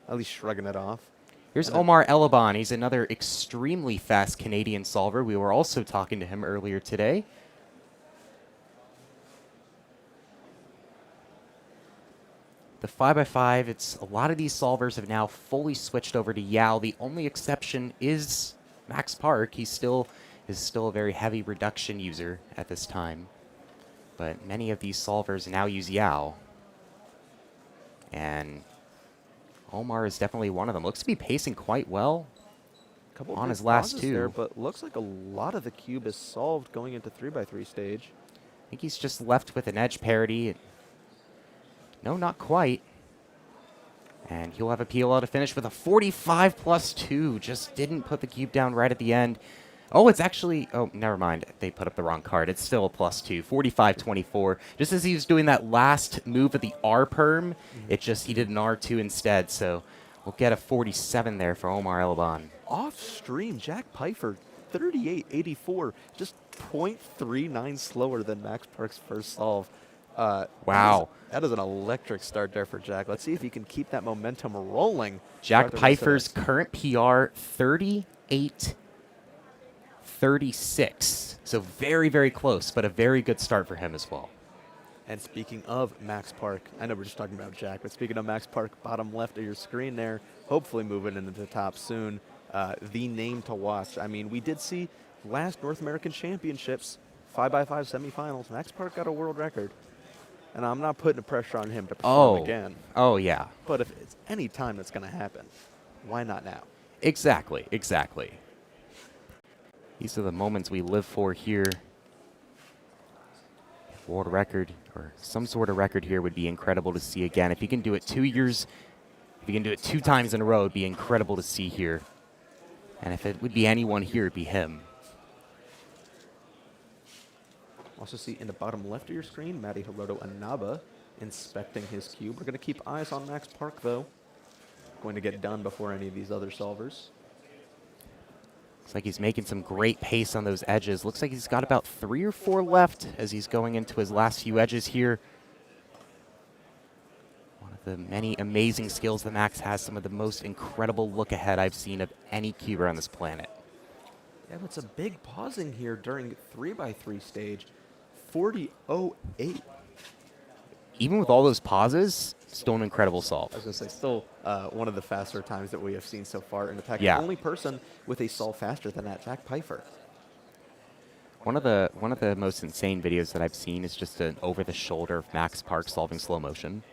S4: At least shrugging it off.
S16: Here's Omar Elaban. He's another extremely fast Canadian solver. We were also talking to him earlier today. The 5x5, it's a lot of these solvers have now fully switched over to Yao. The only exception is Max Park. He's still is still a very heavy reduction user at this time. But many of these solvers now use Yao. And Omar is definitely one of them. Looks to be pacing quite well
S4: Couple
S16: on
S4: big
S16: his last
S4: pauses
S16: two.
S4: there, but looks like a lot of the cube is solved going into 3x3 stage.
S16: I think he's just left with an edge parity. No, not quite. And he'll have a PLL to finish with a 45 plus 2. Just didn't put the cube down right at the end. Oh, it's actually, oh, never mind. They put up the wrong card. It's still a plus 2, 45-24. Just as he was doing that last move of the R perm, it just, he did an R2 instead. So we'll get a 47 there for Omar Elaban.
S4: Off stream, Jack Pfeiffer, 38.84, just 0.39 slower than Max Park's first solve.
S16: Wow.
S4: That is an electric start there for Jack. Let's see if he can keep that momentum rolling.
S16: Jack Pfeiffer's current PR, 38-36. So very, very close, but a very good start for him as well.
S4: And speaking of Max Park, I know we're just talking about Jack, but speaking of Max Park, bottom left of your screen there, hopefully moving into the top soon. The name to watch. I mean, we did see last North American Championships, 5x5 semifinals. Max Park got a world record. And I'm not putting the pressure on him to perform again.
S16: Oh, yeah.
S4: But if it's any time that's going to happen, why not now?
S16: Exactly, exactly. These are the moments we live for here. World record or some sort of record here would be incredible to see again. If he can do it 2 years, if he can do it 2 times in a row, it'd be incredible to see here. And if it would be anyone here, it'd be him.
S4: Also see in the bottom left of your screen, Matty Hiroto Anaba inspecting his cube. We're going to keep eyes on Max Park, though. Going to get done before any of these other solvers.
S16: Looks like he's making some great pace on those edges. Looks like he's got about 3 or 4 left as he's going into his last few edges here. One of the many amazing skills that Max has, some of the most incredible look ahead I've seen of any cuber on this planet.
S4: Yeah, but it's a big pausing here during 3x3 stage. 40.08.
S16: Even with all those pauses, still an incredible solve.
S4: I was going to say, still one of the faster times that we have seen so far. And in fact,
S16: Yeah.
S4: the only person with a solve faster than that, Jack Pfeiffer.
S16: One of the most insane videos that I've seen is just an over-the-shoulder of Max Park solving slow motion.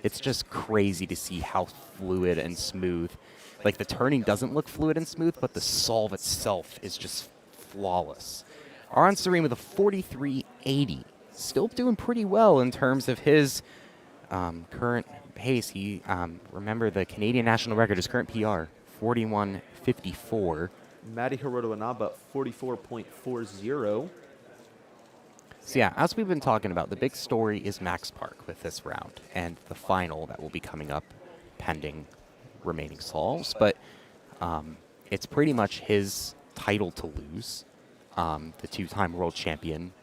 S16: It's just crazy to see how fluid and smooth. Like, the turning doesn't look fluid and smooth, but the solve itself is just flawless. Aron Serene with a 43.80. Still doing pretty well in terms of his current pace. He, remember, the Canadian national record, his current PR, 41.54.
S4: Matty Hiroto Anaba, 44.40.
S16: So yeah, as we've been talking about, the big story is Max Park with this round and the final that will be coming up pending remaining solves. But it's pretty much his title to lose. The 2-time world champion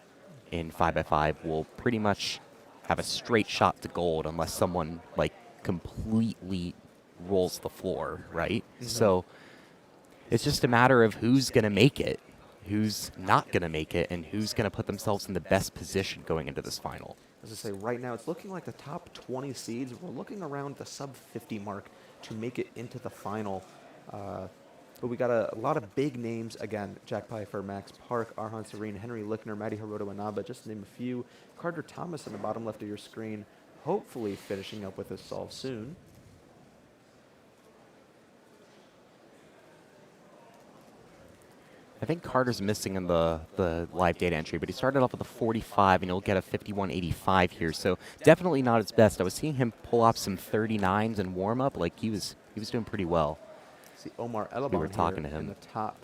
S16: in 5x5 will pretty much have a straight shot to gold unless someone like completely rolls the floor, right?
S4: Mm-hmm.
S16: So it's just a matter of who's going to make it, who's not going to make it, and who's going to put themselves in the best position going into this final.
S4: As I say, right now it's looking like the top 20 seeds. We're looking around the sub 50 mark to make it into the final. But we got a lot of big names. Again, Jack Pfeiffer, Max Park, Arhan Serene, Henry Lickner, Matty Hiroto Anaba, just to name a few. Carter Thomas in the bottom left of your screen, hopefully finishing up with his solve soon.
S16: I think Carter's missing in the live data entry, but he started off with a 45, and he'll get a 51.85 here. So definitely not his best. I was seeing him pull off some 39s in warm-up. Like, he was doing pretty well.
S4: See Omar Elaban
S16: We were talking to him
S4: in the top.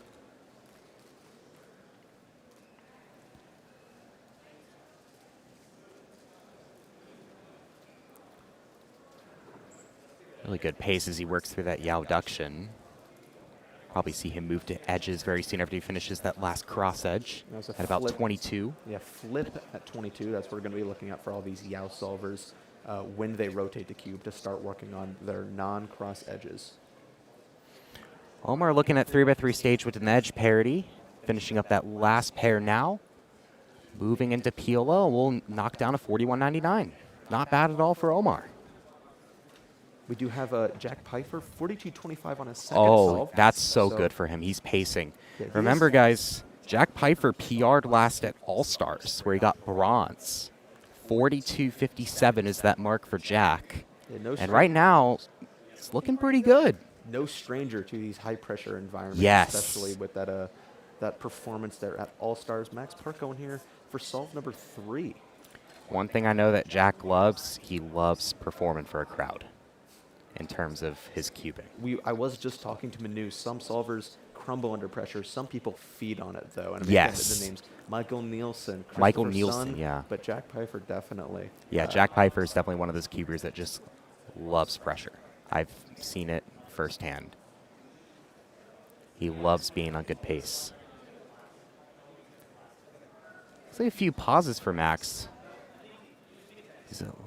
S16: Really good pace as he works through that Yao duction. Probably see him move to edges very soon after he finishes that last cross edge at about 22.
S4: Yeah, flip at 22. That's what we're going to be looking at for all these Yao solvers when they rotate the cube to start working on their non-cross edges.
S16: Omar looking at 3x3 stage with an edge parity, finishing up that last pair now. Moving into PLO, we'll knock down a 41.99. Not bad at all for Omar.
S4: We do have Jack Pfeiffer, 42.25 on his second
S16: Oh,
S4: solve.
S16: that's so good for him. He's pacing.
S4: Yeah, he
S16: Remember,
S4: is-
S16: guys, Jack Pfeiffer PR'd last at All-Stars, where he got bronze. 42.57 is that mark for Jack.
S4: Yeah, no
S16: and right now, it's looking pretty good.
S4: No stranger to these high-pressure environments,
S16: Yes.
S4: especially with that performance there at All-Stars. Max Park going here for solve number 3.
S16: One thing I know that Jack loves, he loves performing for a crowd in terms of his cubing.
S4: I was just talking to Manu. Some solvers crumble under pressure. Some people feed on it, though. And I mean,
S16: Yes.
S4: the names Michael Nielsen,
S16: Michael
S4: Christopher
S16: Nielsen,
S4: Sun,
S16: yeah.
S4: But Jack Pfeiffer definitely.
S16: Yeah, Jack Pfeiffer is definitely one of those cubers that just loves pressure. I've seen it firsthand. He loves being on good pace. See a few pauses for Max.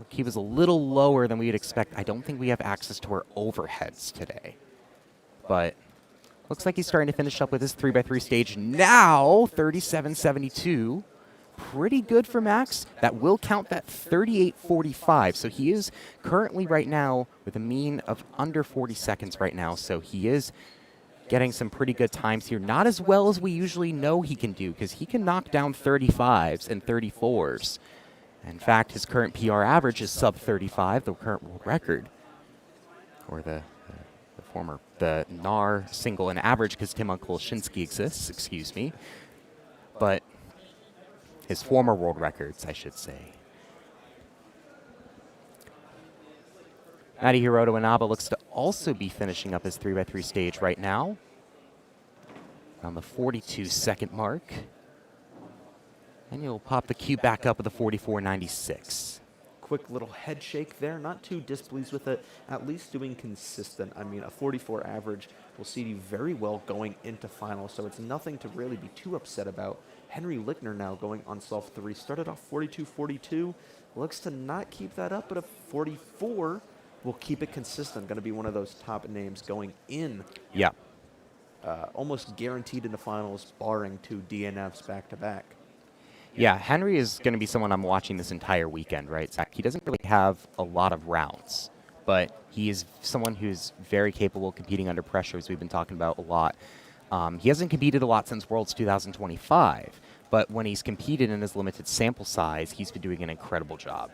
S16: He was a little lower than we'd expect. I don't think we have access to our overheads today. But looks like he's starting to finish up with his 3x3 stage now, 37.72. Pretty good for Max. That will count that 38.45. So he is currently right now with a mean of under 40 seconds right now. So he is getting some pretty good times here. Not as well as we usually know he can do, because he can knock down 35s and 34s. In fact, his current PR average is sub 35, the current world record. Or the NAR single and average, because Tim Unkolshinsky exists, excuse me. But his former world records, I should say. Madi Hiroto Inaba looks to also be finishing up his 3x3 stage right now. On the 42-second mark. And you'll pop the cube back up with a 44.96.
S4: Quick little head shake there. Not too displeased with it. At least doing consistent. I mean, a 44 average will see you very well going into finals, so it's nothing to really be too upset about. Henry Lickner now going on solve 3. Started off 42-42. Looks to not keep that up, but a 44 will keep it consistent. Going to be one of those top names going in.
S16: Yeah.
S4: Almost guaranteed in the finals, barring 2 DNFs back-to-back.
S16: Yeah, Henry is going to be someone I'm watching this entire weekend, right, Zach? He doesn't really have a lot of rounds, but he is someone who's very capable of competing under pressure, as we've been talking about a lot. He hasn't competed a lot since Worlds 2025, but when he's competed in his limited sample size, he's been doing an incredible job.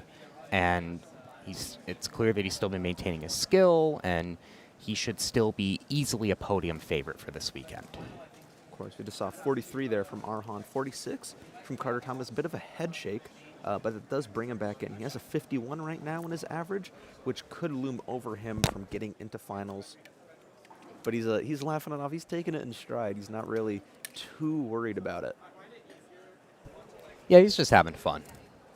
S16: And it's clear that he's still been maintaining his skill, and he should still be easily a podium favorite for this weekend.
S4: Of course, we just saw 43 there from Arhan, 46 from Carter Thomas. A bit of a head shake, but it does bring him back in. He has a 51 right now in his average, which could loom over him from getting into finals. But he's laughing it off. He's taking it in stride. He's not really too worried about it.
S16: Yeah, he's just having fun.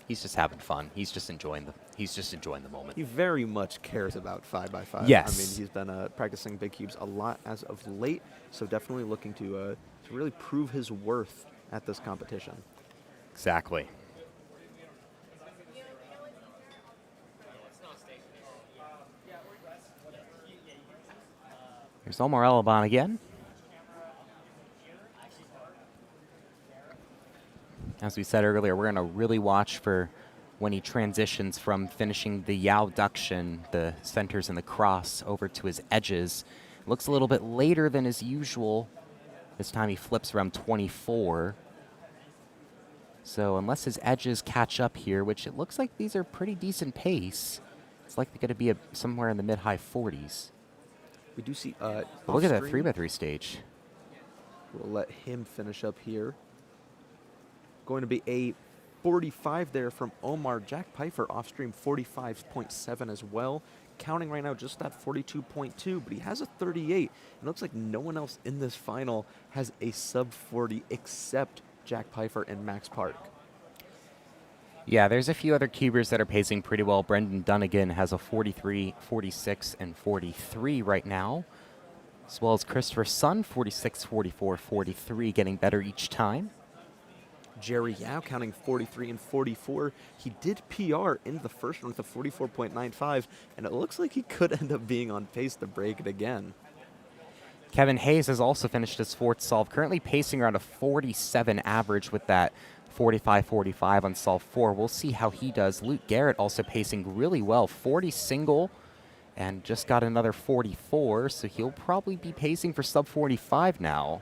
S16: He's just having fun. He's just enjoying the moment.
S4: He very much cares about 5x5.
S16: Yes.
S4: I mean, he's been practicing big cubes a lot as of late, so definitely looking to really prove his worth at this competition.
S16: Exactly. Here's Omar Elaban again. As we said earlier, we're going to really watch for when he transitions from finishing the Yao duction, the centers and the cross, over to his edges. Looks a little bit later than his usual. This time he flips around 24. So unless his edges catch up here, which it looks like these are pretty decent pace, it's likely going to be somewhere in the mid-high 40s.
S4: We do see
S16: look at that 3x3 stage.
S4: We'll let him finish up here. Going to be a 45 there from Omar. Jack Pfeiffer off stream 45.7 as well. Counting right now just that 42.2, but he has a 38. It looks like no one else in this final has a sub 40 except Jack Pfeiffer and Max Park.
S16: Yeah, there's a few other cubers that are pacing pretty well. Brendan Dunnigan has a 43, 46, and 43 right now, as well as Christopher Sun, 46, 44, 43, getting better each time.
S4: Jerry Yao counting 43 and 44. He did PR in the first one with a 44.95, and it looks like he could end up being on pace to break it again.
S16: Kevin Hayes has also finished his fourth solve, currently pacing around a 47 average with that 45-45 on solve 4. We'll see how he does. Luke Garrett also pacing really well, 40 single, and just got another 44, so he'll probably be pacing for sub 45 now.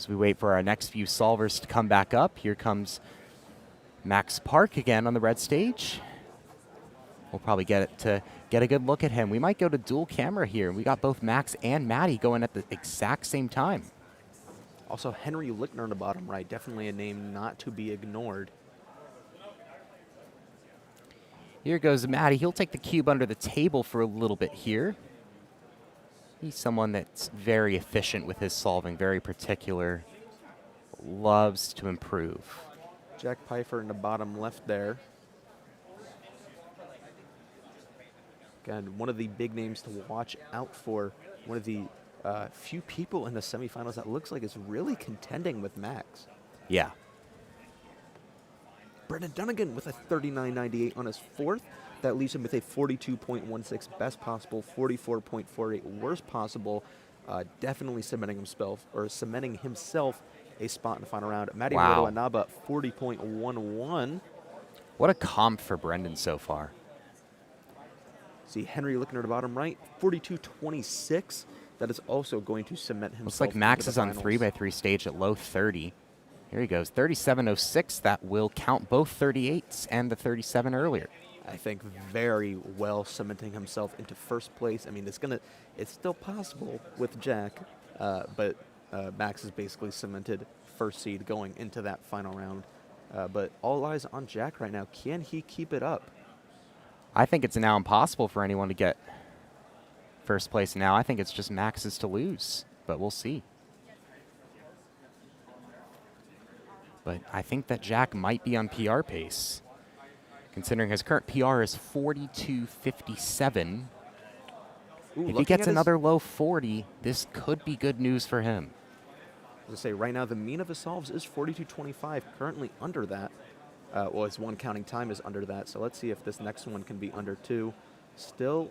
S16: As we wait for our next few solvers to come back up, here comes Max Park again on the red stage. We'll probably get a good look at him. We might go to dual camera here. We got both Max and Maddie going at the exact same time.
S10: Also, Henry Lickner on the bottom right, definitely a name not to be ignored.
S16: Here goes Maddie. He'll take the cube under the table for a little bit here. He's someone that's very efficient with his solving, very particular, loves to improve.
S10: Jack Pfeiffer in the bottom left there. Again, one of the big names to watch out for. One of the few people in the semifinals that looks like is really contending with Max.
S16: Yeah.
S10: Brendan Dunnigan with a 39.98 on his fourth. That leaves him with a 42.16 best possible, 44.48 worst possible. Definitely cementing himself a spot in the final round. Matty
S16: Wow.
S10: Anaba, 40.11.
S16: What a comp for Brendan so far.
S10: See Henry Lickner at the bottom right, 42.26. That is also going to cement himself.
S16: Looks like Max
S10: into the
S16: is on
S10: finals.
S16: 3x3 stage at low 30. Here he goes, 37.06. That will count both 38s and the 37 earlier.
S10: I think very well cementing himself into first place. I mean, it's still possible with Jack, but Max is basically cemented first seed going into that final round. But all eyes on Jack right now. Can he keep it up?
S16: I think it's now impossible for anyone to get first place now. I think it's just Max's to lose, but we'll see. But I think that Jack might be on PR pace, considering his current PR is 42.57. If he gets another low 40, this could be good news for him.
S10: As I say, right now the mean of his solves is 42.25, currently under that. Well, his one counting time is under that, so let's see if this next one can be under 2. Still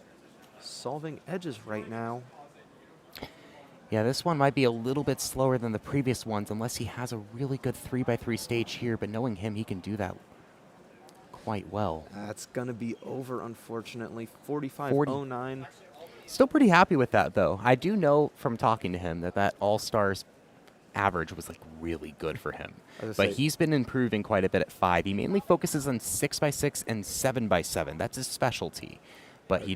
S10: solving edges right now.
S16: Yeah, this one might be a little bit slower than the previous ones unless he has a really good 3x3 stage here, but knowing him, he can do that quite well.
S10: That's going to be over, unfortunately. 45.09.
S16: Still pretty happy with that, though. I do know from talking to him that All-Stars average was like really good for him. But he's been improving quite a bit at 5. He mainly focuses on 6x6 and 7x7. That's his specialty. But a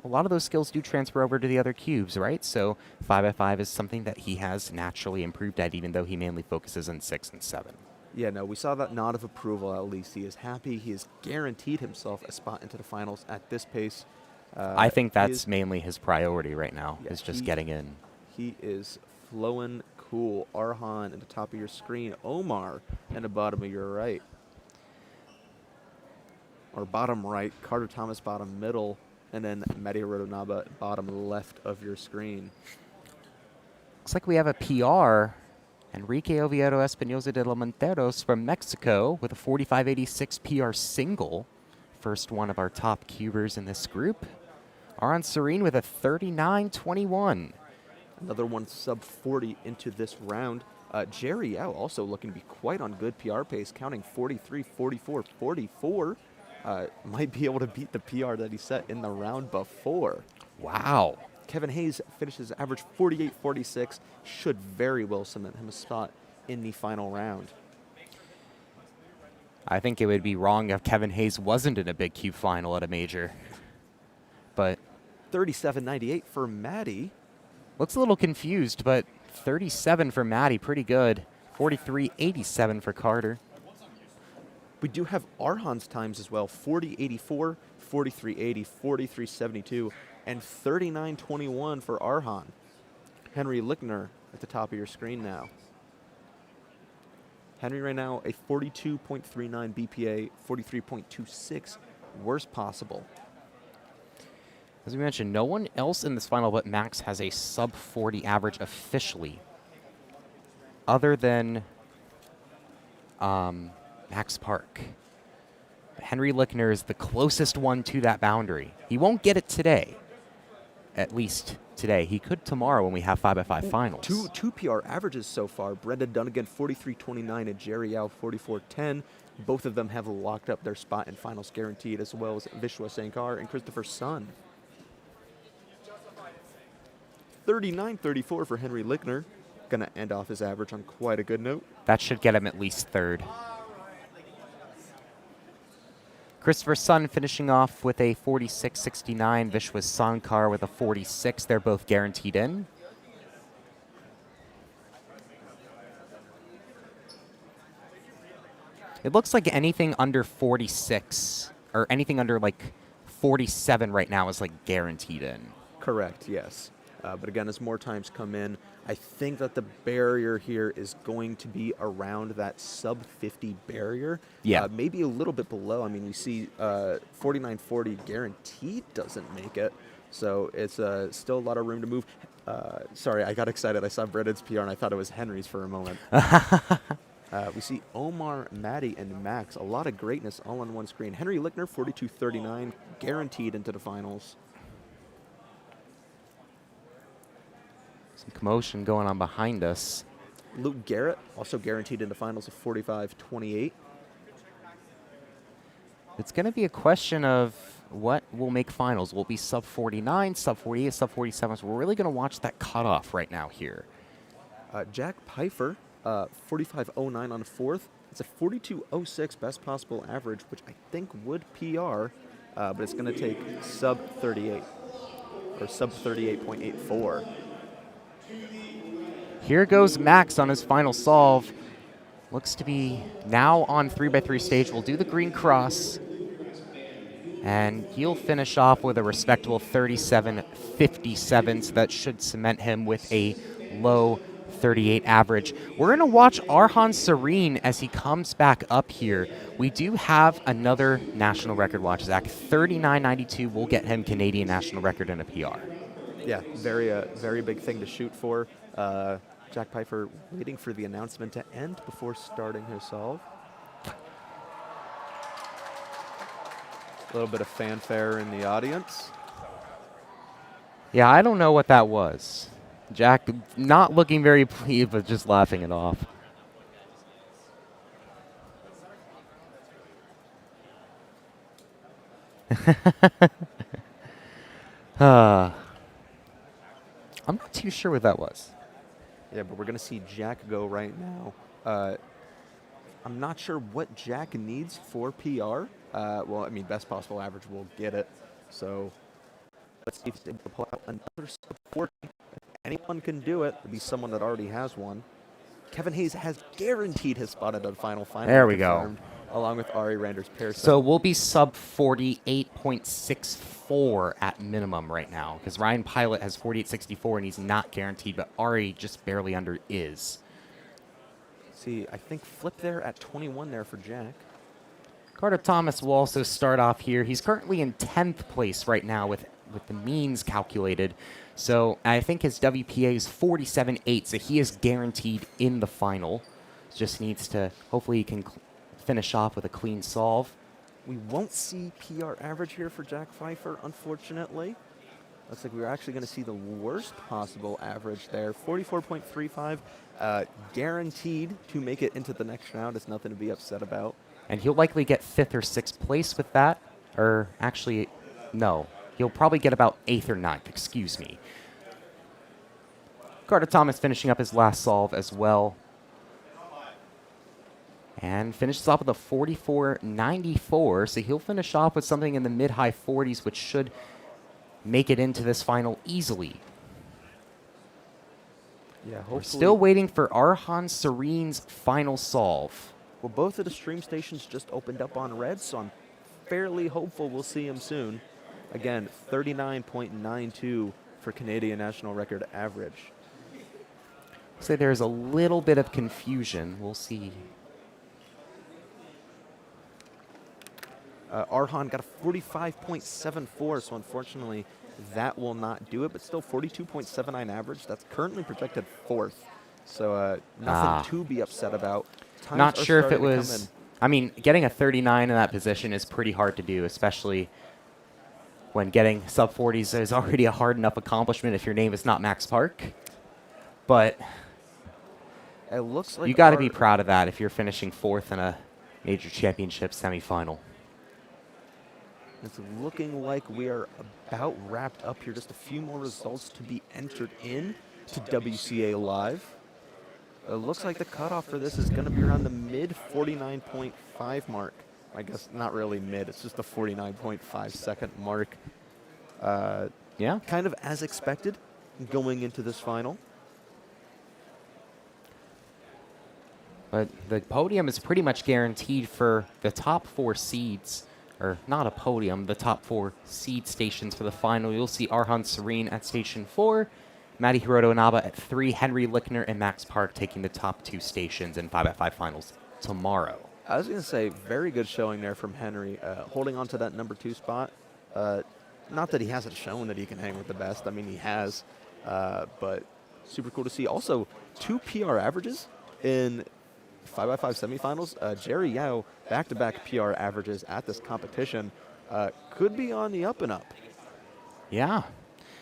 S16: lot of those skills do transfer over to the other cubes, right? So 5x5 is something that he has naturally improved at, even though he mainly focuses on 6 and 7.
S10: Yeah, no, we saw that nod of approval at least. He is happy. He has guaranteed himself a spot into the finals at this pace.
S16: I think that's mainly his priority right now,
S10: Yeah,
S16: is just getting in.
S10: He is flowing cool. Arhan at the top of your screen. Omar in the bottom of your right. Or bottom right. Carter Thomas bottom middle. And then Matty Rodonaba bottom left of your screen.
S16: Looks like we have a PR. Enrique Oviedo Espinosa de los Monteros from Mexico with a 45.86 PR single. First one of our top cubers in this group. Aron Serene with a 39.21.
S10: Another one sub 40 into this round. Jerry Yao also looking to be quite on good PR pace, counting 43, 44, 44. Might be able to beat the PR that he set in the round before.
S16: Wow.
S10: Kevin Hayes finishes average 48.46. Should very well cement him a spot in the final round.
S16: I think it would be wrong if Kevin Hayes wasn't in a big cube final at a major. But
S10: 37.98 for Maddie.
S16: Looks a little confused, but 37 for Maddie, pretty good. 43.87 for Carter.
S10: We do have Arhan's times as well. 40.84, 43.80, 43.72, and 39.21 for Arhan. Henry Lickner at the top of your screen now. Henry right now a 42.39 BPA, 43.26 worst possible.
S16: As we mentioned, no one else in this final but Max has a sub 40 average officially, other than Max Park. Henry Lickner is the closest one to that boundary. He won't get it today, at least today. He could tomorrow when we have 5x5 finals.
S10: Two PR averages so far. Brendan Dunnigan 43.29 and Jerry Yao 44.10. Both of them have locked up their spot in finals guaranteed, as well as Vishwa Sankar and Christopher Sun. 39.34 for Henry Lickner. going to end off his average on quite a good note.
S16: That should get him at least third. Christopher Sun finishing off with a 46.69. Vishwas Sankar with a 46. They're both guaranteed in. It looks like anything under 46 or anything under like 47 right now is like guaranteed in.
S10: Correct, yes. But again, as more times come in, I think that the barrier here is going to be around that sub 50 barrier.
S16: Yeah.
S10: Maybe a little bit below. I mean, we see 49.40 guaranteed doesn't make it. So it's still a lot of room to move. Sorry, I got excited. I saw Brennan's PR and I thought it was Henry's for a moment. We see Omar, Maddie, and Max. A lot of greatness all on one screen. Henry Lickner, 42.39, guaranteed into the finals.
S16: Some commotion going on behind us.
S10: Luke Garrett, also guaranteed into finals of 45.28.
S16: It's going to be a question of what will make finals. Will it be sub 49, sub 48, sub 47? So we're really going to watch that cutoff right now here.
S10: Jack Pfeiffer, 45.09 on fourth. It's a 42.06 best possible average, which I think would PR, but it's going to take sub 38 or sub 38.84.
S16: Here goes Max on his final solve. Looks to be now on 3x3 stage. We'll do the green cross. And he'll finish off with a respectable 37.57. So that should cement him with a low 38 average. We're going to watch Arhan Serene as he comes back up here. We do have another national record watch, Zach. 39.92 will get him Canadian national record and a PR.
S10: Yeah, very big thing to shoot for. Jack Pfeiffer waiting for the announcement to end before starting his solve. A little bit of fanfare in the audience.
S16: Yeah, I don't know what that was. Jack not looking very pleased, but just laughing it off. I'm not too sure what that was.
S10: Yeah, but we're going to see Jack go right now. I'm not sure what Jack needs for PR. Well, I mean, best possible average will get it. So let's see if he's able to pull out another sub 40. If anyone can do it, it'll be someone that already has one. Kevin Hayes has guaranteed his spot at the final.
S16: There we go.
S10: Along with Ari Randers Pearson.
S16: So we'll be sub 48.64 at minimum right now, because Ryan Pilot has 48.64 and he's not guaranteed, but Ari just barely under is.
S10: See, I think flip there at 21 there for Jack.
S16: Carter Thomas will also start off here. He's currently in 10th place right now with the means calculated. So I think his WPA is 47.8, so he is guaranteed in the final. Just needs to, hopefully he can finish off with a clean solve.
S10: We won't see PR average here for Jack Pfeiffer, unfortunately. Looks like we're actually going to see the worst possible average there. 44.35, guaranteed to make it into the next round. It's nothing to be upset about.
S16: And he'll likely get 5th or 6th place with that. Or actually, no. He'll probably get about 8th or 9th, excuse me. Carter Thomas finishing up his last solve as well. And finishes off with a 44.94, so he'll finish off with something in the mid-high 40s, which should make it into this final easily.
S10: Yeah,
S16: we're still waiting for Arhan Serene's final solve.
S10: Well, both of the stream stations just opened up on red, so I'm fairly hopeful we'll see him soon. Again, 39.92 for Canadian national record average.
S16: So there's a little bit of confusion. We'll see.
S10: Arhan got a 45.74, so unfortunately that will not do it, but still 42.79 average. That's currently projected 4th, so nothing to be upset about. Times
S16: Not sure if it
S10: starting to
S16: was...
S10: come in.
S16: I mean, getting a 39 in that position is pretty hard to do, especially when getting sub 40s is already a hard enough accomplishment if your name is not Max Park. But
S10: it looks like
S16: you got to be proud of that if you're finishing 4th in a major championship semifinal.
S10: It's looking like we are about wrapped up here. Just a few more results to be entered in to WCA Live. It looks like the cutoff for this is going to be around the mid 49.5 mark. I guess not really mid, it's just the 49.5 second mark.
S16: Yeah.
S10: Kind of as expected going into this final.
S16: But the podium is pretty much guaranteed for the top 4 seeds. Or not a podium, the top 4 seed stations for the final. You'll see Arhan Serene at station 4, Matty Hiroto Inaba at 3, Henry Lickner and Max Park taking the top 2 stations in 5x5 finals tomorrow.
S10: I was going to say, very good showing there from Henry, holding on to that number 2 spot. Not that he hasn't shown that he can hang with the best. I mean, he has, but super cool to see. Also, 2 PR averages in 5x5 semifinals. Jerry Yao, back-to-back PR averages at this competition, could be on the up and up.
S16: Yeah.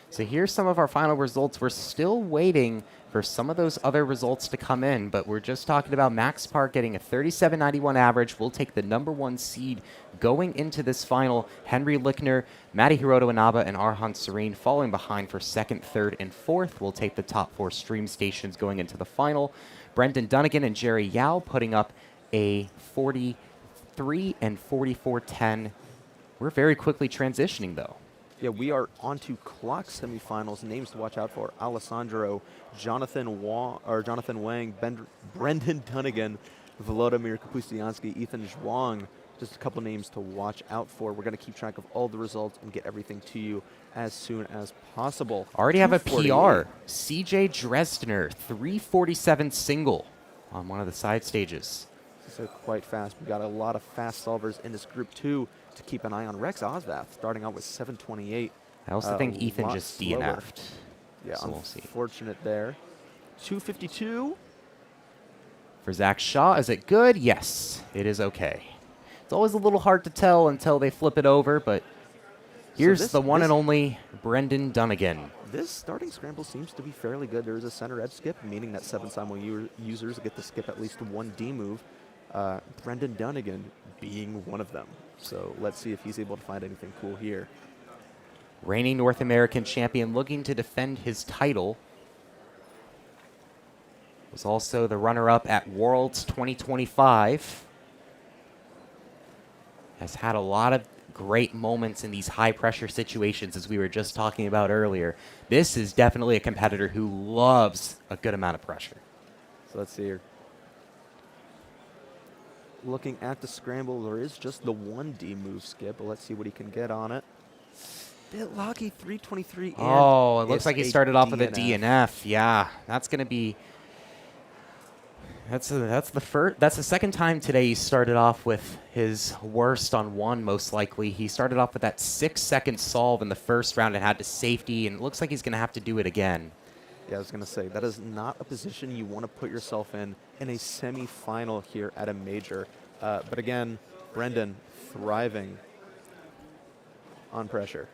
S16: So here's some of our final results. We're still waiting for some of those other results to come in, but we're just talking about Max Park getting a 37.91 average. We'll take the number 1 seed going into this final. Henry Lickner, Matty Hiroto Inaba, and Arhan Serene falling behind for 2nd, 3rd, and 4th. We'll take the top 4 stream stations going into the final. Brendan Dunnigan and Jerry Yao putting up a 43 and 44.10. We're very quickly transitioning, though.
S10: Yeah, we are on to clock semifinals. Names to watch out for: Alessandro, Jonathan Wang, Brendan Dunnigan, Volodymyr Kapustyansky, Ethan Zhuang. Just a couple names to watch out for. We're going to keep track of all the results and get everything to you as soon as possible.
S16: Already have a PR. CJ Dresdner, 347 single on one of the side stages.
S10: So quite fast. We got a lot of fast solvers in this group too to keep an eye on. Rex Osvath starting out with 728.
S16: I also think Ethan just DNF'd.
S10: Yeah,
S16: so we'll see.
S10: Unfortunate there. 252.
S16: For Zach Shaw, is it good? Yes, it is okay. It's always a little hard to tell until they flip it over, but here's the one and only Brendan Dunnigan.
S10: This starting scramble seems to be fairly good. There is a center edge skip, meaning that 7 simul users get to skip at least 1 D move. Brendan Dunnigan being one of them. So let's see if he's able to find anything cool here.
S16: Reigning North American champion looking to defend his title. Was also the runner-up at Worlds 2025. Has had a lot of great moments in these high-pressure situations, as we were just talking about earlier. This is definitely a competitor who loves a good amount of pressure.
S10: So let's see here. Looking at the scramble, there is just the 1 D move skip, but let's see what he can get on it. Bit lucky, 323.
S16: Oh, it looks like he started off with a DNF. Yeah, that's going to be... That's the second time today he started off with his worst on 1, most likely. He started off with that 6-second solve in the first round and had to safety, and it looks like he's going to have to do it again.
S10: Yeah, I was going to say, that is not a position you want to put yourself in a semi-final here at a major. But again, Brendan thriving on pressure.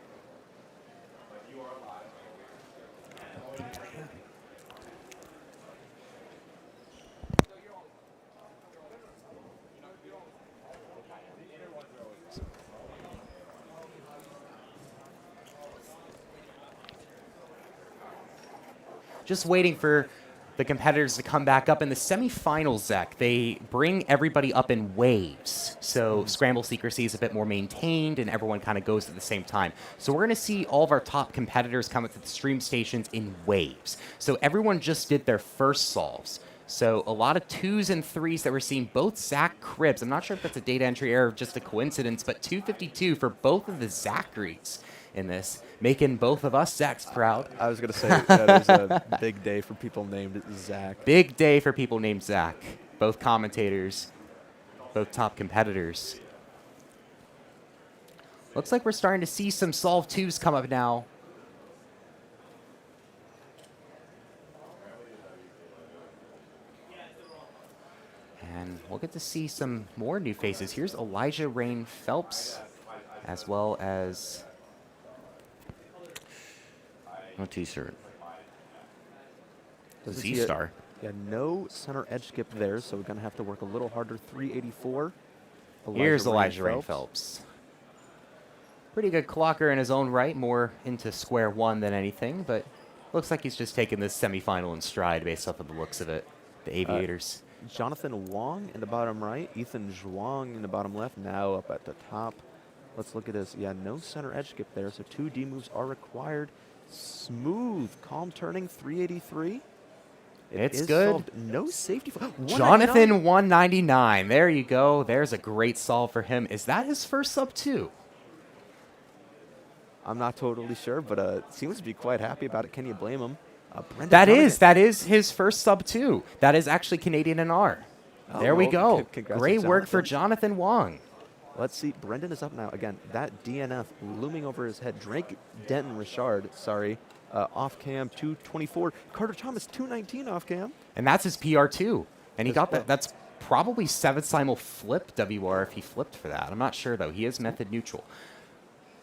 S16: Just waiting for the competitors to come back up. In the semifinals, Zach, they bring everybody up in waves. So scramble secrecy is a bit more maintained, and everyone kind of goes at the same time. So we're going to see all of our top competitors come up to the stream stations in waves. So everyone just did their first solves. So a lot of 2s and 3s that we're seeing, both Zach Cribbs. I'm not sure if that's a data entry error or just a coincidence, but 252 for both of the Zacharies in this, making both of us Zachs proud.
S10: I was going to say that is a big day for people named Zach.
S16: Big day for people named Zach. Both commentators, both top competitors. Looks like we're starting to see some Solve 2s come up now. And we'll get to see some more new faces. Here's Elijah Rain Phelps, as well as... No T-shirt. Z-Star.
S10: Yeah, no center edge skip there, so we're going to have to work a little harder. 384.
S16: Here's Elijah Rain Phelps. Pretty good clocker in his own right, more into square 1 than anything, but looks like he's just taking this semifinal in stride based off of the looks of it. The Aviators.
S10: Jonathan Wong in the bottom right, Ethan Zhuang in the bottom left, now up at the top. Let's look at this. Yeah, no center edge skip there, so 2 D moves are required. Smooth, calm turning, 383.
S16: It's
S10: is
S16: good.
S10: solved. No safety.
S16: Jonathan 199. There you go. There's a great solve for him. Is that his first sub 2?
S10: I'm not totally sure, but seems to be quite happy about it. Can you blame him?
S16: That is his first sub 2. That is actually Canadian and R. There we go. Great work for Jonathan Wong.
S10: Let's see. Brendan is up now. Again, that DNF looming over his head. Drake Denton Richard, sorry, off cam 224. Carter Thomas 219 off cam.
S16: And that's his PR2. And he got that. That's probably 7th simul flip WR if he flipped for that. I'm not sure, though. He is method neutral.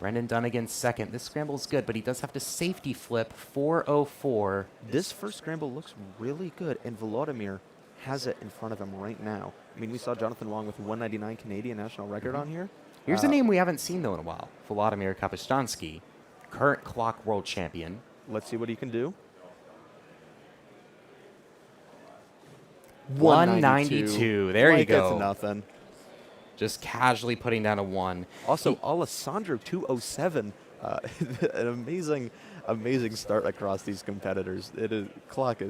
S16: Brendan Dunnigan second. This scramble is good, but he does have to safety flip 404.
S10: This first scramble looks really good, and Volodymyr has it in front of him right now. I mean, we saw Jonathan Wong with 199 Canadian national record on here.
S16: Here's a name we haven't seen, though, in a while. Volodymyr Kapuschansky, current clock world champion.
S10: Let's see what he can do.
S16: 192. There you go.
S10: It's nothing.
S16: Just casually putting down a 1.
S10: Also, Alessandro 207. An amazing start across these competitors. Clock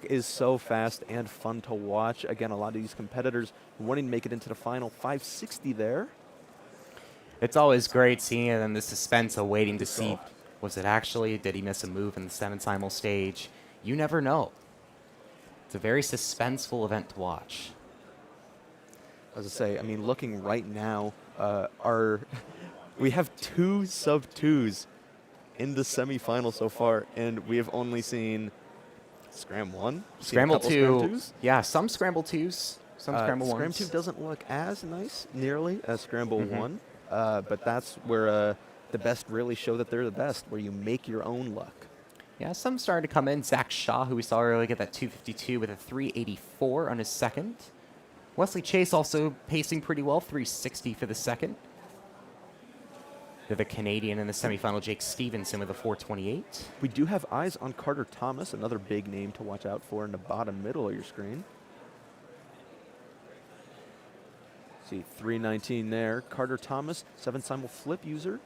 S10: is so fast and fun to watch. Again, a lot of these competitors wanting to make it into the final. 560 there.
S16: It's always great seeing it and the suspense of waiting to see, was it actually, did he miss a move in the 7 simul stage? You never know. It's a very suspenseful event to watch.
S10: As I say, I mean, looking right now, we have 2 sub 2s in the semifinal so far, and we have only seen Scramble 1.
S16: Scramble 2. Yeah, some Scramble 2s, some Scramble 1s.
S10: Scramble 2 doesn't look as nice, nearly, as Scramble 1, but that's where the best really show that they're the best, where you make your own luck.
S16: Yeah, some starting to come in. Zach Shaw, who we saw earlier, get that 252 with a 384 on his second. Wesley Chase also pacing pretty well, 360 for the second. They're the Canadian in the semifinal, Jake Stevenson with a 428.
S10: We do have eyes on Carter Thomas, another big name to watch out for in the bottom middle of your screen. See, 319 there. Carter Thomas, 7 simul flip user,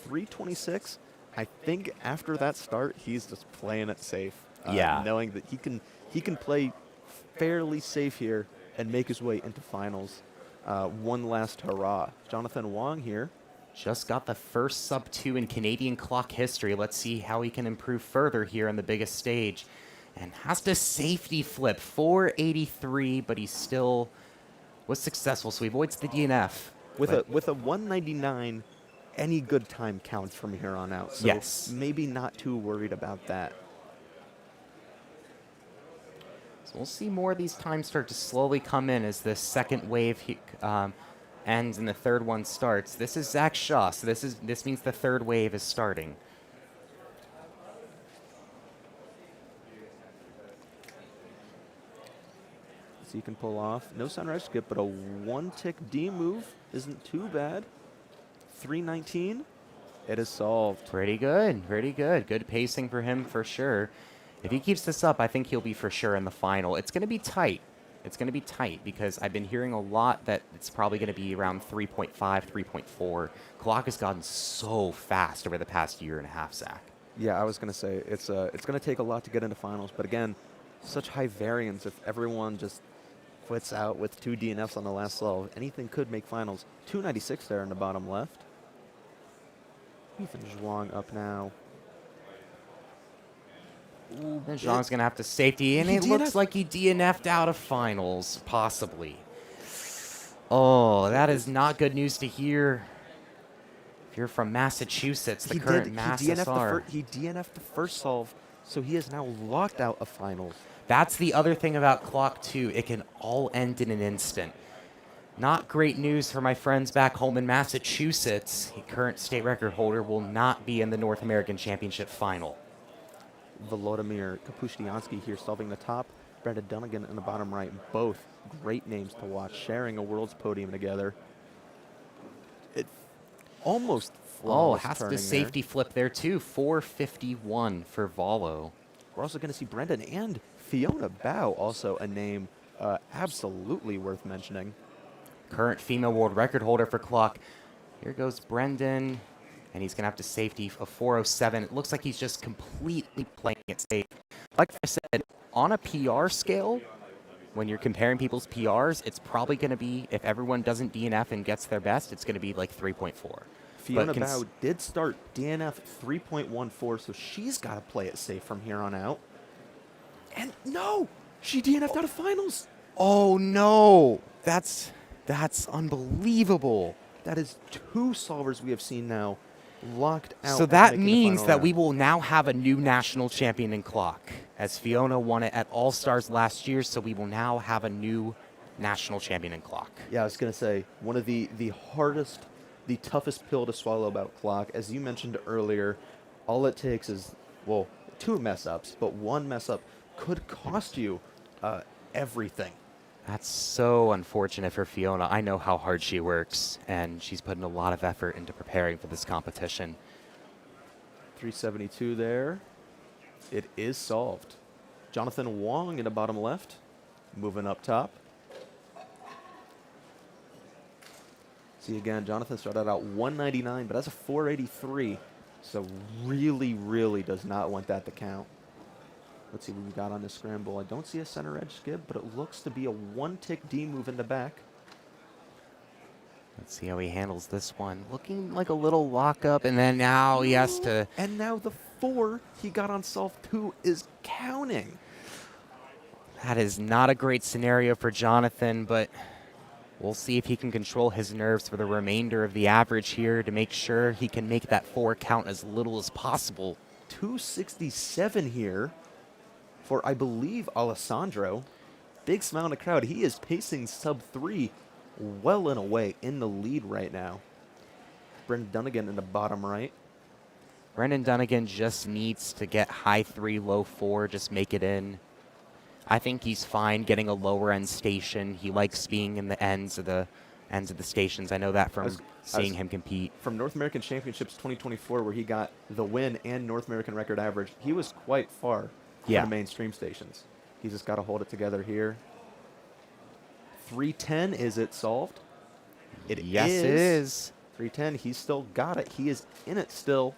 S10: 326. I think after that start, he's just playing it safe.
S16: Yeah.
S10: Knowing that he can play fairly safe here and make his way into finals. One last hurrah. Jonathan Wong here.
S16: Just got the first sub 2 in Canadian clock history. Let's see how he can improve further here on the biggest stage. And has to safety flip 483, but he still was successful, so he avoids the DNF.
S10: With a 199, any good time counts from here on out. So
S16: yes.
S10: Maybe not too worried about that.
S16: So we'll see more of these times start to slowly come in as the second wave ends and the third one starts. This is Zach Shaw, so this means the third wave is starting.
S10: So you can pull off. No sunrise skip, but a 1-tick D move isn't too bad. 319. It is solved.
S16: Pretty good. Pretty good. Good pacing for him for sure. If he keeps this up, I think he'll be for sure in the final. It's going to be tight. It's going to be tight because I've been hearing a lot that it's probably going to be around 3.5, 3.4. Clock has gotten so fast over the past year and a half, Zach.
S10: Yeah, I was going to say, it's going to take a lot to get into finals. But again, such high variance. If everyone just quits out with 2 DNFs on the last solve, anything could make finals. 296 there in the bottom left. Ethan Zhuang up now.
S16: Ooh, and Zhang's going to have to safety, and it looks like he DNF'd out of finals, possibly. Oh, that is not good news to hear. If you're from Massachusetts, the current Mass SR.
S10: He DNF'd the first solve, so he is now locked out of finals.
S16: That's the other thing about Clock 2. It can all end in an instant. Not great news for my friends back home in Massachusetts. The current state record holder will not be in the North American Championship final.
S10: Volodymyr Kapuschansky here solving the top. Brendan Dunnigan in the bottom right. Both great names to watch, sharing a world's podium together. It almost flawless.
S16: Oh, has to safety flip there too. 451 for Volo.
S10: We're also going to see Brendan and
S4: Fiona Bao, also a name absolutely worth mentioning.
S16: Current female world record holder for clock. Here goes Brendan, and he's going to have to safety a 4:07. It looks like he's just completely playing it safe. Like I said, on a PR scale, when you're comparing people's PRs, it's probably going to be, if everyone doesn't DNF and gets their best, it's going to be like 3.4.
S4: Fiona Bao did start DNF 3.14, so she's got to play it safe from here on out. And no, she DNF'd out of finals.
S16: Oh no, that's unbelievable.
S4: That is 2 solvers we have seen now locked out.
S16: So that means that we will now have a new national champion in clock, as Fiona won it at All-Stars last year, so we will now have a new national champion in clock.
S4: Yeah, I was going to say, one of the hardest, the toughest pill to swallow about clock. As you mentioned earlier, all it takes is, well, 2 mess-ups, but 1 mess-up could cost you everything.
S16: That's so unfortunate for Fiona. I know how hard she works, and she's putting a lot of effort into preparing for this competition.
S4: 372 there. It is solved. Jonathan Wong in the bottom left, moving up top. See again, Jonathan started out 199, but that's a 483. So really, really does not want that to count. Let's see what we got on this scramble. I don't see a center edge skip, but it looks to be a 1-tick D move in the back.
S16: Let's see how he handles this one. Looking like a little lockup, and then now he has to...
S4: And now the 4 he got on solve 2 is counting.
S16: That is not a great scenario for Jonathan, but we'll see if he can control his nerves for the remainder of the average here to make sure he can make that 4 count as little as possible.
S4: 267 here for, I believe, Alessandro. Big smile in the crowd. He is pacing sub 3 well and away in the lead right now. Brendan Dunnigan in the bottom right.
S16: Brendan Dunnigan just needs to get high 3, low 4, just make it in. I think he's fine getting a lower end station. He likes being in the ends of the stations. I know that from seeing him compete.
S4: From North American Championships 2024, where he got the win and North American record average, he was quite far from the mainstream stations. He's just got to hold it together here. 310, is it solved?
S16: Yes, it is.
S4: 310, he's still got it. He is in it still.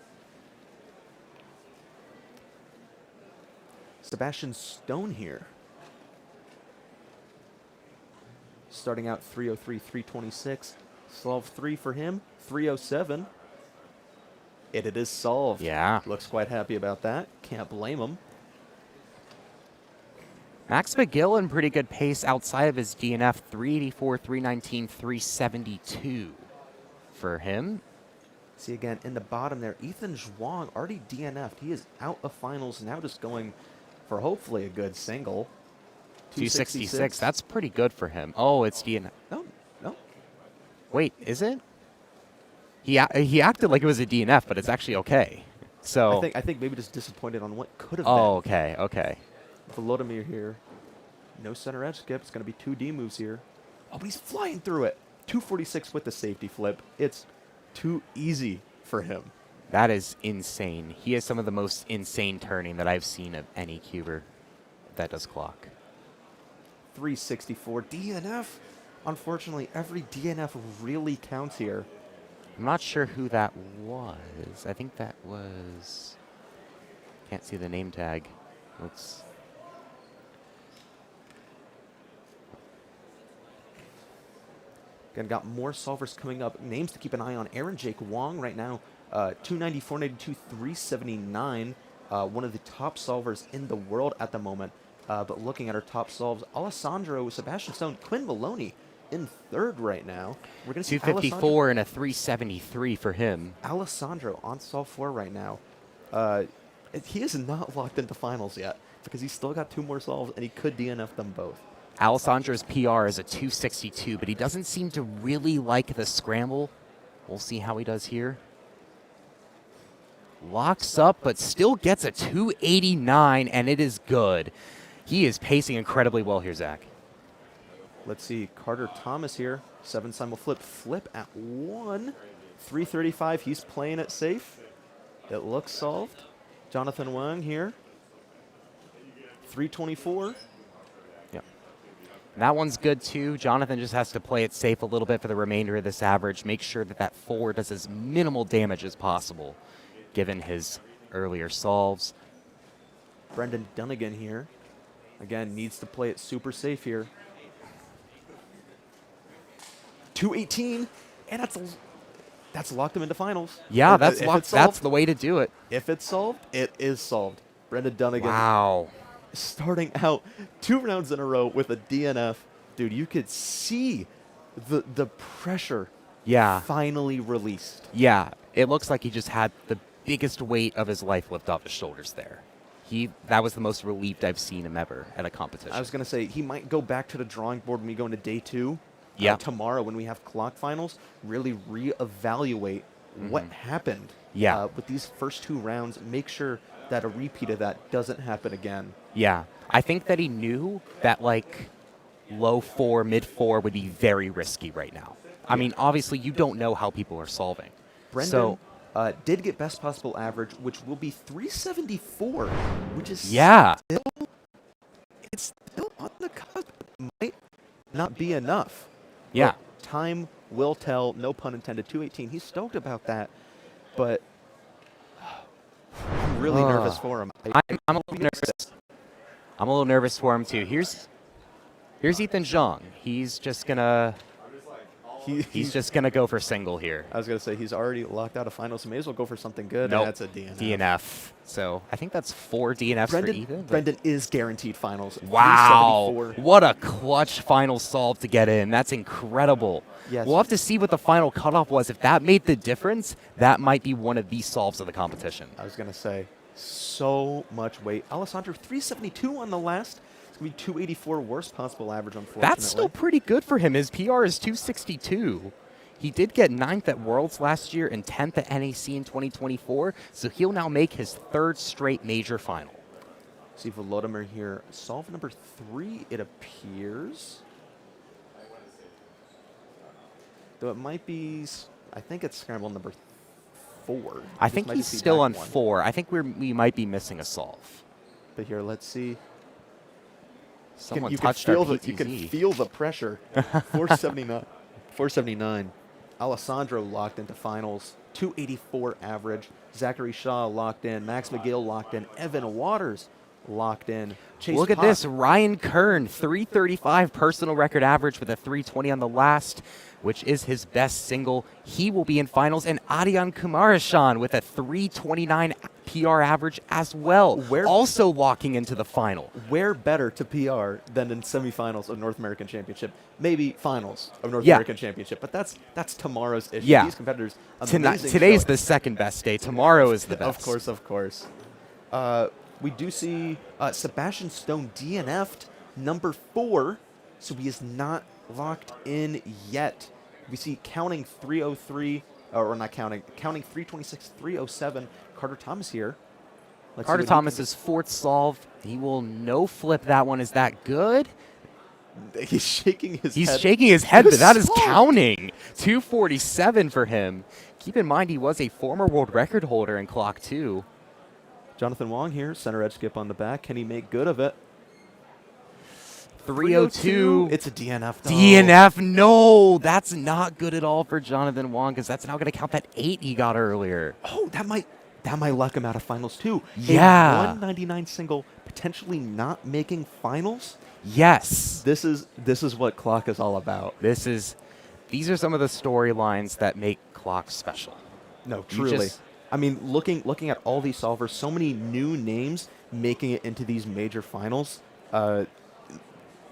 S4: Sebastian Stone here. Starting out 303, 326. Solve 3 for him, 307. It is solved.
S16: Yeah.
S4: Looks quite happy about that. Can't blame him.
S16: Max McGill in pretty good pace outside of his DNF, 384, 319, 372 for him.
S4: See again in the bottom there, Ethan Zhuang already DNF'd. He is out of finals, now just going for hopefully a good single.
S16: 266, that's pretty good for him. Oh, it's DNF.
S4: No.
S16: Wait, is it? He acted like it was a DNF, but it's actually okay. So
S4: I think maybe just disappointed on what could have
S16: been.
S4: been.
S16: Okay.
S4: Volodymyr here. No center edge skip. It's going to be 2 D moves here. Oh, but he's flying through it. 246 with the safety flip. It's too easy for him.
S16: That is insane. He has some of the most insane turning that I've seen of any cuber that does clock.
S4: 364 DNF. Unfortunately, every DNF really counts here.
S16: I'm not sure who that was. I think that was... Can't see the name tag. Looks...
S4: Again, got more solvers coming up. Names to keep an eye on. Aaron Jake Wong right now, 290, 492, 379. One of the top solvers in the world at the moment. But looking at our top solves, Alessandro, Sebastian Stone, Quinn Maloney in 3rd right now. We're going to see
S16: 254 and a 373 for him.
S4: Alessandro on solve 4 right now. He is not locked into finals yet because he's still got 2 more solves and he could DNF them both.
S16: Alessandro's PR is a 262, but he doesn't seem to really like the scramble. We'll see how he does here. Locks up, but still gets a 289, and it is good. He is pacing incredibly well here, Zach.
S4: Let's see, Carter Thomas here. 7 simul flip at 1. 335, he's playing it safe. It looks solved. Jonathan Wang here. 324.
S16: Yep. That one's good too. Jonathan just has to play it safe a little bit for the remainder of this average. Make sure that that 4 does as minimal damage as possible, given his earlier solves.
S4: Brendan Dunnigan here. Again, needs to play it super safe here. 218, and that's locked him into finals.
S16: Yeah,
S4: If
S16: that's
S4: it's
S16: locked.
S4: solved,
S16: That's the way to do it.
S4: If it's solved, it is solved. Brendan Dunnigan.
S16: Wow.
S4: Starting out 2 rounds in a row with a DNF. Dude, you could see the pressure finally released.
S16: Yeah, it looks like he just had the biggest weight of his life lift off his shoulders there. That was the most relieved I've seen him ever at a competition.
S4: I was going to say, he might go back to the drawing board when we go into day 2.
S16: Yeah.
S4: Tomorrow when we have clock finals, really reevaluate what happened with these first 2 rounds. Make sure that a repeat of that doesn't happen again.
S16: Yeah. I think that he knew that, like, low 4, mid 4 would be very risky right now. I mean, obviously, you don't know how people are solving.
S4: Brendan did get best possible average, which will be 374, which is it's still on the cusp. It might not be enough.
S16: Yeah.
S4: But time will tell, no pun intended. 218, he's stoked about that, but I'm really nervous for him.
S16: I'm a little nervous. I'm a little nervous for him, too. Here's Ethan Zhang. He's just going to... He's just going to go for single here.
S4: I was going to say, he's already locked out of finals, so may as well go for something good,
S16: Nope.
S4: and that's a DNF.
S16: DNF. So I think that's 4 DNFs for Ethan.
S4: Brendan is guaranteed finals.
S16: Wow.
S4: 374.
S16: What a clutch final solve to get in. That's incredible.
S4: Yes.
S16: We'll have to see what the final cutoff was. If that made the difference, that might be one of the solves of the competition.
S4: I was going to say, so much weight. Alessandro, 372 on the last. It's going to be 284 worst possible average, unfortunately.
S16: That's still pretty good for him. His PR is 262. He did get 9th at Worlds last year and 10th at NAC in 2024, so he'll now make his 3rd straight major final.
S4: See Volodymyr here. Solve number 3, it appears. Though it might be, I think it's scramble number 4.
S16: I think he's still on 4. I think we might be missing a solve.
S4: But here, let's see.
S16: Someone
S4: you
S16: touched
S4: can
S16: our
S4: feel
S16: PTZ.
S4: You can feel the pressure. 479. 479. Alessandro locked into finals. 284 average. Zachary Shaw locked in. Max McGill locked in. Evan Waters locked in. Chase
S16: Look at
S4: Pop.
S16: this. Ryan Kern, 335 personal record average with a 320 on the last, which is his best single. He will be in finals. And Adrian Kumarashan with a 329 PR average as well. Also locking into the final.
S4: Where better to PR than in semifinals of North American Championship? Maybe finals of North American Championship, but that's tomorrow's issue.
S16: Yeah.
S4: These competitors,
S16: Today's
S4: showing.
S16: the second best day. Tomorrow is the best.
S4: Of course. We do see Sebastian Stone DNF'd number 4, so he is not locked in yet. We see counting 303, or not counting 326, 307. Carter Thomas here.
S16: Carter Thomas's 4th solve. He will no flip that one. Is that good?
S4: He's shaking his head.
S16: He's shaking his head, but that is counting. 247 for him. Keep in mind, he was a former world record holder in Clock 2.
S4: Jonathan Wong here, center edge skip on the back. Can he make good of it?
S16: 302.
S4: It's a DNF, though.
S16: DNF, no. That's not good at all for Jonathan Wong, because that's now going to count that 8 he got earlier.
S4: Oh, that might lock him out of finals, too.
S16: Yeah.
S4: A 199 single potentially not making finals?
S16: Yes.
S4: This is what Clock is all about.
S16: These are some of the storylines that make Clock special.
S4: No, truly. I mean, looking at all these solvers, so many new names making it into these major finals. I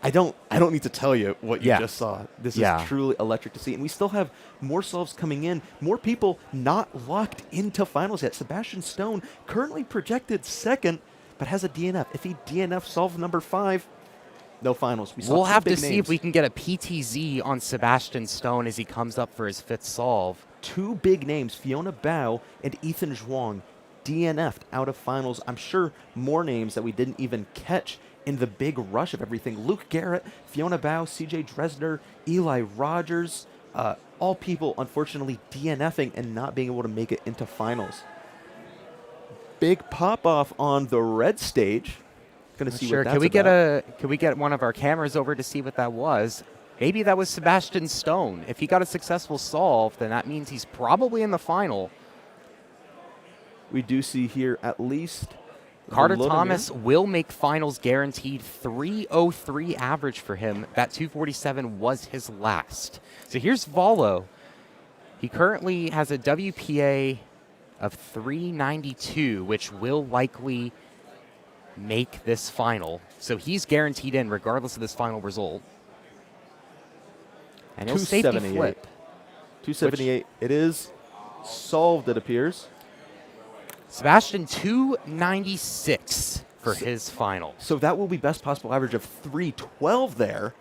S4: don't need to tell you what you just saw. This is truly electric to see. And we still have more solves coming in, more people not locked into finals yet. Sebastian Stone currently projected 2nd, but has a DNF. If he DNF solve number 5, no finals.
S16: We'll have to see if we can get a PTZ on Sebastian Stone as he comes up for his 5th solve.
S4: 2 big names, Fiona Bao and Ethan Zhuang, DNF'd out of finals. I'm sure more names that we didn't even catch in the big rush of everything. Luke Garrett, Fiona Bao, CJ Dresner, Eli Rogers, all people unfortunately DNFing and not being able to make it into finals. Big pop-off on the red stage.
S10: Gonna see
S16: Sure.
S10: what that's
S16: Can we get one of our cameras over to see what that was? Maybe that was Sebastian Stone. If he got a successful solve, then that means he's probably in the final.
S10: We do see here at least
S16: Carter
S10: Volodymyr.
S16: Thomas will make finals guaranteed. 303 average for him. That 247 was his last. So here's Volo. He currently has a WPA of 392, which will likely make this final. So he's guaranteed in regardless of this final result. And he'll safety flip.
S10: 278. It is solved, it appears.
S16: Sebastian 296 for his final.
S10: So that will be best possible average of 312 there.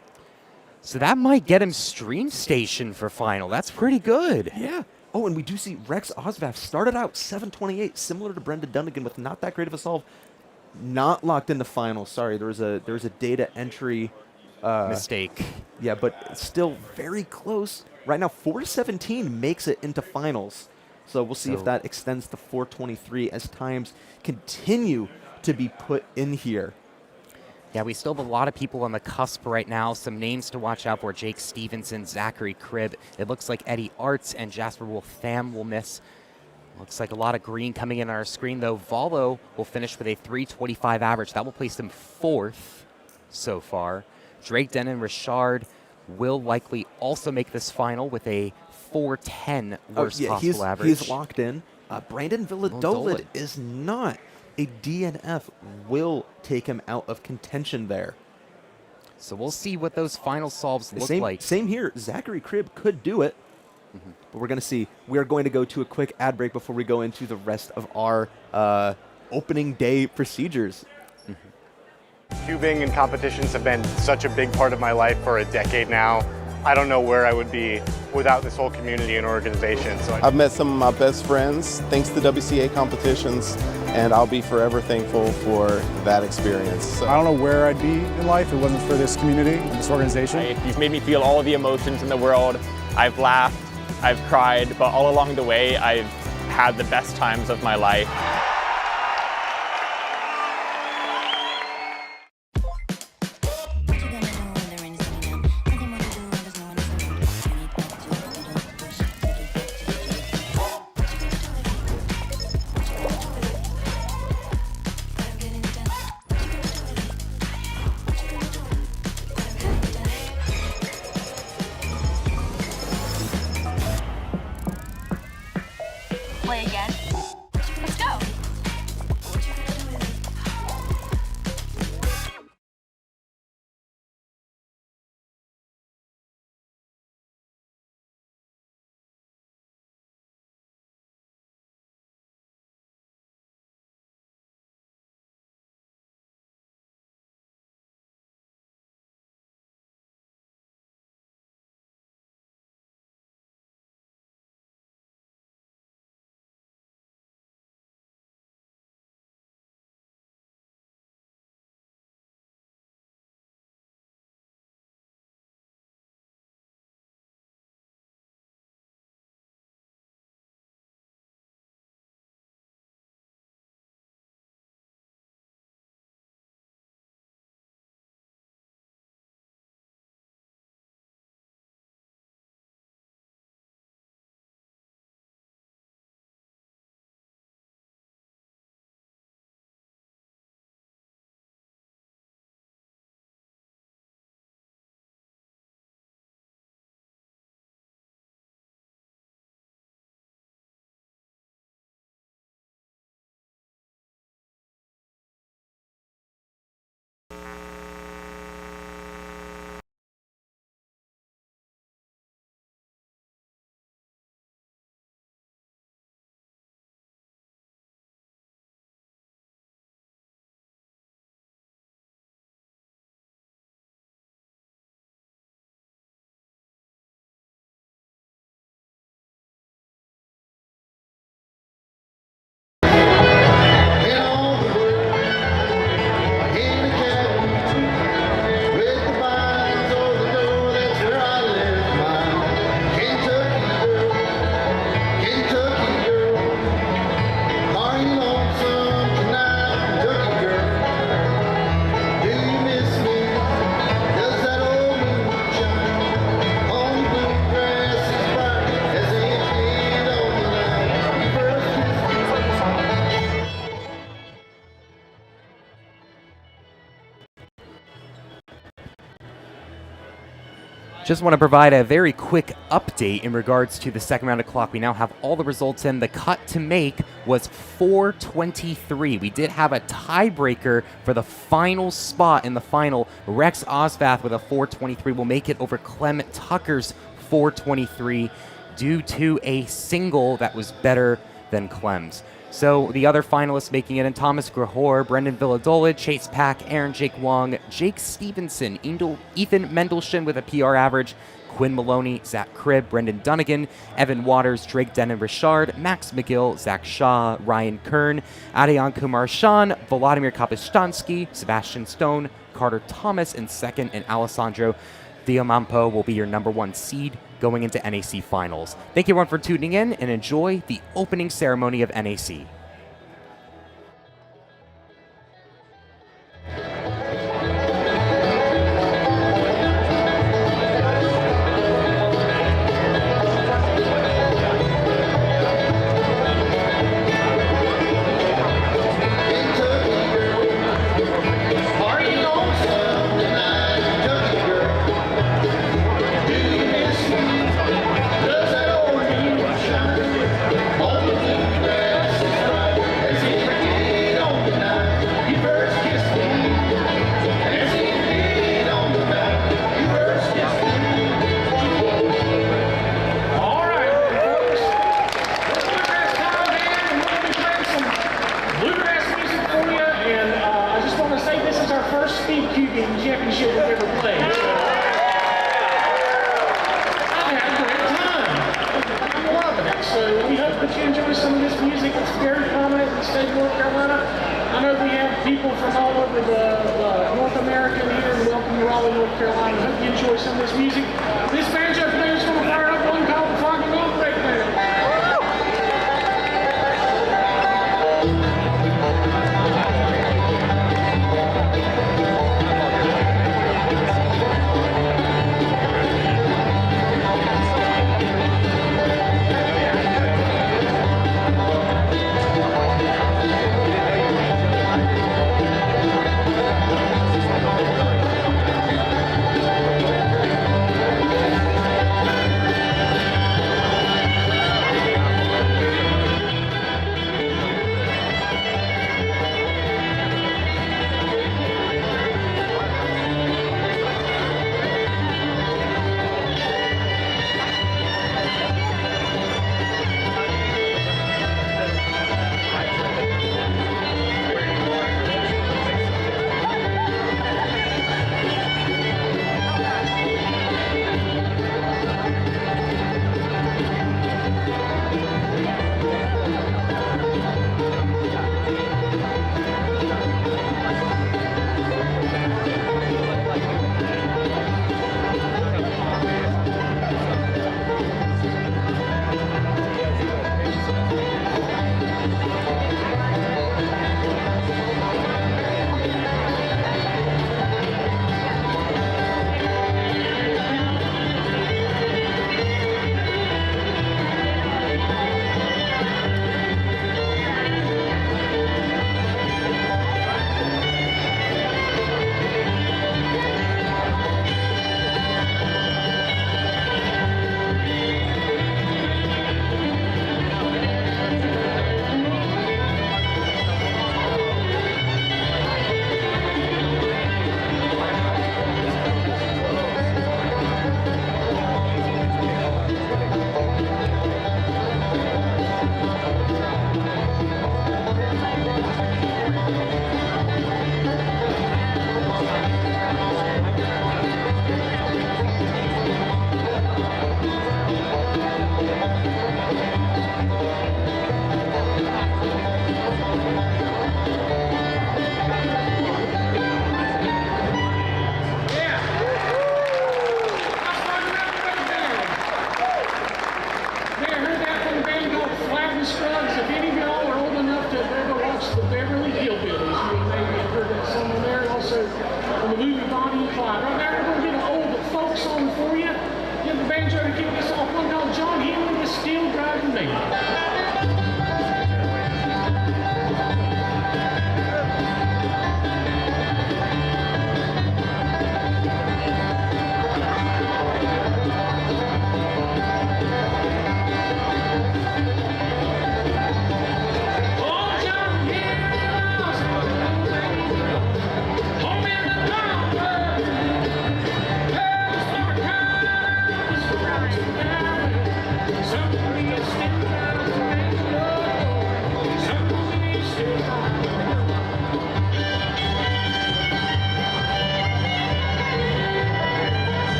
S16: So that might get him stream station for final. That's pretty good.
S10: Yeah. Oh, and we do see Rex Osvath started out 728, similar to Brendan Dunnigan with not that great of a solve. Not locked into finals. Sorry, there was a data entry
S16: mistake.
S10: Yeah, but still very close. Right now, 417 makes it into finals. So we'll see if that extends to 423 as times continue to be put in here.
S16: Yeah, we still have a lot of people on the cusp right now. Some names to watch out for: Jake Stevenson, Zachary Cribb. It looks like Eddie Arts and Jasper Wolf-Pham will miss. Looks like a lot of green coming in on our screen, though. Volo will finish with a 325 average. That will place him 4th so far. Drake Denon Richard will likely also make this final with a 410 worst possible average.
S10: He's locked in. Brandon Villadolid is not. A DNF will take him out of contention there.
S16: So we'll see what those final solves look like.
S10: Same here. Zachary Cribb could do it. But we're going to see. We are going to go to a quick ad break before we go into the rest of our opening day procedures.
S18: Cubing and competitions have been such a big part of my life for a decade now. I don't know where I would be without this whole community and organization. So
S19: I've met some of my best friends thanks to WCA competitions, and I'll be forever thankful for that experience. So.
S20: I don't know where I'd be in life if it wasn't for this community and this organization.
S21: You've made me feel all of the emotions in the world. I've laughed, I've cried, but all along the way, I've had the best times of my life.
S16: Just want to provide a very quick update in regards to the second round of clock. We now have all the results in. The cut to make was 4:23. We did have a tiebreaker for the final spot in the final. Rex Osvath with a 4:23 will make it over Clem Tucker's 4:23 due to a single that was better than Clem's. So the other finalists making it in: Thomas Grahor, Brendan Villadola, Chase Pack, Aaron Jake Wong, Jake Stevenson, Ethan Mendelsohn with a PR average, Quinn Maloney, Zach Cribb, Brendan Dunnigan, Evan Waters, Drake Denon Richard, Max McGill, Zach Shaw, Ryan Kern, Adayan Kumar Shan, Volodymyr Kapishtansky, Sebastian Stone, Carter Thomas in second, and Alessandro Diamampo will be your number 1 seed going into NAC Finals. Thank you everyone for tuning in, and enjoy the opening ceremony of NAC.
S8: North America here, and welcome to Raleigh, North Carolina. Hope you enjoy some of this music. This banjo player is going to fire up one called the Foggy Mountain Breakdown.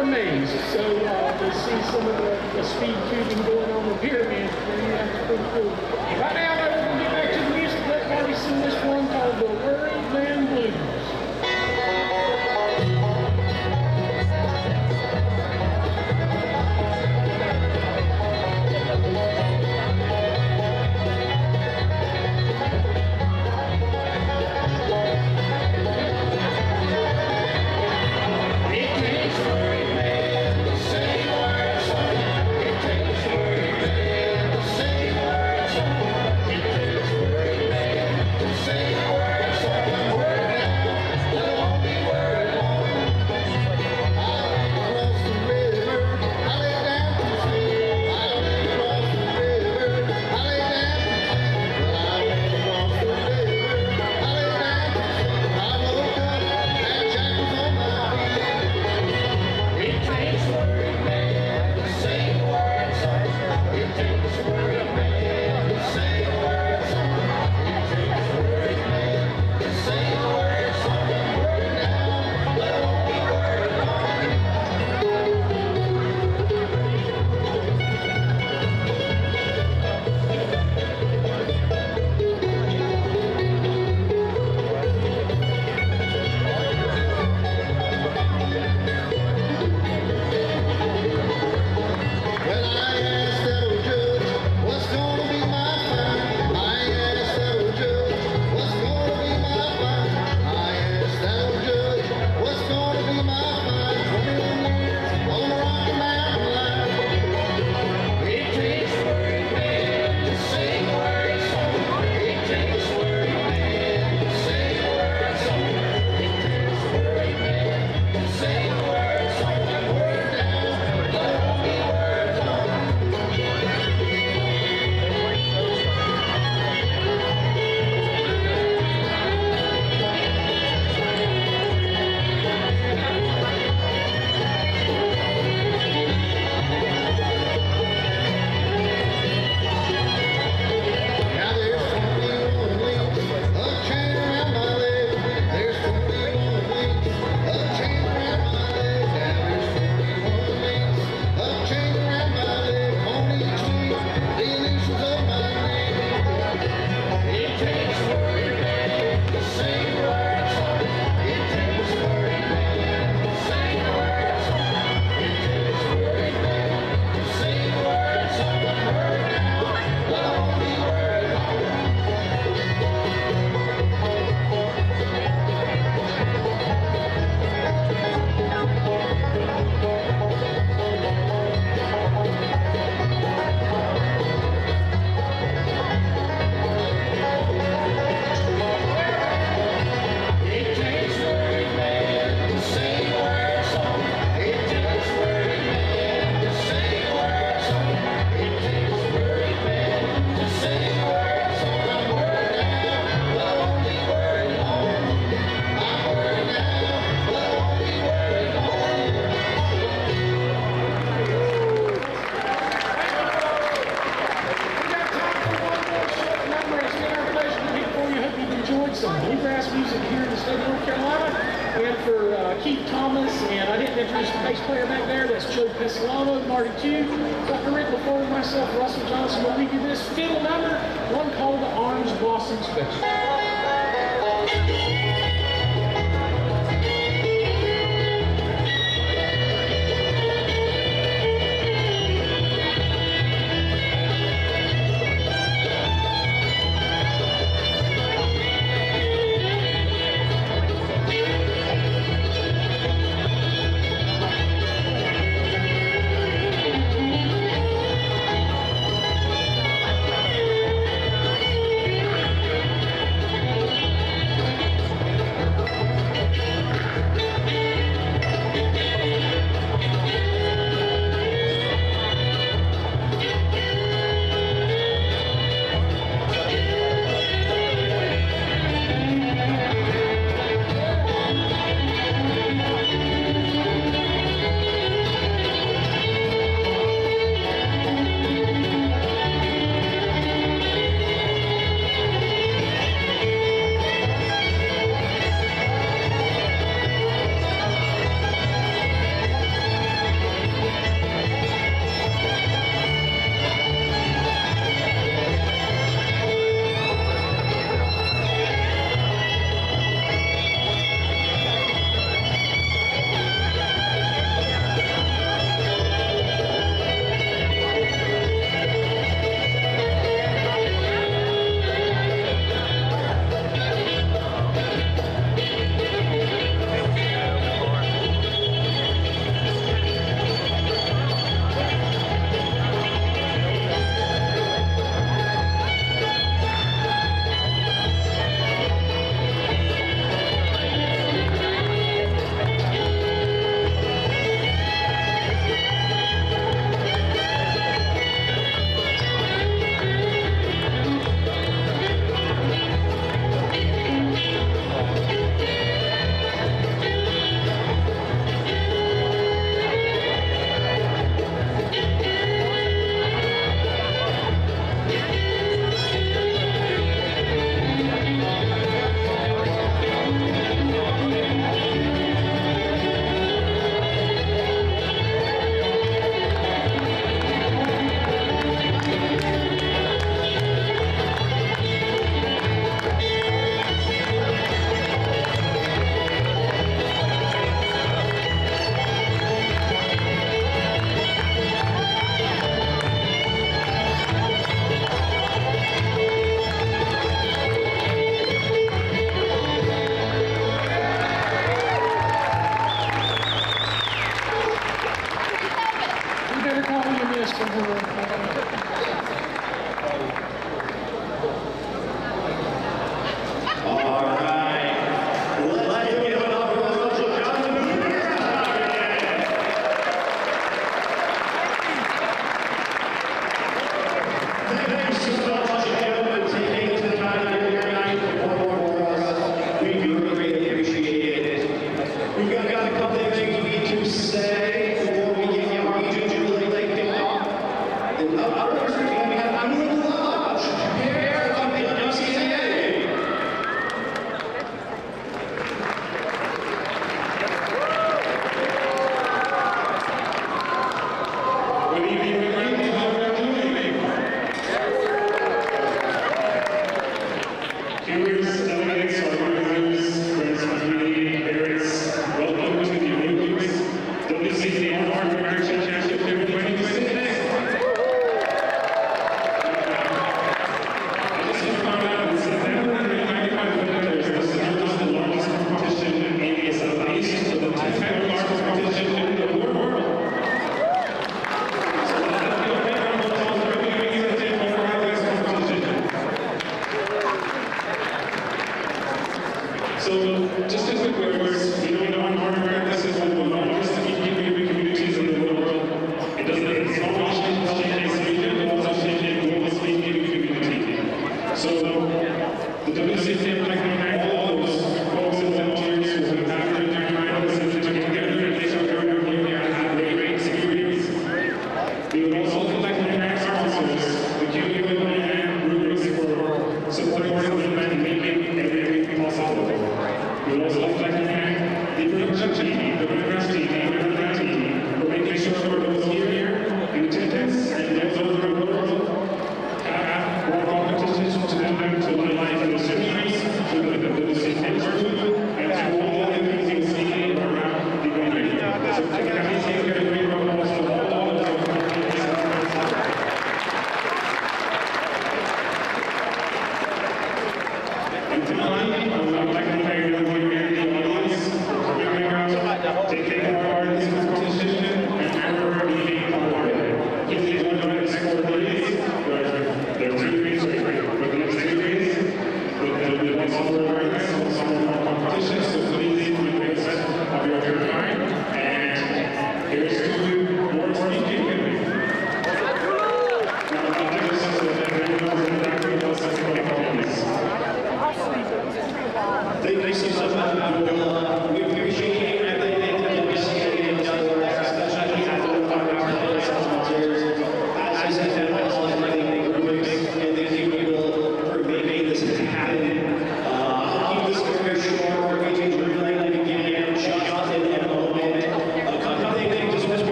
S8: are amazed. So to see some of the speed cubing going on the pyramid, that's pretty cool. Right now, we're going to get back to the music. Let's already sing this one called The Worried Man Blues. bluegrass music here in the state of North Carolina. And for Keith Thomas, and I didn't introduce the bass player back there, that's Joe Pesolano, Marty Q. Dr. Rick LaFleur, myself, Russell Johnson, will lead you this fiddle number, one called the Orange Blossom Special. this for her.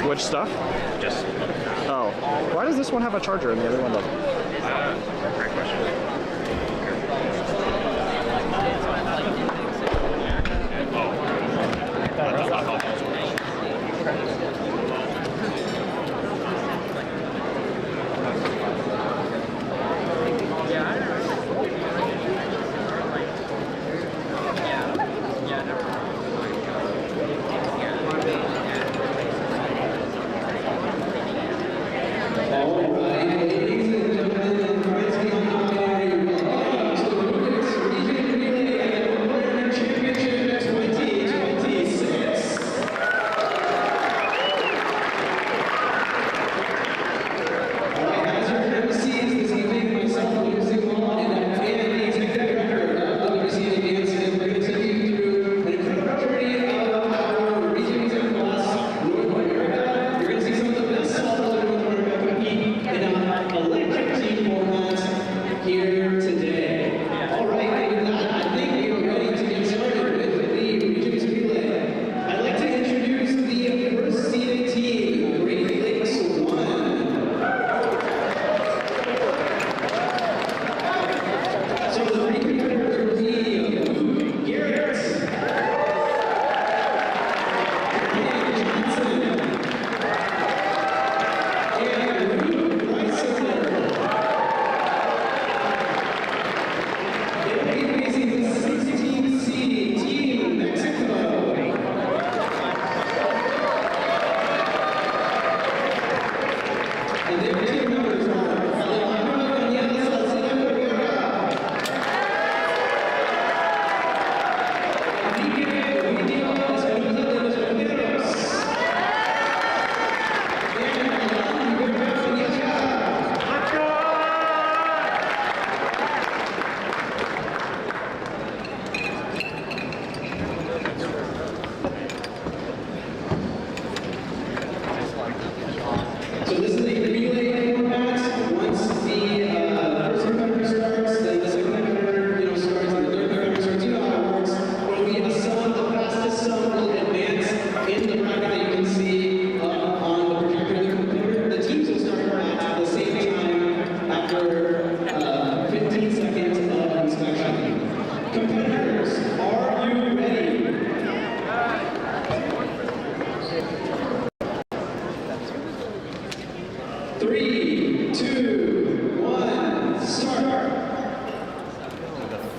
S1: Which stuff? Just. Oh. Why does this one have a charger and the other one doesn't? Great question.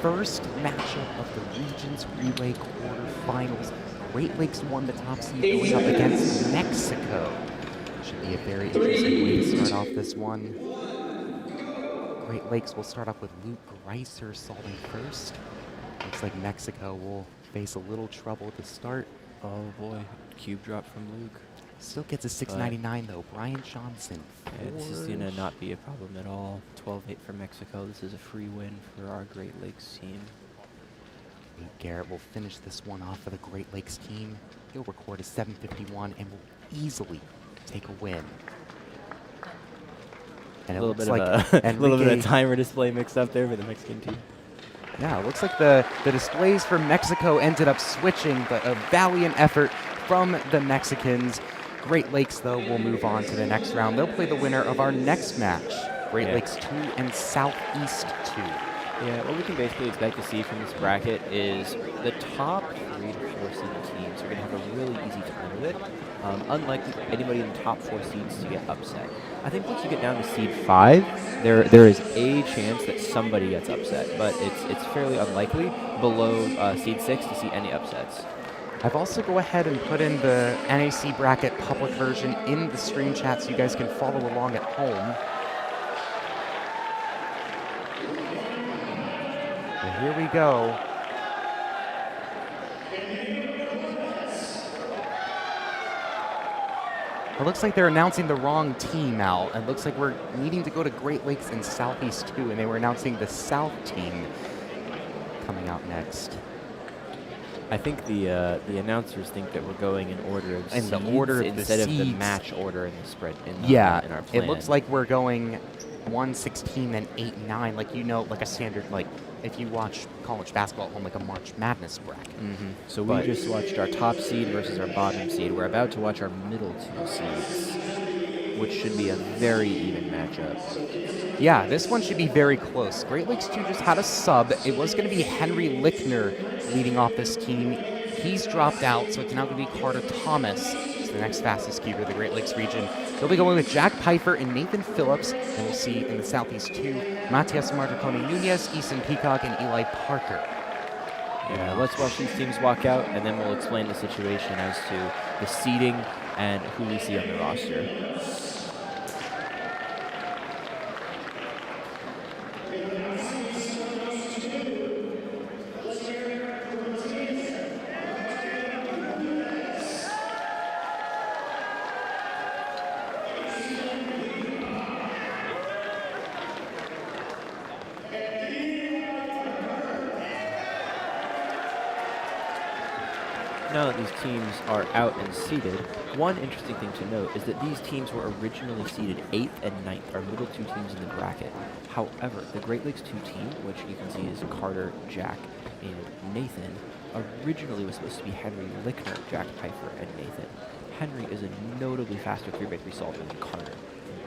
S16: First matchup of the Regions Relay quarterfinals. Great Lakes won the top seed going up against Mexico. Should be a very interesting way to start off this one. Great Lakes will start off with Luke Greiser solving first. Looks like Mexico will face a little trouble to start.
S17: Oh boy, cube drop from Luke.
S16: Still gets a 699 though. Brian Johnson.
S17: Yeah, this is going to not be a problem at all. 12-8 for Mexico. This is a free win for our Great Lakes team.
S16: Luke Garrett will finish this one off for the Great Lakes team. He'll record a 751 and will easily take a win. And
S17: a little bit of a little bit of timer display mixed up there for the Mexican team.
S16: Yeah, it looks like the displays for Mexico ended up switching, but a valiant effort from the Mexicans. Great Lakes, though, will move on to the next round. They'll play the winner of our next match, Great Lakes 2 and Southeast 2.
S17: Yeah, what we can basically expect to see from this bracket is the top 3 to 4 seeded teams are going to have a really easy time with it. Unlikely for anybody in the top 4 seeds to get upset. I think once you get down to seed 5, there is a chance that somebody gets upset, but it's fairly unlikely below seed 6 to see any upsets.
S16: I've also go ahead and put in the NAC bracket public version in the stream chat so you guys can follow along at home. And here we go. It looks like they're announcing the wrong team out. It looks like we're needing to go to Great Lakes and Southeast 2, and they were announcing the South team coming out next.
S17: I think the announcers think that we're going in order of
S16: In the
S17: seeds
S16: order of the
S17: instead of the
S16: seeds.
S17: match order in the spread. In the,
S16: Yeah,
S17: in our plan.
S16: it looks like we're going 1, 16, then 8, 9. Like, you know, like a standard, like if you watch college basketball on like a March Madness bracket.
S17: So we just watched our top seed versus our bottom seed. We're about to watch our middle 2 seeds, which should be a very even matchup.
S16: Yeah, this one should be very close. Great Lakes 2 just had a sub. It was going to be Henry Lickner leading off this team. He's dropped out, so it's now going to be Carter Thomas. It's the next fastest keeper of the Great Lakes region. They'll be going with Jack Pfeiffer and Nathan Phillips. And we'll see in the Southeast 2, Matias Marticone Nunez, Easton Peacock, and Eli Parker.
S17: Yeah, let's watch these teams walk out, and then we'll explain the situation as to the seeding and who we see on the roster. Now that these teams are out and seeded, one interesting thing to note is that these teams were originally seeded 8th and 9th, our middle 2 teams in the bracket. However, the Great Lakes 2 team, which you can see is Carter, Jack, and Nathan, originally was supposed to be Henry Lickner, Jack Pfeiffer, and Nathan. Henry is a notably faster 3x3 solver than Carter,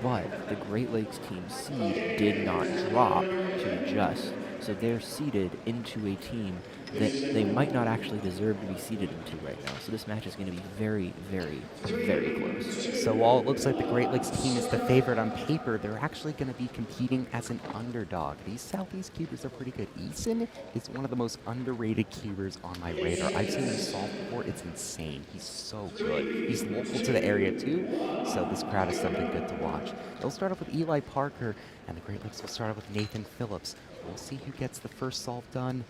S17: but the Great Lakes team seed did not drop to adjust, so they're seeded into a team that they might not actually deserve to be seeded into right now. So this match is going to be very, very, very close.
S16: So while it looks like the Great Lakes team is the favorite on paper, they're actually going to be competing as an underdog. These Southeast keepers are pretty good. Eason is one of the most underrated keepers on my radar. I've seen him solve before. It's insane. He's so good. He's local to the area too, so this crowd is something good to watch. They'll start off with Eli Parker, and the Great Lakes will start off with Nathan Phillips. We'll see who gets the first solve done.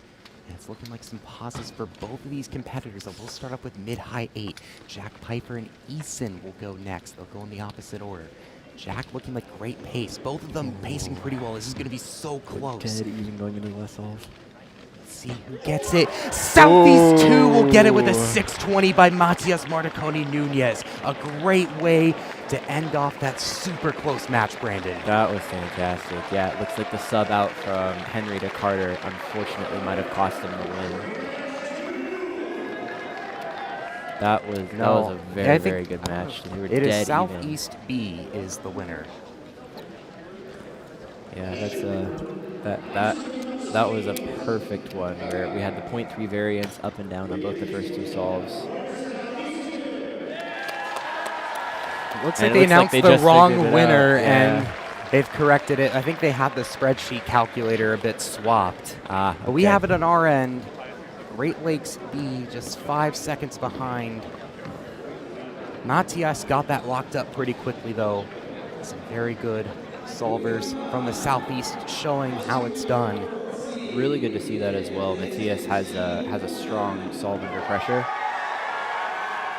S16: And it's looking like some pauses for both of these competitors. We'll start off with mid-high 8. Jack Pfeiffer and Eason will go next. They'll go in the opposite order. Jack looking like great pace. Both of them pacing pretty well. This is going to be so close.
S17: Dead even going into the last solve.
S16: Let's see who gets it. Southeast 2 will get it with a 620 by Matias Marticone Nunez. A great way to end off that super close match, Brandon.
S17: That was fantastic. Yeah, it looks like the sub out from Henry to Carter unfortunately might have cost him the win. That was a very, very good match. They were
S16: it
S17: dead
S16: is Southeast B is the winner.
S17: Yeah, that was a perfect one where we had the 0.3 variance up and down on both the first 2 solves.
S16: Looks like they announced the wrong winner, and
S17: yeah.
S16: they've corrected it. I think they had the spreadsheet calculator a bit swapped.
S17: Okay.
S16: But we have it on our end. Great Lakes B just 5 seconds behind. Matias got that locked up pretty quickly, though. Some very good solvers from the Southeast showing how it's done.
S17: Really good to see that as well. Matias has a strong solve under pressure.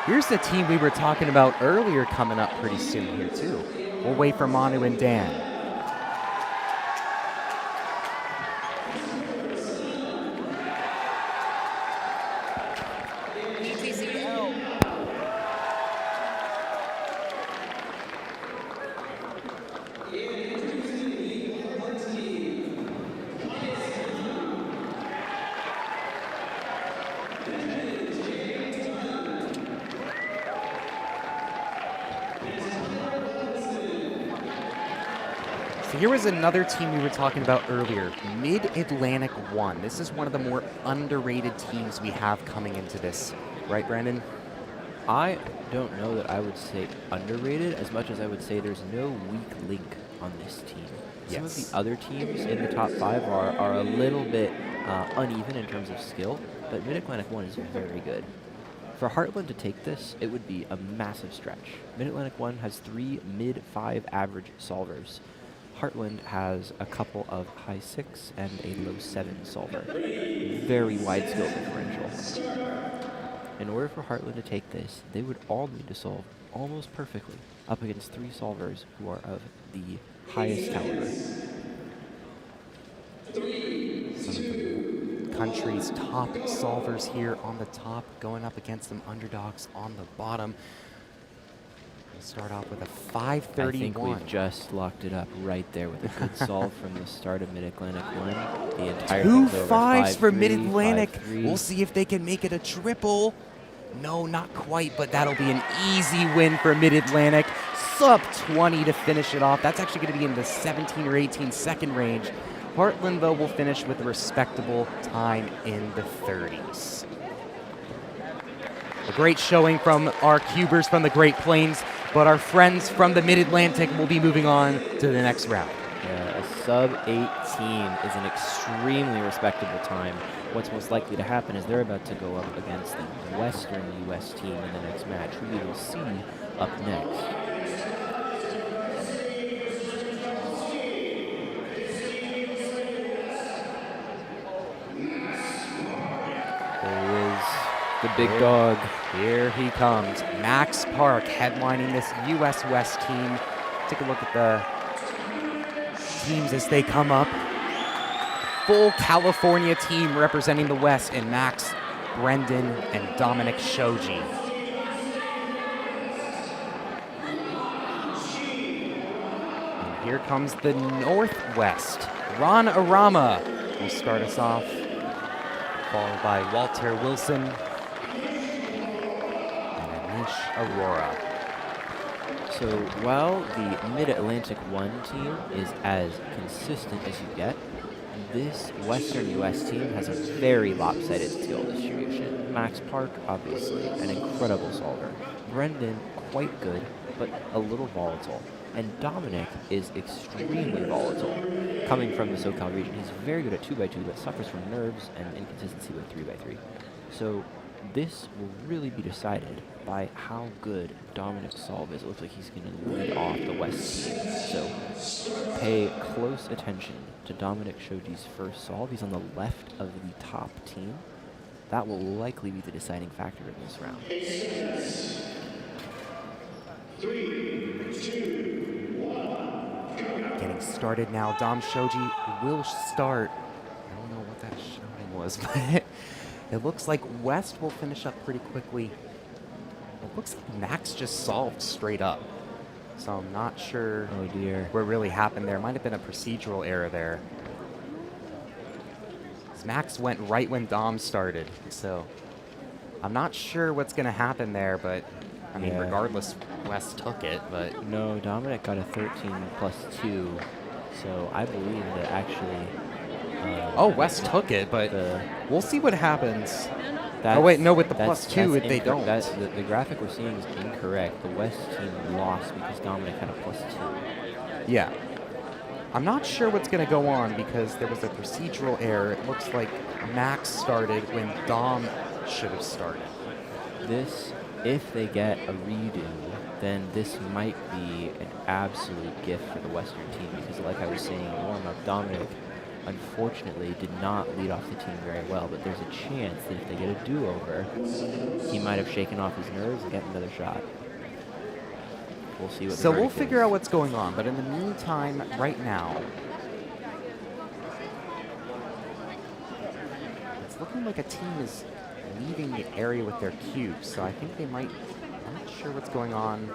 S16: Here's the team we were talking about earlier coming up pretty soon here, too. We'll wait for Manu and Dan. Here was another team we were talking about earlier, Mid-Atlantic 1. This is one of the more underrated teams we have coming into this. Right, Brandon?
S17: I don't know that I would say underrated as much as I would say there's no weak link on this team. Some of the other teams in the top 5 are a little bit uneven in terms of skill, but Mid-Atlantic 1 is very good. For Heartland to take this, it would be a massive stretch. Mid-Atlantic 1 has 3 mid-5 average solvers. Heartland has a couple of high 6 and a low 7 solver. Very wide skill differential. in order for Heartland to take this, they would all need to solve almost perfectly up against 3 solvers who are of the highest caliber.
S16: Some of the country's top solvers here on the top, going up against some underdogs on the bottom. We'll start off with a 531.
S17: I think we've just locked it up right there with a good solve from the start of Mid-Atlantic 1. The entire
S16: Two
S17: thing's over.
S16: 5s for
S17: 5-3,
S16: Mid-Atlantic.
S17: 5-3.
S16: We'll see if they can make it a triple. No, not quite, but that'll be an easy win for Mid-Atlantic. Sub 20 to finish it off. That's actually going to be in the 17 or 18 second range. Heartland, though, will finish with a respectable time in the 30s. A great showing from our cubers from the Great Plains, but our friends from the Mid-Atlantic will be moving on to the next round.
S17: Yeah, a sub 18 is an extremely respectable time. What's most likely to happen is they're about to go up against the Western US team in the next match, who we will see up next.
S16: There is
S17: the big dog.
S16: Here he comes. Max Park headlining this US West team. Take a look at the teams as they come up. Full California team representing the West in Max, Brendan, and Dominic Shoji. And here comes the Northwest. Ron Arama will start us off, followed by Walter Wilson and Anish Aurora.
S17: So while the Mid-Atlantic 1 team is as consistent as you get, this Western US team has a very lopsided skill distribution. Max Park, obviously, an incredible solver. Brendan, quite good, but a little volatile. And Dominic is extremely volatile. Coming from the SoCal region, he's very good at 2x2, but suffers from nerves and inconsistency with 3x3. So this will really be decided by how good Dominic's solve is. It looks like he's going to lead off the West team. So pay close attention to Dominic Shoji's first solve. He's on the left of the top team. That will likely be the deciding factor in this round.
S16: 3, 2, 1. Getting started now. Dom Shoji will start. I don't know what that shouting was, but it looks like West will finish up pretty quickly. It looks like Max just solved straight up. So I'm not sure what really happened there. Might have been a procedural error there. Max went right when Dom started. So I'm not sure what's going to happen there, but I mean, regardless, West took it, but...
S17: No, Dominic got a 13+2, so I believe that actually...
S16: oh, West took it, but we'll see what happens. Oh, wait, no, with the +2, if they don't.
S17: The graphic we're seeing is incorrect. The West team lost because Dominic had a +2.
S16: Yeah. I'm not sure what's going to go on because there was a procedural error. It looks like Max started when Dom should have started.
S17: This... If they get a redo, then this might be an absolute gift for the Western team because, like I was saying in warm-up, Dominic, unfortunately, did not lead off the team very well, but there's a chance that if they get a do-over, he might have shaken off his nerves and get another shot. We'll see what.
S16: So we'll figure out what's going on, but in the meantime, right now, it's looking like a team is leaving the area with their cubes, so I think they might, I'm not sure what's going on.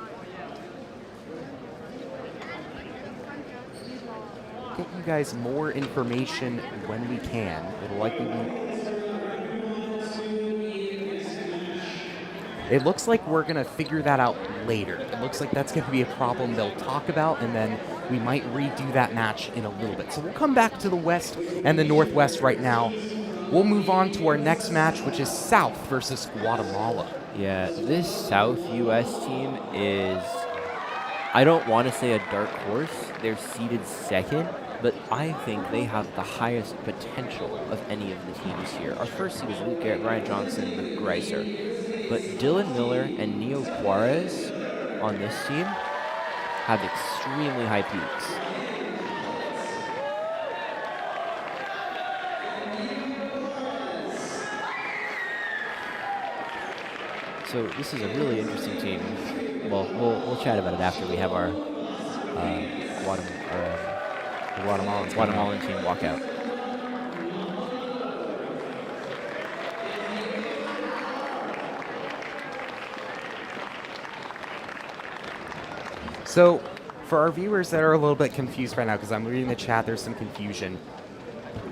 S16: Get you guys more information when we can. It'll likely be... It looks like we're going to figure that out later. It looks like that's going to be a problem they'll talk about, and then we might redo that match in a little bit. So we'll come back to the West and the Northwest right now. We'll move on to our next match, which is South versus Guatemala.
S17: Yeah, this South U.S. team is, I don't want to say a dark horse. They're seeded second, but I think they have the highest potential of any of the teams here. Our first seed was Luke Garrett, Ryan Johnson, and Greiser. But Dylan Miller and Neo Juarez on this team have extremely high peaks. So this is a really interesting team. Well, we'll chat about it after we have our Guatemalan team walk out.
S16: So, for our viewers that are a little bit confused right now, because I'm reading the chat, there's some confusion.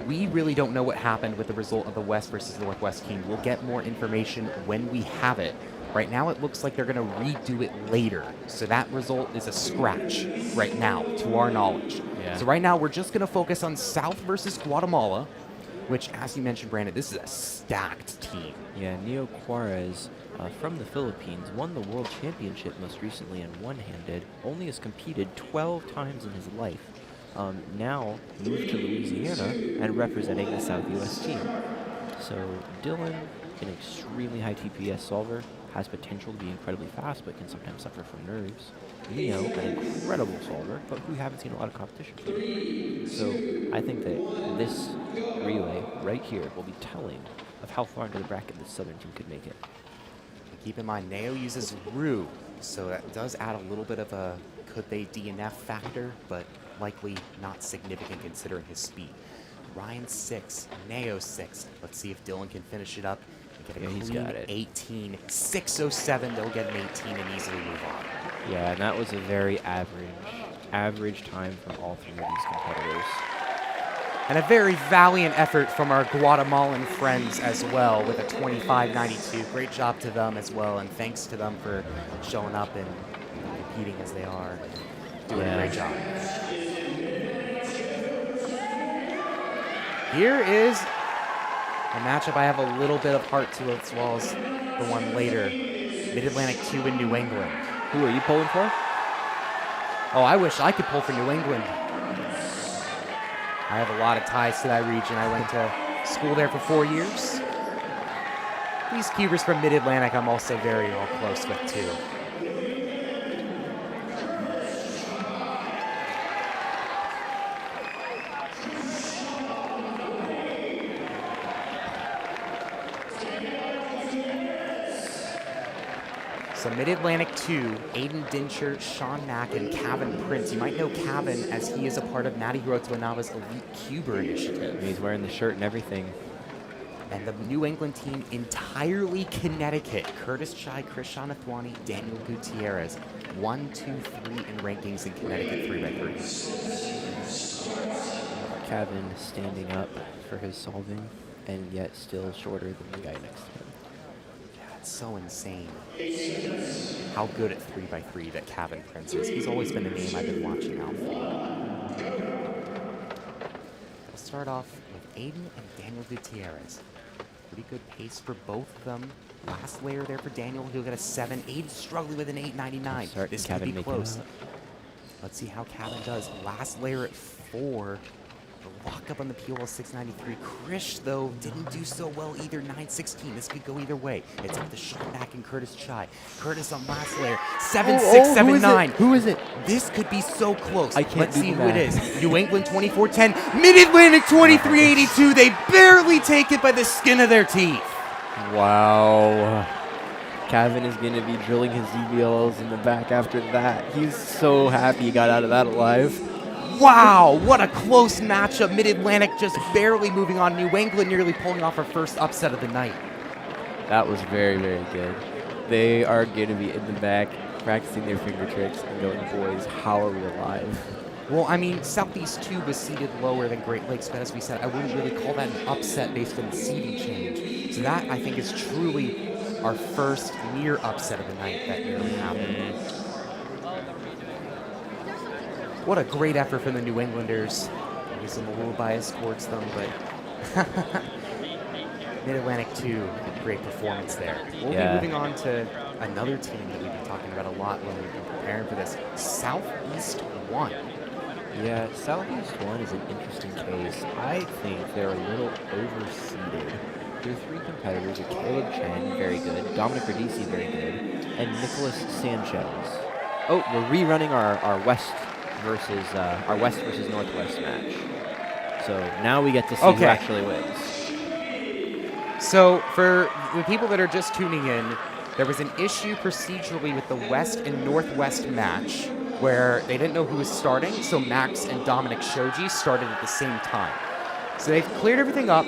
S16: We really don't know what happened with the result of the West versus Northwest team. We'll get more information when we have it. Right now, it looks like they're going to redo it later. So that result is a scratch right now, to our knowledge.
S17: Yeah.
S16: So right now, we're just going to focus on South versus Guatemala, which, as you mentioned, Brandon, this is a stacked team.
S17: Yeah, Neo Juarez from the Philippines won the World Championship most recently in one-handed, only has competed 12 times in his life. Now moved to Louisiana and representing the South U.S. team. So Dylan, an extremely high TPS solver, has potential to be incredibly fast, but can sometimes suffer from nerves. Neo, an incredible solver, but who haven't seen a lot of competition from. So I think that this relay right here will be telling of how far into the bracket the Southern team could make it.
S16: Keep in mind, Neo uses Rue, so that does add a little bit of a could they DNF factor, but likely not significant considering his speed. Ryan 6, Neo 6. Let's see if Dylan can finish it up and get a clean 18. 6:07, they'll get an 18 and easily move on.
S17: Yeah, and that was a very average time from all three of these competitors.
S16: And a very valiant effort from our Guatemalan friends as well with a 25.92. Great job to them as well, and thanks to them for showing up and competing as they are. Doing a great job. Here is a matchup I have a little bit of heart to as well as the one later. Mid-Atlantic 2 in New England.
S17: Who are you pulling for?
S16: Oh, I wish I could pull for New England. I have a lot of ties to that region. I went to school there for 4 years. These Cubers from Mid-Atlantic I'm also very well close with too. So Mid-Atlantic 2, Aiden Dincher, Sean Mack, and Kevin Prince. You might know Kevin as he is a part of Matty Grotzwanava's Elite Cuber initiative.
S17: He's wearing the shirt and everything.
S16: And the New England team, entirely Connecticut. Curtis Chai, Chris Shanathwani, Daniel Gutierrez. 1, 2, 3 in rankings in Connecticut 3x3.
S17: Kevin standing up for his solving, and yet still shorter than the guy next to him.
S16: It's so insane how good at 3x3 that Kevin Prince is. He's always been a name I've been watching out for. We'll start off with Aiden and Daniel Gutierrez. Pretty good pace for both of them. Last layer there for Daniel, he'll get a 7. Aiden struggling with an 8.99. This could be close. Let's see how Kevin does. Last layer at 4. The lock up on the POL 693. Krish, though, didn't do so well either. 916. This could go either way. It's up to Sean Mack and Curtis Chai. Curtis on last layer. 7-6-7-9.
S17: Who is it?
S16: This could be so close.
S17: I can't
S16: Let's see
S17: do
S16: who it
S17: math.
S16: is. New England 2410. Mid-Atlantic 2382. They barely take it by the skin of their teeth.
S17: Wow. Kevin is going to be drilling his ZBLs in the back after that. He's so happy he got out of that alive.
S16: Wow, what a close matchup. Mid-Atlantic just barely moving on. New England nearly pulling off her first upset of the night.
S17: That was very, very good. They are going to be in the back practicing their finger tricks and going, boys, how are we alive?
S16: Well, I mean, Southeast 2 was seeded lower than Great Lakes, but as we said, I wouldn't really call that an upset based on the seeding change. So that, I think, is truly our first near upset of the night that nearly happened. What a great effort from the New Englanders. I guess I'm a little biased towards them, but Mid-Atlantic 2, great performance there. We'll be moving on to another team that we've been talking about a lot when we've been preparing for this. Southeast 1.
S17: Yeah, Southeast 1 is an interesting case. I think they're a little overseeded. Their three competitors are Caleb Chen, very good, Dominic Radici, very good, and Nicholas Sanchez. Oh, we're rerunning our West versus Northwest match. So now we get to see who actually wins.
S16: So for the people that are just tuning in, there was an issue procedurally with the West and Northwest match where they didn't know who was starting, so Max and Dominic Shoji started at the same time. So they've cleared everything up.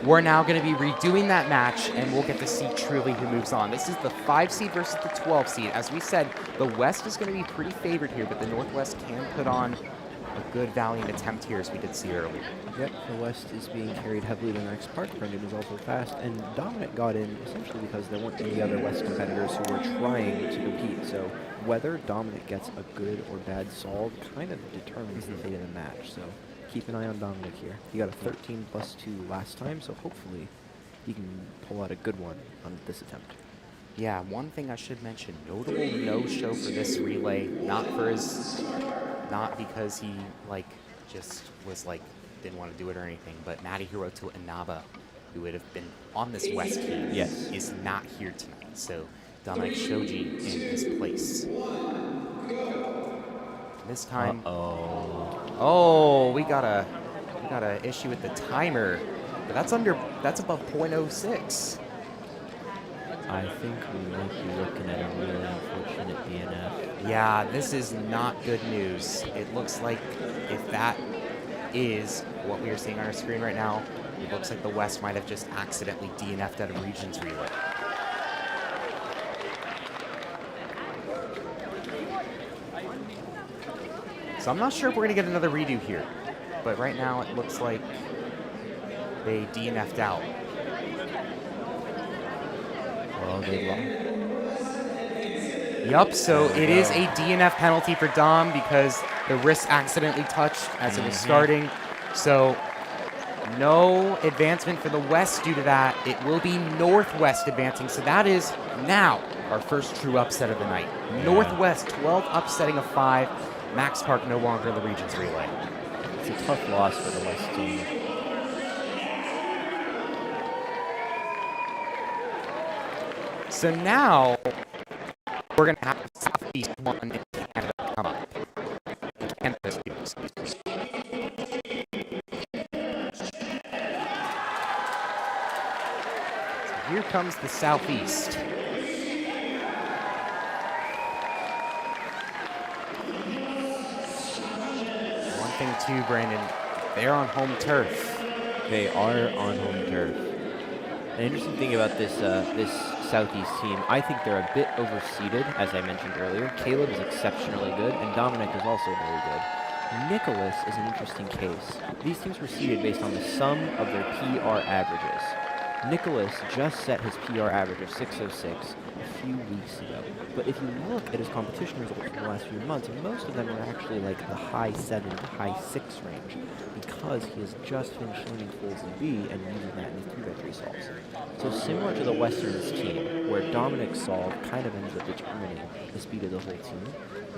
S16: We're now going to be redoing that match, and we'll get to see truly who moves on. This is the 5 seed versus the 12 seed. As we said, the West is going to be pretty favored here, but the Northwest can put on a good, valiant attempt here, as we did see earlier.
S17: Yep, the West is being carried heavily to Max Park. Brendan is also fast, and Dominic got in essentially because there weren't any other West competitors who were trying to compete. So whether Dominic gets a good or bad solve kind of determines the fate of the match. So keep an eye on Dominic here. He got a 13+2 last time, so hopefully he can pull out a good one on this attempt.
S16: Yeah, one thing I should mention, notable no-show for this relay, not because he just was didn't want to do it or anything, but Matty Hiroto Inaba, who would have been on this West team, is not here tonight. So Dominic Shoji in his place. This time, we got a issue with the timer, but that's above .06.
S17: I think we might be looking at a really unfortunate DNF.
S16: Yeah, this is not good news. It looks like if that is what we are seeing on our screen right now, it looks like the West might have just accidentally DNF'd out of Regions Relay. So I'm not sure if we're going to get another redo here, but right now it looks like they DNF'd out.
S17: Well, they lost.
S16: Yup, so it is a DNF penalty for Dom because the wrist accidentally touched as it was starting. So no advancement for the West due to that. It will be Northwest advancing. So that is now our first true upset of the night. Northwest 12 upsetting a 5. Max Park no longer in the Regions Relay.
S17: It's a tough loss for the West team.
S16: So now we're going to have Southeast 1 in Canada come up. Canada's so here comes the Southeast. One thing too, Brandon, they're on home turf.
S17: They are on home turf. An interesting thing about this Southeast team, I think they're a bit overseeded, as I mentioned earlier. Caleb is exceptionally good, and Dominic is also very good. Nicholas is an interesting case. These teams were seeded based on the sum of their PR averages. Nicholas just set his PR average of 606 a few weeks ago. But if you look at his competition results in the last few months, most of them are actually like the high 7 to high 6 range, because he has just finished learning Folds and B and using that in his 3x3 solves. So similar to the Westerns team, where Dominic's solve kind of ends up determining the speed of the whole team,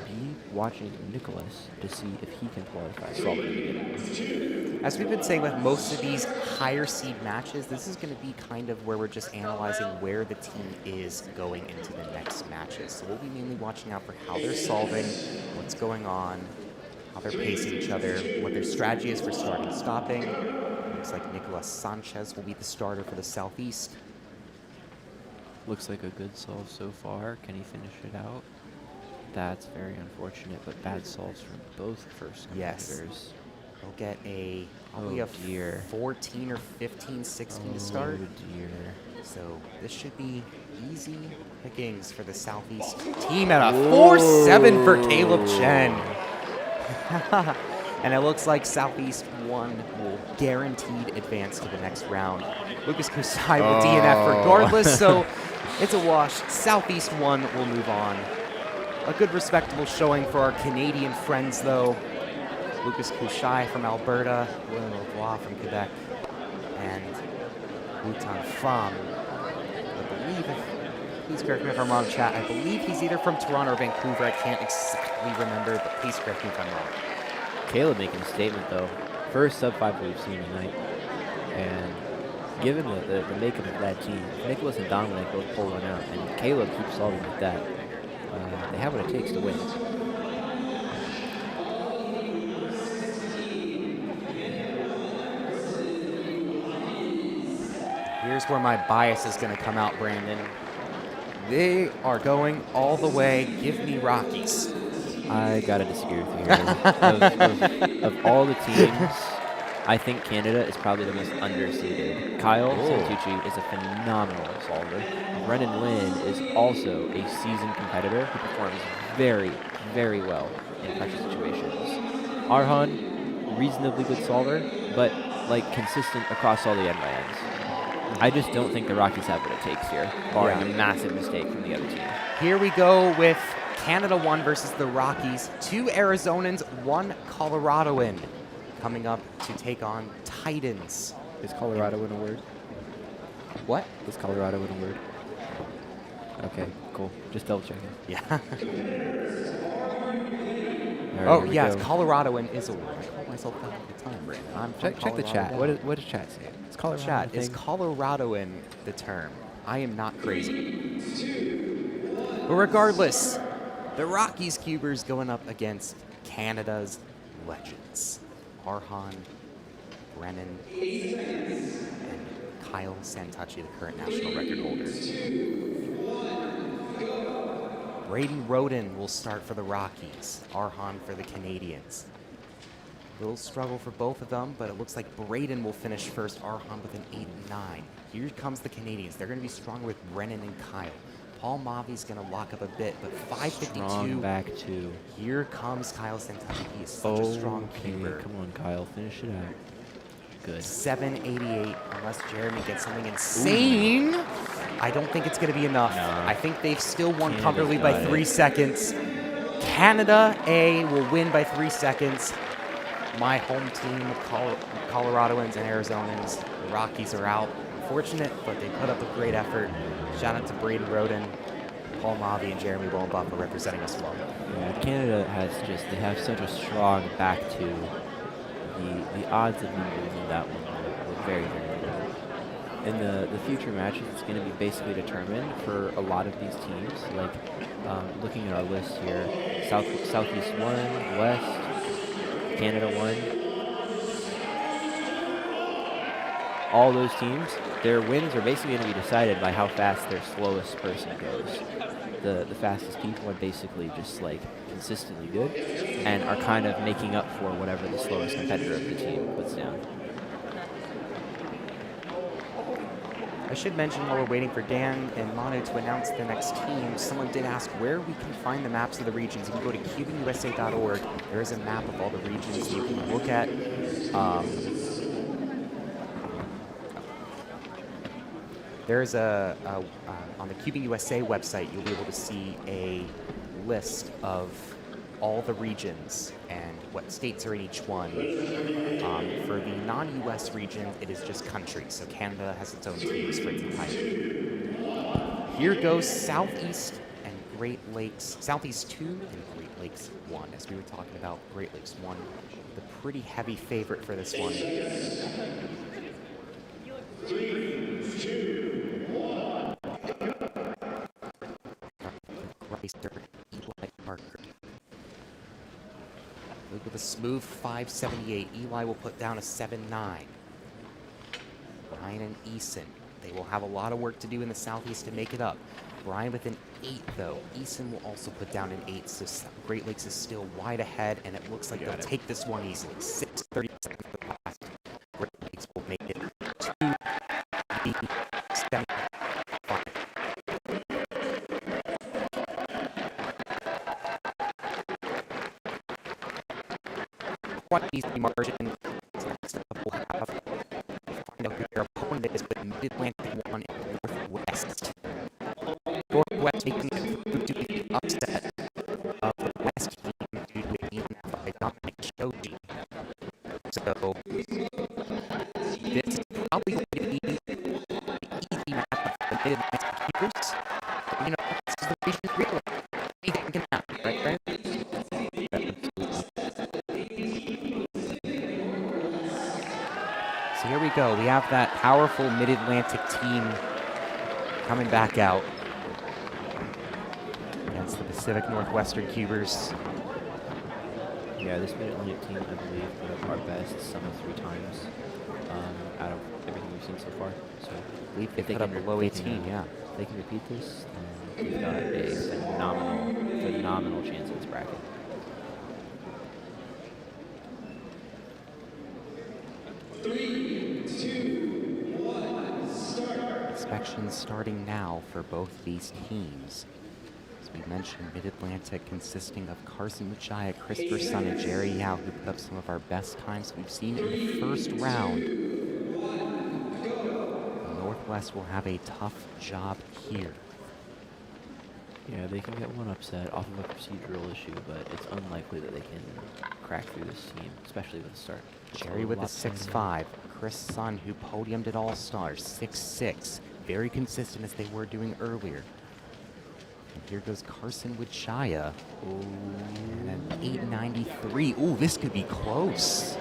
S17: be watching Nicholas to see if he can qualify solving the beginning.
S16: As we've been saying with most of these higher seed matches, this is going to be kind of where we're just analyzing where the team is going into the next matches. So we'll be mainly watching out for how they're solving, what's going on, how they're pacing each other, what their strategy is for starting and stopping. Looks like Nicolas Sanchez will be the starter for the Southeast.
S17: Looks like a good solve so far. Can he finish it out? That's very unfortunate, but bad solves from both first competitors.
S16: He'll get probably a 14 or 15, 16 to start.
S17: Oh dear.
S16: So this should be easy pickings for the Southeast team at a 4-7 for Caleb Chen. And it looks like Southeast 1 will guaranteed advance to the next round. Lucas Kusai will DNF regardless, so it's a wash. Southeast 1 will move on. A good respectable showing for our Canadian friends, though. Lucas Kusai from Alberta, William Lavoie from Quebec, and Wutan Pham. I believe, please correct me if I'm wrong, chat, I believe he's either from Toronto or Vancouver. I can't exactly remember, but please correct me if I'm wrong.
S17: Caleb making a statement, though. First sub-5 we've seen tonight. And given the makeup of that team, Nicholas and Dominic both pull one out, and Caleb keeps solving like that. They have what it takes to win.
S16: Here's where my bias is going to come out, Brandon. They are going all the way. Give me Rockies.
S17: I gotta disagree with you here. of all the teams, I think Canada is probably the most underseeded. Kyle Santucci is a phenomenal solver. Brennan Lynn is also a seasoned competitor who performs very, very well in pressure situations. Arhan, reasonably good solver, but like consistent across all the end lands. I just don't think the Rockies have what it takes here, barring a massive mistake from the other team.
S16: Here we go with Canada 1 versus the Rockies. 2 Arizonans, 1 Coloradoan coming up to take on Titans.
S6: Is Colorado in a word?
S16: What?
S6: Is Colorado in a word?
S17: Okay, cool. Just double checking.
S16: Yeah.
S17: All
S16: right, it's Coloradoan is a word. I call myself that all the time, Brandon. I'm from
S6: check the chat. What does chat say? Is Colorado
S16: chat, is Coloradoan the term? I am not crazy. But regardless, the Rockies Cubers going up against Canada's legends. Arhan, Brennan, and Kyle Santucci, the current national record holder. Braden Roden will start for the Rockies. Arhan for the Canadians. Little struggle for both of them, but it looks like Braden will finish first. Arhan with an 8 and 9. Here comes the Canadians. They're going to be strong with Brennan and Kyle. Paul Mavi's going to lock up a bit, but 552.
S17: Strong back two.
S16: Here comes Kyle Santucci. He is such a strong keeper.
S17: Come on, Kyle. Finish it out. Good.
S16: 788, unless Jeremy gets something insane. Ooh. I don't think it's going to be enough. No. I think they've still won comfortably by 3 seconds. Canada A will win by 3 seconds. My home team, Coloradoans and Arizonans, the Rockies are out. Unfortunate, but they put up a great effort. Shout out to Braden Roden, Paul Mavi, and Jeremy Willenbuff for representing us well.
S17: Yeah, Canada they have such a strong back two. The odds of them losing that one were very, very low. In the future matches, it's going to be basically determined for a lot of these teams. Like looking at our list here, Southeast 1, West, Canada 1. All those teams, their wins are basically going to be decided by how fast their slowest person goes. The fastest people are basically just like consistently good and are kind of making up for whatever the slowest competitor of the team puts down.
S16: I should mention while we're waiting for Dan and Manu to announce the next team, someone did ask where we can find the maps of the regions. You can go to CubingUSA.org. There is a map of all the regions you can look at. There's on the CubingUSA website, you'll be able to see a list of all the regions and what states are in each one. For the non-US region, it is just countries, so Canada has its own teams for its entirety. Here goes Southeast and Great Lakes, Southeast 2 and Great Lakes 1. As we were talking about, Great Lakes 1, the pretty heavy favorite for this one. 3, 2, 1. Eli Parker. Look with a smooth 578. Eli will put down a 7-9. Brian and Eason. They will have a lot of work to do in the Southeast to make it up. Brian with an 8, though. Eason will also put down an 8, so Great Lakes is still wide ahead, and it looks like they'll take this one easily. 6:30 seconds for the last. Great Lakes will make it 2-7. Quite easy margin. So next up we'll have find out who their opponent is with Mid-Atlantic 1 and Northwest. Northwest making it through to the upset of the West team due to a game by Dominic Shoji. So this is probably going to be the easy map of the Mid-Atlantic Keepers. But, you know, this is the region's real. Anything can happen, right, Brandon? So here we go. We have that powerful Mid-Atlantic team coming back out against the Pacific Northwestern Cubers.
S17: Yeah, this Mid-Atlantic team, I believe, put up our best sum of 3 times out of everything we've seen so far. So
S16: I believe they put up below 18, yeah.
S17: If they can repeat this, they've got a phenomenal chance in this bracket.
S16: Inspections starting now for both these teams. As we mentioned, Mid-Atlantic consisting of Carson Machia, Christopher Sun, and Jerry Yao, who put up some of our best times we've seen in the first round. Northwest will have a tough job here.
S17: Yeah, they can get one upset off of a procedural issue, but it's unlikely that they can crack through this team, especially with the start.
S16: Jerry with a 6'5", Chris Sun, who podiumed at All-Stars, 6'6", very consistent as they were doing earlier. And here goes Carson with Shia. And an 893. Ooh, this could be close.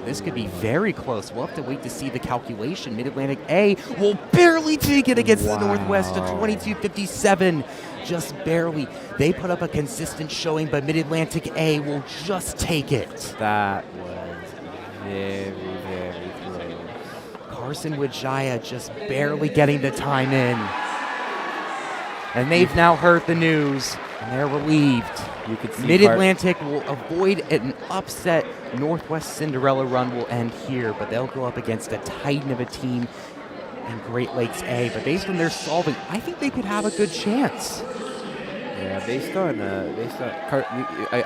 S16: This could be very close. We'll have to wait to see the calculation. Mid-Atlantic A will barely take it against the Northwest at 22.57. Just barely. They put up a consistent showing, but Mid-Atlantic A will just take it.
S17: That was very close.
S16: Carson Wijaya just barely getting the time in. And they've now heard the news, and they're relieved.
S17: You could see
S16: Mid-Atlantic will avoid an upset. Northwest Cinderella run will end here, but they'll go up against a titan of a team in Great Lakes A. But based on their solving, I think they could have a good chance.
S17: Yeah,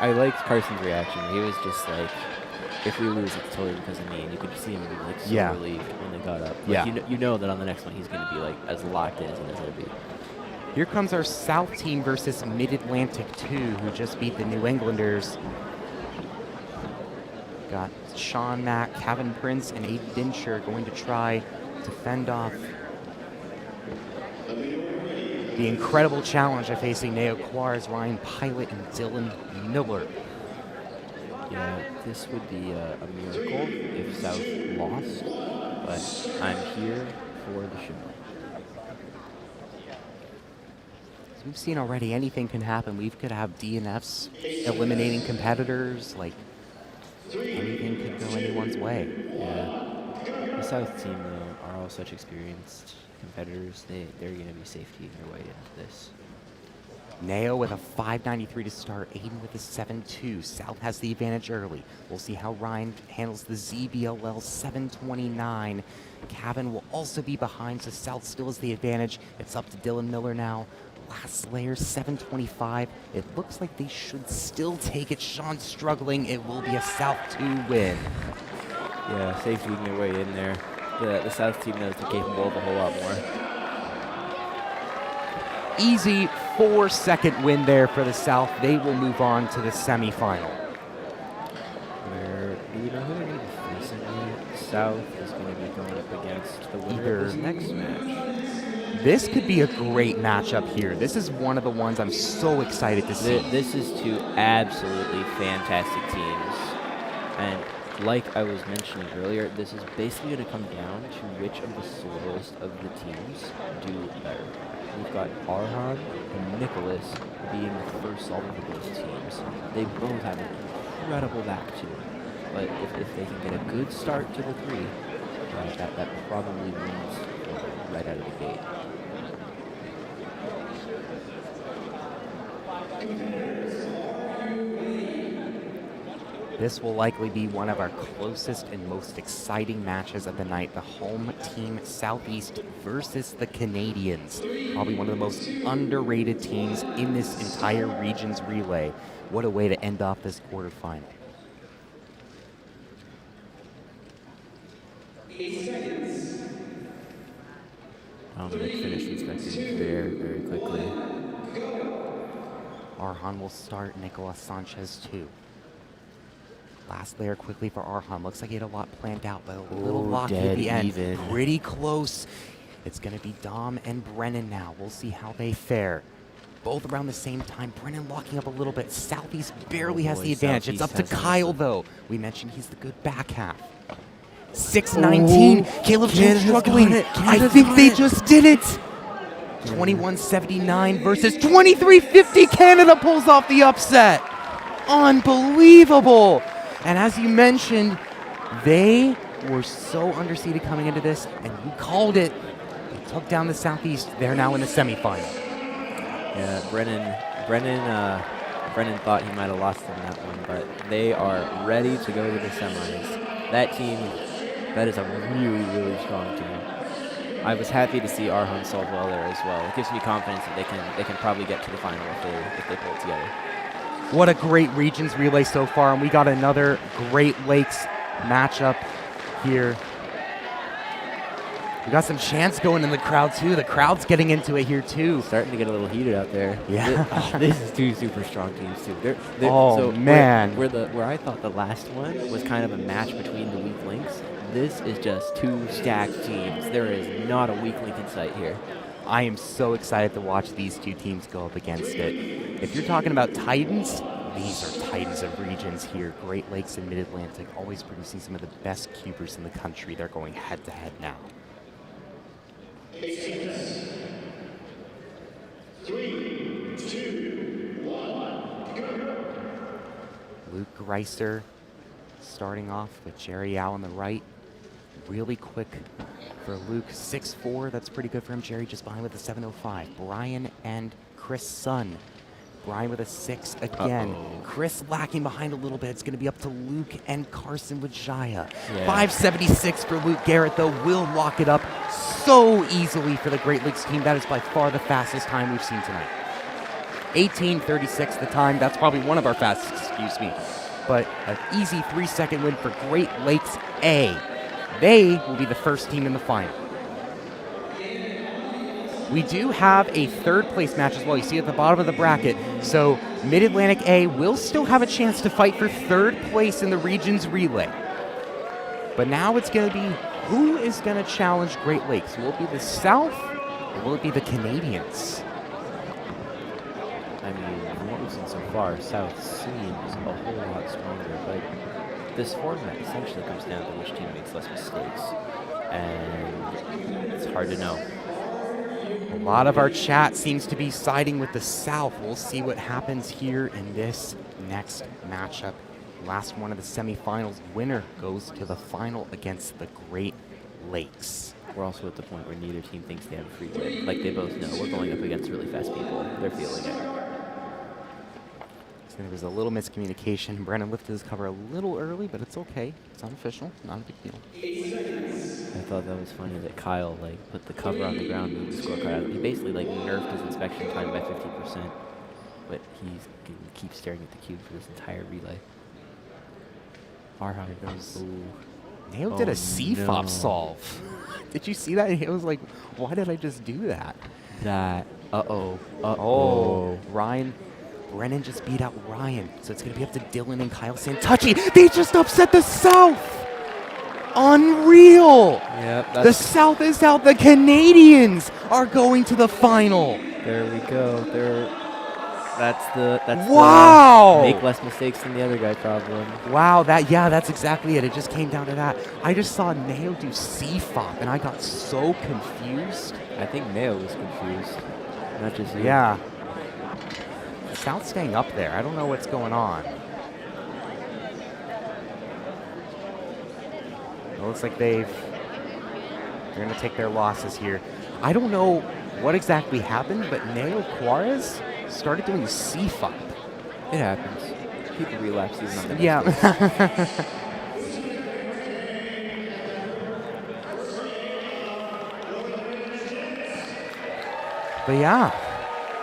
S17: I liked Carson's reaction. He was just like, if we lose, it's totally because of me. And you could see him be like so relieved when they got up. Like, you know that on the next one he's going to be like as locked in as he's going to be.
S16: Here comes our South team versus Mid-Atlantic 2, who just beat the New Englanders. Got Sean Mack, Kevin Prince, and Aiden Dinsher going to try to fend off the incredible challenge of facing Neo Quares, Ryan Pilot, and Dylan Miller.
S17: Yeah, this would be a miracle if South lost, but I'm here for the show.
S16: As we've seen already, anything can happen. We could have DNFs eliminating competitors, like anything could go anyone's way.
S17: Yeah. The South team, though, are all such experienced competitors. They're going to be safety their way into this.
S16: Neo with a 593 to start, Aiden with a 7.2. South has the advantage early. We'll see how Ryan handles the ZBLL 729. Cavan will also be behind, so South still has the advantage. It's up to Dylan Miller now. Last layer, 725. It looks like they should still take it. Sean struggling. It will be a South 2 win.
S17: Yeah, safetying their way in there. The South team knows they're capable of a whole lot more.
S16: Easy 4-second win there for the South. They will move on to the semifinal.
S17: Where do we know who they're going to be facing here? South is going to be going up against the winner of this next match.
S16: This could be a great matchup here. This is one of the ones I'm so excited to see.
S17: This is two absolutely fantastic teams. And like I was mentioning earlier, this is basically going to come down to which of the slowest of the teams do better. We've got Arhan and Nicholas being the first solver for both teams. They both have an incredible back to them. But if they can get a good start to the three, that probably wins right out of the gate.
S16: This will likely be one of our closest and most exciting matches of the night. The home team Southeast versus the Canadians. Probably one of the most underrated teams in this entire region's relay. What a way to end off this quarterfinal.
S17: Dominic finished inspecting very quickly.
S16: Arhan will start, Nicolas Sanchez too. Last layer quickly for Arhan. Looks like he had a lot planned out, but a little locky at the end.
S17: Even.
S16: Pretty close. It's going to be Dom and Brennan now. We'll see how they fare. Both around the same time. Brennan locking up a little bit. Southeast barely has the advantage. It's up to Kyle, though. We mentioned he's the good back half. 619. Caleb struggling. I think they just did it. 2179 versus 2350. Canada pulls off the upset. Unbelievable. And as you mentioned, they were so underseeded coming into this, and you called it. They took down the Southeast. They're now in the semifinal.
S17: Yeah, Brennan thought he might have lost them that one, but they are ready to go to the semis. That team, that is a really, really strong team. I was happy to see Arhan solve well there as well. It gives me confidence that they can probably get to the final if they pull it together.
S16: What a great regions relay so far, and we got another Great Lakes matchup here. We got some chants going in the crowd too. The crowd's getting into it here too.
S17: Starting to get a little heated out there.
S16: Yeah.
S17: This is two super strong teams too.
S16: Oh, man.
S17: Where I thought the last one was kind of a match between the weak links, this is just two stacked teams. There is not a weak link in sight here.
S16: I am so excited to watch these two teams go up against it. If you're talking about Titans, these are Titans of regions here. Great Lakes and Mid-Atlantic always producing some of the best cubers in the country. They're going head-to-head now. 3, 2, 1, go. Luke Greiser starting off with Jerry Al on the right. Really quick for Luke, 6'4", that's pretty good for him. Jerry just behind with a 7.05. Brian and Chris Sun. Brian with a 6 again. Chris lacking behind a little bit. It's going to be up to Luke and Carson with Jaya. 5.76 for Luke Garrett, though, will lock it up so easily for the Great Lakes team. That is by far the fastest time we've seen tonight. 18.36 the time. That's probably one of our fastest, excuse me. But an easy 3-second win for Great Lakes A. They will be the first team in the final. We do have a third place match as well. You see at the bottom of the bracket. So Mid-Atlantic A will still have a chance to fight for third place in the region's relay. But now it's going to be who is going to challenge Great Lakes? Will it be the South or will it be the Canadians?
S17: I mean, from what we've seen so far, South seems a whole lot stronger, but this format essentially comes down to which team makes less mistakes, and it's hard to know.
S16: A lot of our chat seems to be siding with the South. We'll see what happens here in this next matchup. Last one of the semifinals. Winner goes to the final against the Great Lakes.
S17: We're also at the point where neither team thinks they have a free win. Like, they both know we're going up against really fast people. They're feeling it.
S16: So there was a little miscommunication. Brennan lifted his cover a little early, but it's okay. It's unofficial. Not a big deal.
S17: I thought that was funny that Kyle put the cover on the ground and moved the scorecard out. He basically nerfed his inspection time by 50%, but he's going to keep staring at the cube for this entire relay.
S16: Arhan goes. Nail did a CFOP solve. Did you see that? It was like, why did I just do that? Ryan. Brennan just beat out Ryan, so it's going to be up to Dylan and Kyle Santucci. They just upset the South. Unreal.
S17: Yep.
S16: The South is out. The Canadians are going to the final.
S17: There we go. That's
S16: wow.
S17: The make less mistakes than the other guy problem.
S16: Wow, that's exactly it. It just came down to that. I just saw Nao do CFOP, and I got so confused.
S17: I think Nao was confused, not just you.
S16: Yeah. The South's staying up there. I don't know what's going on. It looks like they're going to take their losses here. I don't know what exactly happened, but Nao Juarez started doing CFOP.
S17: It happens. People relapse even on the
S16: yeah. But yeah,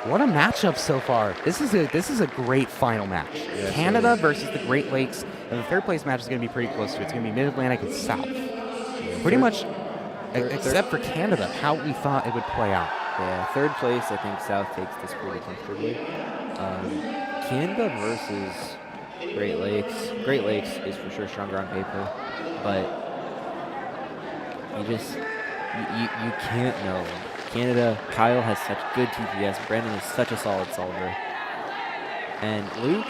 S16: what a matchup so far. This is a great final match. Yes, Canada versus the Great Lakes, and the third place match is going to be pretty close to it. It's going to be Mid-Atlantic and South. Pretty much, except for Canada, how we thought it would play out.
S17: Yeah, third place, I think South takes this pretty comfortably. Canada versus Great Lakes. Great Lakes is for sure stronger on paper, but you can't know. Canada, Kyle has such good TPS. Brandon is such a solid solver. And Luke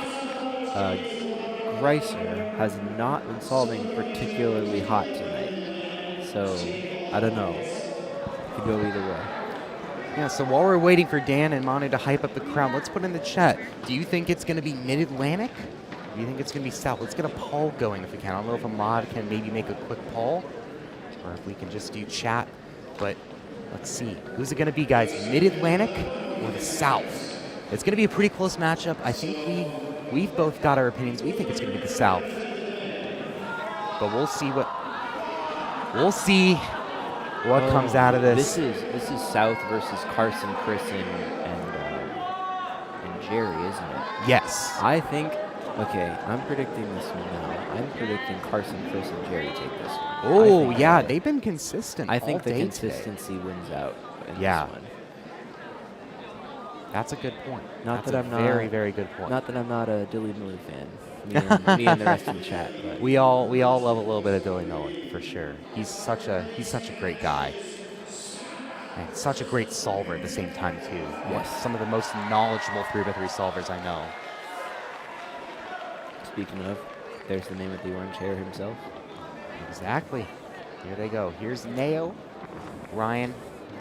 S17: Greiser has not been solving particularly hot tonight. So, I don't know. Could go either way.
S16: Yeah, so while we're waiting for Dan and Manu to hype up the crowd, let's put in the chat. Do you think it's going to be Mid-Atlantic? Do you think it's going to be South? Let's get a poll going if we can. I don't know if Ahmad can maybe make a quick poll or if we can just do chat. But Let's see. Who's it going to be, guys? Mid-Atlantic or the South? It's going to be a pretty close matchup. I think we've both got our opinions. We think it's going to be the South. But we'll see what comes out of this.
S17: This is South versus Carson, Chris, and Jerry, isn't it?
S16: Yes.
S17: I think. Okay, I'm predicting this one now. I'm predicting Carson, Chris, and Jerry take this one.
S16: Oh yeah, they've been consistent.
S17: I think
S16: all
S17: the
S16: day
S17: consistency
S16: today.
S17: wins out in
S16: Yeah.
S17: this one.
S16: That's a good point.
S17: Not
S16: That's
S17: that
S16: a
S17: I'm not
S16: very, very good point.
S17: Not that I'm not a Dilly Millie fan. Me and the rest of the chat. But.
S16: We all love a little bit of Dilly Millie for sure. He's such a great guy. And such a great solver at the same time too.
S17: Yes.
S16: Some of the most knowledgeable 3x3 solvers I know.
S17: Speaking of, there's the name of the orange hair himself.
S16: Exactly. Here they go. Here's Nao, Ryan,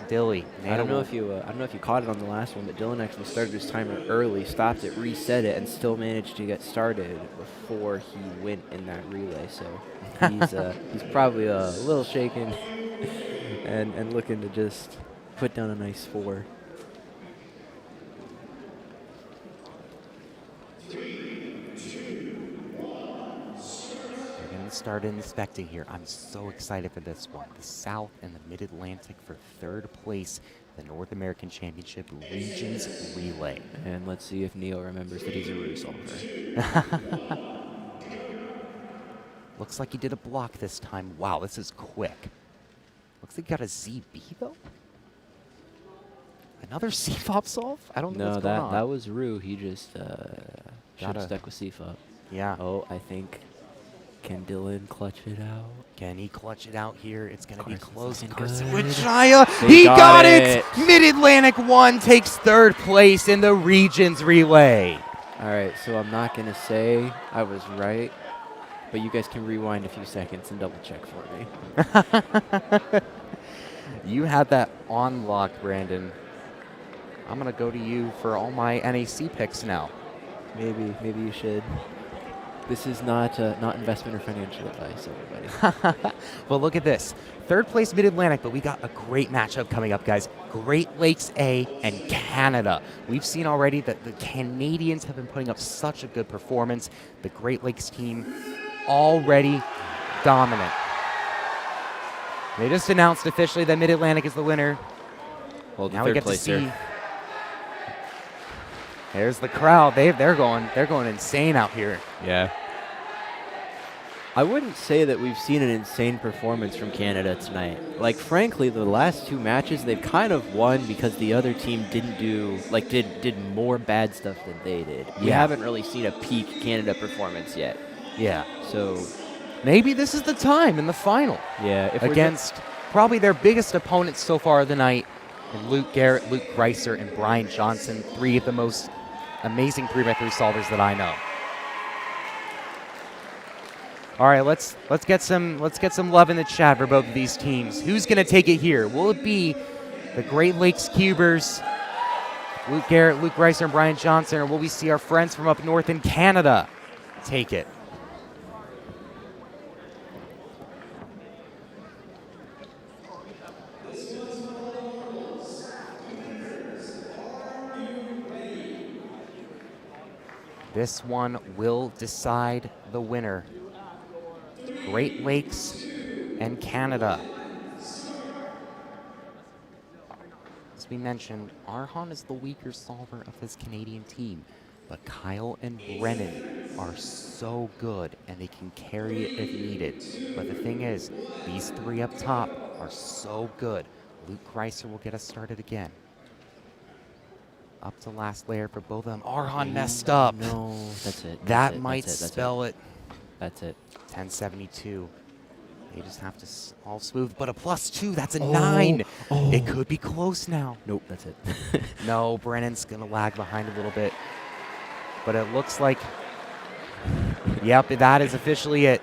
S16: Dilly.
S17: I don't know if you caught it on the last one, but Dylan actually started his timer early, stopped it, reset it, and still managed to get started before he went in that relay. So he's probably a little shaken and looking to just put down a nice 4.
S16: Start inspecting here. I'm so excited for this one. The South and the Mid-Atlantic for 3rd place, the North American Championship Regions Relay.
S17: And let's see if Neo remembers that he's a Rue solver.
S16: Looks like he did a block this time. Wow, this is quick. Looks like he got a ZB though. Another CFOP solve? I don't know what's going on.
S17: No, that was Rue. He just should have stuck with CFOP.
S16: Yeah.
S17: Oh, I think. Can Dylan clutch it out?
S16: Can he clutch it out here? It's going to be close.
S17: Carson
S16: with Jaya. He got it! Mid-Atlantic 1 takes 3rd place in the Regions Relay.
S17: All right, so I'm not going to say I was right, but you guys can rewind a few seconds and double check for me.
S16: You had that on lock, Brandon. I'm going to go to you for all my NAC picks now.
S17: Maybe you should. This is not investment or financial advice, everybody.
S16: Well, look at this. 3rd place Mid-Atlantic, but we got a great matchup coming up, guys. Great Lakes A and Canada. We've seen already that the Canadians have been putting up such a good performance. The Great Lakes team already dominant. They just announced officially that Mid-Atlantic is the winner.
S17: Well,
S16: now we get to see. There's the crowd. They're going insane out here.
S17: Yeah. I wouldn't say that we've seen an insane performance from Canada tonight. Like, frankly, the last 2 matches, they've kind of won because the other team didn't do, like, did more bad stuff than they did. We haven't really seen a peak Canada performance yet.
S16: Yeah.
S17: So
S16: maybe this is the time in the final.
S17: Yeah. If
S16: against probably their biggest opponents so far of the night, and Luke Garrett, Luke Greiser, and Brian Johnson, 3 of the most amazing 3x3 solvers that I know. All right, let's get some love in the chat for both of these teams. Who's going to take it here? Will it be the Great Lakes Cubers, Luke Garrett, Luke Greiser, and Brian Johnson, or will we see our friends from up north in Canada take it? This one will decide the winner. Great Lakes and Canada. As we mentioned, Arhan is the weaker solver of this Canadian team, but Kyle and Brennan are so good and they can carry it if needed. But the thing is, these 3 up top are so good. Luke Greiser will get us started again. Up to last layer for both of them. Arhan messed up.
S17: No, that's it.
S16: That might spell it.
S17: That's it.
S16: 1072. They just have to all smooth, but a +2, that's a 9.
S17: Oh.
S16: It could be close now.
S17: Nope, that's it.
S16: No, Brennan's going to lag behind a little bit. But it looks like, yep, that is officially it.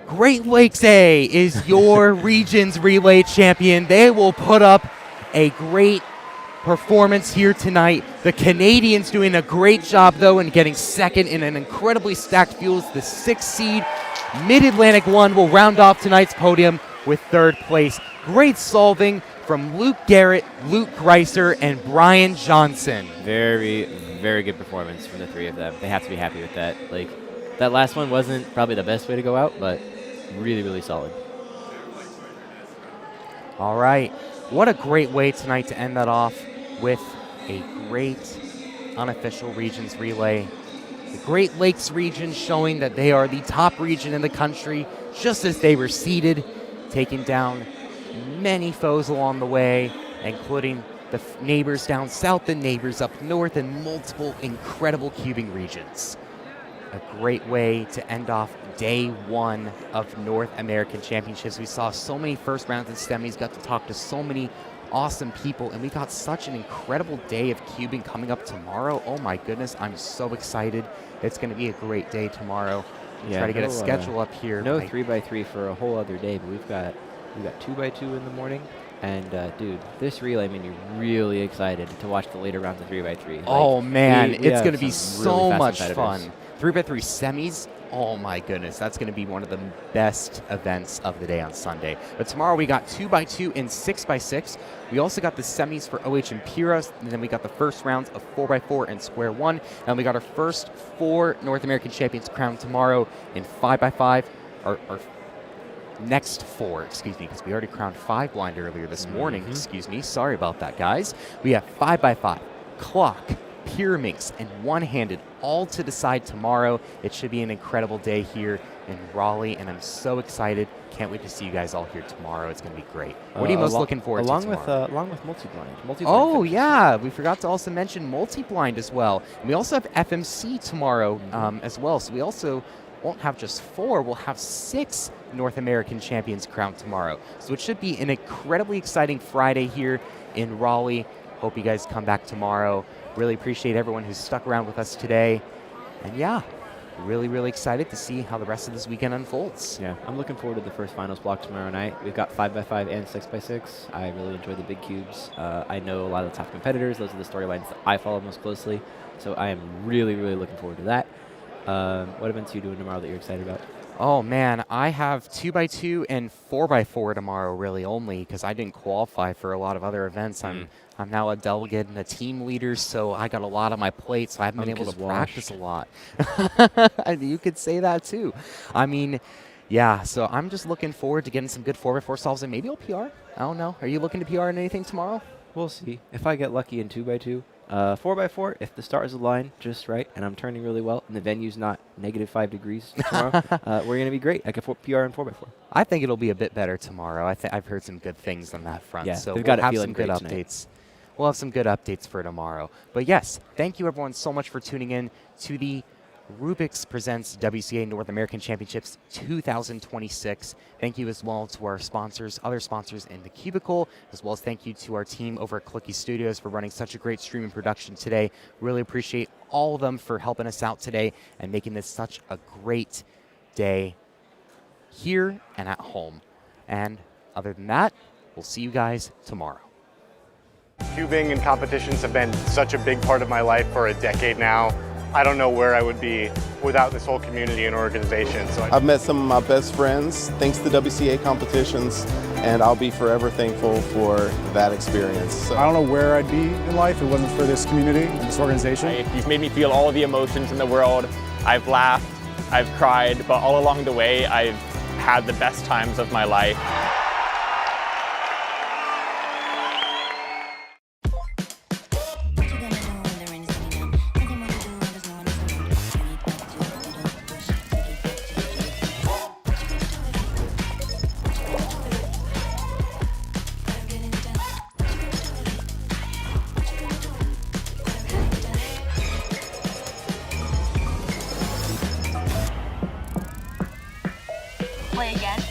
S16: Great Lakes A is your Regions Relay champion. They will put up a great performance here tonight. The Canadians doing a great job, though, in getting second in an incredibly stacked field. The 6th seed, Mid-Atlantic 1, will round off tonight's podium with 3rd place. Great solving, from Luke Garrett, Luke Greiser, and Brian Johnson.
S17: Very, very good performance from the three of them. They have to be happy with that. Like, that last one wasn't probably the best way to go out, but really, really solid.
S16: All right. What a great way tonight to end that off with a great unofficial regions relay. The Great Lakes region showing that they are the top region in the country, just as they were seeded, taking down many foes along the way, including the neighbors down south, the neighbors up north, and multiple incredible cubing regions. A great way to end off day one of North American Championships. We saw so many first rounds in semis, got to talk to so many awesome people, and we got such an incredible day of cubing coming up tomorrow. Oh my goodness, I'm so excited. It's going to be a great day tomorrow.
S17: Yeah,
S16: try to get a schedule up here.
S17: No 3x3 for a whole other day, but we've got 2x2 in the morning. And dude, this relay made me really excited to watch the later rounds of 3x3. Like,
S16: oh man,
S17: we
S16: it's
S17: have
S16: going to be
S17: some
S16: so
S17: really
S16: much
S17: fast
S16: fun. 3x3 semis. Oh my goodness, that's going to be one of the best events of the day on Sunday. But tomorrow we got 2x2 and 6x6. We also got the semis for OH and Puros, and then we got the first rounds of 4x4 and square one. And we got our first 4 North American champions crowned tomorrow in 5x5. Our next 4, excuse me, because we already crowned 5 blind earlier this morning. Excuse me, sorry about that, guys. We have 5x5, clock, Pyraminx, and one-handed, all to decide tomorrow. It should be an incredible day here in Raleigh, and I'm so excited. Can't wait to see you guys all here tomorrow. It's going to be great. What are you most looking forward to tomorrow?
S17: Along with multi-blind.
S16: Oh, yeah. We forgot to also mention multi-blind as well. And we also have FMC tomorrow as well. So we also won't have just 4. We'll have 6 North American champions crowned tomorrow. So it should be an incredibly exciting Friday here in Raleigh. Hope you guys come back tomorrow. Really appreciate everyone who's stuck around with us today. And yeah, really, really excited to see how the rest of this weekend unfolds.
S17: Yeah, I'm looking forward to the first finals block tomorrow night. We've got 5x5 and 6x6. I really enjoy the big cubes. I know a lot of the top competitors. Those are the storylines that I follow most closely. So I am really, really looking forward to that. What events are you doing tomorrow that you're excited about?
S16: Oh man, I have 2x2 and 4x4 tomorrow, really only because I didn't qualify for a lot of other events. I'm now a delegate and a team leader, so I got a lot on my plate, so I haven't been able to practice a lot. You could say that too. I mean, yeah, so I'm just looking forward to getting some good 4x4 solves, and maybe I'll PR. I don't know. Are you looking to PR in anything tomorrow?
S17: We'll see. If I get lucky in 2x2. 4x4, if the stars align just right and I'm turning really well and the venue's not -5 degrees tomorrow, we're going to be great. I can PR in 4x4.
S16: I think it'll be a bit better tomorrow. I've heard some good things on that front.
S17: Yeah,
S16: so
S17: they've
S16: we'll
S17: got it
S16: have
S17: feeling
S16: some good
S17: great tonight.
S16: updates. We'll have some good updates for tomorrow. But yes, thank you everyone so much for tuning in to the Rubik's Presents WCA North American Championships 2026. Thank you as well to our sponsors, other sponsors in the cubicle, as well as thank you to our team over at Clicky Studios for running such a great streaming production today. Really appreciate all of them for helping us out today and making this such a great day here and at home. And other than that, we'll see you guys tomorrow.
S18: Cubing and competitions have been such a big part of my life for a decade now. I don't know where I would be without this whole community and organization. So
S19: I've met some of my best friends thanks to WCA competitions, and I'll be forever thankful for that experience. So
S20: I don't know where I'd be in life if it wasn't for this community and this organization.
S21: You've made me feel all the emotions in the world. I've laughed, I've cried, but all along the way, I've had the best times of my life.
S22: Play again.